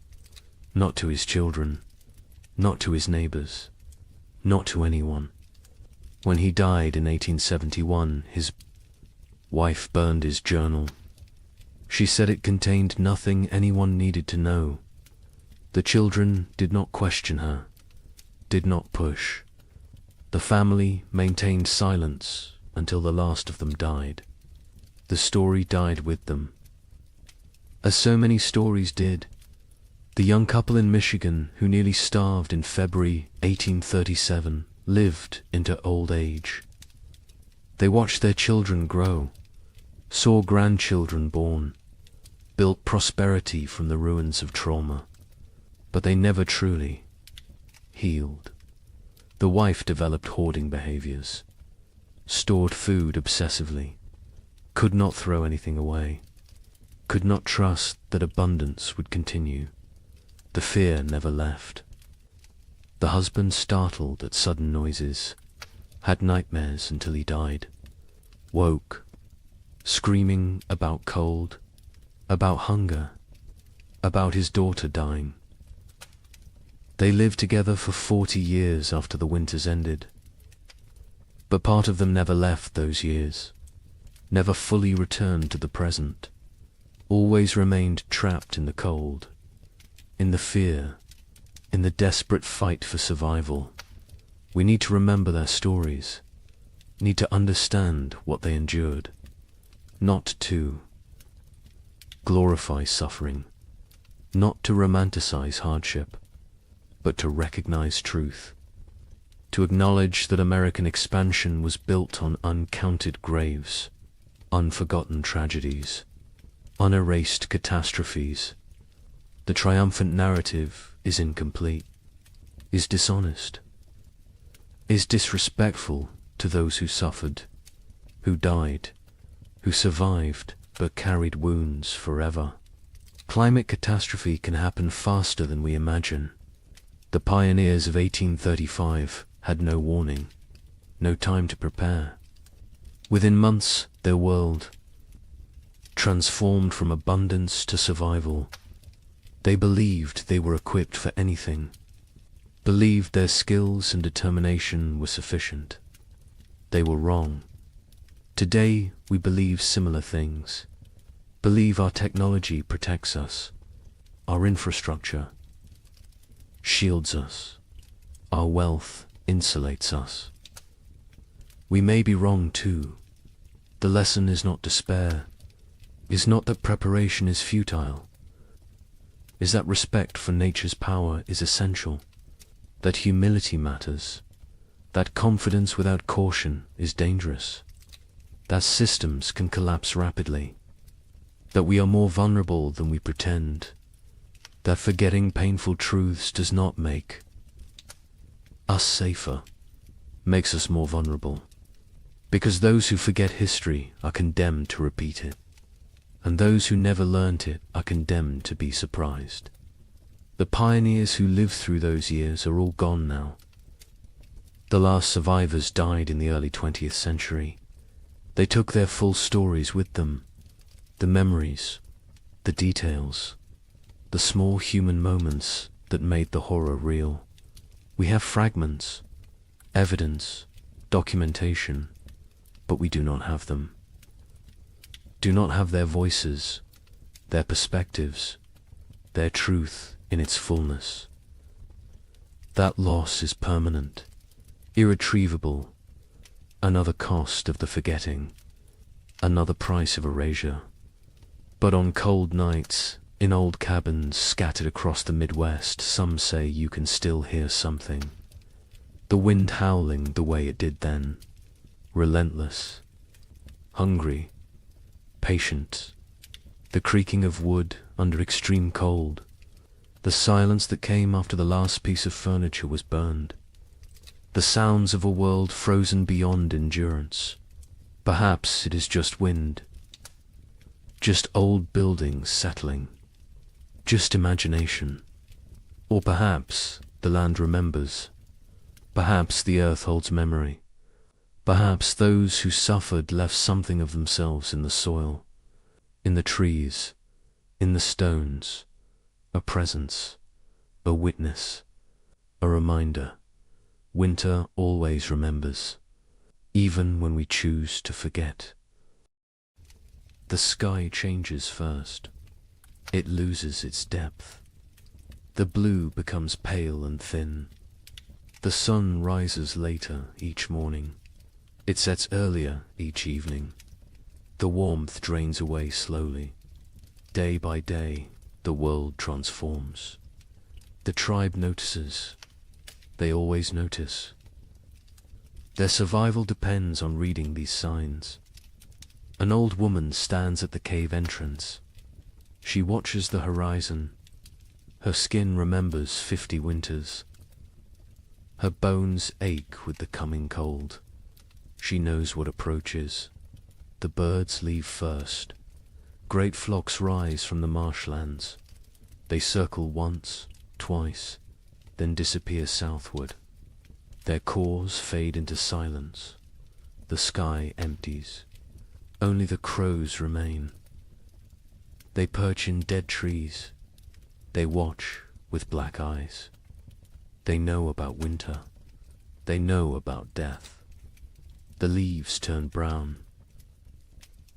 not to his children, not to his neighbors, not to anyone. When he died in 1871, his wife burned his journal. She said it contained nothing anyone needed to know. The children did not question her, did not push. The family maintained silence until the last of them died. The story died with them. As so many stories did, the young couple in Michigan who nearly starved in February 1837 lived into old age. They watched their children grow, saw grandchildren born, built prosperity from the ruins of trauma, but they never truly healed. The wife developed hoarding behaviors, stored food obsessively, could not throw anything away, could not trust that abundance would continue. The fear never left. The husband, startled at sudden noises, had nightmares until he died. Woke, screaming about cold, about hunger, about his daughter dying. They lived together for 40 years after the winters ended. But part of them never left those years, never fully returned to the present, always remained trapped in the cold, in the fear, in the desperate fight for survival. We need to remember their stories, need to understand what they endured, not to glorify suffering, not to romanticize hardship, but to recognize truth, to acknowledge that American expansion was built on uncounted graves, unforgotten tragedies, unerased catastrophes. The triumphant narrative is incomplete, is dishonest, is disrespectful to those who suffered, who died, who survived but carried wounds forever. Climate catastrophe can happen faster than we imagine. The pioneers of 1835 had no warning, no time to prepare. Within months, their world transformed from abundance to survival. They believed they were equipped for anything, believed their skills and determination were sufficient. They were wrong. Today, we believe similar things, believe our technology protects us, our infrastructure shields us, our wealth insulates us. We may be wrong too. The lesson is not despair, is not that preparation is futile, is that respect for nature's power is essential, that humility matters, that confidence without caution is dangerous, that systems can collapse rapidly, that we are more vulnerable than we pretend, that forgetting painful truths does not make us safer, makes us more vulnerable, because those who forget history are condemned to repeat it, and those who never learnt it are condemned to be surprised. The pioneers who lived through those years are all gone now. The last survivors died in the early 20th century. They took their full stories with them, the memories, the details, the small human moments that made the horror real. We have fragments, evidence, documentation, but we do not have them. Do not have their voices, their perspectives, their truth in its fullness. That loss is permanent, irretrievable, another cost of the forgetting, another price of erasure. But on cold nights, in old cabins scattered across the Midwest, some say you can still hear something. The wind howling the way it did then, relentless, hungry, patient, the creaking of wood under extreme cold, the silence that came after the last piece of furniture was burned, the sounds of a world frozen beyond endurance. Perhaps it is just wind, just old buildings settling, just imagination. Or perhaps the land remembers, perhaps the earth holds memory, perhaps those who suffered left something of themselves in the soil, in the trees, in the stones, a presence, a witness, a reminder. Winter always remembers, even when we choose to forget. The sky changes first. It loses its depth. The blue becomes pale and thin. The sun rises later each morning. It sets earlier each evening. The warmth drains away slowly. Day by day, the world transforms. The tribe notices. They always notice. Their survival depends on reading these signs. An old woman stands at the cave entrance. She watches the horizon. Her skin remembers 50 winters. Her bones ache with the coming cold. She knows what approaches. The birds leave first. Great flocks rise from the marshlands. They circle once, twice, then disappear southward. Their cores fade into silence. The sky empties. Only the crows remain. They perch in dead trees. They watch with black eyes. They know about winter. They know about death. The leaves turn brown.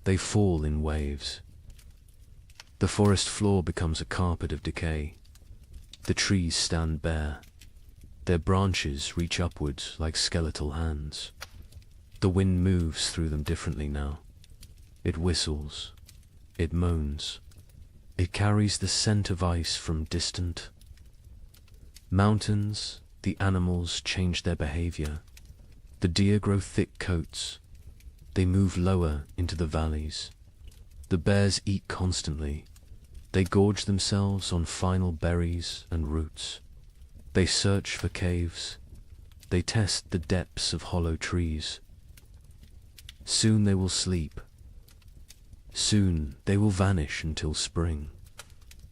They fall in waves. The forest floor becomes a carpet of decay. The trees stand bare. Their branches reach upwards like skeletal hands. The wind moves through them differently now. It whistles. It moans. It carries the scent of ice from distant mountains. The animals change their behavior. The deer grow thick coats. They move lower into the valleys. The bears eat constantly. They gorge themselves on final berries and roots. They search for caves. They test the depths of hollow trees. Soon they will sleep. Soon they will vanish until spring.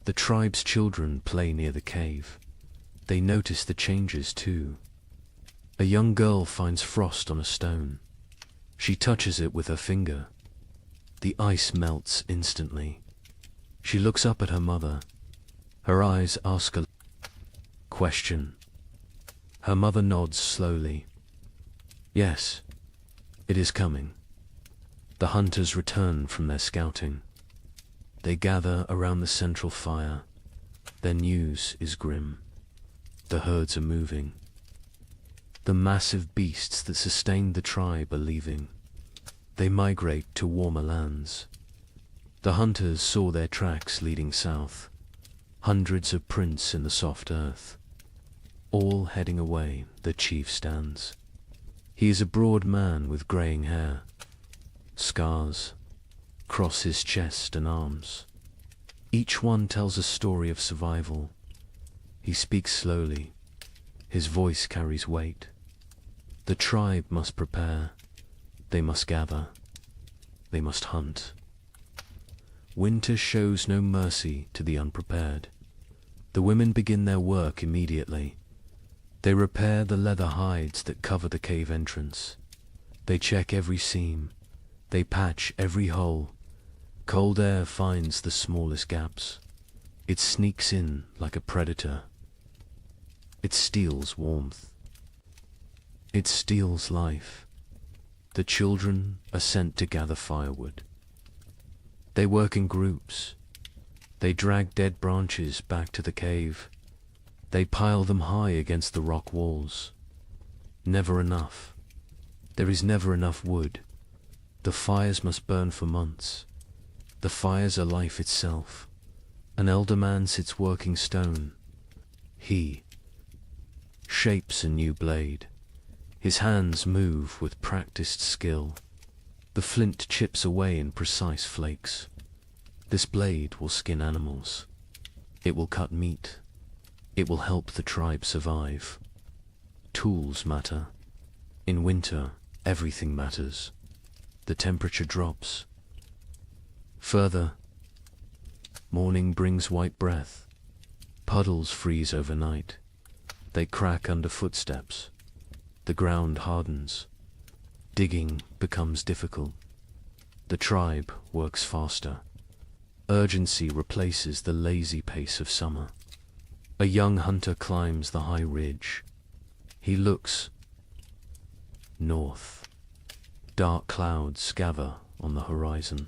The tribe's children play near the cave. They notice the changes too. A young girl finds frost on a stone. She touches it with her finger. The ice melts instantly. She looks up at her mother. Her eyes ask a question. Her mother nods slowly. Yes, it is coming. The hunters return from their scouting. They gather around the central fire. Their news is grim. The herds are moving. The massive beasts that sustained the tribe are leaving. They migrate to warmer lands. The hunters saw their tracks leading south. Hundreds of prints in the soft earth. All heading away, the chief stands. He is a broad man with greying hair. Scars cross his chest and arms. Each one tells a story of survival. He speaks slowly. His voice carries weight. The tribe must prepare. They must gather. They must hunt. Winter shows no mercy to the unprepared. The women begin their work immediately. They repair the leather hides that cover the cave entrance. They check every seam. They patch every hole. Cold air finds the smallest gaps. It sneaks in like a predator. It steals warmth. It steals life. The children are sent to gather firewood. They work in groups. They drag dead branches back to the cave. They pile them high against the rock walls. Never enough. There is never enough wood. The fires must burn for months. The fires are life itself. An elder man sits working stone. He shapes a new blade. His hands move with practiced skill. The flint chips away in precise flakes. This blade will skin animals. It will cut meat. It will help the tribe survive. Tools matter. In winter, everything matters. The temperature drops. Further, morning brings white breath. Puddles freeze overnight. They crack under footsteps. The ground hardens. Digging becomes difficult. The tribe works faster. Urgency replaces the lazy pace of summer. A young hunter climbs the high ridge. He looks north. Dark clouds gather on the horizon.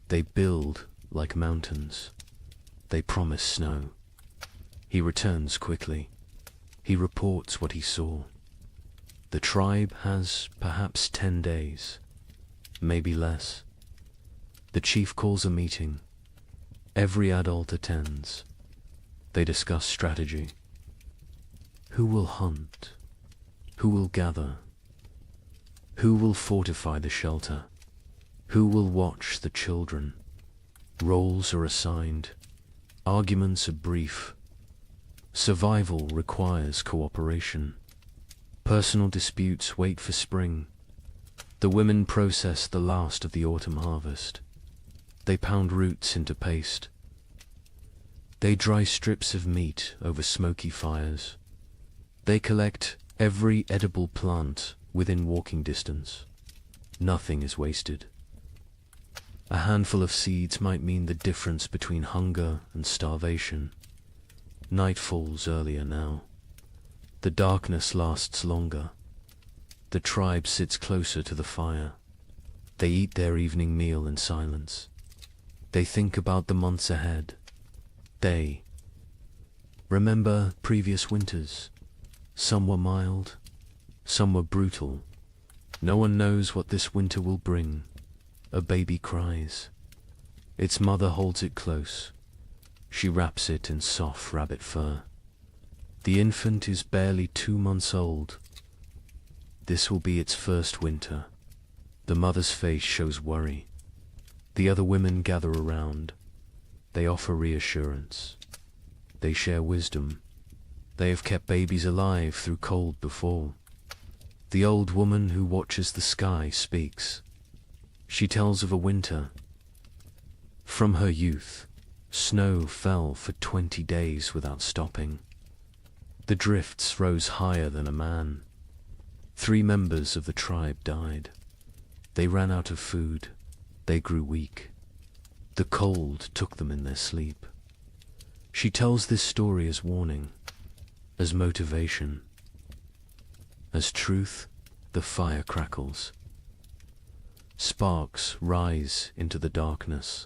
They build like mountains. They promise snow. He returns quickly. He reports what he saw. The tribe has perhaps 10 days, maybe less. The chief calls a meeting. Every adult attends. They discuss strategy. Who will hunt? Who will gather? Who will fortify the shelter? Who will watch the children? Roles are assigned. Arguments are brief. Survival requires cooperation. Personal disputes wait for spring. The women process the last of the autumn harvest. They pound roots into paste. They dry strips of meat over smoky fires. They collect every edible plant within walking distance. Nothing is wasted. A handful of seeds might mean the difference between hunger and starvation. Night falls earlier now. The darkness lasts longer. The tribe sits closer to the fire. They eat their evening meal in silence. They think about the months ahead. They remember previous winters. Some were mild, some were brutal. No one knows what this winter will bring. A baby cries. Its mother holds it close. She wraps it in soft rabbit fur. The infant is barely 2 months old. This will be its first winter. The mother's face shows worry. The other women gather around. They offer reassurance. They share wisdom. They have kept babies alive through cold before. The old woman who watches the sky speaks. She tells of a winter. From her youth, snow fell for 20 days without stopping. The drifts rose higher than a man. 3 members of the tribe died. They ran out of food. They grew weak. The cold took them in their sleep. She tells this story as warning, as motivation. As truth, the fire crackles. Sparks rise into the darkness.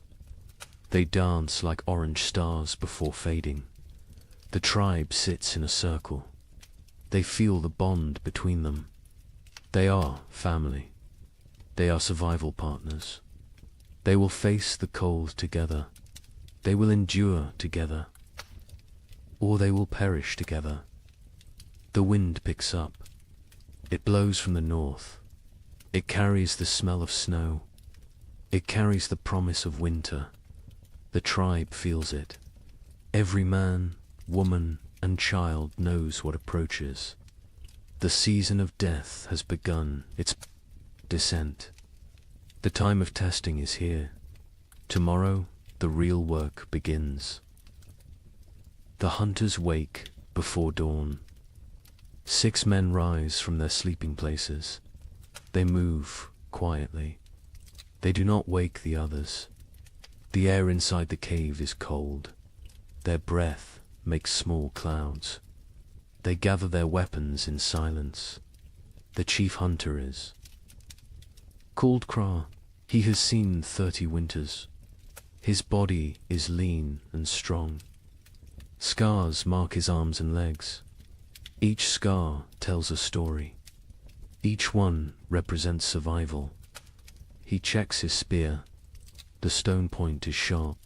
They dance like orange stars before fading. The tribe sits in a circle. They feel the bond between them. They are family. They are survival partners. They will face the cold together. They will endure together. Or they will perish together. The wind picks up. It blows from the north. It carries the smell of snow. It carries the promise of winter. The tribe feels it. Every man, woman, and child knows what approaches. The season of death has begun its descent. The time of testing is here. Tomorrow, the real work begins. The hunters wake before dawn. 6 men rise from their sleeping places. They move quietly. They do not wake the others. The air inside the cave is cold. Their breath makes small clouds. They gather their weapons in silence. The chief hunter is called Kra. He has seen 30 winters. His body is lean and strong. Scars mark his arms and legs. Each scar tells a story. Each one represents survival. He checks his spear. The stone point is sharp.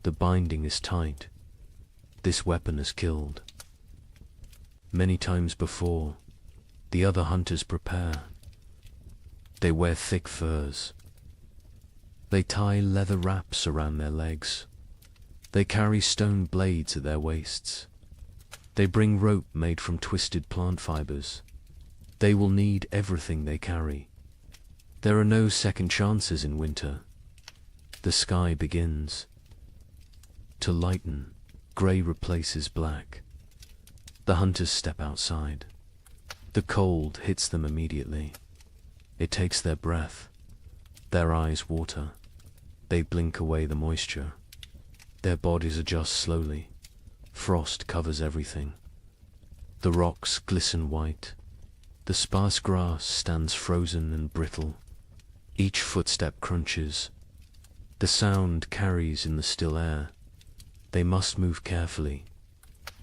The binding is tight. This weapon has killed. Many times before, the other hunters prepare. They wear thick furs. They tie leather wraps around their legs. They carry stone blades at their waists. They bring rope made from twisted plant fibers. They will need everything they carry. There are no second chances in winter. The sky begins to lighten. Grey replaces black. The hunters step outside. The cold hits them immediately. It takes their breath. Their eyes water. They blink away the moisture. Their bodies adjust slowly. Frost covers everything. The rocks glisten white. The sparse grass stands frozen and brittle. Each footstep crunches. The sound carries in the still air. They must move carefully.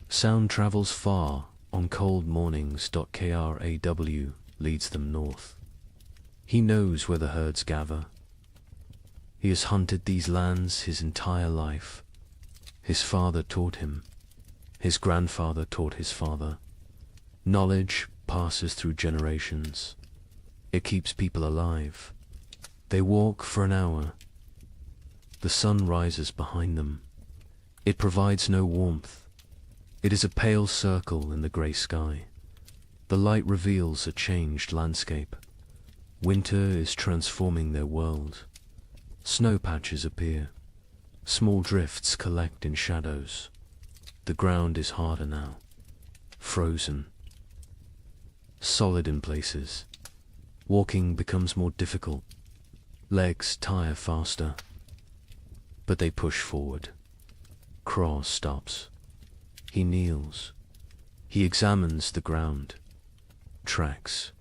Sound travels far on cold mornings. Kraw leads them north. He knows where the herds gather. He has hunted these lands his entire life. His father taught him. His grandfather taught his father. Knowledge passes through generations. It keeps people alive. They walk for an hour. The sun rises behind them. It provides no warmth. It is a pale circle in the grey sky. The light reveals a changed landscape. Winter is transforming their world. Snow patches appear. Small drifts collect in shadows. The ground is harder now, frozen, solid in places. Walking becomes more difficult. Legs tire faster, but they push forward. Craw stops. He kneels. He examines the ground. Tracks.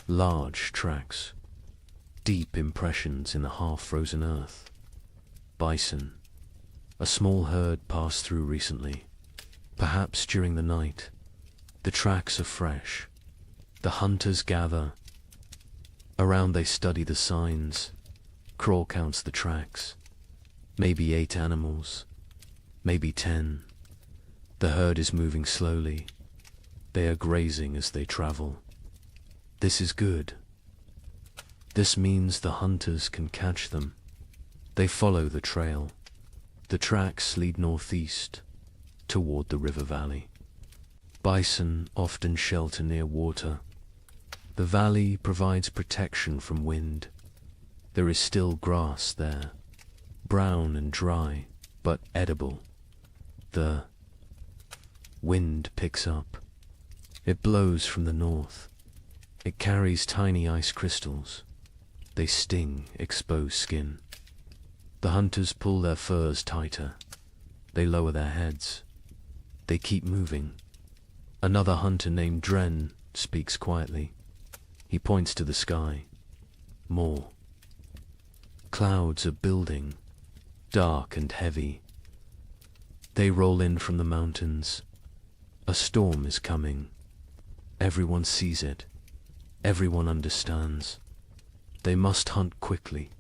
Large tracks. Deep impressions in the half-frozen earth. Bison. A small herd passed through recently. Perhaps during the night. The tracks are fresh. The hunters gather. Around they study the signs. Craw counts the tracks. Maybe 8 animals. Maybe 10. The herd is moving slowly. They are grazing as they travel. This is good. This means the hunters can catch them. They follow the trail. The tracks lead northeast, toward the river valley. Bison often shelter near water. The valley provides protection from wind. There is still grass there, brown and dry, but edible. The wind picks up. It blows from the north. It carries tiny ice crystals. They sting exposed skin. The hunters pull their furs tighter. They lower their heads. They keep moving. Another hunter named Dren speaks quietly. He points to the sky. More. Clouds are building, dark and heavy. They roll in from the mountains. A storm is coming. Everyone sees it. Everyone understands. They must hunt quickly.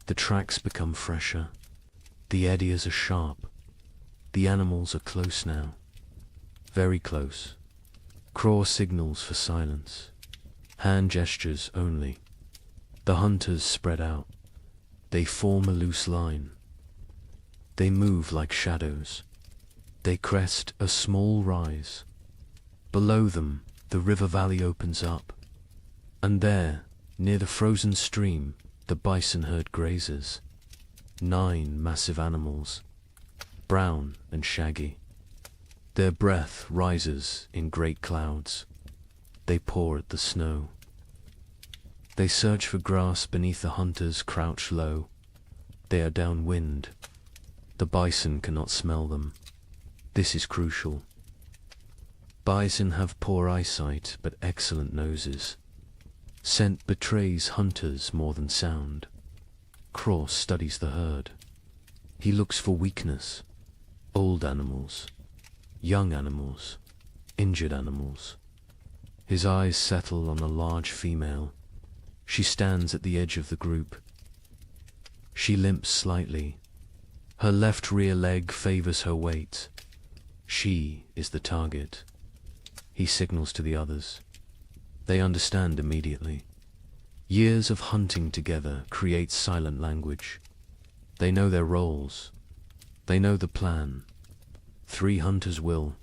The tracks become fresher. The eddies are sharp. The animals are close now. Very close. Craw signals for silence. Hand gestures only. The hunters spread out. They form a loose line. They move like shadows. They crest a small rise. Below them, the river valley opens up. And there, near the frozen stream, the bison herd grazes. 9 massive animals, brown and shaggy. Their breath rises in great clouds. They paw at the snow. They search for grass beneath the hunters crouch low. They are downwind. The bison cannot smell them. This is crucial. Bison have poor eyesight but excellent noses. Scent betrays hunters more than sound. Craw studies the herd. He looks for weakness. Old animals. Young animals. Injured animals. His eyes settle on a large female. She stands at the edge of the group. She limps slightly. Her left rear leg favors her weight. She is the target. He signals to the others. They understand immediately. Years of hunting together create silent language. They know their roles. They know the plan. 3 hunters will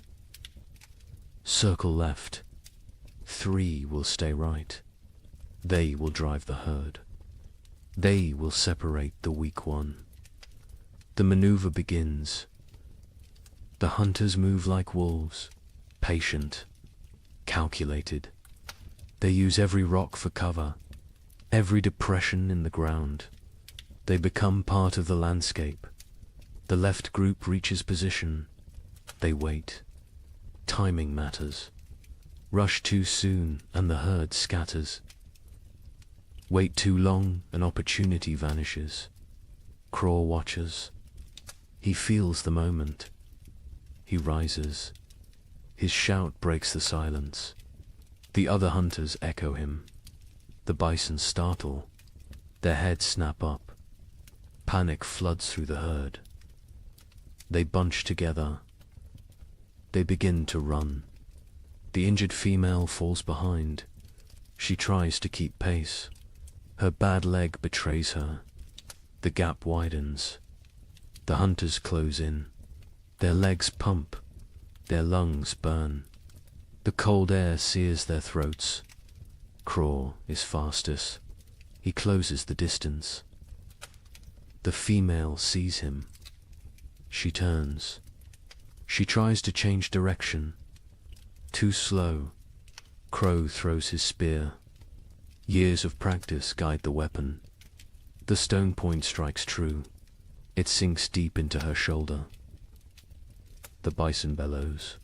circle left. 3 will stay right. They will drive the herd. They will separate the weak one. The maneuver begins. The hunters move like wolves, patient, calculated. They use every rock for cover, every depression in the ground. They become part of the landscape. The left group reaches position. They wait. Timing matters. Rush too soon and the herd scatters. Wait too long, an opportunity vanishes. Craw watches. He feels the moment. He rises. His shout breaks the silence. The other hunters echo him. The bison startle. Their heads snap up. Panic floods through the herd. They bunch together. They begin to run. The injured female falls behind. She tries to keep pace. Her bad leg betrays her. The gap widens. The hunters close in. Their legs pump. Their lungs burn. The cold air sears their throats. Craw is fastest. He closes the distance. The female sees him. She turns. She tries to change direction. Too slow. Crow throws his spear. Years of practice guide the weapon. The stone point strikes true. It sinks deep into her shoulder. The bison bellows.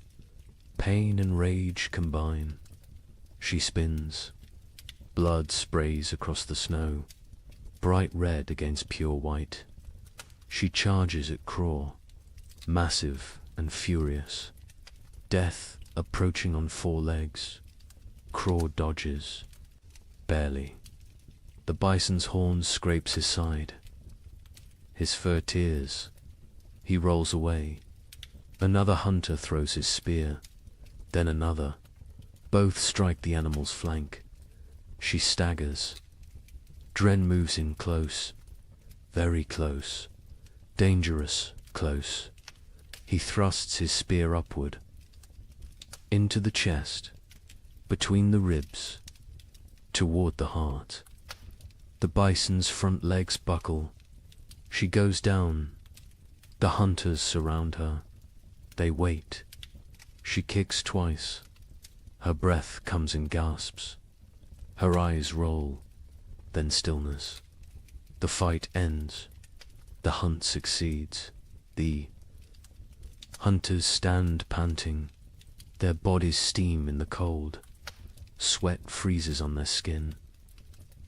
Pain and rage combine. She spins. Blood sprays across the snow, bright red against pure white. She charges at Craw, massive and furious. Death approaching on 4 legs. Craw dodges, barely. The bison's horn scrapes his side. His fur tears. He rolls away. Another hunter throws his spear, then another. Both strike the animal's flank. She staggers. Dren moves in close, very close, dangerous close. He thrusts his spear upward, into the chest, between the ribs, toward the heart. The bison's front legs buckle. She goes down. The hunters surround her. They wait. She kicks twice. Her breath comes in gasps. Her eyes roll, then stillness. The fight ends. The hunt succeeds. The hunters stand panting. Their bodies steam in the cold. Sweat freezes on their skin.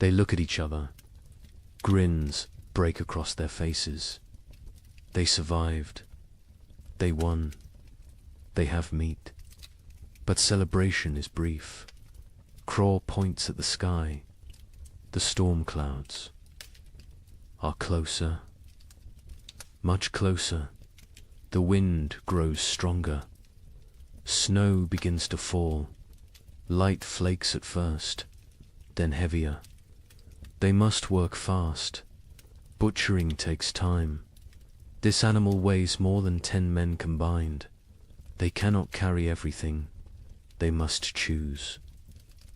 They look at each other. Grins break across their faces. They survived. They won. They have meat. But celebration is brief. Craw points at the sky. The storm clouds are closer, much closer. The wind grows stronger. Snow begins to fall. Light flakes at first, then heavier. They must work fast. Butchering takes time. This animal weighs more than 10 men combined. They cannot carry everything. They must choose.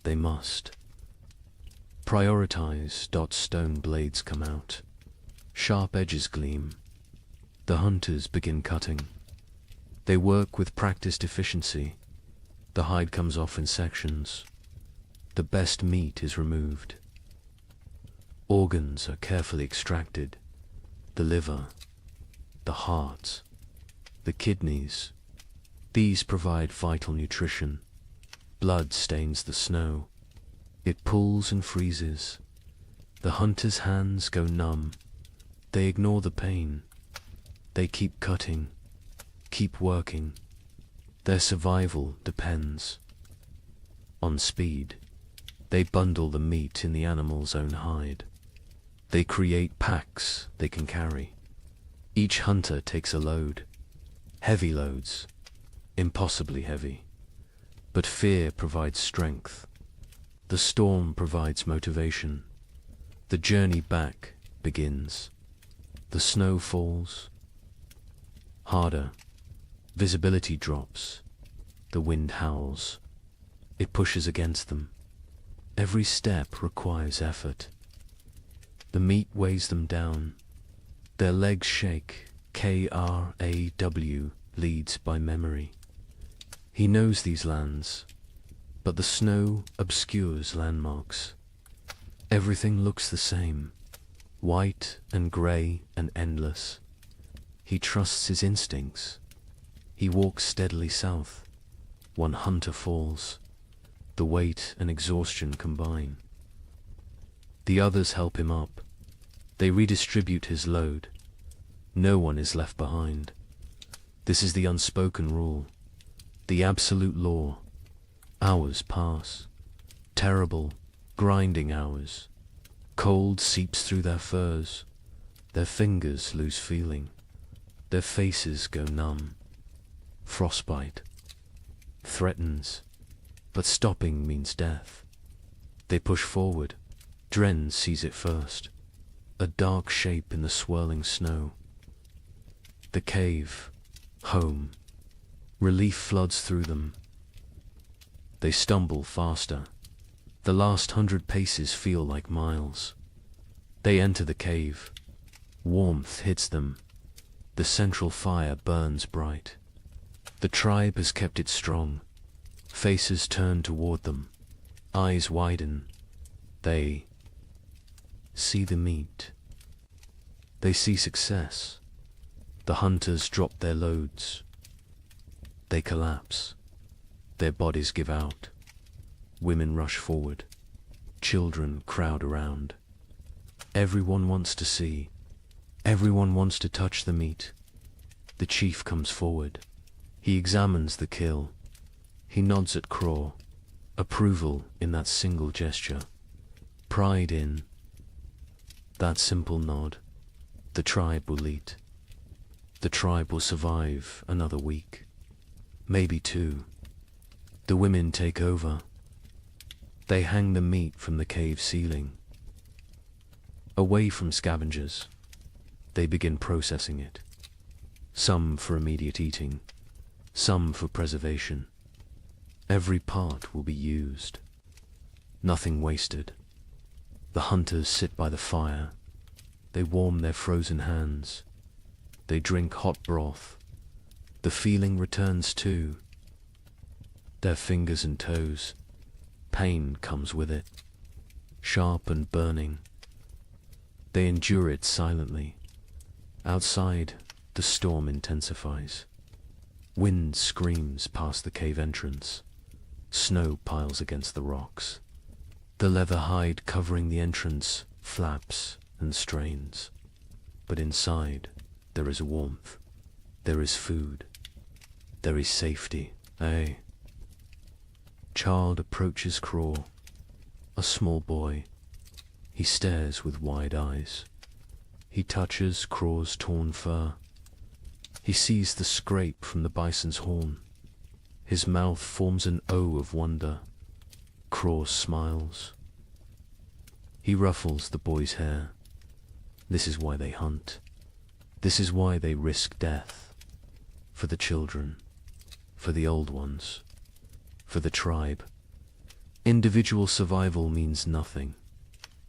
They must. Prioritize. Stone blades come out. Sharp edges gleam. The hunters begin cutting. They work with practiced efficiency. The hide comes off in sections. The best meat is removed. Organs are carefully extracted. The liver, the heart, the kidneys. These provide vital nutrition. Blood stains the snow. It pulls and freezes. The hunter's hands go numb. They ignore the pain. They keep cutting, keep working. Their survival depends on speed. They bundle the meat in the animal's own hide. They create packs they can carry. Each hunter takes a load. Heavy loads, impossibly heavy. But fear provides strength. The storm provides motivation. The journey back begins. The snow falls. Harder. Visibility drops. The wind howls. It pushes against them. Every step requires effort. The meat weighs them down. Their legs shake. Kraw leads by memory. He knows these lands, but the snow obscures landmarks. Everything looks the same, white and grey and endless. He trusts his instincts. He walks steadily south. One hunter falls. The weight and exhaustion combine. The others help him up. They redistribute his load. No one is left behind. This is the unspoken rule, the absolute law. Hours pass. Terrible, grinding hours. Cold seeps through their furs. Their fingers lose feeling. Their faces go numb. Frostbite threatens, but stopping means death. They push forward. Dren sees it first. A dark shape in the swirling snow. The cave. Home. Relief floods through them. They stumble faster. The last 100 paces feel like miles. They enter the cave. Warmth hits them. The central fire burns bright. The tribe has kept it strong. Faces turn toward them. Eyes widen. They see the meat. They see success. The hunters drop their loads. They collapse. Their bodies give out. Women rush forward. Children crowd around. Everyone wants to see. Everyone wants to touch the meat. The chief comes forward. He examines the kill. He nods at Craw. Approval in that single gesture. Pride in that simple nod. The tribe will eat. The tribe will survive another week. Maybe two. The women take over. They hang the meat from the cave ceiling. Away from scavengers, they begin processing it. Some for immediate eating, some for preservation. Every part will be used. Nothing wasted. The hunters sit by the fire. They warm their frozen hands. They drink hot broth. The feeling returns too. Their fingers and toes. Pain comes with it. Sharp and burning. They endure it silently. Outside, the storm intensifies. Wind screams past the cave entrance. Snow piles against the rocks. The leather hide covering the entrance flaps and strains. But inside, there is warmth. There is food. There is safety. Aye. Child approaches Craw. A small boy. He stares with wide eyes. He touches Craw's torn fur. He sees the scrape from the bison's horn. His mouth forms an O of wonder. Craw smiles. He ruffles the boy's hair. This is why they hunt. This is why they risk death. For the children. For the old ones. For the tribe. Individual survival means nothing.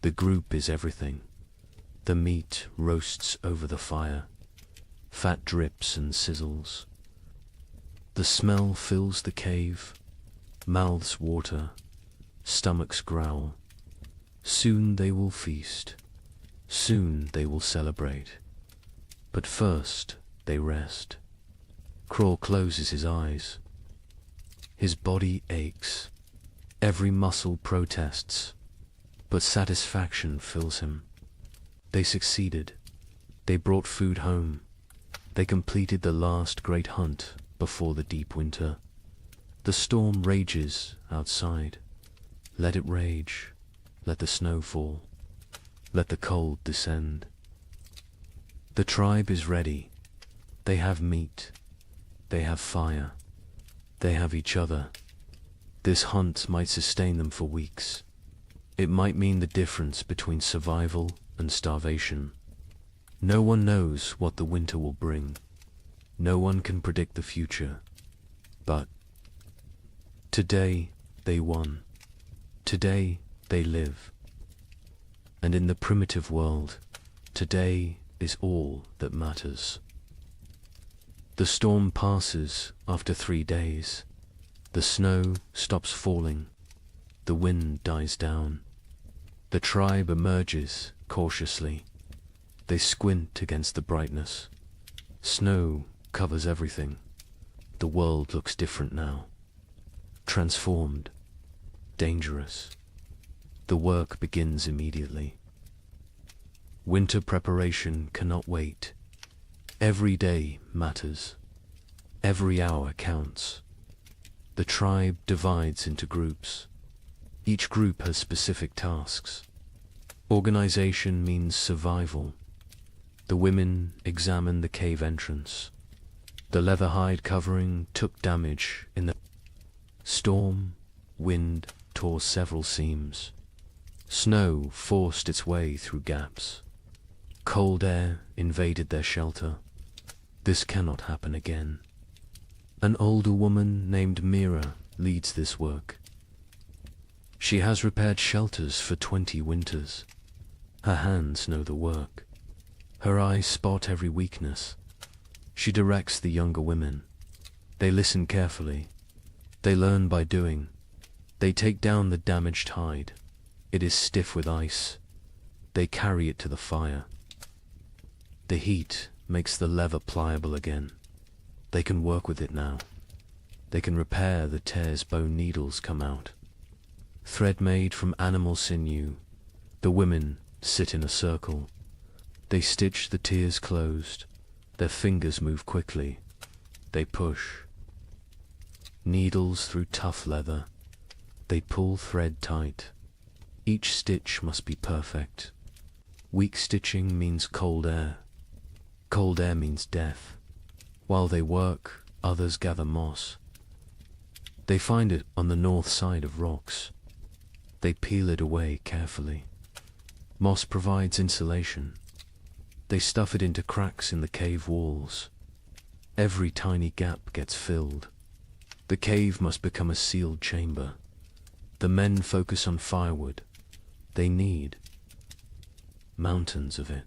The group is everything. The meat roasts over the fire. Fat drips and sizzles. The smell fills the cave. Mouths water. Stomachs growl. Soon they will feast. Soon they will celebrate. But first they rest. Craw closes his eyes. His body aches. Every muscle protests. But satisfaction fills him. They succeeded. They brought food home. They completed the last great hunt before the deep winter. The storm rages outside. Let it rage. Let the snow fall. Let the cold descend. The tribe is ready. They have meat. They have fire. They have each other. This hunt might sustain them for weeks. It might mean the difference between survival and starvation. No one knows what the winter will bring. No one can predict the future. But today they won. Today they live. And in the primitive world, today is all that matters. The storm passes after 3 days. The snow stops falling. The wind dies down. The tribe emerges cautiously. They squint against the brightness. Snow covers everything. The world looks different now. Transformed. Dangerous. The work begins immediately. Winter preparation cannot wait. Every day matters. Every hour counts. The tribe divides into groups. Each group has specific tasks. Organization means survival. The women examine the cave entrance. The leather hide covering took damage in the storm. Wind tore several seams. Snow forced its way through gaps. Cold air invaded their shelter. This cannot happen again. An older woman named Mira leads this work. She has repaired shelters for 20 winters. Her hands know the work. Her eyes spot every weakness. She directs the younger women. They listen carefully. They learn by doing. They take down the damaged hide. It is stiff with ice. They carry it to the fire. The heat makes the leather pliable again. They can work with it now. They can repair the tears bone needles come out. Thread made from animal sinew. The women sit in a circle. They stitch the tears closed. Their fingers move quickly. They push. Needles through tough leather. They pull thread tight. Each stitch must be perfect. Weak stitching means cold air. Cold air means death. While they work, others gather moss. They find it on the north side of rocks. They peel it away carefully. Moss provides insulation. They stuff it into cracks in the cave walls. Every tiny gap gets filled. The cave must become a sealed chamber. The men focus on firewood. They need mountains of it.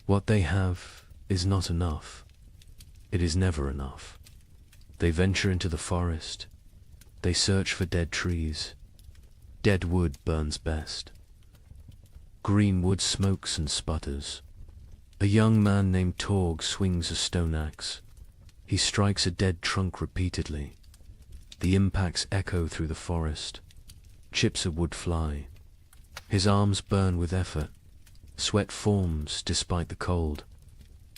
What they have is not enough. It is never enough. They venture into the forest. They search for dead trees. Dead wood burns best. Green wood smokes and sputters. A young man named Torg swings a stone axe. He strikes a dead trunk repeatedly. The impacts echo through the forest. Chips of wood fly. His arms burn with effort. Sweat forms despite the cold.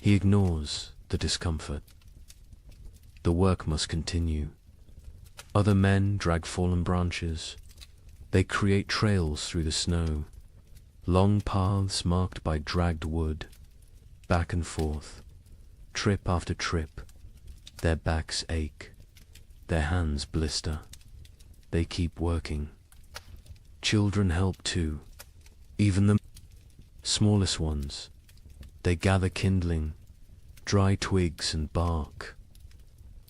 He ignores the discomfort. The work must continue. Other men drag fallen branches. They create trails through the snow. Long paths marked by dragged wood. Back and forth. Trip after trip. Their backs ache. Their hands blister. They keep working. Children help too. Even the smallest ones. They gather kindling, dry twigs and bark,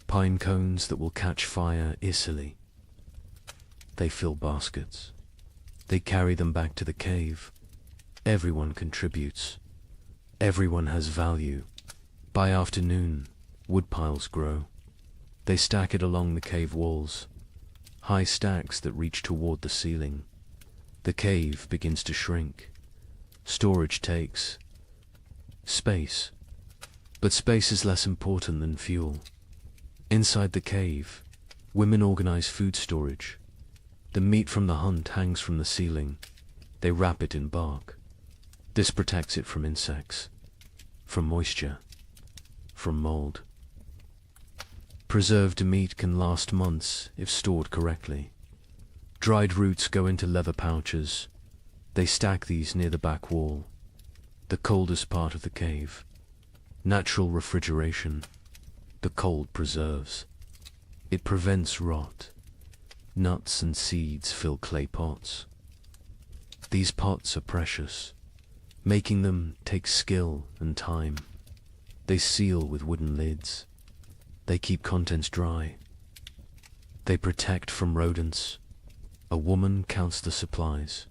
pine cones that will catch fire easily. They fill baskets. They carry them back to the cave. Everyone contributes. Everyone has value. By afternoon, wood piles grow. They stack it along the cave walls, high stacks that reach toward the ceiling. The cave begins to shrink. Storage takes space. But space is less important than fuel. Inside the cave, women organize food storage. The meat from the hunt hangs from the ceiling. They wrap it in bark. This protects it from insects, from moisture, from mold. Preserved meat can last months if stored correctly. Dried roots go into leather pouches. They stack these near the back wall, the coldest part of the cave. Natural refrigeration. The cold preserves. It prevents rot. Nuts and seeds fill clay pots. These pots are precious. Making them takes skill and time. They seal with wooden lids. They keep contents dry. They protect from rodents. A woman counts the supplies.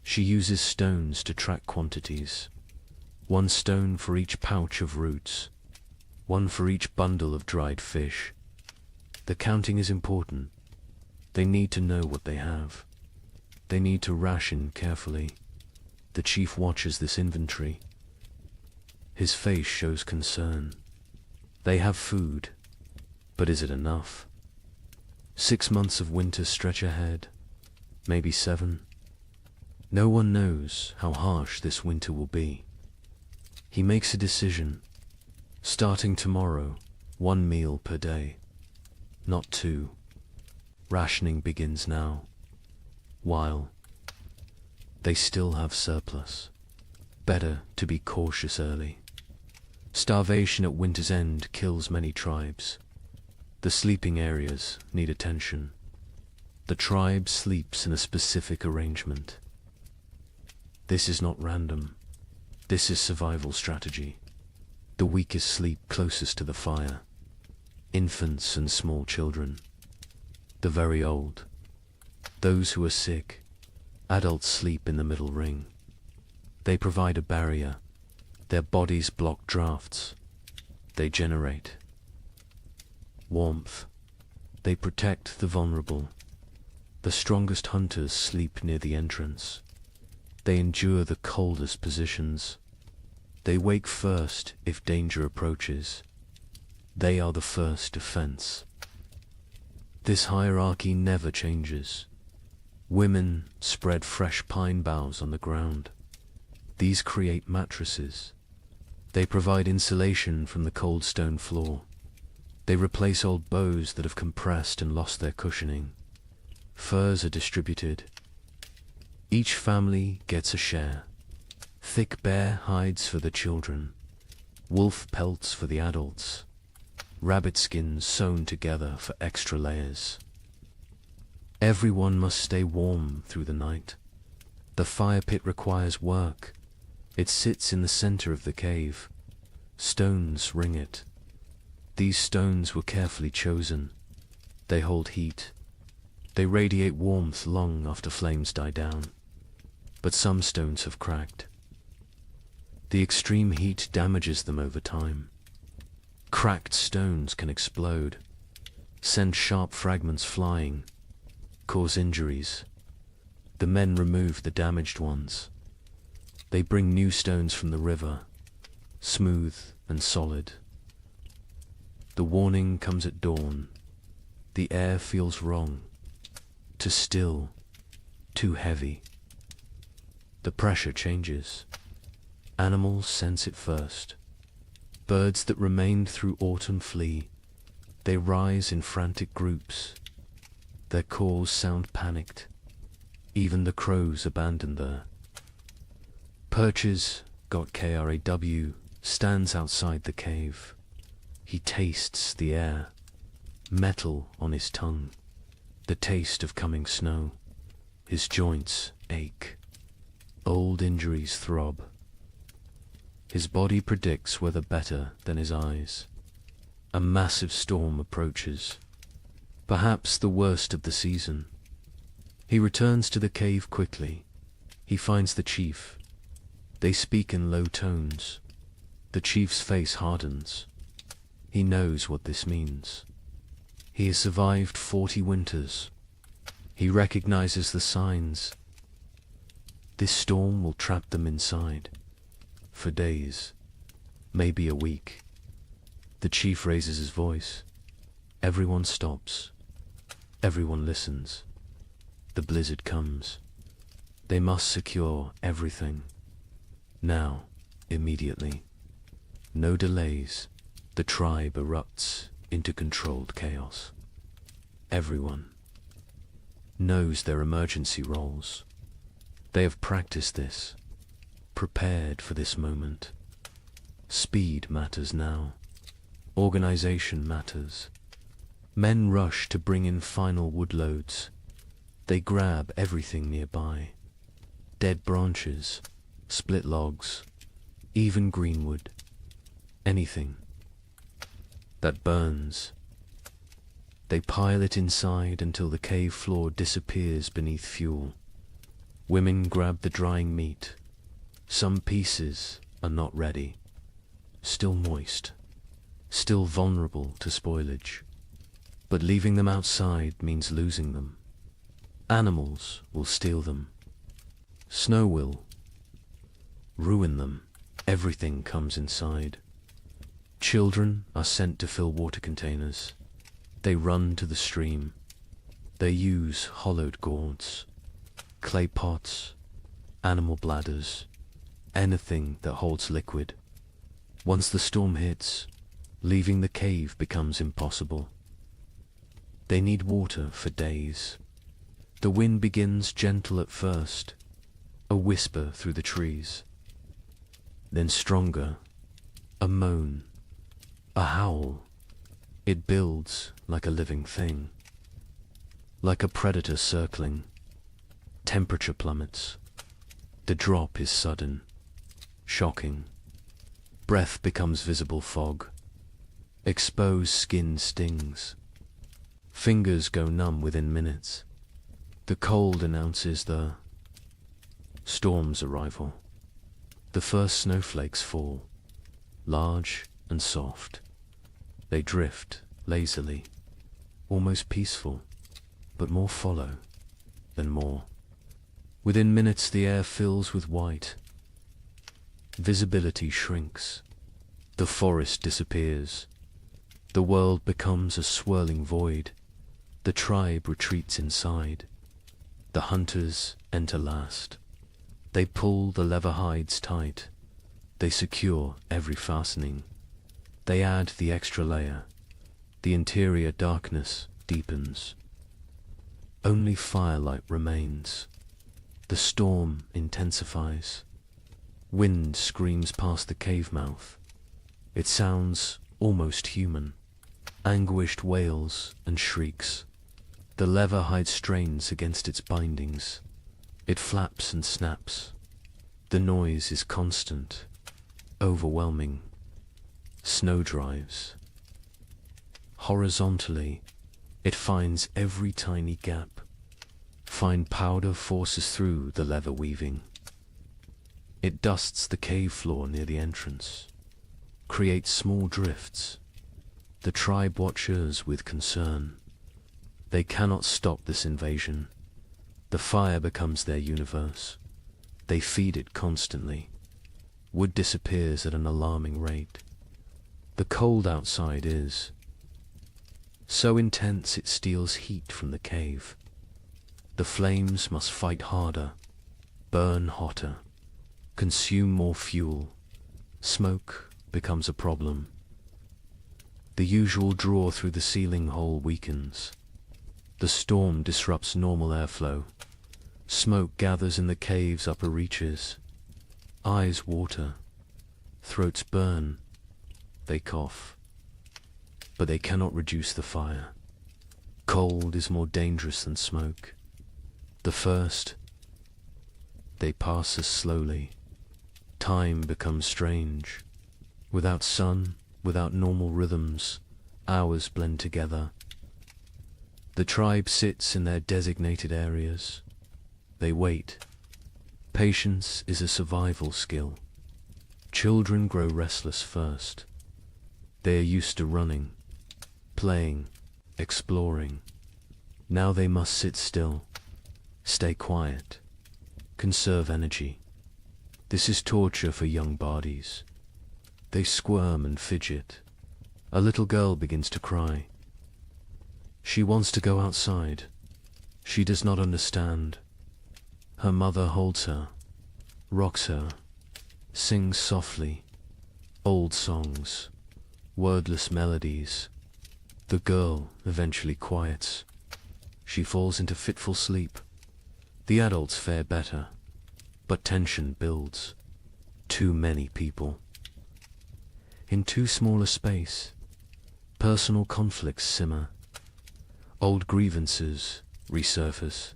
She uses stones to track quantities. 1 stone for each pouch of roots. 1 for each bundle of dried fish. The counting is important. They need to know what they have. They need to ration carefully. The chief watches this inventory. His face shows concern. They have food, but is it enough? 6 months of winter stretch ahead, maybe 7. No one knows how harsh this winter will be. He makes a decision. Starting tomorrow, 1 meal per day, not 2. Rationing begins now, while they still have surplus. Better to be cautious early. Starvation at winter's end kills many tribes. The sleeping areas need attention. The tribe sleeps in a specific arrangement. This is not random. This is survival strategy. The weakest sleep closest to the fire. Infants and small children. The very old. Those who are sick. Adults sleep in the middle ring. They provide a barrier. Their bodies block drafts. they generate. Warmth. They protect the vulnerable. The strongest hunters sleep near the entrance. They endure the coldest positions. They wake first if danger approaches. They are the first defense. This hierarchy never changes. Women spread fresh pine boughs on the ground. These create mattresses. They provide insulation from the cold stone floor. They replace old bows that have compressed and lost their cushioning. Furs are distributed. Each family gets a share. Thick bear hides for the children. Wolf pelts for the adults. Rabbit skins sewn together for extra layers. Everyone must stay warm through the night. The fire pit requires work. It sits in the center of the cave. Stones ring it. These stones were carefully chosen. They hold heat. They radiate warmth long after flames die down. But some stones have cracked. The extreme heat damages them over time. Cracked stones can explode, send sharp fragments flying, cause injuries. The men remove the damaged ones. They bring new stones from the river, smooth and solid. The warning comes at dawn. The air feels wrong, too still, too heavy. The pressure changes. Animals sense it first. Birds that remained through autumn flee. They rise in frantic groups. Their calls sound panicked. Even the crows abandon there. Perches, got KRAW, stands outside the cave. He tastes the air, metal on his tongue, the taste of coming snow. His joints ache. Old injuries throb. His body predicts weather better than his eyes. A massive storm approaches, perhaps the worst of the season. He returns to the cave quickly. He finds the chief. They speak in low tones. The chief's face hardens. He knows what this means. He has survived 40 winters. He recognizes the signs. This storm will trap them inside. For days, maybe a week. The chief raises his voice. Everyone stops. Everyone listens. The blizzard comes. They must secure everything. Now, immediately. No delays. The tribe erupts into controlled chaos. Everyone knows their emergency roles. They have practiced this, prepared for this moment. Speed matters now. Organization matters. Men rush to bring in final wood loads. They grab everything nearby. Dead branches, split logs, even greenwood. Anything that burns. They pile it inside until the cave floor disappears beneath fuel. Women grab the drying meat. Some pieces are not ready, still moist, still vulnerable to spoilage. But leaving them outside means losing them. Animals will steal them. Snow will ruin them. Everything comes inside. Children are sent to fill water containers. They run to the stream. They use hollowed gourds, clay pots, animal bladders, anything that holds liquid. Once the storm hits, leaving the cave becomes impossible. They need water for days. The wind begins gentle at first, a whisper through the trees. Then stronger, a moan, a howl. It builds like a living thing, like a predator circling. Temperature plummets. The drop is sudden, shocking. Breath becomes visible fog. Exposed skin stings. Fingers go numb within minutes. The cold announces the storm's arrival. The first snowflakes fall, large and soft. They drift lazily, almost peaceful, but more follow than more. Within minutes the air fills with white. Visibility shrinks. The forest disappears. The world becomes a swirling void. The tribe retreats inside. The hunters enter last. They pull the leather hides tight. They secure every fastening. They add the extra layer. The interior darkness deepens. Only firelight remains. The storm intensifies. Wind screams past the cave mouth. It sounds almost human. Anguished wails and shrieks. The leather hide strains against its bindings. It flaps and snaps. The noise is constant, overwhelming. Snow drives. Horizontally, it finds every tiny gap. Fine powder forces through the leather weaving. It dusts the cave floor near the entrance, creates small drifts. The tribe watches with concern. They cannot stop this invasion. The fire becomes their universe. They feed it constantly. Wood disappears at an alarming rate. The cold outside is so intense it steals heat from the cave. The flames must fight harder, burn hotter, consume more fuel. Smoke becomes a problem. The usual draw through the ceiling hole weakens. The storm disrupts normal airflow. Smoke gathers in the cave's upper reaches. Eyes water. Throats burn. They cough. But they cannot reduce the fire. Cold is more dangerous than smoke. The first, they pass us slowly. Time becomes strange. Without sun, without normal rhythms, hours blend together. The tribe sits in their designated areas. They wait. Patience is a survival skill. Children grow restless first. They are used to running, playing, exploring. Now they must sit still, stay quiet, conserve energy. This is torture for young bodies. They squirm and fidget. A little girl begins to cry. She wants to go outside. She does not understand. Her mother holds her, rocks her, sings softly, old songs, wordless melodies. The girl eventually quiets. She falls into fitful sleep. The adults fare better, but tension builds. Too many people. In too small a space, personal conflicts simmer. Old grievances resurface.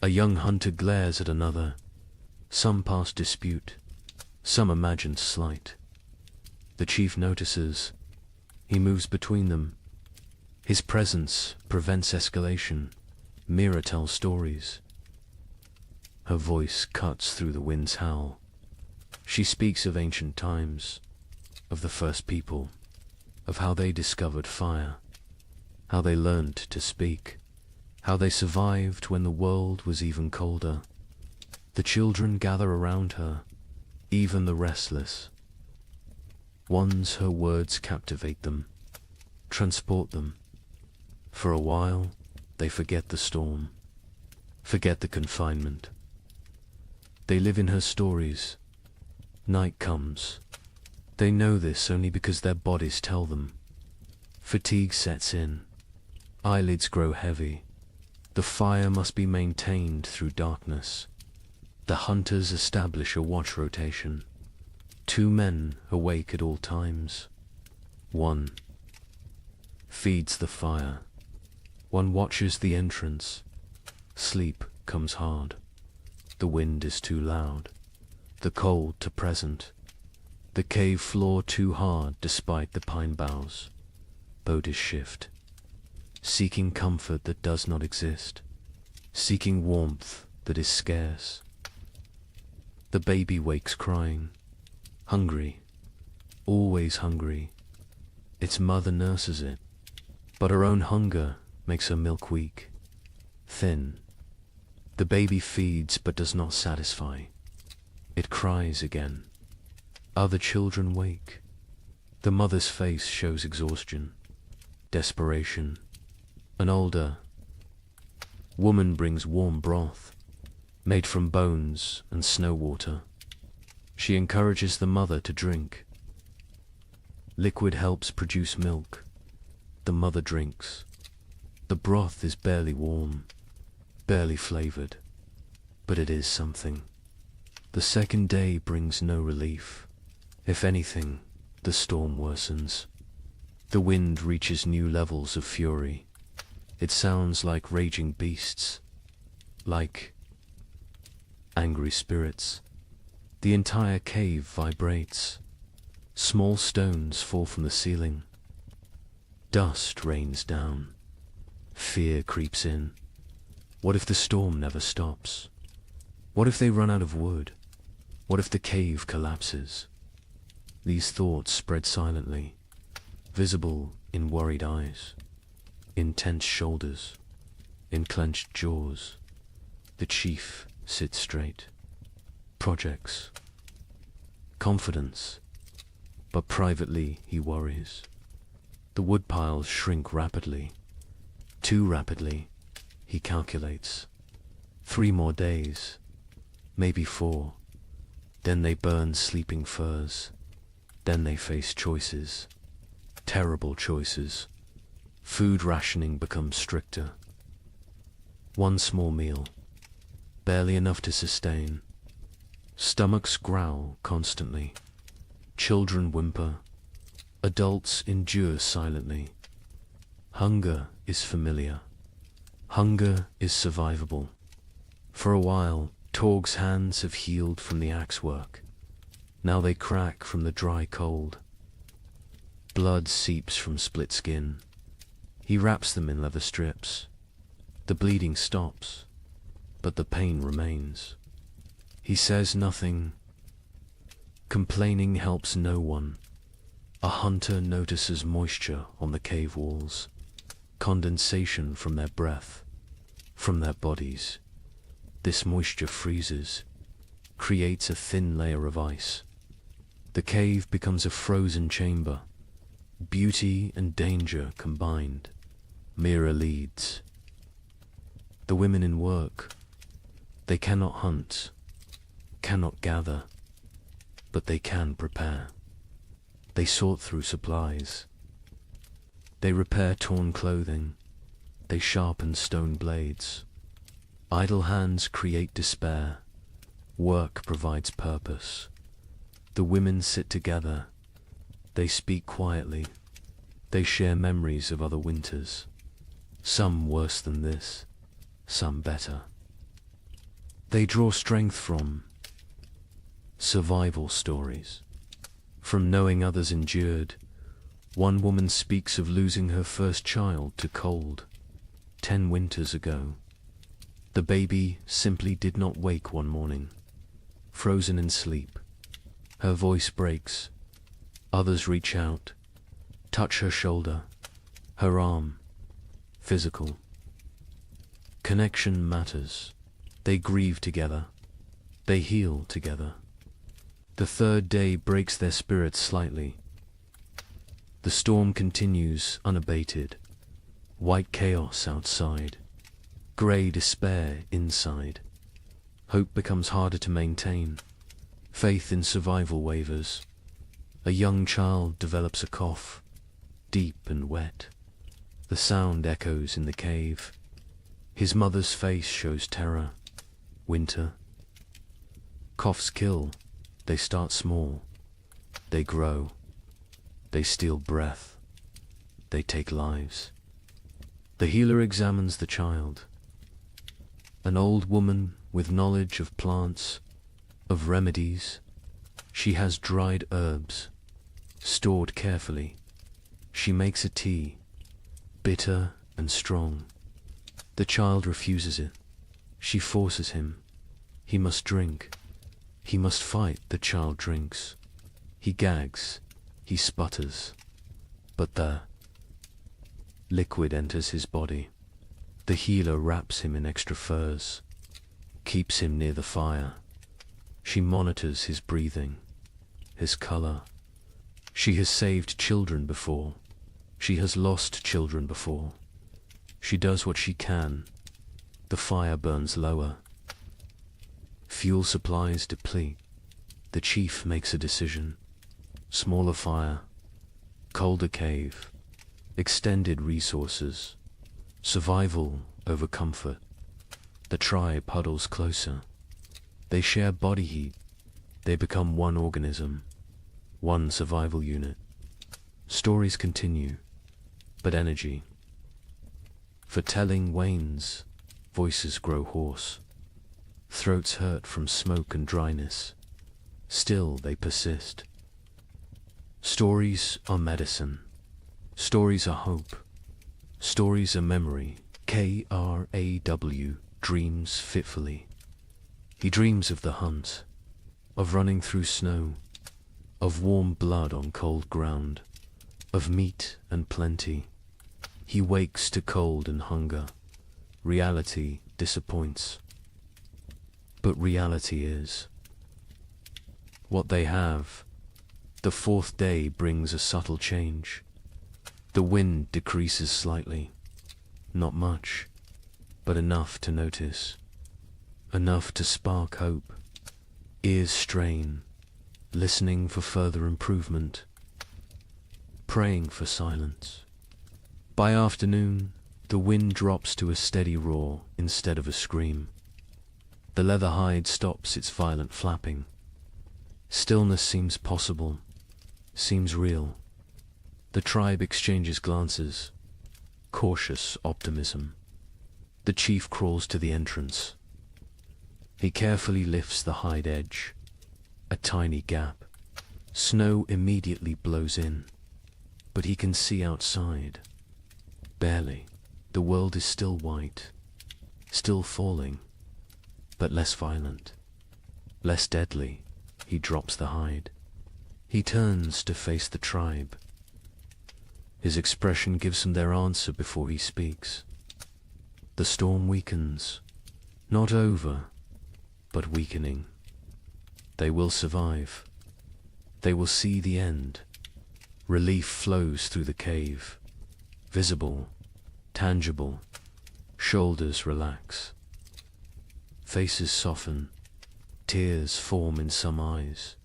A young hunter glares at another. Some past dispute, some imagined slight. The chief notices. He moves between them. His presence prevents escalation. Mira tells stories. Her voice cuts through the wind's howl. She speaks of ancient times, of the first people, of how they discovered fire, how they learned to speak, how they survived when the world was even colder. The children gather around her, even the restless. Once her words captivate them, transport them. For a while, they forget the storm, forget the confinement. They live in her stories. Night comes. They know this only because their bodies tell them. Fatigue sets in. Eyelids grow heavy. The fire must be maintained through darkness. The hunters establish a watch rotation. 2 men awake at all times. 1 feeds the fire. 1 watches the entrance. Sleep comes hard. The wind is too loud. The cold too present. The cave floor too hard despite the pine boughs. Bodies shift. Seeking comfort that does not exist. Seeking warmth that is scarce. The baby wakes crying. Hungry. Always hungry. Its mother nurses it, but her own hunger makes her milk weak, thin. The baby feeds but does not satisfy. It cries again. Other children wake. The mother's face shows exhaustion, desperation. An older woman brings warm broth, made from bones and snow water. She encourages the mother to drink. Liquid helps produce milk. The mother drinks. The broth is barely warm, barely flavored, but it is something. The second day brings no relief. If anything, the storm worsens. The wind reaches new levels of fury. It sounds like raging beasts, like angry spirits. The entire cave vibrates. Small stones fall from the ceiling. Dust rains down. Fear creeps in. What if the storm never stops? What if they run out of wood? What if the cave collapses? These thoughts spread silently, visible in worried eyes, in tense shoulders, in clenched jaws. The chief sits straight. Projects. Confidence. But privately he worries. The woodpiles shrink rapidly. Too rapidly, he calculates. 3 more days, maybe 4. Then they burn sleeping firs. Then they face choices. Terrible choices. Food rationing becomes stricter. 1 small meal, barely enough to sustain. Stomachs growl constantly. Children whimper. Adults endure silently. Hunger is familiar. Hunger is survivable. For a while, Torg's hands have healed from the axe work. Now they crack from the dry cold. Blood seeps from split skin. He wraps them in leather strips. The bleeding stops, but the pain remains. He says nothing. Complaining helps no one. A hunter notices moisture on the cave walls, condensation from their breath, from their bodies. This moisture freezes, creates a thin layer of ice. The cave becomes a frozen chamber. Beauty and danger combined. Mira leads. The women in work. They cannot hunt, cannot gather, but they can prepare. They sort through supplies. They repair torn clothing. They sharpen stone blades. Idle hands create despair. Work provides purpose. The women sit together. They speak quietly. They share memories of other winters. Some worse than this, some better. They draw strength from survival stories. From knowing others endured. One woman speaks of losing her first child to cold 10 winters ago. The baby simply did not wake one morning, frozen in sleep. Her voice breaks. Others reach out, touch her shoulder, her arm. Physical. Connection matters. They grieve together. They heal together. The 3rd day breaks their spirits slightly. The storm continues unabated. White chaos outside. Grey despair inside. Hope becomes harder to maintain. Faith in survival wavers. A young child develops a cough, deep and wet. The sound echoes in the cave. His mother's face shows terror. Winter. Coughs kill. They start small. They grow. They steal breath. They take lives. The healer examines the child. An old woman with knowledge of plants, of remedies. She has dried herbs, stored carefully. She makes a tea, bitter and strong. The child refuses it. She forces him. He must drink. He must fight. The child drinks. He gags. He sputters. But the liquid enters his body. The healer wraps him in extra furs, keeps him near the fire. She monitors his breathing, his color. She has saved children before. She has lost children before. She does what she can. The fire burns lower. Fuel supplies deplete. The chief makes a decision. Smaller fire, colder cave, extended resources, survival over comfort. The tribe huddles closer. They share body heat. They become one organism, one survival unit. Stories continue, but energy for telling wanes. Voices grow hoarse. Throats hurt from smoke and dryness. Still they persist. Stories are medicine. Stories are hope. Stories are memory. Kraw dreams fitfully. He dreams of the hunt, of running through snow, of warm blood on cold ground, of meat and plenty. He wakes to cold and hunger. Reality disappoints. But reality is what they have. The fourth day brings a subtle change. The wind decreases slightly. Not much, but enough to notice. Enough to spark hope. Ears strain, listening for further improvement. Praying for silence. By afternoon, the wind drops to a steady roar instead of a scream. The leather hide stops its violent flapping. Stillness seems possible, seems real. The tribe exchanges glances, cautious optimism. The chief crawls to the entrance. He carefully lifts the hide edge, a tiny gap. Snow immediately blows in, but he can see outside. Barely. The world is still white, still falling, but less violent, less deadly. He drops the hide. He turns to face the tribe. His expression gives them their answer before he speaks. The storm weakens, not over, but weakening. They will survive. They will see the end. Relief flows through the cave, visible, tangible. Shoulders relax. Faces soften. Tears form in some eyes.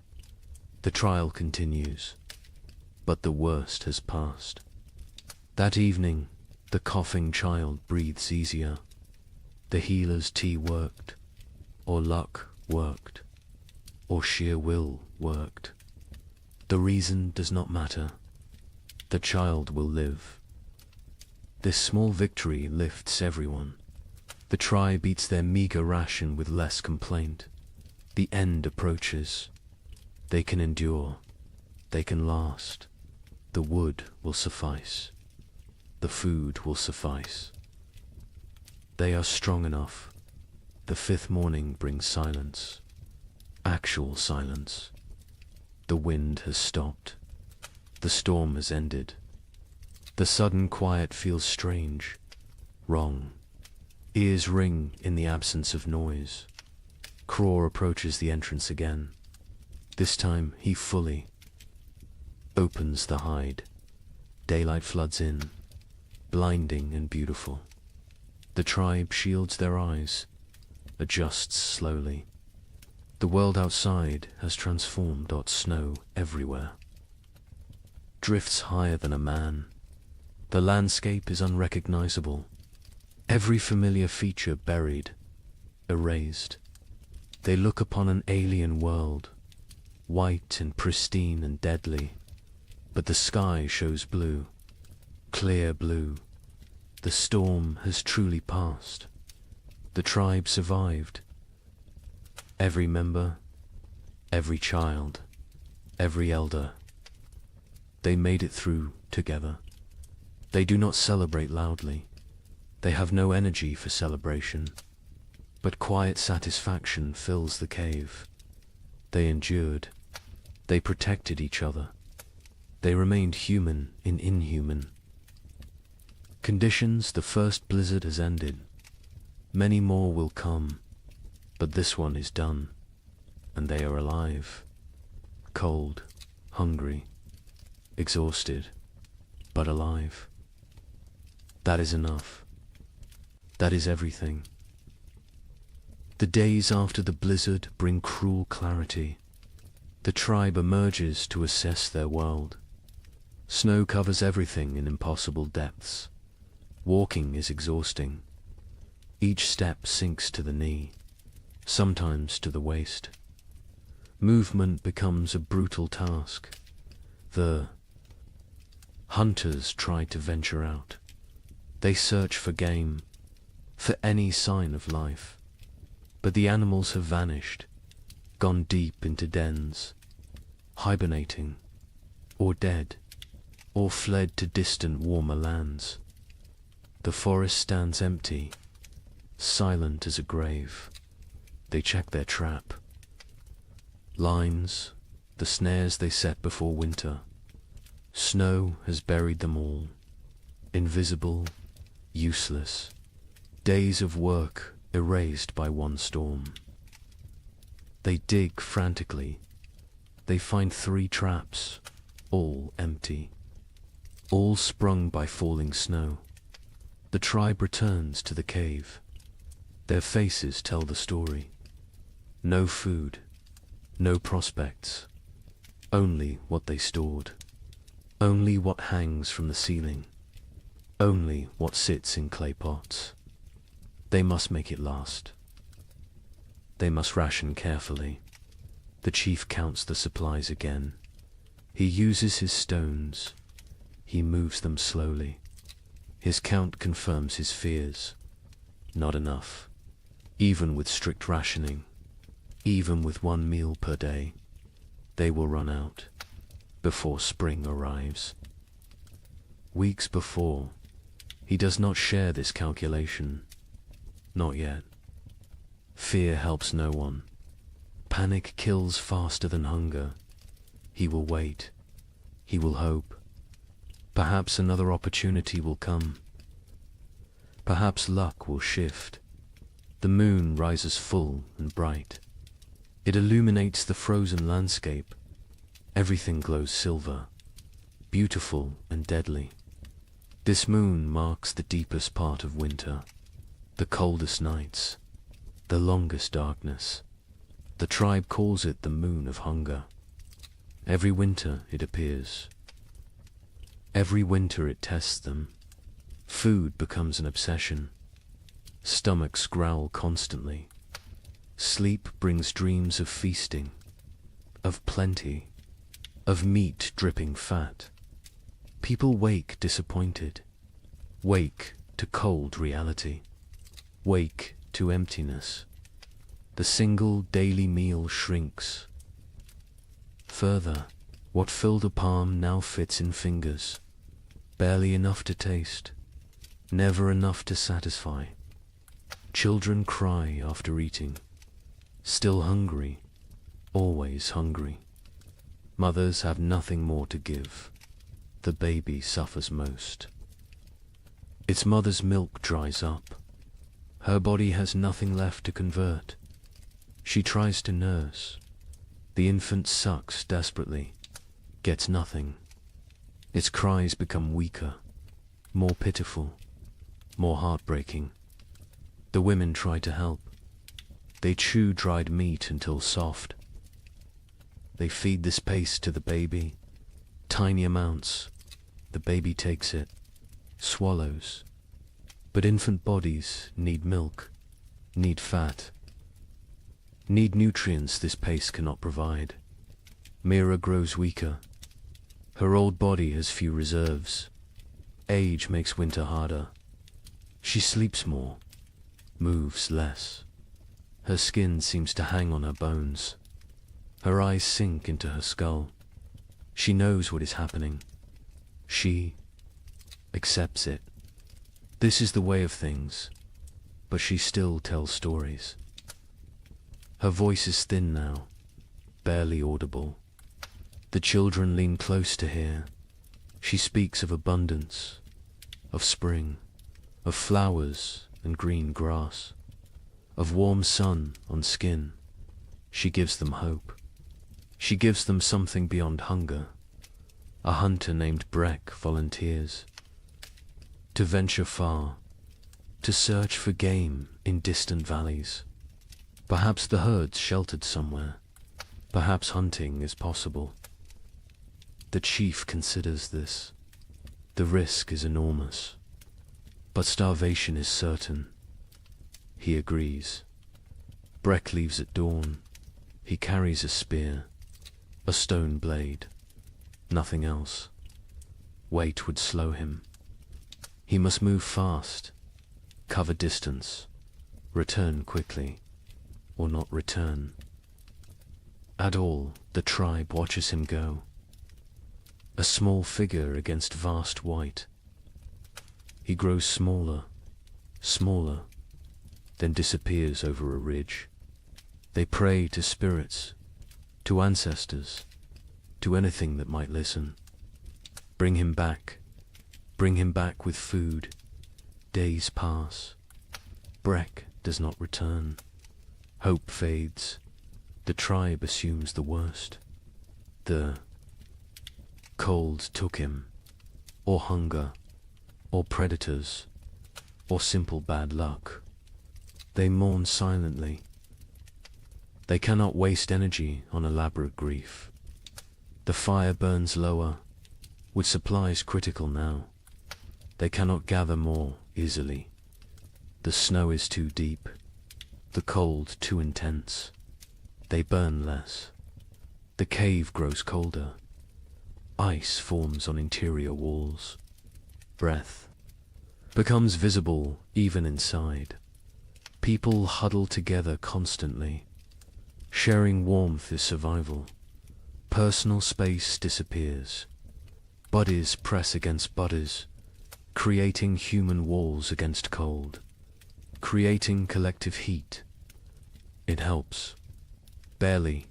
The trial continues, but the worst has passed. That evening, the coughing child breathes easier. The healer's tea worked, or luck worked, or sheer will worked. The reason does not matter. The child will live. This small victory lifts everyone. The tribe eats their meager ration with less complaint. The end approaches. They can endure. They can last. The wood will suffice. The food will suffice. They are strong enough. The fifth morning brings silence. Actual silence. The wind has stopped. The storm has ended. The sudden quiet feels strange, wrong. Ears ring in the absence of noise. Kraw approaches the entrance again. This time he fully opens the hide. Daylight floods in, blinding and beautiful. The tribe shields their eyes, adjusts slowly. The world outside has transformed. Snow everywhere. Drifts higher than a man. The landscape is unrecognizable. Every familiar feature buried, erased. They look upon an alien world, white and pristine and deadly. But the sky shows blue, clear blue. The storm has truly passed. The tribe survived. Every member, every child, every elder. They made it through together. They do not celebrate loudly. They have no energy for celebration. But quiet satisfaction fills the cave. They endured. They protected each other. They remained human in inhuman conditions. The first blizzard has ended. Many more will come, but this one is done, and they are alive, cold, hungry, exhausted, but alive. That is enough. That is everything. The days after the blizzard bring cruel clarity. The tribe emerges to assess their world. Snow covers everything in impossible depths. Walking is exhausting. Each step sinks to the knee, sometimes to the waist. Movement becomes a brutal task. The hunters try to venture out. They search for game, for any sign of life. But the animals have vanished, gone deep into dens, hibernating, or dead, or fled to distant warmer lands. The forest stands empty, silent as a grave. They check their trap. Lines, the snares they set before winter. Snow has buried them all. Invisible, useless. Days of work erased by one storm. They dig frantically. They find 3 traps, all empty. All sprung by falling snow. The tribe returns to the cave. Their faces tell the story. No food, no prospects, only what they stored. Only what hangs from the ceiling. Only what sits in clay pots. They must make it last. They must ration carefully. The chief counts the supplies again. He uses his stones. He moves them slowly. His count confirms his fears. Not enough. Even with strict rationing, even with 1 meal per day, they will run out before spring arrives. Weeks before, he does not share this calculation. Not yet. Fear helps no one. Panic kills faster than hunger. He will wait. He will hope. Perhaps another opportunity will come. Perhaps luck will shift. The moon rises full and bright. It illuminates the frozen landscape. Everything glows silver, beautiful and deadly. This moon marks the deepest part of winter, the coldest nights, the longest darkness. The tribe calls it the moon of hunger. Every winter it appears. Every winter it tests them. Food becomes an obsession. Stomachs growl constantly. Sleep brings dreams of feasting, of plenty, of meat dripping fat. People wake disappointed, wake to cold reality, wake to emptiness. The single daily meal shrinks. Further, what filled a palm now fits in fingers, barely enough to taste, never enough to satisfy. Children cry after eating, still hungry, always hungry. Mothers have nothing more to give. The baby suffers most. Its mother's milk dries up. Her body has nothing left to convert. She tries to nurse. The infant sucks desperately, gets nothing. Its cries become weaker, more pitiful, more heartbreaking. The women try to help. They chew dried meat until soft. They feed this paste to the baby, tiny amounts. The baby takes it, swallows. But infant bodies need milk, need fat, need nutrients this paste cannot provide. Mira grows weaker. Her old body has few reserves. Age makes winter harder. She sleeps more, moves less. Her skin seems to hang on her bones. Her eyes sink into her skull. She knows what is happening. She accepts it. This is the way of things, but she still tells stories. Her voice is thin now, barely audible. The children lean close to hear. She speaks of abundance, of spring, of flowers and green grass, of warm sun on skin. She gives them hope. She gives them something beyond hunger. A hunter named Breck volunteers to venture far, to search for game in distant valleys. Perhaps the herd's sheltered somewhere. Perhaps hunting is possible. The chief considers this. The risk is enormous, but starvation is certain. He agrees. Breck leaves at dawn. He carries a spear, a stone blade, nothing else. Weight would slow him. He must move fast, cover distance, return quickly, or not return at all. The tribe watches him go. A small figure against vast white. He grows smaller, smaller, then disappears over a ridge. They pray to spirits, to ancestors, to anything that might listen. Bring him back with food. Days pass. Breck does not return. Hope fades. The tribe assumes the worst. The cold took him, or hunger, or predators, or simple bad luck. They mourn silently. They cannot waste energy on elaborate grief. The fire burns lower, with supplies critical now. They cannot gather more easily. The snow is too deep, the cold too intense. They burn less. The cave grows colder. Ice forms on interior walls. Breath becomes visible even inside. People huddle together constantly. Sharing warmth is survival. Personal space disappears. Bodies press against bodies, creating human walls against cold, creating collective heat. It helps. Barely,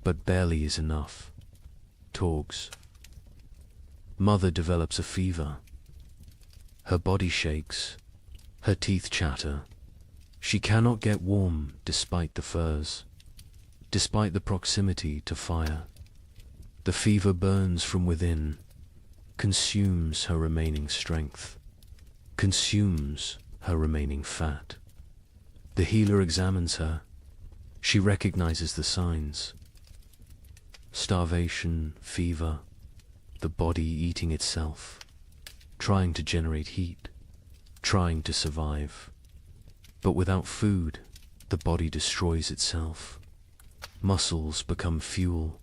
but barely is enough. Torgs. Mother develops a fever. Her body shakes. Her teeth chatter. She cannot get warm despite the furs, despite the proximity to fire. The fever burns from within, consumes her remaining strength, consumes her remaining fat. The healer examines her. She recognizes the signs. Starvation, fever, the body eating itself, trying to generate heat, trying to survive. But without food, the body destroys itself. Muscles become fuel,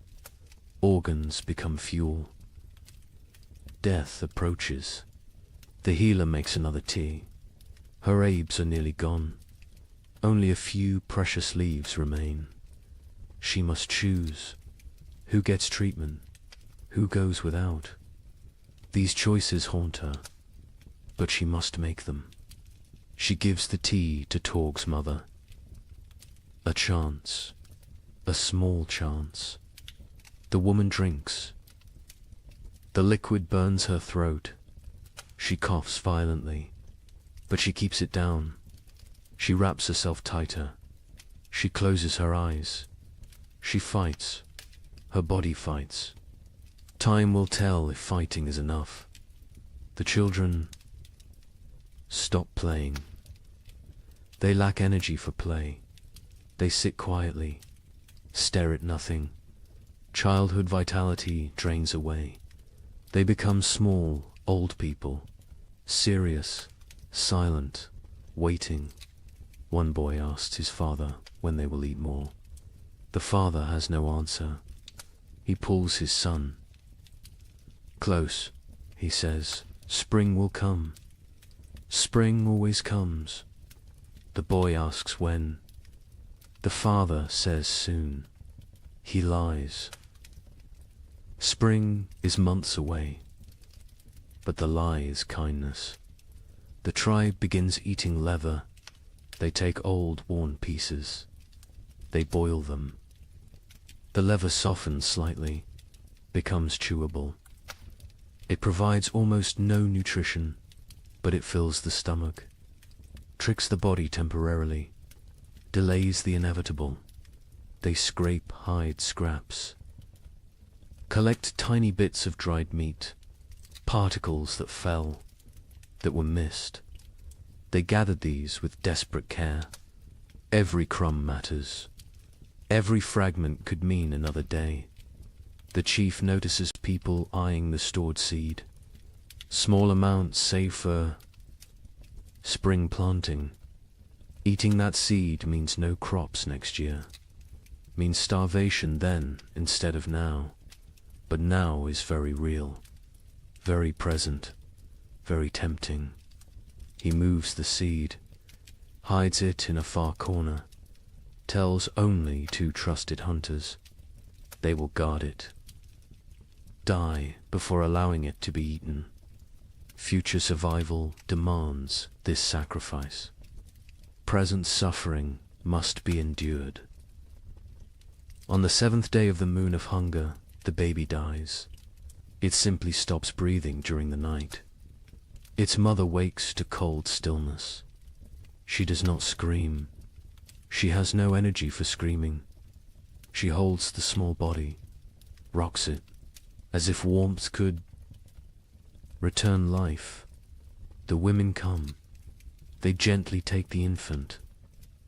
organs become fuel. Death approaches. The healer makes another tea. Her herbs are nearly gone. Only a few precious leaves remain. She must choose. Who gets treatment? Who goes without? These choices haunt her, but she must make them. She gives the tea to Torg's mother. A chance. A small chance. The woman drinks. The liquid burns her throat. She coughs violently, but she keeps it down. She wraps herself tighter. She closes her eyes. She fights. Her body fights. Time will tell if fighting is enough. The children stop playing. They lack energy for play. They sit quietly, stare at nothing. Childhood vitality drains away. They become small, old people, serious, silent, waiting. One boy asks his father when they will eat more. The father has no answer. He pulls his son. Close, he says, spring will come. Spring always comes. The boy asks when. The father says soon. He lies. Spring is months away, but the lie is kindness. The tribe begins eating leather. They take old, worn pieces. They boil them. The leather softens slightly. becomes chewable. It provides almost no nutrition, but it fills the stomach, tricks the body temporarily, delays the inevitable. They scrape hide scraps, collect tiny bits of dried meat, particles that fell, that were missed. They gathered these with desperate care. Every crumb matters. Every fragment could mean another day. The chief notices people eyeing the stored seed. Small amounts save for spring planting. Eating that seed means no crops next year. Means starvation then instead of now. But now is very real, very present, very tempting. He moves the seed, hides it in a far corner, tells only 2 trusted hunters. They will guard it, die before allowing it to be eaten. Future survival demands this sacrifice. Present suffering must be endured. On the 7th day of the moon of hunger, the baby dies. It simply stops breathing during the night. Its mother wakes to cold stillness. She does not scream. She has no energy for screaming. She holds the small body, rocks it, as if warmth could return life. The women come. They gently take the infant.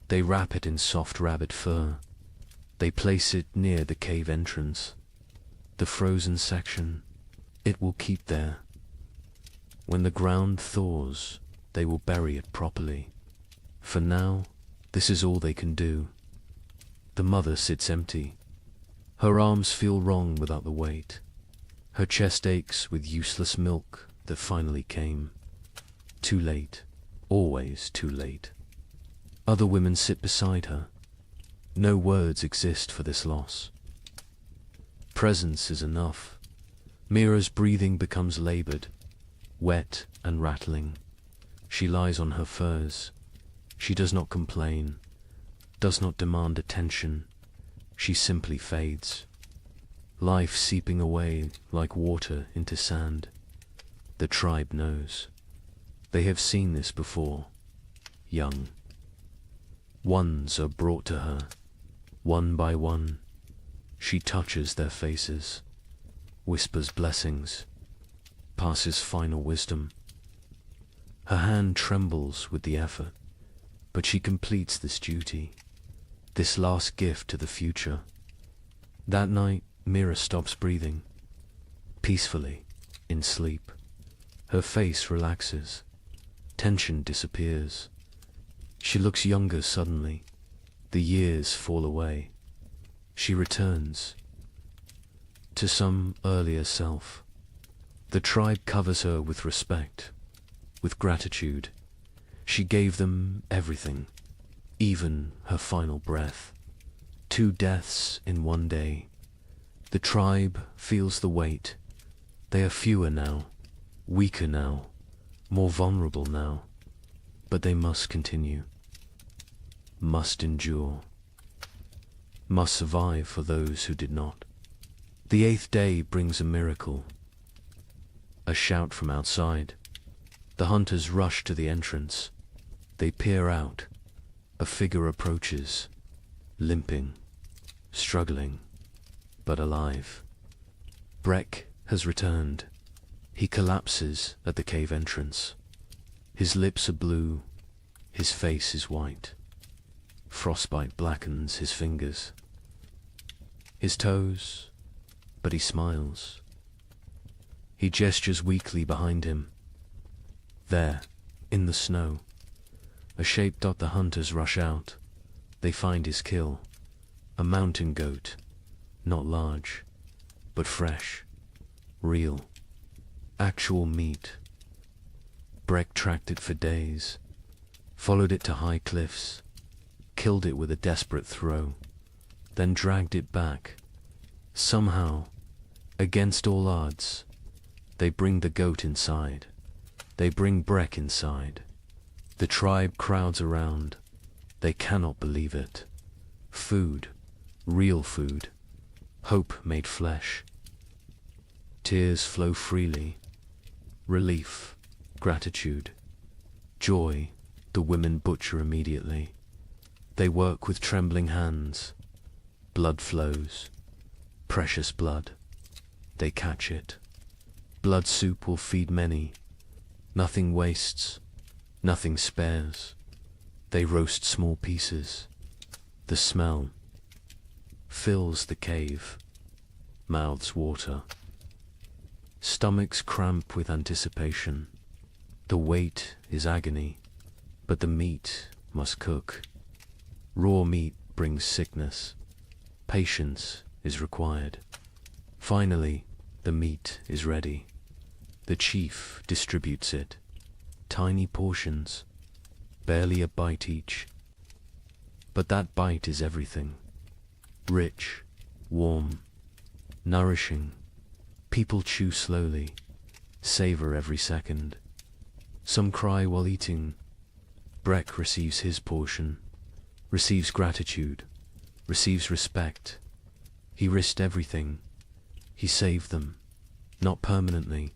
They wrap it in soft rabbit fur. They place it near the cave entrance. The frozen section, it will keep there. When the ground thaws, they will bury it properly. For now, this is all they can do. The mother sits empty. Her arms feel wrong without the weight. Her chest aches with useless milk that finally came. Too late, always too late. Other women sit beside her. No words exist for this loss. Presence is enough. Mira's breathing becomes labored, wet and rattling. She lies on her furs. She does not complain, does not demand attention. She simply fades. Life seeping away like water into sand. The tribe knows. They have seen this before. Young. Ones are brought to her, one by one. She touches their faces, whispers blessings, passes final wisdom. Her hand trembles with the effort, but she completes this duty, this last gift to the future. That night, Mira stops breathing, peacefully, in sleep. Her face relaxes, tension disappears. She looks younger suddenly. The years fall away. She returns to some earlier self. The tribe covers her with respect, with gratitude. She gave them everything, even her final breath. 2 deaths in one day. The tribe feels the weight. They are fewer now, weaker now, more vulnerable now. But they must continue, must endure, must survive for those who did not. The 8th day brings a miracle. A shout from outside. The hunters rush to the entrance. They peer out. A figure approaches, limping, struggling, but alive. Breck has returned. He collapses at the cave entrance. His lips are blue, his face is white. Frostbite blackens his fingers, his toes, but he smiles. He gestures weakly behind him. There, in the snow, a shape dot the hunters rush out. They find his kill, a mountain goat, not large, but fresh, real, actual meat. Breck tracked it for days, followed it to high cliffs, killed it with a desperate throw, then dragged it back. Somehow, against all odds, they bring the goat inside. They bring Breck inside. The tribe crowds around. They cannot believe it. Food, real food, hope made flesh. Tears flow freely. Relief, gratitude, joy, the women butcher immediately. They work with trembling hands. Blood flows. Precious blood. They catch it. Blood soup will feed many. Nothing wastes. Nothing spares. They roast small pieces. The smell fills the cave. Mouths water. Stomachs cramp with anticipation. The weight is agony, but the meat must cook. Raw meat brings sickness. Patience is required. Finally, the meat is ready. The chief distributes it. Tiny portions, barely a bite each. But that bite is everything. Rich, warm, nourishing. People chew slowly, savor every second. Some cry while eating. Breck receives his portion, receives gratitude, receives respect. He risked everything. He saved them, not permanently.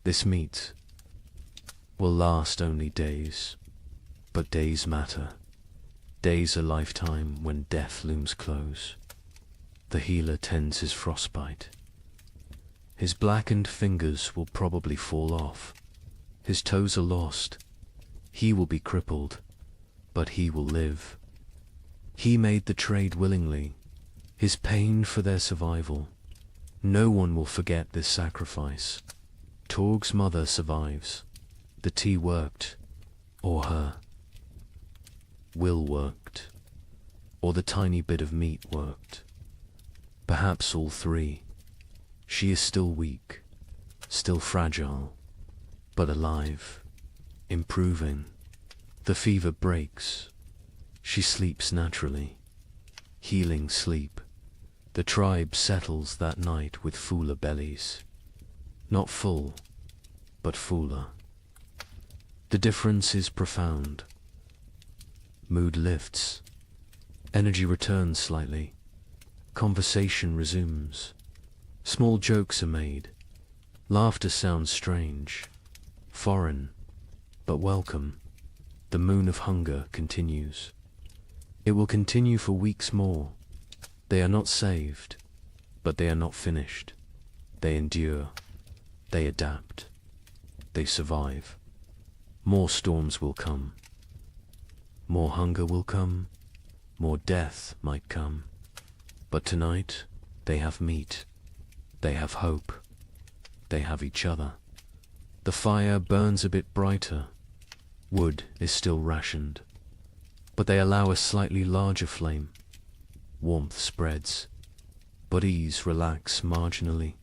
This meat will last only days, but days matter. Days a lifetime when death looms close. The healer tends his frostbite. His blackened fingers will probably fall off. His toes are lost. He will be crippled, but he will live. He made the trade willingly, his pain for their survival. No one will forget this sacrifice. Torg's mother survives. The tea worked, or her will worked, or the tiny bit of meat worked. Perhaps all three. She is still weak, still fragile, but alive, improving. The fever breaks. She sleeps naturally. Healing sleep. The tribe settles that night with fuller bellies. Not full, but fuller. The difference is profound. Mood lifts. Energy returns slightly. Conversation resumes. Small jokes are made. Laughter sounds strange, foreign, but welcome. The moon of hunger continues. It will continue for weeks more. They are not saved, but they are not finished. They endure. They adapt. They survive. More storms will come. More hunger will come. More death might come. But tonight, they have meat. They have hope. They have each other. The fire burns a bit brighter. Wood is still rationed. But they allow a slightly larger flame. Warmth spreads. Bodies relax marginally.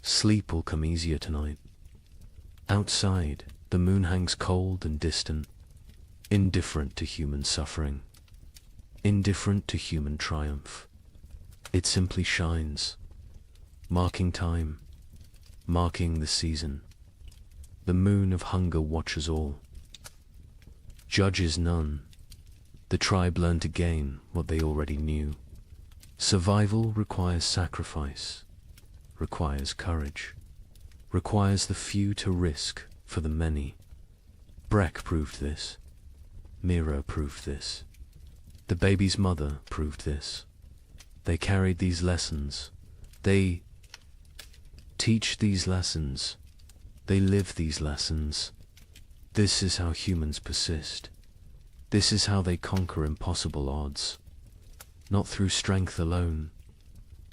Sleep will come easier tonight. Outside, the moon hangs cold and distant, indifferent to human suffering, indifferent to human triumph. It simply shines, marking time, marking the season. The moon of hunger watches all, judges none. The tribe learned to gain what they already knew. Survival requires sacrifice, requires courage, requires the few to risk for the many. Breck proved this. Mira proved this. The baby's mother proved this. They carried these lessons. They teach these lessons. They live these lessons. This is how humans persist. This is how they conquer impossible odds. Not through strength alone,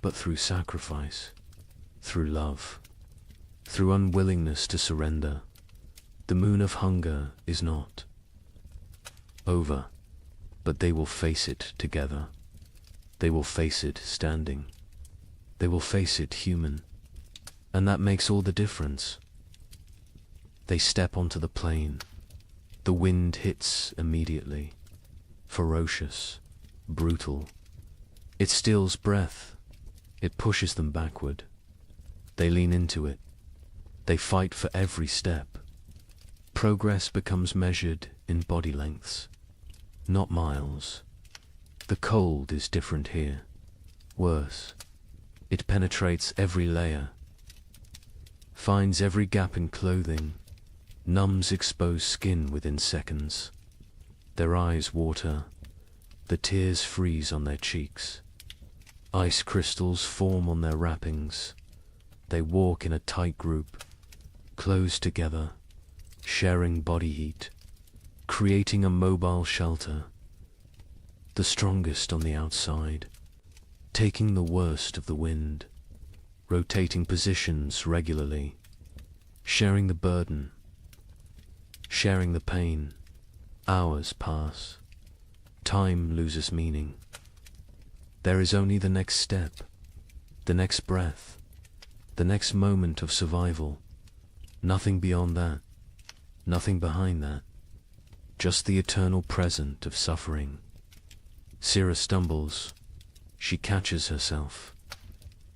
but through sacrifice, through love, through unwillingness to surrender. The moon of hunger is not over, but they will face it together. They will face it standing. They will face it human. And that makes all the difference. They step onto the plain. The wind hits immediately. Ferocious, brutal. It steals breath. It pushes them backward. They lean into it. They fight for every step. Progress becomes measured in body lengths, not miles. The cold is different here. Worse. It penetrates every layer, finds every gap in clothing, numbs exposed skin within seconds. Their eyes water, the tears freeze on their cheeks. Ice crystals form on their wrappings. They walk in a tight group, close together, sharing body heat, creating a mobile shelter. The strongest on the outside, taking the worst of the wind, rotating positions regularly, sharing the burden, sharing the pain. Hours pass. Time loses meaning. There is only the next step, the next breath, the next moment of survival. Nothing beyond that, nothing behind that. Just the eternal present of suffering. Syrah stumbles. She catches herself,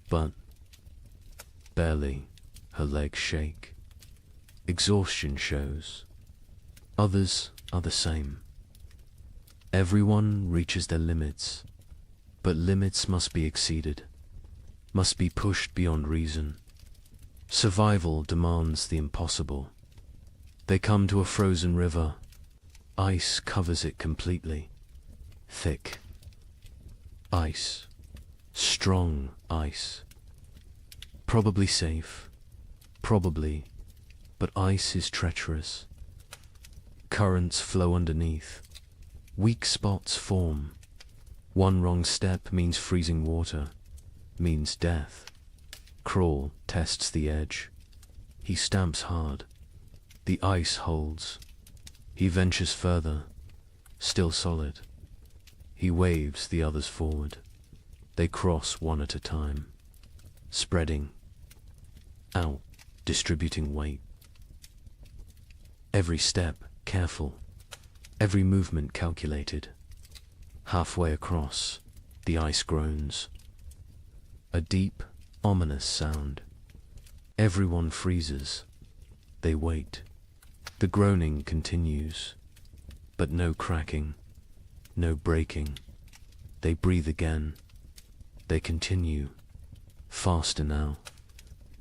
but barely. Her legs shake. Exhaustion shows. Others are the same. Everyone reaches their limits, but limits must be exceeded, must be pushed beyond reason. Survival demands the impossible. They come to a frozen river. Ice covers it completely. Thick ice, strong ice. Probably safe, probably, but ice is treacherous. Currents flow underneath. Weak spots form. One wrong step means freezing water, means death. Crawl tests the edge. He stamps hard. The ice holds. He ventures further, still solid. He waves the others forward. They cross one at a time, spreading out, distributing weight. Every step careful, every movement calculated. Halfway across, the ice groans. A deep, ominous sound. Everyone freezes. They wait. The groaning continues, but no cracking, no breaking. They breathe again. They continue, faster now.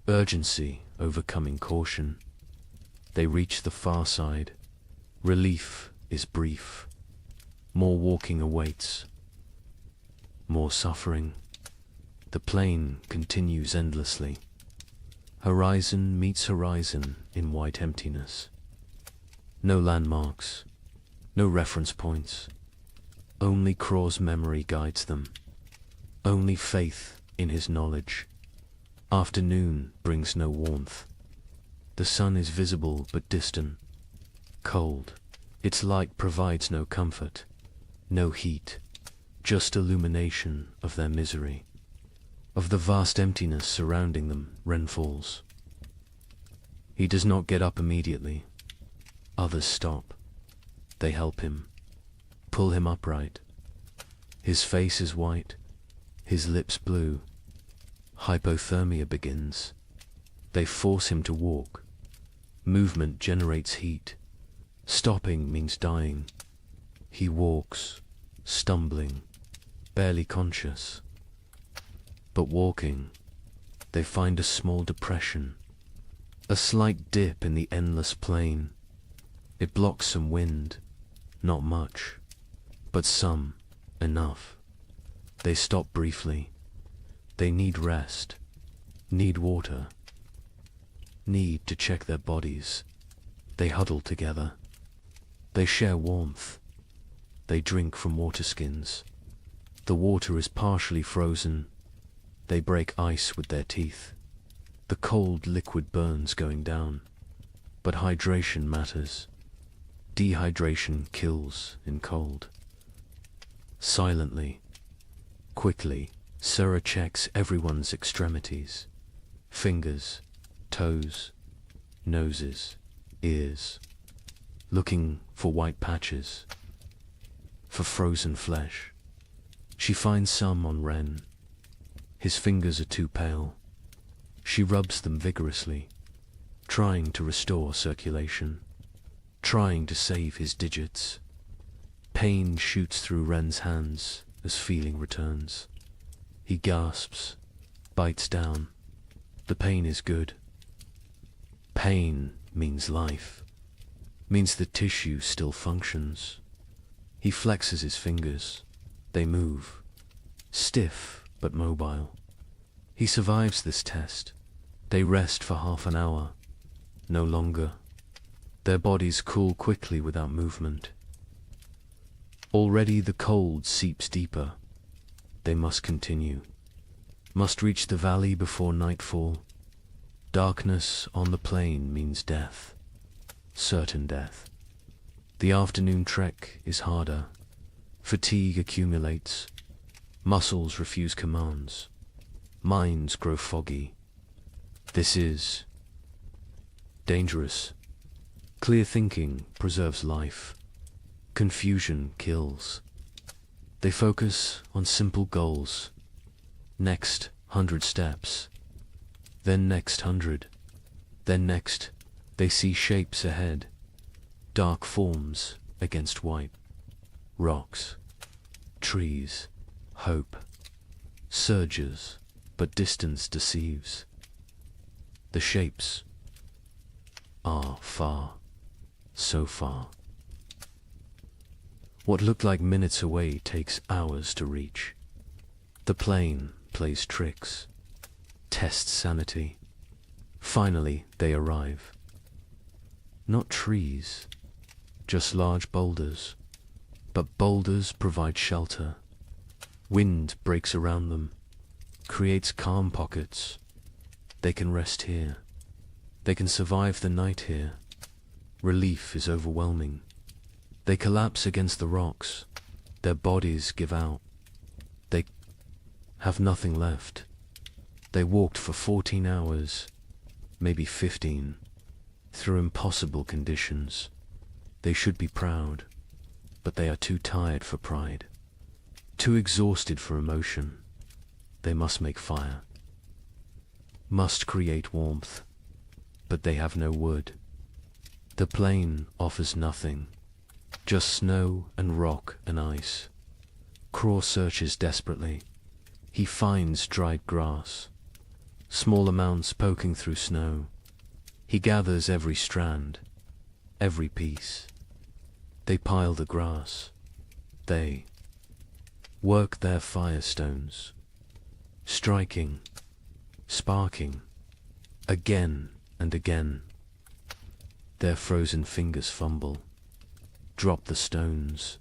Urgency overcoming caution. They reach the far side. Relief is brief. More walking awaits. More suffering. The plane continues endlessly. Horizon meets horizon in white emptiness. No landmarks, no reference points. Only Craw's memory guides them. Only faith in his knowledge. Afternoon brings no warmth. The sun is visible but distant, cold. Its light provides no comfort, no heat, just illumination of their misery. Of the vast emptiness surrounding them, Ren falls. He does not get up immediately. Others stop. They help him, pull him upright. His face is white, his lips blue. Hypothermia begins. They force him to walk. Movement generates heat. Stopping means dying. He walks, stumbling, barely conscious. But walking, they find a small depression, a slight dip in the endless plain. It blocks some wind, not much, but some, enough. They stop briefly. They need rest, need water, need to check their bodies. They huddle together. They share warmth. They drink from water skins. The water is partially frozen. They break ice with their teeth. The cold liquid burns going down. But hydration matters. Dehydration kills in cold. Silently, quickly, Syrah checks everyone's extremities. Fingers, toes, noses, ears. Looking for white patches, for frozen flesh. She finds some on Ren. His fingers are too pale. She rubs them vigorously, trying to restore circulation, trying to save his digits. Pain shoots through Ren's hands as feeling returns. He gasps, bites down. The pain is good. Pain means life, means the tissue still functions. He flexes his fingers. They move, stiff but mobile. He survives this test. They rest for half an hour, no longer. Their bodies cool quickly without movement. Already the cold seeps deeper. They must continue, must reach the valley before nightfall. Darkness on the plain means death, certain death. The afternoon trek is harder. Fatigue accumulates. Muscles refuse commands. Minds grow foggy. This is dangerous. Clear thinking preserves life. Confusion kills. They focus on simple goals. Next 100 steps. Then next 100. Then next, they see shapes ahead. Dark forms against white. Rocks. Trees. Hope. Surges, but distance deceives. The shapes are far, so far. What looked like minutes away takes hours to reach. The plain plays tricks, tests sanity. Finally, they arrive. Not trees, just large boulders. But boulders provide shelter. Wind breaks around them, creates calm pockets. They can rest here. They can survive the night here. Relief is overwhelming. They collapse against the rocks. Their bodies give out. They have nothing left. They walked for 14 hours, maybe 15, through impossible conditions. They should be proud, but they are too tired for pride, too exhausted for emotion. They must make fire, must create warmth, but they have no wood. The plain offers nothing, just snow and rock and ice. Craw searches desperately. He finds dried grass, small amounts poking through snow. He gathers every strand, every piece. They pile the grass. They work their firestones, striking, sparking, again and again. Their frozen fingers fumble, drop the stones,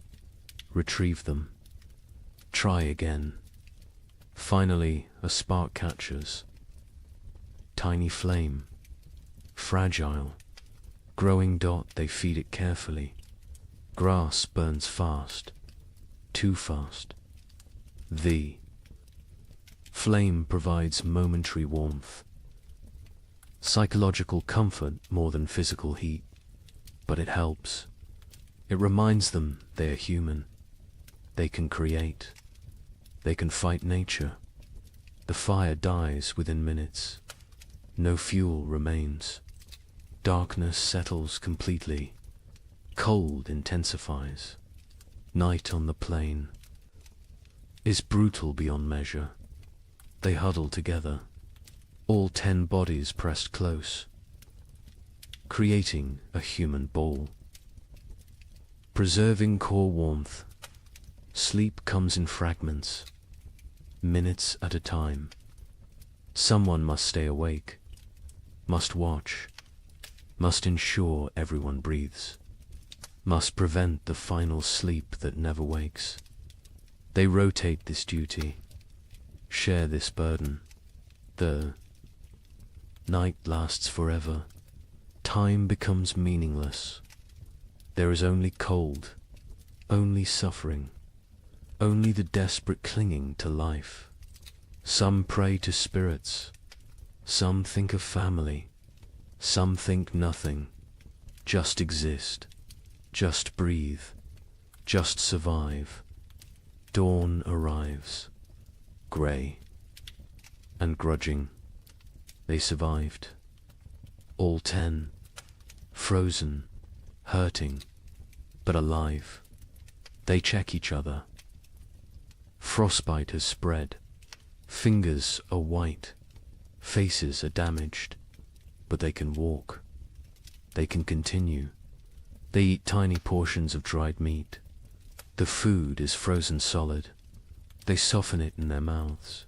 retrieve them, try again. Finally, a spark catches. Tiny flame, fragile, growing dot. They feed it carefully. Grass burns fast, too fast. The flame provides momentary warmth, psychological comfort more than physical heat, but it helps. It reminds them they are human. They can create. They can fight nature. The fire dies within minutes. No fuel remains. Darkness settles completely. Cold intensifies. Night on the plain is brutal beyond measure. They huddle together, all 10 bodies pressed close, creating a human ball. Preserving core warmth. Sleep comes in fragments, minutes at a time. Someone must stay awake, must watch, must ensure everyone breathes, must prevent the final sleep that never wakes. They rotate this duty, share this burden. The night lasts forever. Time becomes meaningless. There is only cold, only suffering, only the desperate clinging to life. Some pray to spirits, some think of family, some think nothing. Just exist, just breathe, just survive. Dawn arrives, grey and grudging. They survived. All 10, frozen, hurting, but alive. They check each other. Frostbite has spread. Fingers are white, faces are damaged, but they can walk. They can continue. They eat tiny portions of dried meat. The food is frozen solid. They soften it in their mouths.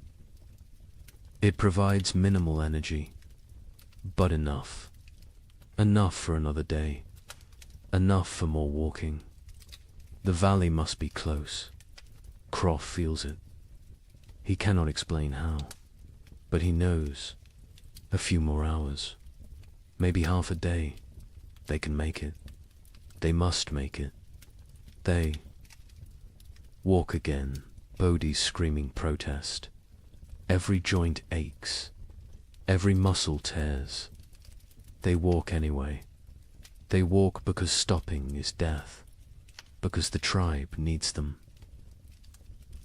It provides minimal energy, but enough. Enough for another day. Enough for more walking. The valley must be close. Croft feels it. He cannot explain how, but he knows. A few more hours, maybe half a day, they can make it. They must make it. They walk again, Bodhi's screaming protest. Every joint aches. Every muscle tears. They walk anyway. They walk because stopping is death. Because the tribe needs them.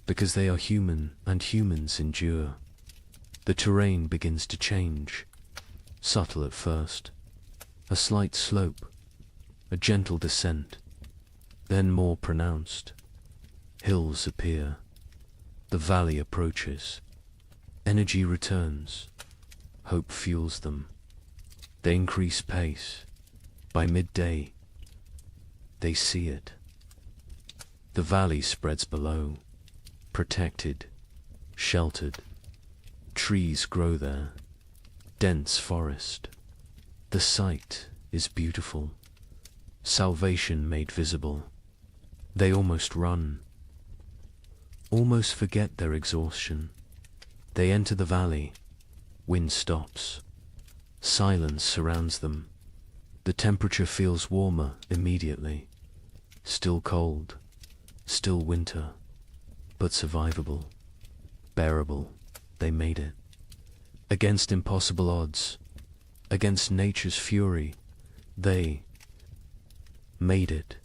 Because they are human and humans endure. The terrain begins to change. Subtle at first. A slight slope. A gentle descent. Then more pronounced. Hills appear. The valley approaches. Energy returns. Hope fuels them. They increase pace. By midday, they see it. The valley spreads below, protected, sheltered. Trees grow there, dense forest. The sight is beautiful. Salvation made visible. They almost run, almost forget their exhaustion. They enter the valley. Wind stops. Silence surrounds them. The temperature feels warmer immediately. Still cold. Still winter. But survivable. Bearable. They made it. Against impossible odds. Against nature's fury. They made it.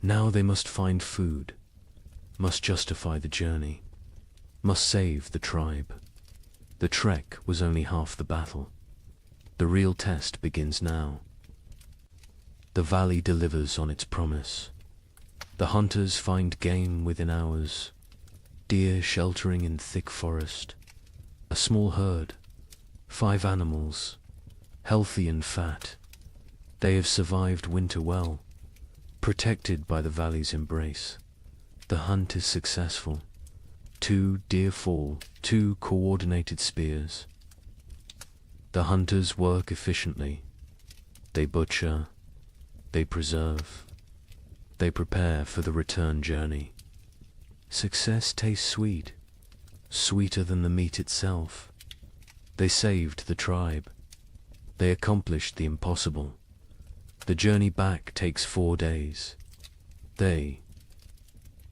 Now they must find food. Must justify the journey. Must save the tribe. The trek was only half the battle. The real test begins now. The valley delivers on its promise. The hunters find game within hours. Deer sheltering in thick forest. A small herd. 5 animals. Healthy and fat. They have survived winter well. Protected by the valley's embrace. The hunt is successful. 2 deer fall, 2 coordinated spears. The hunters work efficiently. They butcher, they preserve, they prepare for the return journey. Success tastes sweet, sweeter than the meat itself. They saved the tribe. They accomplished the impossible. The journey back takes 4 days. They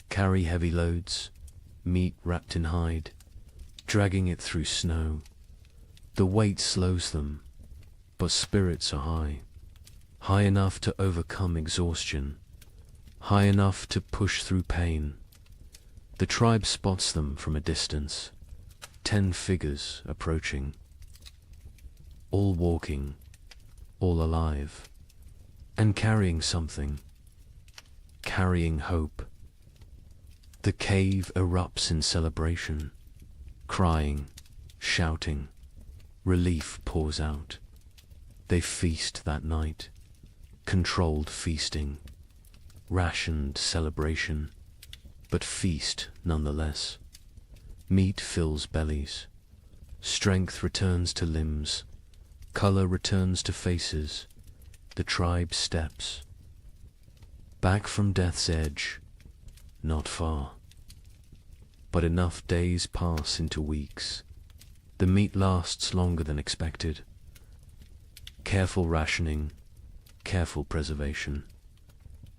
carry heavy loads, meat wrapped in hide, dragging it through snow. The weight slows them, but spirits are high. High enough to overcome exhaustion. High enough to push through pain. The tribe spots them from a distance. 10 figures approaching. All walking, all alive, and carrying something. Carrying hope. The cave erupts in celebration. Crying, shouting. Relief pours out. They feast that night. Controlled feasting. Rationed celebration. But feast nonetheless. Meat fills bellies. Strength returns to limbs. Color returns to faces. The tribe steps. Back from death's edge. Not far. But enough days pass into weeks. The meat lasts longer than expected. Careful rationing, careful preservation.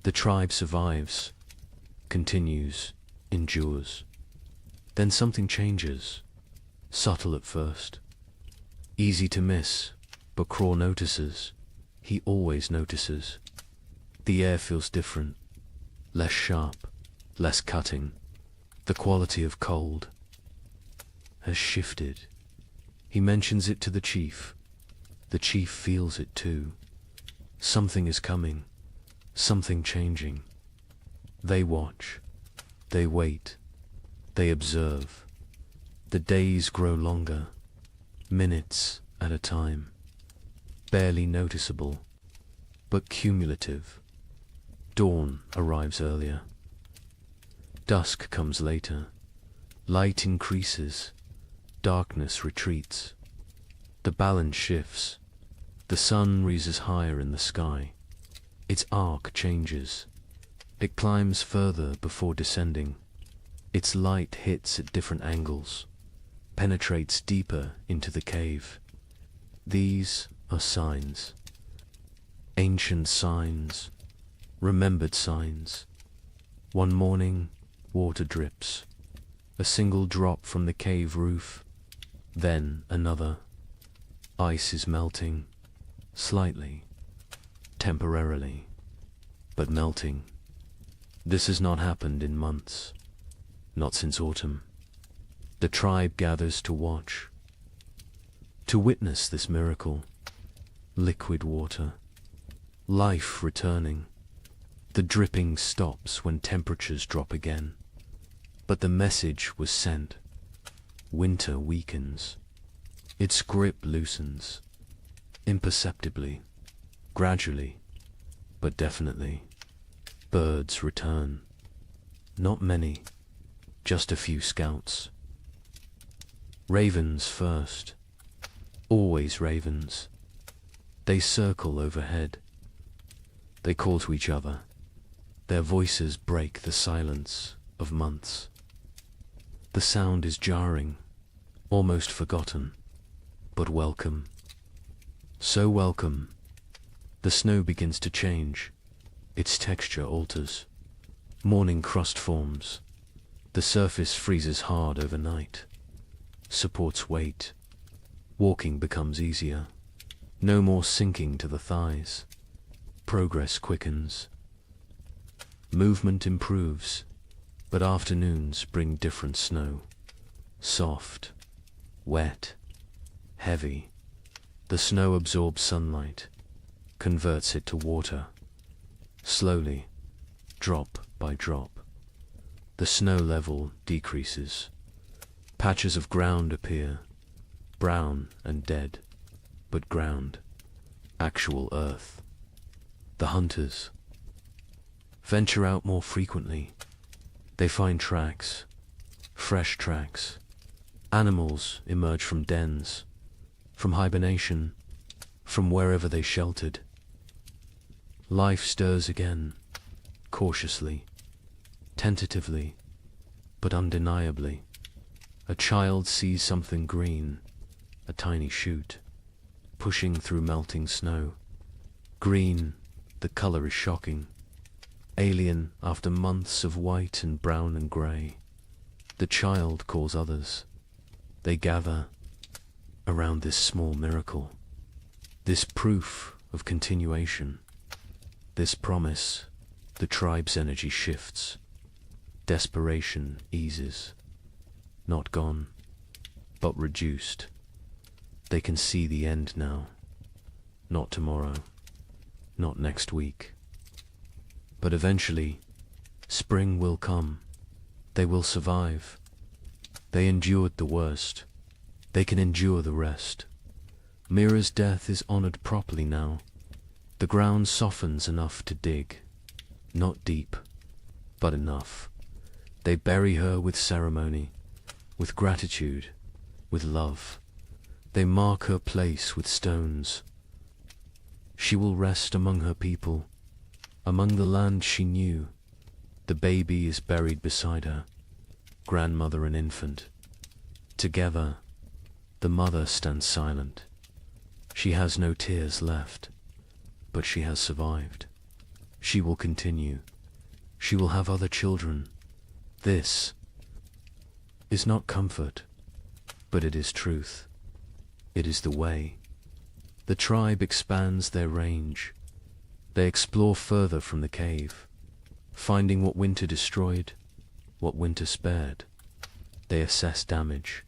The tribe survives, continues, endures. Then something changes, subtle at first. Easy to miss, but Craw notices. He always notices. The air feels different, less sharp, less cutting. The quality of cold has shifted. He mentions it to the chief. The chief feels it too. Something is coming, something changing. They watch, they wait, they observe. The days grow longer, minutes at a time, barely noticeable, but cumulative. Dawn arrives earlier. Dusk comes later. Light increases. Darkness retreats. The balance shifts. The sun rises higher in the sky. Its arc changes. It climbs further before descending. Its light hits at different angles, penetrates deeper into the cave. These are signs. Ancient signs, remembered signs. One morning, water drips. A single drop from the cave roof, then another. Ice is melting, slightly, temporarily, but melting. This has not happened in months, not since autumn. The tribe gathers to watch, to witness this miracle. Liquid water, life returning. The dripping stops when temperatures drop again. But the message was sent. Winter weakens. Its grip loosens. Imperceptibly, gradually, but definitely. Birds return. Not many, just a few scouts. Ravens first. Always ravens. They circle overhead. They call to each other. Their voices break the silence of months. The sound is jarring, almost forgotten, but welcome. So welcome. The snow begins to change. Its texture alters. Morning crust forms. The surface freezes hard overnight. Supports weight. Walking becomes easier. No more sinking to the thighs. Progress quickens. Movement improves, but afternoons bring different snow. Soft, wet, heavy. The snow absorbs sunlight, converts it to water. Slowly, drop by drop, the snow level decreases. Patches of ground appear, brown and dead, but ground, actual earth. The hunters venture out more frequently. They find tracks, fresh tracks. Animals emerge from dens, from hibernation, from wherever they sheltered. Life stirs again, cautiously, tentatively, but undeniably. A child sees something green, a tiny shoot, pushing through melting snow. Green, the color is shocking. Alien after months of white and brown and grey. The child calls others. They gather around this small miracle, this proof of continuation, this promise. The tribe's energy shifts. Desperation eases. Not gone, but reduced. They can see the end now. Not tomorrow, not next week. But eventually, spring will come. They will survive. They endured the worst. They can endure the rest. Mira's death is honored properly now. The ground softens enough to dig. Not deep, but enough. They bury her with ceremony, with gratitude, with love. They mark her place with stones. She will rest among her people, among the land she knew. The baby is buried beside her, grandmother and infant. Together, the mother stands silent. She has no tears left, but she has survived. She will continue. She will have other children. This is not comfort, but it is truth. It is the way. The tribe expands their range. They explore further from the cave, finding what winter destroyed, what winter spared. They assess damage,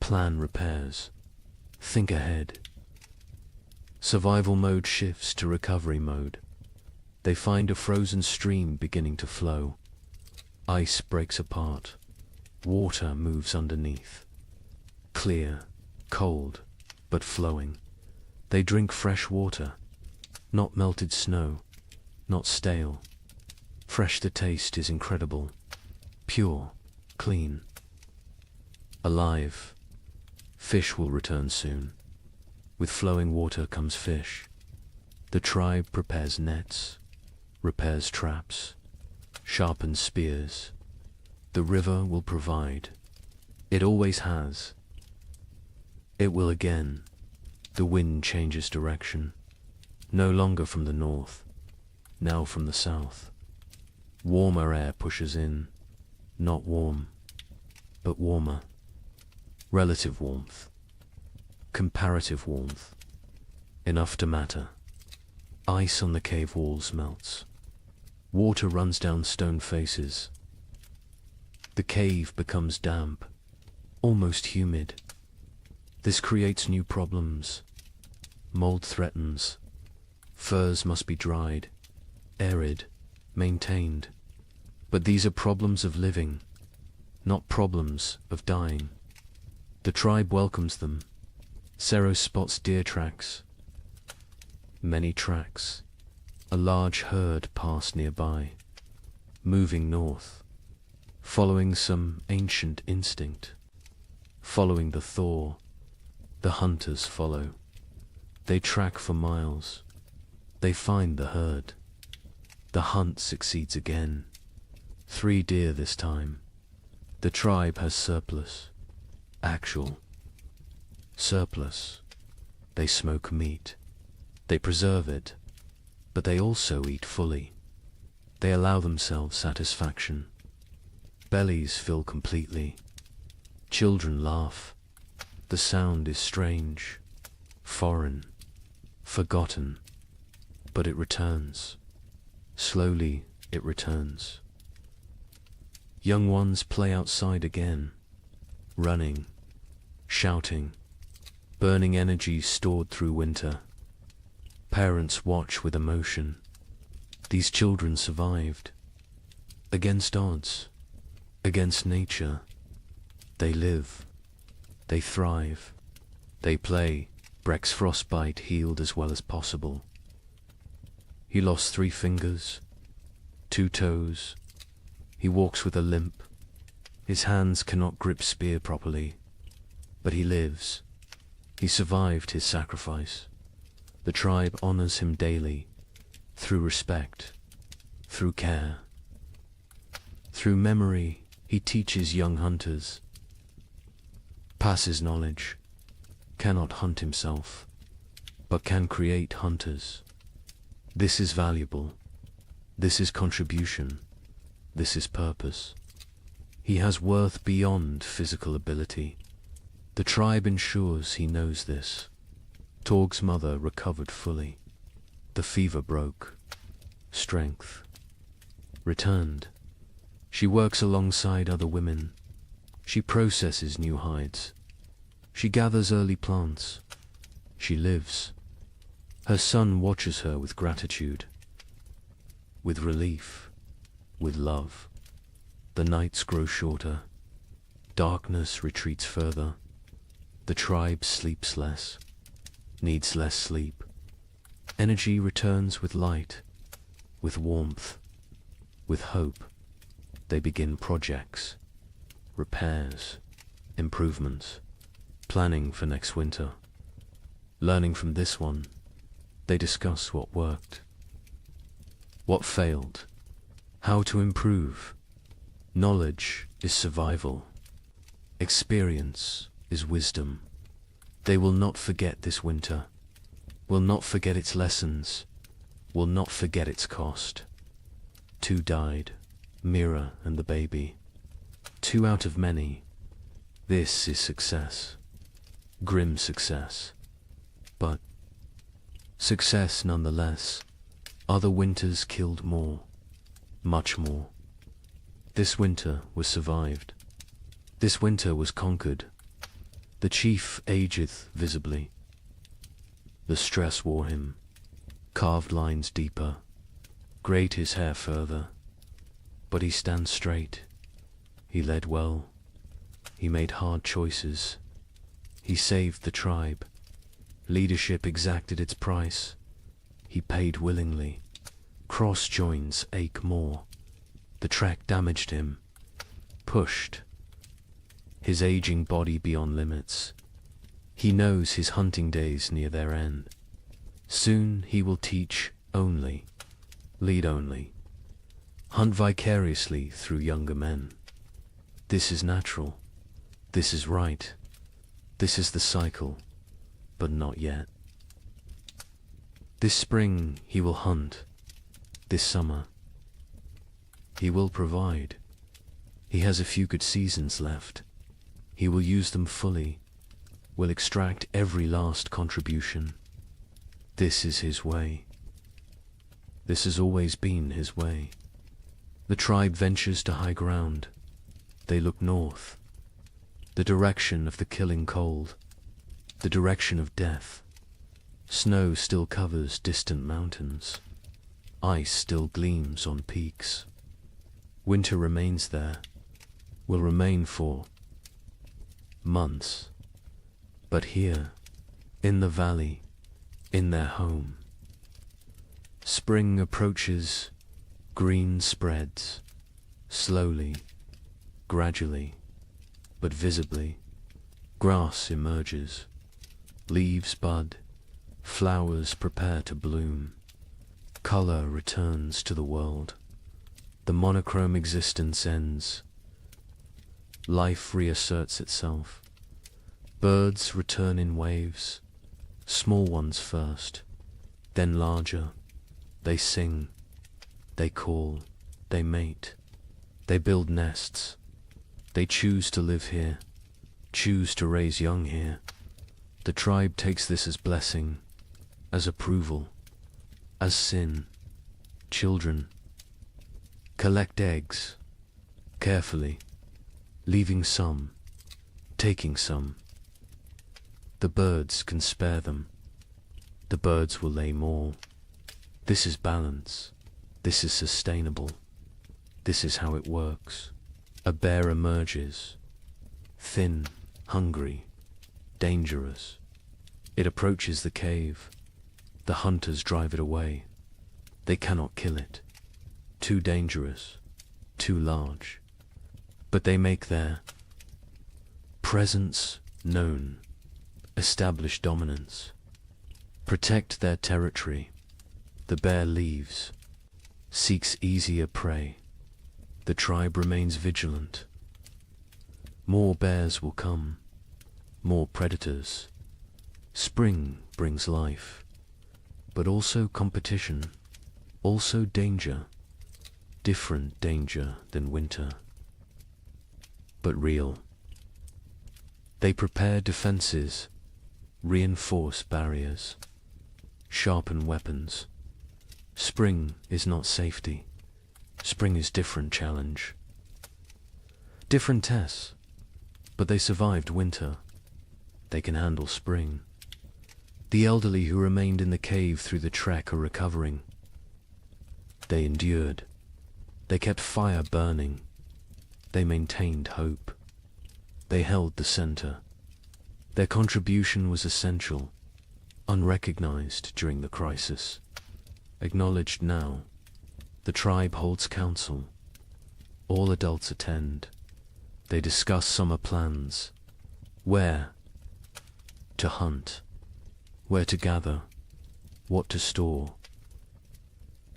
plan repairs, think ahead. Survival mode shifts to recovery mode. They find a frozen stream beginning to flow. Ice breaks apart. Water moves underneath. clear, cold, but flowing. They drink fresh water, not melted snow, not stale. Fresh, the taste is incredible, pure, clean, alive. Fish will return soon. With flowing water comes fish. The tribe prepares nets, repairs traps, sharpens spears. The river will provide. It always has. It will again. The wind changes direction, no longer from the north, now from the south. Warmer air pushes in, not warm, but warmer. Relative warmth, comparative warmth, enough to matter. Ice on the cave walls melts. Water runs down stone faces. The cave becomes damp, almost humid. This creates new problems. Mold threatens. Furs must be dried, arid, maintained. But these are problems of living, not problems of dying. The tribe welcomes them. Sero spots deer tracks. Many tracks. A large herd pass nearby, moving north, following some ancient instinct. Following the thaw, the hunters follow. They track for miles. They find the herd. The hunt succeeds again. 3 deer this time. The tribe has surplus. Actual surplus. They smoke meat. They preserve it, but they also eat fully. They allow themselves satisfaction. Bellies fill completely. Children laugh. The sound is strange, foreign, forgotten, but it returns. Slowly it returns. Young ones play outside again, running, shouting, burning energy stored through winter. Parents watch with emotion. These children survived. Against odds, against nature, they live, they thrive, they play. Breck's frostbite healed as well as possible. He lost 3 fingers, 2 toes. He walks with a limp. His hands cannot grip spear properly, but he lives. He survived his sacrifice. The tribe honors him daily, through respect, through care. Through memory, he teaches young hunters, passes knowledge, cannot hunt himself, but can create hunters. This is valuable. This is contribution. This is purpose. He has worth beyond physical ability. The tribe ensures he knows this. Torg's mother recovered fully. The fever broke. Strength returned. She works alongside other women. She processes new hides. She gathers early plants. She lives. Her son watches her with gratitude, with relief, with love. The nights grow shorter. Darkness retreats further. The tribe sleeps less, needs less sleep. Energy returns with light, with warmth, with hope. They begin projects, repairs, improvements, planning for next winter. Learning from this one, they discuss what worked, what failed, how to improve. Knowledge is survival. Experience is wisdom. They will not forget this winter, will not forget its lessons, will not forget its cost. 2 died, Mira and the baby. 2 out of many. This is success. Grim success. But success nonetheless. Other winters killed more, much more. This winter was survived. This winter was conquered. The chief ageth visibly. The stress wore him. Carved lines deeper. Grayed his hair further. But he stands straight. He led well. He made hard choices. He saved the tribe. Leadership exacted its price. He paid willingly. Cross joins ache more. The trek damaged him. Pushed his aging body beyond limits. He knows his hunting days near their end. Soon he will teach only, lead only, hunt vicariously through younger men. This is natural. This is right. This is the cycle, but not yet. This spring he will hunt. This summer he will provide. He has a few good seasons left. He will use them fully, will extract every last contribution. This is his way. This has always been his way. The tribe ventures to high ground. They look north, the direction of the killing cold, the direction of death. Snow still covers distant mountains. Ice still gleams on peaks. Winter remains there, will remain for months. But here, in the valley, in their home, spring approaches, green spreads, slowly, gradually, but visibly. Grass emerges, leaves bud, flowers prepare to bloom. Color returns to the world. The monochrome existence ends. Life reasserts itself. Birds return in waves, small ones first, then larger. They sing, they call, they mate, they build nests. They choose to live here, choose to raise young here. The tribe takes this as blessing, as approval, as sin. Children collect eggs, carefully, leaving some, taking some. The birds can spare them. The birds will lay more. This is balance. This is sustainable. This is how it works. A bear emerges, thin, hungry, dangerous. It approaches the cave. The hunters drive it away. They cannot kill it. Too dangerous, too large. But they make their presence known, establish dominance, protect their territory. The bear leaves, seeks easier prey. The tribe remains vigilant. More bears will come, more predators. Spring brings life, but also competition, also danger, different danger than winter, but real. They prepare defenses, reinforce barriers, sharpen weapons. Spring is not safety. Spring is different challenge. Different tests, but they survived winter. They can handle spring. The elderly who remained in the cave through the trek are recovering. They endured. They kept fire burning. They maintained hope. They held the center. Their contribution was essential, unrecognized during the crisis. Acknowledged now. The tribe holds council. All adults attend. They discuss summer plans. Where to hunt, where to gather, what to store,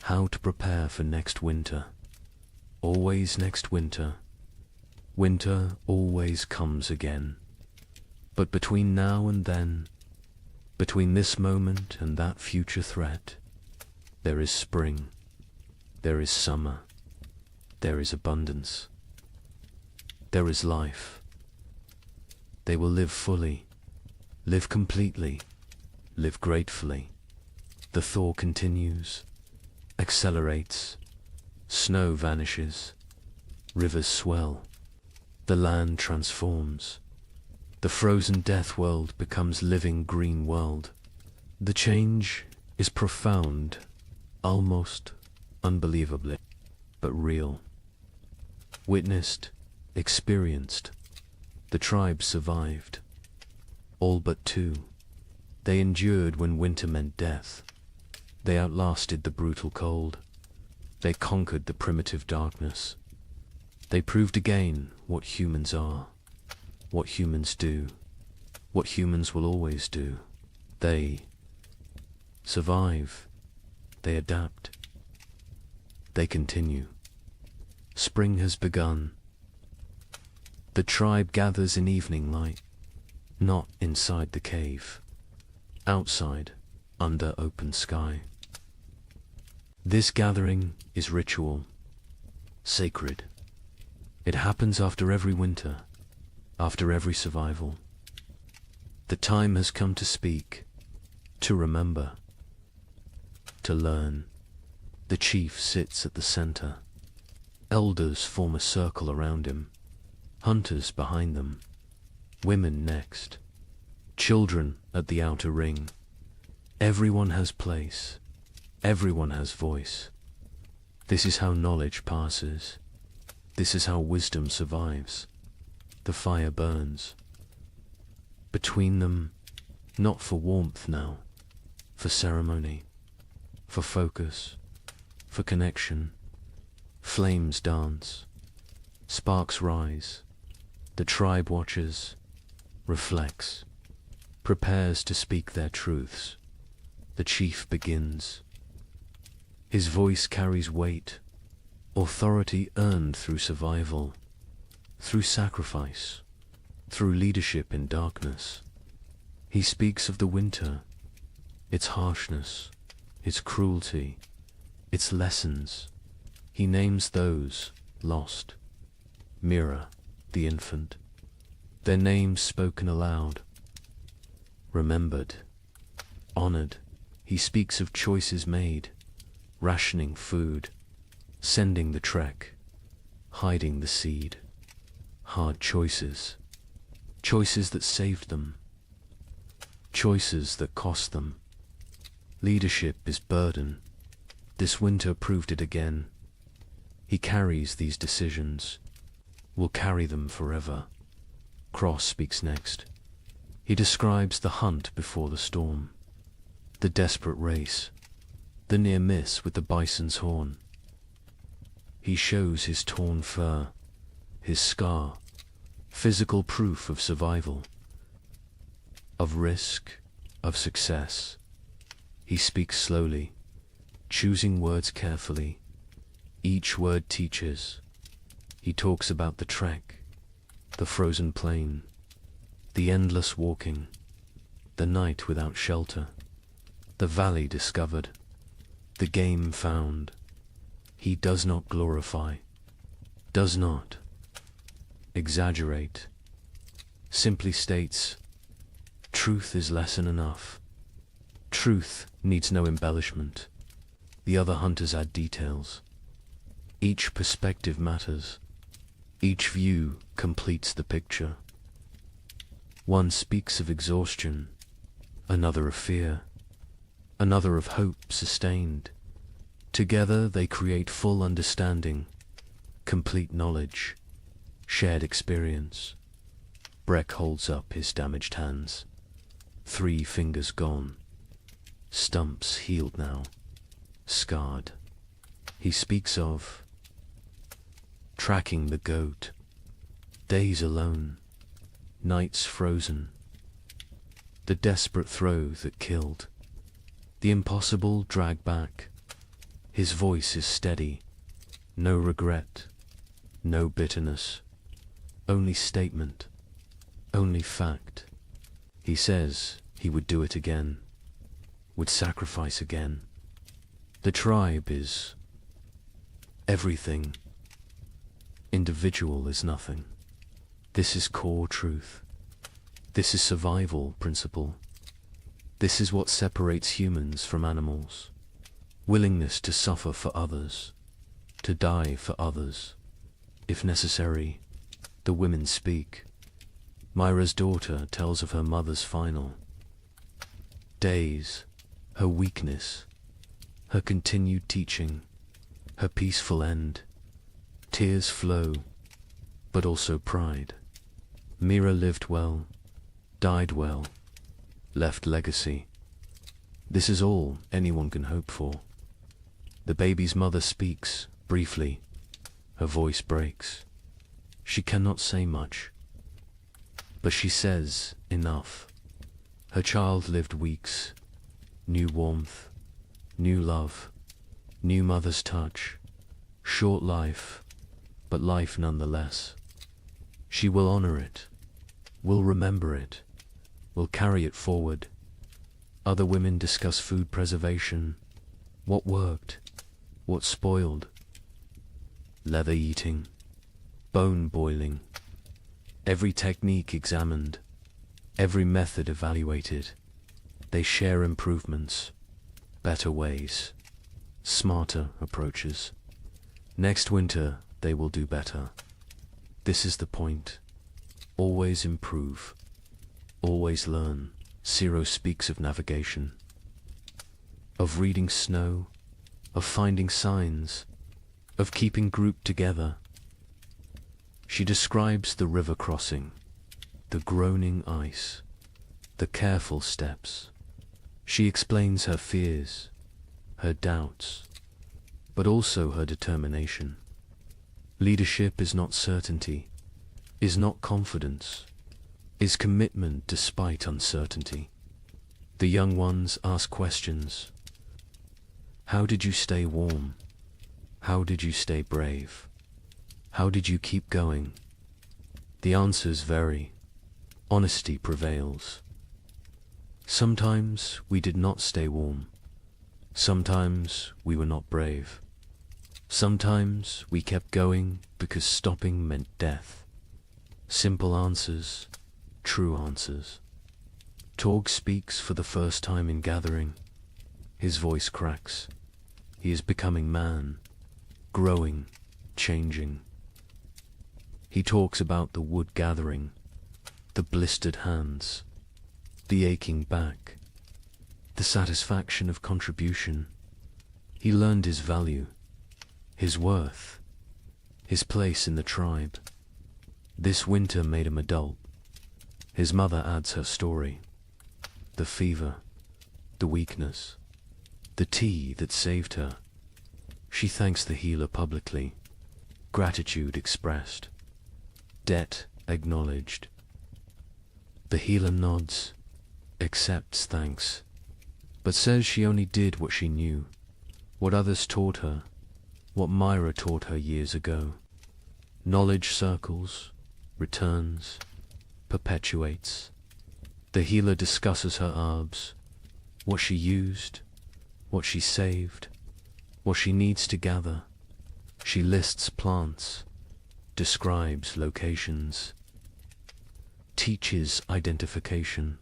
how to prepare for next winter. Always next winter. Winter always comes again. But between now and then, between this moment and that future threat, there is spring, there is summer, there is abundance, there is life. They will live fully, live completely, live gratefully. The thaw continues, accelerates, snow vanishes, rivers swell, the land transforms. The frozen death world becomes living green world. The change is profound, almost unbelievably, but real. Witnessed, experienced, the tribe survived. all but two. They endured when winter meant death. They outlasted the brutal cold. They conquered the primitive darkness. They proved again what humans are, what humans do, what humans will always do. They survive. They adapt. They continue. Spring has begun. The tribe gathers in evening light, not inside the cave, outside, under open sky. This gathering is ritual, sacred. It happens after every winter, after every survival. The time has come to speak, to remember, to learn. The chief sits at the center. Elders form a circle around him, hunters behind them, women next, children at the outer ring. Everyone has place, everyone has voice. This is how knowledge passes. This is how wisdom survives. The fire burns. Between them, not for warmth now, for ceremony, for focus, for connection. Flames dance, sparks rise. The tribe watches, reflects, prepares to speak their truths. The chief begins. His voice carries weight, authority earned through survival, through sacrifice, through leadership in darkness. He speaks of the winter, its harshness, its cruelty, its lessons. He names those lost. Mira, the infant, their names spoken aloud, remembered, honored. He speaks of choices made, rationing food, sending the trek, hiding the seed. Hard choices, choices that saved them, choices that cost them. Leadership is burden. This winter proved it again. He carries these decisions, will carry them forever. Cross speaks next. He describes the hunt before the storm, the desperate race, the near miss with the bison's horn. He shows his torn fur, his scar, physical proof of survival, of risk, of success. He speaks slowly, choosing words carefully. Each word teaches. He talks about the trek, the frozen plain, the endless walking, the night without shelter, the valley discovered, the game found. He does not glorify, does not exaggerate, simply states, truth is lesson enough. Truth needs no embellishment. The other hunters add details. Each perspective matters. Each view completes the picture. One speaks of exhaustion, another of fear, another of hope sustained. Together they create full understanding, complete knowledge, shared experience. Breck holds up his damaged hands. 3 fingers gone. Stumps healed now, scarred. He speaks of tracking the goat, days alone, nights frozen, the desperate throw that killed, the impossible drag back. His voice is steady, no regret, no bitterness, only statement, only fact. He says he would do it again, would sacrifice again. The tribe is everything. Individual is nothing. This is core truth. This is survival principle. This is what separates humans from animals. Willingness to suffer for others, to die for others. If necessary, the women speak. Myra's daughter tells of her mother's final days, her weakness, her continued teaching, her peaceful end. Tears flow, but also pride. Mira lived well, died well, left legacy. This is all anyone can hope for. The baby's mother speaks, briefly. Her voice breaks. She cannot say much, but she says enough. Her child lived weeks, new warmth, new love, new mother's touch, short life, but life nonetheless. She will honor it, will remember it, will carry it forward. Other women discuss food preservation, what worked, what spoiled, leather eating, bone boiling, every technique examined, every method evaluated. They share improvements, better ways, smarter approaches. Next winter they will do better. This is the point. Always improve, always learn. Ciro speaks of navigation, of reading snow, of finding signs, of keeping group together. She describes the river crossing, the groaning ice, the careful steps. She explains her fears, her doubts, but also her determination. Leadership is not certainty, is not confidence, is commitment despite uncertainty. The young ones ask questions. How did you stay warm? How did you stay brave? How did you keep going? The answers vary. Honesty prevails. Sometimes we did not stay warm. Sometimes we were not brave. Sometimes we kept going because stopping meant death. Simple answers, true answers. Torg speaks for the first time in gathering. His voice cracks. He is becoming man, growing, changing. He talks about the wood gathering, the blistered hands, the aching back, the satisfaction of contribution. He learned his value, his worth, his place in the tribe. This winter made him adult. His mother adds her story. The fever, the weakness, the tea that saved her. She thanks the healer publicly, gratitude expressed, debt acknowledged. The healer nods, accepts thanks, but says she only did what she knew, what others taught her, what Myra taught her years ago. Knowledge circles, returns, perpetuates. The healer discusses her herbs, what she used, what she saved, what she needs to gather. She lists plants, describes locations, teaches identification.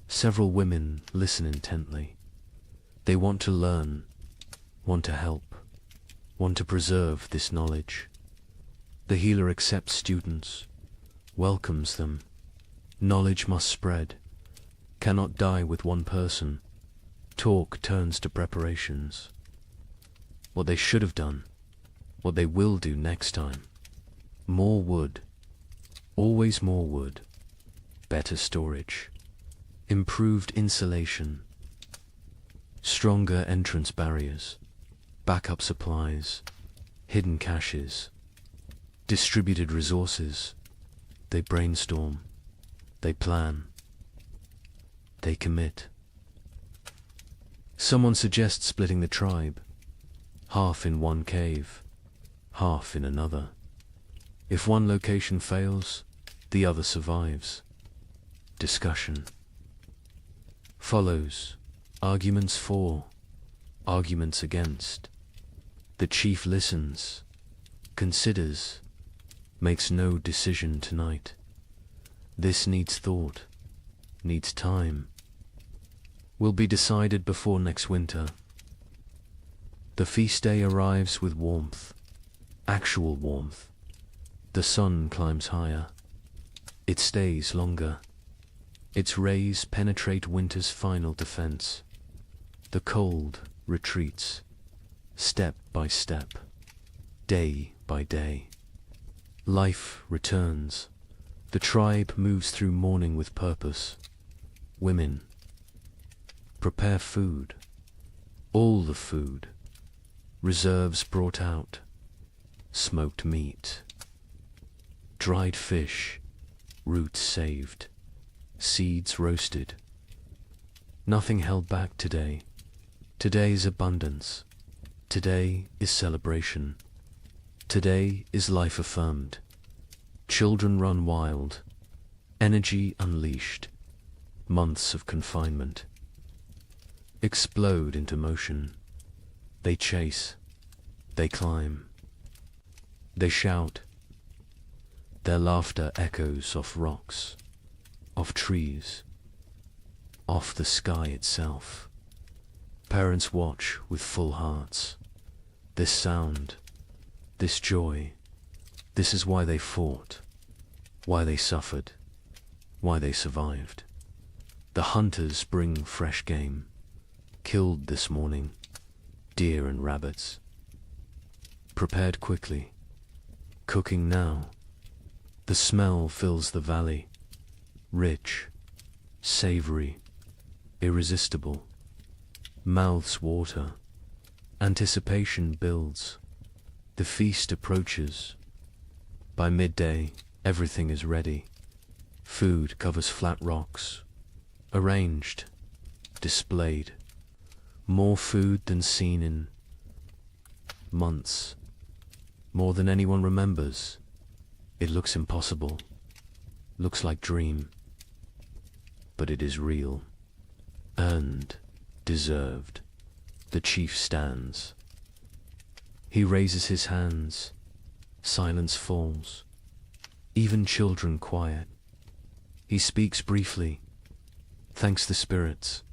Several women listen intently. They want to learn, want to help, want to preserve this knowledge. The healer accepts students, welcomes them. Knowledge must spread, cannot die with one person. Talk turns to preparations. What they should have done, what they will do next time. More wood, always more wood. Better storage, improved insulation, stronger entrance barriers, backup supplies, hidden caches, distributed resources. They brainstorm, they plan, they commit. Someone suggests splitting the tribe, half in one cave, half in another. If one location fails, the other survives. Discussion follows. Arguments for, arguments against. The chief listens, considers, makes no decision tonight. This needs thought, needs time. Will be decided before next winter. The feast day arrives with warmth, actual warmth. The sun climbs higher. It stays longer. Its rays penetrate winter's final defense. The cold retreats, step by step, day by day. Life returns. The tribe moves through mourning with purpose. Women, prepare food, all the food, reserves brought out, smoked meat, dried fish, roots saved, seeds roasted. Nothing held back today. Today is abundance. Today is celebration. Today is life affirmed. Children run wild, energy unleashed. Months of confinement explode into motion. They chase, they climb, they shout. Their laughter echoes off rocks, off trees, off the sky itself. Parents watch with full hearts. This sound, this joy, this is why they fought, why they suffered, why they survived. The hunters bring fresh game, killed this morning, deer and rabbits. Prepared quickly, cooking now. The smell fills the valley, rich, savory, irresistible. Mouths water, anticipation builds. The feast approaches. By midday, everything is ready. Food covers flat rocks, arranged, displayed. More food than seen in months, more than anyone remembers. It looks impossible, looks like dream, but it is real, earned, deserved. The chief stands. He raises his hands, silence falls, even children quiet. He speaks briefly, thanks the spirits,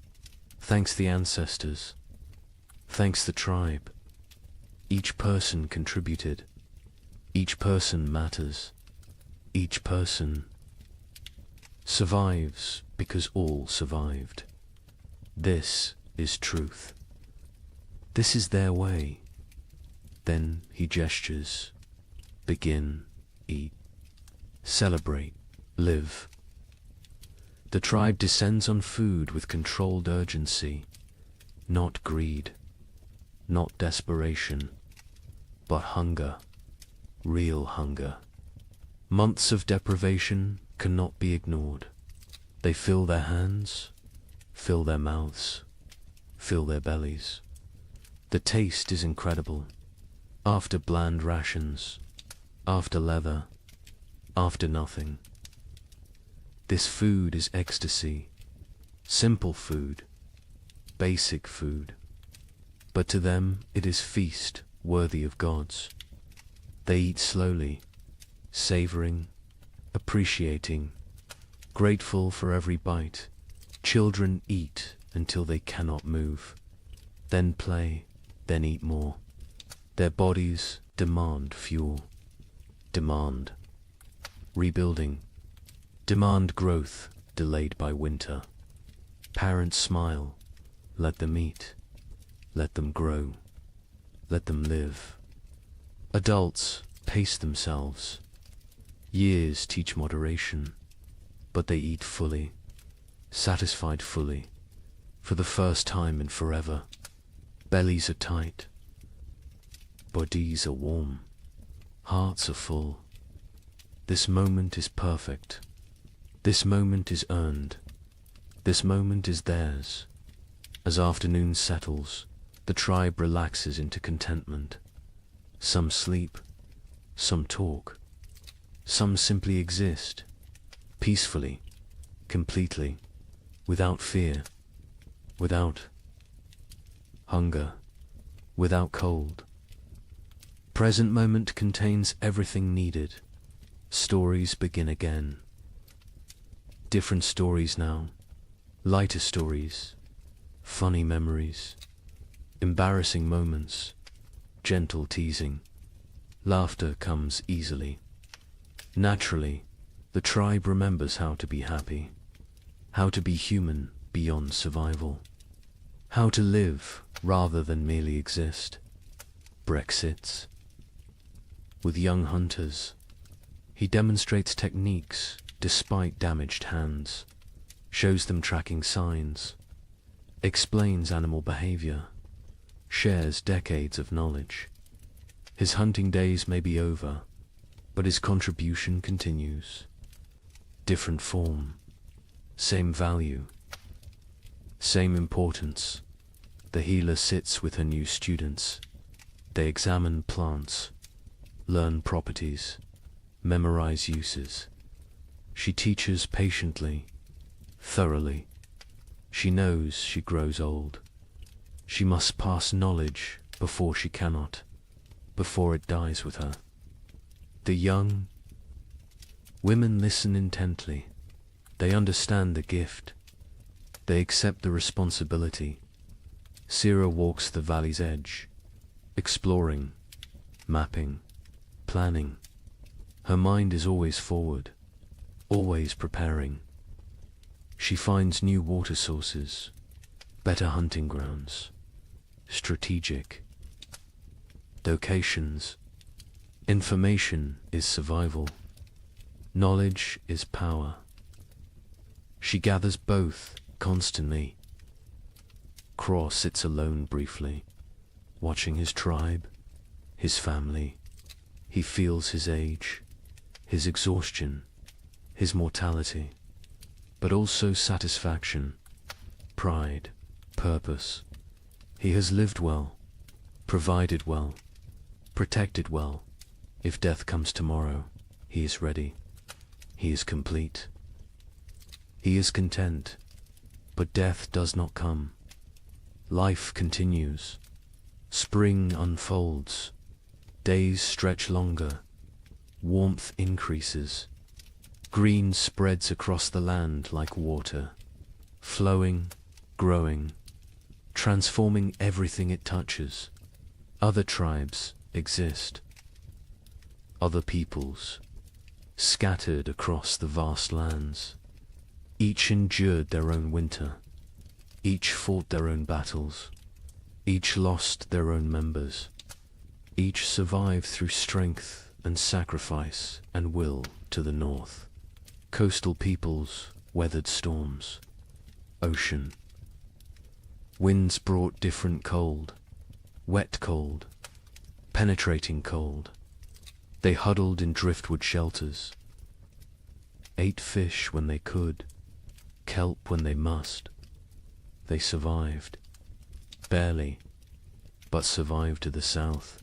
thanks the ancestors, thanks the tribe. Each person contributed, each person matters, each person survives because all survived. This is truth. This is their way. Then he gestures, begin, eat, celebrate, live. The tribe descends on food with controlled urgency, not greed, not desperation, but hunger, real hunger. Months of deprivation cannot be ignored. They fill their hands, fill their mouths, fill their bellies. The taste is incredible. After bland rations, after leather, after nothing. This food is ecstasy, simple food, basic food. But to them it is feast worthy of gods. They eat slowly, savoring, appreciating, grateful for every bite. Children eat until they cannot move, then play, then eat more. Their bodies demand fuel, demand rebuilding, demand growth delayed by winter. Parents smile, let them eat, let them grow, let them live. Adults pace themselves. Years teach moderation, but they eat fully, satisfied fully, for the first time in forever. Bellies are tight, bodies are warm, hearts are full. This moment is perfect. This moment is earned. This moment is theirs. As afternoon settles, the tribe relaxes into contentment. Some sleep, some talk, some simply exist, peacefully, completely, without fear, without hunger, without cold. Present moment contains everything needed. Stories begin again. Different stories now, lighter stories, funny memories, embarrassing moments, gentle teasing. Laughter comes easily. Naturally, the tribe remembers how to be happy, how to be human beyond survival, how to live rather than merely exist. Brexits. With young hunters, he demonstrates techniques despite damaged hands, shows them tracking signs, explains animal behavior, shares decades of knowledge. His hunting days may be over, but his contribution continues. Different form, same value, same importance. The healer sits with her new students. They examine plants, learn properties, memorize uses. She teaches patiently, thoroughly. She knows she grows old. She must pass knowledge before she cannot, before it dies with her. The young women listen intently. They understand the gift. They accept the responsibility. Sira walks the valley's edge, exploring, mapping, planning. Her mind is always forward, always preparing. She finds new water sources, better hunting grounds, strategic locations. Information is survival. Knowledge is power. She gathers both constantly. Craw sits alone briefly, watching his tribe, his family. He feels his age, his exhaustion, his mortality, but also satisfaction, pride, purpose. He has lived well, provided well, protected well. If death comes tomorrow, he is ready. He is complete. He is content, but death does not come. Life continues. Spring unfolds. Days stretch longer. Warmth increases. Green spreads across the land like water, flowing, growing, transforming everything it touches. Other tribes exist. Other peoples, scattered across the vast lands. Each endured their own winter. Each fought their own battles. Each lost their own members. Each survived through strength and sacrifice and will to the north. Coastal peoples weathered storms. Ocean. Winds brought different cold. Wet cold. Penetrating cold. They huddled in driftwood shelters. Ate fish when they could. Kelp when they must. They survived. Barely, but survived to the south.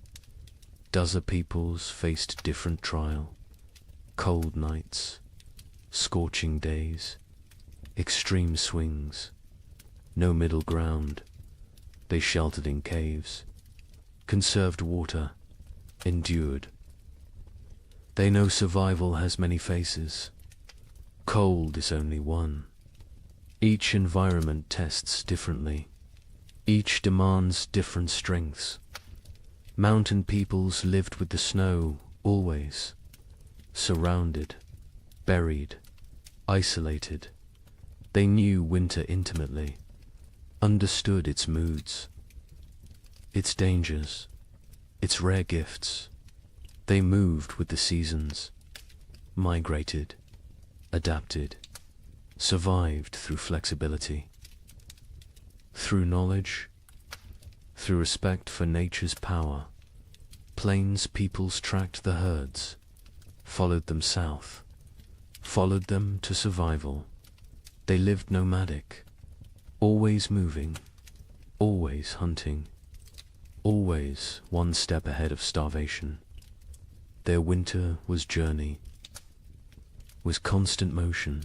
Dozen peoples faced different trial. Cold nights, scorching days, extreme swings, no middle ground. They sheltered in caves, conserved water, endured. They know survival has many faces. Cold is only one. Each environment tests differently. Each demands different strengths. Mountain peoples lived with the snow, always. Surrounded, buried, isolated. They knew winter intimately, understood its moods, its dangers, its rare gifts. They moved with the seasons, migrated, adapted, survived through flexibility. Through knowledge, through respect for nature's power, plains peoples tracked the herds, followed them south, followed them to survival. They lived nomadic, always moving, always hunting, always one step ahead of starvation. Their winter was journey, was constant motion,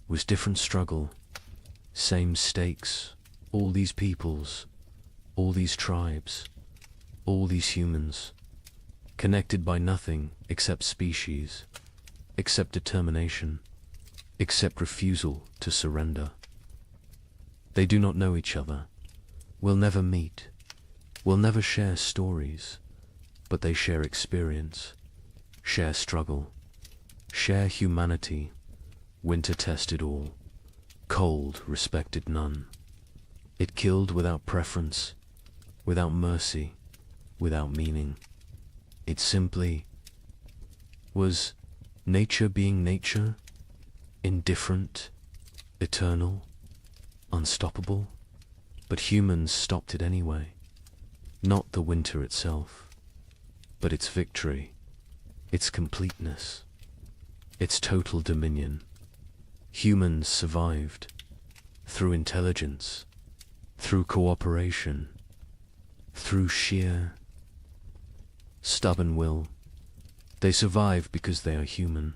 was different struggle, same stakes. All these peoples, all these tribes, all these humans, connected by nothing except species, except determination, except refusal to surrender. They do not know each other, will never meet, will never share stories, but they share experience, share struggle, share humanity. Winter tested all, cold respected none. It killed without preference, without mercy, without meaning. It simply was nature being nature indifferent, eternal, unstoppable, but humans stopped it anyway. Not the winter itself, but its victory, its completeness, its total dominion. Humans survived through intelligence, through cooperation, through sheer, stubborn will. They survive because they are human,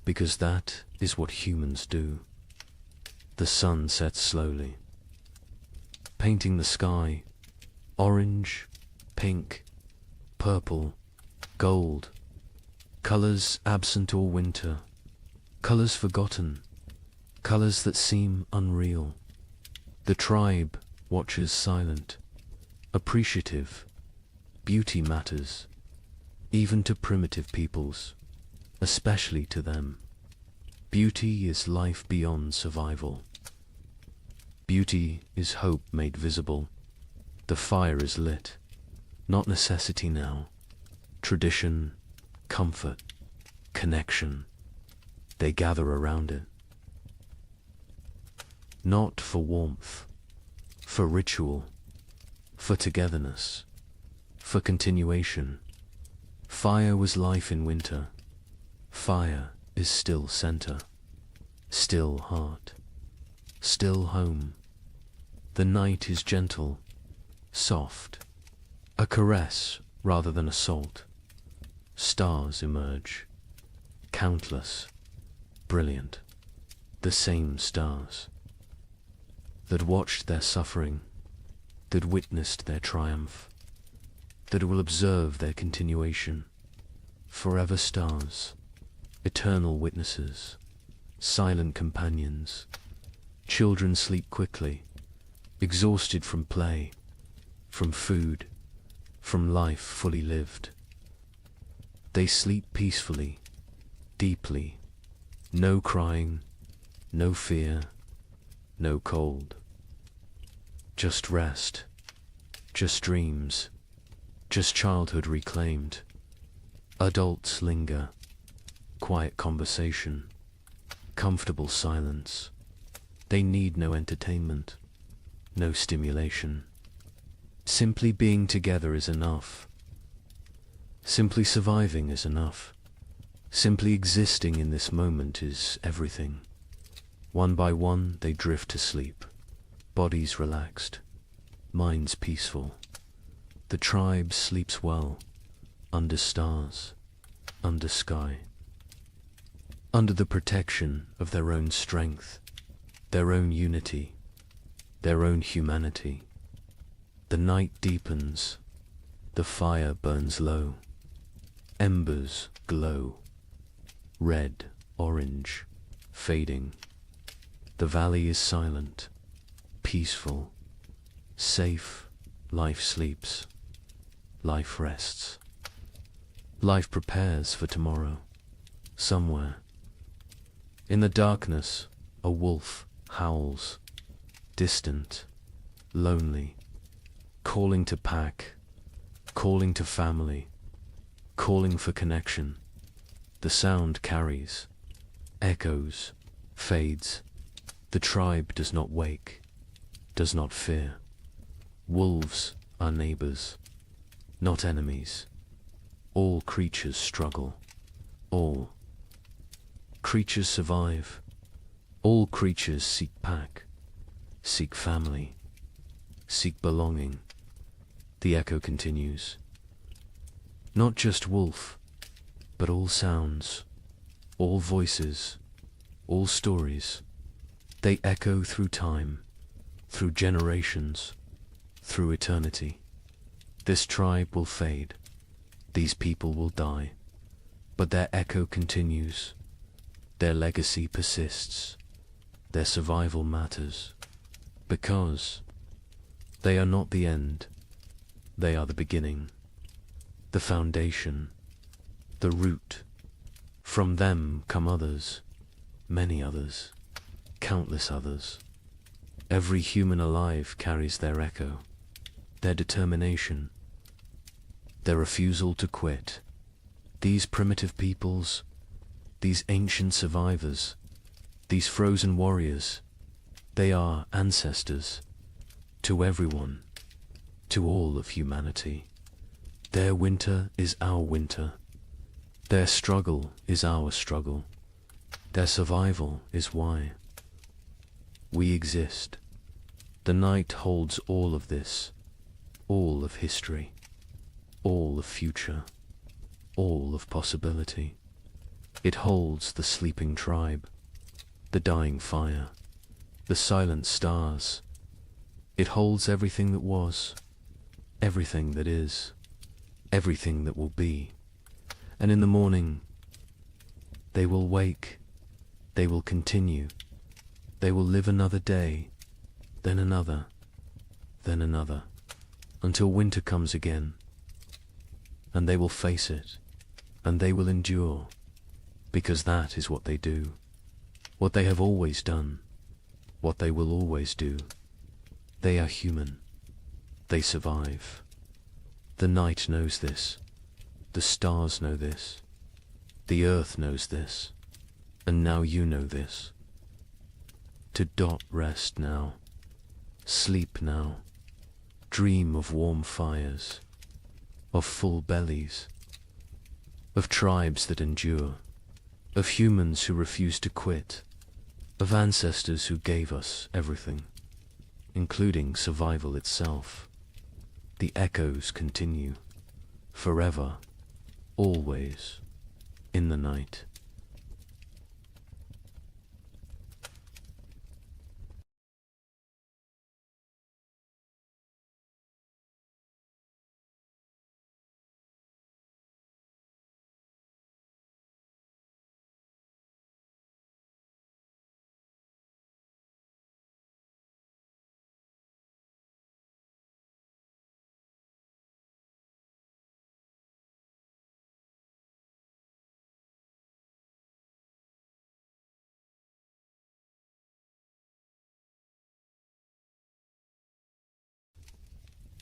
because that is what humans do. The sun sets slowly, painting the sky orange, pink, purple, gold, colors absent all winter, colors forgotten, colors that seem unreal. The tribe watches silent, appreciative. Beauty matters, even to primitive peoples, especially to them. Beauty is life beyond survival. Beauty is hope made visible. The fire is lit, not necessity now. Tradition, comfort, connection. They gather around it. Not for warmth, for ritual, for togetherness, for continuation. Fire was life in winter. Fire is still center, still heart, still home. The night is gentle, soft, a caress rather than assault. Stars emerge, countless, brilliant, the same stars that watched their suffering, that witnessed their triumph, that will observe their continuation. Forever stars, eternal witnesses, silent companions. Children sleep quickly, exhausted from play, from food, from life fully lived. They sleep peacefully, deeply, no crying, no fear, no cold. Just rest, just dreams, just childhood reclaimed. Adults linger, quiet conversation, comfortable silence. They need no entertainment, no stimulation. Simply being together is enough. Simply surviving is enough. Simply existing in this moment is everything. One by one they drift to sleep, bodies relaxed, minds peaceful. The tribe sleeps well, under stars, under sky, under the protection of their own strength, their own unity, their own humanity. The night deepens, the fire burns low, embers glow, red, orange, fading. The valley is silent, peaceful, safe. Life sleeps, life rests. Life prepares for tomorrow, somewhere. In the darkness, a wolf howls, distant, lonely, calling to pack, calling to family, calling for connection. The sound carries, echoes, fades. The tribe does not wake, does not fear. Wolves are neighbors, not enemies. All creatures struggle. All creatures survive. All creatures seek pack, seek family, seek belonging. The echo continues. Not just wolf, but all sounds, all voices, all stories. They echo through time, through generations, through eternity. This tribe will fade. These people will die. But their echo continues. Their legacy persists. Their survival matters. Because they are not the end. They are the beginning, the foundation, the root. From them come others, many others, countless others. Every human alive carries their echo, their determination, their refusal to quit. These primitive peoples, these ancient survivors, These frozen warriors, they are ancestors to everyone, to all of humanity. Their winter is our winter. Their struggle is our struggle. Their survival is why we exist. The night holds all of this, all of history, all of future, all of possibility. It holds the sleeping tribe, the dying fire, the silent stars. It holds everything that was, everything that is, everything that will be. And in the morning, they will wake, they will continue, they will live another day, then another, until winter comes again. And they will face it, and they will endure, because that is what they do, what they have always done, what they will always do. They are human. They survive. The night knows this. The stars know this. The earth knows this. And now you know this. To rest now. Sleep now. Dream of warm fires. Of full bellies. Of tribes that endure. Of humans who refuse to quit. Of ancestors who gave us everything, including survival itself. The echoes continue, forever, always, in the night.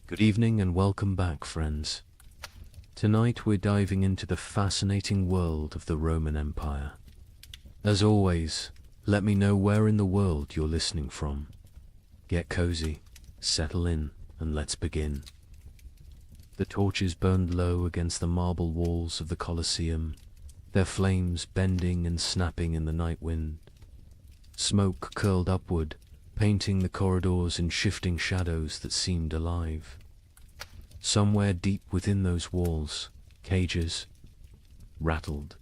Good evening and welcome back, friends. Tonight we're diving into the fascinating world of the Roman Empire. As always, let me know where in the world you're listening from. Get cozy, settle in, and let's begin. The torches burned low against the marble walls of the Colosseum, their flames bending and snapping in the night wind. Smoke curled upward, painting the corridors in shifting shadows that seemed alive. Somewhere deep within those walls, cages rattled.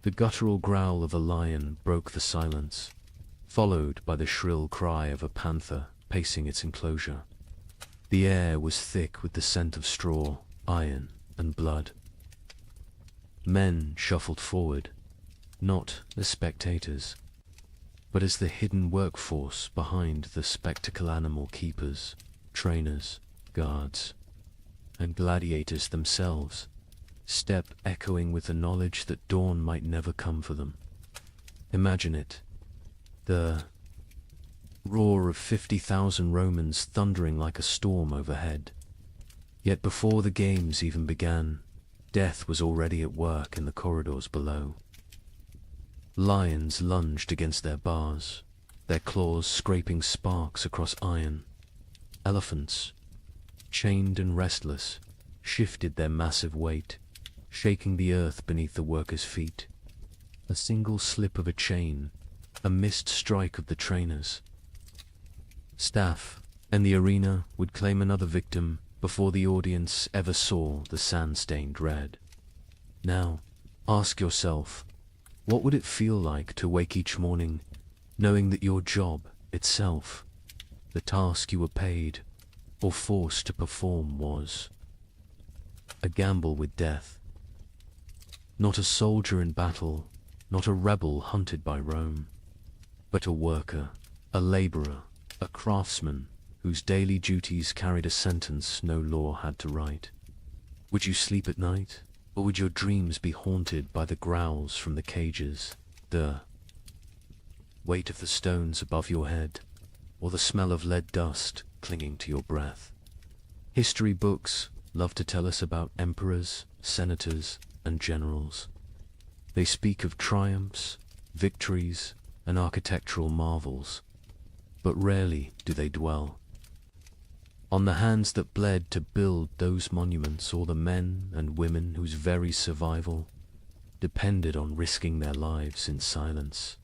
The guttural growl of a lion broke the silence, followed by the shrill cry of a panther pacing its enclosure. The air was thick with the scent of straw, iron, and blood. Men shuffled forward, not as spectators, but as the hidden workforce behind the spectacle animal keepers, trainers, guards, and gladiators themselves, step echoing with the knowledge that dawn might never come for them. Imagine it, the roar of 50,000 Romans thundering like a storm overhead. Yet before the games even began, death was already at work in the corridors below. Lions lunged against their bars, their claws scraping sparks across iron. Elephants, chained and restless, shifted their massive weight, shaking the earth beneath the workers' feet. A single slip of a chain, a missed strike of the trainers. Staff and the arena would claim another victim before the audience ever saw the sand-stained red. Now, ask yourself, what would it feel like to wake each morning knowing that your job itself, the task you were paid or forced to perform, was a gamble with death? Not a soldier in battle, not a rebel hunted by Rome, but a worker, a laborer, a craftsman whose daily duties carried a sentence no law had to write. Would you sleep at night, or would your dreams be haunted by the growls from the cages, the weight of the stones above your head, or the smell of lead dust clinging to your breath? History books love to tell us about emperors, senators, and generals. They speak of triumphs, victories, and architectural marvels, but rarely do they dwell on the hands that bled to build those monuments, or the men and women whose very survival depended on risking their lives in silence.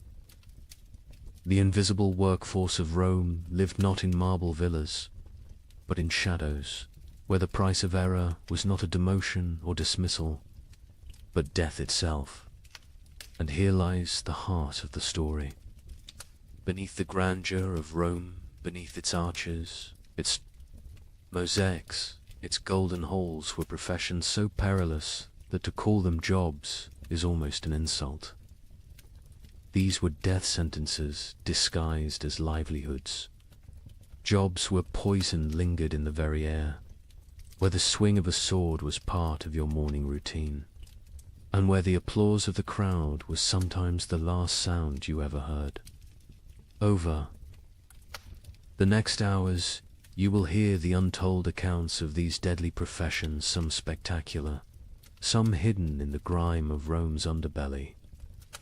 The invisible workforce of Rome lived not in marble villas, but in shadows, where the price of error was not a demotion or dismissal, but death itself. And here lies the heart of the story. Beneath the grandeur of Rome, beneath its arches, its mosaics, its golden halls were professions so perilous that to call them jobs is almost an insult. These were death sentences disguised as livelihoods. Jobs where poison lingered in the very air, where the swing of a sword was part of your morning routine, and where the applause of the crowd was sometimes the last sound you ever heard. Over the next hours, you will hear the untold accounts of these deadly professions, some spectacular, some hidden in the grime of Rome's underbelly,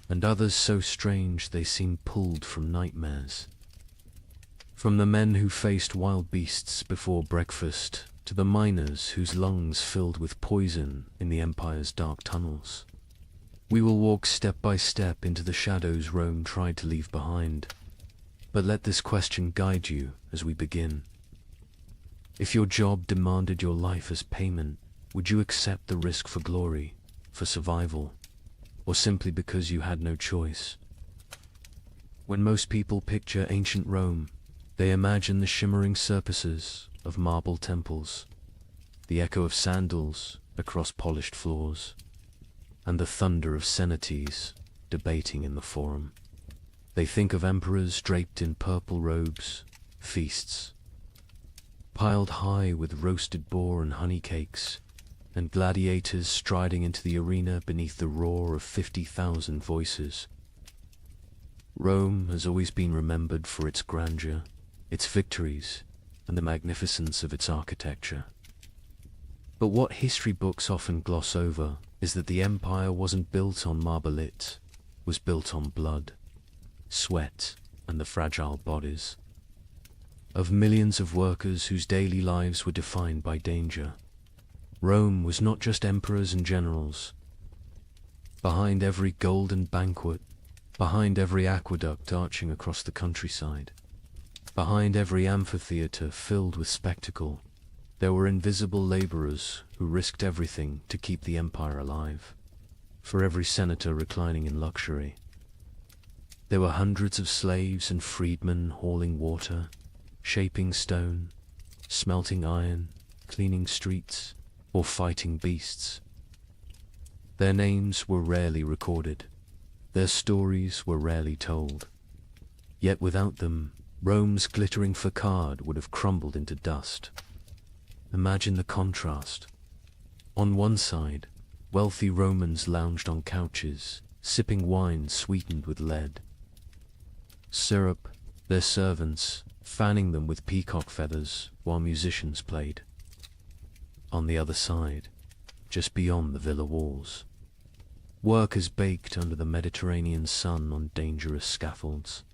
and others so strange they seem pulled from nightmares. From the men who faced wild beasts before breakfast, to the miners whose lungs filled with poison in the empire's dark tunnels, we will walk step by step into the shadows Rome tried to leave behind. But let this question guide you as we begin. If your job demanded your life as payment, would you accept the risk for glory, for survival, or simply because you had no choice? When most people picture ancient Rome, they imagine the shimmering surfaces of marble temples, the echo of sandals across polished floors, and the thunder of cenotes debating in the forum. They think of emperors draped in purple robes, feasts piled high with roasted boar and honey cakes, and gladiators striding into the arena beneath the roar of 50,000 voices. Rome has always been remembered for its grandeur, its victories, and the magnificence of its architecture. But what history books often gloss over is that the empire wasn't built on marble, it was built on blood, sweat, and the fragile bodies of millions of workers whose daily lives were defined by danger. Rome was not just emperors and generals. Behind every golden banquet, behind every aqueduct arching across the countryside, behind every amphitheater filled with spectacle, there were invisible laborers who risked everything to keep the empire alive. For every senator reclining in luxury, there were hundreds of slaves and freedmen hauling water, shaping stone, smelting iron, cleaning streets, or fighting beasts. Their names were rarely recorded. Their stories were rarely told. Yet without them, Rome's glittering facade would have crumbled into dust. Imagine the contrast. On one side, wealthy Romans lounged on couches, sipping wine sweetened with lead. Syrup, their servants, fanning them with peacock feathers while musicians played. On the other side, just beyond the villa walls, workers baked under the Mediterranean sun on dangerous scaffolds,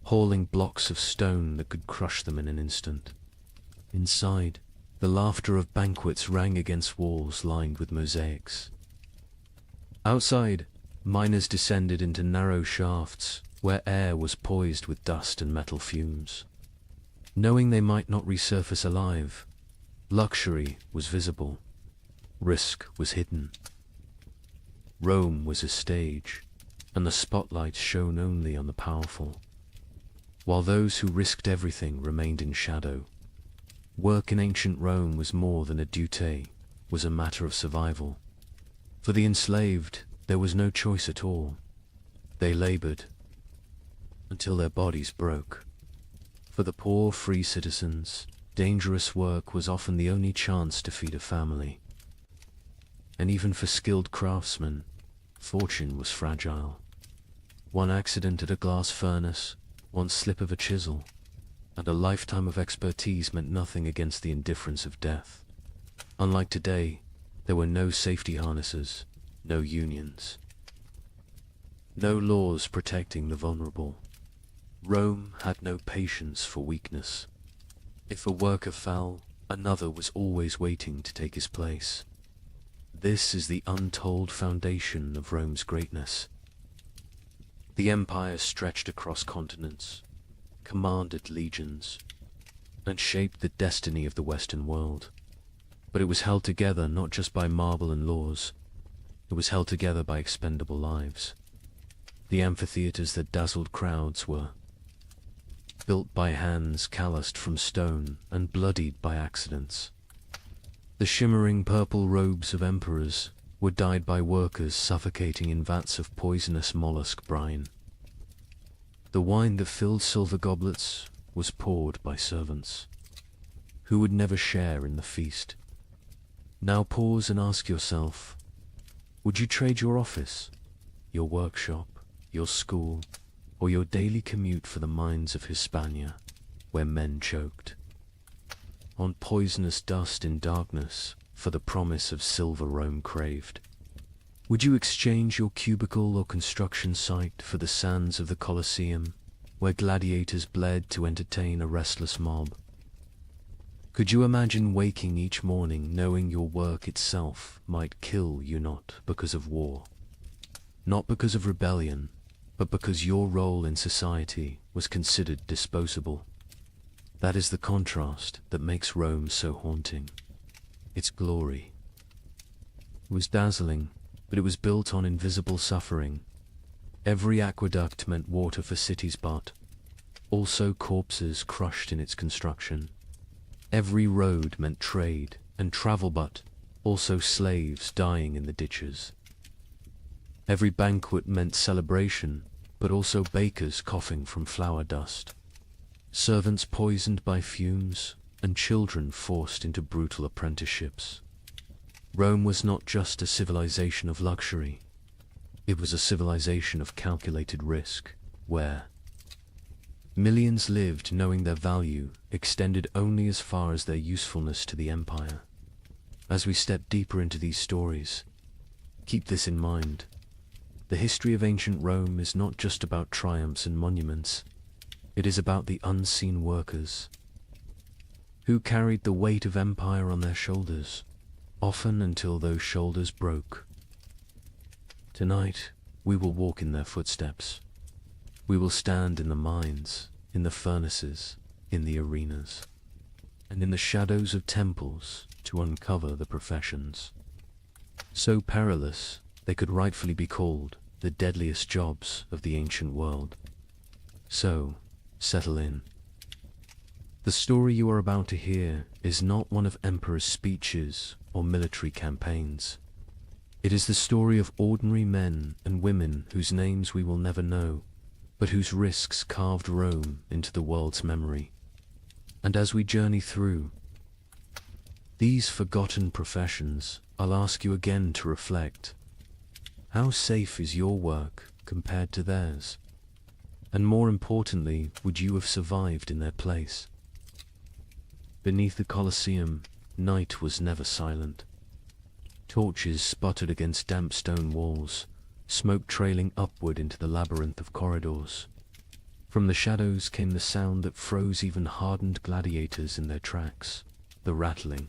hauling blocks of stone that could crush them in an instant. Inside, the laughter of banquets rang against walls lined with mosaics. Outside, miners descended into narrow shafts where air was poised with dust and metal fumes. Knowing they might not resurface alive, luxury was visible, risk was hidden. Rome was a stage, and the spotlight shone only on the powerful, while those who risked everything remained in shadow. Work in ancient Rome was more than a duty, was a matter of survival. For the enslaved, there was no choice at all. They labored until their bodies broke. For the poor, free citizens, dangerous work was often the only chance to feed a family. And even for skilled craftsmen, fortune was fragile. One accident at a glass furnace, one slip of a chisel, and a lifetime of expertise meant nothing against the indifference of death. Unlike today, there were no safety harnesses, no unions. no laws protecting the vulnerable. Rome had no patience for weakness. If a worker fell, another was always waiting to take his place. This is the untold foundation of Rome's greatness. The empire stretched across continents, commanded legions, and shaped the destiny of the Western world. But it was held together not just by marble and laws, it was held together by expendable lives. The amphitheaters that dazzled crowds were built by hands calloused from stone and bloodied by accidents. The shimmering purple robes of emperors were dyed by workers suffocating in vats of poisonous mollusk brine. The wine that filled silver goblets was poured by servants, who would never share in the feast. Now pause and ask yourself, would you trade your office, your workshop, your school, or your daily commute for the mines of Hispania, where men choked on poisonous dust in darkness for the promise of silver Rome craved? Would you exchange your cubicle or construction site for the sands of the Colosseum, where gladiators bled to entertain a restless mob? Could you imagine waking each morning knowing your work itself might kill you not because of war, not because of rebellion, but because your role in society was considered disposable? That is the contrast that makes Rome so haunting. Its glory was dazzling, but it was built on invisible suffering. Every aqueduct meant water for cities, but also corpses crushed in its construction. Every road meant trade and travel, but also slaves dying in the ditches. Every banquet meant celebration, but also bakers coughing from flour dust, servants poisoned by fumes, and children forced into brutal apprenticeships. Rome was not just a civilization of luxury, it was a civilization of calculated risk, where millions lived knowing their value extended only as far as their usefulness to the empire. As we step deeper into these stories, keep this in mind. The history of ancient Rome is not just about triumphs and monuments. It is about the unseen workers who carried the weight of empire on their shoulders, often until those shoulders broke. Tonight, we will walk in their footsteps. We will stand in the mines, in the furnaces, in the arenas, and in the shadows of temples to uncover the professions so perilous they could rightfully be called the deadliest jobs of the ancient world. So, settle in. The story you are about to hear is not one of emperors' speeches or military campaigns. It is the story of ordinary men and women whose names we will never know, but whose risks carved Rome into the world's memory. And as we journey through these forgotten professions, I'll ask you again to reflect. How safe is your work compared to theirs? And more importantly, would you have survived in their place? Beneath the Colosseum, night was never silent. Torches sputtered against damp stone walls, smoke trailing upward into the labyrinth of corridors. From the shadows came the sound that froze even hardened gladiators in their tracks, the rattling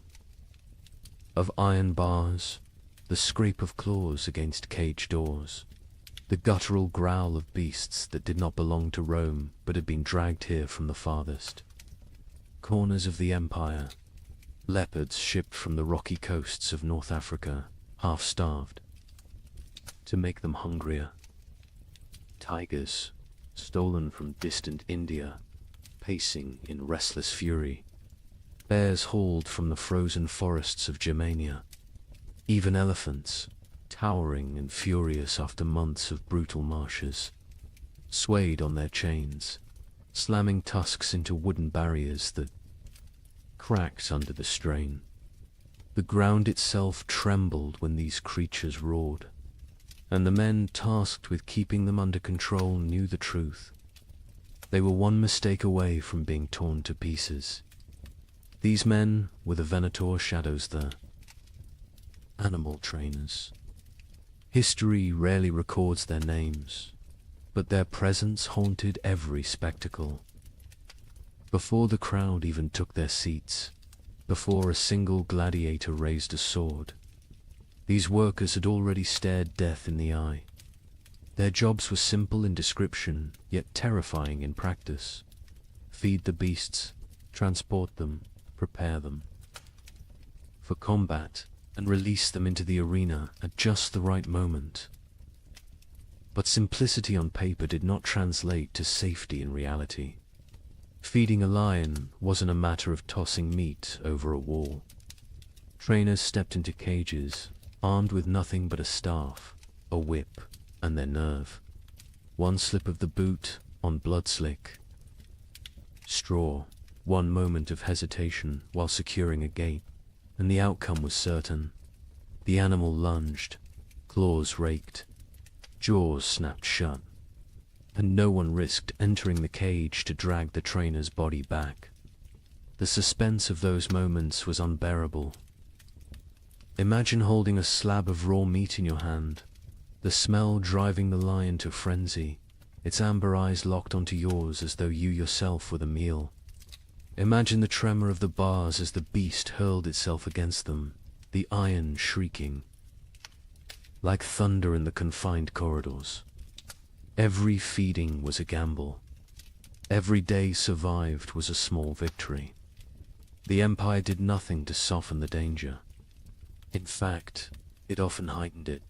of iron bars, the scrape of claws against cage doors, the guttural growl of beasts that did not belong to Rome but had been dragged here from the farthest corners of the empire. Leopards shipped from the rocky coasts of North Africa, half-starved, to make them hungrier. Tigers, stolen from distant India, pacing in restless fury. Bears hauled from the frozen forests of Germania. Even elephants, towering and furious after months of brutal marshes, swayed on their chains, slamming tusks into wooden barriers that cracked under the strain. The ground itself trembled when these creatures roared, and the men tasked with keeping them under control knew the truth. They were one mistake away from being torn to pieces. These men were the Venator shadows, the animal trainers. History rarely records their names, but their presence haunted every spectacle. Before the crowd even took their seats, before a single gladiator raised a sword, these workers had already stared death in the eye. Their jobs were simple in description, yet terrifying in practice. Feed the beasts, transport them, prepare them for combat, and release them into the arena at just the right moment. But simplicity on paper did not translate to safety in reality. Feeding a lion wasn't a matter of tossing meat over a wall. Trainers stepped into cages, armed with nothing but a staff, a whip, and their nerve. One slip of the boot on blood-slick straw, one moment of hesitation while securing a gate, and the outcome was certain. The animal lunged, claws raked, jaws snapped shut, and no one risked entering the cage to drag the trainer's body back. The suspense of those moments was unbearable. Imagine holding a slab of raw meat in your hand, the smell driving the lion to frenzy, its amber eyes locked onto yours as though you yourself were the meal. Imagine the tremor of the bars as the beast hurled itself against them, the iron shrieking like thunder in the confined corridors. Every feeding was a gamble. Every day survived was a small victory. The Empire did nothing to soften the danger. In fact, it often heightened it.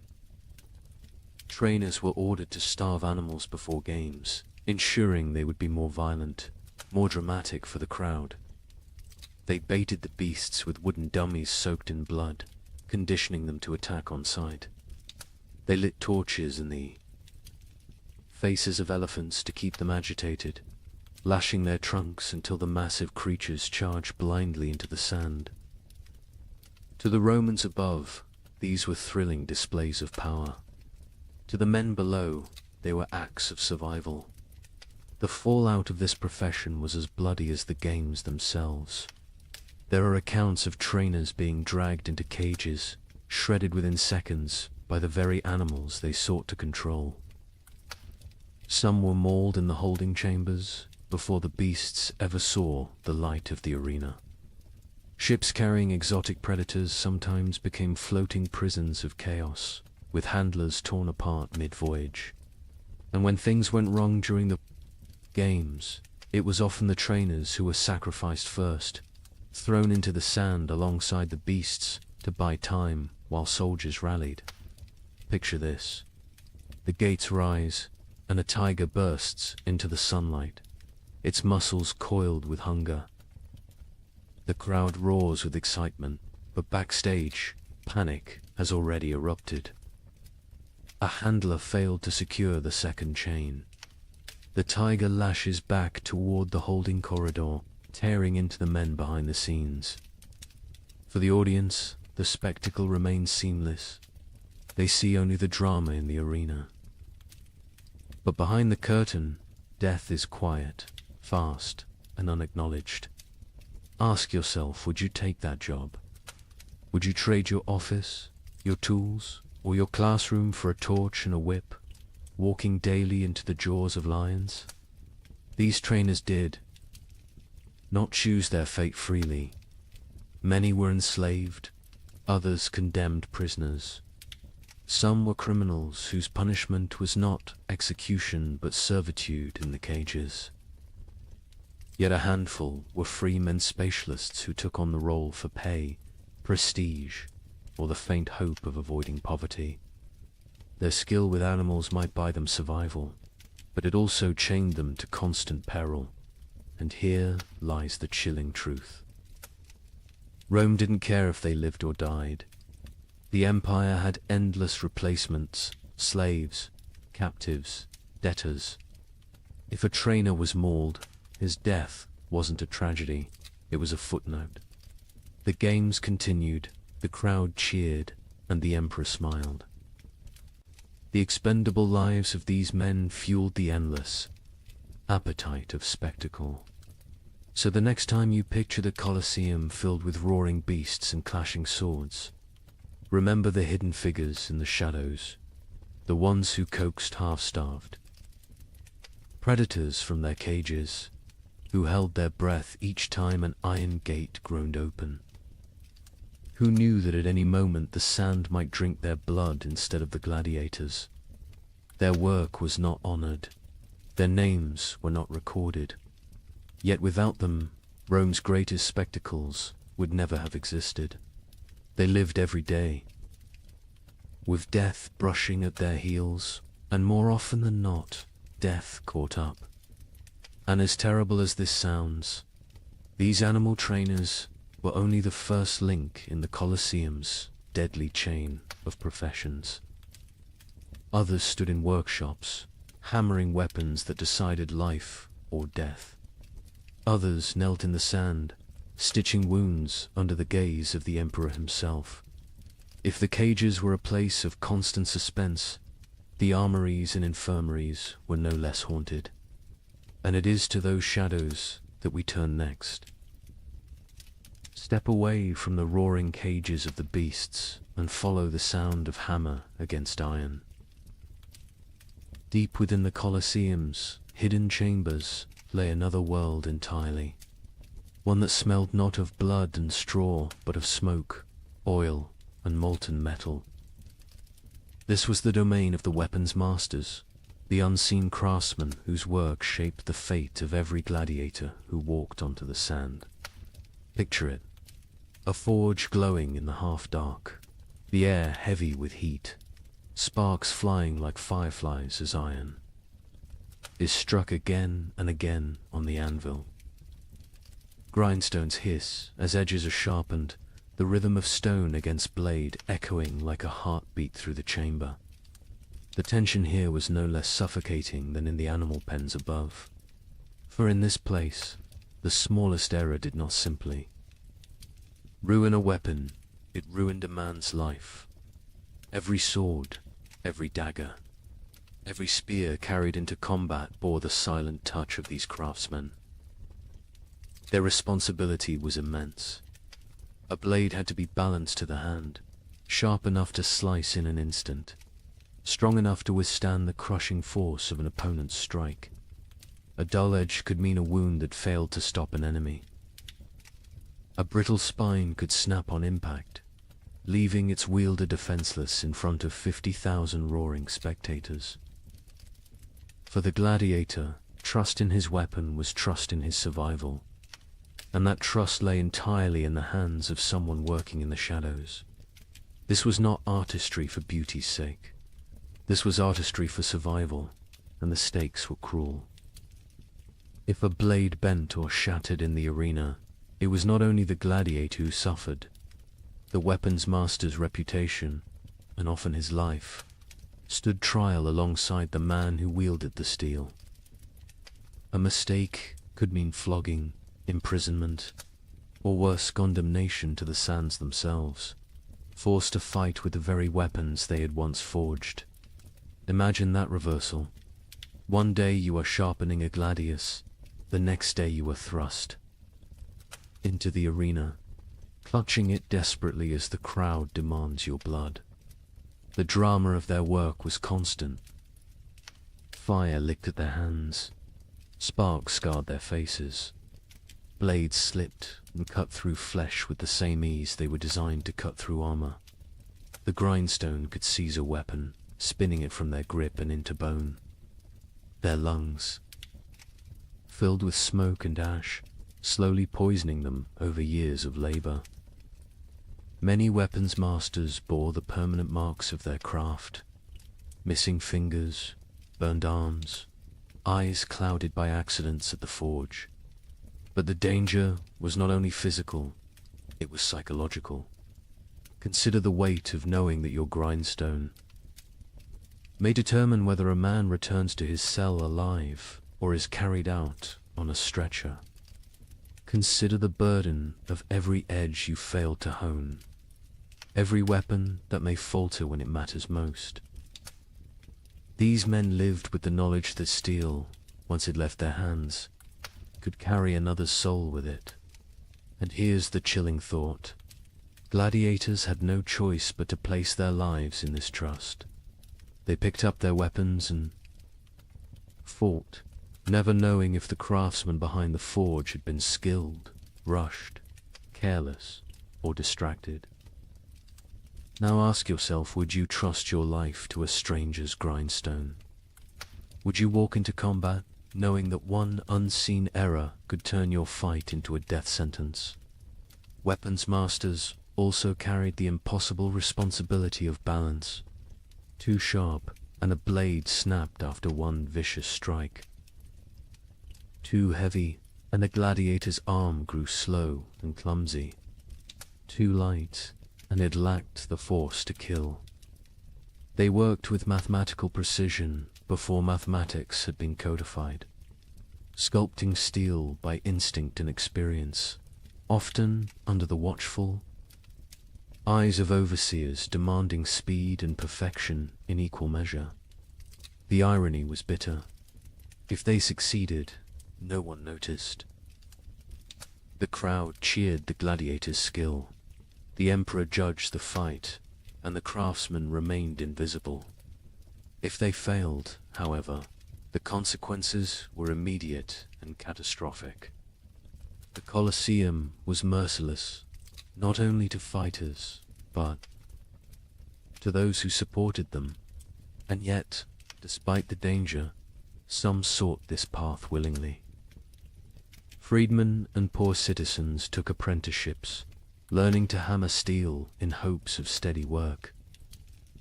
Trainers were ordered to starve animals before games, ensuring they would be more violent, more dramatic for the crowd. They baited the beasts with wooden dummies soaked in blood, conditioning them to attack on sight. They lit torches in the faces of elephants to keep them agitated, lashing their trunks until the massive creatures charged blindly into the sand. To the Romans above, these were thrilling displays of power. To the men below, they were acts of survival. The fallout of this profession was as bloody as the games themselves. There are accounts of trainers being dragged into cages, shredded within seconds by the very animals they sought to control. Some were mauled in the holding chambers before the beasts ever saw the light of the arena. Ships carrying exotic predators sometimes became floating prisons of chaos, with handlers torn apart mid-voyage. And when things went wrong during the games, it was often the trainers who were sacrificed first, thrown into the sand alongside the beasts to buy time while soldiers rallied. Picture this. The gates rise, and a tiger bursts into the sunlight, its muscles coiled with hunger. The crowd roars with excitement, but backstage, panic has already erupted. A handler failed to secure the second chain. The tiger lashes back toward the holding corridor, tearing into the men behind the scenes. For the audience, the spectacle remains seamless. They see only the drama in the arena. But behind the curtain, death is quiet, fast, and unacknowledged. Ask yourself, would you take that job? Would you trade your office, your tools, or your classroom for a torch and a whip, walking daily into the jaws of lions? These trainers did not choose their fate freely. Many were enslaved, others condemned prisoners. Some were criminals whose punishment was not execution but servitude in the cages. Yet a handful were free men spatialists who took on the role for pay, prestige, or the faint hope of avoiding poverty. Their skill with animals might buy them survival, but it also chained them to constant peril. And here lies the chilling truth. Rome didn't care if they lived or died. The empire had endless replacements, slaves, captives, debtors. If a trainer was mauled, his death wasn't a tragedy, it was a footnote. The games continued, the crowd cheered, and the emperor smiled. The expendable lives of these men fueled the endless appetite of spectacle. So the next time you picture the Colosseum filled with roaring beasts and clashing swords, remember the hidden figures in the shadows, the ones who coaxed half-starved, Predators from their cages, who held their breath each time an iron gate groaned open. Who knew that at any moment the sand might drink their blood instead of the gladiators? Their work was not honored. Their names were not recorded. Yet without them, Rome's greatest spectacles would never have existed. They lived every day, with death brushing at their heels, and more often than not, death caught up. And as terrible as this sounds, these animal trainers were only the first link in the Colosseum's deadly chain of professions. Others stood in workshops, hammering weapons that decided life or death. Others knelt in the sand, stitching wounds under the gaze of the emperor himself. If the cages were a place of constant suspense, the armories and infirmaries were no less haunted. And it is to those shadows that we turn next. Step away from the roaring cages of the beasts and follow the sound of hammer against iron. Deep within the Colosseum's hidden chambers lay another world entirely, one that smelled not of blood and straw, but of smoke, oil, and molten metal. This was the domain of the weapons masters, the unseen craftsmen whose work shaped the fate of every gladiator who walked onto the sand. Picture it, a forge glowing in the half-dark, the air heavy with heat, sparks flying like fireflies as iron is struck again and again on the anvil. Grindstones hiss as edges are sharpened, the rhythm of stone against blade echoing like a heartbeat through the chamber. The tension here was no less suffocating than in the animal pens above, for in this place, the smallest error did not simply ruin a weapon, it ruined a man's life. Every sword, every dagger, every spear carried into combat bore the silent touch of these craftsmen. Their responsibility was immense. A blade had to be balanced to the hand, sharp enough to slice in an instant, strong enough to withstand the crushing force of an opponent's strike. A dull edge could mean a wound that failed to stop an enemy. A brittle spine could snap on impact, leaving its wielder defenseless in front of 50,000 roaring spectators. For the gladiator, trust in his weapon was trust in his survival, and that trust lay entirely in the hands of someone working in the shadows. This was not artistry for beauty's sake. This was artistry for survival, and the stakes were cruel. If a blade bent or shattered in the arena, it was not only the gladiator who suffered. The weapons master's reputation, and often his life, stood trial alongside the man who wielded the steel. A mistake could mean flogging, imprisonment, or worse, condemnation to the sands themselves, forced to fight with the very weapons they had once forged. Imagine that reversal. One day you are sharpening a gladius, the next day you are thrust into the arena, clutching it desperately as the crowd demands your blood. The drama of their work was constant. Fire licked at their hands, sparks scarred their faces, blades slipped and cut through flesh with the same ease they were designed to cut through armor. The grindstone could seize a weapon, spinning it from their grip and into bone. Their lungs, filled with smoke and ash, slowly poisoning them over years of labor. Many weapons masters bore the permanent marks of their craft, missing fingers, burned arms, eyes clouded by accidents at the forge. But the danger was not only physical, it was psychological. Consider the weight of knowing that your grindstone may determine whether a man returns to his cell alive or is carried out on a stretcher. Consider the burden of every edge you failed to hone, every weapon that may falter when it matters most. These men lived with the knowledge that steel, once it left their hands, could carry another's soul with it. And here's the chilling thought. Gladiators had no choice but to place their lives in this trust. They picked up their weapons and fought, never knowing if the craftsman behind the forge had been skilled, rushed, careless, or distracted. Now ask yourself, would you trust your life to a stranger's grindstone? Would you walk into combat knowing that one unseen error could turn your fight into a death sentence? Weapons masters also carried the impossible responsibility of balance. Too sharp, and a blade snapped after one vicious strike. Too heavy, and a gladiator's arm grew slow and clumsy. Too light, and it lacked the force to kill. They worked with mathematical precision before mathematics had been codified, sculpting steel by instinct and experience, often under the watchful eyes of overseers demanding speed and perfection in equal measure. The irony was bitter. If they succeeded, no one noticed. The crowd cheered the gladiator's skill. The emperor judged the fight, and the craftsman remained invisible. If they failed, however, the consequences were immediate and catastrophic. The Colosseum was merciless, not only to fighters, but to those who supported them. And yet, despite the danger, some sought this path willingly. Freedmen and poor citizens took apprenticeships, learning to hammer steel in hopes of steady work.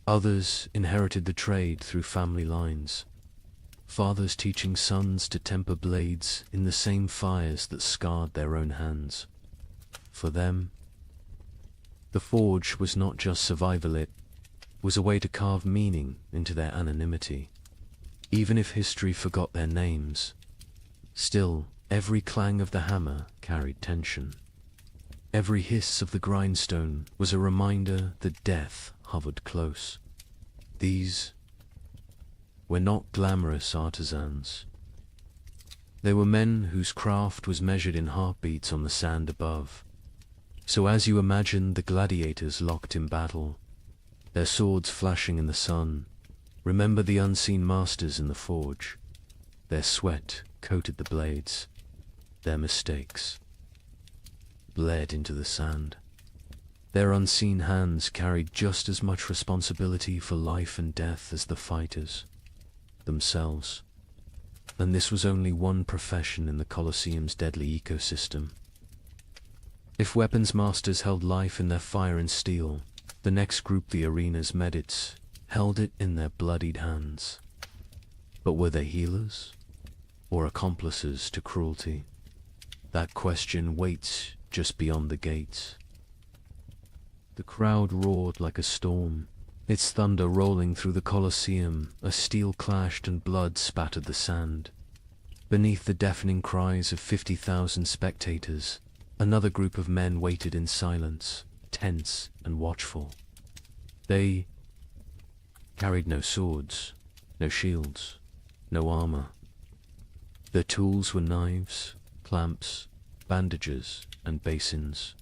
Others inherited the trade through family lines, fathers teaching sons to temper blades in the same fires that scarred their own hands. For them, the forge was not just survival, it was a way to carve meaning into their anonymity. Even if history forgot their names, still, every clang of the hammer carried tension. Every hiss of the grindstone was a reminder that death hovered close. These were not glamorous artisans. They were men whose craft was measured in heartbeats on the sand above. So as you imagine the gladiators locked in battle, their swords flashing in the sun, remember the unseen masters in the forge. Their sweat coated the blades. Their mistakes bled into the sand. Their unseen hands carried just as much responsibility for life and death as the fighters themselves. And this was only one profession in the Colosseum's deadly ecosystem. If weapons masters held life in their fire and steel, the next group, the arena's medics, held it in their bloodied hands. But were they healers, or accomplices to cruelty? That question waits just beyond the gates. The crowd roared like a storm, its thunder rolling through the Colosseum. A steel clashed and blood spattered the sand. Beneath the deafening cries of 50,000 spectators, another group of men waited in silence, tense and watchful. They carried no swords, no shields, no armor. Their tools were knives, clamps, bandages, and basins.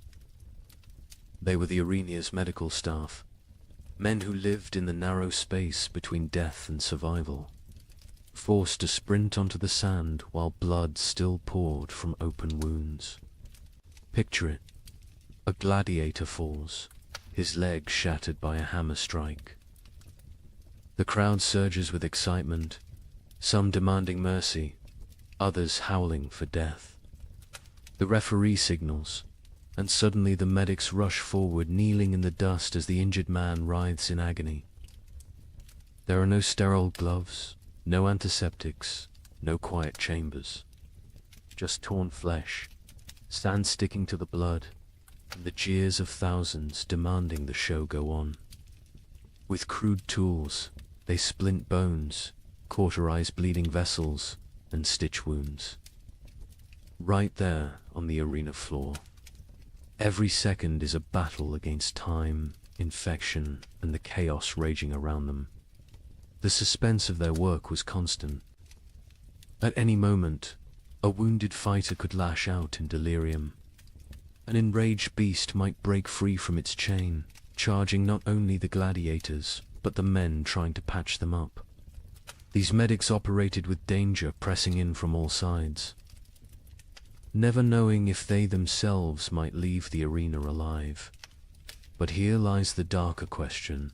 They were the arena's medical staff, men who lived in the narrow space between death and survival, forced to sprint onto the sand while blood still poured from open wounds. Picture it. A gladiator falls, his leg shattered by a hammer strike. The crowd surges with excitement, some demanding mercy, others howling for death. The referee signals, and suddenly the medics rush forward, kneeling in the dust as the injured man writhes in agony. There are no sterile gloves, no antiseptics, no quiet chambers. Just torn flesh, sand sticking to the blood, and the jeers of thousands demanding the show go on. With crude tools, they splint bones, cauterize bleeding vessels, and stitch wounds. Right there on the arena floor. Every second is a battle against time, infection, and the chaos raging around them. The suspense of their work was constant. At any moment, a wounded fighter could lash out in delirium. An enraged beast might break free from its chain, charging not only the gladiators, but the men trying to patch them up. These medics operated with danger pressing in from all sides, never knowing if they themselves might leave the arena alive. But here lies the darker question.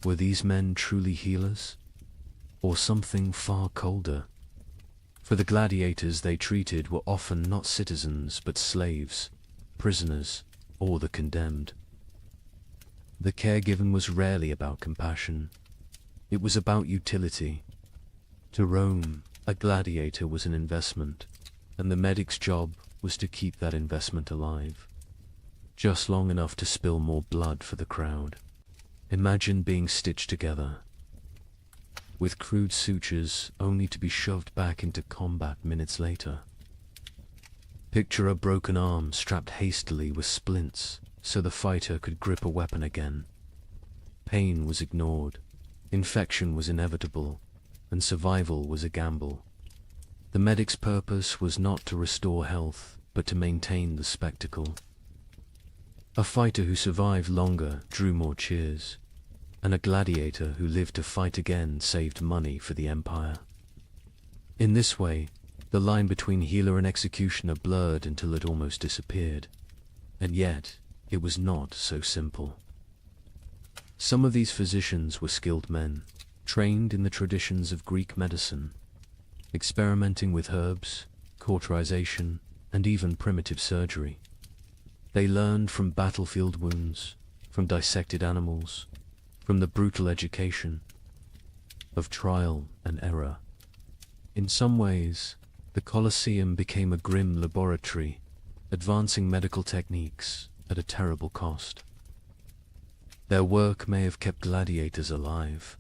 Were these men truly healers? Or something far colder? For the gladiators they treated were often not citizens but slaves, prisoners, or the condemned. The care given was rarely about compassion. It was about utility. To Rome, a gladiator was an investment, and the medic's job was to keep that investment alive, just long enough to spill more blood for the crowd. Imagine being stitched together, with crude sutures only to be shoved back into combat minutes later. Picture a broken arm strapped hastily with splints so the fighter could grip a weapon again. Pain was ignored, infection was inevitable, and survival was a gamble. The medic's purpose was not to restore health, but to maintain the spectacle. A fighter who survived longer drew more cheers, and a gladiator who lived to fight again saved money for the empire. In this way, the line between healer and executioner blurred until it almost disappeared. And yet, it was not so simple. Some of these physicians were skilled men, trained in the traditions of Greek medicine, experimenting with herbs, cauterization, and even primitive surgery. They learned from battlefield wounds, from dissected animals, from the brutal education of trial and error. In some ways, the Colosseum became a grim laboratory, advancing medical techniques at a terrible cost. Their work may have kept gladiators alive,